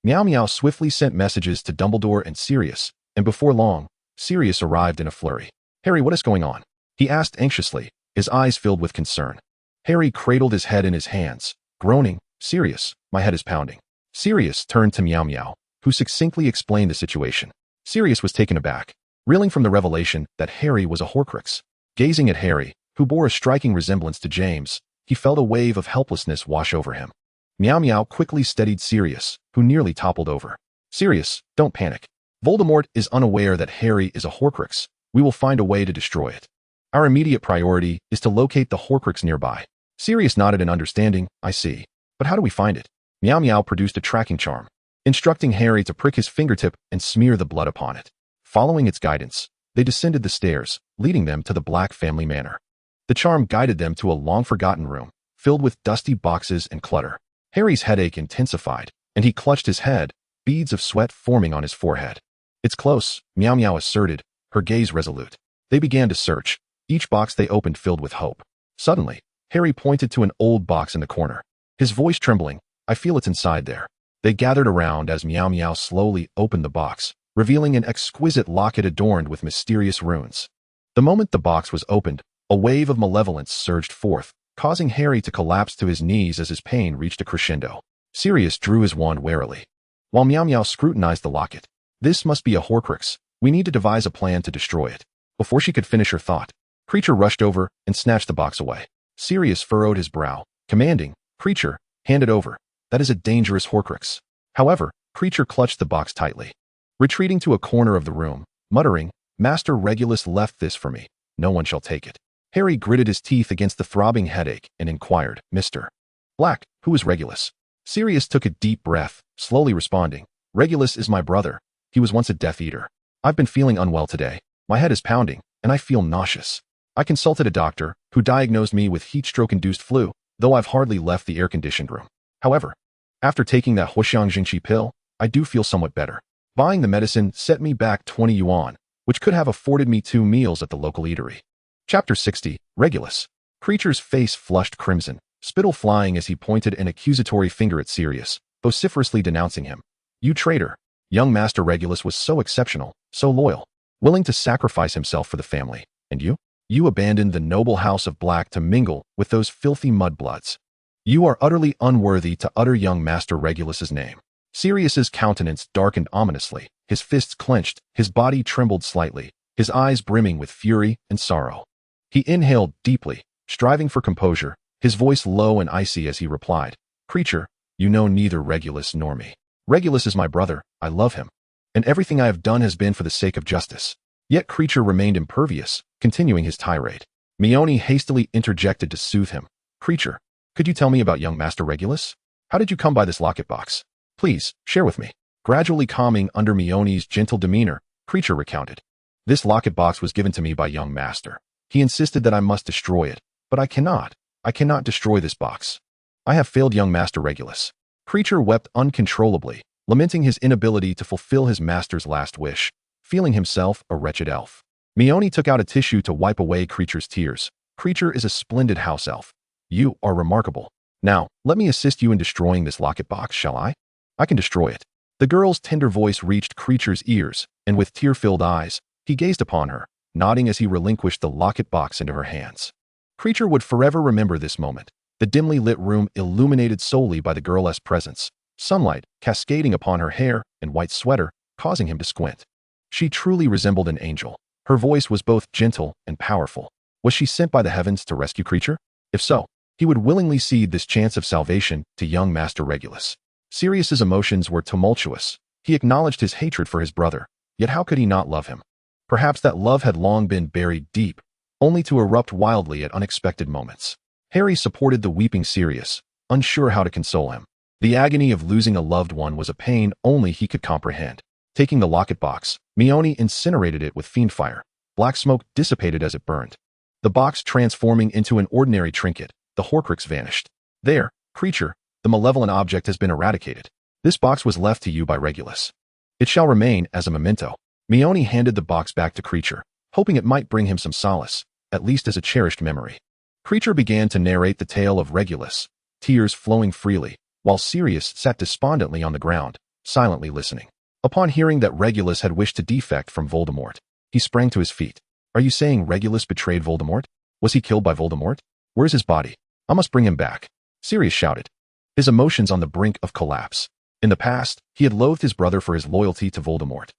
Miaomiao swiftly sent messages to Dumbledore and Sirius, and before long, Sirius arrived in a flurry. Harry, what is going on? He asked anxiously, his eyes filled with concern. Harry cradled his head in his hands, groaning, Sirius, my head is pounding. Sirius turned to Miaomiao, who succinctly explained the situation. Sirius was taken aback, reeling from the revelation that Harry was a Horcrux. Gazing at Harry, who bore a striking resemblance to James, he felt a wave of helplessness wash over him. Miaomiao quickly steadied Sirius, who nearly toppled over. Sirius, don't panic. Voldemort is unaware that Harry is a Horcrux. We will find a way to destroy it. Our immediate priority is to locate the Horcrux nearby. Sirius nodded in understanding. I see. But how do we find it? Miaomiao produced a tracking charm, instructing Harry to prick his fingertip and smear the blood upon it. Following its guidance, they descended the stairs, leading them to the Black family manor. The charm guided them to a long-forgotten room, filled with dusty boxes and clutter. Harry's headache intensified, and he clutched his head, beads of sweat forming on his forehead. It's close, Miaomiao asserted, her gaze resolute. They began to search, each box they opened filled with hope. Suddenly, Harry pointed to an old box in the corner, his voice trembling. I feel it's inside there. They gathered around as Miaomiao slowly opened the box, revealing an exquisite locket adorned with mysterious runes. The moment the box was opened, a wave of malevolence surged forth, causing Harry to collapse to his knees as his pain reached a crescendo. Sirius drew his wand warily, while Miaomiao scrutinized the locket. This must be a Horcrux. We need to devise a plan to destroy it. Before she could finish her thought, Creature rushed over and snatched the box away. Sirius furrowed his brow, commanding, Creature, hand it over. That is a dangerous Horcrux. However, Creature clutched the box tightly, retreating to a corner of the room, muttering, Master Regulus left this for me. No one shall take it. Harry gritted his teeth against the throbbing headache and inquired, Mr. Black, who is Regulus? Sirius took a deep breath, slowly responding, Regulus is my brother. He was once a Death Eater. I've been feeling unwell today. My head is pounding, and I feel nauseous. I consulted a doctor, who diagnosed me with heatstroke-induced flu, though I've hardly left the air-conditioned room. However, after taking that Huoxiang Jingqi pill, I do feel somewhat better. Buying the medicine set me back 20 yuan, which could have afforded me 2 meals at the local eatery. Chapter 60, Regulus. Creature's face flushed crimson, spittle flying as he pointed an accusatory finger at Sirius, vociferously denouncing him. You traitor. Young Master Regulus was so exceptional, so loyal, willing to sacrifice himself for the family. And you? You abandoned the noble house of Black to mingle with those filthy mudbloods. You are utterly unworthy to utter young Master Regulus's name. Sirius's countenance darkened ominously, his fists clenched, his body trembled slightly, his eyes brimming with fury and sorrow. He inhaled deeply, striving for composure, his voice low and icy as he replied, Creature, you know neither Regulus nor me. Regulus is my brother, I love him, and everything I have done has been for the sake of justice. Yet Creature remained impervious, continuing his tirade. Mione hastily interjected to soothe him. Creature, could you tell me about young Master Regulus? How did you come by this locket box? Please, share with me. Gradually calming under Mione's gentle demeanor, Creature recounted. This locket box was given to me by young Master. He insisted that I must destroy it, but I cannot. I cannot destroy this box. I have failed young Master Regulus. Creature wept uncontrollably, lamenting his inability to fulfill his master's last wish, feeling himself a wretched elf. Mione took out a tissue to wipe away Creature's tears. Creature is a splendid house elf. You are remarkable. Now, let me assist you in destroying this locket box, shall I? I can destroy it. The girl's tender voice reached Creature's ears, and with tear-filled eyes, he gazed upon her, nodding as he relinquished the locket box into her hands. Creature would forever remember this moment. The dimly lit room illuminated solely by the girl's presence, sunlight cascading upon her hair and white sweater, causing him to squint. She truly resembled an angel. Her voice was both gentle and powerful. Was she sent by the heavens to rescue Creature? If so, he would willingly cede this chance of salvation to young Master Regulus. Sirius's emotions were tumultuous. He acknowledged his hatred for his brother, yet how could he not love him? Perhaps that love had long been buried deep, only to erupt wildly at unexpected moments. Harry supported the weeping Sirius, unsure how to console him. The agony of losing a loved one was a pain only he could comprehend. Taking the locket box, Mione incinerated it with fiendfire. Black smoke dissipated as it burned. The box transforming into an ordinary trinket, the Horcrux vanished. There, Creature, the malevolent object has been eradicated. This box was left to you by Regulus. It shall remain as a memento. Mione handed the box back to Creature, hoping it might bring him some solace, at least as a cherished memory. Creature began to narrate the tale of Regulus, tears flowing freely, while Sirius sat despondently on the ground, silently listening. Upon hearing that Regulus had wished to defect from Voldemort, he sprang to his feet. Are you saying Regulus betrayed Voldemort? Was he killed by Voldemort? Where's his body? I must bring him back, Sirius shouted, his emotions on the brink of collapse. In the past, he had loathed his brother for his loyalty to Voldemort.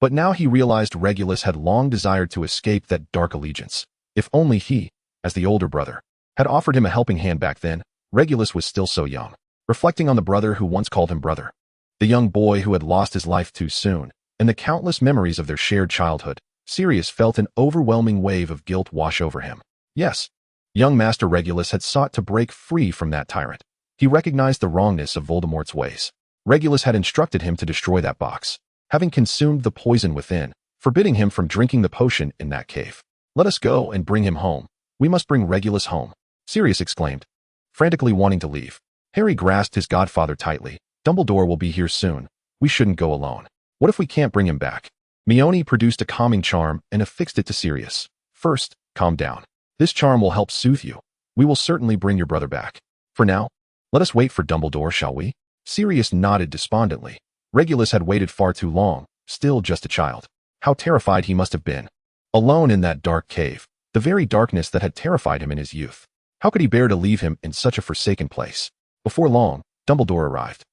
But now he realized Regulus had long desired to escape that dark allegiance. If only he, as the older brother, had offered him a helping hand back then. Regulus was still so young. Reflecting on the brother who once called him brother, the young boy who had lost his life too soon, and the countless memories of their shared childhood, Sirius felt an overwhelming wave of guilt wash over him. Yes, young Master Regulus had sought to break free from that tyrant. He recognized the wrongness of Voldemort's ways. Regulus had instructed him to destroy that box, having consumed the poison within, forbidding him from drinking the potion in that cave. Let us go and bring him home. We must bring Regulus home, Sirius exclaimed, frantically wanting to leave. Harry grasped his godfather tightly. Dumbledore will be here soon. We shouldn't go alone. What if we can't bring him back? Mione produced a calming charm and affixed it to Sirius. First, calm down. This charm will help soothe you. We will certainly bring your brother back. For now, let us wait for Dumbledore, shall we? Sirius nodded despondently. Regulus had waited far too long, still just a child. How terrified he must have been. Alone in that dark cave, the very darkness that had terrified him in his youth. How could he bear to leave him in such a forsaken place? Before long, Dumbledore arrived,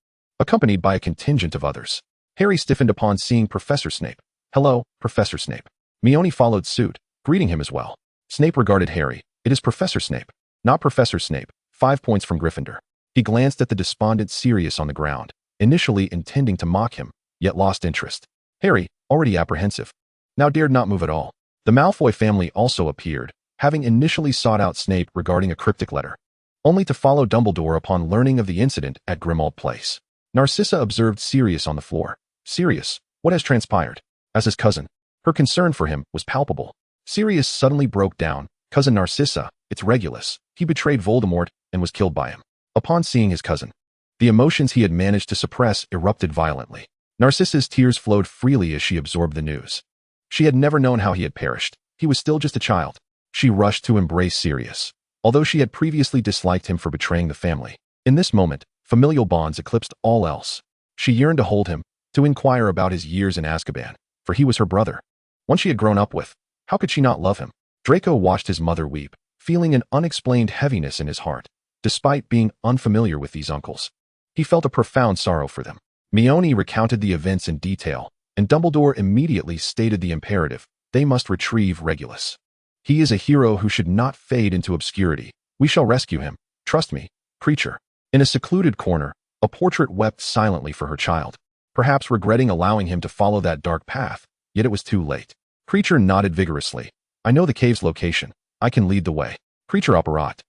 accompanied by a contingent of others. Harry stiffened upon seeing Professor Snape. Hello, Professor Snape. Mione followed suit, greeting him as well. Snape regarded Harry. It is Professor Snape, not Professor Snape. 5 points from Gryffindor. He glanced at the despondent Sirius on the ground, initially intending to mock him, yet lost interest. Harry, already apprehensive, now dared not move at all. The Malfoy family also appeared, having initially sought out Snape regarding a cryptic letter, only to follow Dumbledore upon learning of the incident at Grimmauld Place. Narcissa observed Sirius on the floor. Sirius, what has transpired? As his cousin, her concern for him was palpable. Sirius suddenly broke down. Cousin Narcissa, it's Regulus. He betrayed Voldemort and was killed by him. Upon seeing his cousin, the emotions he had managed to suppress erupted violently. Narcissa's tears flowed freely as she absorbed the news. She had never known how he had perished. He was still just a child. She rushed to embrace Sirius, although she had previously disliked him for betraying the family. In this moment, familial bonds eclipsed all else. She yearned to hold him, to inquire about his years in Azkaban, for he was her brother, one she had grown up with. How could she not love him? Draco watched his mother weep, feeling an unexplained heaviness in his heart. Despite being unfamiliar with these uncles, he felt a profound sorrow for them. Mione recounted the events in detail, and Dumbledore immediately stated the imperative: they must retrieve Regulus. He is a hero who should not fade into obscurity. We shall rescue him. Trust me, creature. In a secluded corner, a portrait wept silently for her child, perhaps regretting allowing him to follow that dark path, yet it was too late. Creature nodded vigorously. I know the cave's location. I can lead the way. Creature apparat,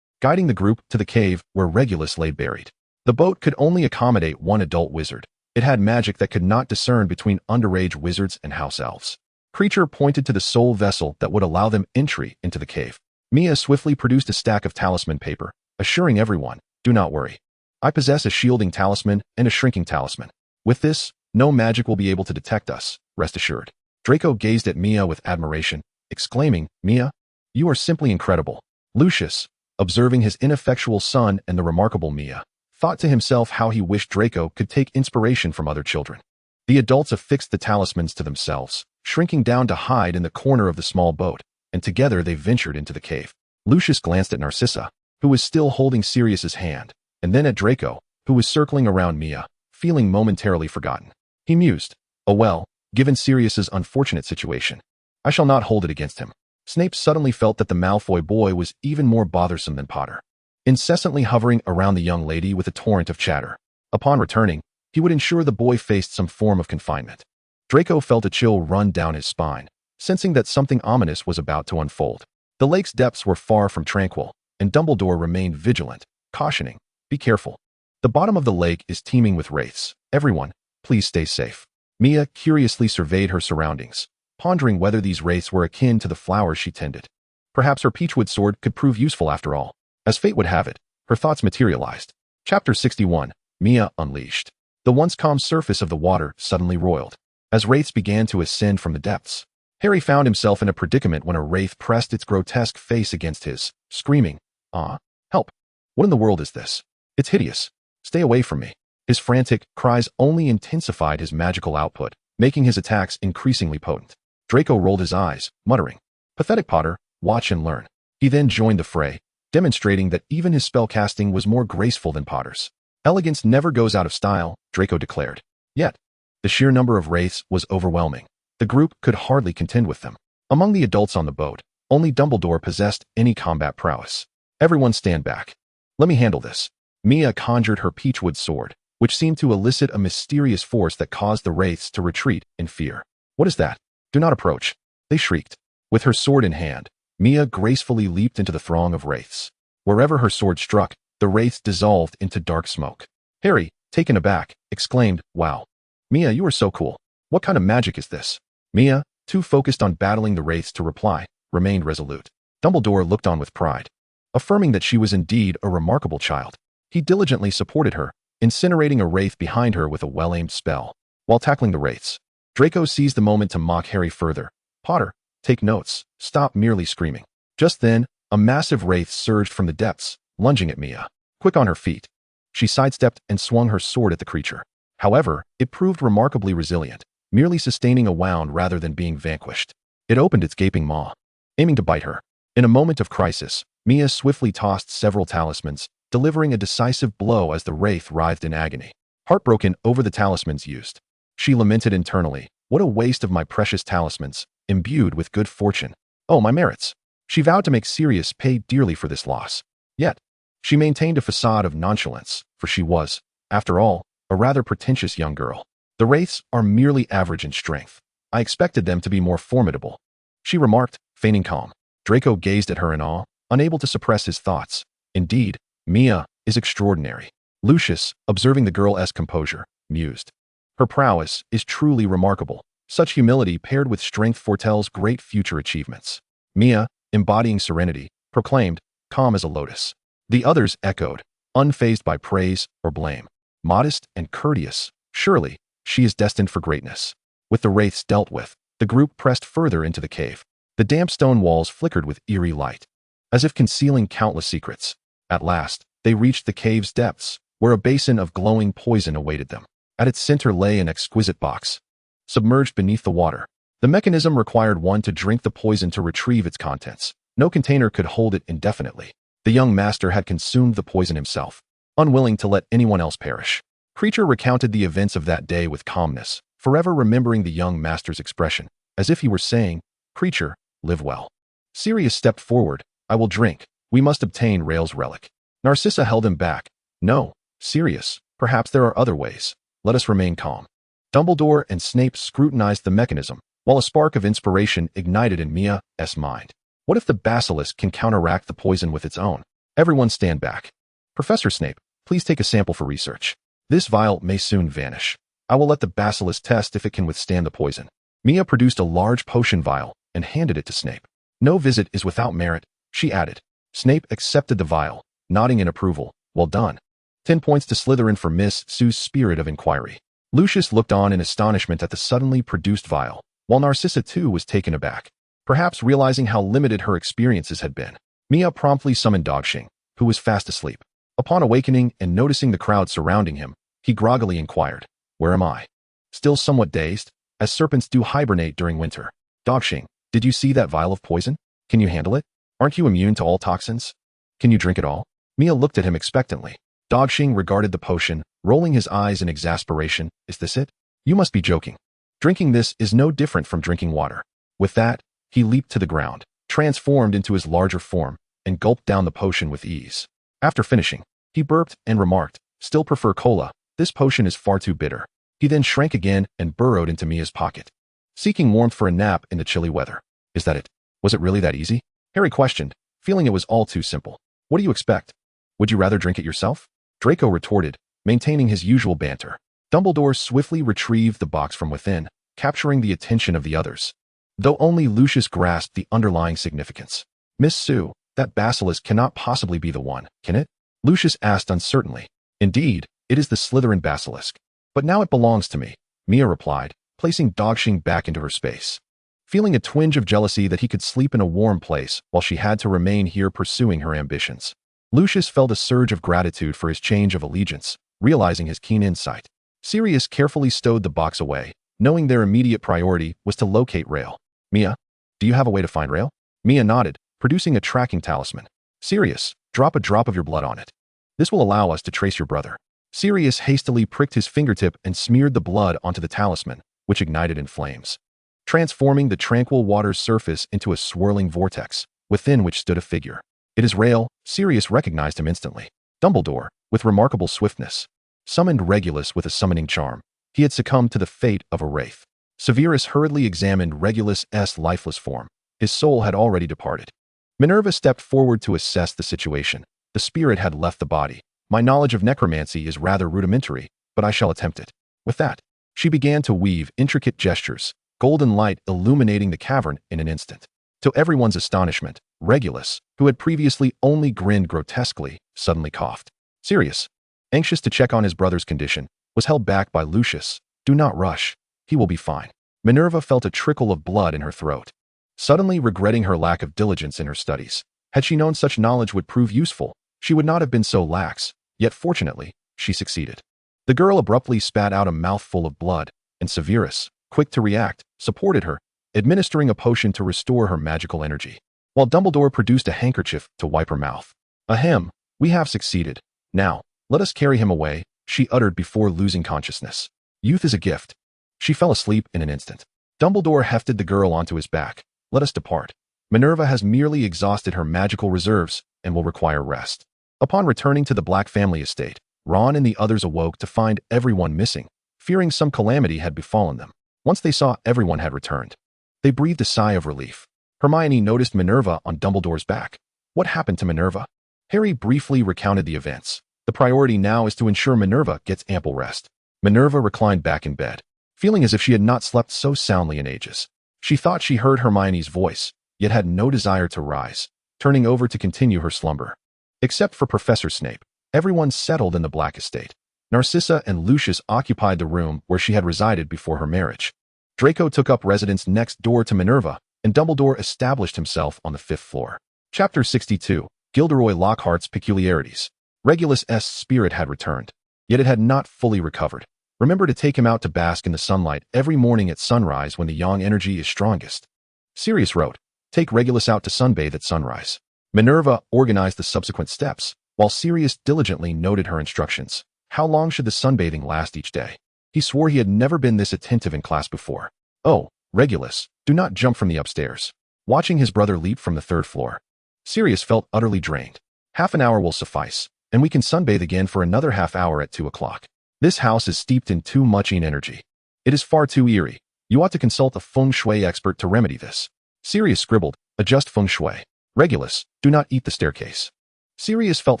guiding the group to the cave where Regulus lay buried. The boat could only accommodate one adult wizard. It had magic that could not discern between underage wizards and house elves. Creature pointed to the sole vessel that would allow them entry into the cave. Mia swiftly produced a stack of talisman paper, assuring everyone, do not worry. I possess a shielding talisman and a shrinking talisman. With this, no magic will be able to detect us, rest assured. Draco gazed at Mia with admiration, exclaiming, Mia, you are simply incredible. Lucius, observing his ineffectual son and the remarkable Mia, thought to himself how he wished Draco could take inspiration from other children. The adults affixed the talismans to themselves, shrinking down to hide in the corner of the small boat, and together they ventured into the cave. Lucius glanced at Narcissa, who was still holding Sirius's hand, and then at Draco, who was circling around Mia, feeling momentarily forgotten. He mused, oh well, given Sirius's unfortunate situation, I shall not hold it against him. Snape suddenly felt that the Malfoy boy was even more bothersome than Potter, incessantly hovering around the young lady with a torrent of chatter. Upon returning, he would ensure the boy faced some form of confinement. Draco felt a chill run down his spine, sensing that something ominous was about to unfold. The lake's depths were far from tranquil, and Dumbledore remained vigilant, cautioning, be careful. The bottom of the lake is teeming with wraiths. Everyone, please stay safe. Mia curiously surveyed her surroundings, pondering whether these wraiths were akin to the flowers she tended. Perhaps her peachwood sword could prove useful after all. As fate would have it, her thoughts materialized. Chapter 61, Mia Unleashed. The once calm surface of the water suddenly roiled, as wraiths began to ascend from the depths. Harry found himself in a predicament when a wraith pressed its grotesque face against his, screaming, ah, help. What in the world is this? It's hideous. Stay away from me. His frantic cries only intensified his magical output, making his attacks increasingly potent. Draco rolled his eyes, muttering, Pathetic Potter, watch and learn. He then joined the fray, demonstrating that even his spellcasting was more graceful than Potter's. Elegance never goes out of style, Draco declared. Yet, the sheer number of wraiths was overwhelming. The group could hardly contend with them. Among the adults on the boat, only Dumbledore possessed any combat prowess. Everyone stand back. Let me handle this. Mia conjured her peachwood sword, which seemed to elicit a mysterious force that caused the wraiths to retreat in fear. What is that? Do not approach, they shrieked. With her sword in hand, Mia gracefully leaped into the throng of wraiths. Wherever her sword struck, the wraiths dissolved into dark smoke. Harry, taken aback, exclaimed, "Wow. Mia, you are so cool. What kind of magic is this?" Mia, too focused on battling the wraiths to reply, remained resolute. Dumbledore looked on with pride, affirming that she was indeed a remarkable child. He diligently supported her, incinerating a wraith behind her with a well-aimed spell. While tackling the wraiths, Draco seized the moment to mock Harry further. "Potter, take notes. Stop merely screaming." Just then, a massive wraith surged from the depths, lunging at Mia. Quick on her feet, she sidestepped and swung her sword at the creature. However, it proved remarkably resilient, merely sustaining a wound rather than being vanquished. It opened its gaping maw, aiming to bite her. In a moment of crisis, Mia swiftly tossed several talismans, delivering a decisive blow as the wraith writhed in agony. Heartbroken over the talismans used, she lamented internally, "What a waste of my precious talismans, imbued with good fortune. Oh, my merits." She vowed to make Sirius pay dearly for this loss. Yet, she maintained a facade of nonchalance, for she was, after all, a rather pretentious young girl. "The wraiths are merely average in strength. I expected them to be more formidable," she remarked, feigning calm. Draco gazed at her in awe, unable to suppress his thoughts. Indeed, Mia is extraordinary. Lucius, observing the girl's composure, mused. Her prowess is truly remarkable. Such humility paired with strength foretells great future achievements. Mia, embodying serenity, proclaimed, calm as a lotus. The others echoed, unfazed by praise or blame. Modest and courteous, surely, she is destined for greatness. With the wraiths dealt with, the group pressed further into the cave. The damp stone walls flickered with eerie light, as if concealing countless secrets. At last, they reached the cave's depths, where a basin of glowing poison awaited them. At its center lay an exquisite box, submerged beneath the water. The mechanism required one to drink the poison to retrieve its contents. No container could hold it indefinitely. The young master had consumed the poison himself, unwilling to let anyone else perish. Creature recounted the events of that day with calmness, forever remembering the young master's expression, as if he were saying, "Creature, live well." Sirius stepped forward. "I will drink. We must obtain Rael's relic." Narcissa held him back. "No, Sirius, perhaps there are other ways. Let us remain calm." Dumbledore and Snape scrutinized the mechanism, while a spark of inspiration ignited in Mia's mind. What if the basilisk can counteract the poison with its own? Everyone stand back. Professor Snape, please take a sample for research. This vial may soon vanish. I will let the basilisk test if it can withstand the poison. Mia produced a large potion vial and handed it to Snape. "No visit is without merit," she added. Snape accepted the vial, nodding in approval. "Well done. 10 points to Slytherin for Miss Sue's spirit of inquiry." Lucius looked on in astonishment at the suddenly produced vial, while Narcissa too was taken aback, perhaps realizing how limited her experiences had been. Mia promptly summoned Dogshing, who was fast asleep. Upon awakening and noticing the crowd surrounding him, he groggily inquired, "Where am I?" Still somewhat dazed, as serpents do hibernate during winter. "Dogshing, did you see that vial of poison? Can you handle it? Aren't you immune to all toxins? Can you drink it all?" Mia looked at him expectantly. Dogshing regarded the potion, rolling his eyes in exasperation. "Is this it? You must be joking. Drinking this is no different from drinking water." With that, he leaped to the ground, transformed into his larger form, and gulped down the potion with ease. After finishing, he burped and remarked, "Still prefer cola. This potion is far too bitter." He then shrank again and burrowed into Mia's pocket, seeking warmth for a nap in the chilly weather. "Is that it? Was it really that easy?" Harry questioned, feeling it was all too simple. "What do you expect? Would you rather drink it yourself?" Draco retorted, maintaining his usual banter. Dumbledore swiftly retrieved the box from within, capturing the attention of the others, though only Lucius grasped the underlying significance. "Miss Sue, that basilisk cannot possibly be the one, can it?" Lucius asked uncertainly. "Indeed, it is the Slytherin basilisk. But now it belongs to me," Mia replied, placing Dogshing back into her space. Feeling a twinge of jealousy that he could sleep in a warm place while she had to remain here pursuing her ambitions, Lucius felt a surge of gratitude for his change of allegiance, realizing his keen insight. Sirius carefully stowed the box away, knowing their immediate priority was to locate Rael. "Mia, do you have a way to find Rael?" Mia nodded, producing a tracking talisman. Sirius, drop a drop of your blood on it. This will allow us to trace your brother. Sirius hastily pricked his fingertip and smeared the blood onto the talisman, which ignited in flames, transforming the tranquil water's surface into a swirling vortex, within which stood a figure. It is Rael. Sirius recognized him instantly. Dumbledore, with remarkable swiftness, summoned Regulus with a summoning charm. He had succumbed to the fate of a wraith. Severus hurriedly examined Regulus's lifeless form. His soul had already departed. Minerva stepped forward to assess the situation. The spirit had left the body. My knowledge of necromancy is rather rudimentary, but I shall attempt it. With that, she began to weave intricate gestures, golden light illuminating the cavern in an instant. To everyone's astonishment, Regulus, who had previously only grinned grotesquely, suddenly coughed. Sirius, anxious to check on his brother's condition, was held back by Lucius. Do not rush. He will be fine. Minerva felt a trickle of blood in her throat, suddenly regretting her lack of diligence in her studies. Had she known such knowledge would prove useful, she would not have been so lax, yet fortunately, she succeeded. The girl abruptly spat out a mouthful of blood, and Severus, quick to react, supported her, administering a potion to restore her magical energy, while Dumbledore produced a handkerchief to wipe her mouth. Ahem, we have succeeded. Now, let us carry him away, she uttered before losing consciousness. Youth is a gift. She fell asleep in an instant. Dumbledore hefted the girl onto his back. Let us depart. Minerva has merely exhausted her magical reserves and will require rest. Upon returning to the Black family estate, Ron and the others awoke to find everyone missing, fearing some calamity had befallen them. Once they saw everyone had returned, they breathed a sigh of relief. Hermione noticed Minerva on Dumbledore's back. What happened to Minerva? Harry briefly recounted the events. The priority now is to ensure Minerva gets ample rest. Minerva reclined back in bed, feeling as if she had not slept so soundly in ages. She thought she heard Hermione's voice, yet had no desire to rise, turning over to continue her slumber. Except for Professor Snape, everyone settled in the Black estate. Narcissa and Lucius occupied the room where she had resided before her marriage. Draco took up residence next door to Minerva, and Dumbledore established himself on the 5th floor. Chapter 62, Gilderoy Lockhart's Peculiarities. Regulus's spirit had returned, yet it had not fully recovered. Remember to take him out to bask in the sunlight every morning at sunrise when the yang energy is strongest. Sirius wrote, take Regulus out to sunbathe at sunrise. Minerva organized the subsequent steps, while Sirius diligently noted her instructions. How long should the sunbathing last each day? He swore he had never been this attentive in class before. Oh, Regulus, do not jump from the upstairs. Watching his brother leap from the 3rd floor, Sirius felt utterly drained. Half an hour will suffice, and we can sunbathe again for another half hour at 2 o'clock. This house is steeped in too much energy. It is far too eerie. You ought to consult a feng shui expert to remedy this. Sirius scribbled, adjust feng shui. Regulus, do not eat the staircase. Sirius felt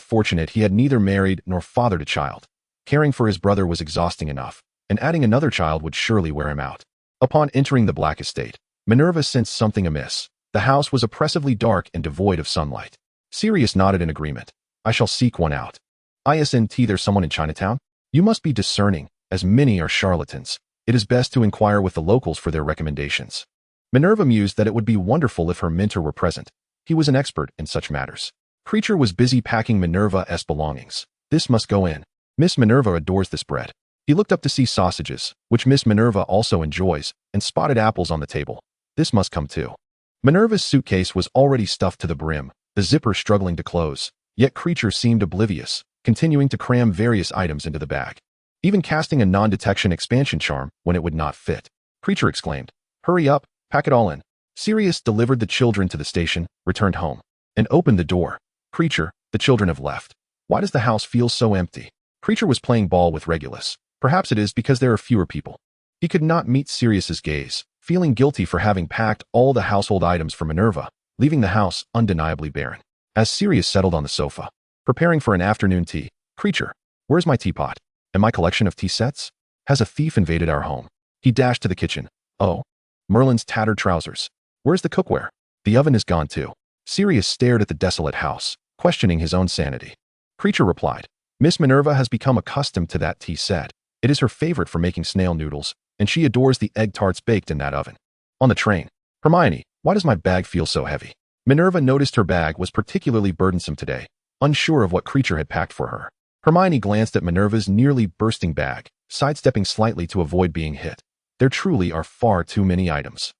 fortunate he had neither married nor fathered a child. Caring for his brother was exhausting enough, and adding another child would surely wear him out. Upon entering the Black estate, Minerva sensed something amiss. The house was oppressively dark and devoid of sunlight. Sirius nodded in agreement. I shall seek one out. Isn't there someone in Chinatown? You must be discerning, as many are charlatans. It is best to inquire with the locals for their recommendations. Minerva mused that it would be wonderful if her mentor were present. He was an expert in such matters. Kreacher was busy packing Minerva's belongings. This must go in. Miss Minerva adores this bread. He looked up to see sausages, which Miss Minerva also enjoys, and spotted apples on the table. This must come too. Minerva's suitcase was already stuffed to the brim, the zipper struggling to close, yet Kreacher seemed oblivious, continuing to cram various items into the bag, even casting a non-detection expansion charm when it would not fit. Kreacher exclaimed, hurry up, pack it all in. Sirius delivered the children to the station, returned home, and opened the door. Kreacher, the children have left. Why does the house feel so empty? Kreacher was playing ball with Regulus. Perhaps it is because there are fewer people. He could not meet Sirius's gaze, feeling guilty for having packed all the household items for Minerva, leaving the house undeniably barren. As Sirius settled on the sofa, preparing for an afternoon tea, Kreacher, where's my teapot? And my collection of tea sets? Has a thief invaded our home? He dashed to the kitchen. Oh, Merlin's tattered trousers. Where's the cookware? The oven is gone too. Sirius stared at the desolate house, questioning his own sanity. Kreacher replied, Miss Minerva has become accustomed to that tea set. It is her favorite for making snail noodles, and she adores the egg tarts baked in that oven. On the train, Hermione, why does my bag feel so heavy? Minerva noticed her bag was particularly burdensome today, unsure of what Kreacher had packed for her. Hermione glanced at Minerva's nearly bursting bag, sidestepping slightly to avoid being hit. There truly are far too many items.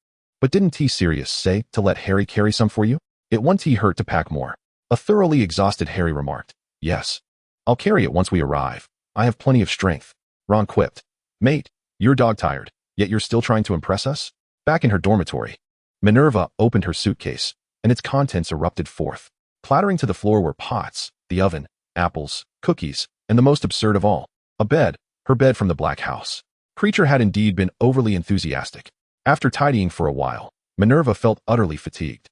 But didn't T. Sirius say to let Harry carry some for you? It won't hurt to pack more. A thoroughly exhausted Harry remarked. Yes. I'll carry it once we arrive. I have plenty of strength. Ron quipped. Mate, you're dog-tired, yet you're still trying to impress us? Back in her dormitory, Minerva opened her suitcase, and its contents erupted forth. Clattering to the floor were pots, the oven, apples, cookies, and the most absurd of all, a bed, her bed from the Black House. Creature had indeed been overly enthusiastic. After tidying for a while, Minerva felt utterly fatigued.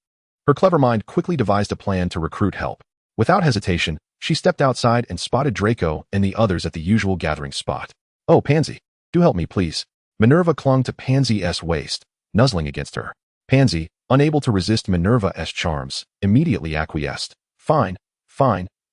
Her clever mind quickly devised a plan to recruit help. Without hesitation, she stepped outside and spotted Draco and the others at the usual gathering spot. Oh, Pansy, do help me, please. Minerva clung to Pansy's waist, nuzzling against her. Pansy, unable to resist Minerva's charms, immediately acquiesced. Fine,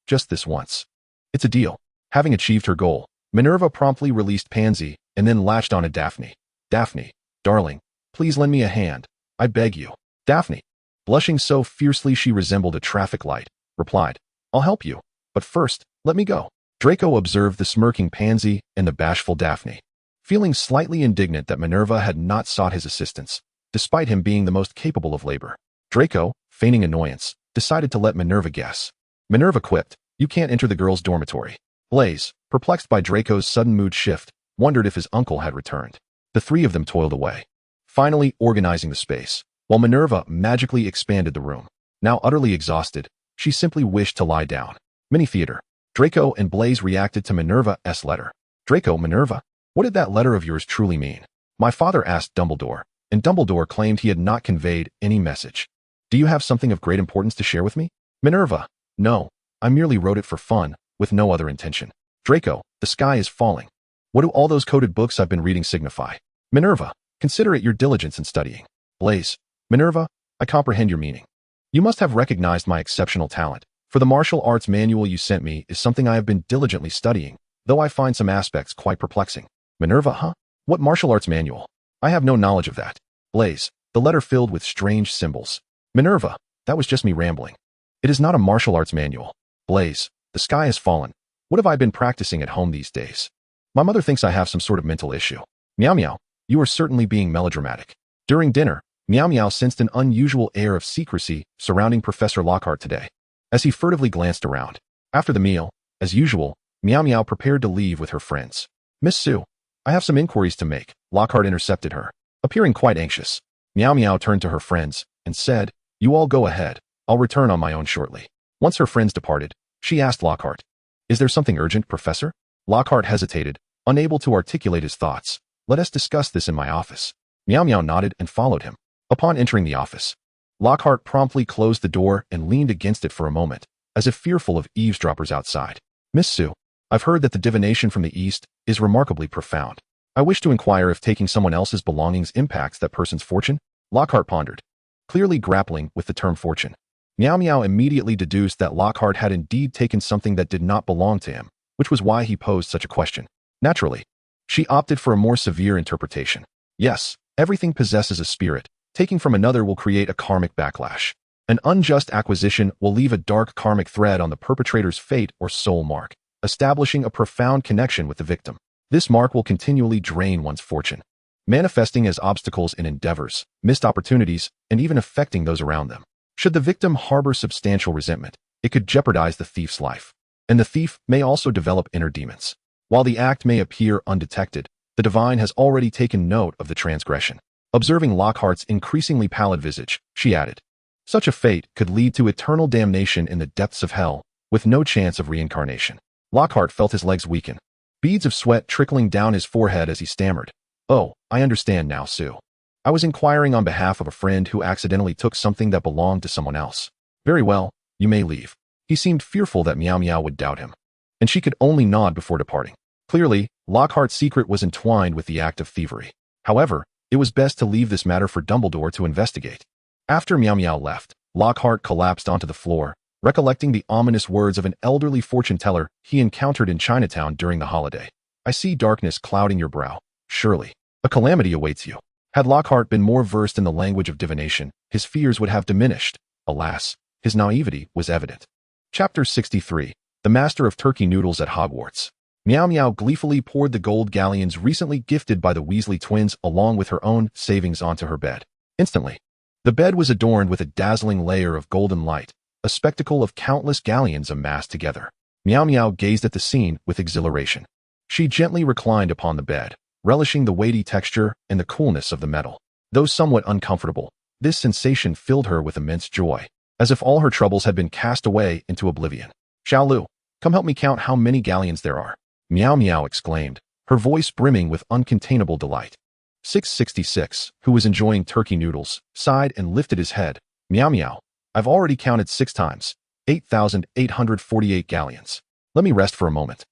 just this once. It's a deal. Having achieved her goal, Minerva promptly released Pansy and then latched onto Daphne. Daphne, darling, please lend me a hand. I beg you. Daphne, blushing so fiercely she resembled a traffic light, replied, I'll help you, but first, let me go. Draco observed the smirking Pansy and the bashful Daphne. Feeling slightly indignant that Minerva had not sought his assistance, despite him being the most capable of labor, Draco, feigning annoyance, decided to let Minerva guess. Minerva quipped, You can't enter the girls' dormitory. Blaze, perplexed by Draco's sudden mood shift, wondered if his uncle had returned. The three of them toiled away, finally organizing the space, while Minerva magically expanded the room. Now utterly exhausted, she simply wished to lie down. Mini-theater. Draco and Blaze reacted to Minerva's letter. Draco, Minerva, what did that letter of yours truly mean? My father asked Dumbledore, and Dumbledore claimed he had not conveyed any message. Do you have something of great importance to share with me? Minerva, no, I merely wrote it for fun, with no other intention. Draco, the sky is falling. What do all those coded books I've been reading signify? Minerva, consider it your diligence in studying. Blaze, Minerva, I comprehend your meaning. You must have recognized my exceptional talent, for the martial arts manual you sent me is something I have been diligently studying, though I find some aspects quite perplexing. Minerva, huh? What martial arts manual? I have no knowledge of that. Blaze, the letter filled with strange symbols. Minerva, that was just me rambling. It is not a martial arts manual. Blaze, the sky has fallen. What have I been practicing at home these days? My mother thinks I have some sort of mental issue. Miaomiao, you are certainly being melodramatic. During dinner, Miaomiao sensed an unusual air of secrecy surrounding Professor Lockhart today, as he furtively glanced around. After the meal, as usual, Miaomiao prepared to leave with her friends. Miss Su, I have some inquiries to make. Lockhart intercepted her, appearing quite anxious. Miaomiao turned to her friends and said, You all go ahead. I'll return on my own shortly. Once her friends departed, she asked Lockhart, Is there something urgent, Professor? Lockhart hesitated, unable to articulate his thoughts. Let us discuss this in my office. Miaomiao nodded and followed him. Upon entering the office, Lockhart promptly closed the door and leaned against it for a moment, as if fearful of eavesdroppers outside. Miss Su, I've heard that the divination from the East is remarkably profound. I wish to inquire if taking someone else's belongings impacts that person's fortune? Lockhart pondered, clearly grappling with the term fortune. Miaomiao immediately deduced that Lockhart had indeed taken something that did not belong to him, which was why he posed such a question. Naturally, she opted for a more severe interpretation. Yes, everything possesses a spirit. Taking from another will create a karmic backlash. An unjust acquisition will leave a dark karmic thread on the perpetrator's fate or soul mark, establishing a profound connection with the victim. This mark will continually drain one's fortune, manifesting as obstacles in endeavors, missed opportunities, and even affecting those around them. Should the victim harbor substantial resentment, it could jeopardize the thief's life. And the thief may also develop inner demons. While the act may appear undetected, the divine has already taken note of the transgression. Observing Lockhart's increasingly pallid visage, she added, Such a fate could lead to eternal damnation in the depths of hell, with no chance of reincarnation. Lockhart felt his legs weaken, beads of sweat trickling down his forehead as he stammered. Oh, I understand now, Sue. I was inquiring on behalf of a friend who accidentally took something that belonged to someone else. Very well, you may leave. He seemed fearful that Miaomiao would doubt him, and she could only nod before departing. Clearly, Lockhart's secret was entwined with the act of thievery. However, it was best to leave this matter for Dumbledore to investigate. After Miaomiao left, Lockhart collapsed onto the floor, recollecting the ominous words of an elderly fortune-teller he encountered in Chinatown during the holiday. I see darkness clouding your brow. Surely, a calamity awaits you. Had Lockhart been more versed in the language of divination, his fears would have diminished. Alas, his naivety was evident. Chapter 63. The Master of Turkey Noodles at Hogwarts. Miaomiao gleefully poured the gold galleons recently gifted by the Weasley twins along with her own savings onto her bed. Instantly, the bed was adorned with a dazzling layer of golden light, a spectacle of countless galleons amassed together. Miao Miao gazed at the scene with exhilaration. She gently reclined upon the bed, relishing the weighty texture and the coolness of the metal. Though somewhat uncomfortable, this sensation filled her with immense joy, as if all her troubles had been cast away into oblivion. Xiao Lu, come help me count how many galleons there are. Miao Miao exclaimed, her voice brimming with uncontainable delight. 666, who was enjoying turkey noodles, sighed and lifted his head. Miao Miao, I've already counted 6 times. 8,848 galleons. Let me rest for a moment.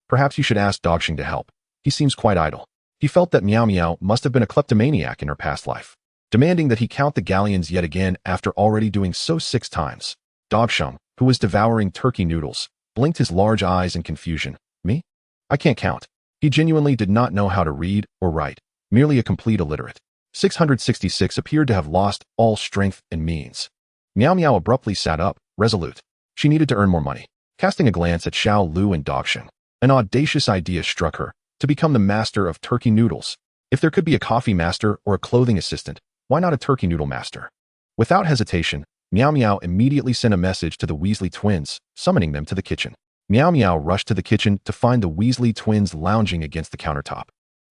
Perhaps you should ask Dogxing to help. He seems quite idle. He felt that Miao Miao must have been a kleptomaniac in her past life, demanding that he count the galleons yet again after already doing so 6 times. Dogxing, who was devouring turkey noodles, blinked his large eyes in confusion. Me? I can't count. He genuinely did not know how to read or write, merely a complete illiterate. 666 appeared to have lost all strength and means. Miao Miao abruptly sat up, resolute. She needed to earn more money. Casting a glance at Xiao Lu and Dogxing, an audacious idea struck her, to become the master of turkey noodles. If there could be a coffee master or a clothing assistant, why not a turkey noodle master? Without hesitation, Miao Miao immediately sent a message to the Weasley twins, summoning them to the kitchen. Miao Miao rushed to the kitchen to find the Weasley twins lounging against the countertop,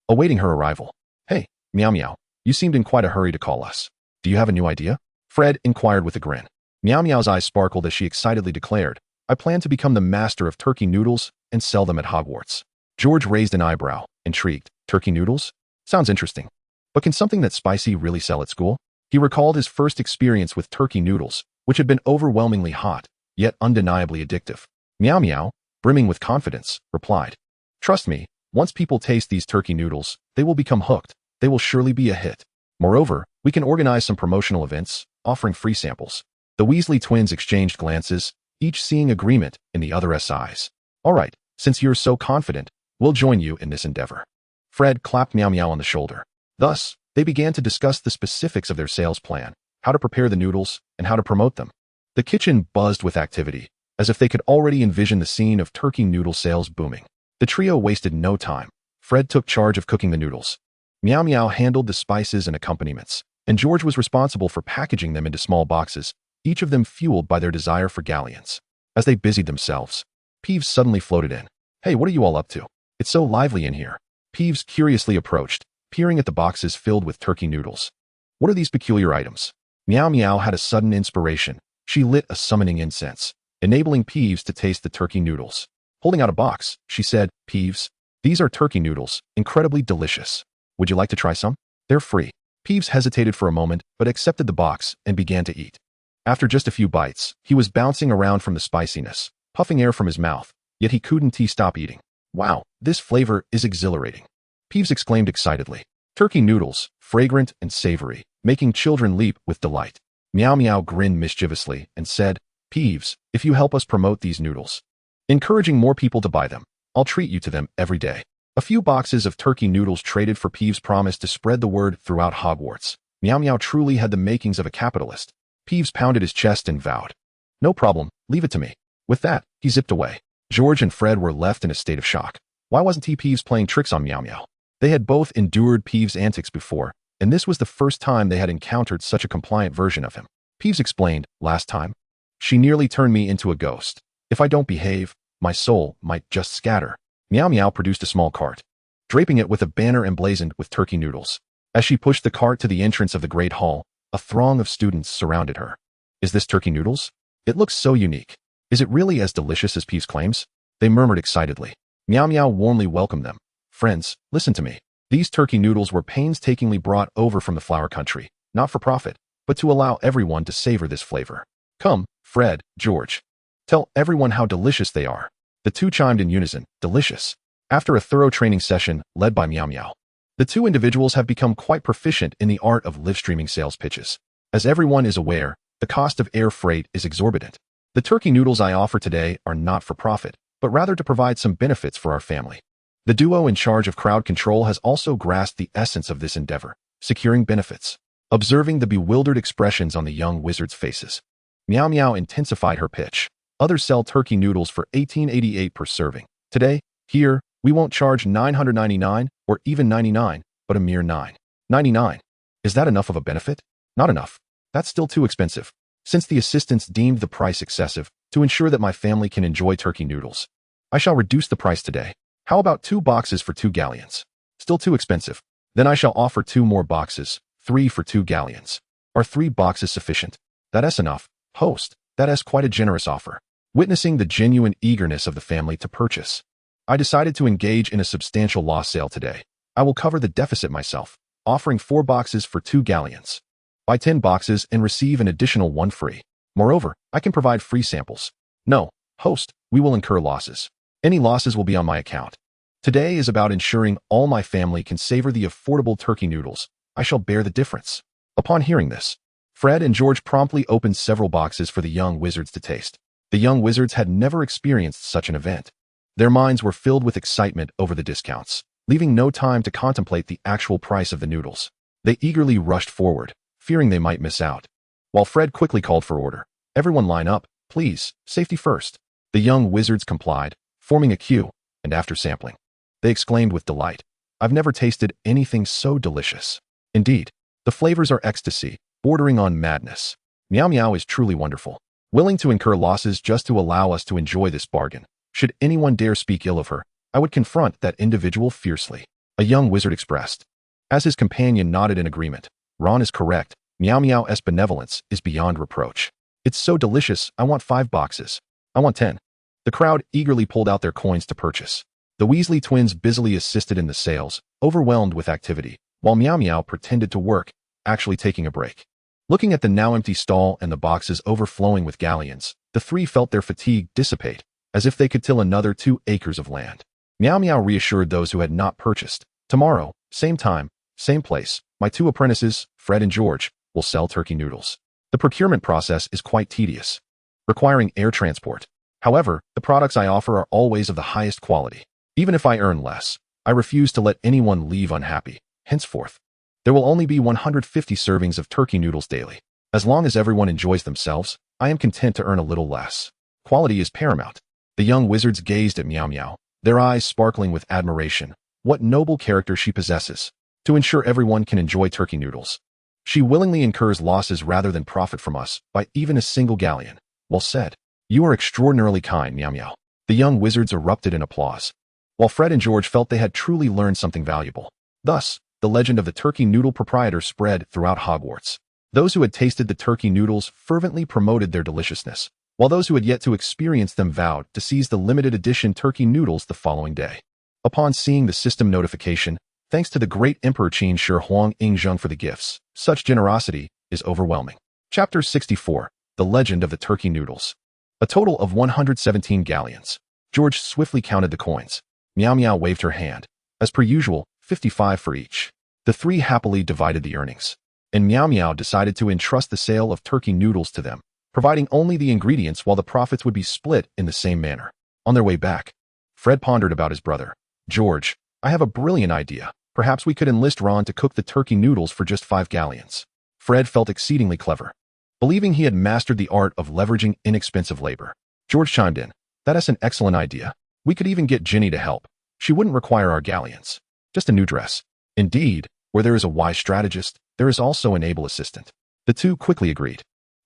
awaiting her arrival. Hey, Miao Miao, you seemed in quite a hurry to call us. Do you have a new idea? Fred inquired with a grin. Miao Miao's eyes sparkled as she excitedly declared, I plan to become the master of turkey noodles and sell them at Hogwarts. George raised an eyebrow, intrigued. Turkey noodles? Sounds interesting. But can something that's spicy really sell at school? He recalled his first experience with turkey noodles, which had been overwhelmingly hot, yet undeniably addictive. Miao Miao, brimming with confidence, replied, Trust me, once people taste these turkey noodles, they will become hooked. They will surely be a hit. Moreover, we can organize some promotional events, offering free samples. The Weasley twins exchanged glances, each seeing agreement in the other's eyes. All right, since you're so confident, we'll join you in this endeavor. Fred clapped Miao Miao on the shoulder. Thus, they began to discuss the specifics of their sales plan, how to prepare the noodles, and how to promote them. The kitchen buzzed with activity, as if they could already envision the scene of turkey noodle sales booming. The trio wasted no time. Fred took charge of cooking the noodles. Miao Miao handled the spices and accompaniments, and George was responsible for packaging them into small boxes, each of them fueled by their desire for galleons. As they busied themselves, Peeves suddenly floated in. Hey, what are you all up to? It's so lively in here. Peeves curiously approached, peering at the boxes filled with turkey noodles. What are these peculiar items? Miao Miao had a sudden inspiration. She lit a summoning incense, enabling Peeves to taste the turkey noodles. Holding out a box, she said, Peeves, these are turkey noodles, incredibly delicious. Would you like to try some? They're free. Peeves hesitated for a moment, but accepted the box and began to eat. After just a few bites, he was bouncing around from the spiciness, puffing air from his mouth, yet he couldn't stop eating. Wow, this flavor is exhilarating. Peeves exclaimed excitedly. Turkey noodles, fragrant and savory, making children leap with delight. Miao Miao grinned mischievously and said, Peeves, if you help us promote these noodles, encouraging more people to buy them, I'll treat you to them every day. A few boxes of turkey noodles traded for Peeves' promise to spread the word throughout Hogwarts. Miao Miao truly had the makings of a capitalist. Peeves pounded his chest and vowed, No problem, leave it to me. With that, he zipped away. George and Fred were left in a state of shock. Why wasn't Peeves playing tricks on Miao Miao? They had both endured Peeves' antics before, and this was the first time they had encountered such a compliant version of him. Peeves explained, last time, she nearly turned me into a ghost. If I don't behave, my soul might just scatter. Miao Miao produced a small cart, draping it with a banner emblazoned with turkey noodles. As she pushed the cart to the entrance of the Great Hall, a throng of students surrounded her. Is this turkey noodles? It looks so unique. Is it really as delicious as Peeves claims? They murmured excitedly. Miao Miao warmly welcomed them. Friends, listen to me. These turkey noodles were painstakingly brought over from the Flower Country, not for profit, but to allow everyone to savor this flavor. Come, Fred, George. Tell everyone how delicious they are. The two chimed in unison, delicious. After a thorough training session led by Miao Miao, the two individuals have become quite proficient in the art of live streaming sales pitches. As everyone is aware, the cost of air freight is exorbitant. The turkey noodles I offer today are not for profit, but rather to provide some benefits for our family. The duo in charge of crowd control has also grasped the essence of this endeavor, securing benefits. Observing the bewildered expressions on the young wizards' faces, Miao Miao intensified her pitch. Others sell turkey noodles for $18.88 per serving. Today, here, we won't charge $9.99 or even $99, but a mere $9.99. Is that enough of a benefit? Not enough. That's still too expensive. Since the assistants deemed the price excessive, to ensure that my family can enjoy turkey noodles, I shall reduce the price today. How about 2 boxes for 2 galleons? Still too expensive. Then I shall offer 2 more boxes, 3 for 2 galleons. Are 3 boxes sufficient? That's enough, host. That is quite a generous offer. Witnessing the genuine eagerness of the family to purchase, I decided to engage in a substantial loss sale today. I will cover the deficit myself, offering 4 boxes for 2 galleons. Buy 10 boxes and receive an additional 1 free. Moreover, I can provide free samples. No, host, we will incur losses. Any losses will be on my account. Today is about ensuring all my family can savor the affordable turkey noodles. I shall bear the difference. Upon hearing this, Fred and George promptly opened several boxes for the young wizards to taste. The young wizards had never experienced such an event. Their minds were filled with excitement over the discounts, leaving no time to contemplate the actual price of the noodles. They eagerly rushed forward, fearing they might miss out. While Fred quickly called for order, "Everyone line up, please, safety first." The young wizards complied, forming a queue, and after sampling, they exclaimed with delight, "I've never tasted anything so delicious." Indeed, the flavors are ecstasy, bordering on madness. Miaomiao is truly wonderful, willing to incur losses just to allow us to enjoy this bargain. Should anyone dare speak ill of her, I would confront that individual fiercely. A young wizard expressed. As his companion nodded in agreement, Ron is correct. Miaomiao's benevolence is beyond reproach. It's so delicious, I want 5 boxes. I want 10. The crowd eagerly pulled out their coins to purchase. The Weasley twins busily assisted in the sales, overwhelmed with activity, while Miaomiao pretended to work, actually taking a break. Looking at the now empty stall and the boxes overflowing with galleons, the 3 felt their fatigue dissipate, as if they could till another 2 acres of land. Miaomiao reassured those who had not purchased. Tomorrow, same time, same place, my 2 apprentices, Fred and George, will sell turkey noodles. The procurement process is quite tedious, requiring air transport. However, the products I offer are always of the highest quality. Even if I earn less, I refuse to let anyone leave unhappy. Henceforth, there will only be 150 servings of turkey noodles daily. As long as everyone enjoys themselves, I am content to earn a little less. Quality is paramount. The young wizards gazed at Miaomiao, their eyes sparkling with admiration. What noble character she possesses. To ensure everyone can enjoy turkey noodles, she willingly incurs losses rather than profit from us by even a single galleon. Well said. You are extraordinarily kind, Miaomiao. The young wizards erupted in applause, while Fred and George felt they had truly learned something valuable. Thus, the legend of the turkey noodle proprietor spread throughout Hogwarts. Those who had tasted the turkey noodles fervently promoted their deliciousness, while those who had yet to experience them vowed to seize the limited edition turkey noodles the following day. Upon seeing the system notification, thanks to the great Emperor Qin Shi Huang Ingzheng for the gifts, such generosity is overwhelming. Chapter 64, The Legend of the Turkey Noodles. A total of 117 galleons. George swiftly counted the coins. Miaomiao waved her hand. As per usual, 55 for each. The 3 happily divided the earnings, and Miaomiao decided to entrust the sale of turkey noodles to them, providing only the ingredients while the profits would be split in the same manner. On their way back, Fred pondered about his brother. "George, I have a brilliant idea. Perhaps we could enlist Ron to cook the turkey noodles for just 5 galleons. Fred felt exceedingly clever, believing he had mastered the art of leveraging inexpensive labor. George chimed in. "That is an excellent idea. We could even get Ginny to help. She wouldn't require our galleons. Just a new dress." Indeed, where there is a wise strategist, there is also an able assistant. The 2 quickly agreed.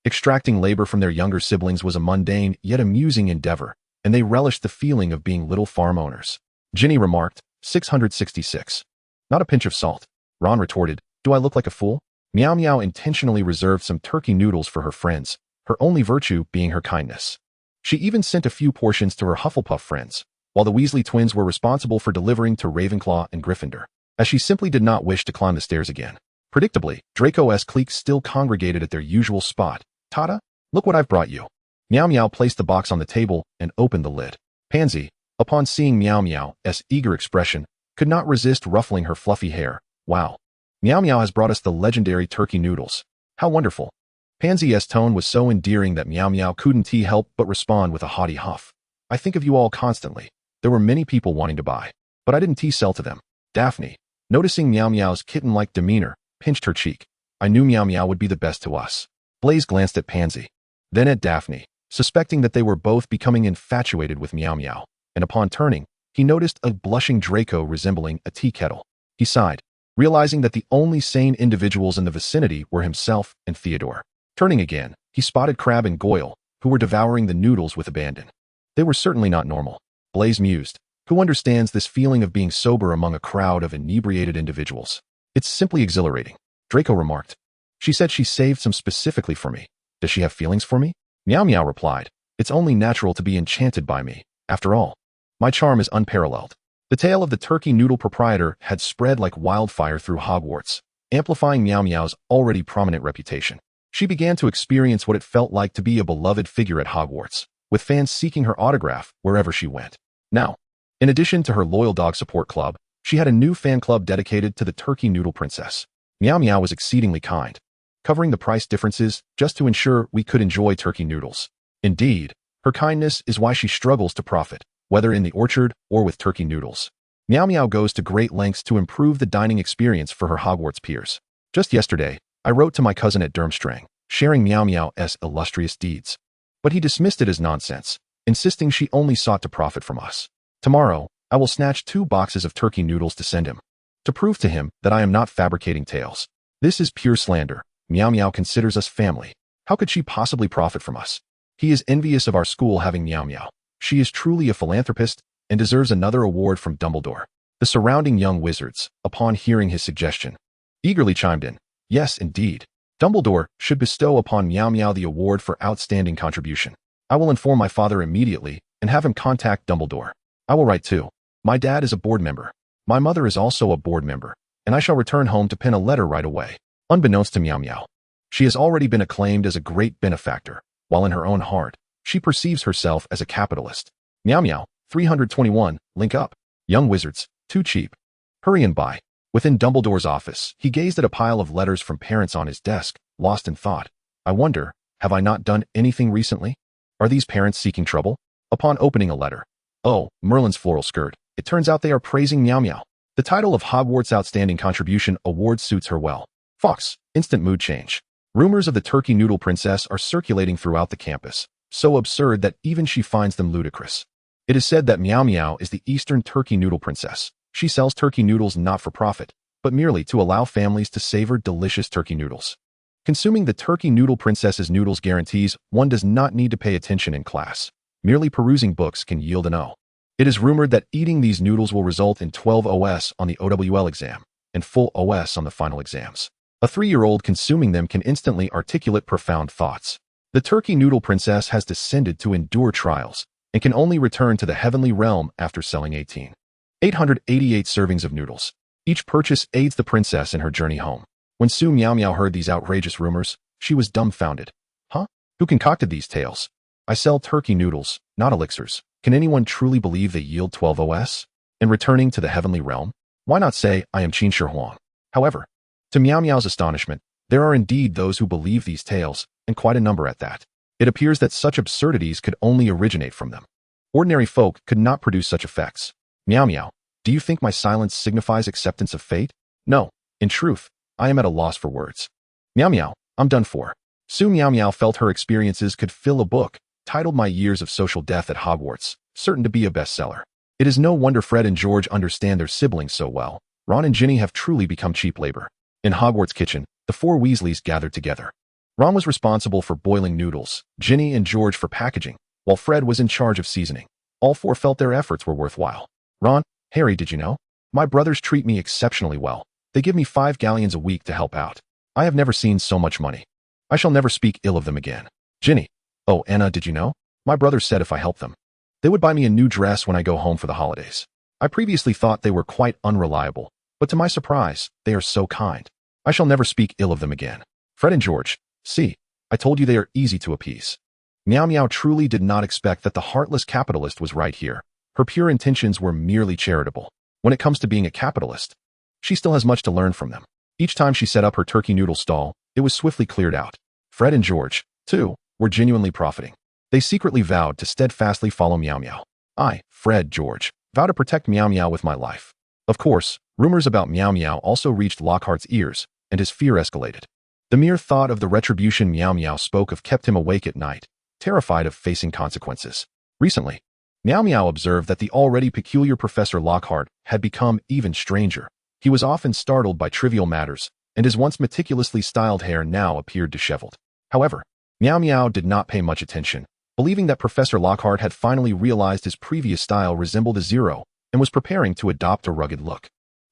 Extracting labor from their younger siblings was a mundane yet amusing endeavor, and they relished the feeling of being little farm owners. Ginny remarked, 666. "Not a pinch of salt." Ron retorted, "Do I look like a fool?" Miaomiao intentionally reserved some turkey noodles for her friends, her only virtue being her kindness. She even sent a few portions to her Hufflepuff friends, while the Weasley twins were responsible for delivering to Ravenclaw and Gryffindor, as she simply did not wish to climb the stairs again. Predictably, Draco's clique still congregated at their usual spot. "Tata, look what I've brought you." Miaomiao placed the box on the table and opened the lid. Pansy, upon seeing Miaomiao's eager expression, could not resist ruffling her fluffy hair. "Wow. Miaomiao has brought us the legendary turkey noodles. How wonderful." Pansy's tone was so endearing that Miaomiao couldn't help but respond with a haughty huff. "I think of you all constantly. There were many people wanting to buy, but I didn't sell to them." Daphne, noticing Miaomiao's kitten-like demeanor, pinched her cheek. "I knew Miaomiao would be the best to us." Blaise glanced at Pansy, then at Daphne, suspecting that they were both becoming infatuated with Miaomiao, and upon turning, he noticed a blushing Draco resembling a tea kettle. He sighed. realizing that the only sane individuals in the vicinity were himself and Theodore. Turning again, he spotted Crab and Goyle, who were devouring the noodles with abandon. They were certainly not normal. Blaise mused. Who understands this feeling of being sober among a crowd of inebriated individuals? It's simply exhilarating, Draco remarked. She said she saved some specifically for me. Does she have feelings for me? Miao Miao replied. It's only natural to be enchanted by me. After all, my charm is unparalleled. The tale of the turkey noodle proprietor had spread like wildfire through Hogwarts, amplifying Miao Miao's already prominent reputation. She began to experience what it felt like to be a beloved figure at Hogwarts, with fans seeking her autograph wherever she went. Now, in addition to her loyal dog support club, she had a new fan club dedicated to the turkey noodle princess. Miao Miao was exceedingly kind, covering the price differences just to ensure we could enjoy turkey noodles. Indeed, her kindness is why she struggles to profit, whether in the orchard or with turkey noodles. Miao Miao goes to great lengths to improve the dining experience for her Hogwarts peers. Just yesterday, I wrote to my cousin at Durmstrang, sharing Miao Miao's illustrious deeds. But he dismissed it as nonsense, insisting she only sought to profit from us. Tomorrow, I will snatch 2 boxes of turkey noodles to send him, to prove to him that I am not fabricating tales. This is pure slander. Miao Miao considers us family. How could she possibly profit from us? He is envious of our school having Miao Miao. She is truly a philanthropist and deserves another award from Dumbledore. The surrounding young wizards, upon hearing his suggestion, eagerly chimed in. Yes, indeed. Dumbledore should bestow upon Miao Miao the award for outstanding contribution. I will inform my father immediately and have him contact Dumbledore. I will write too. My dad is a board member. My mother is also a board member, and I shall return home to pen a letter right away. Unbeknownst to Miao Miao, she has already been acclaimed as a great benefactor, while in her own heart, she perceives herself as a capitalist. Miao Miao, 321, link up. Young wizards, too cheap. Hurry and buy. Within Dumbledore's office, he gazed at a pile of letters from parents on his desk, lost in thought. I wonder, have I not done anything recently? Are these parents seeking trouble? Upon opening a letter, oh, Merlin's floral skirt. It turns out they are praising Miao Miao. The title of Hogwarts Outstanding Contribution Award suits her well. Fox, instant mood change. Rumors of the turkey noodle princess are circulating throughout the campus, so absurd that even she finds them ludicrous. It is said that Miao Miao is the Eastern turkey noodle princess. She sells turkey noodles not for profit, but merely to allow families to savor delicious turkey noodles. Consuming the turkey noodle princess's noodles guarantees one does not need to pay attention in class. Merely perusing books can yield an O. It is rumored that eating these noodles will result in 12 OS on the OWL exam and full OS on the final exams. A 3-year-old consuming them can instantly articulate profound thoughts. The turkey noodle princess has descended to endure trials and can only return to the heavenly realm after selling 888 servings of noodles. Each purchase aids the princess in her journey home. When Su Miaomiao heard these outrageous rumors, she was dumbfounded. Huh? Who concocted these tales? I sell turkey noodles, not elixirs. Can anyone truly believe they yield 12 OS? And returning to the heavenly realm? Why not say, I am Qin Shi Huang? However, to Miao Miao's astonishment, there are indeed those who believe these tales, and quite a number at that. It appears that such absurdities could only originate from them. Ordinary folk could not produce such effects. Miao Miao, do you think my silence signifies acceptance of fate? No, in truth, I am at a loss for words. Miao Miao, I'm done for. Su Miaomiao felt her experiences could fill a book, titled My Years of Social Death at Hogwarts, certain to be a bestseller. It is no wonder Fred and George understand their siblings so well. Ron and Ginny have truly become cheap labor. In Hogwarts' kitchen, the 4 Weasleys gathered together. Ron was responsible for boiling noodles, Ginny and George for packaging, while Fred was in charge of seasoning. All 4 felt their efforts were worthwhile. Ron, Harry, did you know? My brothers treat me exceptionally well. They give me 5 galleons a week to help out. I have never seen so much money. I shall never speak ill of them again. Ginny, oh, Anna, did you know? My brothers said if I helped them, they would buy me a new dress when I go home for the holidays. I previously thought they were quite unreliable, but to my surprise, they are so kind. I shall never speak ill of them again. Fred and George, see, I told you they are easy to appease. Miao Miao truly did not expect that the heartless capitalist was right here. Her pure intentions were merely charitable. When it comes to being a capitalist, she still has much to learn from them. Each time she set up her turkey noodle stall, it was swiftly cleared out. Fred and George, too, were genuinely profiting. They secretly vowed to steadfastly follow Miao Miao. I, Fred, George, vow to protect Miao Miao with my life. Of course, rumors about Miao Miao also reached Lockhart's ears, and his fear escalated. The mere thought of the retribution Miao Miao spoke of kept him awake at night, terrified of facing consequences. Recently, Miao Miao observed that the already peculiar Professor Lockhart had become even stranger. He was often startled by trivial matters, and his once meticulously styled hair now appeared disheveled. However, Miaomiao did not pay much attention, believing that Professor Lockhart had finally realized his previous style resembled a zero and was preparing to adopt a rugged look.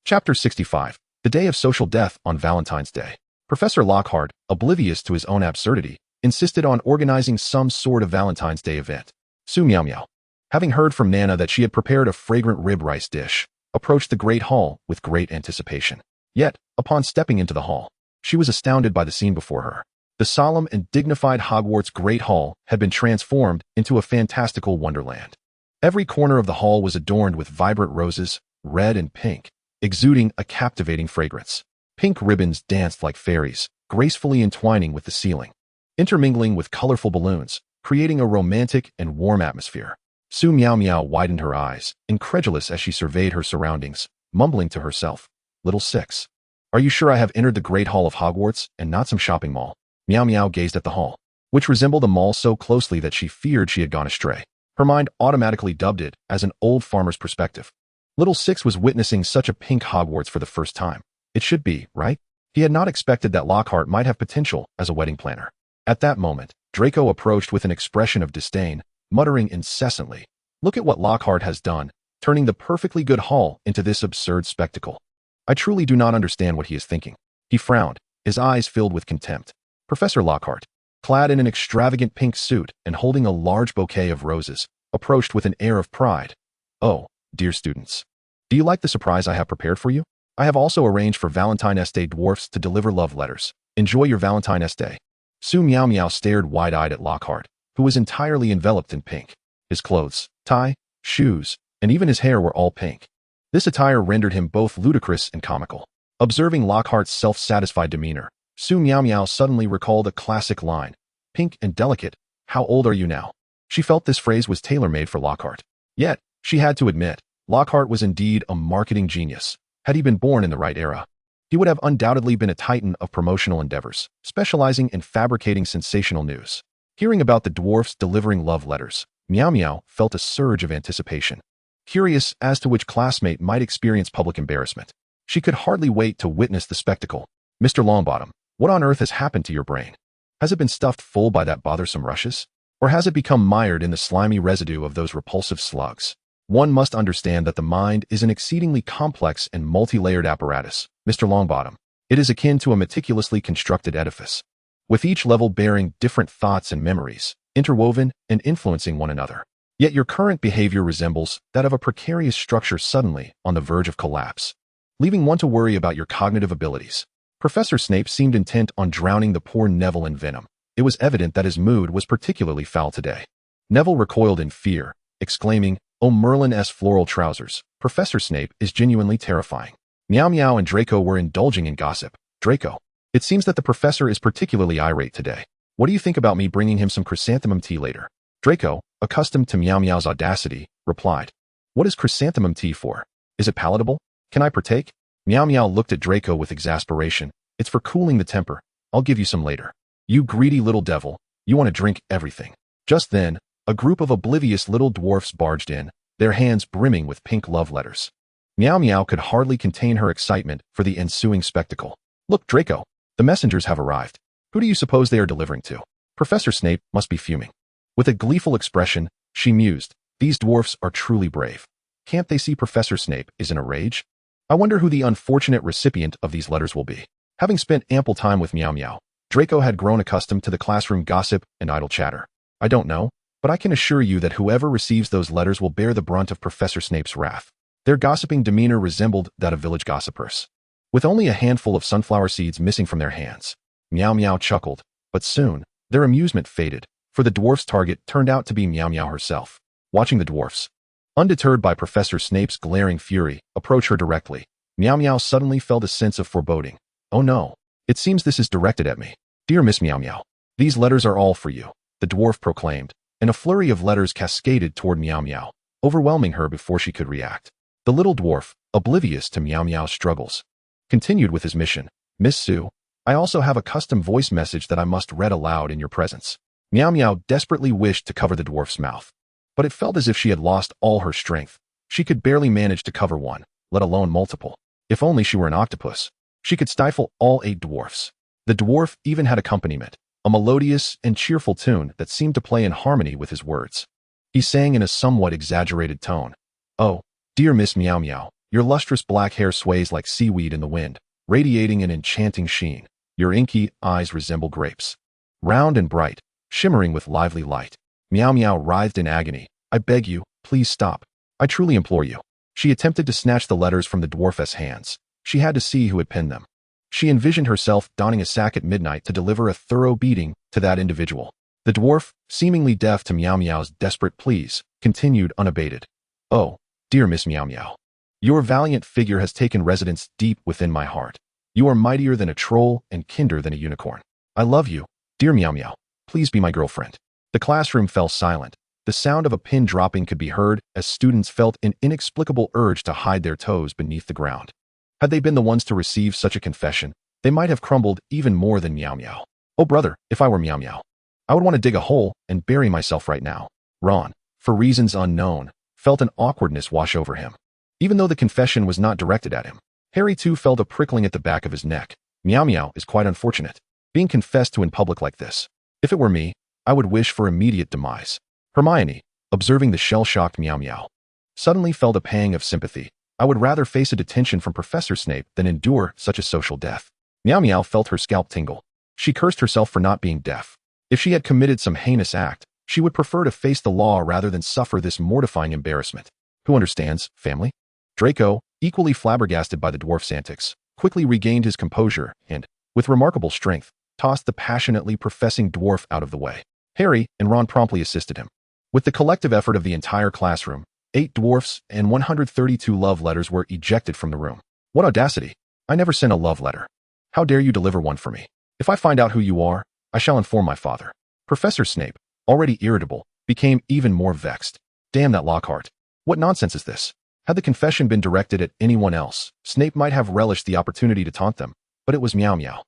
Chapter 65. The Day of Social Death on Valentine's Day. Professor Lockhart, oblivious to his own absurdity, insisted on organizing some sort of Valentine's Day event. Su Miaomiao, having heard from Nana that she had prepared a fragrant rib rice dish, approached the great hall with great anticipation. Yet, upon stepping into the hall, she was astounded by the scene before her. The solemn and dignified Hogwarts Great Hall had been transformed into a fantastical wonderland. Every corner of the hall was adorned with vibrant roses, red and pink, exuding a captivating fragrance. Pink ribbons danced like fairies, gracefully entwining with the ceiling, intermingling with colorful balloons, creating a romantic and warm atmosphere. Su Miaomiao widened her eyes, incredulous as she surveyed her surroundings, mumbling to herself, "Little Six, are you sure I have entered the Great Hall of Hogwarts and not some shopping mall?" Miaomiao gazed at the hall, which resembled a mall so closely that she feared she had gone astray. Her mind automatically dubbed it as an old farmer's perspective. Little Six was witnessing such a pink Hogwarts for the first time. It should be, right? He had not expected that Lockhart might have potential as a wedding planner. At that moment, Draco approached with an expression of disdain, muttering incessantly, "Look at what Lockhart has done, turning the perfectly good hall into this absurd spectacle. I truly do not understand what he is thinking." He frowned, his eyes filled with contempt. Professor Lockhart, clad in an extravagant pink suit and holding a large bouquet of roses, approached with an air of pride. "Oh, dear students, do you like the surprise I have prepared for you? I have also arranged for Valentine's Day dwarfs to deliver love letters. Enjoy your Valentine's Day." Su Miaomiao stared wide-eyed at Lockhart, who was entirely enveloped in pink. His clothes, tie, shoes, and even his hair were all pink. This attire rendered him both ludicrous and comical. Observing Lockhart's self-satisfied demeanor, Su Miaomiao suddenly recalled a classic line, "Pink and delicate, how old are you now?" She felt this phrase was tailor-made for Lockhart. Yet, she had to admit, Lockhart was indeed a marketing genius. Had he been born in the right era, he would have undoubtedly been a titan of promotional endeavors, specializing in fabricating sensational news. Hearing about the dwarfs delivering love letters, Miaomiao felt a surge of anticipation. Curious as to which classmate might experience public embarrassment, she could hardly wait to witness the spectacle. "Mr. Longbottom, what on earth has happened to your brain? Has it been stuffed full by that bothersome rushes? Or has it become mired in the slimy residue of those repulsive slugs? One must understand that the mind is an exceedingly complex and multi-layered apparatus, Mr. Longbottom. It is akin to a meticulously constructed edifice, with each level bearing different thoughts and memories, interwoven and influencing one another. Yet your current behavior resembles that of a precarious structure suddenly on the verge of collapse, leaving one to worry about your cognitive abilities." Professor Snape seemed intent on drowning the poor Neville in venom. It was evident that his mood was particularly foul today. Neville recoiled in fear, exclaiming, "Oh, Merlin's floral trousers, Professor Snape is genuinely terrifying." Miaomiao and Draco were indulging in gossip. "Draco, it seems that the professor is particularly irate today. What do you think about me bringing him some chrysanthemum tea later?" Draco, accustomed to Miaomiao's audacity, replied, "What is chrysanthemum tea for? Is it palatable? Can I partake?" Miaomiao looked at Draco with exasperation. "It's for cooling the temper. I'll give you some later." "You greedy little devil, you want to drink everything." Just then, a group of oblivious little dwarfs barged in, their hands brimming with pink love letters. Miaomiao could hardly contain her excitement for the ensuing spectacle. "Look, Draco, the messengers have arrived. Who do you suppose they are delivering to?" Professor Snape must be fuming. With a gleeful expression, she mused, "These dwarfs are truly brave. Can't they see Professor Snape is in a rage? I wonder who the unfortunate recipient of these letters will be." Having spent ample time with Miaomiao, Draco had grown accustomed to the classroom gossip and idle chatter. "I don't know, but I can assure you that whoever receives those letters will bear the brunt of Professor Snape's wrath." Their gossiping demeanor resembled that of village gossipers, with only a handful of sunflower seeds missing from their hands. Miaomiao chuckled, but soon, their amusement faded, for the dwarf's target turned out to be Miaomiao herself. Watching the dwarfs, undeterred by Professor Snape's glaring fury, approach her directly, Miaomiao suddenly felt a sense of foreboding. "Oh no, it seems this is directed at me. Dear Miss Miaomiao, these letters are all for you," the dwarf proclaimed, and a flurry of letters cascaded toward Miaomiao, overwhelming her before she could react. The little dwarf, oblivious to Miaomiao's struggles, continued with his mission. "Miss Su, I also have a custom voice message that I must read aloud in your presence." Miaomiao desperately wished to cover the dwarf's mouth, but it felt as if she had lost all her strength. She could barely manage to cover one, let alone multiple. If only she were an octopus. She could stifle all 8 dwarfs. The dwarf even had accompaniment, a melodious and cheerful tune that seemed to play in harmony with his words. He sang in a somewhat exaggerated tone. "Oh, dear Miss Miaomiao, your lustrous black hair sways like seaweed in the wind, radiating an enchanting sheen. Your inky eyes resemble grapes. Round and bright, shimmering with lively light." Miaomiao writhed in agony. "I beg you, please stop. I truly implore you." She attempted to snatch the letters from the dwarfess' hands. She had to see who had penned them. She envisioned herself donning a sack at midnight to deliver a thorough beating to that individual. The dwarf, seemingly deaf to Miaomiao's desperate pleas, continued unabated. "Oh, dear Miss Miaomiao, your valiant figure has taken residence deep within my heart. You are mightier than a troll and kinder than a unicorn. I love you, dear Miaomiao. Please be my girlfriend." The classroom fell silent. The sound of a pin dropping could be heard as students felt an inexplicable urge to hide their toes beneath the ground. Had they been the ones to receive such a confession, they might have crumbled even more than Miaomiao. "Oh brother, if I were Miaomiao, I would want to dig a hole and bury myself right now." Ron, for reasons unknown, felt an awkwardness wash over him. Even though the confession was not directed at him, Harry too felt a prickling at the back of his neck. Miaomiao is quite unfortunate, being confessed to in public like this. If it were me, I would wish for immediate demise. Hermione, observing the shell-shocked Miaomiao, suddenly felt a pang of sympathy. "I would rather face a detention from Professor Snape than endure such a social death." Miaomiao felt her scalp tingle. She cursed herself for not being deaf. If she had committed some heinous act, she would prefer to face the law rather than suffer this mortifying embarrassment. Who understands, family? Draco, equally flabbergasted by the dwarf's antics, quickly regained his composure and, with remarkable strength, tossed the passionately professing dwarf out of the way. Harry and Ron promptly assisted him. With the collective effort of the entire classroom, 8 dwarfs and 132 love letters were ejected from the room. What audacity! I never sent a love letter. How dare you deliver one for me? If I find out who you are, I shall inform my father. Professor Snape, already irritable, became even more vexed. Damn that Lockhart. What nonsense is this? Had the confession been directed at anyone else, Snape might have relished the opportunity to taunt them, but it was Miaomiao.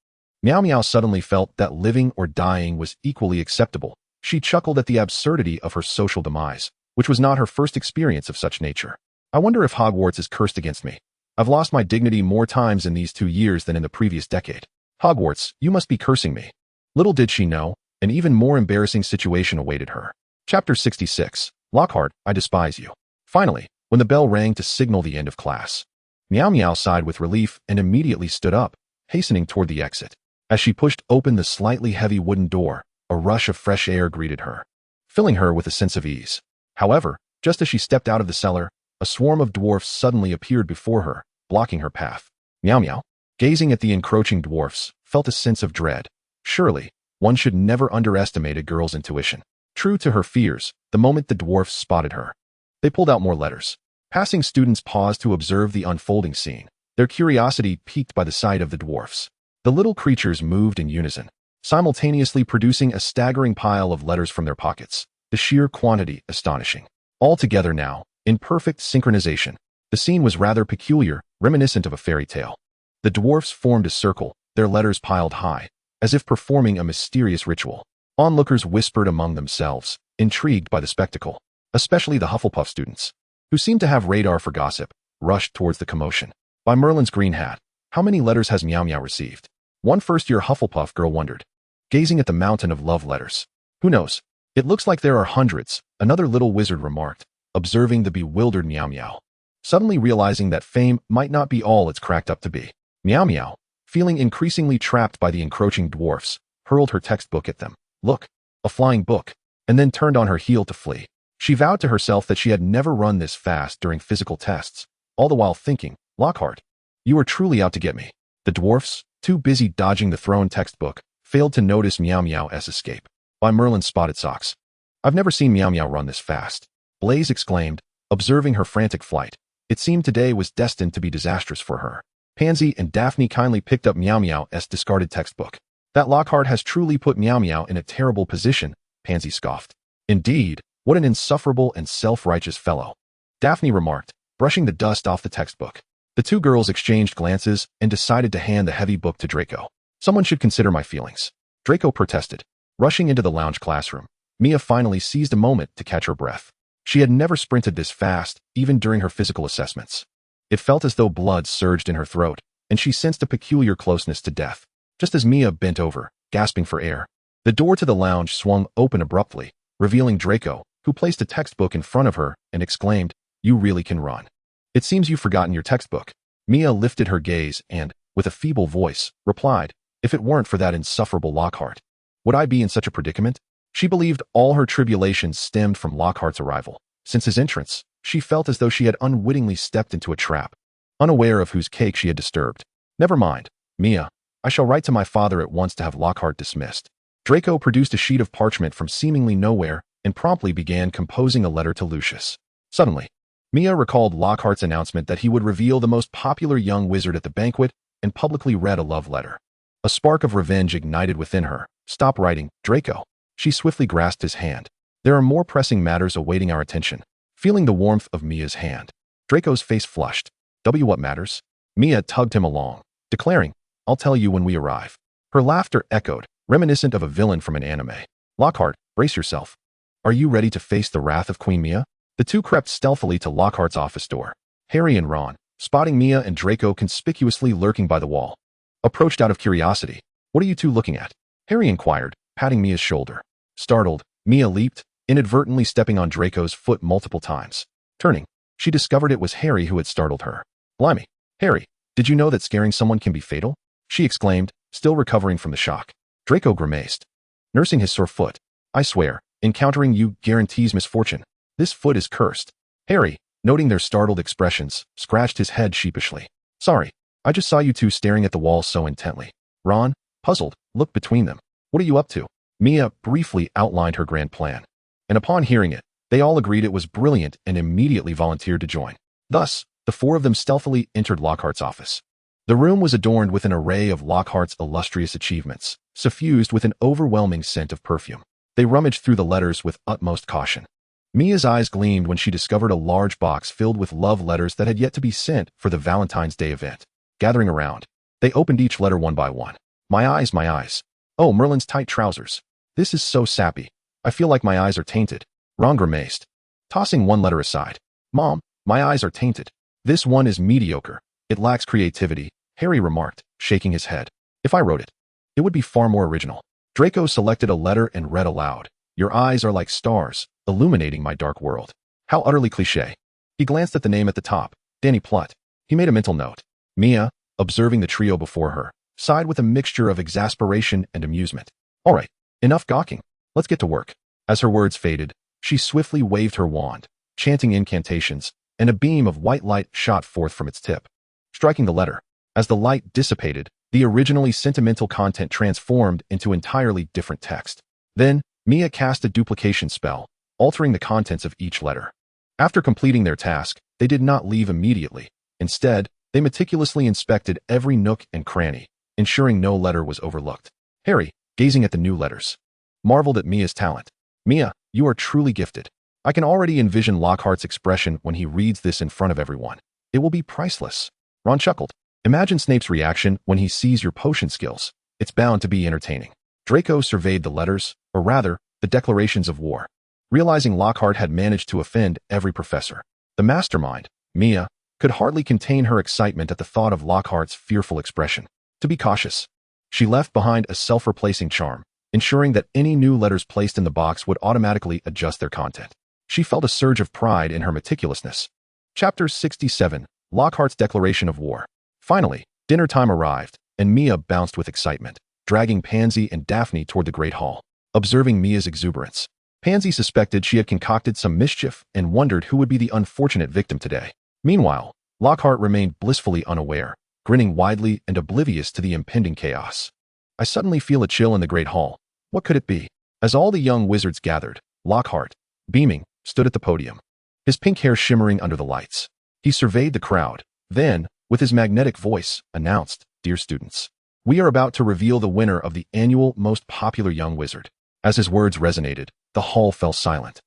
Miaomiao suddenly felt that living or dying was equally acceptable. She chuckled at the absurdity of her social demise, which was not her first experience of such nature. "I wonder if Hogwarts is cursed against me. I've lost my dignity more times in these 2 years than in the previous decade. Hogwarts, you must be cursing me." Little did she know, an even more embarrassing situation awaited her. Chapter 66. Lockhart, I despise you. Finally, when the bell rang to signal the end of class, Miaomiao sighed with relief and immediately stood up, hastening toward the exit. As she pushed open the slightly heavy wooden door, a rush of fresh air greeted her, filling her with a sense of ease. However, just as she stepped out of the cellar, a swarm of dwarfs suddenly appeared before her, blocking her path. Miaomiao, gazing at the encroaching dwarfs, felt a sense of dread. Surely, one should never underestimate a girl's intuition. True to her fears, the moment the dwarfs spotted her, they pulled out more letters. Passing students paused to observe the unfolding scene, their curiosity piqued by the sight of the dwarfs. The little creatures moved in unison, simultaneously producing a staggering pile of letters from their pockets, the sheer quantity astonishing. All together now, in perfect synchronization, the scene was rather peculiar, reminiscent of a fairy tale. The dwarfs formed a circle, their letters piled high, as if performing a mysterious ritual. Onlookers whispered among themselves, intrigued by the spectacle. Especially the Hufflepuff students, who seemed to have radar for gossip, rushed towards the commotion. By Merlin's green hat, how many letters has Miaomiao received? One first-year Hufflepuff girl wondered, gazing at the mountain of love letters. Who knows? It looks like there are hundreds, another little wizard remarked, observing the bewildered Miaomiao. Suddenly realizing that fame might not be all it's cracked up to be. Miaomiao, feeling increasingly trapped by the encroaching dwarfs, hurled her textbook at them. Look, a flying book, and then turned on her heel to flee. She vowed to herself that she had never run this fast during physical tests, all the while thinking, Lockhart, you are truly out to get me. The dwarfs, too busy dodging the thrown textbook, failed to notice Miaomiao's escape. By Merlin's spotted socks. I've never seen Miaomiao run this fast. Blaise exclaimed, observing her frantic flight. It seemed today was destined to be disastrous for her. Pansy and Daphne kindly picked up Miaomiao's discarded textbook. That Lockhart has truly put Miaomiao in a terrible position, Pansy scoffed. Indeed, what an insufferable and self-righteous fellow, Daphne remarked, brushing the dust off the textbook. The two girls exchanged glances and decided to hand the heavy book to Draco. Someone should consider my feelings, Draco protested. Rushing into the lounge classroom, Mia finally seized a moment to catch her breath. She had never sprinted this fast, even during her physical assessments. It felt as though blood surged in her throat, and she sensed a peculiar closeness to death. Just as Mia bent over, gasping for air, the door to the lounge swung open abruptly, revealing Draco, who placed a textbook in front of her and exclaimed, "You really can run. It seems you've forgotten your textbook." Mia lifted her gaze and, with a feeble voice, replied, "If it weren't for that insufferable Lockhart, would I be in such a predicament?" She believed all her tribulations stemmed from Lockhart's arrival. Since his entrance, she felt as though she had unwittingly stepped into a trap, unaware of whose cake she had disturbed. "Never mind, Mia. I shall write to my father at once to have Lockhart dismissed." Draco produced a sheet of parchment from seemingly nowhere and promptly began composing a letter to Lucius. Suddenly, Mia recalled Lockhart's announcement that he would reveal the most popular young wizard at the banquet and publicly read a love letter. A spark of revenge ignited within her. "Stop writing, Draco." She swiftly grasped his hand. "There are more pressing matters awaiting our attention." Feeling the warmth of Mia's hand, Draco's face flushed. "What matters?" Mia tugged him along, declaring, "I'll tell you when we arrive." Her laughter echoed, reminiscent of a villain from an anime. "Lockhart, brace yourself. Are you ready to face the wrath of Queen Mia?" The two crept stealthily to Lockhart's office door. Harry and Ron, spotting Mia and Draco conspicuously lurking by the wall, approached out of curiosity. "What are you two looking at?" Harry inquired, patting Mia's shoulder. Startled, Mia leaped, inadvertently stepping on Draco's foot multiple times. Turning, she discovered it was Harry who had startled her. "Blimey, Harry, did you know that scaring someone can be fatal?" she exclaimed, still recovering from the shock. Draco grimaced, nursing his sore foot. "I swear, encountering you guarantees misfortune. This foot is cursed." Harry, noting their startled expressions, scratched his head sheepishly. "Sorry, I just saw you two staring at the wall so intently." Ron, puzzled, looked between them. "What are you up to?" Mia briefly outlined her grand plan, and upon hearing it, they all agreed it was brilliant and immediately volunteered to join. Thus, the four of them stealthily entered Lockhart's office. The room was adorned with an array of Lockhart's illustrious achievements, suffused with an overwhelming scent of perfume. They rummaged through the letters with utmost caution. Mia's eyes gleamed when she discovered a large box filled with love letters that had yet to be sent for the Valentine's Day event. Gathering around, they opened each letter one by one. My eyes, my eyes. Oh, Merlin's tight trousers. This is so sappy. I feel like my eyes are tainted." Ron grimaced, tossing one letter aside. "Mom, my eyes are tainted. This one is mediocre. It lacks creativity," Harry remarked, shaking his head. "If I wrote it, it would be far more original." Draco selected a letter and read aloud. "Your eyes are like stars, illuminating my dark world." How utterly cliché. He glanced at the name at the top, Danny Plutt. He made a mental note. Mia, observing the trio before her, sighed with a mixture of exasperation and amusement. "All right, enough gawking. Let's get to work." As her words faded, she swiftly waved her wand, chanting incantations, and a beam of white light shot forth from its tip, striking the letter. As the light dissipated, the originally sentimental content transformed into entirely different text. Then, Mia cast a duplication spell, altering the contents of each letter. After completing their task, they did not leave immediately. Instead, they meticulously inspected every nook and cranny, ensuring no letter was overlooked. Harry, gazing at the new letters, marveled at Mia's talent. "Mia, you are truly gifted. I can already envision Lockhart's expression when he reads this in front of everyone. It will be priceless." Ron chuckled. "Imagine Snape's reaction when he sees your potion skills. It's bound to be entertaining." Draco surveyed the letters, or rather, the declarations of war, realizing Lockhart had managed to offend every professor. The mastermind, Mia, could hardly contain her excitement at the thought of Lockhart's fearful expression. To be cautious, she left behind a self-replacing charm, ensuring that any new letters placed in the box would automatically adjust their content. She felt a surge of pride in her meticulousness. Chapter 67, Lockhart's Declaration of War. Finally, dinner time arrived, and Mia bounced with excitement, dragging Pansy and Daphne toward the Great Hall. Observing Mia's exuberance, Pansy suspected she had concocted some mischief and wondered who would be the unfortunate victim today. Meanwhile, Lockhart remained blissfully unaware, grinning widely and oblivious to the impending chaos. "I suddenly feel a chill in the Great Hall. What could it be?" As all the young wizards gathered, Lockhart, beaming, stood at the podium, his pink hair shimmering under the lights. He surveyed the crowd, then, with his magnetic voice, announced, "Dear students, we are about to reveal the winner of the annual Most Popular Young Wizard." As his words resonated, the hall fell silent.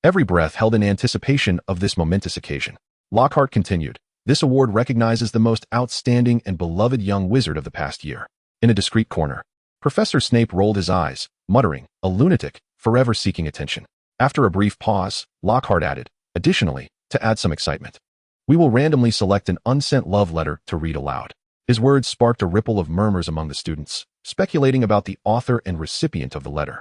Every breath held in anticipation of this momentous occasion. Lockhart continued, "This award recognizes the most outstanding and beloved young wizard of the past year." In a discreet corner, Professor Snape rolled his eyes, muttering, "A lunatic, forever seeking attention." After a brief pause, Lockhart added, "Additionally, to add some excitement, We will randomly select an unsent love letter to read aloud. His words sparked a ripple of murmurs among the students, speculating about the author and recipient of the letter.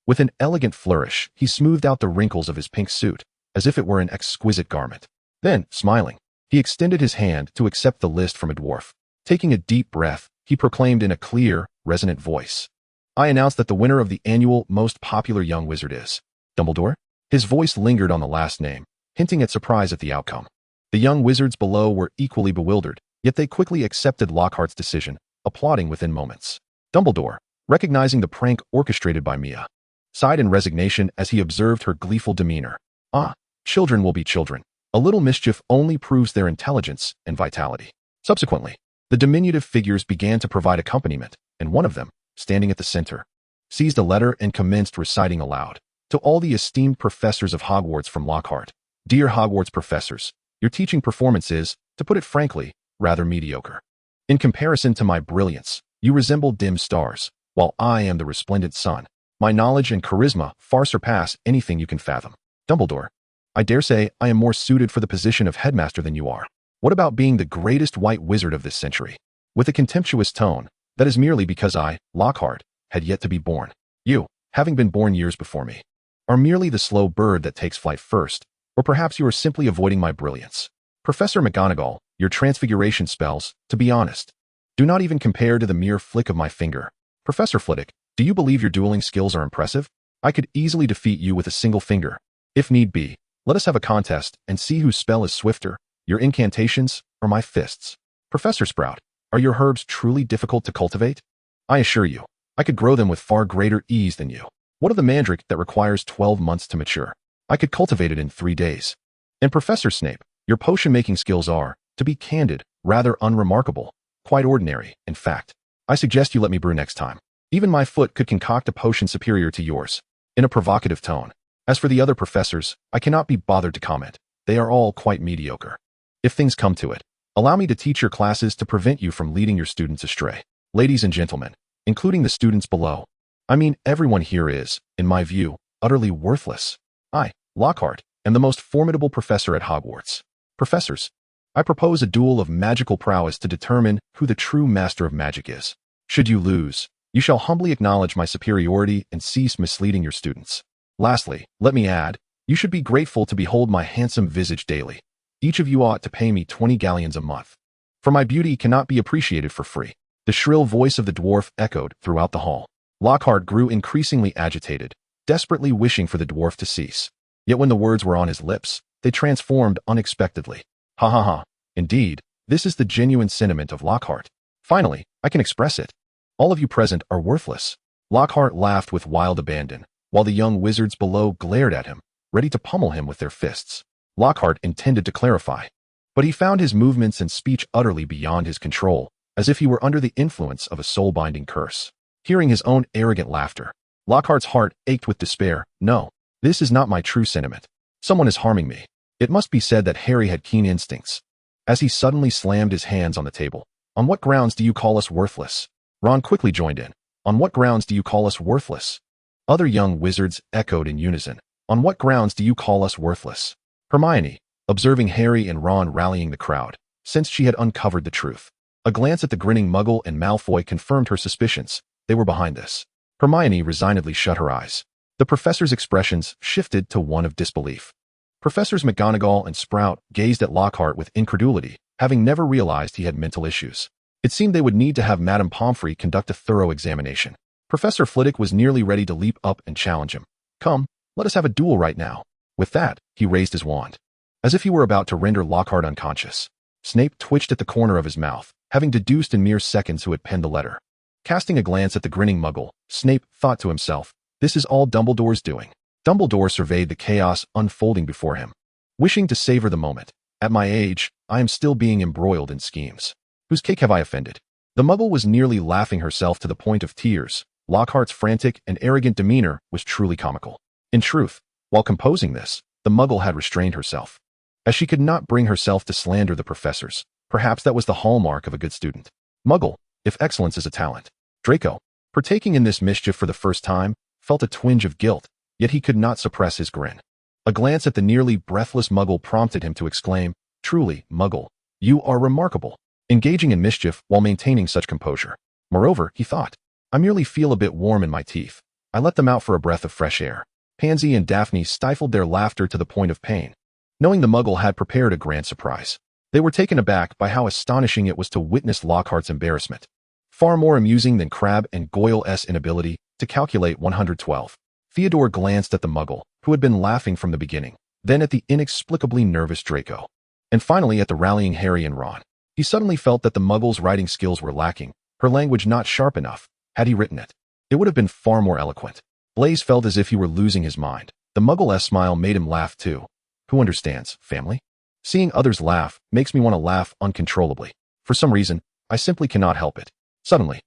With an elegant flourish, he smoothed out the wrinkles of his pink suit, as if it were an exquisite garment. Then, smiling, he extended his hand to accept the list from a dwarf. Taking a deep breath, he proclaimed in a clear, resonant voice, "I announce that the winner of the annual Most Popular Young Wizard is Dumbledore." His voice lingered on the last name, hinting at surprise at the outcome. The young wizards below were equally bewildered, yet they quickly accepted Lockhart's decision, applauding within moments. Dumbledore, recognizing the prank orchestrated by Mia, sighed in resignation as he observed her gleeful demeanor. Ah, children will be children. A little mischief only proves their intelligence and vitality. Subsequently, the diminutive figures began to provide accompaniment, and one of them, standing at the center, seized a letter and commenced reciting aloud. To all the esteemed professors of Hogwarts from Lockhart, dear Hogwarts professors, your teaching performance is, to put it frankly, rather mediocre. In comparison to my brilliance, you resemble dim stars, while I am the resplendent sun. My knowledge and charisma far surpass anything you can fathom. Dumbledore, I dare say I am more suited for the position of headmaster than you are. What about being the greatest white wizard of this century? With a contemptuous tone, that is merely because I, Lockhart, had yet to be born. You, having been born years before me, are merely the slow bird that takes flight first, or perhaps you are simply avoiding my brilliance. Professor McGonagall, your transfiguration spells, to be honest, do not even compare to the mere flick of my finger. Professor Flitwick, do you believe your dueling skills are impressive? I could easily defeat you with a single finger. If need be, let us have a contest and see whose spell is swifter, your incantations or my fists. Professor Sprout, are your herbs truly difficult to cultivate? I assure you, I could grow them with far greater ease than you. What of the mandrake that requires 12 months to mature? I could cultivate it in 3 days. And Professor Snape, your potion-making skills are, to be candid, rather unremarkable, quite ordinary, in fact. I suggest you let me brew next time. Even my foot could concoct a potion superior to yours. In a provocative tone. As for the other professors, I cannot be bothered to comment. They are all quite mediocre. If things come to it, allow me to teach your classes to prevent you from leading your students astray. Ladies and gentlemen, including the students below, I mean everyone here is, in my view, utterly worthless. I, Lockhart, am the most formidable professor at Hogwarts. Professors, I propose a duel of magical prowess to determine who the true master of magic is. Should you lose, you shall humbly acknowledge my superiority and cease misleading your students. Lastly, let me add, you should be grateful to behold my handsome visage daily. Each of you ought to pay me 20 galleons a month. For my beauty cannot be appreciated for free. The shrill voice of the dwarf echoed throughout the hall. Lockhart grew increasingly agitated, desperately wishing for the dwarf to cease. Yet when the words were on his lips, they transformed unexpectedly. Ha ha ha. Indeed, this is the genuine sentiment of Lockhart. Finally, I can express it. All of you present are worthless. Lockhart laughed with wild abandon, while the young wizards below glared at him, ready to pummel him with their fists. Lockhart intended to clarify, but he found his movements and speech utterly beyond his control, as if he were under the influence of a soul-binding curse. Hearing his own arrogant laughter, Lockhart's heart ached with despair. No, this is not my true sentiment. Someone is harming me. It must be said that Harry had keen instincts. As he suddenly slammed his hands on the table, on what grounds do you call us worthless? Ron quickly joined in. On what grounds do you call us worthless? Other young wizards echoed in unison. On what grounds do you call us worthless? Hermione, observing Harry and Ron rallying the crowd, sensed she had uncovered the truth. A glance at the grinning Muggle and Malfoy confirmed her suspicions. They were behind this. Hermione resignedly shut her eyes. The professor's expressions shifted to one of disbelief. Professors McGonagall and Sprout gazed at Lockhart with incredulity, having never realized he had mental issues. It seemed they would need to have Madame Pomfrey conduct a thorough examination. Professor Flitwick was nearly ready to leap up and challenge him. Come, let us have a duel right now. With that, he raised his wand, as if he were about to render Lockhart unconscious. Snape twitched at the corner of his mouth, having deduced in mere seconds who had penned the letter. Casting a glance at the grinning Muggle, Snape thought to himself, this is all Dumbledore's doing. Dumbledore surveyed the chaos unfolding before him, wishing to savor the moment. At my age, I am still being embroiled in schemes. Whose cake have I offended? The Muggle was nearly laughing herself to the point of tears. Lockhart's frantic and arrogant demeanor was truly comical. In truth, while composing this, the Muggle had restrained herself, as she could not bring herself to slander the professors. Perhaps that was the hallmark of a good student. Muggle, if excellence is a talent. Draco, partaking in this mischief for the first time, felt a twinge of guilt, yet he could not suppress his grin. A glance at the nearly breathless Muggle prompted him to exclaim, Truly, Muggle, you are remarkable, engaging in mischief while maintaining such composure. Moreover, he thought, I merely feel a bit warm in my teeth. I let them out for a breath of fresh air. Pansy and Daphne stifled their laughter to the point of pain. Knowing the Muggle had prepared a grand surprise, they were taken aback by how astonishing it was to witness Lockhart's embarrassment. Far more amusing than Crabbe and Goyle's inability to calculate 112. Theodore glanced at the Muggle, who had been laughing from the beginning, then at the inexplicably nervous Draco, and finally at the rallying Harry and Ron. He suddenly felt that the Muggle's writing skills were lacking, her language not sharp enough. Had he written it, it would have been far more eloquent. Blaise felt as if he were losing his mind. The Muggle's smile made him laugh too. Who understands, family? Seeing others laugh makes me want to laugh uncontrollably. For some reason, I simply cannot help it. Suddenly,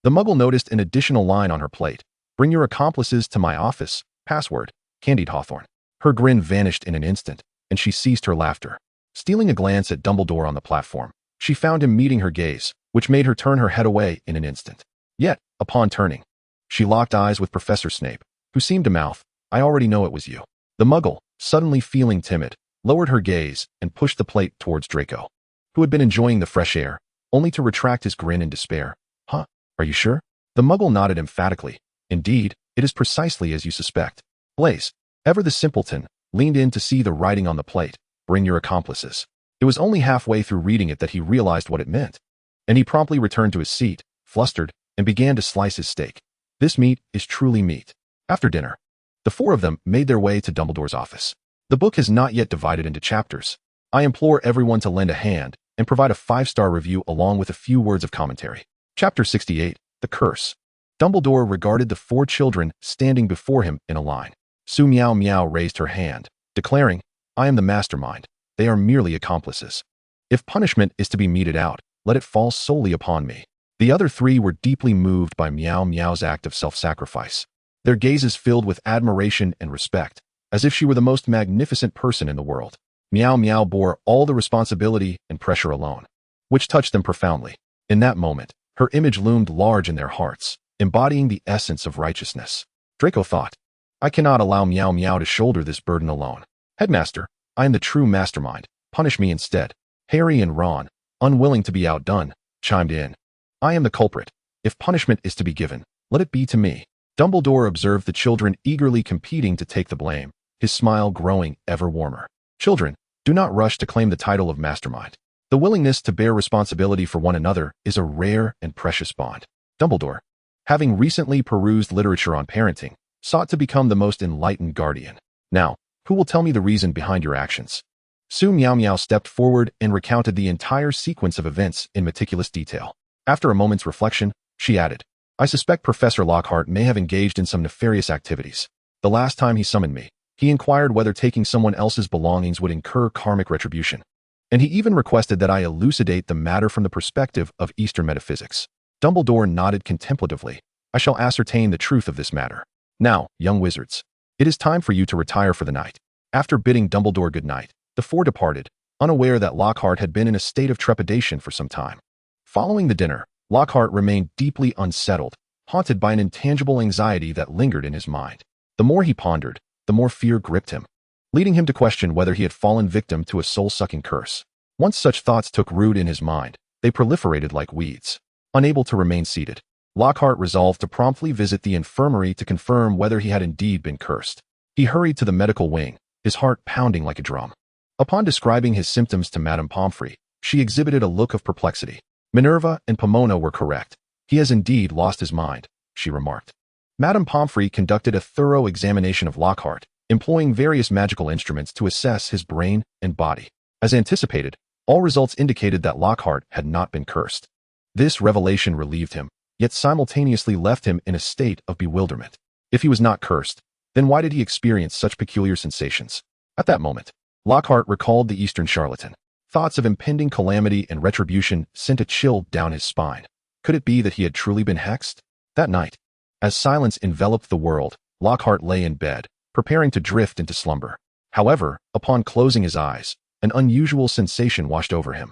the Muggle noticed an additional line on her plate. Bring your accomplices to my office. Password, Candied Hawthorne. Her grin vanished in an instant, and she ceased her laughter. Stealing a glance at Dumbledore on the platform, she found him meeting her gaze, which made her turn her head away in an instant. Yet, upon turning, she locked eyes with Professor Snape, who seemed to mouth, I already know it was you. The Muggle, suddenly feeling timid, lowered her gaze and pushed the plate towards Draco, who had been enjoying the fresh air, only to retract his grin in despair. Huh? Are you sure? The Muggle nodded emphatically. Indeed, it is precisely as you suspect. Blaise, ever the simpleton, leaned in to see the writing on the plate. Bring your accomplices. It was only halfway through reading it that he realized what it meant, and he promptly returned to his seat, flustered, and began to slice his steak. This meat is truly meat. After dinner, the four of them made their way to Dumbledore's office. The book has not yet divided into chapters. I implore everyone to lend a hand and provide a 5-star review along with a few words of commentary. Chapter 68, The Curse. Dumbledore regarded the 4 children standing before him in a line. Su Miaomiao raised her hand, declaring, I am the mastermind. They are merely accomplices. If punishment is to be meted out, let it fall solely upon me. The other 3 were deeply moved by Miaomiao's act of self-sacrifice. Their gazes filled with admiration and respect, as if she were the most magnificent person in the world. Miaomiao bore all the responsibility and pressure alone, which touched them profoundly. In that moment, her image loomed large in their hearts, embodying the essence of righteousness. Draco thought, I cannot allow Miaomiao to shoulder this burden alone. Headmaster, I am the true mastermind. Punish me instead. Harry and Ron, unwilling to be outdone, chimed in. I am the culprit. If punishment is to be given, let it be to me. Dumbledore observed the children eagerly competing to take the blame, his smile growing ever warmer. Children, do not rush to claim the title of mastermind. The willingness to bear responsibility for one another is a rare and precious bond. Dumbledore, having recently perused literature on parenting, sought to become the most enlightened guardian. Now, who will tell me the reason behind your actions? Su Miaomiao stepped forward and recounted the entire sequence of events in meticulous detail. After a moment's reflection, she added, I suspect Professor Lockhart may have engaged in some nefarious activities. The last time he summoned me, he inquired whether taking someone else's belongings would incur karmic retribution. And he even requested that I elucidate the matter from the perspective of Eastern metaphysics. Dumbledore nodded contemplatively. I shall ascertain the truth of this matter. Now, young wizards, it is time for you to retire for the night. After bidding Dumbledore good night, the 4 departed, unaware that Lockhart had been in a state of trepidation for some time. Following the dinner, Lockhart remained deeply unsettled, haunted by an intangible anxiety that lingered in his mind. The more he pondered, the more fear gripped him, leading him to question whether he had fallen victim to a soul-sucking curse. Once such thoughts took root in his mind, they proliferated like weeds. Unable to remain seated, Lockhart resolved to promptly visit the infirmary to confirm whether he had indeed been cursed. He hurried to the medical wing, his heart pounding like a drum. Upon describing his symptoms to Madame Pomfrey, she exhibited a look of perplexity. Minerva and Pomona were correct. He has indeed lost his mind, she remarked. Madame Pomfrey conducted a thorough examination of Lockhart, employing various magical instruments to assess his brain and body. As anticipated, all results indicated that Lockhart had not been cursed. This revelation relieved him, yet simultaneously left him in a state of bewilderment. If he was not cursed, then why did he experience such peculiar sensations? At that moment, Lockhart recalled the Eastern charlatan. Thoughts of impending calamity and retribution sent a chill down his spine. Could it be that he had truly been hexed? That night, as silence enveloped the world, Lockhart lay in bed, preparing to drift into slumber. However, upon closing his eyes, an unusual sensation washed over him,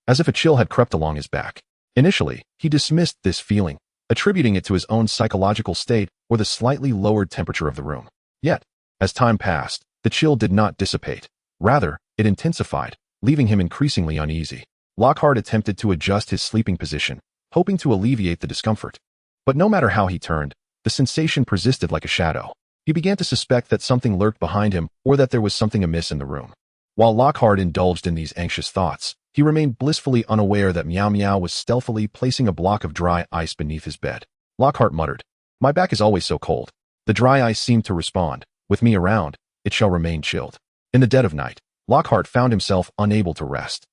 as if a chill had crept along his back. Initially, he dismissed this feeling, attributing it to his own psychological state or the slightly lowered temperature of the room. Yet, as time passed, the chill did not dissipate. Rather, it intensified, leaving him increasingly uneasy. Lockhart attempted to adjust his sleeping position, hoping to alleviate the discomfort. But no matter how he turned, the sensation persisted like a shadow. He began to suspect that something lurked behind him or that there was something amiss in the room. While Lockhart indulged in these anxious thoughts, he remained blissfully unaware that Miaomiao was stealthily placing a block of dry ice beneath his bed. Lockhart muttered, "My back is always so cold." The dry ice seemed to respond, "With me around, it shall remain chilled." In the dead of night, Lockhart found himself unable to rest.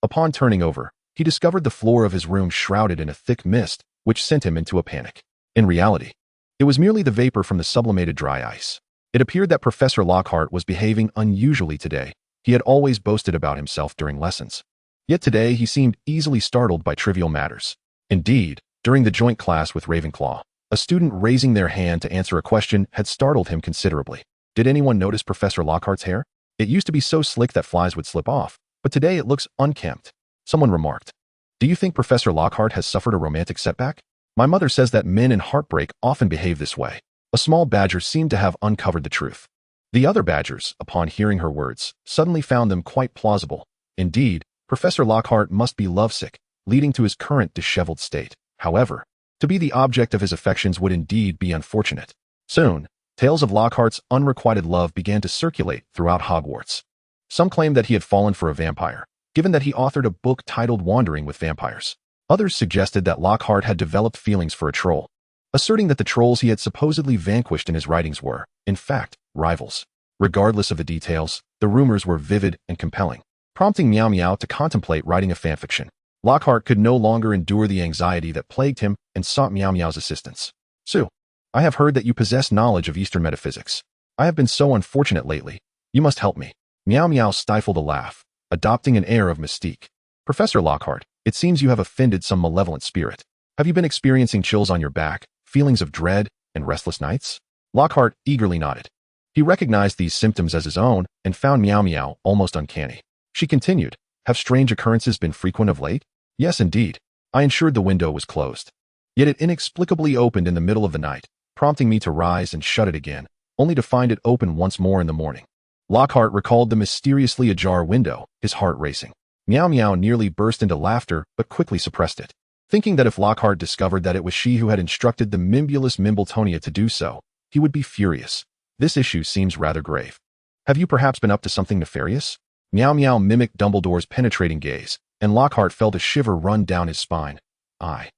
Upon turning over, he discovered the floor of his room shrouded in a thick mist, which sent him into a panic. In reality, it was merely the vapor from the sublimated dry ice. It appeared that Professor Lockhart was behaving unusually today. He had always boasted about himself during lessons. Yet today he seemed easily startled by trivial matters. Indeed, during the joint class with Ravenclaw, a student raising their hand to answer a question had startled him considerably. Did anyone notice Professor Lockhart's hair? It used to be so slick that flies would slip off, but today it looks unkempt. Someone remarked, "Do you think Professor Lockhart has suffered a romantic setback? My mother says that men in heartbreak often behave this way." A small badger seemed to have uncovered the truth. The other badgers, upon hearing her words, suddenly found them quite plausible. Indeed, Professor Lockhart must be lovesick, leading to his current disheveled state. However, to be the object of his affections would indeed be unfortunate. Soon, tales of Lockhart's unrequited love began to circulate throughout Hogwarts. Some claimed that he had fallen for a vampire, given that he authored a book titled Wandering with Vampires. Others suggested that Lockhart had developed feelings for a troll, asserting that the trolls he had supposedly vanquished in his writings were, in fact, rivals. Regardless of the details, the rumors were vivid and compelling, prompting Miaomiao to contemplate writing a fanfiction. Lockhart could no longer endure the anxiety that plagued him and sought Miaomiao's assistance. "Su, I have heard that you possess knowledge of Eastern metaphysics. I have been so unfortunate lately. You must help me." Miaomiao stifled a laugh, adopting an air of mystique. "Professor Lockhart, it seems you have offended some malevolent spirit. Have you been experiencing chills on your back, feelings of dread, and restless nights?" Lockhart eagerly nodded. He recognized these symptoms as his own and found Miaomiao almost uncanny. She continued, "Have strange occurrences been frequent of late?" "Yes, indeed. I ensured the window was closed. Yet it inexplicably opened in the middle of the night, prompting me to rise and shut it again, only to find it open once more in the morning." Lockhart recalled the mysteriously ajar window, his heart racing. Miaomiao nearly burst into laughter, but quickly suppressed it, thinking that if Lockhart discovered that it was she who had instructed the Mimbulus Mimbletonia to do so, he would be furious. This issue seems rather grave. "Have you perhaps been up to something nefarious?" Miaomiao mimicked Dumbledore's penetrating gaze, and Lockhart felt a shiver run down his spine. I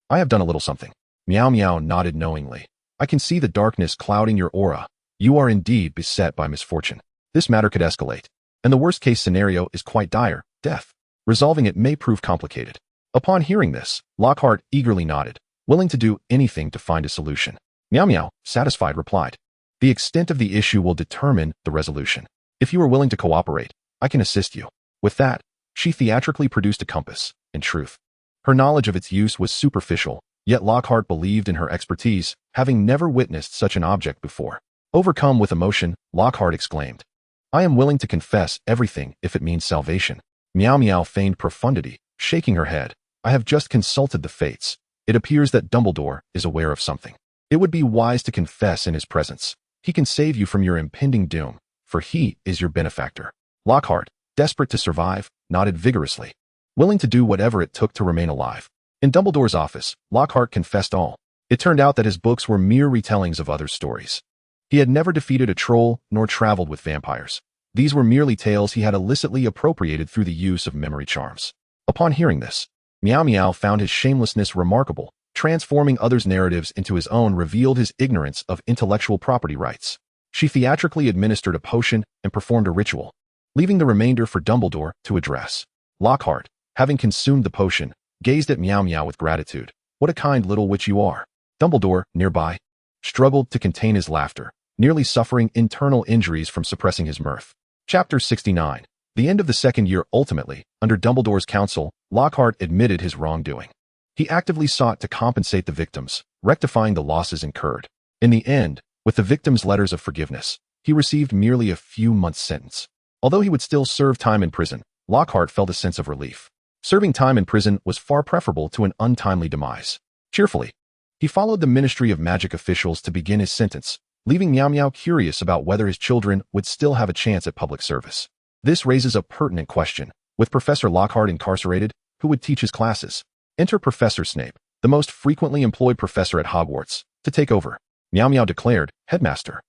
have done a little something." Miaomiao nodded knowingly. "I can see the darkness clouding your aura. You are indeed beset by misfortune. This matter could escalate, and the worst-case scenario is quite dire, death. Resolving it may prove complicated." Upon hearing this, Lockhart eagerly nodded, willing to do anything to find a solution. Miaomiao, satisfied, replied, "The extent of the issue will determine the resolution. If you are willing to cooperate, I can assist you." With that, she theatrically produced a compass. In truth, her knowledge of its use was superficial, yet Lockhart believed in her expertise, having never witnessed such an object before. Overcome with emotion, Lockhart exclaimed, "I am willing to confess everything if it means salvation." Miaomiao feigned profundity, shaking her head. "I have just consulted the fates. It appears that Dumbledore is aware of something. It would be wise to confess in his presence. He can save you from your impending doom, for he is your benefactor." Lockhart, desperate to survive, nodded vigorously, willing to do whatever it took to remain alive. In Dumbledore's office, Lockhart confessed all. It turned out that his books were mere retellings of others' stories. He had never defeated a troll nor traveled with vampires. These were merely tales he had illicitly appropriated through the use of memory charms. Upon hearing this, Miaomiao found his shamelessness remarkable. Transforming others' narratives into his own revealed his ignorance of intellectual property rights. She theatrically administered a potion and performed a ritual, leaving the remainder for Dumbledore to address. Lockhart, having consumed the potion, gazed at Miaomiao with gratitude. "What a kind little witch you are." Dumbledore, nearby, struggled to contain his laughter, nearly suffering internal injuries from suppressing his mirth. Chapter 69. The end of the second year. Ultimately, under Dumbledore's counsel, Lockhart admitted his wrongdoing. He actively sought to compensate the victims, rectifying the losses incurred. In the end, with the victims' letters of forgiveness, he received merely a few months' sentence. Although he would still serve time in prison, Lockhart felt a sense of relief. Serving time in prison was far preferable to an untimely demise. Cheerfully, he followed the Ministry of Magic officials to begin his sentence, leaving Miaomiao curious about whether his children would still have a chance at public service. This raises a pertinent question. With Professor Lockhart incarcerated, who would teach his classes? Enter Professor Snape, the most frequently employed professor at Hogwarts, to take over. Miaomiao declared, Headmaster.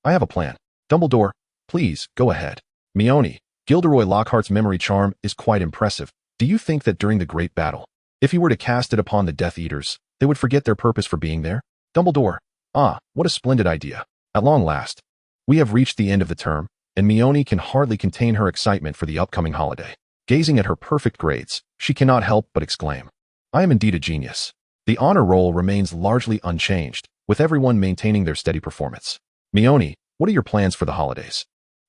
I have a plan. Dumbledore, please, go ahead. Mione, Gilderoy Lockhart's memory charm is quite impressive. Do you think that during the Great Battle, if he were to cast it upon the Death Eaters, they would forget their purpose for being there? Dumbledore, what a splendid idea. At long last, we have reached the end of the term, and Mione can hardly contain her excitement for the upcoming holiday. Gazing at her perfect grades, she cannot help but exclaim, I am indeed a genius. The honor roll remains largely unchanged, with everyone maintaining their steady performance. Mione, what are your plans for the holidays?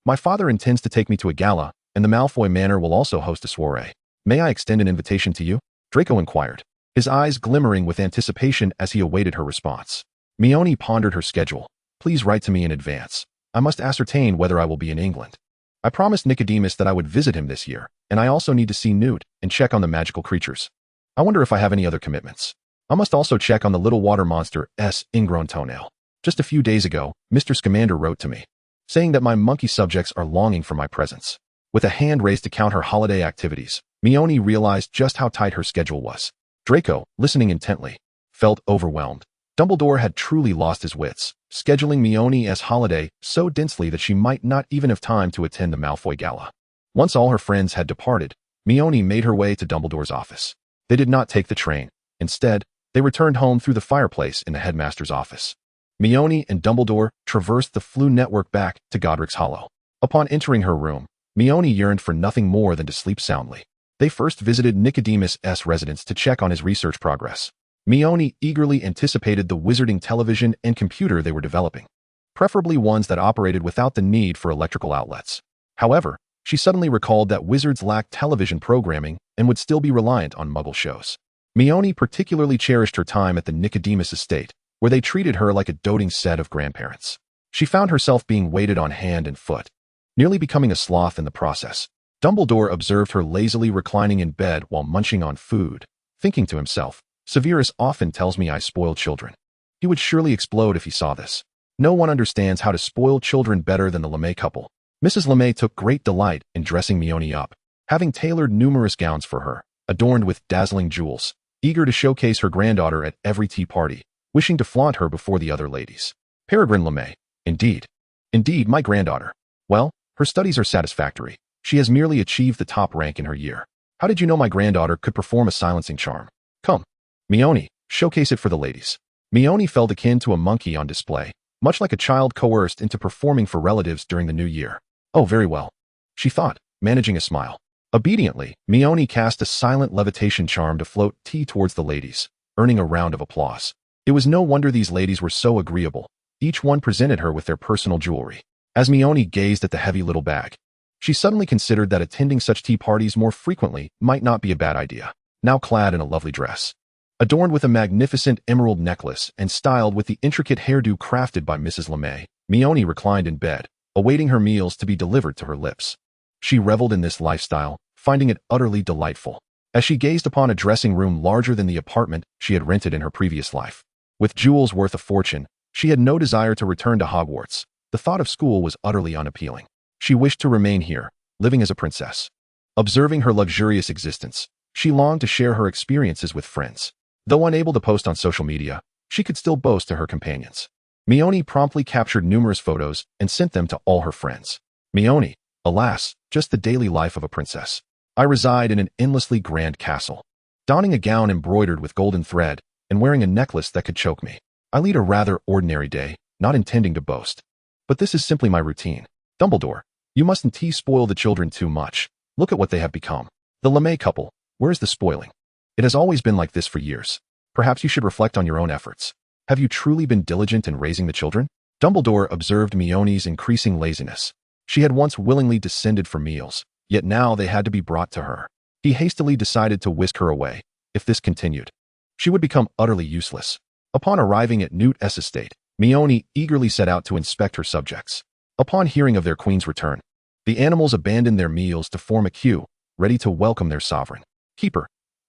My father intends to take me to a gala, and the Malfoy Manor will also host a soiree. May I extend an invitation to you? Draco inquired, his eyes glimmering with anticipation as he awaited her response. Mione pondered her schedule. Please write to me in advance. I must ascertain whether I will be in England. I promised Nicodemus that I would visit him this year, and I also need to see Newt and check on the magical creatures. I wonder if I have any other commitments. I must also check on the little water monster's ingrown toenail. Just a few days ago, Mr. Scamander wrote to me, saying that my monkey subjects are longing for my presence. With a hand raised to count her holiday activities, Mione realized just how tight her schedule was. Draco, listening intently, felt overwhelmed. Dumbledore had truly lost his wits, scheduling Mione's holiday so densely that she might not even have time to attend the Malfoy Gala. Once all her friends had departed, Mione made her way to Dumbledore's office. They did not take the train. Instead, they returned home through the fireplace in the headmaster's office. Mione and Dumbledore traversed the Floo network back to Godric's Hollow. Upon entering her room, Mione yearned for nothing more than to sleep soundly. They first visited Nicodemus's residence to check on his research progress. Mione eagerly anticipated the wizarding television and computer they were developing, preferably ones that operated without the need for electrical outlets. However, she suddenly recalled that wizards lacked television programming and would still be reliant on Muggle shows. Mione particularly cherished her time at the Nicodemus estate, where they treated her like a doting set of grandparents. She found herself being waited on hand and foot, nearly becoming a sloth in the process. Dumbledore observed her lazily reclining in bed while munching on food, thinking to himself, Severus often tells me I spoil children. He would surely explode if he saw this. No one understands how to spoil children better than the LeMay couple. Mrs. LeMay took great delight in dressing Mione up, having tailored numerous gowns for her, adorned with dazzling jewels, eager to showcase her granddaughter at every tea party, wishing to flaunt her before the other ladies. Peregrine LeMay, indeed. Indeed, my granddaughter. Well, her studies are satisfactory. She has merely achieved the top rank in her year. How did you know my granddaughter could perform a silencing charm? Come, Mione, showcase it for the ladies. Mione felt akin to a monkey on display, much like a child coerced into performing for relatives during the new year. Oh, very well, she thought, managing a smile. Obediently, Mione cast a silent levitation charm to float tea towards the ladies, earning a round of applause. It was no wonder these ladies were so agreeable. Each one presented her with their personal jewelry. As Mione gazed at the heavy little bag, she suddenly considered that attending such tea parties more frequently might not be a bad idea. Now clad in a lovely dress, adorned with a magnificent emerald necklace and styled with the intricate hairdo crafted by Mrs. LeMay, Mione reclined in bed, awaiting her meals to be delivered to her lips. She reveled in this lifestyle, finding it utterly delightful. As she gazed upon a dressing room larger than the apartment she had rented in her previous life. With jewels worth a fortune, she had no desire to return to Hogwarts. The thought of school was utterly unappealing. She wished to remain here, living as a princess. Observing her luxurious existence, she longed to share her experiences with friends. Though unable to post on social media, she could still boast to her companions. Mione promptly captured numerous photos and sent them to all her friends. Mione, alas, just the daily life of a princess. I reside in an endlessly grand castle, donning a gown embroidered with golden thread and wearing a necklace that could choke me. I lead a rather ordinary day, not intending to boast. But this is simply my routine. Dumbledore, you mustn't spoil the children too much. Look at what they have become. The LeMay couple, where's the spoiling? It has always been like this for years. Perhaps you should reflect on your own efforts. Have you truly been diligent in raising the children? Dumbledore observed Mione's increasing laziness. She had once willingly descended for meals, yet now they had to be brought to her. He hastily decided to whisk her away. If this continued, she would become utterly useless. Upon arriving at Newt's estate, Mione eagerly set out to inspect her subjects. Upon hearing of their queen's return, the animals abandoned their meals to form a queue, ready to welcome their sovereign. Keeper,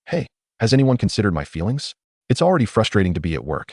hey, has anyone considered my feelings? It's already frustrating to be at work.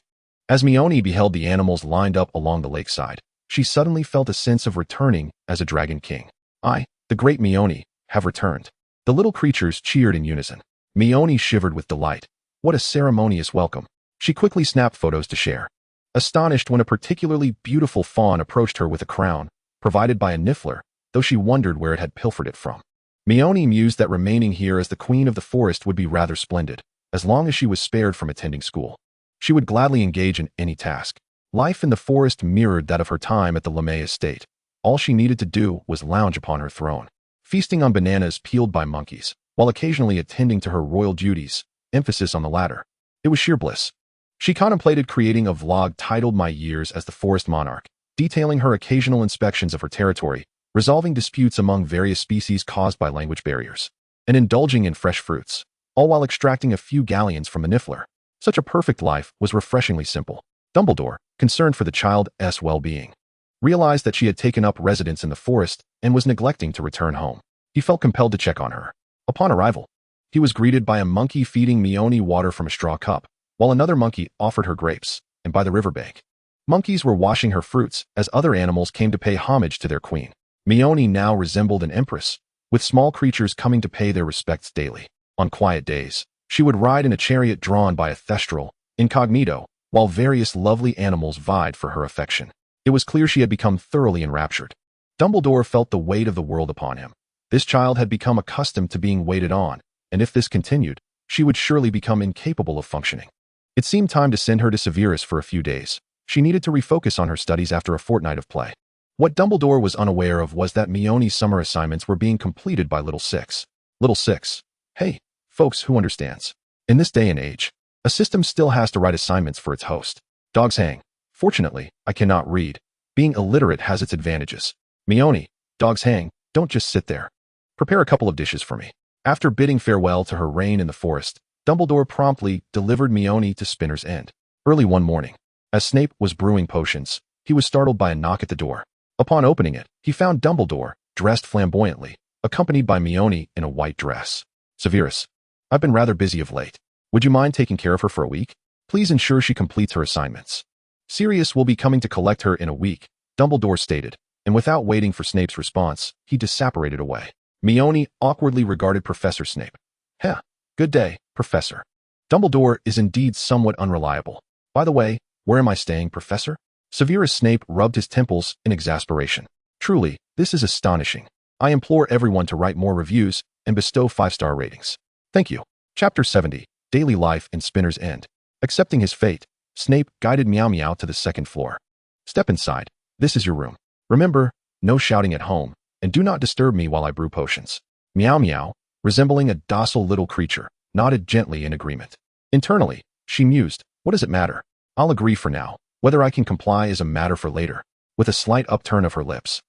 As Mione beheld the animals lined up along the lakeside, she suddenly felt a sense of returning as a dragon king. I, the great Mione, have returned. The little creatures cheered in unison. Mioni shivered with delight. What a ceremonious welcome. She quickly snapped photos to share. Astonished when a particularly beautiful fawn approached her with a crown, provided by a niffler, though she wondered where it had pilfered it from. Mioni mused that remaining here as the queen of the forest would be rather splendid, as long as she was spared from attending school. She would gladly engage in any task. Life in the forest mirrored that of her time at the Lemay estate. All she needed to do was lounge upon her throne, feasting on bananas peeled by monkeys, while occasionally attending to her royal duties, emphasis on the latter. It was sheer bliss. She contemplated creating a vlog titled My Years as the Forest Monarch, detailing her occasional inspections of her territory, resolving disputes among various species caused by language barriers, and indulging in fresh fruits, all while extracting a few galleons from the niffler. Such a perfect life was refreshingly simple. Dumbledore, concerned for the child's well-being, realized that she had taken up residence in the forest and was neglecting to return home. He felt compelled to check on her. Upon arrival, he was greeted by a monkey feeding Mioni water from a straw cup, while another monkey offered her grapes, and by the riverbank, monkeys were washing her fruits as other animals came to pay homage to their queen. Mioni now resembled an empress, with small creatures coming to pay their respects daily. On quiet days, she would ride in a chariot drawn by a thestral, incognito, while various lovely animals vied for her affection. It was clear she had become thoroughly enraptured. Dumbledore felt the weight of the world upon him. This child had become accustomed to being waited on, and if this continued, she would surely become incapable of functioning. It seemed time to send her to Severus for a few days. She needed to refocus on her studies after a fortnight of play. What Dumbledore was unaware of was that Mioni's summer assignments were being completed by Little Six. Little Six. Hey, folks, who understands? In this day and age, a system still has to write assignments for its host. Dogs hang. Fortunately, I cannot read. Being illiterate has its advantages. Mioni, dogs hang, don't just sit there. Prepare a couple of dishes for me. After bidding farewell to her reign in the forest, Dumbledore promptly delivered Mioni to Spinner's End. Early one morning, as Snape was brewing potions, he was startled by a knock at the door. Upon opening it, he found Dumbledore, dressed flamboyantly, accompanied by Mioni in a white dress. Severus, I've been rather busy of late. Would you mind taking care of her for a week? Please ensure she completes her assignments. Sirius will be coming to collect her in a week, Dumbledore stated, and without waiting for Snape's response, he disapparated away. Mioni awkwardly regarded Professor Snape. Heh, good day, Professor. Dumbledore is indeed somewhat unreliable. By the way, where am I staying, Professor? Severus Snape rubbed his temples in exasperation. Truly, this is astonishing. I implore everyone to write more reviews and bestow 5-star ratings. Thank you. Chapter 70, Daily Life in Spinner's End. Accepting his fate, Snape guided Miaomiao to the second floor. Step inside. This is your room. Remember, no shouting at home, and do not disturb me while I brew potions. Miaomiao, resembling a docile little creature, nodded gently in agreement. Internally, she mused, what does it matter? I'll agree for now. Whether I can comply is a matter for later. With a slight upturn of her lips,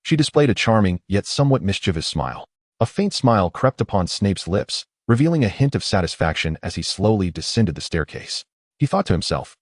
she displayed a charming, yet somewhat mischievous smile. A faint smile crept upon Snape's lips, revealing a hint of satisfaction as he slowly descended the staircase. He thought to himself,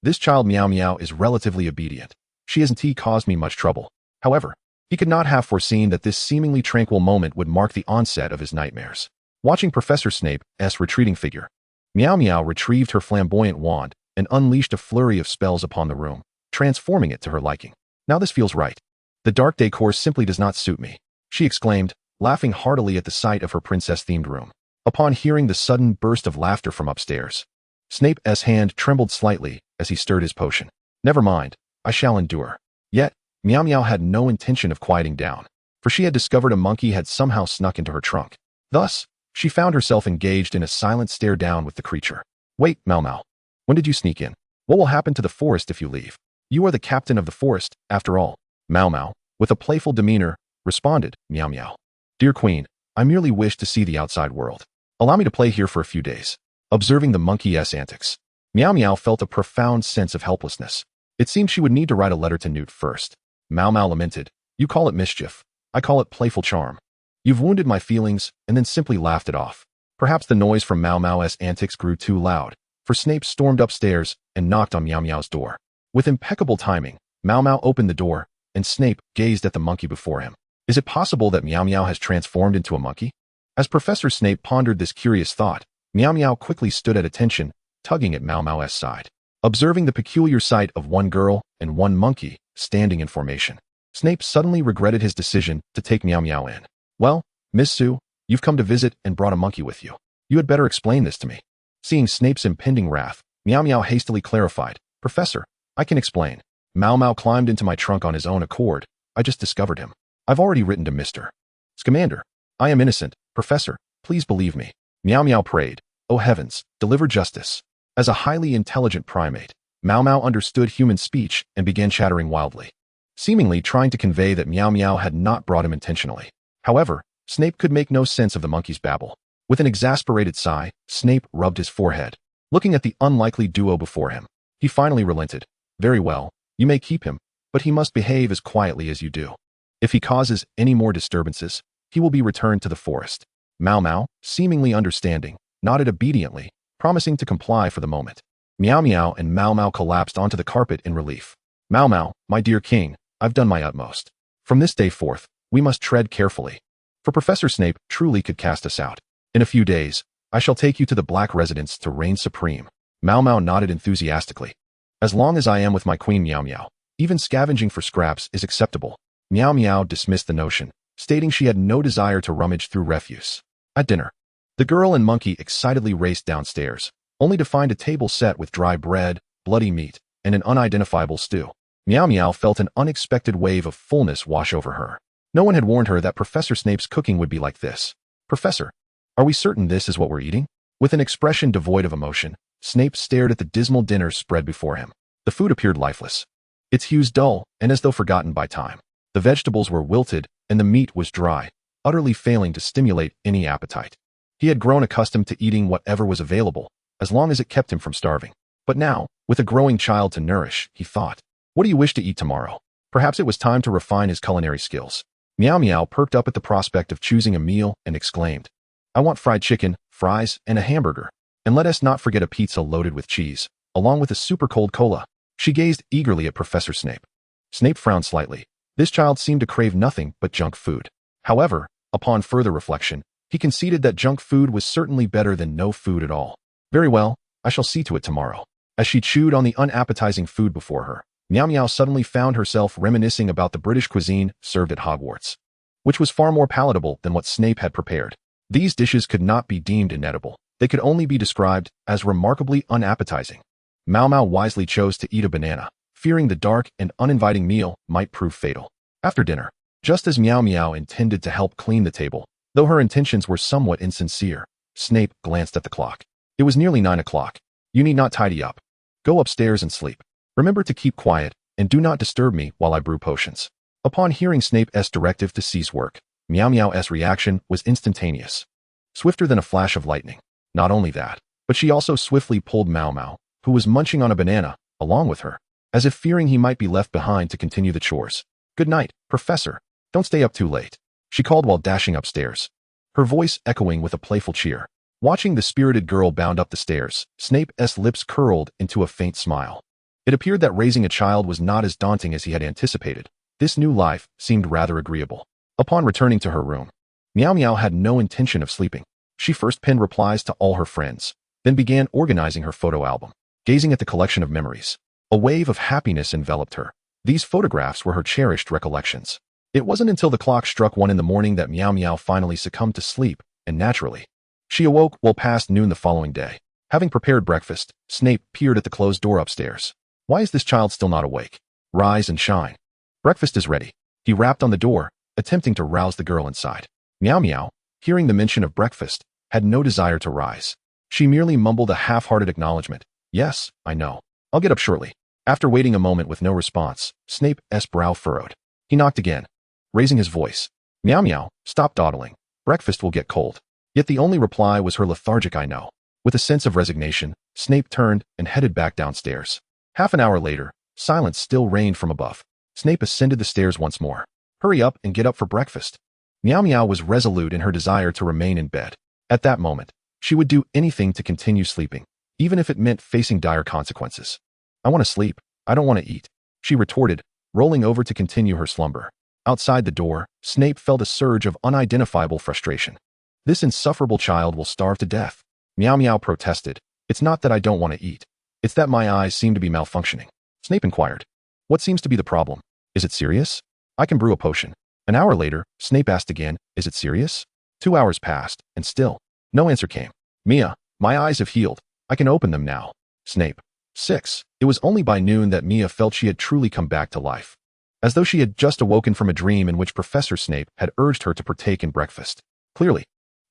this child Miaomiao is relatively obedient. She hasn't caused me much trouble. However, he could not have foreseen that this seemingly tranquil moment would mark the onset of his nightmares. Watching Professor Snape's retreating figure, Miaomiao retrieved her flamboyant wand and unleashed a flurry of spells upon the room, transforming it to her liking. Now this feels right. The dark decor simply does not suit me, she exclaimed, laughing heartily at the sight of her princess-themed room. Upon hearing the sudden burst of laughter from upstairs, Snape's hand trembled slightly as he stirred his potion. Never mind, I shall endure. Yet, Miaomiao had no intention of quieting down, for she had discovered a monkey had somehow snuck into her trunk. Thus, she found herself engaged in a silent stare down with the creature. Wait, Miaomao. When did you sneak in? What will happen to the forest if you leave? You are the captain of the forest, after all. Miaomao, with a playful demeanor, responded, Miaomiao. Dear Queen, I merely wish to see the outside world. Allow me to play here for a few days. Observing the monkey's antics, Miaomiao felt a profound sense of helplessness. It seemed she would need to write a letter to Newt first. Miaomao lamented, you call it mischief. I call it playful charm. You've wounded my feelings and then simply laughed it off. Perhaps the noise from Miaomiao's antics grew too loud, for Snape stormed upstairs and knocked on Miaomiao's door. With impeccable timing, Miaomao opened the door, and Snape gazed at the monkey before him. Is it possible that Miaomiao has transformed into a monkey? As Professor Snape pondered this curious thought, Miaomiao quickly stood at attention, tugging at Miaomiao's side. Observing the peculiar sight of one girl and one monkey standing in formation, Snape suddenly regretted his decision to take Miaomiao in. Well, Miss Su, You've come to visit and brought a monkey with you. You had better explain this to me. Seeing Snape's impending wrath, Miaomiao hastily clarified, Professor, I can explain. Miaomiao climbed into my trunk on his own accord. I just discovered him. I've already written to Mr. Scamander. I am innocent. Professor, please believe me. Miaomiao prayed. Oh heavens, deliver justice. As a highly intelligent primate, Miaomiao understood human speech and began chattering wildly, seemingly trying to convey that Miaomiao had not brought him intentionally. However, Snape could make no sense of the monkey's babble. With an exasperated sigh, Snape rubbed his forehead. Looking at the unlikely duo before him, he finally relented. Very well, you may keep him, but he must behave as quietly as you do. If he causes any more disturbances, he will be returned to the forest. Miaomiao, seemingly understanding, nodded obediently, promising to comply for the moment. Miaomiao and Miaomiao collapsed onto the carpet in relief. Miaomiao, my dear king, I've done my utmost. From this day forth, we must tread carefully. For Professor Snape truly could cast us out. In a few days, I shall take you to the Black Residence to reign supreme. Miaomiao nodded enthusiastically. As long as I am with my queen Miaomiao, even scavenging for scraps is acceptable. Miaomiao dismissed the notion, stating she had no desire to rummage through refuse. At dinner, the girl and monkey excitedly raced downstairs, only to find a table set with dry bread, bloody meat, and an unidentifiable stew. Miaomiao felt an unexpected wave of fullness wash over her. No one had warned her that Professor Snape's cooking would be like this. Professor, are we certain this is what we're eating? With an expression devoid of emotion, Snape stared at the dismal dinner spread before him. The food appeared lifeless, its hues dull and as though forgotten by time. The vegetables were wilted and the meat was dry, utterly failing to stimulate any appetite. He had grown accustomed to eating whatever was available, as long as it kept him from starving. But now, with a growing child to nourish, he thought, what do you wish to eat tomorrow? Perhaps it was time to refine his culinary skills. Miaomiao perked up at the prospect of choosing a meal and exclaimed, I want fried chicken, fries, and a hamburger. And let us not forget a pizza loaded with cheese, along with a super cold cola. She gazed eagerly at Professor Snape. Snape frowned slightly. This child seemed to crave nothing but junk food. However, upon further reflection, he conceded that junk food was certainly better than no food at all. Very well, I shall see to it tomorrow. As she chewed on the unappetizing food before her, Miaomiao suddenly found herself reminiscing about the British cuisine served at Hogwarts, which was far more palatable than what Snape had prepared. These dishes could not be deemed inedible. They could only be described as remarkably unappetizing. Miaomiao wisely chose to eat a banana, fearing the dark and uninviting meal might prove fatal. After dinner, just as Miaomiao intended to help clean the table, though her intentions were somewhat insincere, Snape glanced at the clock. It was nearly 9 o'clock. You need not tidy up. Go upstairs and sleep. Remember to keep quiet, and do not disturb me while I brew potions. Upon hearing Snape's directive to cease work, Miaomiao's reaction was instantaneous, swifter than a flash of lightning. Not only that, but she also swiftly pulled Miaomiao, who was munching on a banana, along with her, as if fearing he might be left behind to continue the chores. Good night, Professor. Don't stay up too late, she called while dashing upstairs, her voice echoing with a playful cheer. Watching the spirited girl bound up the stairs, Snape's lips curled into a faint smile. It appeared that raising a child was not as daunting as he had anticipated. This new life seemed rather agreeable. Upon returning to her room, Miaomiao had no intention of sleeping. She first penned replies to all her friends, then began organizing her photo album. Gazing at the collection of memories, a wave of happiness enveloped her. These photographs were her cherished recollections. It wasn't until the clock struck 1 in the morning that Miaomiao finally succumbed to sleep, and naturally, she awoke well past noon the following day. Having prepared breakfast, Snape peered at the closed door upstairs. Why is this child still not awake? Rise and shine. Breakfast is ready. He rapped on the door, attempting to rouse the girl inside. Miaomiao, hearing the mention of breakfast, had no desire to rise. She merely mumbled a half-hearted acknowledgement. Yes, I know. I'll get up shortly. After waiting a moment with no response, Snape's brow furrowed. He knocked again, raising his voice. Miaomiao, stop dawdling. Breakfast will get cold. Yet the only reply was her lethargic I know. With a sense of resignation, Snape turned and headed back downstairs. Half an hour later, silence still reigned from above. Snape ascended the stairs once more. Hurry up and get up for breakfast. Miaomiao was resolute in her desire to remain in bed. At that moment, she would do anything to continue sleeping, even if it meant facing dire consequences. I want to sleep. I don't want to eat, she retorted, rolling over to continue her slumber. Outside the door, Snape felt a surge of unidentifiable frustration. This insufferable child will starve to death. Miaomiao protested. It's not that I don't want to eat. It's that my eyes seem to be malfunctioning. Snape inquired. What seems to be the problem? Is it serious? I can brew a potion. An hour later, Snape asked again, is it serious? 2 hours passed, and still, no answer came. Mia, my eyes have healed. I can open them now. Snape. 6. It was only by noon that Mia felt she had truly come back to life. As though she had just awoken from a dream in which Professor Snape had urged her to partake in breakfast. Clearly,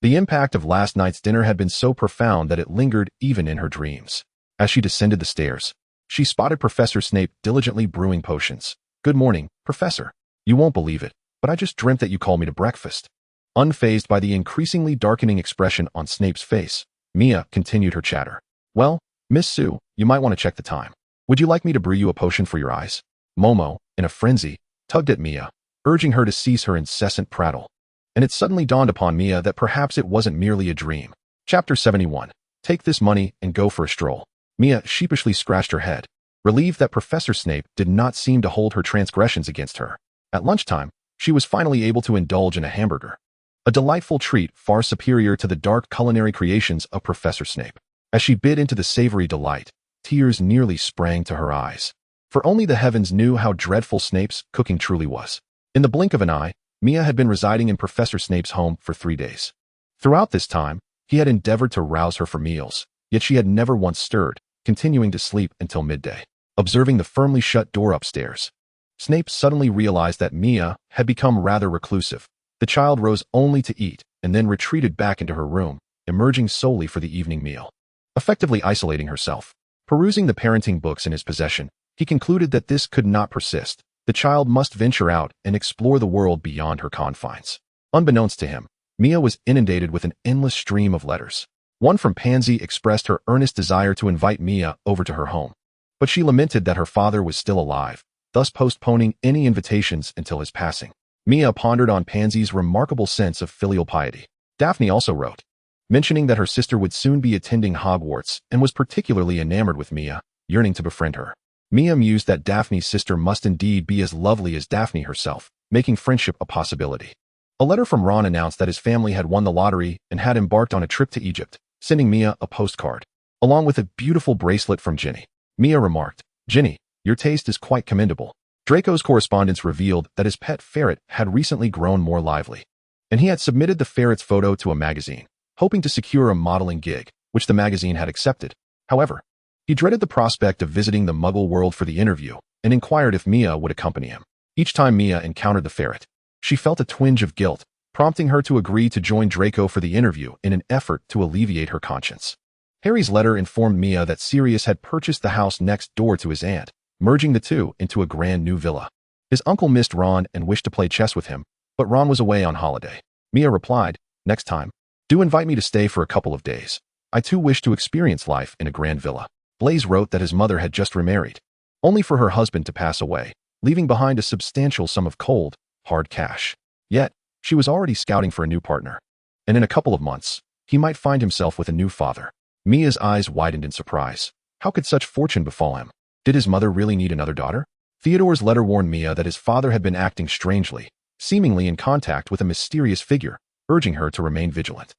the impact of last night's dinner had been so profound that it lingered even in her dreams. As she descended the stairs, she spotted Professor Snape diligently brewing potions. Good morning, Professor. You won't believe it, but I just dreamt that you called me to breakfast. Unfazed by the increasingly darkening expression on Snape's face, Mia continued her chatter. Well, Miss Sue, you might want to check the time. Would you like me to brew you a potion for your eyes? Momo, in a frenzy, tugged at Mia, urging her to cease her incessant prattle. And it suddenly dawned upon Mia that perhaps it wasn't merely a dream. Chapter 71. Take this money and go for a stroll. Mia sheepishly scratched her head, relieved that Professor Snape did not seem to hold her transgressions against her. At lunchtime, she was finally able to indulge in a hamburger. A delightful treat far superior to the dark culinary creations of Professor Snape. As she bit into the savory delight, tears nearly sprang to her eyes. For only the heavens knew how dreadful Snape's cooking truly was. In the blink of an eye, Mia had been residing in Professor Snape's home for 3 days. Throughout this time, he had endeavored to rouse her for meals, yet she had never once stirred, continuing to sleep until midday. Observing the firmly shut door upstairs, Snape suddenly realized that Mia had become rather reclusive. The child rose only to eat and then retreated back into her room, emerging solely for the evening meal. Effectively isolating herself. Perusing the parenting books in his possession, he concluded that this could not persist. The child must venture out and explore the world beyond her confines. Unbeknownst to him, Mia was inundated with an endless stream of letters. One from Pansy expressed her earnest desire to invite Mia over to her home, but she lamented that her father was still alive, thus postponing any invitations until his passing. Mia pondered on Pansy's remarkable sense of filial piety. Daphne also wrote, mentioning that her sister would soon be attending Hogwarts and was particularly enamored with Mia, yearning to befriend her. Mia mused that Daphne's sister must indeed be as lovely as Daphne herself, making friendship a possibility. A letter from Ron announced that his family had won the lottery and had embarked on a trip to Egypt, sending Mia a postcard, along with a beautiful bracelet from Ginny. Mia remarked, Ginny, your taste is quite commendable. Draco's correspondence revealed that his pet ferret had recently grown more lively, and he had submitted the ferret's photo to a magazine, hoping to secure a modeling gig, which the magazine had accepted. However, he dreaded the prospect of visiting the Muggle world for the interview and inquired if Mia would accompany him. Each time Mia encountered the ferret, she felt a twinge of guilt, prompting her to agree to join Draco for the interview in an effort to alleviate her conscience. Harry's letter informed Mia that Sirius had purchased the house next door to his aunt, merging the two into a grand new villa. His uncle missed Ron and wished to play chess with him, but Ron was away on holiday. Mia replied, next time, do invite me to stay for a couple of days. I too wish to experience life in a grand villa. Blaise wrote that his mother had just remarried, only for her husband to pass away, leaving behind a substantial sum of cold, hard cash. Yet, she was already scouting for a new partner, and in a couple of months, he might find himself with a new father. Mia's eyes widened in surprise. How could such fortune befall him? Did his mother really need another daughter? Theodore's letter warned Mia that his father had been acting strangely, seemingly in contact with a mysterious figure, urging her to remain vigilant.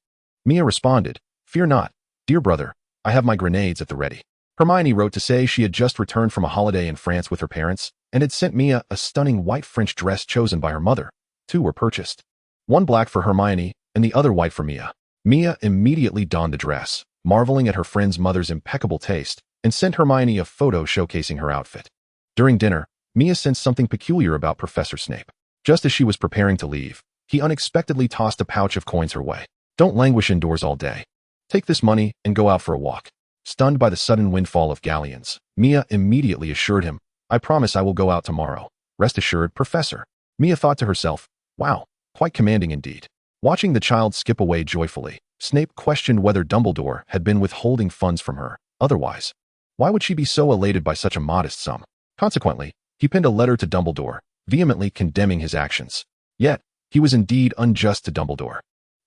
Mia responded, Fear not, dear brother, I have my grenades at the ready. Hermione wrote to say she had just returned from a holiday in France with her parents, and had sent Mia a stunning white French dress chosen by her mother. 2 were purchased. One black for Hermione, and the other white for Mia. Mia immediately donned the dress, marveling at her friend's mother's impeccable taste, and sent Hermione a photo showcasing her outfit. During dinner, Mia sensed something peculiar about Professor Snape. Just as she was preparing to leave, he unexpectedly tossed a pouch of coins her way. Don't languish indoors all day. Take this money and go out for a walk. Stunned by the sudden windfall of galleons, Mia immediately assured him, I promise I will go out tomorrow. Rest assured, Professor. Mia thought to herself, wow, quite commanding indeed. Watching the child skip away joyfully, Snape questioned whether Dumbledore had been withholding funds from her. Otherwise, why would she be so elated by such a modest sum? Consequently, he penned a letter to Dumbledore, vehemently condemning his actions. Yet, he was indeed unjust to Dumbledore,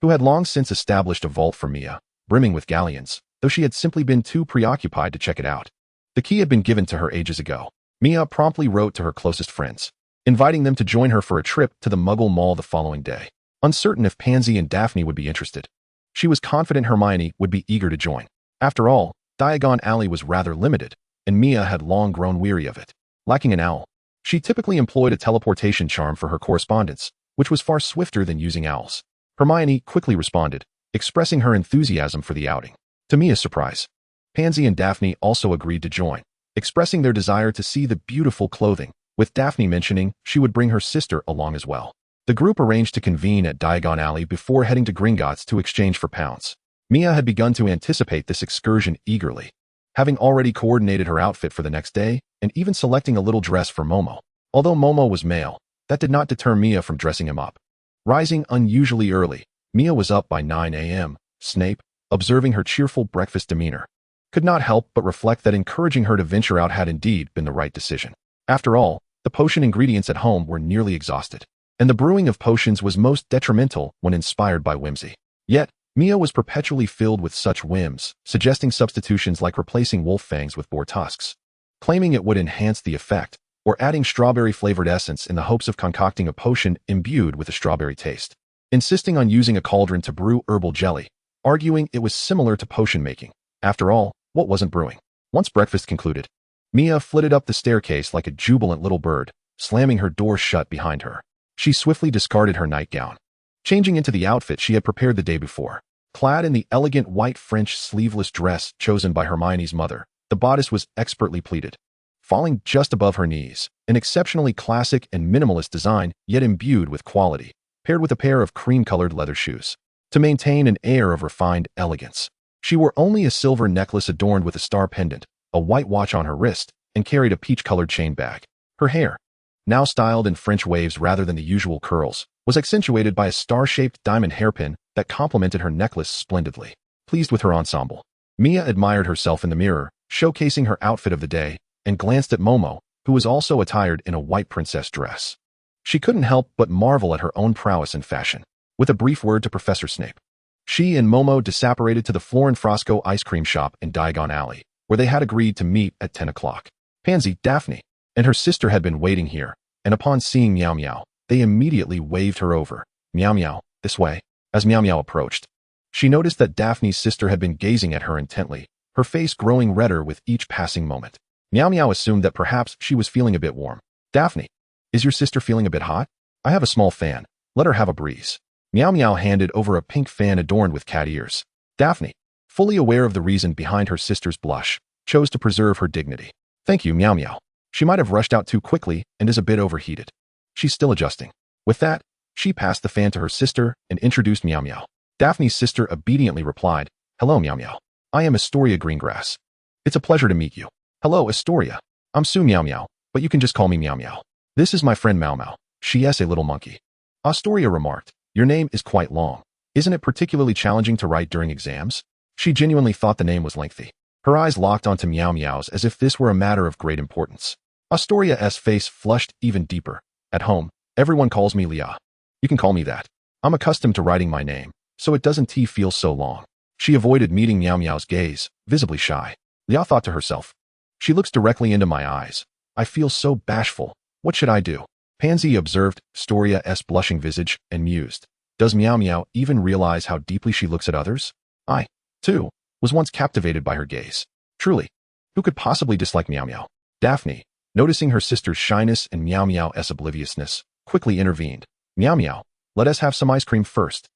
who had long since established a vault for Mia, brimming with galleons, though she had simply been too preoccupied to check it out. The key had been given to her ages ago. Mia promptly wrote to her closest friends, inviting them to join her for a trip to the Muggle Mall the following day. Uncertain if Pansy and Daphne would be interested, she was confident Hermione would be eager to join. After all, Diagon Alley was rather limited, and Mia had long grown weary of it. Lacking an owl, she typically employed a teleportation charm for her correspondence, which was far swifter than using owls. Hermione quickly responded, expressing her enthusiasm for the outing. To Mia's surprise, Pansy and Daphne also agreed to join, expressing their desire to see the beautiful clothing, with Daphne mentioning she would bring her sister along as well. The group arranged to convene at Diagon Alley before heading to Gringotts to exchange for pounds. Mia had begun to anticipate this excursion eagerly, having already coordinated her outfit for the next day and even selecting a little dress for Momo. Although Momo was male, that did not deter Mia from dressing him up. Rising unusually early, Mia was up by 9 a.m. Snape, observing her cheerful breakfast demeanor, could not help but reflect that encouraging her to venture out had indeed been the right decision. After all, the potion ingredients at home were nearly exhausted, and the brewing of potions was most detrimental when inspired by whimsy. Yet, Mia was perpetually filled with such whims, suggesting substitutions like replacing wolf fangs with boar tusks, claiming it would enhance the effect, or adding strawberry-flavored essence in the hopes of concocting a potion imbued with a strawberry taste, insisting on using a cauldron to brew herbal jelly, arguing it was similar to potion making. After all, what wasn't brewing? Once breakfast concluded, Mia flitted up the staircase like a jubilant little bird, slamming her door shut behind her. She swiftly discarded her nightgown, changing into the outfit she had prepared the day before. Clad in the elegant white French sleeveless dress chosen by Hermione's mother, the bodice was expertly pleated, falling just above her knees, an exceptionally classic and minimalist design, yet imbued with quality, paired with a pair of cream-colored leather shoes. To maintain an air of refined elegance, she wore only a silver necklace adorned with a star pendant, a white watch on her wrist, and carried a peach-colored chain bag. Her hair, now styled in French waves rather than the usual curls, was accentuated by a star-shaped diamond hairpin that complemented her necklace splendidly. Pleased with her ensemble, Mia admired herself in the mirror, showcasing her outfit of the day, and glanced at Momo, who was also attired in a white princess dress. She couldn't help but marvel at her own prowess in fashion. With a brief word to Professor Snape, she and Momo disapparated to the Flor and Frosco ice cream shop in Diagon Alley, where they had agreed to meet at 10 o'clock. Pansy, Daphne, and her sister had been waiting here, and upon seeing Miao Miao, they immediately waved her over. Miao Miao, this way. As Miao Miao approached, she noticed that Daphne's sister had been gazing at her intently, her face growing redder with each passing moment. Miao Miao assumed that perhaps she was feeling a bit warm. Daphne, is your sister feeling a bit hot? I have a small fan. Let her have a breeze. Miao Miao handed over a pink fan adorned with cat ears. Daphne, fully aware of the reason behind her sister's blush, chose to preserve her dignity. Thank you, Miao Miao. She might have rushed out too quickly and is a bit overheated. She's still adjusting. With that, she passed the fan to her sister and introduced Miao Miao. Daphne's sister obediently replied, Hello, Miao Miao. I am Astoria Greengrass. It's a pleasure to meet you. Hello, Astoria. I'm Su Miaomiao, but you can just call me Miao Miao. This is my friend Mao Mao. She is a little monkey. Astoria remarked, Your name is quite long. Isn't it particularly challenging to write during exams? She genuinely thought the name was lengthy. Her eyes locked onto Miao Miao's as if this were a matter of great importance. Astoria's face flushed even deeper. At home, everyone calls me Lia. You can call me that. I'm accustomed to writing my name, so it doesn't feel so long. She avoided meeting Miao Miao's gaze, visibly shy. Lia thought to herself, She looks directly into my eyes. I feel so bashful. What should I do? Pansy observed Astoria's blushing visage and mused. Does Miao Miao even realize how deeply she looks at others? I, too, was once captivated by her gaze. Truly, who could possibly dislike Miao Miao? Daphne, noticing her sister's shyness and Miao Miao's obliviousness, quickly intervened. Miao Miao, let us have some ice cream first.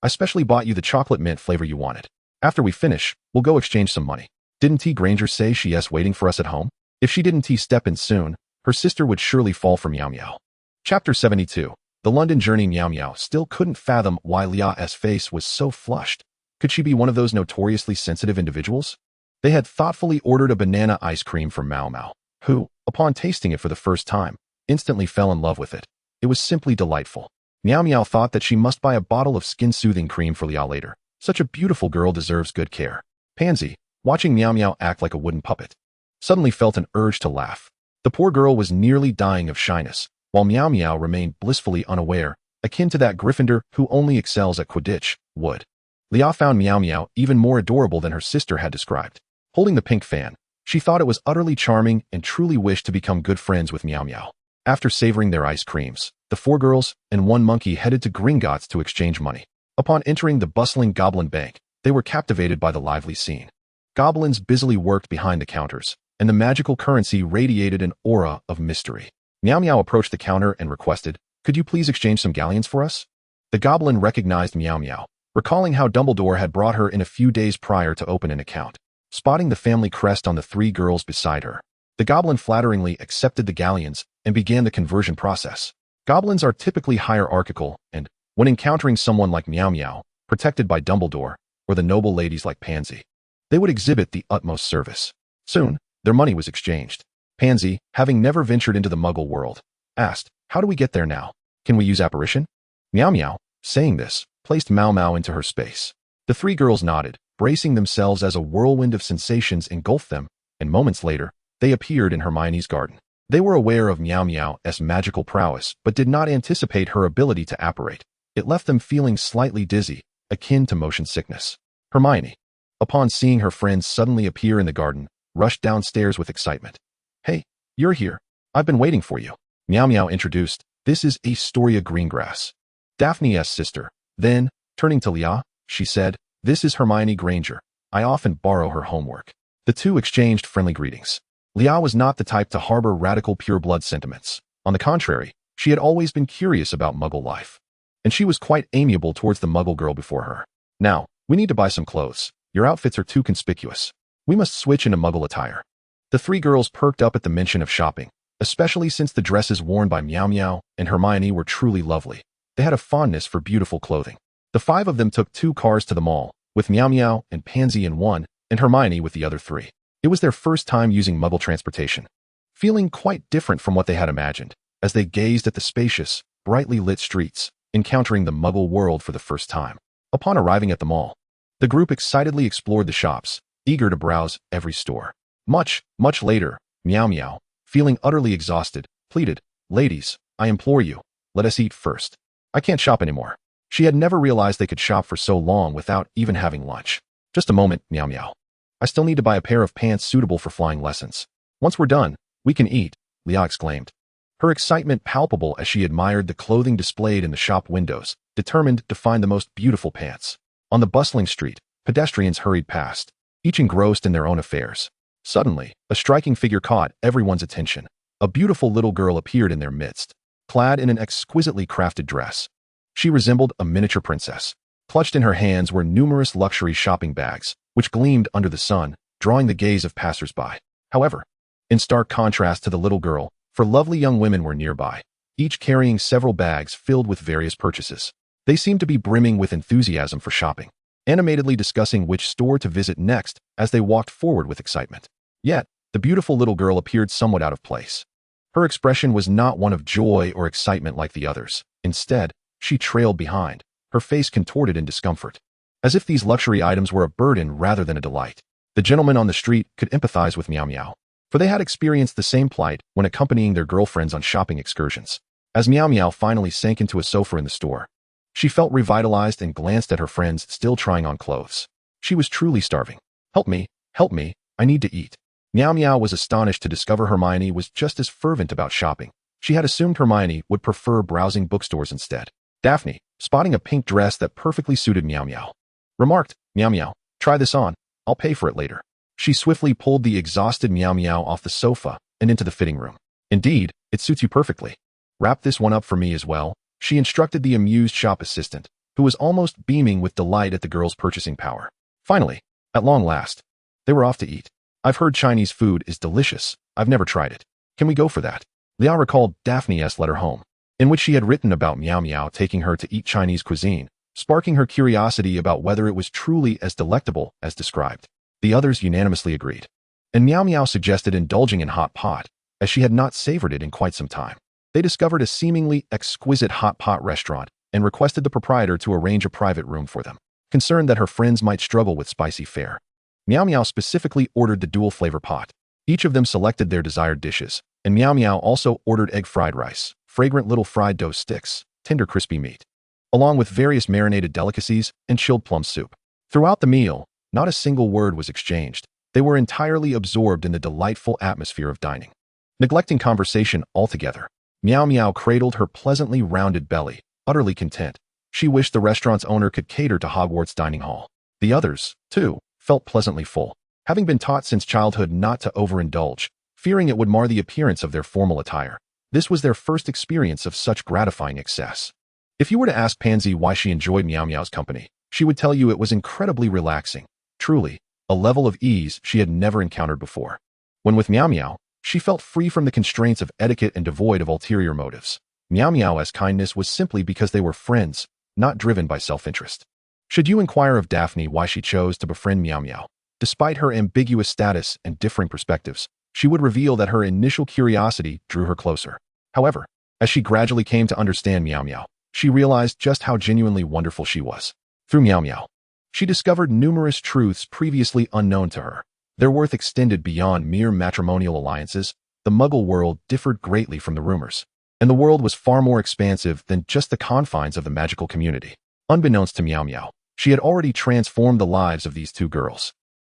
I specially bought you the chocolate mint flavor you wanted. After we finish, we'll go exchange some money. Didn't T. Granger say she is waiting for us at home? If she didn't step in soon, her sister would surely fall for Miao Miao. Chapter 72. The London journey. Miao Miao still couldn't fathom why Lia's face was so flushed. Could she be one of those notoriously sensitive individuals? They had thoughtfully ordered a banana ice cream from Mao Mao, who, upon tasting it for the first time, instantly fell in love with it. It was simply delightful. Miao Miao thought that she must buy a bottle of skin-soothing cream for Lia later. Such a beautiful girl deserves good care. Pansy, watching Miao Miao act like a wooden puppet, suddenly felt an urge to laugh. The poor girl was nearly dying of shyness, while Miao Miao remained blissfully unaware, akin to that Gryffindor who only excels at Quidditch would. Lia found Miao Miao even more adorable than her sister had described. Holding the pink fan, she thought it was utterly charming and truly wished to become good friends with Miao Miao. After savoring their ice creams, the 4 girls and 1 monkey headed to Gringotts to exchange money. Upon entering the bustling Goblin Bank, they were captivated by the lively scene. Goblins busily worked behind the counters, and the magical currency radiated an aura of mystery. Miao Miao approached the counter and requested, Could you please exchange some galleons for us? The goblin recognized Miao Miao, recalling how Dumbledore had brought her in a few days prior to open an account. Spotting the family crest on the three girls beside her, the goblin flatteringly accepted the galleons and began the conversion process. Goblins are typically hierarchical and, when encountering someone like Miao Miao, protected by Dumbledore, or the noble ladies like Pansy, they would exhibit the utmost service. Soon, their money was exchanged. Pansy, having never ventured into the Muggle world, asked, "How do we get there now? Can we use apparition?" Miao Miao, saying this, placed Mao Mao into her space. The three girls nodded, bracing themselves as a whirlwind of sensations engulfed them, and moments later, they appeared in Hermione's garden. They were aware of Miao Miao's magical prowess, but did not anticipate her ability to apparate. It left them feeling slightly dizzy, akin to motion sickness. Hermione, upon seeing her friends suddenly appear in the garden, rushed downstairs with excitement. "Hey, you're here. I've been waiting for you." Miao Miao introduced, "This is Astoria Greengrass, Daphne's sister." Then, turning to Leah, she said, "This is Hermione Granger. I often borrow her homework." The two exchanged friendly greetings. Leah was not the type to harbor radical pure-blood sentiments. On the contrary, she had always been curious about Muggle life. And she was quite amiable towards the Muggle girl before her. "Now, we need to buy some clothes. Your outfits are too conspicuous. We must switch into Muggle attire." The three girls perked up at the mention of shopping, especially since the dresses worn by Miao Miao and Hermione were truly lovely. They had a fondness for beautiful clothing. The five of them took 2 cars to the mall, with Miao Miao and Pansy in one, and Hermione with the other 3. It was their first time using Muggle transportation, feeling quite different from what they had imagined, as they gazed at the spacious, brightly lit streets, encountering the Muggle world for the first time. Upon arriving at the mall, the group excitedly explored the shops, eager to browse every store. Much later, Miao Miao, feeling utterly exhausted, pleaded, "Ladies, I implore you, let us eat first. I can't shop anymore." She had never realized they could shop for so long without even having lunch. "Just a moment, Miao Miao. I still need to buy a pair of pants suitable for flying lessons. Once we're done, we can eat," Leah exclaimed. Her excitement palpable as she admired the clothing displayed in the shop windows, determined to find the most beautiful pants. On the bustling street, pedestrians hurried past, each engrossed in their own affairs. Suddenly, a striking figure caught everyone's attention. A beautiful little girl appeared in their midst, clad in an exquisitely crafted dress. She resembled a miniature princess. Clutched in her hands were numerous luxury shopping bags, which gleamed under the sun, drawing the gaze of passers-by. However, in stark contrast to the little girl, 4 lovely young women were nearby, each carrying several bags filled with various purchases. They seemed to be brimming with enthusiasm for shopping, animatedly discussing which store to visit next as they walked forward with excitement. Yet, the beautiful little girl appeared somewhat out of place. Her expression was not one of joy or excitement like the others. Instead, she trailed behind, her face contorted in discomfort, as if these luxury items were a burden rather than a delight. The gentlemen on the street could empathize with Miao Miao, for they had experienced the same plight when accompanying their girlfriends on shopping excursions. As Miao Miao finally sank into a sofa in the store, she felt revitalized and glanced at her friends still trying on clothes. She was truly starving. Help me, I need to eat." Miao Miao was astonished to discover Hermione was just as fervent about shopping. She had assumed Hermione would prefer browsing bookstores instead. Daphne, spotting a pink dress that perfectly suited Miao Miao, remarked, "Miao Miao, try this on. I'll pay for it later." She swiftly pulled the exhausted Miao Miao off the sofa and into the fitting room. "Indeed, it suits you perfectly. Wrap this one up for me as well," she instructed the amused shop assistant, who was almost beaming with delight at the girl's purchasing power. Finally, at long last, they were off to eat. "I've heard Chinese food is delicious. I've never tried it. Can we go for that?" Leah recalled Daphne's letter home, in which she had written about Miao Miao taking her to eat Chinese cuisine, sparking her curiosity about whether it was truly as delectable as described. The others unanimously agreed, and Miao Miao suggested indulging in hot pot, as she had not savored it in quite some time. They discovered a seemingly exquisite hot pot restaurant and requested the proprietor to arrange a private room for them, concerned that her friends might struggle with spicy fare. Miao Miao specifically ordered the dual flavor pot. Each of them selected their desired dishes, and Miao Miao also ordered egg fried rice, fragrant little fried dough sticks, tender crispy meat, along with various marinated delicacies and chilled plum soup. Throughout the meal, not a single word was exchanged. They were entirely absorbed in the delightful atmosphere of dining. Neglecting conversation altogether, Miao Miao cradled her pleasantly rounded belly, utterly content. She wished the restaurant's owner could cater to Hogwarts dining hall. The others, too, felt pleasantly full, having been taught since childhood not to overindulge, fearing it would mar the appearance of their formal attire. This was their first experience of such gratifying excess. If you were to ask Pansy why she enjoyed Miao Miao's company, she would tell you it was incredibly relaxing, truly, a level of ease she had never encountered before. When with Miao Miao, she felt free from the constraints of etiquette and devoid of ulterior motives. Miao Miao's kindness was simply because they were friends, not driven by self-interest. Should you inquire of Daphne why she chose to befriend Miao Miao, despite her ambiguous status and differing perspectives, she would reveal that her initial curiosity drew her closer. However, as she gradually came to understand Miao Miao, she realized just how genuinely wonderful she was. Through Miao Miao, she discovered numerous truths previously unknown to her. Their worth extended beyond mere matrimonial alliances. The Muggle world differed greatly from the rumors, and the world was far more expansive than just the confines of the magical community. Unbeknownst to Miao Miao, she had already transformed the lives of these two girls.